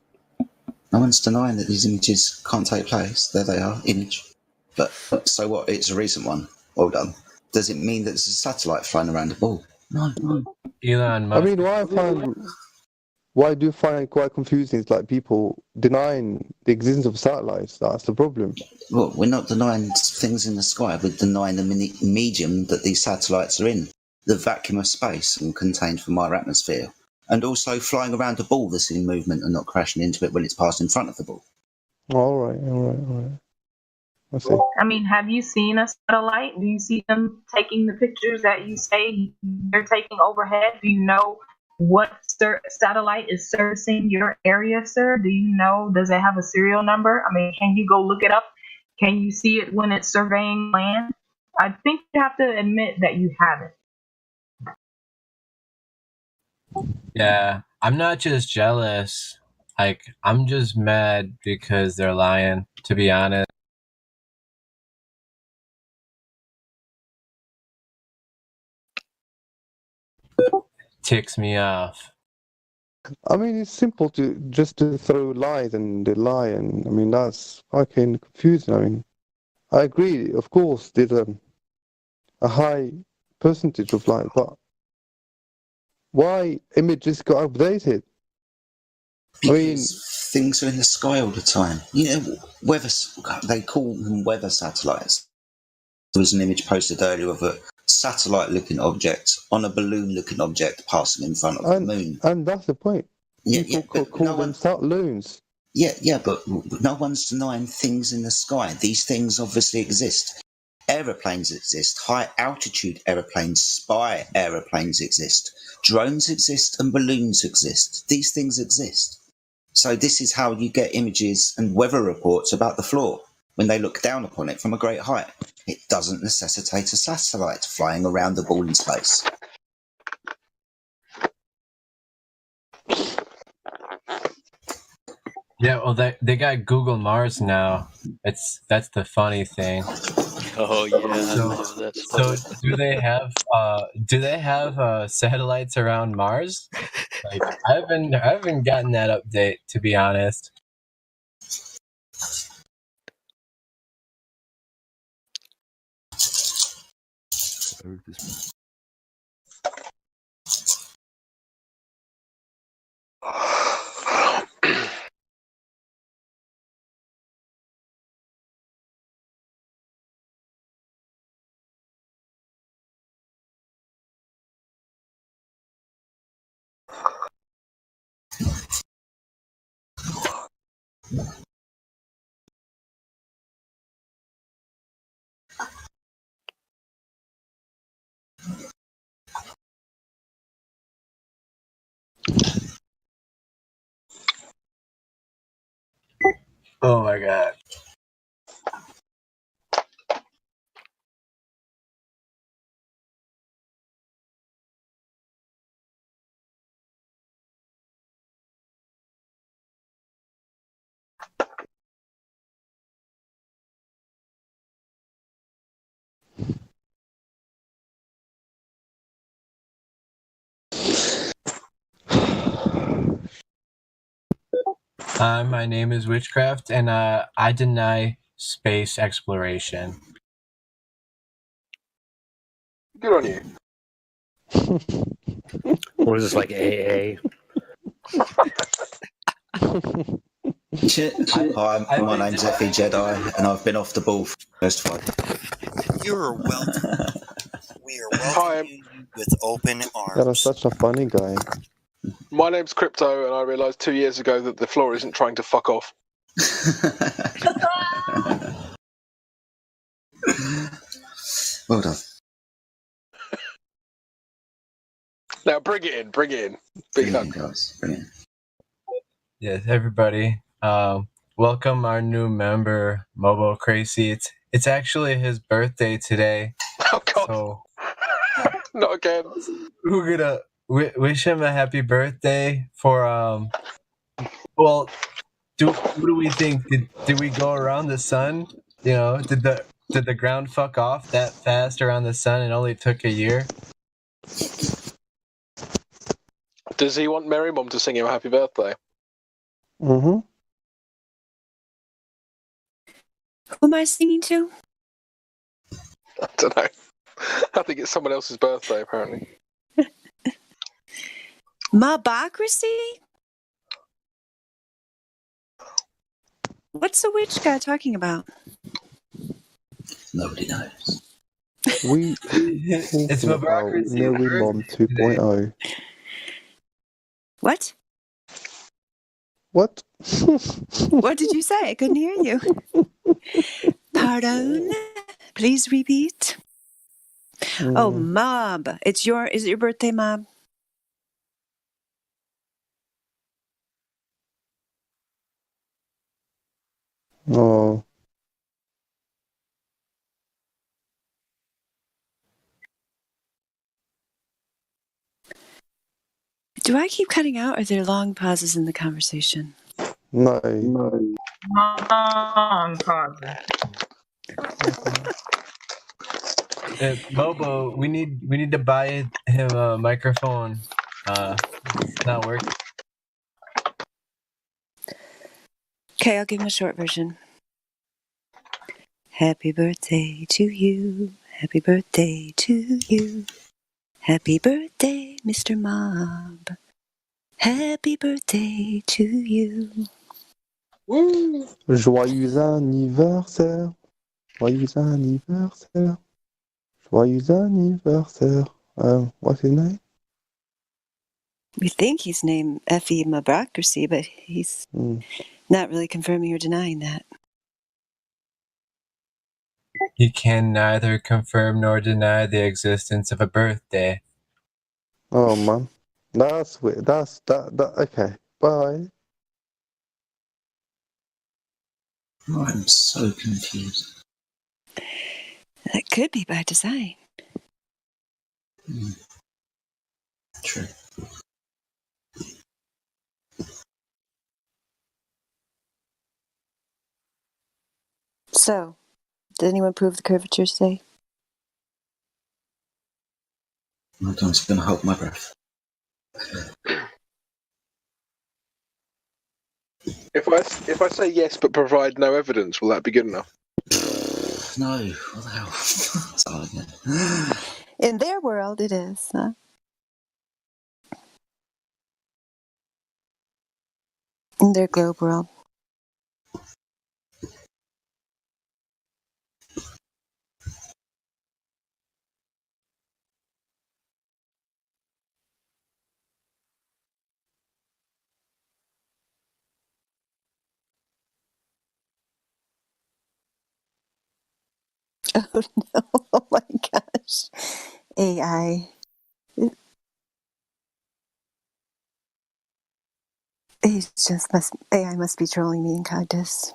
No one's denying that these images can't take place. There they are, image. But so what? It's a recent one. Well done. Does it mean that there's a satellite flying around the ball? No. Elon Musk. I mean, why do you find it quite confusing? It's like people denying the existence of satellites. That's the problem. Well, we're not denying things in the sky. We're denying the medium that these satellites are in, the vacuum of space and contained from our atmosphere, and also flying around a ball that's in movement and not crashing into it when it's passed in front of the ball. All right. I see. I mean, have you seen a satellite? Do you see them taking the pictures that you say they're taking overhead? Do you know what satellite is servicing your area, sir? Do you know, does it have a serial number? I mean, can you go look it up? Can you see it when it's surveying land? I think you have to admit that you haven't. Yeah, I'm not just jealous. Like, I'm just mad because they're lying, to be honest. Ticks me off. I mean, it's simple to throw lies and they lie, and I mean that's fucking confusing. I mean, I agree. Of course, there's a high percentage of lies, but why images got updated? Because things are in the sky all the time. You know, they call them weather satellites. There was an image posted earlier of a satellite-looking object on a balloon-looking object passing in front of the moon. And that's the point. People call them satelloons. Yeah, but no one's denying things in the sky. These things obviously exist. Aeroplanes exist. High-altitude aeroplanes, spy aeroplanes exist. Drones exist and balloons exist. These things exist. So this is how you get images and weather reports about the floor when they look down upon it from a great height. It doesn't necessitate a satellite flying around the ball in space. Yeah, well, they got Google Mars now. That's the funny thing. Oh yeah. So do they have satellites around Mars? Like, I haven't gotten that update, to be honest. Oh my god. My name is Witchcraft, and I deny space exploration. Good on you. What is this, like AA? Shit. Hi, my name's Effie Jedi, and I've been off the ball for the first 5. You're welcome. We are welcoming you with open arms. You're such a funny guy. My name's Crypto, and I realised 2 years ago that the floor isn't trying to fuck off. Well done. Now bring it in, bring it in. Big hug. Guys. Bring it in. Yes, everybody. Welcome our new member, Mobo Crazy. It's actually his birthday today. Oh god. So not again. We're gonna wish him a happy birthday for well, what do we think? Did we go around the sun? You know, did the ground fuck off that fast around the sun? It only took a year. Does he want Mary Mom to sing him a happy birthday? Mm-hmm. Who am I singing to? I don't know. I think it's someone else's birthday, apparently. Mobocracy? What's the witch guy talking about? Nobody knows. It's about Mary Mom 2.0. What? What? What did you say? I couldn't hear you. Pardon? Please repeat. Oh, Mob. Is it your birthday, Mob? Oh. Do I keep cutting out, or are there long pauses in the conversation? No. Long pauses. Mobo, we need to buy him a microphone. It's not working. Okay, I'll give him a short version. Happy birthday to you. Happy birthday to you. Happy birthday, Mr. Mob. Happy birthday to you. Woo! Joyeux anniversaire. Joyeux anniversaire. Joyeux anniversaire. What's his name? We think he's named Effie Mobocracy, but he's not really confirming or denying that. He can neither confirm nor deny the existence of a birthday. Oh man, that's weird. That. Okay, bye. Oh, I'm so confused. That could be by design. True. So, did anyone prove the curvature today? I don't. It's going to hold my breath. If I say yes but provide no evidence, will that be good enough? No. What the hell? Sorry, yeah. In their world, it is, huh? In their globe world. Oh no! Oh my gosh! AI. AI must be trolling me in Cogdis.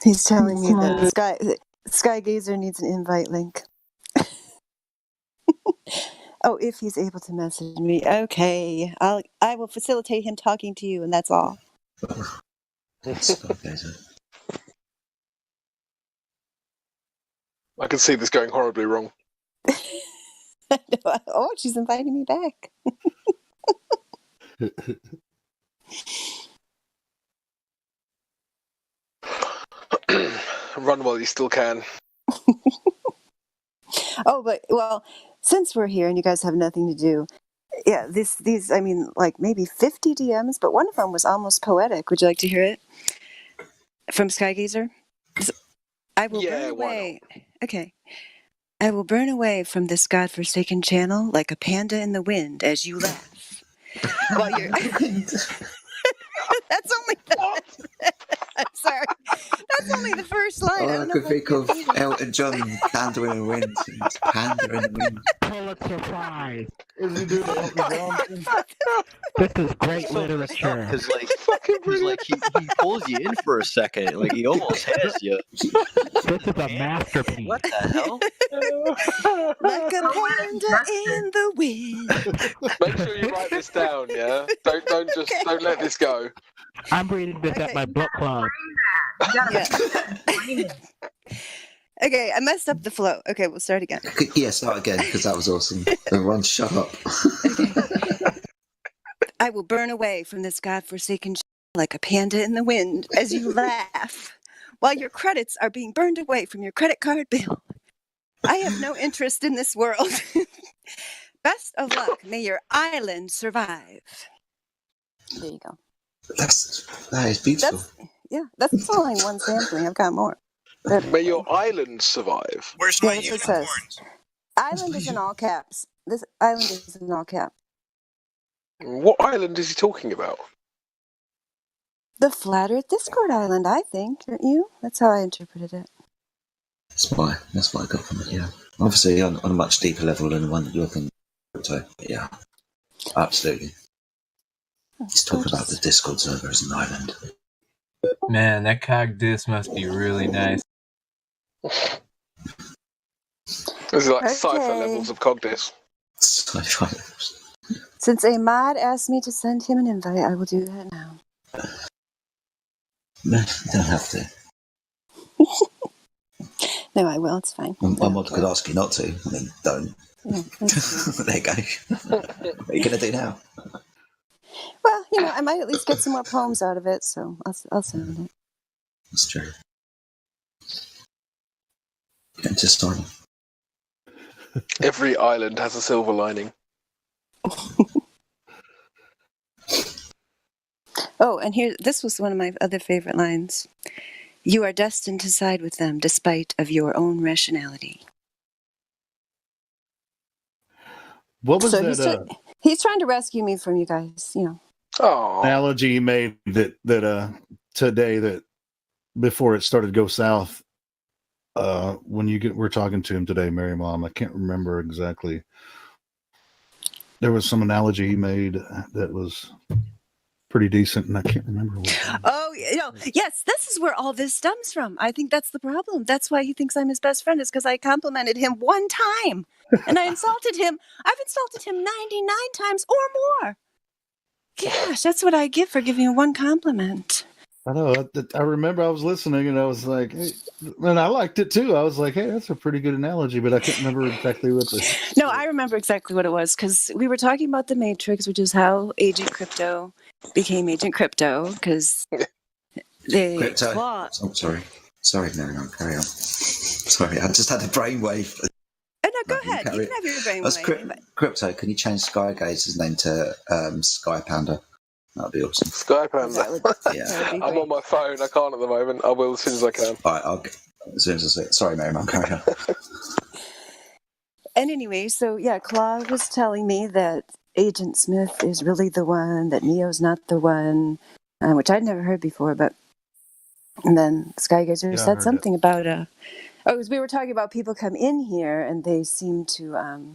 He's telling me that Skygazer needs an invite link. Oh, if he's able to message me, okay. I will facilitate him talking to you, and that's all. I can see this going horribly wrong. Oh, she's inviting me back. Run while you still can. Oh, but well, since we're here and you guys have nothing to do, yeah, these I mean, like maybe 50 DMs, but one of them was almost poetic. Would you like to hear it? From Skygazer? I will burn away. Okay. I will burn away from this godforsaken channel like a panda in the wind as you laugh. While you're That's only I'm sorry. That's only the first line. I could think of Elton John, Panda in the Wind. It's Panda in the Wind. Pulitzer Prize. Is he doing the Elton John thing? This is great literature. Because like he pulls you in for a second, like he almost has you. This is a masterpiece. What the hell? Like a panda in the wind. Make sure you write this down, yeah? Don't let this go. I'm reading this at my book club. Okay, I messed up the flow. Okay, we'll start again. Yeah, start again, because that was awesome. Everyone shut up. I will burn away from this godforsaken like a panda in the wind as you laugh while your credits are being burned away from your credit card bill. I have no interest in this world. Best of luck. May your island survive. There you go. That is beautiful. That's only one sampling. I've got more. May your island survive. Where's Yeah, my that's what it says. Island is in all caps. This island is in all caps. What island is he talking about? The Flat Earth Discord Island, I think, don't you? That's how I interpreted it. That's what I got from it, yeah. Obviously, on a much deeper level than the one that you're thinking. Yeah, absolutely. He's talking about the Discord server as an island. Man, that Cogdis must be really nice. This is like cipher levels of Cogdis. Cipher levels. Since a mod asked me to send him an invite, I will do that now. No, you don't have to. No, I will. It's fine. My mod could ask you not to. I mean, don't. Yeah, there you go. What are you going to do now? well, I might at least get some more poems out of it, so I'll send it. That's true. Get to sign. Every island has a silver lining. Oh, and this was one of my other favorite lines. You are destined to side with them despite of your own rationality. What was so that? He's trying to rescue me from you guys, Analogy he made that today that before it started to go south. When we're talking to him today, Mary Mom, I can't remember exactly. There was some analogy he made that was pretty decent, and I can't remember what. Oh, yes, this is where all this stems from. I think that's the problem. That's why he thinks I'm his best friend, is because I complimented him one time, and I insulted him. I've insulted him 99 times or more. Gosh, that's what I get for giving you one compliment. I know. I remember I was listening, and I was like, hey, and I liked it too. I was like, hey, that's a pretty good analogy, but I can't remember exactly what the. No, I remember exactly what it was, because we were talking about the Matrix, which is how Agent Crypto became Agent Crypto, because they Crypto. fought. Oh, sorry, Mary Mom, carry on. Sorry, I just had a brainwave. Oh, no, go ahead. You can have your brainwave. Crypto, can you change Skygazer's name to Sky Panda? That'd be awesome. Sky Panda. Yeah. I'm on my phone. I can't at the moment. I will as soon as I can. All right, as soon as I say it. Sorry, Mary Mom, carry on. And anyway, so yeah, Claw was telling me that Agent Smith is really the one, that Neo's not the one. which I'd never heard before. But and then Skygazer Yeah, I said heard something about because we were talking about people come in here and they seem to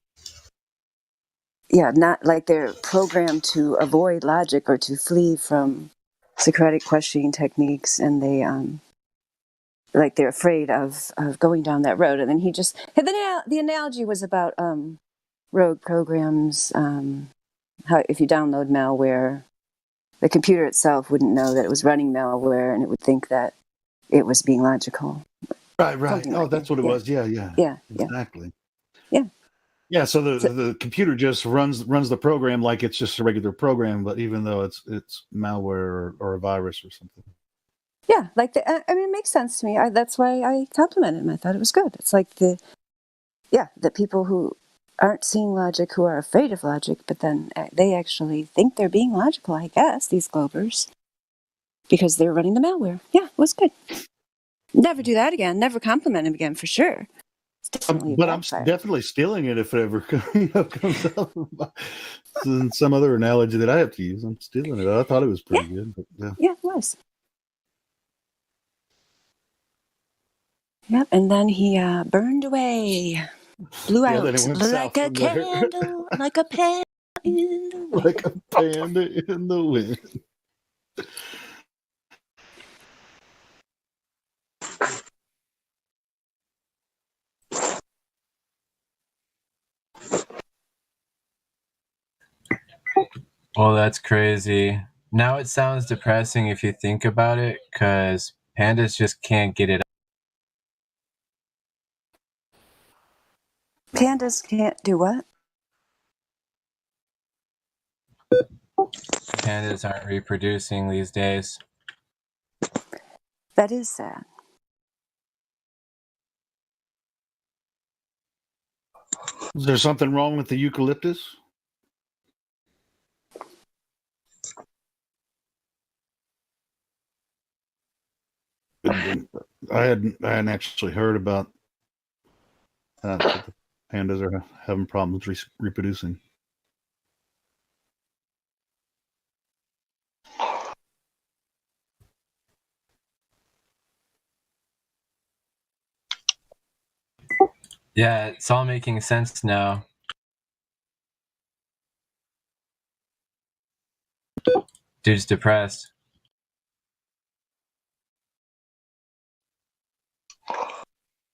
not like they're programmed to avoid logic or to flee from Socratic questioning techniques, and they like they're afraid of going down that road. And then the analogy was about rogue programs. How if you download malware, the computer itself wouldn't know that it was running malware, and it would think that it was being logical. Right. Something Oh, like that's that. what it Yeah. was. Yeah. Yeah. Exactly. Yeah. Yeah. So the computer just runs the program like it's just a regular program, but even though it's malware or a virus or something. Yeah, like I mean, it makes sense to me. That's why I complimented him. I thought it was good. It's like the people who aren't seeing logic, who are afraid of logic, but then they actually think they're being logical, I guess, these Globers, because they're running the malware. Yeah, it was good. Never do that again. Never compliment him again, for sure. It's definitely But I'm backfire. definitely stealing it if it ever comes up. In some other analogy that I have to use, I'm stealing it. I thought it was pretty good. But Yeah, it was. Yep, and then he burned away, blew Yeah, out then it went like south a from there. candle, like a panda in the wind. Like a panda in the wind. Well, that's crazy. Now it sounds depressing if you think about it, because pandas just can't get it. Pandas can't do what? Pandas aren't reproducing these days. That is sad. Is there something wrong with the eucalyptus? I hadn't actually heard about that the pandas are having problems reproducing. Yeah, it's all making sense now. Dude's depressed.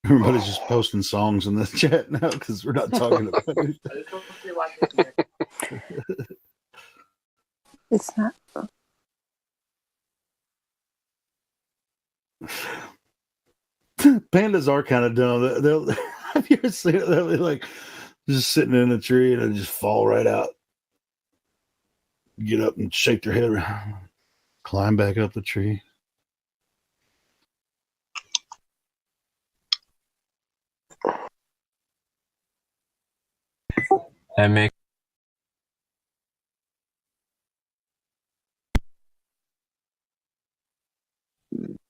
Everybody's just posting songs in the chat now because we're not talking about it. It's not. Pandas are kind of dumb. They'll have you ever seen it? They'll be like just sitting in a tree and they just fall right out. Get up and shake their head around, climb back up the tree. That makes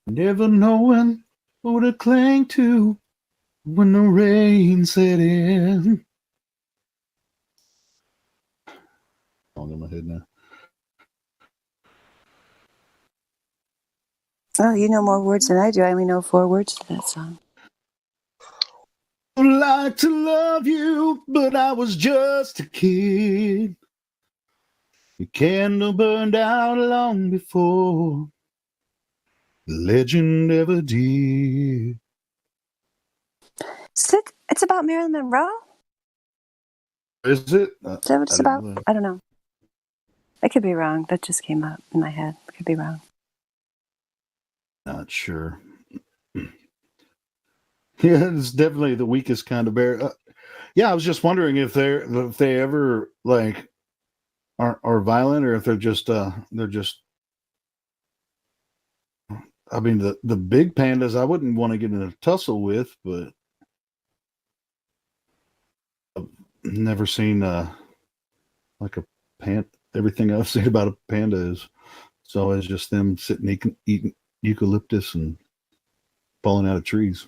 Never knowing who to cling to when the rain set in. Song in my head now. Oh, you know more words than I do. I only know 4 words to that song. I'd like to love you, but I was just a kid. The candle burned out long before the legend ever did. It's about Marilyn Monroe? Is it? Is that what it's about? I don't know. I could be wrong. That just came up in my head. I could be wrong. Not sure. Yeah, it's definitely the weakest kind of bear. Yeah, I was just wondering if they ever like are violent or if they're just. I mean, the big pandas I wouldn't want to get in a tussle with, but I've never seen like a panda. Everything I've seen about a panda is it's always just them sitting eating eucalyptus and falling out of trees.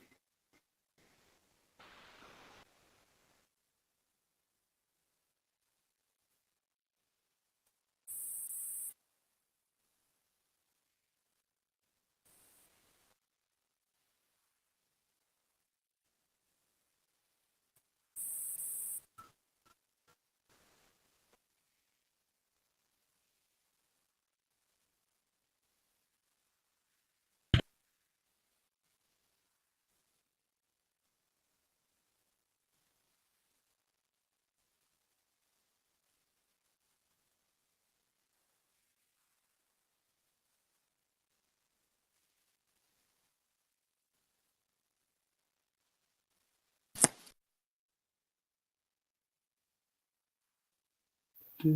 Are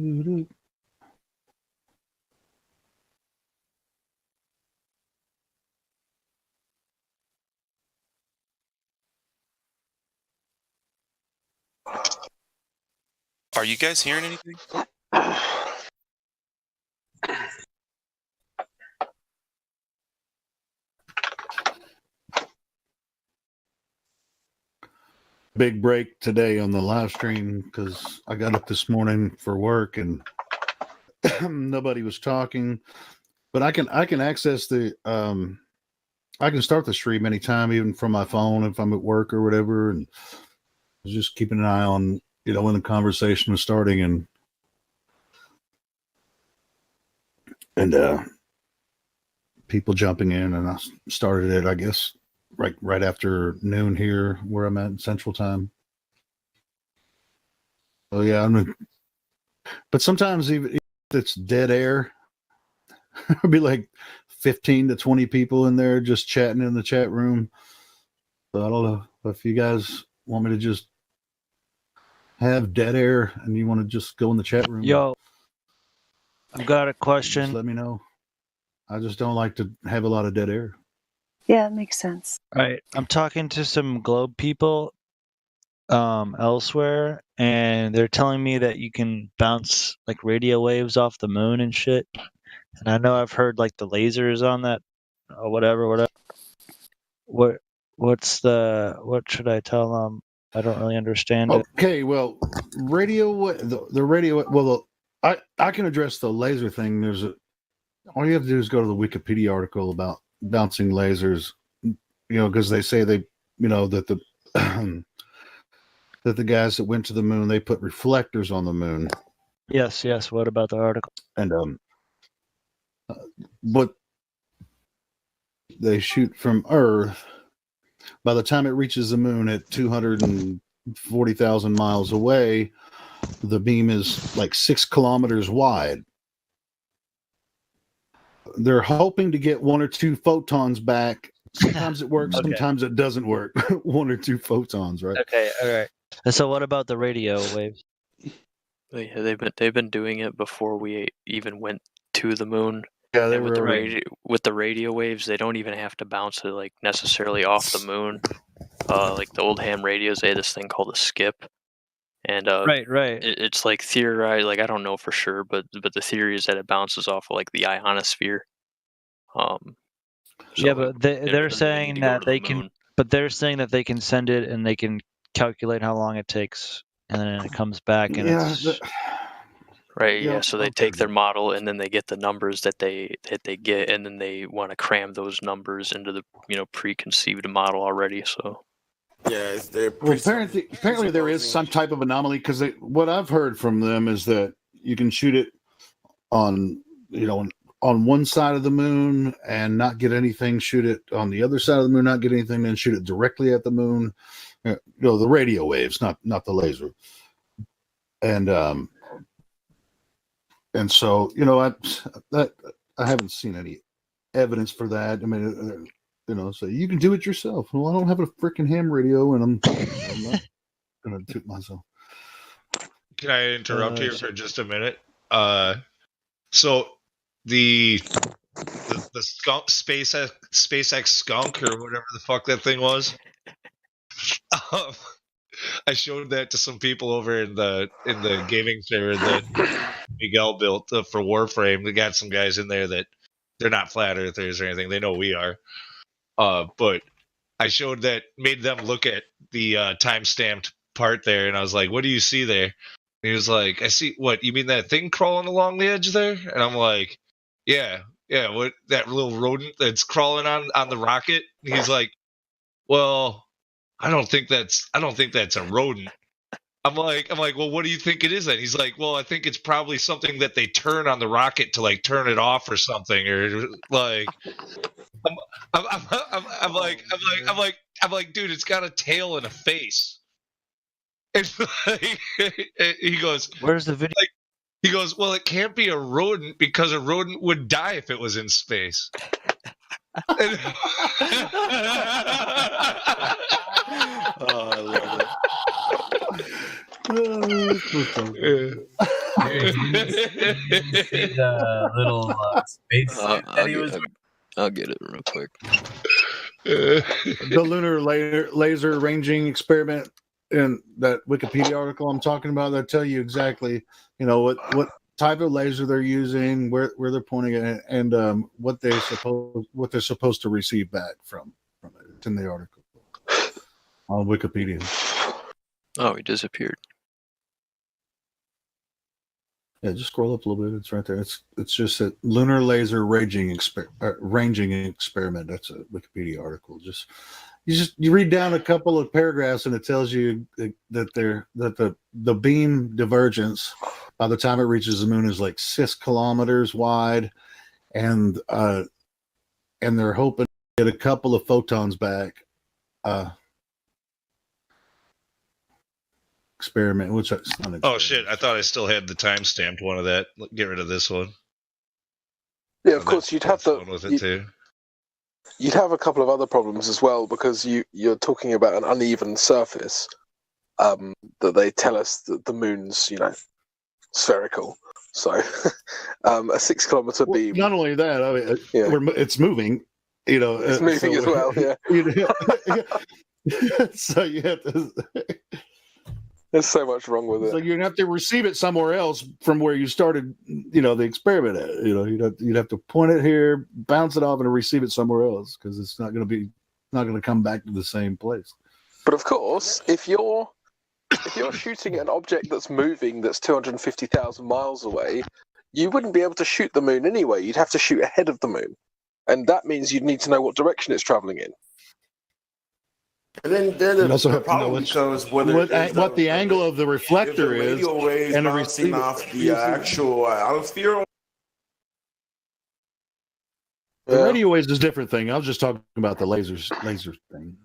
you guys hearing anything? Big break today on the live stream because I got up this morning for work and nobody was talking. But I can access the I can start the stream anytime, even from my phone if I'm at work or whatever, and just keeping an eye on when the conversation was starting and people jumping in, and I started it, I guess, right after noon here where I'm at in Central Time. Oh yeah, but sometimes even if it's dead air, there'll be like 15 to 20 people in there just chatting in the chat room. So I don't know if you guys want me to just have dead air and you want to just go in the chat room. Yo, I've got a question. Just let me know. I just don't like to have a lot of dead air. Yeah, it makes sense. All right, I'm talking to some globe people elsewhere, and they're telling me that you can bounce like radio waves off the moon and shit. And I know I've heard like the lasers on that, or whatever. What should I tell them? I don't really understand it. Okay, well, the radio. Well, I can address the laser thing. All you have to do is go to the Wikipedia article about bouncing lasers. Because they say that the that the guys that went to the moon, they put reflectors on the moon. Yes. What about the article? And but they shoot from Earth. By the time it reaches the moon at 240,000 miles away, the beam is like 6 kilometers wide. They're hoping to get 1 or 2 photons back. Sometimes it works, Okay. Sometimes it doesn't work. 1 or 2 photons, right? Okay, all right. So what about the radio waves? Yeah, they've been doing it before we even went to the moon. Yeah, they And with were with the radio waves, they don't even have to bounce it like necessarily off the moon. Like the old ham radios, they had this thing called a skip, and Right. it's like theorized. Like I don't know for sure, but the theory is that it bounces off of like the ionosphere. Yeah, but they're need saying to go that to the they can. moon. But they're saying that they can send it and they can calculate how long it takes, and then it comes back and it's. Right, Yeah, yeah. So they take their model and then they get the numbers that they get, and then they want to cram those numbers into the preconceived model already. So Yeah, they're Well, apparently there is some type of anomaly because what I've heard from them is that you can shoot it on one side of the moon and not get anything. Shoot it on the other side of the moon, not get anything. Then shoot it directly at the moon. The radio waves, not the laser. And so I haven't seen any evidence for that. I mean, so you can do it yourself. Well, I don't have a freaking ham radio, and I'm not gonna toot myself. Can I interrupt here for just a minute? So the skunk SpaceX skunk or whatever the fuck that thing was. I showed that to some people over in the gaming server that Miguel built for Warframe. We got some guys in there that they're not flat earthers or anything. They know we are. But I showed that, made them look at the time-stamped part there, and I was like, "What do you see there?" And he was like, "I see what you mean, that thing crawling along the edge there." And I'm like, "Yeah, what, that little rodent that's crawling on the rocket?" And he's like, "Well, I don't think that's a rodent." I'm like, "Well, what do you think it is then?" He's like, "Well, I think it's probably something that they turn on the rocket to like turn it off or something, or like." I'm like, dude, it's got a tail and a face. It's like, he goes, "Where's the video?" Like, he goes, "Well, it can't be a rodent because a rodent would die if it was in space." Oh, I love it. See the little space suit that he was wearing? I'll get it real quick. The lunar laser ranging experiment in that Wikipedia article I'm talking about, that tell you exactly, what type of laser they're using, where they're pointing it, and what they're supposed to receive back from it. It's in the article on Wikipedia. Oh, he disappeared. Yeah, just scroll up a little bit. It's right there. It's just a lunar laser ranging experiment. That's a Wikipedia article. You read down a couple of paragraphs and it tells you that the beam divergence by the time it reaches the moon is like 6 kilometers wide, and they're hoping to get a couple of photons back. Experiment, which is not. Oh shit! I thought I still had the time-stamped one of that. Get rid of this one. Yeah, of course you'd have with it too. You'd have a couple of other problems as well, because you're talking about an uneven surface. That they tell us that the moon's spherical, so a 6 kilometer beam. Not only that, I mean, it's moving. It's moving as well. Yeah. So you have to. There's so much wrong with it. So you'd have to receive it somewhere else from where you started, the experiment at. You'd have to point it here, bounce it off, and receive it somewhere else, because it's not going to come back to the same place. But of course, if you're shooting an object that's moving, that's 250,000 miles away, you wouldn't be able to shoot the moon anyway. You'd have to shoot ahead of the moon, and that means you'd need to know what direction it's traveling in. And then the problem becomes what the angle of the reflector is, radio waves and bouncing off the actual ionosphere. The radio waves is a different thing. I was just talking about the laser thing.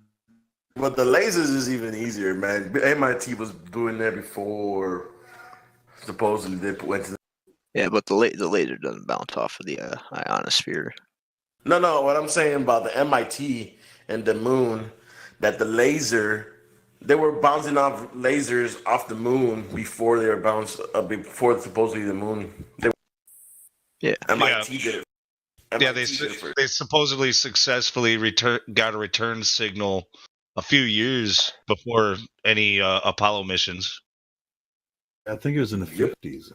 But the lasers is even easier, man. MIT was doing that before. Supposedly they went to. Yeah, but the laser doesn't bounce off of the ionosphere. No. What I'm saying about the MIT and the moon. That the laser, they were bouncing off lasers off the moon before they were bounced before supposedly the moon. MIT did it. They supposedly successfully got a return signal a few years before any Apollo missions. I think it was in the 50s,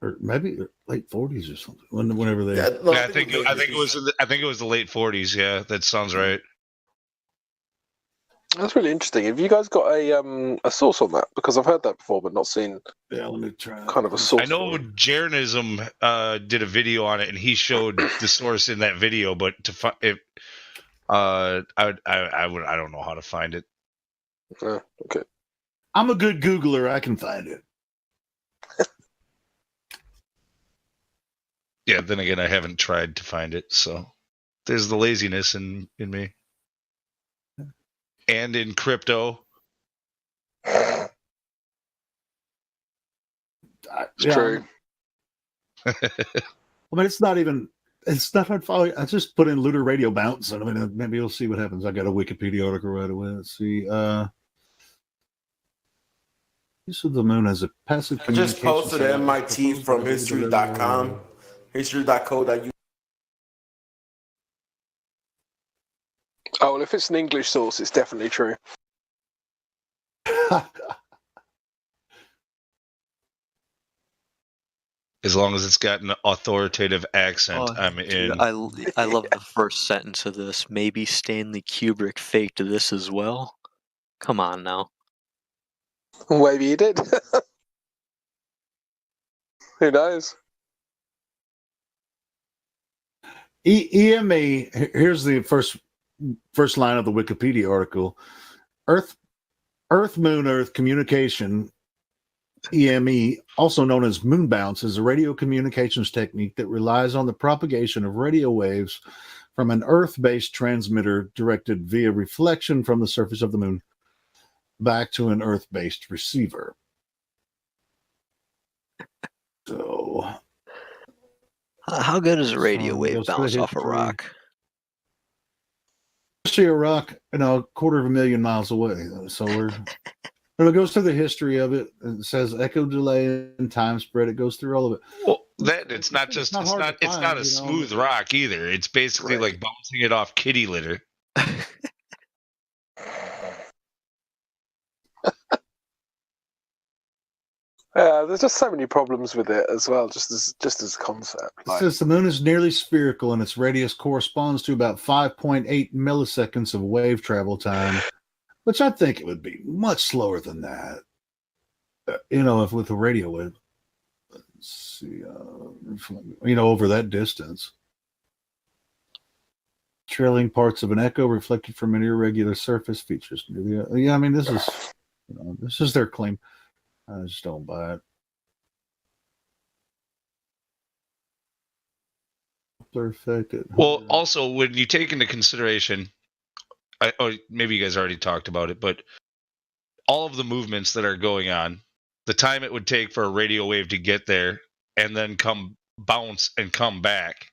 or maybe late 40s or something. Whenever they. I think it was the late 40s. Yeah, that sounds right. That's really interesting. Have you guys got a source on that? Because I've heard that before, but not seen. Yeah, let me try. Kind of a source. I know Jeranism did a video on it, and he showed the source in that video. But to find it, I don't know how to find it. Okay. I'm a good Googler. I can find it. Yeah. Then again, I haven't tried to find it, so there's the laziness in me. And in crypto. It's true. I mean, it's not hard following. I just put in lunar radio bounce, and I mean, maybe you'll see what happens. I got a Wikipedia article right away. Let's see. Use of the moon as a passive. I just posted MIT from history.com, history.co.uk. Oh, well, if it's an English source, it's definitely true. As long as it's got an authoritative accent, I'm in. Dude, I love the first sentence of this. Maybe Stanley Kubrick faked this as well. Come on now. Maybe he did. Who knows? EMA. Here's the first line of the Wikipedia article. Earth Moon Earth communication, EME, also known as moon bounce, is a radio communications technique that relies on the propagation of radio waves from an Earth-based transmitter directed via reflection from the surface of the moon back to an Earth-based receiver. So, how good is a radio wave bounce off a rock? See a rock, a 250,000 miles away. So we're Well, it goes through the history of it. It says echo delay and time spread. It goes through all of it. Well, that it's not just not hard to it's not find, a you know, smooth but- rock either. It's basically like bouncing it off kitty litter. Yeah, there's just so many problems with it as well, just as a concept. It says the moon is nearly spherical and its radius corresponds to about 5.8 milliseconds of wave travel time, which I think it would be much slower than that. You know, if with a radio wave. Let's see, over that distance. Trailing parts of an echo reflected from an irregular surface features. Yeah, I mean, this is their claim. I just don't buy it. Perfected. Well, also when you take into consideration, maybe you guys already talked about it, but all of the movements that are going on, the time it would take for a radio wave to get there and then come bounce and come back,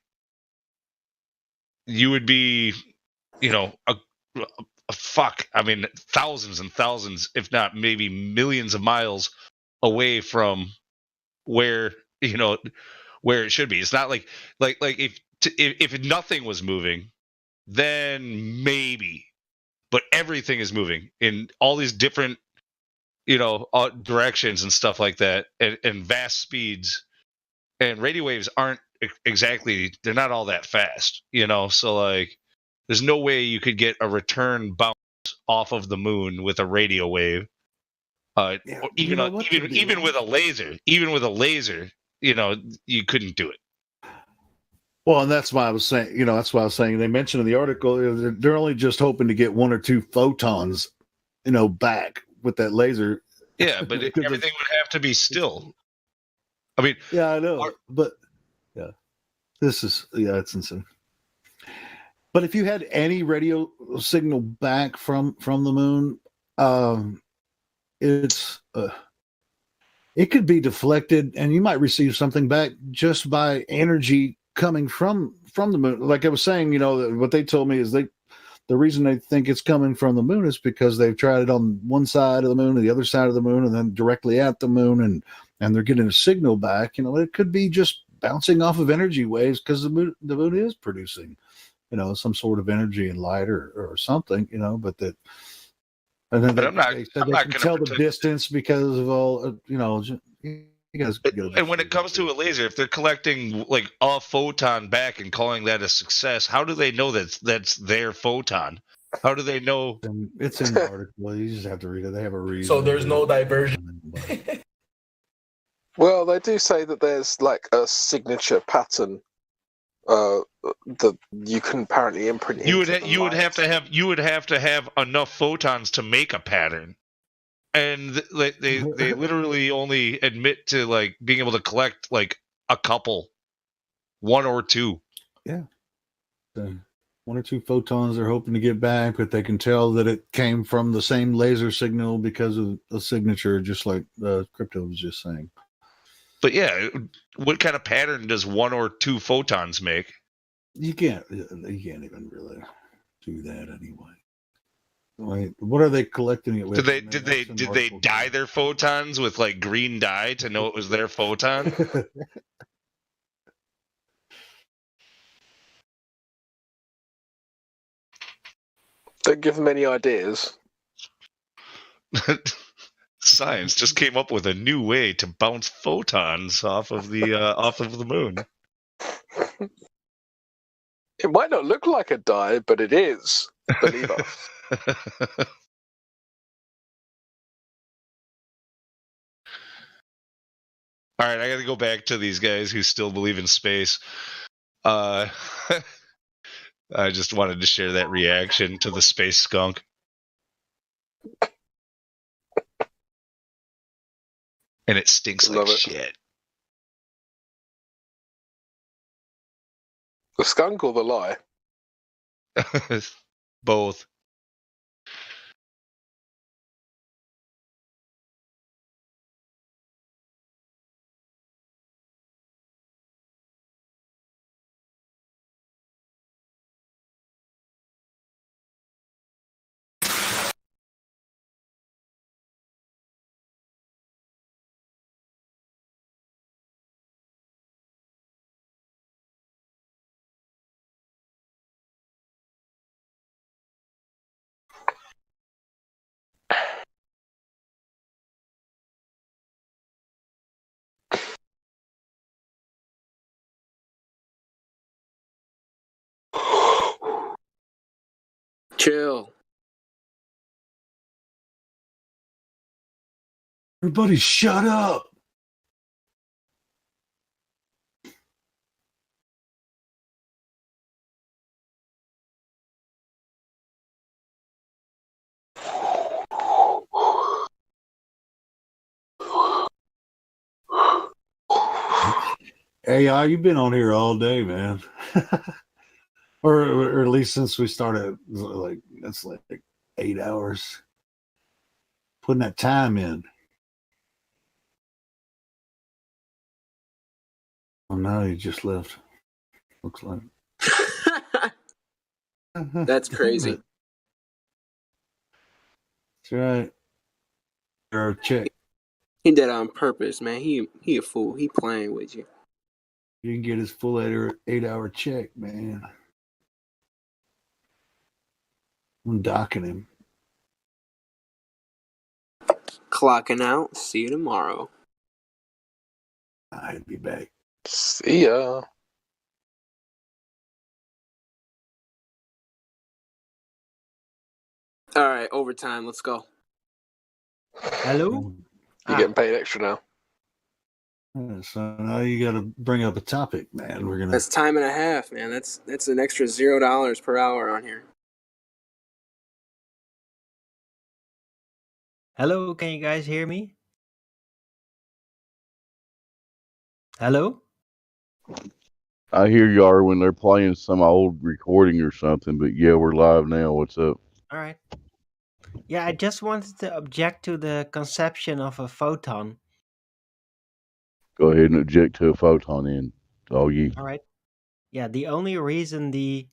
you would be, thousands and thousands, if not maybe millions of miles away from where it should be. It's not like if nothing was moving, then maybe, but everything is moving in all these different directions and stuff like that, and vast speeds, and radio waves aren't exactly, they're not all that fast, so like there's no way you could get a return bounce off of the moon with a radio wave. Even with a laser, you couldn't do it. Well, and that's why I was saying, they mentioned in the article they're only just hoping to get 1 or 2 photons, back with that laser. Yeah, but everything would have to be still. I mean, yeah, I know, but yeah, it's insane. But if you had any radio signal back from the moon, it could be deflected, and you might receive something back just by energy coming from the moon. Like I was saying, what they told me is the reason they think it's coming from the moon is because they've tried it on one side of the moon and the other side of the moon, and then directly at the moon, and they're getting a signal back. It could be just bouncing off of energy waves because the moon is producing, some sort of energy and light or something, but that. And then they can tell the distance because of all, you guys. And when it comes to a laser, if they're collecting like a photon back and calling that a success, how do they know that's their photon? How do they know? It's in the article. You just have to read it. They have a reason. So there's no diversion. Well, they do say that there's like a signature pattern that you can apparently imprint. You would have to have enough photons to make a pattern, and they literally only admit to like being able to collect like a couple, 1 or 2. Yeah, 1 or 2 photons they're hoping to get back, but they can tell that it came from the same laser signal because of a signature, just like Crypto was just saying. But yeah, what kind of pattern does 1 or 2 photons make? You can't even really do that anyway. Right? What are they collecting it with? Did they dye their photons with like green dye to know it was their photon? Don't give them any ideas. Science just came up with a new way to bounce photons off of the moon. It might not look like a dye, but it is. Believe us. All right, I got to go back to these guys who still believe in space. I just wanted to share that reaction to the space skunk. And it stinks like shit. The skunk or the lie? Both. Chill. Everybody, shut up. AI, you've been on here all day, man. or at least since we started, like that's like 8 hours. Putting that time in. Oh, now he just left. Looks like. That's crazy. That's right. Or check. He did it on purpose, man. He a fool. He playing with you. You can get his full 8-hour check, man. I'm docking him. Clocking out. See you tomorrow. I'd be back. See ya. All right, overtime. Let's go. Hello? You're getting paid extra now. So now you got to bring up a topic, man. We're gonna. That's time and a half, man. That's an extra $0 per hour on here. Hello, can you guys hear me? Hello? I hear you are when they're playing some old recording or something, but yeah, we're live now. What's up? All right. Yeah, I just wanted to object to the conception of a photon. Go ahead and object to a photon in. It's all you. All right. Yeah, the only reason the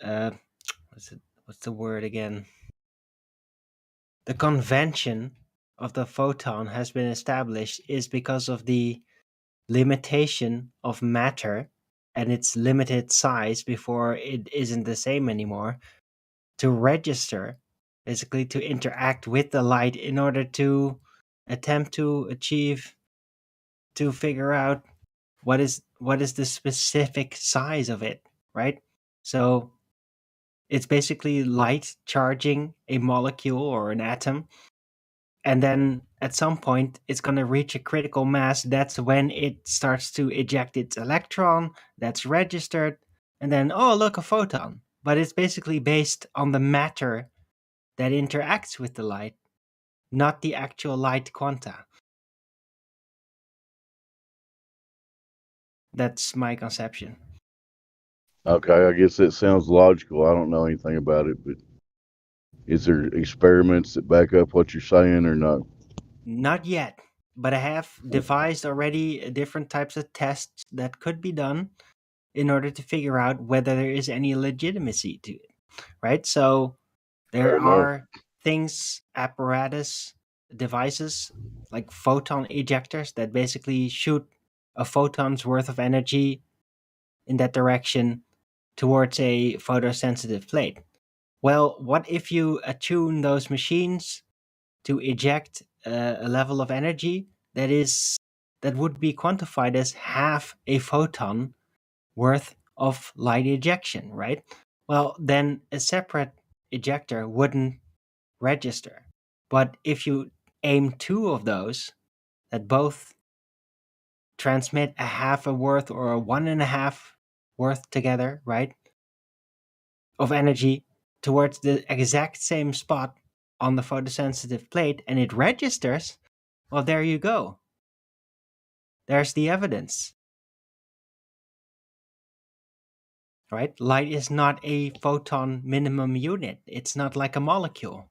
what's the word again? The convention of the photon has been established is because of the limitation of matter and its limited size before it isn't the same anymore to register, basically to interact with the light in order to attempt to achieve, to figure out what is the specific size of it, right? So it's basically light charging a molecule or an atom, and then at some point it's going to reach a critical mass. That's when it starts to eject its electron, that's registered, and then, oh, look, a photon. But it's basically based on the matter that interacts with the light, not the actual light quanta. That's my conception. Okay, I guess that sounds logical. I don't know anything about it, but is there experiments that back up what you're saying or not? Not yet, but I have devised already different types of tests that could be done in order to figure out whether there is any legitimacy to it, right? So there Fair enough. are things, apparatus, devices like photon ejectors that basically shoot a photon's worth of energy in that direction towards a photosensitive plate. Well, what if you attune those machines to eject a level of energy that would be quantified as half a photon worth of light ejection, right? Well, then a separate ejector wouldn't register. But if you aim two of those that both transmit a half a worth or a 1.5 worth together, right, of energy towards the exact same spot on the photosensitive plate, and it registers, well, there you go. There's the evidence. Right? Light is not a photon minimum unit. It's not like a molecule.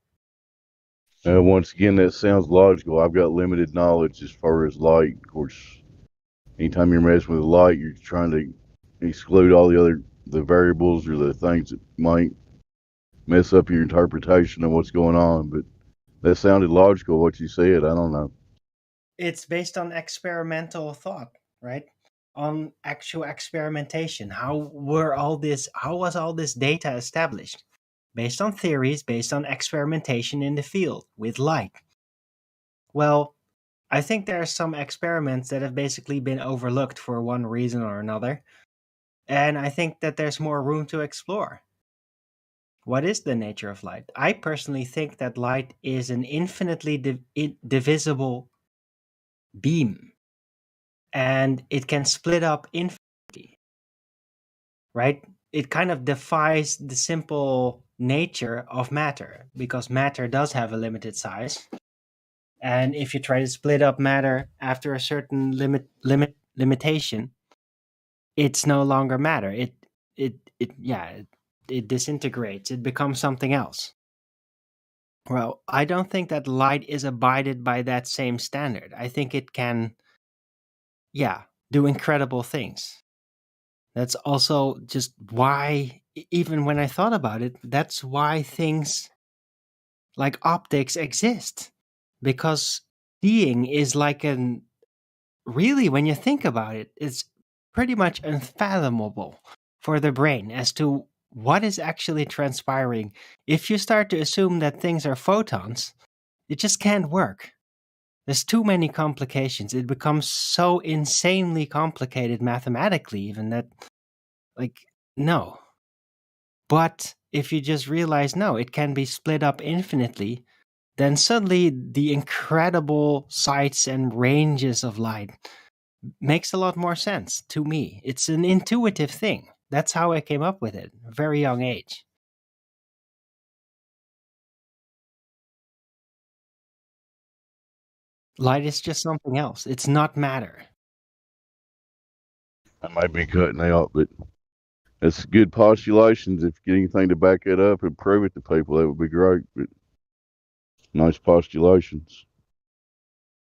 Once again, that sounds logical. I've got limited knowledge as far as light. Of course, anytime you're messing with light, you're trying to exclude all the variables or the things that might mess up your interpretation of what's going on. But that sounded logical, what you said. I don't know. It's based on experimental thought, right? On actual experimentation. How was all this data established? Based on theories, based on experimentation in the field with light. Well, I think there are some experiments that have basically been overlooked for one reason or another. And I think that there's more room to explore. What is the nature of light? I personally think that light is an infinitely divisible beam, and it can split up infinitely, right? It kind of defies the simple nature of matter, because matter does have a limited size. And if you try to split up matter after a certain limitation, it's no longer matter. It disintegrates. It becomes something else. Well, I don't think that light is abided by that same standard. I think it can, do incredible things. That's also just why, even when I thought about it, that's why things like optics exist. Because seeing is like really, when you think about it, it's pretty much unfathomable for the brain as to what is actually transpiring. If you start to assume that things are photons, it just can't work. There's too many complications. It becomes so insanely complicated mathematically, even that, no. But if you just realize, no, it can be split up infinitely, then suddenly the incredible sights and ranges of light makes a lot more sense to me. It's an intuitive thing. That's how I came up with it, a very young age. Light is just something else. It's not matter. I might be cutting out, but it's good postulations. If you get anything to back it up and prove it to people, that would be great. But nice postulations.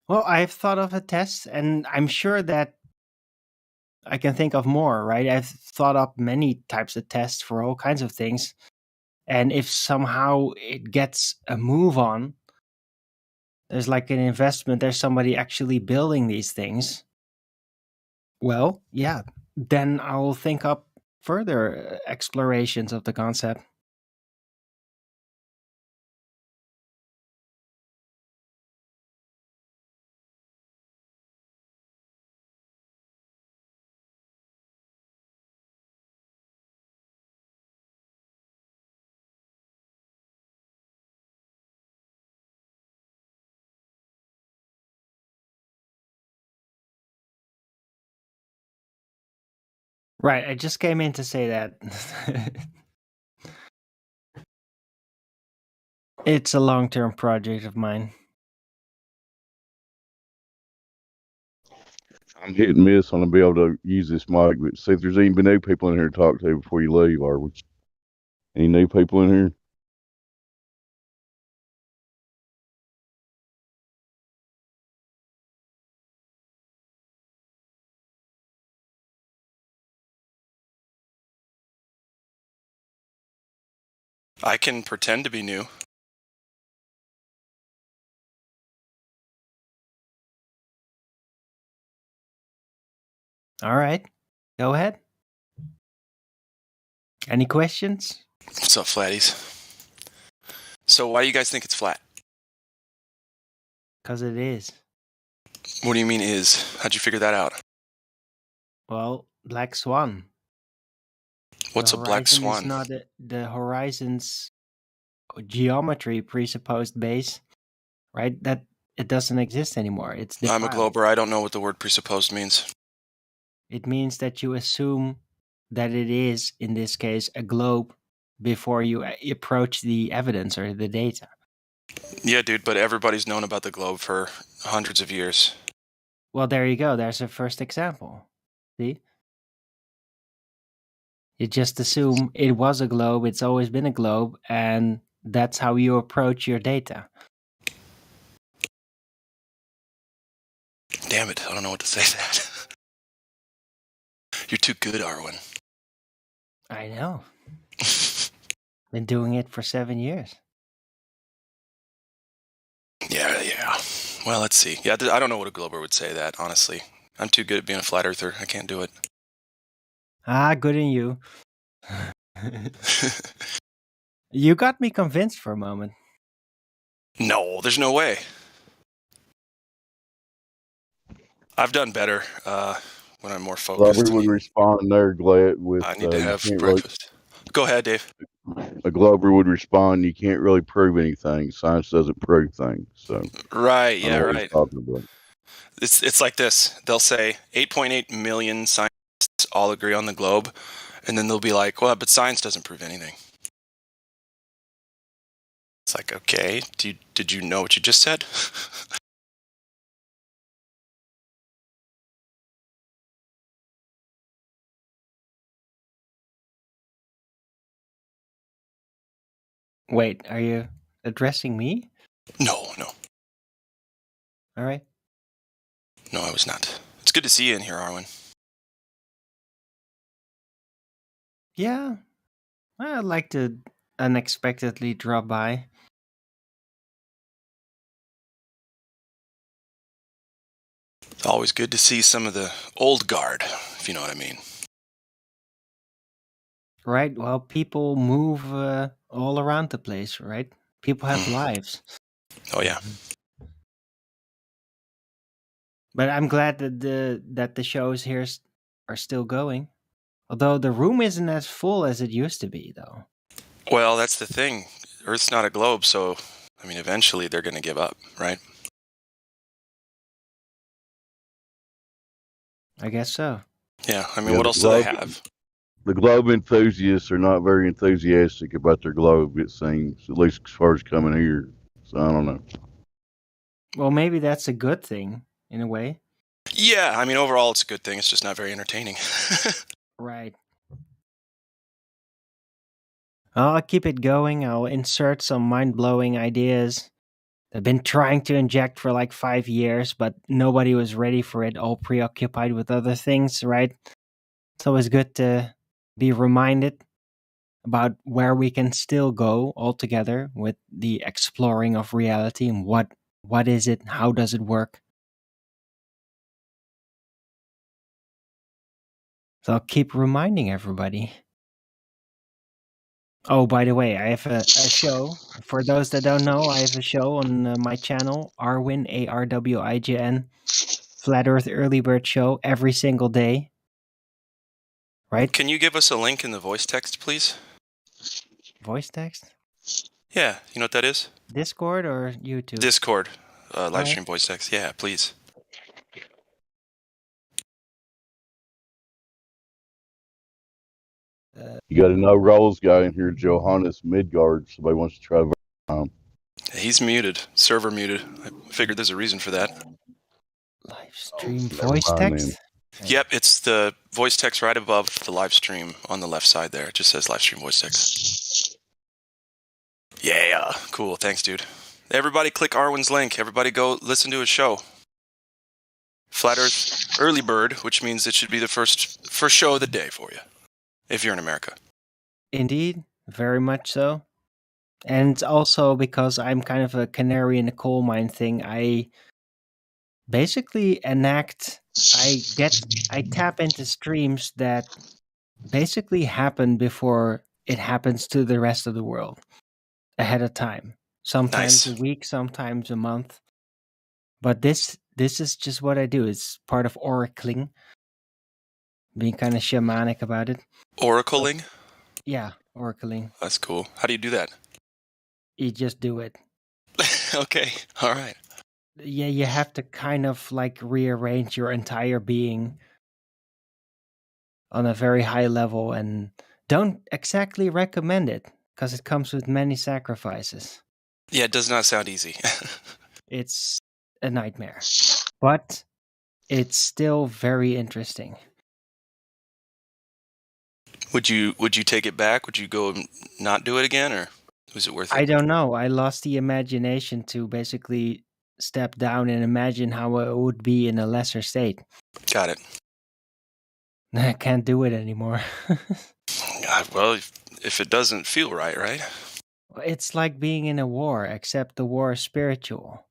Well, I've thought of a test, and I'm sure that I can think of more, right? I've thought up many types of tests for all kinds of things. And if somehow it gets a move on, there's like an investment, there's somebody actually building these things. Well, yeah, then I'll think up further explorations of the concept. Right, I just came in to say that. It's a long-term project of mine. I'm hit and miss on to be able to use this mic, but see if there's even new people in here to talk to before you leave, are we? Any new people in here? I can pretend to be new. All right, go ahead. Any questions? What's up, flatties? So why do you guys think it's flat? Because it is. What do you mean is? How'd you figure that out? Well, black swan. What's a black swan? Is not the horizon's geometry presupposed base, right? That it doesn't exist anymore. It's defiled. I'm a glober. I don't know what the word presupposed means. It means that you assume that it is, in this case, a globe before you approach the evidence or the data. Yeah, dude, but everybody's known about the globe for hundreds of years. Well, there you go. There's a first example. See? You just assume it was a globe, it's always been a globe, and that's how you approach your data. Damn it, I don't know what to say to that. You're too good, Arwen. I know. Been doing it for 7 years. Yeah. Well, let's see. Yeah, I don't know what a glober would say that, honestly. I'm too good at being a flat earther. I can't do it. Ah, good in you. You got me convinced for a moment. No, there's no way. I've done better when I'm more focused. Robert would respond there, glad with. I need to have breakfast. Go ahead, Dave. a Glober would respond, you can't really prove anything. Science doesn't prove things. So Right, I yeah, don't know what he's right. talking about. It's like this. They'll say 8.8 million scientists all agree on the globe, and then they'll be like, well, but science doesn't prove anything. It's like, okay, did you know what you just said? Wait, are you addressing me? No. All right. No, I was not. It's good to see you in here, Arwen. Yeah, I'd like to unexpectedly drop by. It's always good to see some of the old guard, if you know what I mean. Right. Well, people move all around the place, right? People have lives. Oh yeah. But I'm glad that the shows here are still going. Although the room isn't as full as it used to be, though. Well, that's the thing. Earth's not a globe, so I mean, eventually they're going to give up, right? I guess so. Yeah. I mean, what else do they have? The globe enthusiasts are not very enthusiastic about their globe, it seems, at least as far as coming here. So I don't know. Well, maybe that's a good thing in a way. Yeah, I mean, overall it's a good thing. It's just not very entertaining. Right. I'll keep it going. I'll insert some mind-blowing ideas. I've been trying to inject for like 5 years, but nobody was ready for it, all preoccupied with other things, right? It's always good to be reminded about where we can still go all together with the exploring of reality and what is it, how does it work. So I'll keep reminding everybody. Oh, by the way, I have a show. For those that don't know, I have a show on my channel, Arwin, ARWIGN, Flat Earth Early Bird Show, every single day. Right? Can you give us a link in the voice text, please? Voice text? Yeah, you know what that is? Discord or YouTube? Discord, live Alright. stream voice text. Yeah, please. You got a no rolls guy in here, Johannes Midgard. Somebody wants to try. He's muted, server muted. I figured there's a reason for that. Live stream Never voice mind text? Yep, it's the voice text right above the live stream on the left side there. It just says live stream voice text. Yeah, cool. Thanks, dude. Everybody click Arwen's link. Everybody go listen to his show. Flat Earth Early Bird, which means it should be the first show of the day for you, if you're in America. Indeed, very much so. And it's also because I'm kind of a canary in the coal mine thing. I basically I tap into streams that basically happen before it happens to the rest of the world ahead of time. Sometimes Nice. a week, sometimes a month. But this is just what I do. It's part of oracling. Being kind of shamanic about it. Oracling? Yeah, oracling. That's cool. How do you do that? You just do it. Okay, all right. Yeah, you have to kind of like rearrange your entire being on a very high level, and don't exactly recommend it because it comes with many sacrifices. Yeah, it does not sound easy. It's a nightmare, but it's still very interesting. Would you take it back? Would you go and not do it again, or was it worth it? I don't know. I lost the imagination to basically step down and imagine how it would be in a lesser state. Got it. I can't do it anymore. Well, if it doesn't feel right, right? It's like being in a war, except the war is spiritual.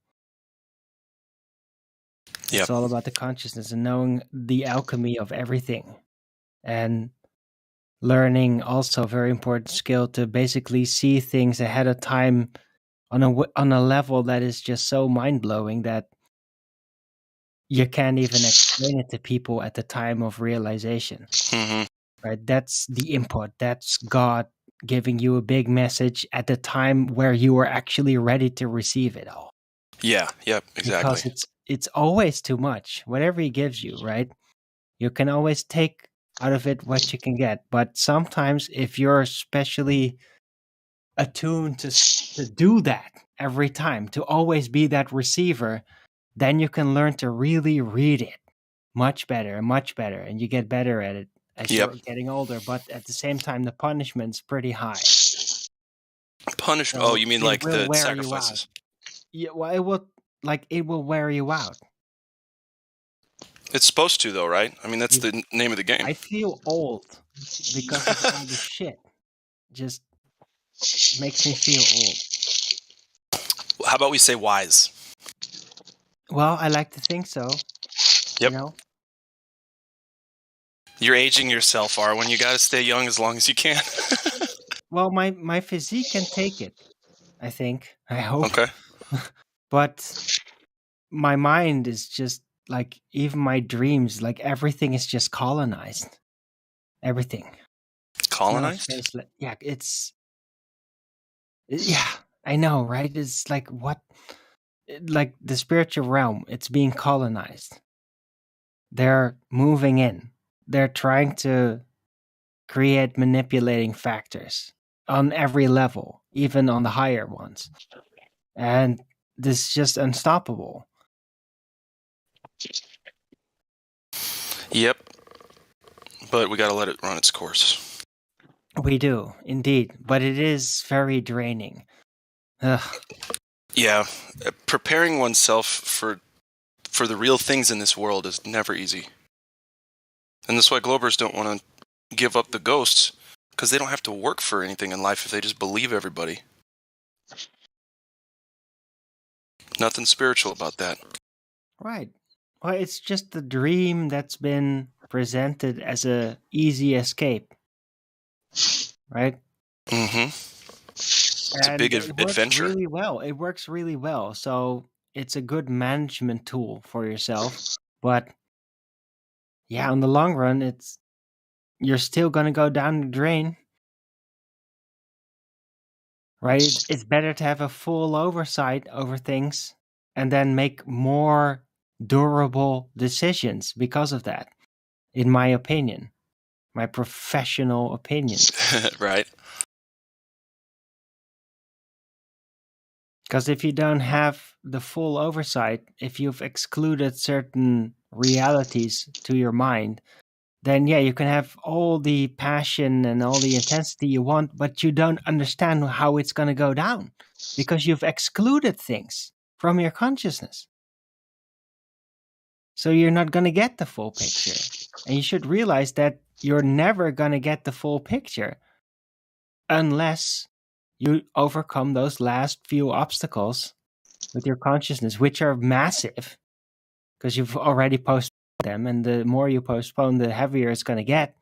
Yep. It's all about the consciousness and knowing the alchemy of everything. And learning also a very important skill to basically see things ahead of time on a level that is just so mind-blowing that you can't even explain it to people at the time of realization. Mm-hmm. Right? That's the input. That's God giving you a big message at the time where you were actually ready to receive it all. Yeah, yep, exactly. Because it's always too much. Whatever he gives you, right? You can always take out of it what you can get. But sometimes if you're especially attuned to do that every time, to always be that receiver, then you can learn to really read it much better, and you get better at it as Yep. you're getting older. But at the same time, the punishment's pretty high. Punishment. So Oh, you mean it like will the wear you out. sacrifices? Yeah, well, it will wear you out. It's supposed to, though, right? I mean, that's the name of the game. I feel old because of all the shit. Just makes me feel old. How about we say wise? Well, I like to think so. Yep. You know? You're aging yourself, Arwen. You got to stay young as long as you can. Well, my physique can take it, I think. I hope. Okay. But my mind is just like, even my dreams, like everything is just colonized. Everything. Colonized? No space yeah, yeah, I know, right? It's like what? Like the spiritual realm, it's being colonized. They're moving in. They're trying to create manipulating factors on every level, even on the higher ones. And this is just unstoppable. Yep. But we got to let it run its course. We do, indeed. But it is very draining. Ugh. Yeah. Preparing oneself for the real things in this world is never easy. And that's why Globers don't want to give up the ghosts, because they don't have to work for anything in life if they just believe everybody. Nothing spiritual about that. Right. Well, it's just the dream that's been presented as a easy escape. Right? Mm-hmm. It's a big adventure. Really well. It works really well. So it's a good management tool for yourself. But yeah, in the long run, you're still gonna go down the drain. Right? It's better to have a full oversight over things and then make more durable decisions because of that, in my opinion. My professional opinion. Right. Because if you don't have the full oversight, if you've excluded certain realities to your mind, then yeah, you can have all the passion and all the intensity you want, but you don't understand how it's going to go down because you've excluded things from your consciousness. So you're not going to get the full picture. And you should realize that you're never going to get the full picture unless you overcome those last few obstacles with your consciousness, which are massive because you've already postponed them. And the more you postpone, the heavier it's going to get.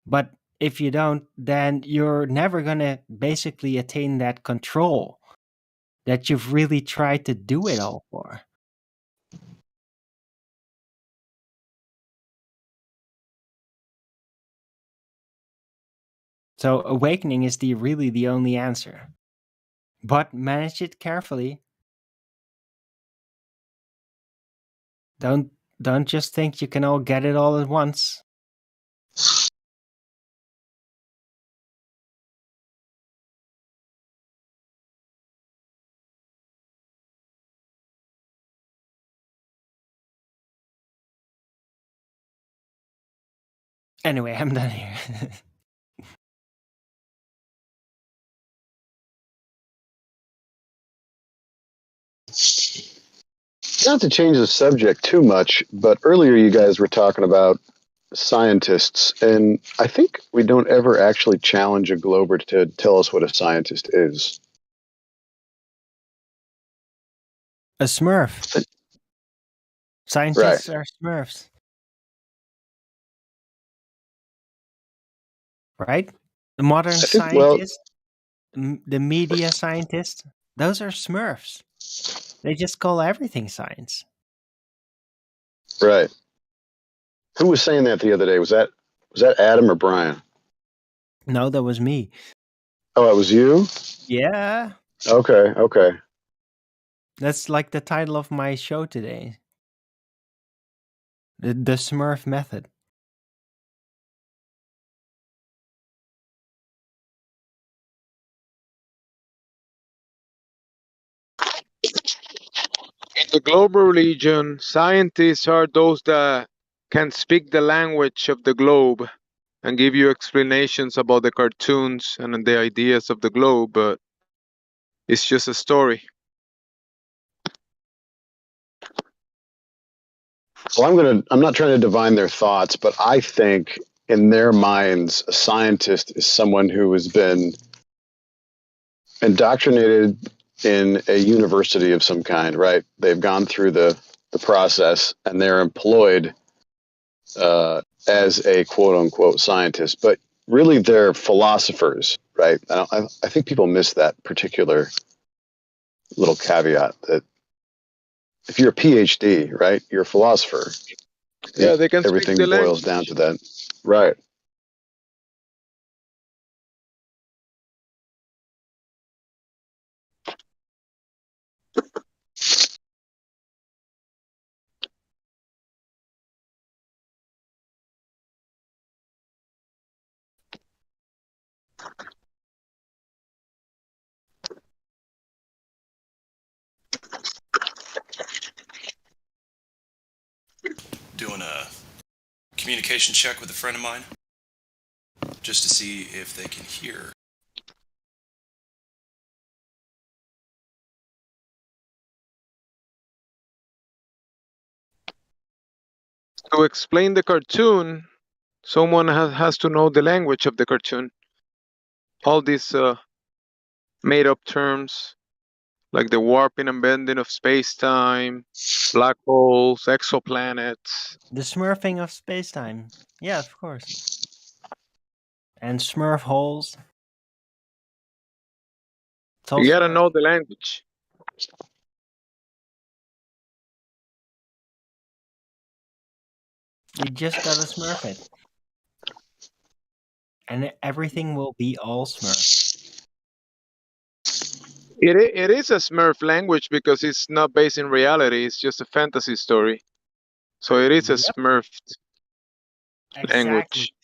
But if you don't, then you're never going to basically attain that control that you've really tried to do it all for. So awakening is really the only answer. But manage it carefully. Don't just think you can all get it all at once. Anyway, I'm done here. Not to change the subject too much, but earlier you guys were talking about scientists, and I think we don't ever actually challenge a Glober to tell us what a scientist is. A Smurf. Scientists are Smurfs. Right? The modern scientists, the media scientists, those are Smurfs. They just call everything science. Right. Who was saying that the other day? Was that Adam or Brian? No, that was me. Oh, it was you? Yeah. Okay. That's like the title of my show today. The Smurf Method. In the global region, scientists are those that can speak the language of the globe and give you explanations about the cartoons and the ideas of the globe, but it's just a story. Well, I'm not trying to divine their thoughts, but I think in their minds, a scientist is someone who has been indoctrinated in a university of some kind, right? They've gone through the process and they're employed as a quote unquote scientist, but really they're philosophers, right? I think people miss that particular little caveat that if you're a PhD, right, you're a philosopher. Yeah, they can speak Everything the boils language. down to that. Right. Doing a communication check with a friend of mine just to see if they can hear. To explain the cartoon, someone has to know the language of the cartoon. All these made-up terms, like the warping and bending of space-time, black holes, exoplanets. The smurfing of space-time. Yeah, of course. And smurf holes. It's all You gotta smurf. know the language. You just gotta smurf it. And everything will be all smurf. It is a Smurf language because it's not based in reality. It's just a fantasy story. So it is a Yep. Smurf Exactly. language.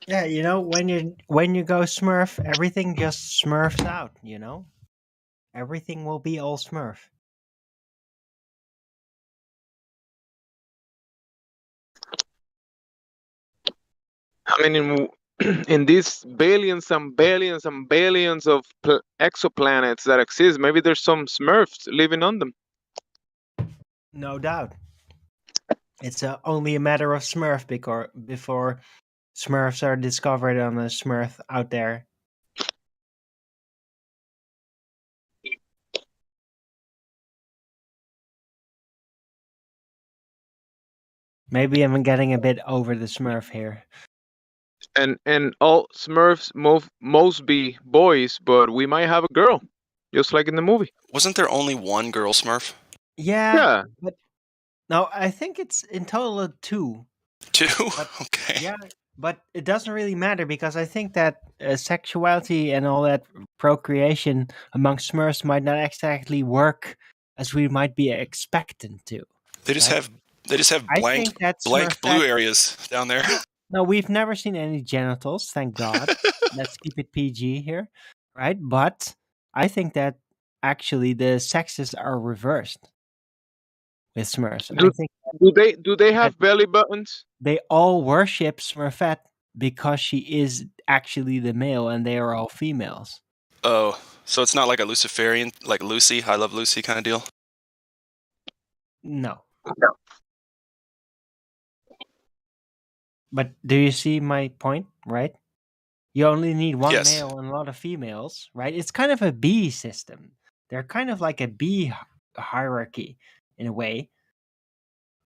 Yeah, you know, when you go smurf, everything just smurfs out, you know? Everything will be all smurf. I mean, in these billions and billions and billions of exoplanets that exist, maybe there's some Smurfs living on them. No doubt. It's only a matter of smurf before smurfs are discovered on a smurf out there. Maybe I'm getting a bit over the smurf here. And all Smurfs most be boys, but we might have a girl, just like in the movie. Wasn't there only one girl Smurf? Yeah. But no, I think it's in total 2. 2? But, okay. Yeah, but it doesn't really matter because I think that sexuality and all that procreation among Smurfs might not exactly work as we might be expectant to. They just right? have I blank think that blank Smurf blue that- areas down there. No, we've never seen any genitals, thank God. Let's keep it PG here, right? But I think that actually the sexes are reversed with Smurfs. I think Do they have belly buttons? they all worship Smurfette because she is actually the male and they are all females. Oh, so it's not like a Luciferian, like Lucy, I Love Lucy kind of deal? No. But do you see my point, right? You only need one Yes. male and a lot of females, right? It's kind of a bee system. They're kind of like a bee hierarchy in a way.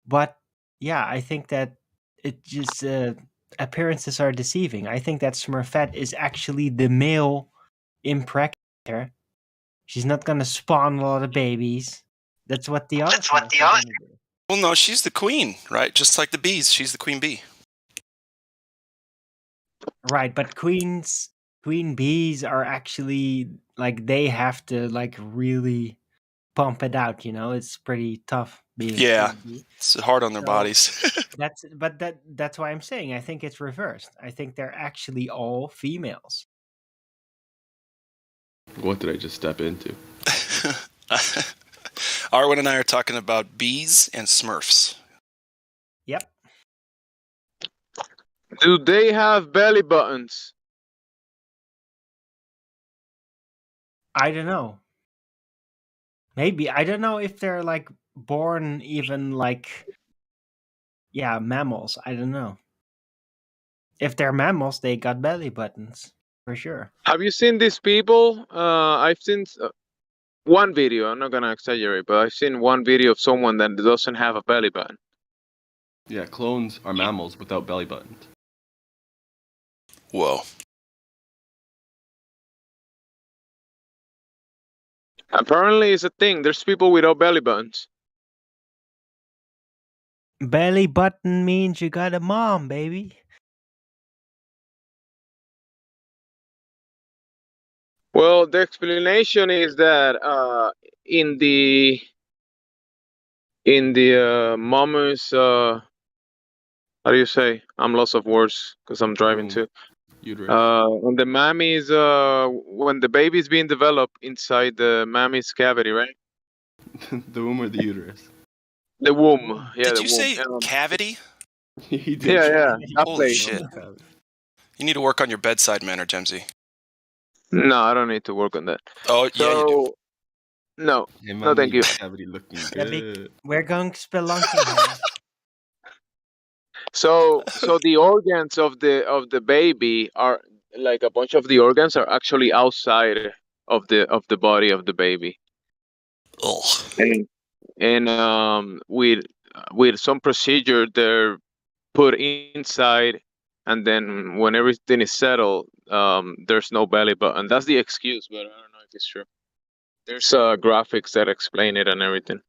But yeah, I think that it just appearances are deceiving. I think that Smurfette is actually the male impregnate her. She's not gonna spawn a lot of babies. That's what the other. Well, no, she's the queen, right? Just like the bees, she's the queen bee. Right, but queen bees are actually like they have to like really pump it out. You know, it's pretty tough being. Yeah, a queen bee. it's hard on their So, bodies. that's why I'm saying I think it's reversed. I think they're actually all females. What did I just step into? Arwen and I are talking about bees and Smurfs. Yep. Do they have belly buttons? I don't know. Maybe. I don't know if they're like born even like mammals. I don't know. If they're mammals, they got belly buttons for sure. Have you seen these people? I've seen one video. I'm not gonna exaggerate, but I've seen one video of someone that doesn't have a belly button. Yeah, clones are mammals without belly buttons. Whoa. Apparently, it's a thing. There's people without belly buttons. Belly button means you got a mom, baby. Well, the explanation is that in the mommy's how do you say? I'm lost of words because I'm driving too. Uterus. When the mammy's when the baby's being developed inside the mammy's cavity, right? The womb or the uterus? The womb. Yeah. Did the you womb. say cavity? He did. Yeah. That Holy place. shit. You need to work on your bedside manner, Gemsy. No, I don't need to work on that. Oh, yeah, you do. No. Hey, No, thank you. Cavity looking good. We're going spelunking here. So the organs of the baby are like a bunch of the organs are actually outside of the body of the baby. Ugh. And with some procedure they're put inside, and then when everything is settled, there's no belly button. That's the excuse, but I don't know if it's true. There's graphics that explain it and everything.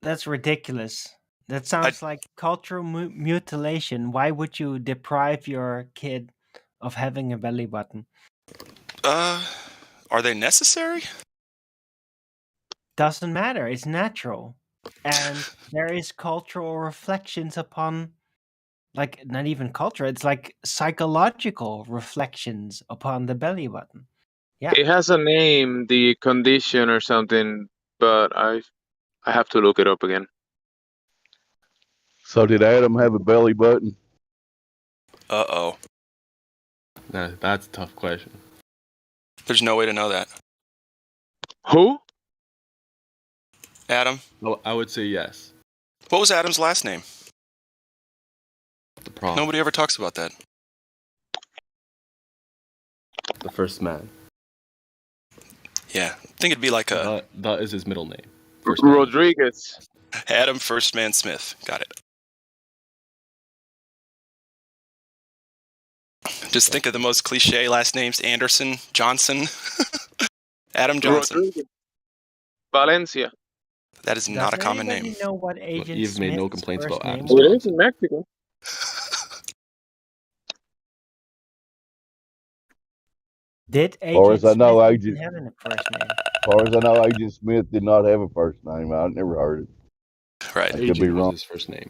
That's ridiculous. That sounds like cultural mutilation. Why would you deprive your kid of having a belly button? Are they necessary? Doesn't matter. It's natural. And there is cultural reflections upon, like, not even culture, it's like psychological reflections upon the belly button. Yeah. It has a name, the condition or something, but I have to look it up again. So did Adam have a belly button? Uh-oh. Nah, that's a tough question. There's no way to know that. Who? Adam? Well, I would say yes. What was Adam's last name? The problem. Nobody ever talks about that. The first man. Yeah, I think it'd be like a... That is his middle name. Rodriguez. Adam First Man Smith. Got it. Just think of the most cliche last names. Anderson, Johnson. Adam Johnson. Rodriguez. Valencia. That is not a common name. Does anybody know what Agent You've made no Smith's complaints first about name Adam. was? It is in Mexico. Did As far as Agent I know, Smith Agent. even have a first name? As far as I know, Agent Smith did not have a first name. I've never heard it. Right. I could be Agent was wrong. his first name.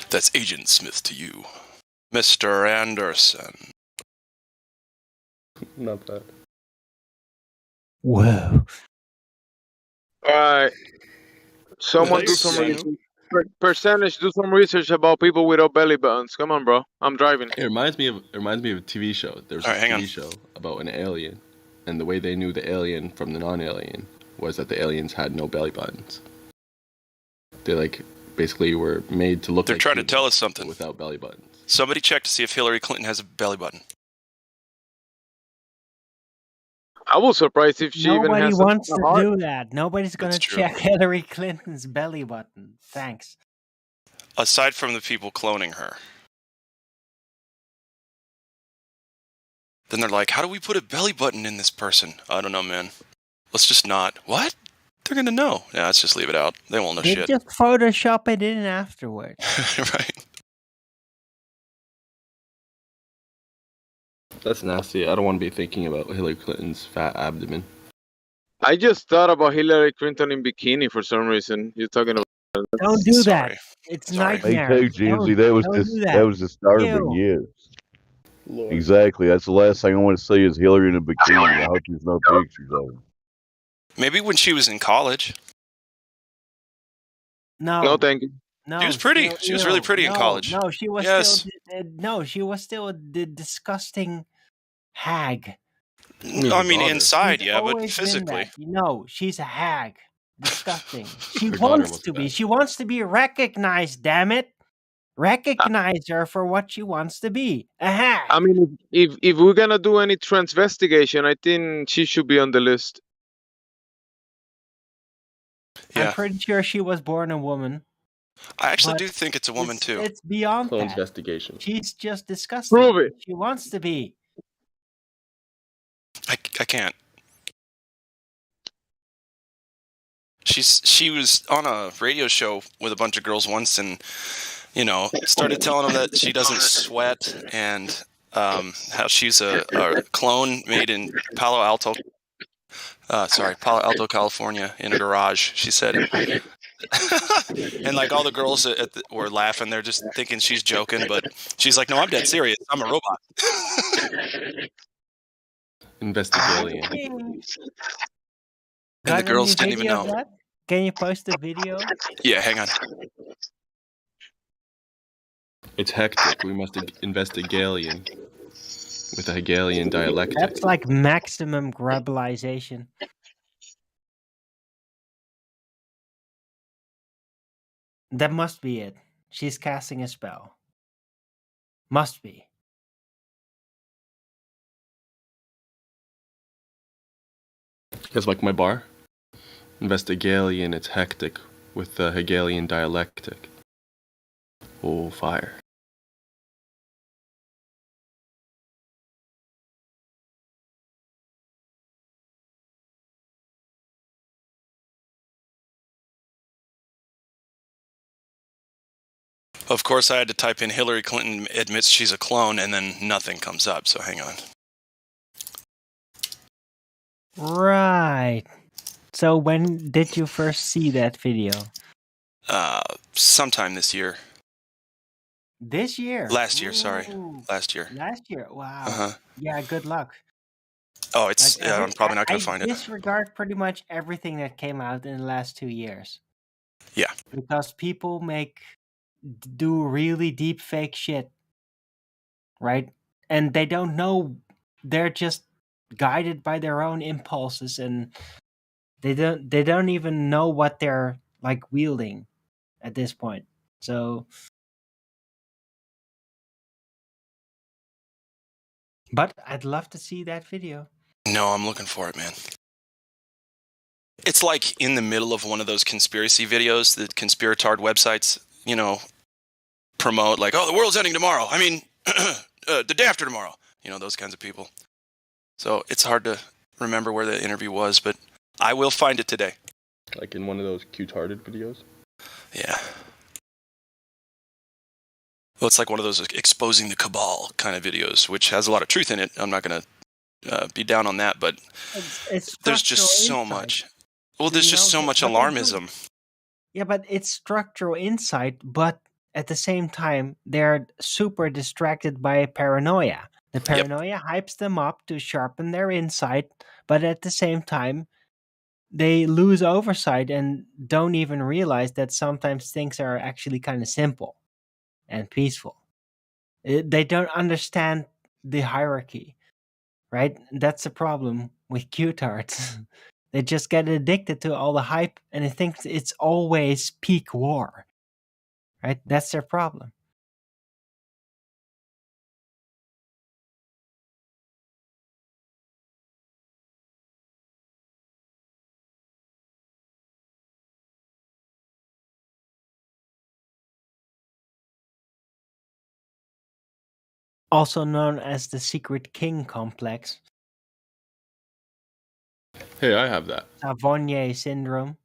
That's Agent Smith to you. Mr. Anderson. Not bad. Whoa. Alright. Someone do Nice. some research. Percentage, do some research about people without belly buttons. Come on, bro. I'm driving. It reminds me of a TV show. There was All right, a hang TV on. show about an alien, and the way they knew the alien from the non-alien was that the aliens had no belly buttons. They basically were made to look. They're like trying to humans, tell us but something. without belly buttons. Somebody check to see if Hillary Clinton has a belly button. I was surprised if she even Nobody has wants a to heart. do that. Nobody's going to That's true. check Hillary Clinton's belly button. Thanks. Aside from the people cloning her. Then they're like, how do we put a belly button in this person? I don't know, man. Let's just not. What? They're going to know. Yeah, let's just leave it out. They won't know They shit. just Photoshop it in afterwards. Right. That's nasty. I don't want to be thinking about Hillary Clinton's fat abdomen. I just thought about Hillary Clinton in bikini for some reason. You're talking about. Don't do that. It's Me nightmare. too, Jimsy. That was Don't do that that. was disturbing. Ew. Yes, exactly. That's the last thing I want to see is Hillary in a bikini. I hope there's no pictures of her. Maybe when she was in college. No. No, thank you. No, She was pretty. still She was really ew. pretty in No, college. No, she was Yes. still. No, she was still the disgusting hag. I mean, inside, She's yeah, but always been physically. that. No, she's a hag. Disgusting. She Her daughter wants was to be. bad. She wants to be recognized. Damn it! Recognize her for what she wants to be. A hag. I mean, if we're gonna do any transvestigation, I think she should be on the list. Yeah. I'm pretty sure she was born a woman. I actually but do think it's a woman, too. It's beyond Clone that. investigation. She's just disgusting. Prove it. She wants to be. I can't. She was on a radio show with a bunch of girls once, and started telling them that she doesn't sweat, and how she's a clone made in Palo Alto, California, in a garage. She said, and like all the girls were laughing. They're just thinking she's joking, but she's like, "No, I'm dead serious. I'm a robot." Investigalian. And the girls didn't even know. That? Can you post a video? Yeah, hang on. It's hectic. We must investigalian with a Hegelian dialectic. That's like maximum grabalization. That must be it. She's casting a spell. Must be. It's like my bar. Investigalian, it's hectic with the Hegelian dialectic. Oh, fire. Of course, I had to type in Hillary Clinton admits she's a clone, and then nothing comes up, so hang on. Right. So when did you first see that video? Sometime this year. This year? Last year, sorry. Ooh. Last year. Last year? Wow. Uh-huh. Yeah, good luck. Oh, it's I'm probably not going to find I it. disregard pretty much everything that came out in the last 2 years. Yeah. Because people do really deep fake shit. Right? And they don't know, they're just guided by their own impulses, and they don't even know what they're like wielding at this point. So but I'd love to see that video. No, I'm looking for it, man. It's like in the middle of one of those conspiracy videos that conspiratard websites, promote, like, oh, the world's ending tomorrow. I mean, the day after tomorrow. Those kinds of people. So it's hard to remember where the interview was, but I will find it today. Like in one of those cute-hearted videos? Yeah. Well, it's like one of those exposing the cabal kind of videos, which has a lot of truth in it. I'm not going to be down on that, but It's there's just so much. Well, there's just so much alarmism. Yeah, but it's structural insight, but at the same time, they're super distracted by paranoia. The paranoia hypes them up to sharpen their insight, but at the same time, they lose oversight and don't even realize that sometimes things are actually kind of simple and peaceful. They don't understand the hierarchy, right? That's the problem with Q-tards. They just get addicted to all the hype, and they think it's always peak war, right? That's their problem. also known as the Secret King Complex, Hey, I have that. Savonier syndrome.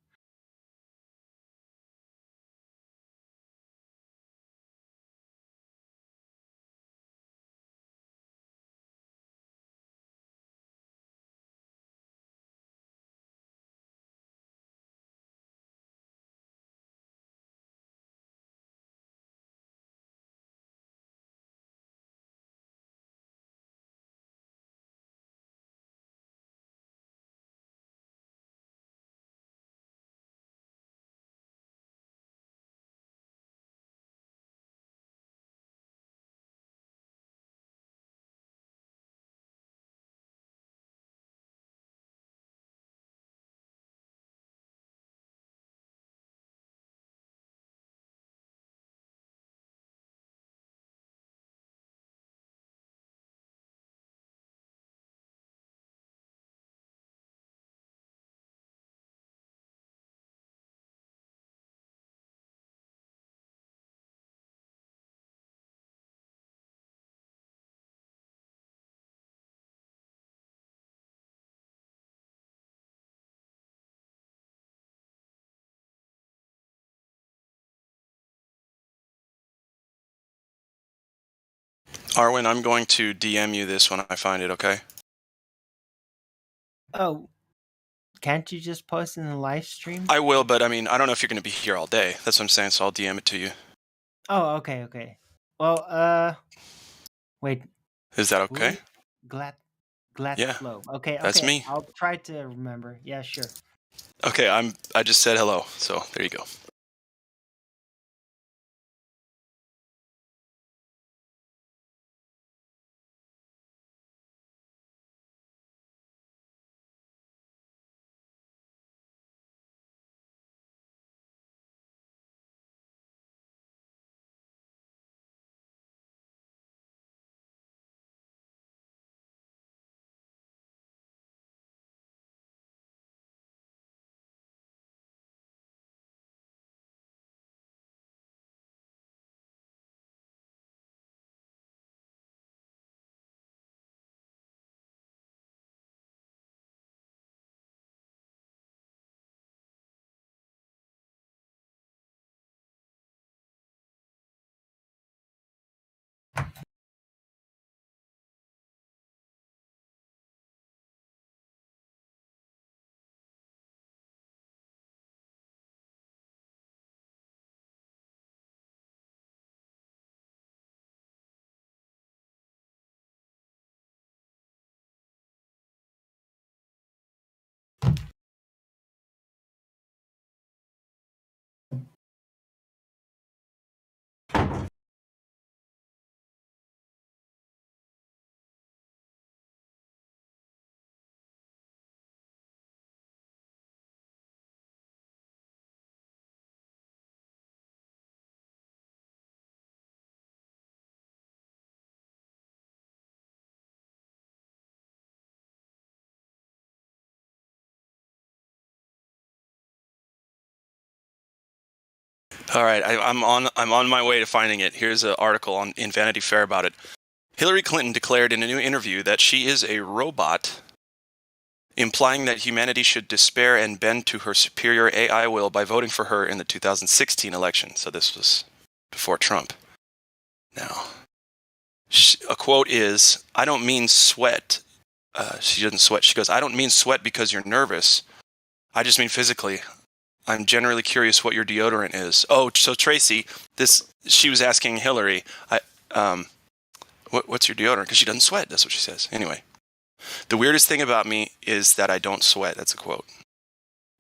Arwen, I'm going to DM you this when I find it, okay? Oh, can't you just post in the live stream? I will, but I mean, I don't know if you're going to be here all day. That's what I'm saying, so I'll DM it to you. Oh, okay. Well, wait. Is that okay? Glad Yeah, flow. Okay, that's me. I'll try to remember. Yeah, sure. Okay, I just said hello, so there you go. All right, I'm on my way to finding it. Here's an article in Vanity Fair about it. Hillary Clinton declared in a new interview that she is a robot, implying that humanity should despair and bend to her superior AI will by voting for her in the 2016 election. So this was before Trump. Now, a quote is, "I don't mean sweat." She doesn't sweat. She goes, "I don't mean sweat because you're nervous. I just mean physically. I'm generally curious what your deodorant is." Oh, so Tracy, she was asking Hillary, what's your deodorant? Because she doesn't sweat. That's what she says. Anyway, the weirdest thing about me is that I don't sweat. That's a quote.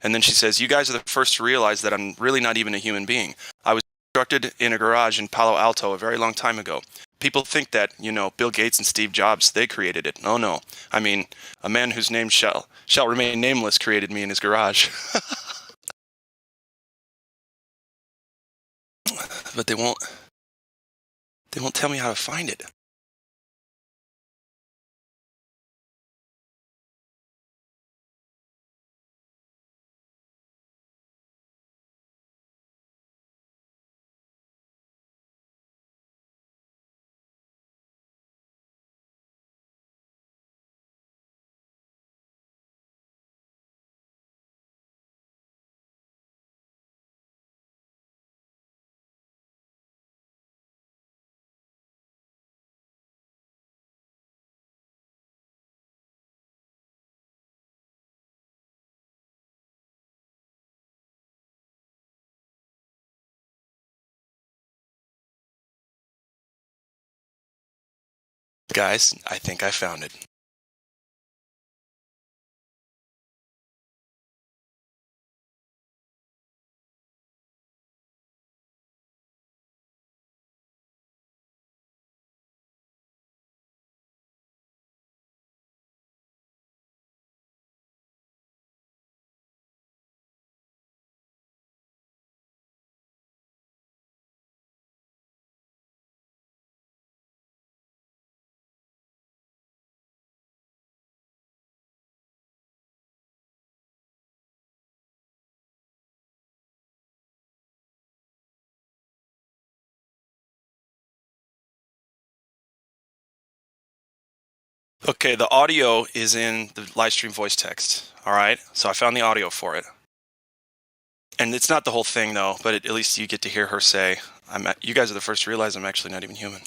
And then she says, "You guys are the first to realize that I'm really not even a human being. I was constructed in a garage in Palo Alto a very long time ago. People think that, Bill Gates and Steve Jobs, they created it. Oh, no. I mean, a man whose name shall remain nameless created me in his garage." But they won't tell me how to find it. Guys, I think I found it. Okay, the audio is in the Livestream voice text. All right, so I found the audio for it. And it's not the whole thing, though, but at least you get to hear her say, you guys are the first to realize I'm actually not even human.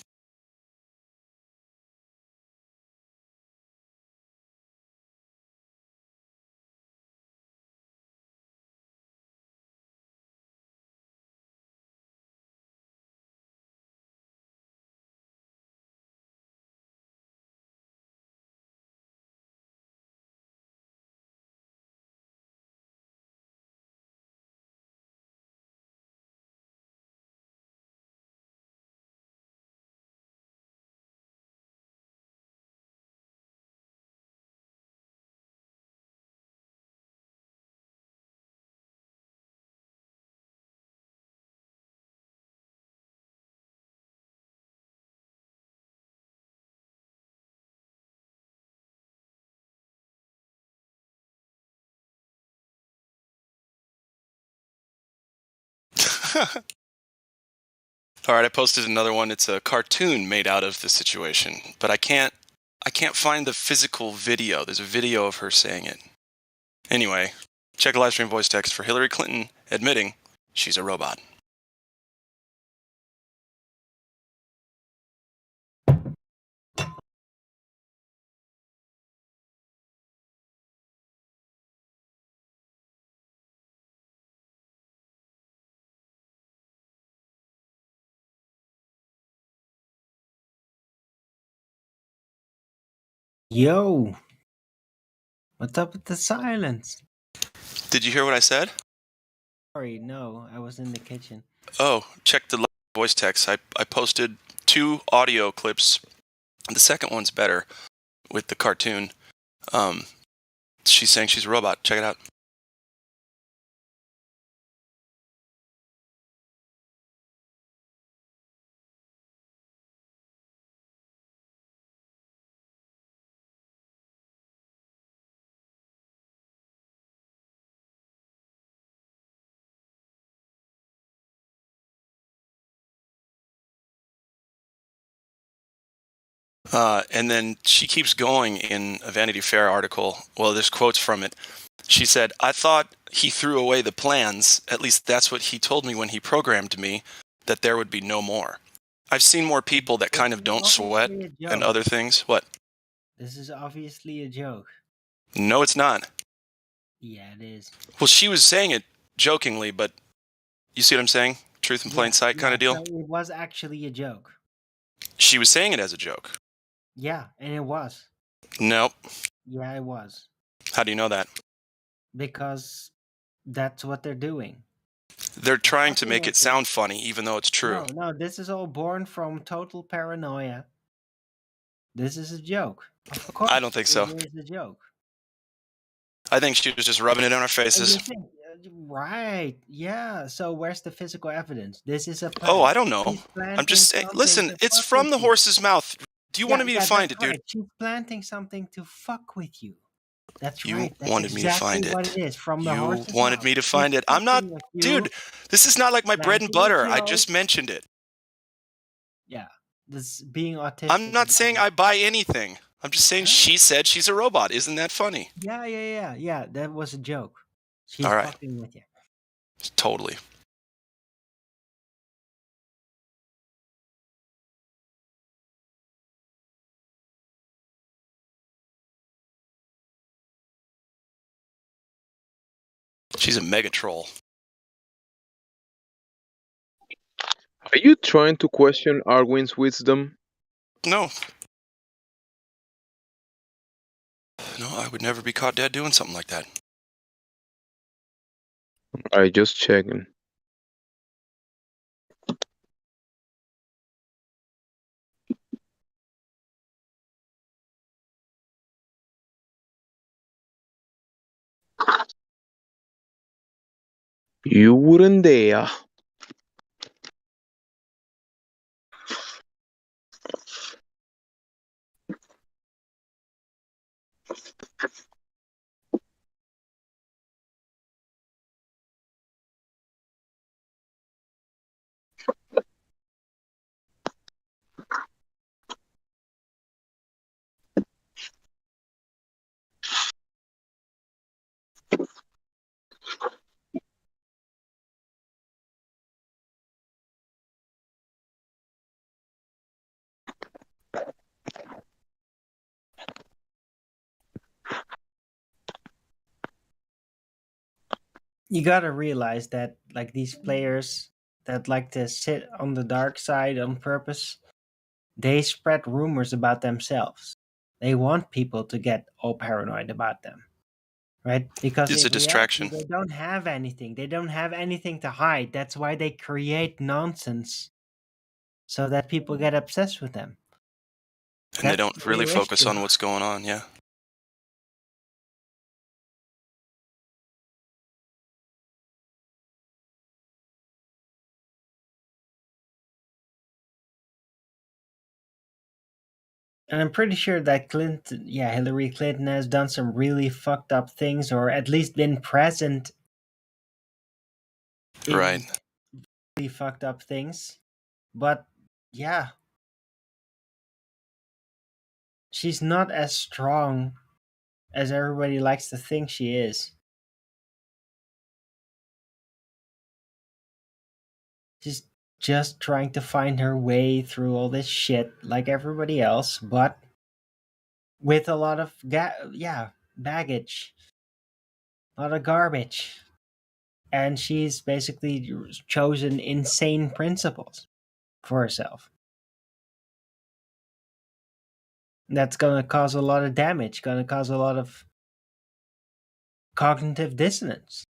All right, I posted another one. It's a cartoon made out of the situation, but I can't find the physical video. There's a video of her saying it. Anyway, check the Livestream voice text for Hillary Clinton admitting she's a robot. Yo, what's up with the silence? Did you hear what I said? Sorry, no, I was in the kitchen. Oh, check the voice text. I posted 2 audio clips. The second one's better with the cartoon. She's saying she's a robot. Check it out. And then she keeps going in a Vanity Fair article. Well, there's quotes from it. She said, I thought he threw away the plans. At least that's what he told me when he programmed me, that there would be no more. I've seen more people that kind of don't sweat and other things. What? This is obviously a joke. No, it's not. Yeah, it is. Well, she was saying it jokingly, but you see what I'm saying? Truth in plain sight kind of deal. So it was actually a joke. She was saying it as a joke. Yeah, and it was. Nope. Yeah, it was. How do you know that? Because that's what they're doing. They're trying to make it sound funny, even though it's true. No, this is all born from total paranoia. This is a joke. Of course, I don't think so. It is a joke. I think she was just rubbing it in our faces. Right, yeah. So where's the physical evidence? This is a plan. Oh, I don't know. I'm just saying, listen, it's from the horse's mouth. Do you want me to find it, dude? Right. She's planting something to fuck with you. That's you right. That's wanted me to find it. What it is. From the you wanted mouth. me to find it. I'm not, dude. This is not like my bread and butter. I just mentioned it. Yeah, this being autistic. I'm not saying I buy anything. I'm just saying she said she's a robot. Isn't that funny? Yeah. That was a joke. She's all right. Fucking with you. Totally. She's a mega troll. Are you trying to question Arwen's wisdom? No. No, I would never be caught dead doing something like that. I just checking. You wouldn't dare. You gotta realize that, like, these players that like to sit on the dark side on purpose, they spread rumors about themselves. They want people to get all paranoid about them, right? Because It's in a reality, distraction. they don't have anything. They don't have anything to hide. That's why they create nonsense so that people get obsessed with them. And they That's don't the really real focus issue. on what's going on, yeah. And I'm pretty sure that Hillary Clinton has done some really fucked up things, or at least been present in Right. really fucked up things. But yeah, she's not as strong as everybody likes to think she is. She's just trying to find her way through all this shit like everybody else, but with a lot of baggage, a lot of garbage. And she's basically chosen insane principles for herself. That's going to cause a lot of damage, going to cause a lot of cognitive dissonance.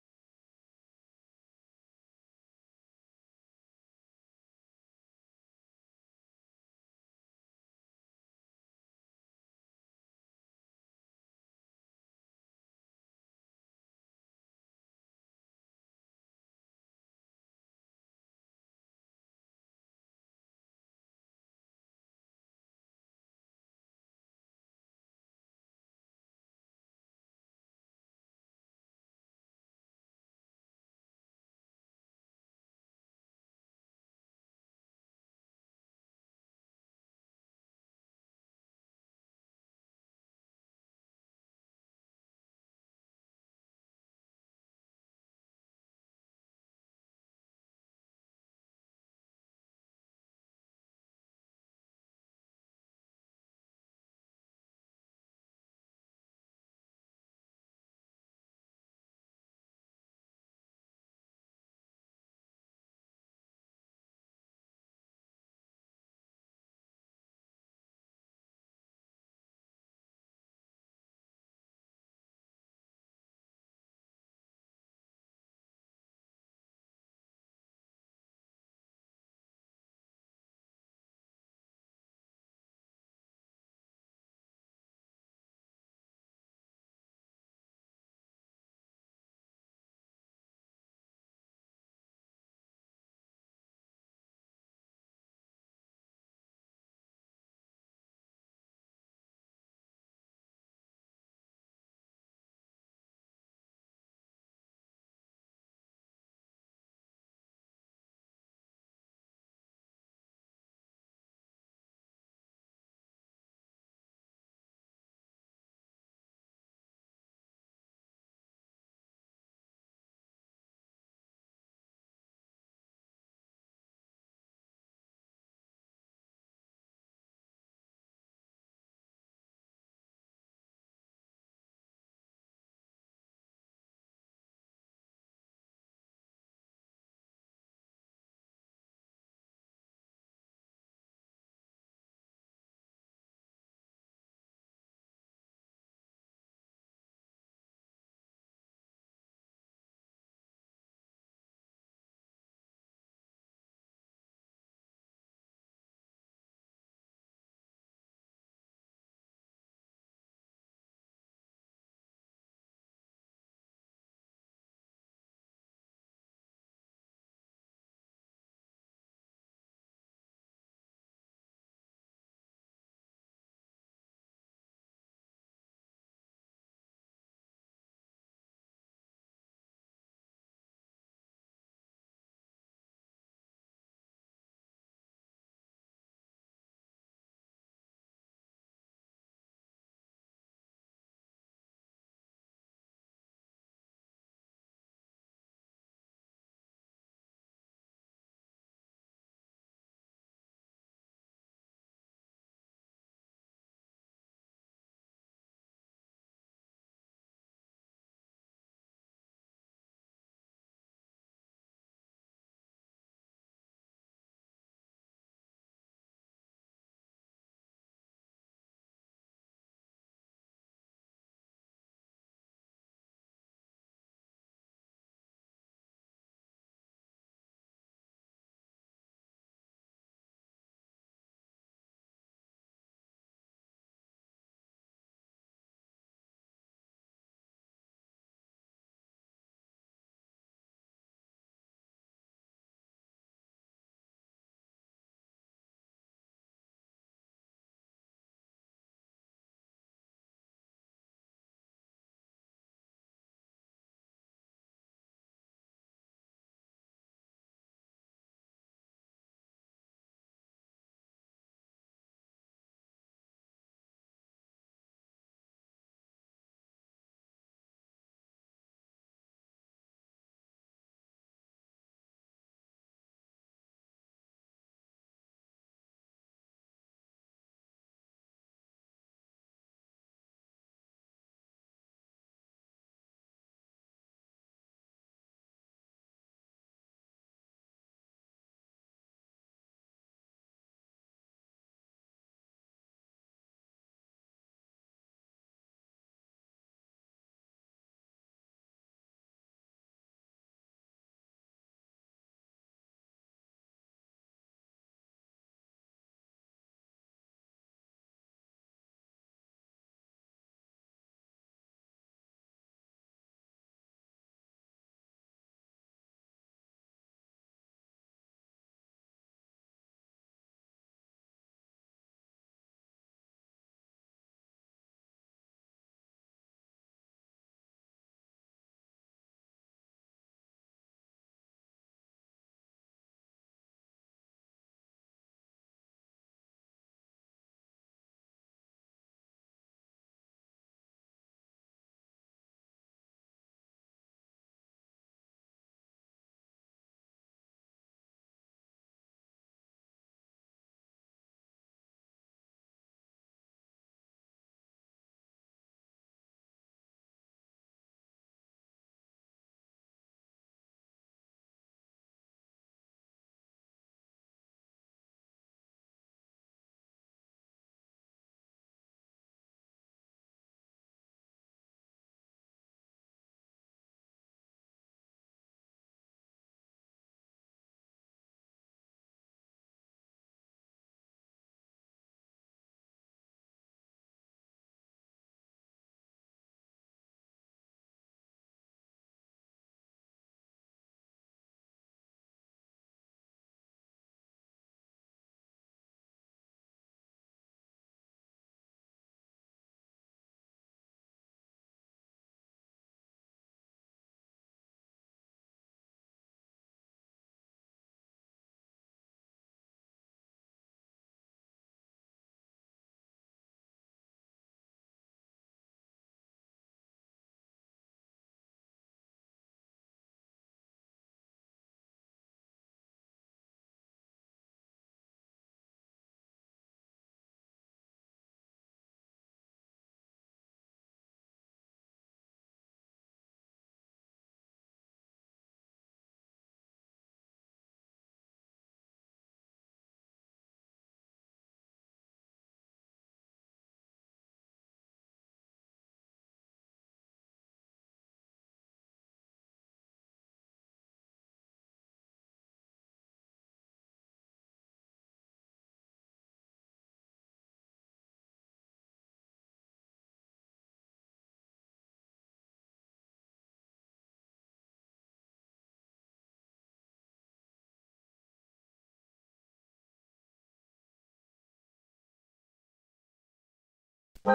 Hey,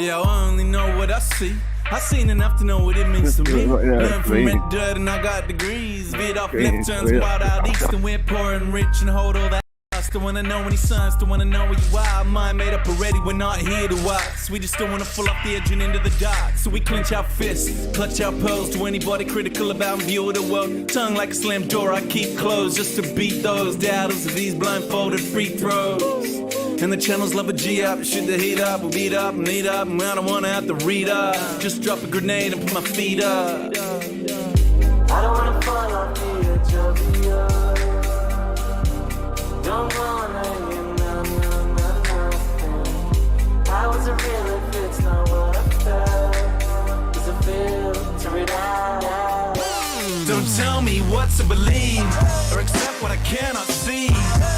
yo, I only know what I see. I seen enough to know what it means to me. Learn from red dirt and I got degrees. Bit off left turns wild out east and we're poor and rich and hold all that. Still wanna know when he signs, still wanna know where you are. Mind made up already, we're not here to watch. We just still wanna fall off the edge and into the dark. So we clench our fists, clutch our pearls to anybody critical about view of the world. Tongue like a slammed door, I keep closed just to beat those doubters of these blindfolded free throws. And the channels love a G-up, shoot the heat up, we'll beat up and eat up, and I don't wanna have to read up. Just drop a grenade and put my feet up. I don't wanna fall off the edge of the earth. Don't wanna hear nothing. How is it real if it's not what I felt? Does it filter it out? Don't tell me what to believe or accept what I cannot see.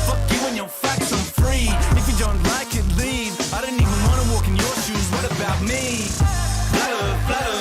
Fuck you and your facts, I'm free. If you don't like it, leave. I didn't even wanna walk in your shoes. What about me? Flutter, flutter.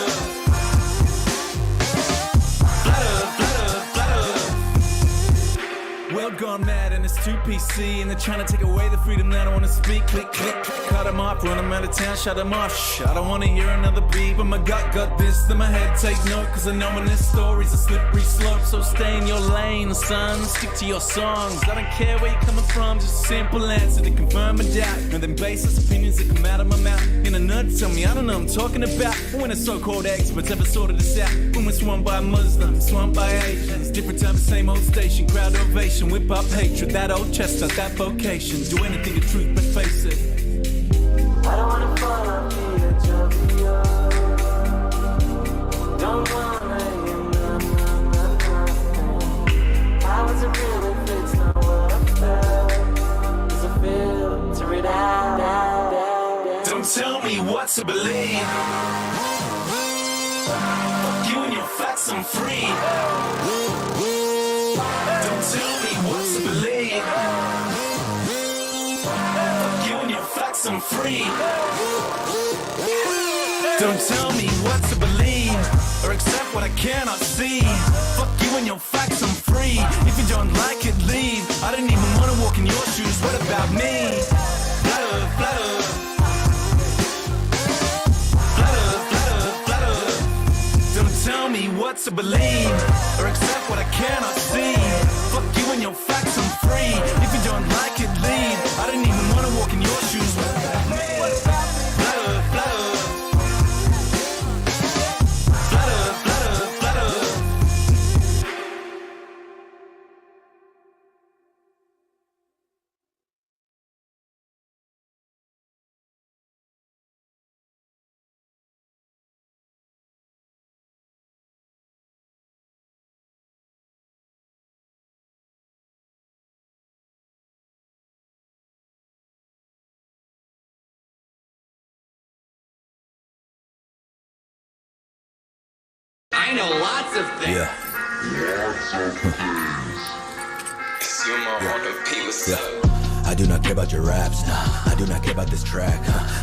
World gone mad and it's too PC, and they're trying to take away the freedom that I want to speak. Click, click, cut them off, run them out of town, shut them off. Shh, I don't want to hear another beat, but my gut got this, then my head take note, cause I know when this story's a slippery slope. So stay in your lane, son, stick to your songs. I don't care where you're coming from, just a simple answer to confirm a doubt, and then baseless opinions that come out of my mouth. In a nerd, tell me I don't know what I'm talking about. When a so-called experts ever sorted this out, when we're swamped by Muslims, swamped by Asians, different time, same old station, crowd ovation, whip up hatred, that old chestnut, that vocation, do anything to truth but face it. I don't wanna fall off the edge of the earth. Don't wanna hear nothing. How is it real if it's not what I felt? Does it filter it out? Don't tell me what to believe. Fuck you and your facts, I'm free. Don't tell me what to believe. Fuck you and your facts, I'm free. Don't tell me what to believe or accept what I cannot see. Fuck you and your facts, I'm free. If you don't like it, leave. I didn't even want to walk in your shoes. What about me? Flutter, flutter. Flutter, flutter, flutter. Don't tell me what to believe or accept what I cannot see. Fuck you and your facts, I'm free. If you don't like it, leave. I didn't even want to walk in your shoes. What about me? Flutter, flutter. Flutter, flutter, flutter. I know lots of things. Yeah. I do not care about your raps, I do not care about this track,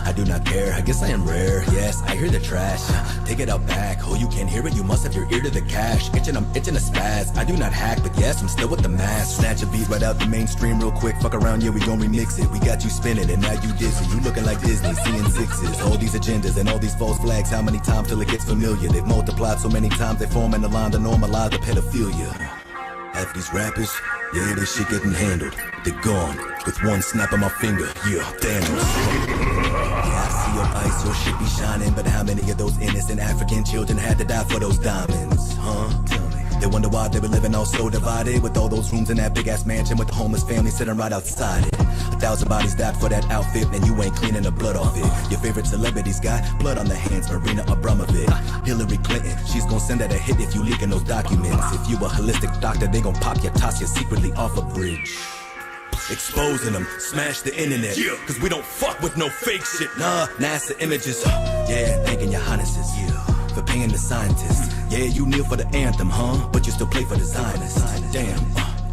I do not care, I guess I am rare, yes, I hear the trash, take it out back, oh you can't hear it, you must have your ear to the cash, I'm itching a spaz, I do not hack, but yes, I'm still with the mask, snatch a beat right out the mainstream real quick, fuck around, yeah, we gon' remix it, we got you spinning, and now you dizzy, you looking like Disney, seeing sixes, all these agendas, and all these false flags, how many times till it gets familiar, they've multiplied so many times, they form in the line to normalize the pedophilia, half these rappers, yeah, this shit getting handled. They're gone with one snap of my finger. Yeah, Thanos. Yeah, I see your ice, your shit be shining. But how many of those innocent African children had to die for those diamonds? Huh? Tell me. They wonder why they were living all so divided. With all those rooms in that big ass mansion with the homeless family sitting right outside it. 1,000 bodies died for that outfit, and you ain't cleaning the blood off it. Your favorite celebrity's got blood on their hands, Marina Abramovic. Hillary Clinton, she's gonna send out a hit if you leaking those documents. If you a holistic doctor, they gon' pop your toss you secretly off a bridge. Exposing them, smash the internet, cause we don't fuck with no fake shit. Nah, NASA images, yeah, thanking your highnesses, for paying the scientists. Yeah, you kneel for the anthem, huh? But you still play for the Zionists. Damn,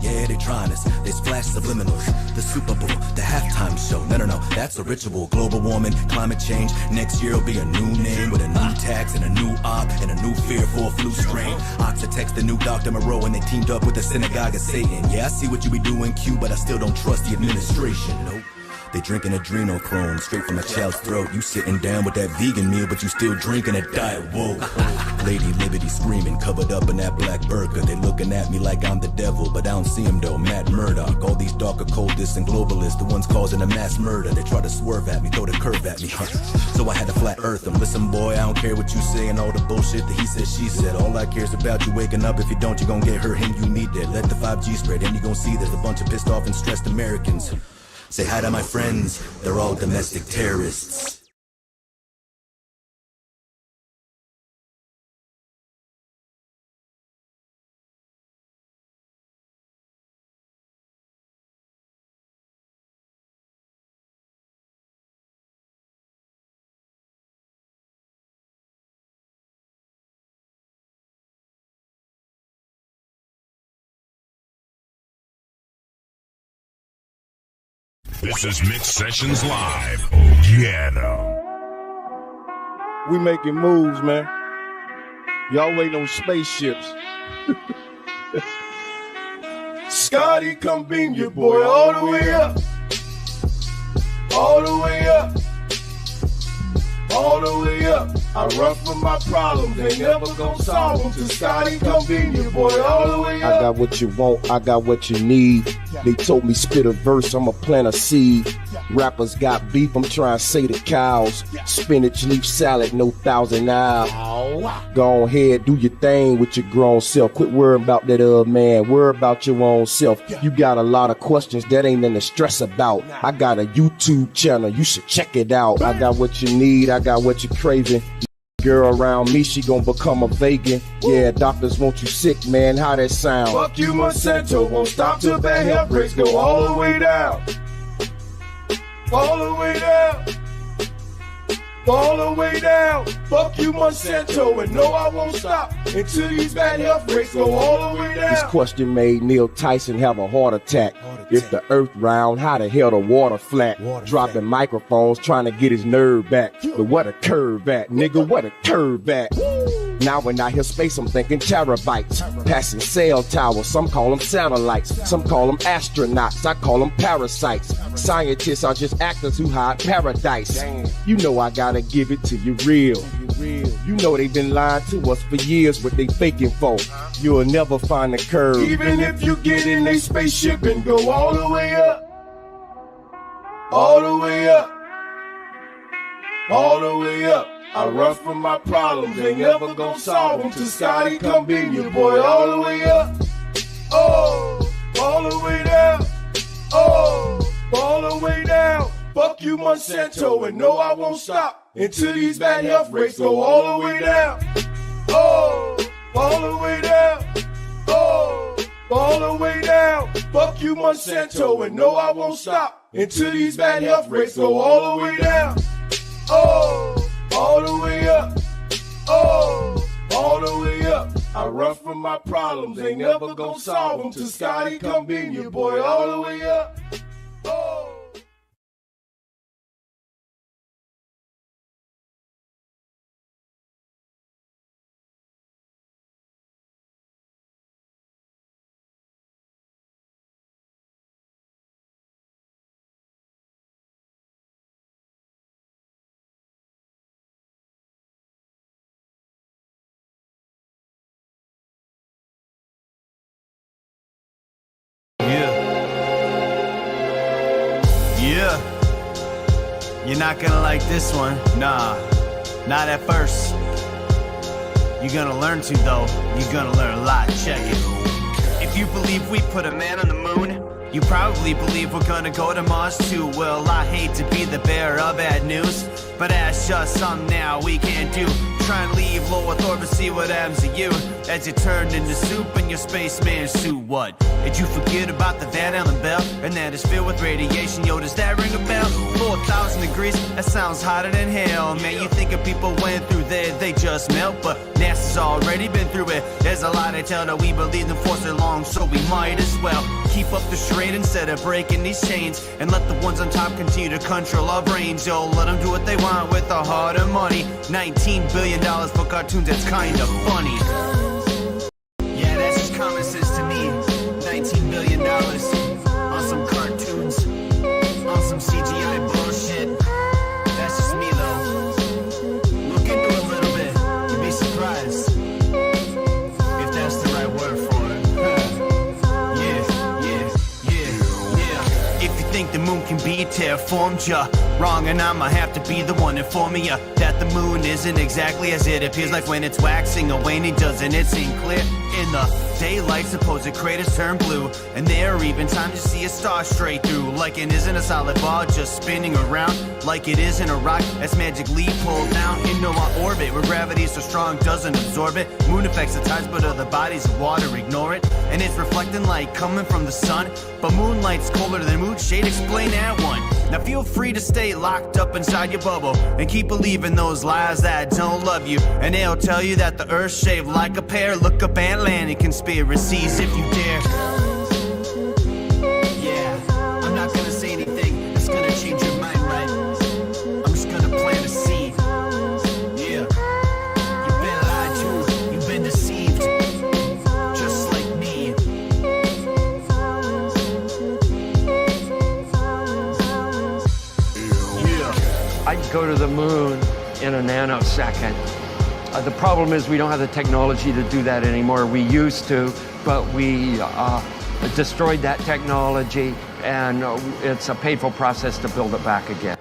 Yeah, they trying us. They splash subliminals. The Super Bowl, the halftime show. No, that's a ritual. Global warming, climate change. Next year will be a new name with a new tax and a new op and a new fear for a flu strain. Oxa text the new Dr. Moreau and they teamed up with the synagogue of Satan. Yeah, I see what you be doing, Q, but I still don't trust the administration. Nope. They drinking adrenochrome straight from a child's throat. You sitting down with that vegan meal, but you still drinking a diet woke. Lady Liberty screaming, covered up in that black burqa. They looking at me like I'm the devil, but I don't see him though. Matt Murdock, all these dark occultists and globalists, the ones causing a mass murder. They try to swerve at me, throw the curve at me. So I had to flat earth them. Listen, boy, I don't care what you say and all the bullshit that he said, she said. All I care is about you waking up. If you don't, you gon' get hurt, him, you need that. Let the 5G spread, and you gon' see there's a bunch of pissed off and stressed Americans. Say hi to my friends, they're all domestic terrorists. This is Mix Sessions Live. Oh, yeah. We making moves, man. Y'all waiting on spaceships. Scotty, come beam your boy all the way up. All the way up. All the way up. I run from my problems, they never gon' solve them. Till Scotty, come beam your boy all the way up. I got what you want, I got what you need. They told me spit a verse, I'ma plant a seed. Rappers got beef, I'm trying to say to cows. Spinach leaf salad, no Thousand Isle. Go ahead, do your thing with your grown self. Quit worrying about that other man, worry about your own self. You got a lot of questions, that ain't nothing to stress about. I got a YouTube channel, you should check it out. I got what you need, I got what you're craving. Girl around me, she gon' become a vegan. Yeah, doctors want you sick, man, how that sound? Fuck you, Monsanto, won't stop till bad health rates go all the way down. All the way down. All the way down. Fuck you, Monsanto, and no, I won't stop until these bad health rates go all the way down. This question made Neil Tyson have a heart attack. If the earth round, how the hell the water flat? Dropping microphones trying to get his nerve back. But what a curve at, nigga, what a curve at. Now when I hear space, I'm thinking terabytes. Passing cell towers, some call them satellites. Some call them astronauts, I call them parasites. Scientists are just actors who hide paradise. You know I gotta give it to you real. You know they've been lying to us for years, what they faking for. You'll never find the curve. Even if you get in a spaceship and go all the way up. All the way up. All the way up. I run from my problems, they never gon' solve them. Till Scotty, come beam your boy all the way up. Oh, all the way down. Oh, all the way down. Fuck you, Monsanto, and no, I won't stop until these bad health rates go all the way down. Oh, all the way down. Oh, all the way down. Fuck you, Monsanto, and no, I won't stop until these bad health rates go all the way down. Oh, all the way up. Oh, all the way up. I run from my problems, they never gon' solve them. Till Scotty, come beam your boy all the way up. Oh. Yeah. You're not gonna like this one. Nah, not at first. You're gonna learn to though. You're gonna learn a lot. Check it. If you believe we put a man on the moon, you probably believe we're gonna go to Mars too. Well, I hate to be the bearer of bad news, but that's just something now we can't do. try and leave low Earth orbit, see what happens to you as you turn into soup in your spaceman suit. What? Did you forget about the Van Allen bell? And that is filled with radiation. Yo, does that ring a bell? 4,000 degrees, that sounds hotter than hell. Man, you think if people went through there, they just melt. But NASA's already been through it. There's a lot to tell that we believe in for so long, so we might as well keep up the charade instead of breaking these chains, and let the ones on top continue to control our brains. Yo, let them do what they want with the harder money. $19 billion for cartoons, that's kinda funny. Yeah, that's just common sense to me. $19 billion on some cartoons, on some CGI bullshit. That's just me though. Look into it a little bit, you'd be surprised if that's the right word for it. Yeah. If you think the moon can be terraformed, you're wrong, and I'ma have to be the one informing you that the moon isn't exactly as it appears. Like when it's waxing or waning, doesn't it seem clear? In the daylight, supposed craters turn blue, and there are even times you see a star straight through. Like it isn't a solid ball just spinning around, like it isn't a rock that's magically pulled down into our orbit, where gravity is so strong doesn't absorb it. Moon affects the tides, but other bodies of water ignore it, and it's reflecting light coming from the sun. But moonlight's colder than moon shade, explain that one. Now feel free to stay locked up inside your bubble and keep believing those lies that don't love you, and they'll tell you that the earth's shaped like a pear. Look up Atlantic conspiracies if you dare. Yeah, I'm not gonna say anything that's gonna change your mind, right? I'm just gonna plant a seed. Yeah, you've been lied to, you've been deceived, just like me. I'd go to the moon in a nanosecond. The problem is we don't have the technology to do that anymore. We used to, but we destroyed that technology, and it's a painful process to build it back again.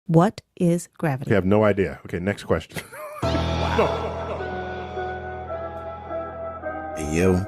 What is gravity? I have no idea. Okay, next question. Hey, yo.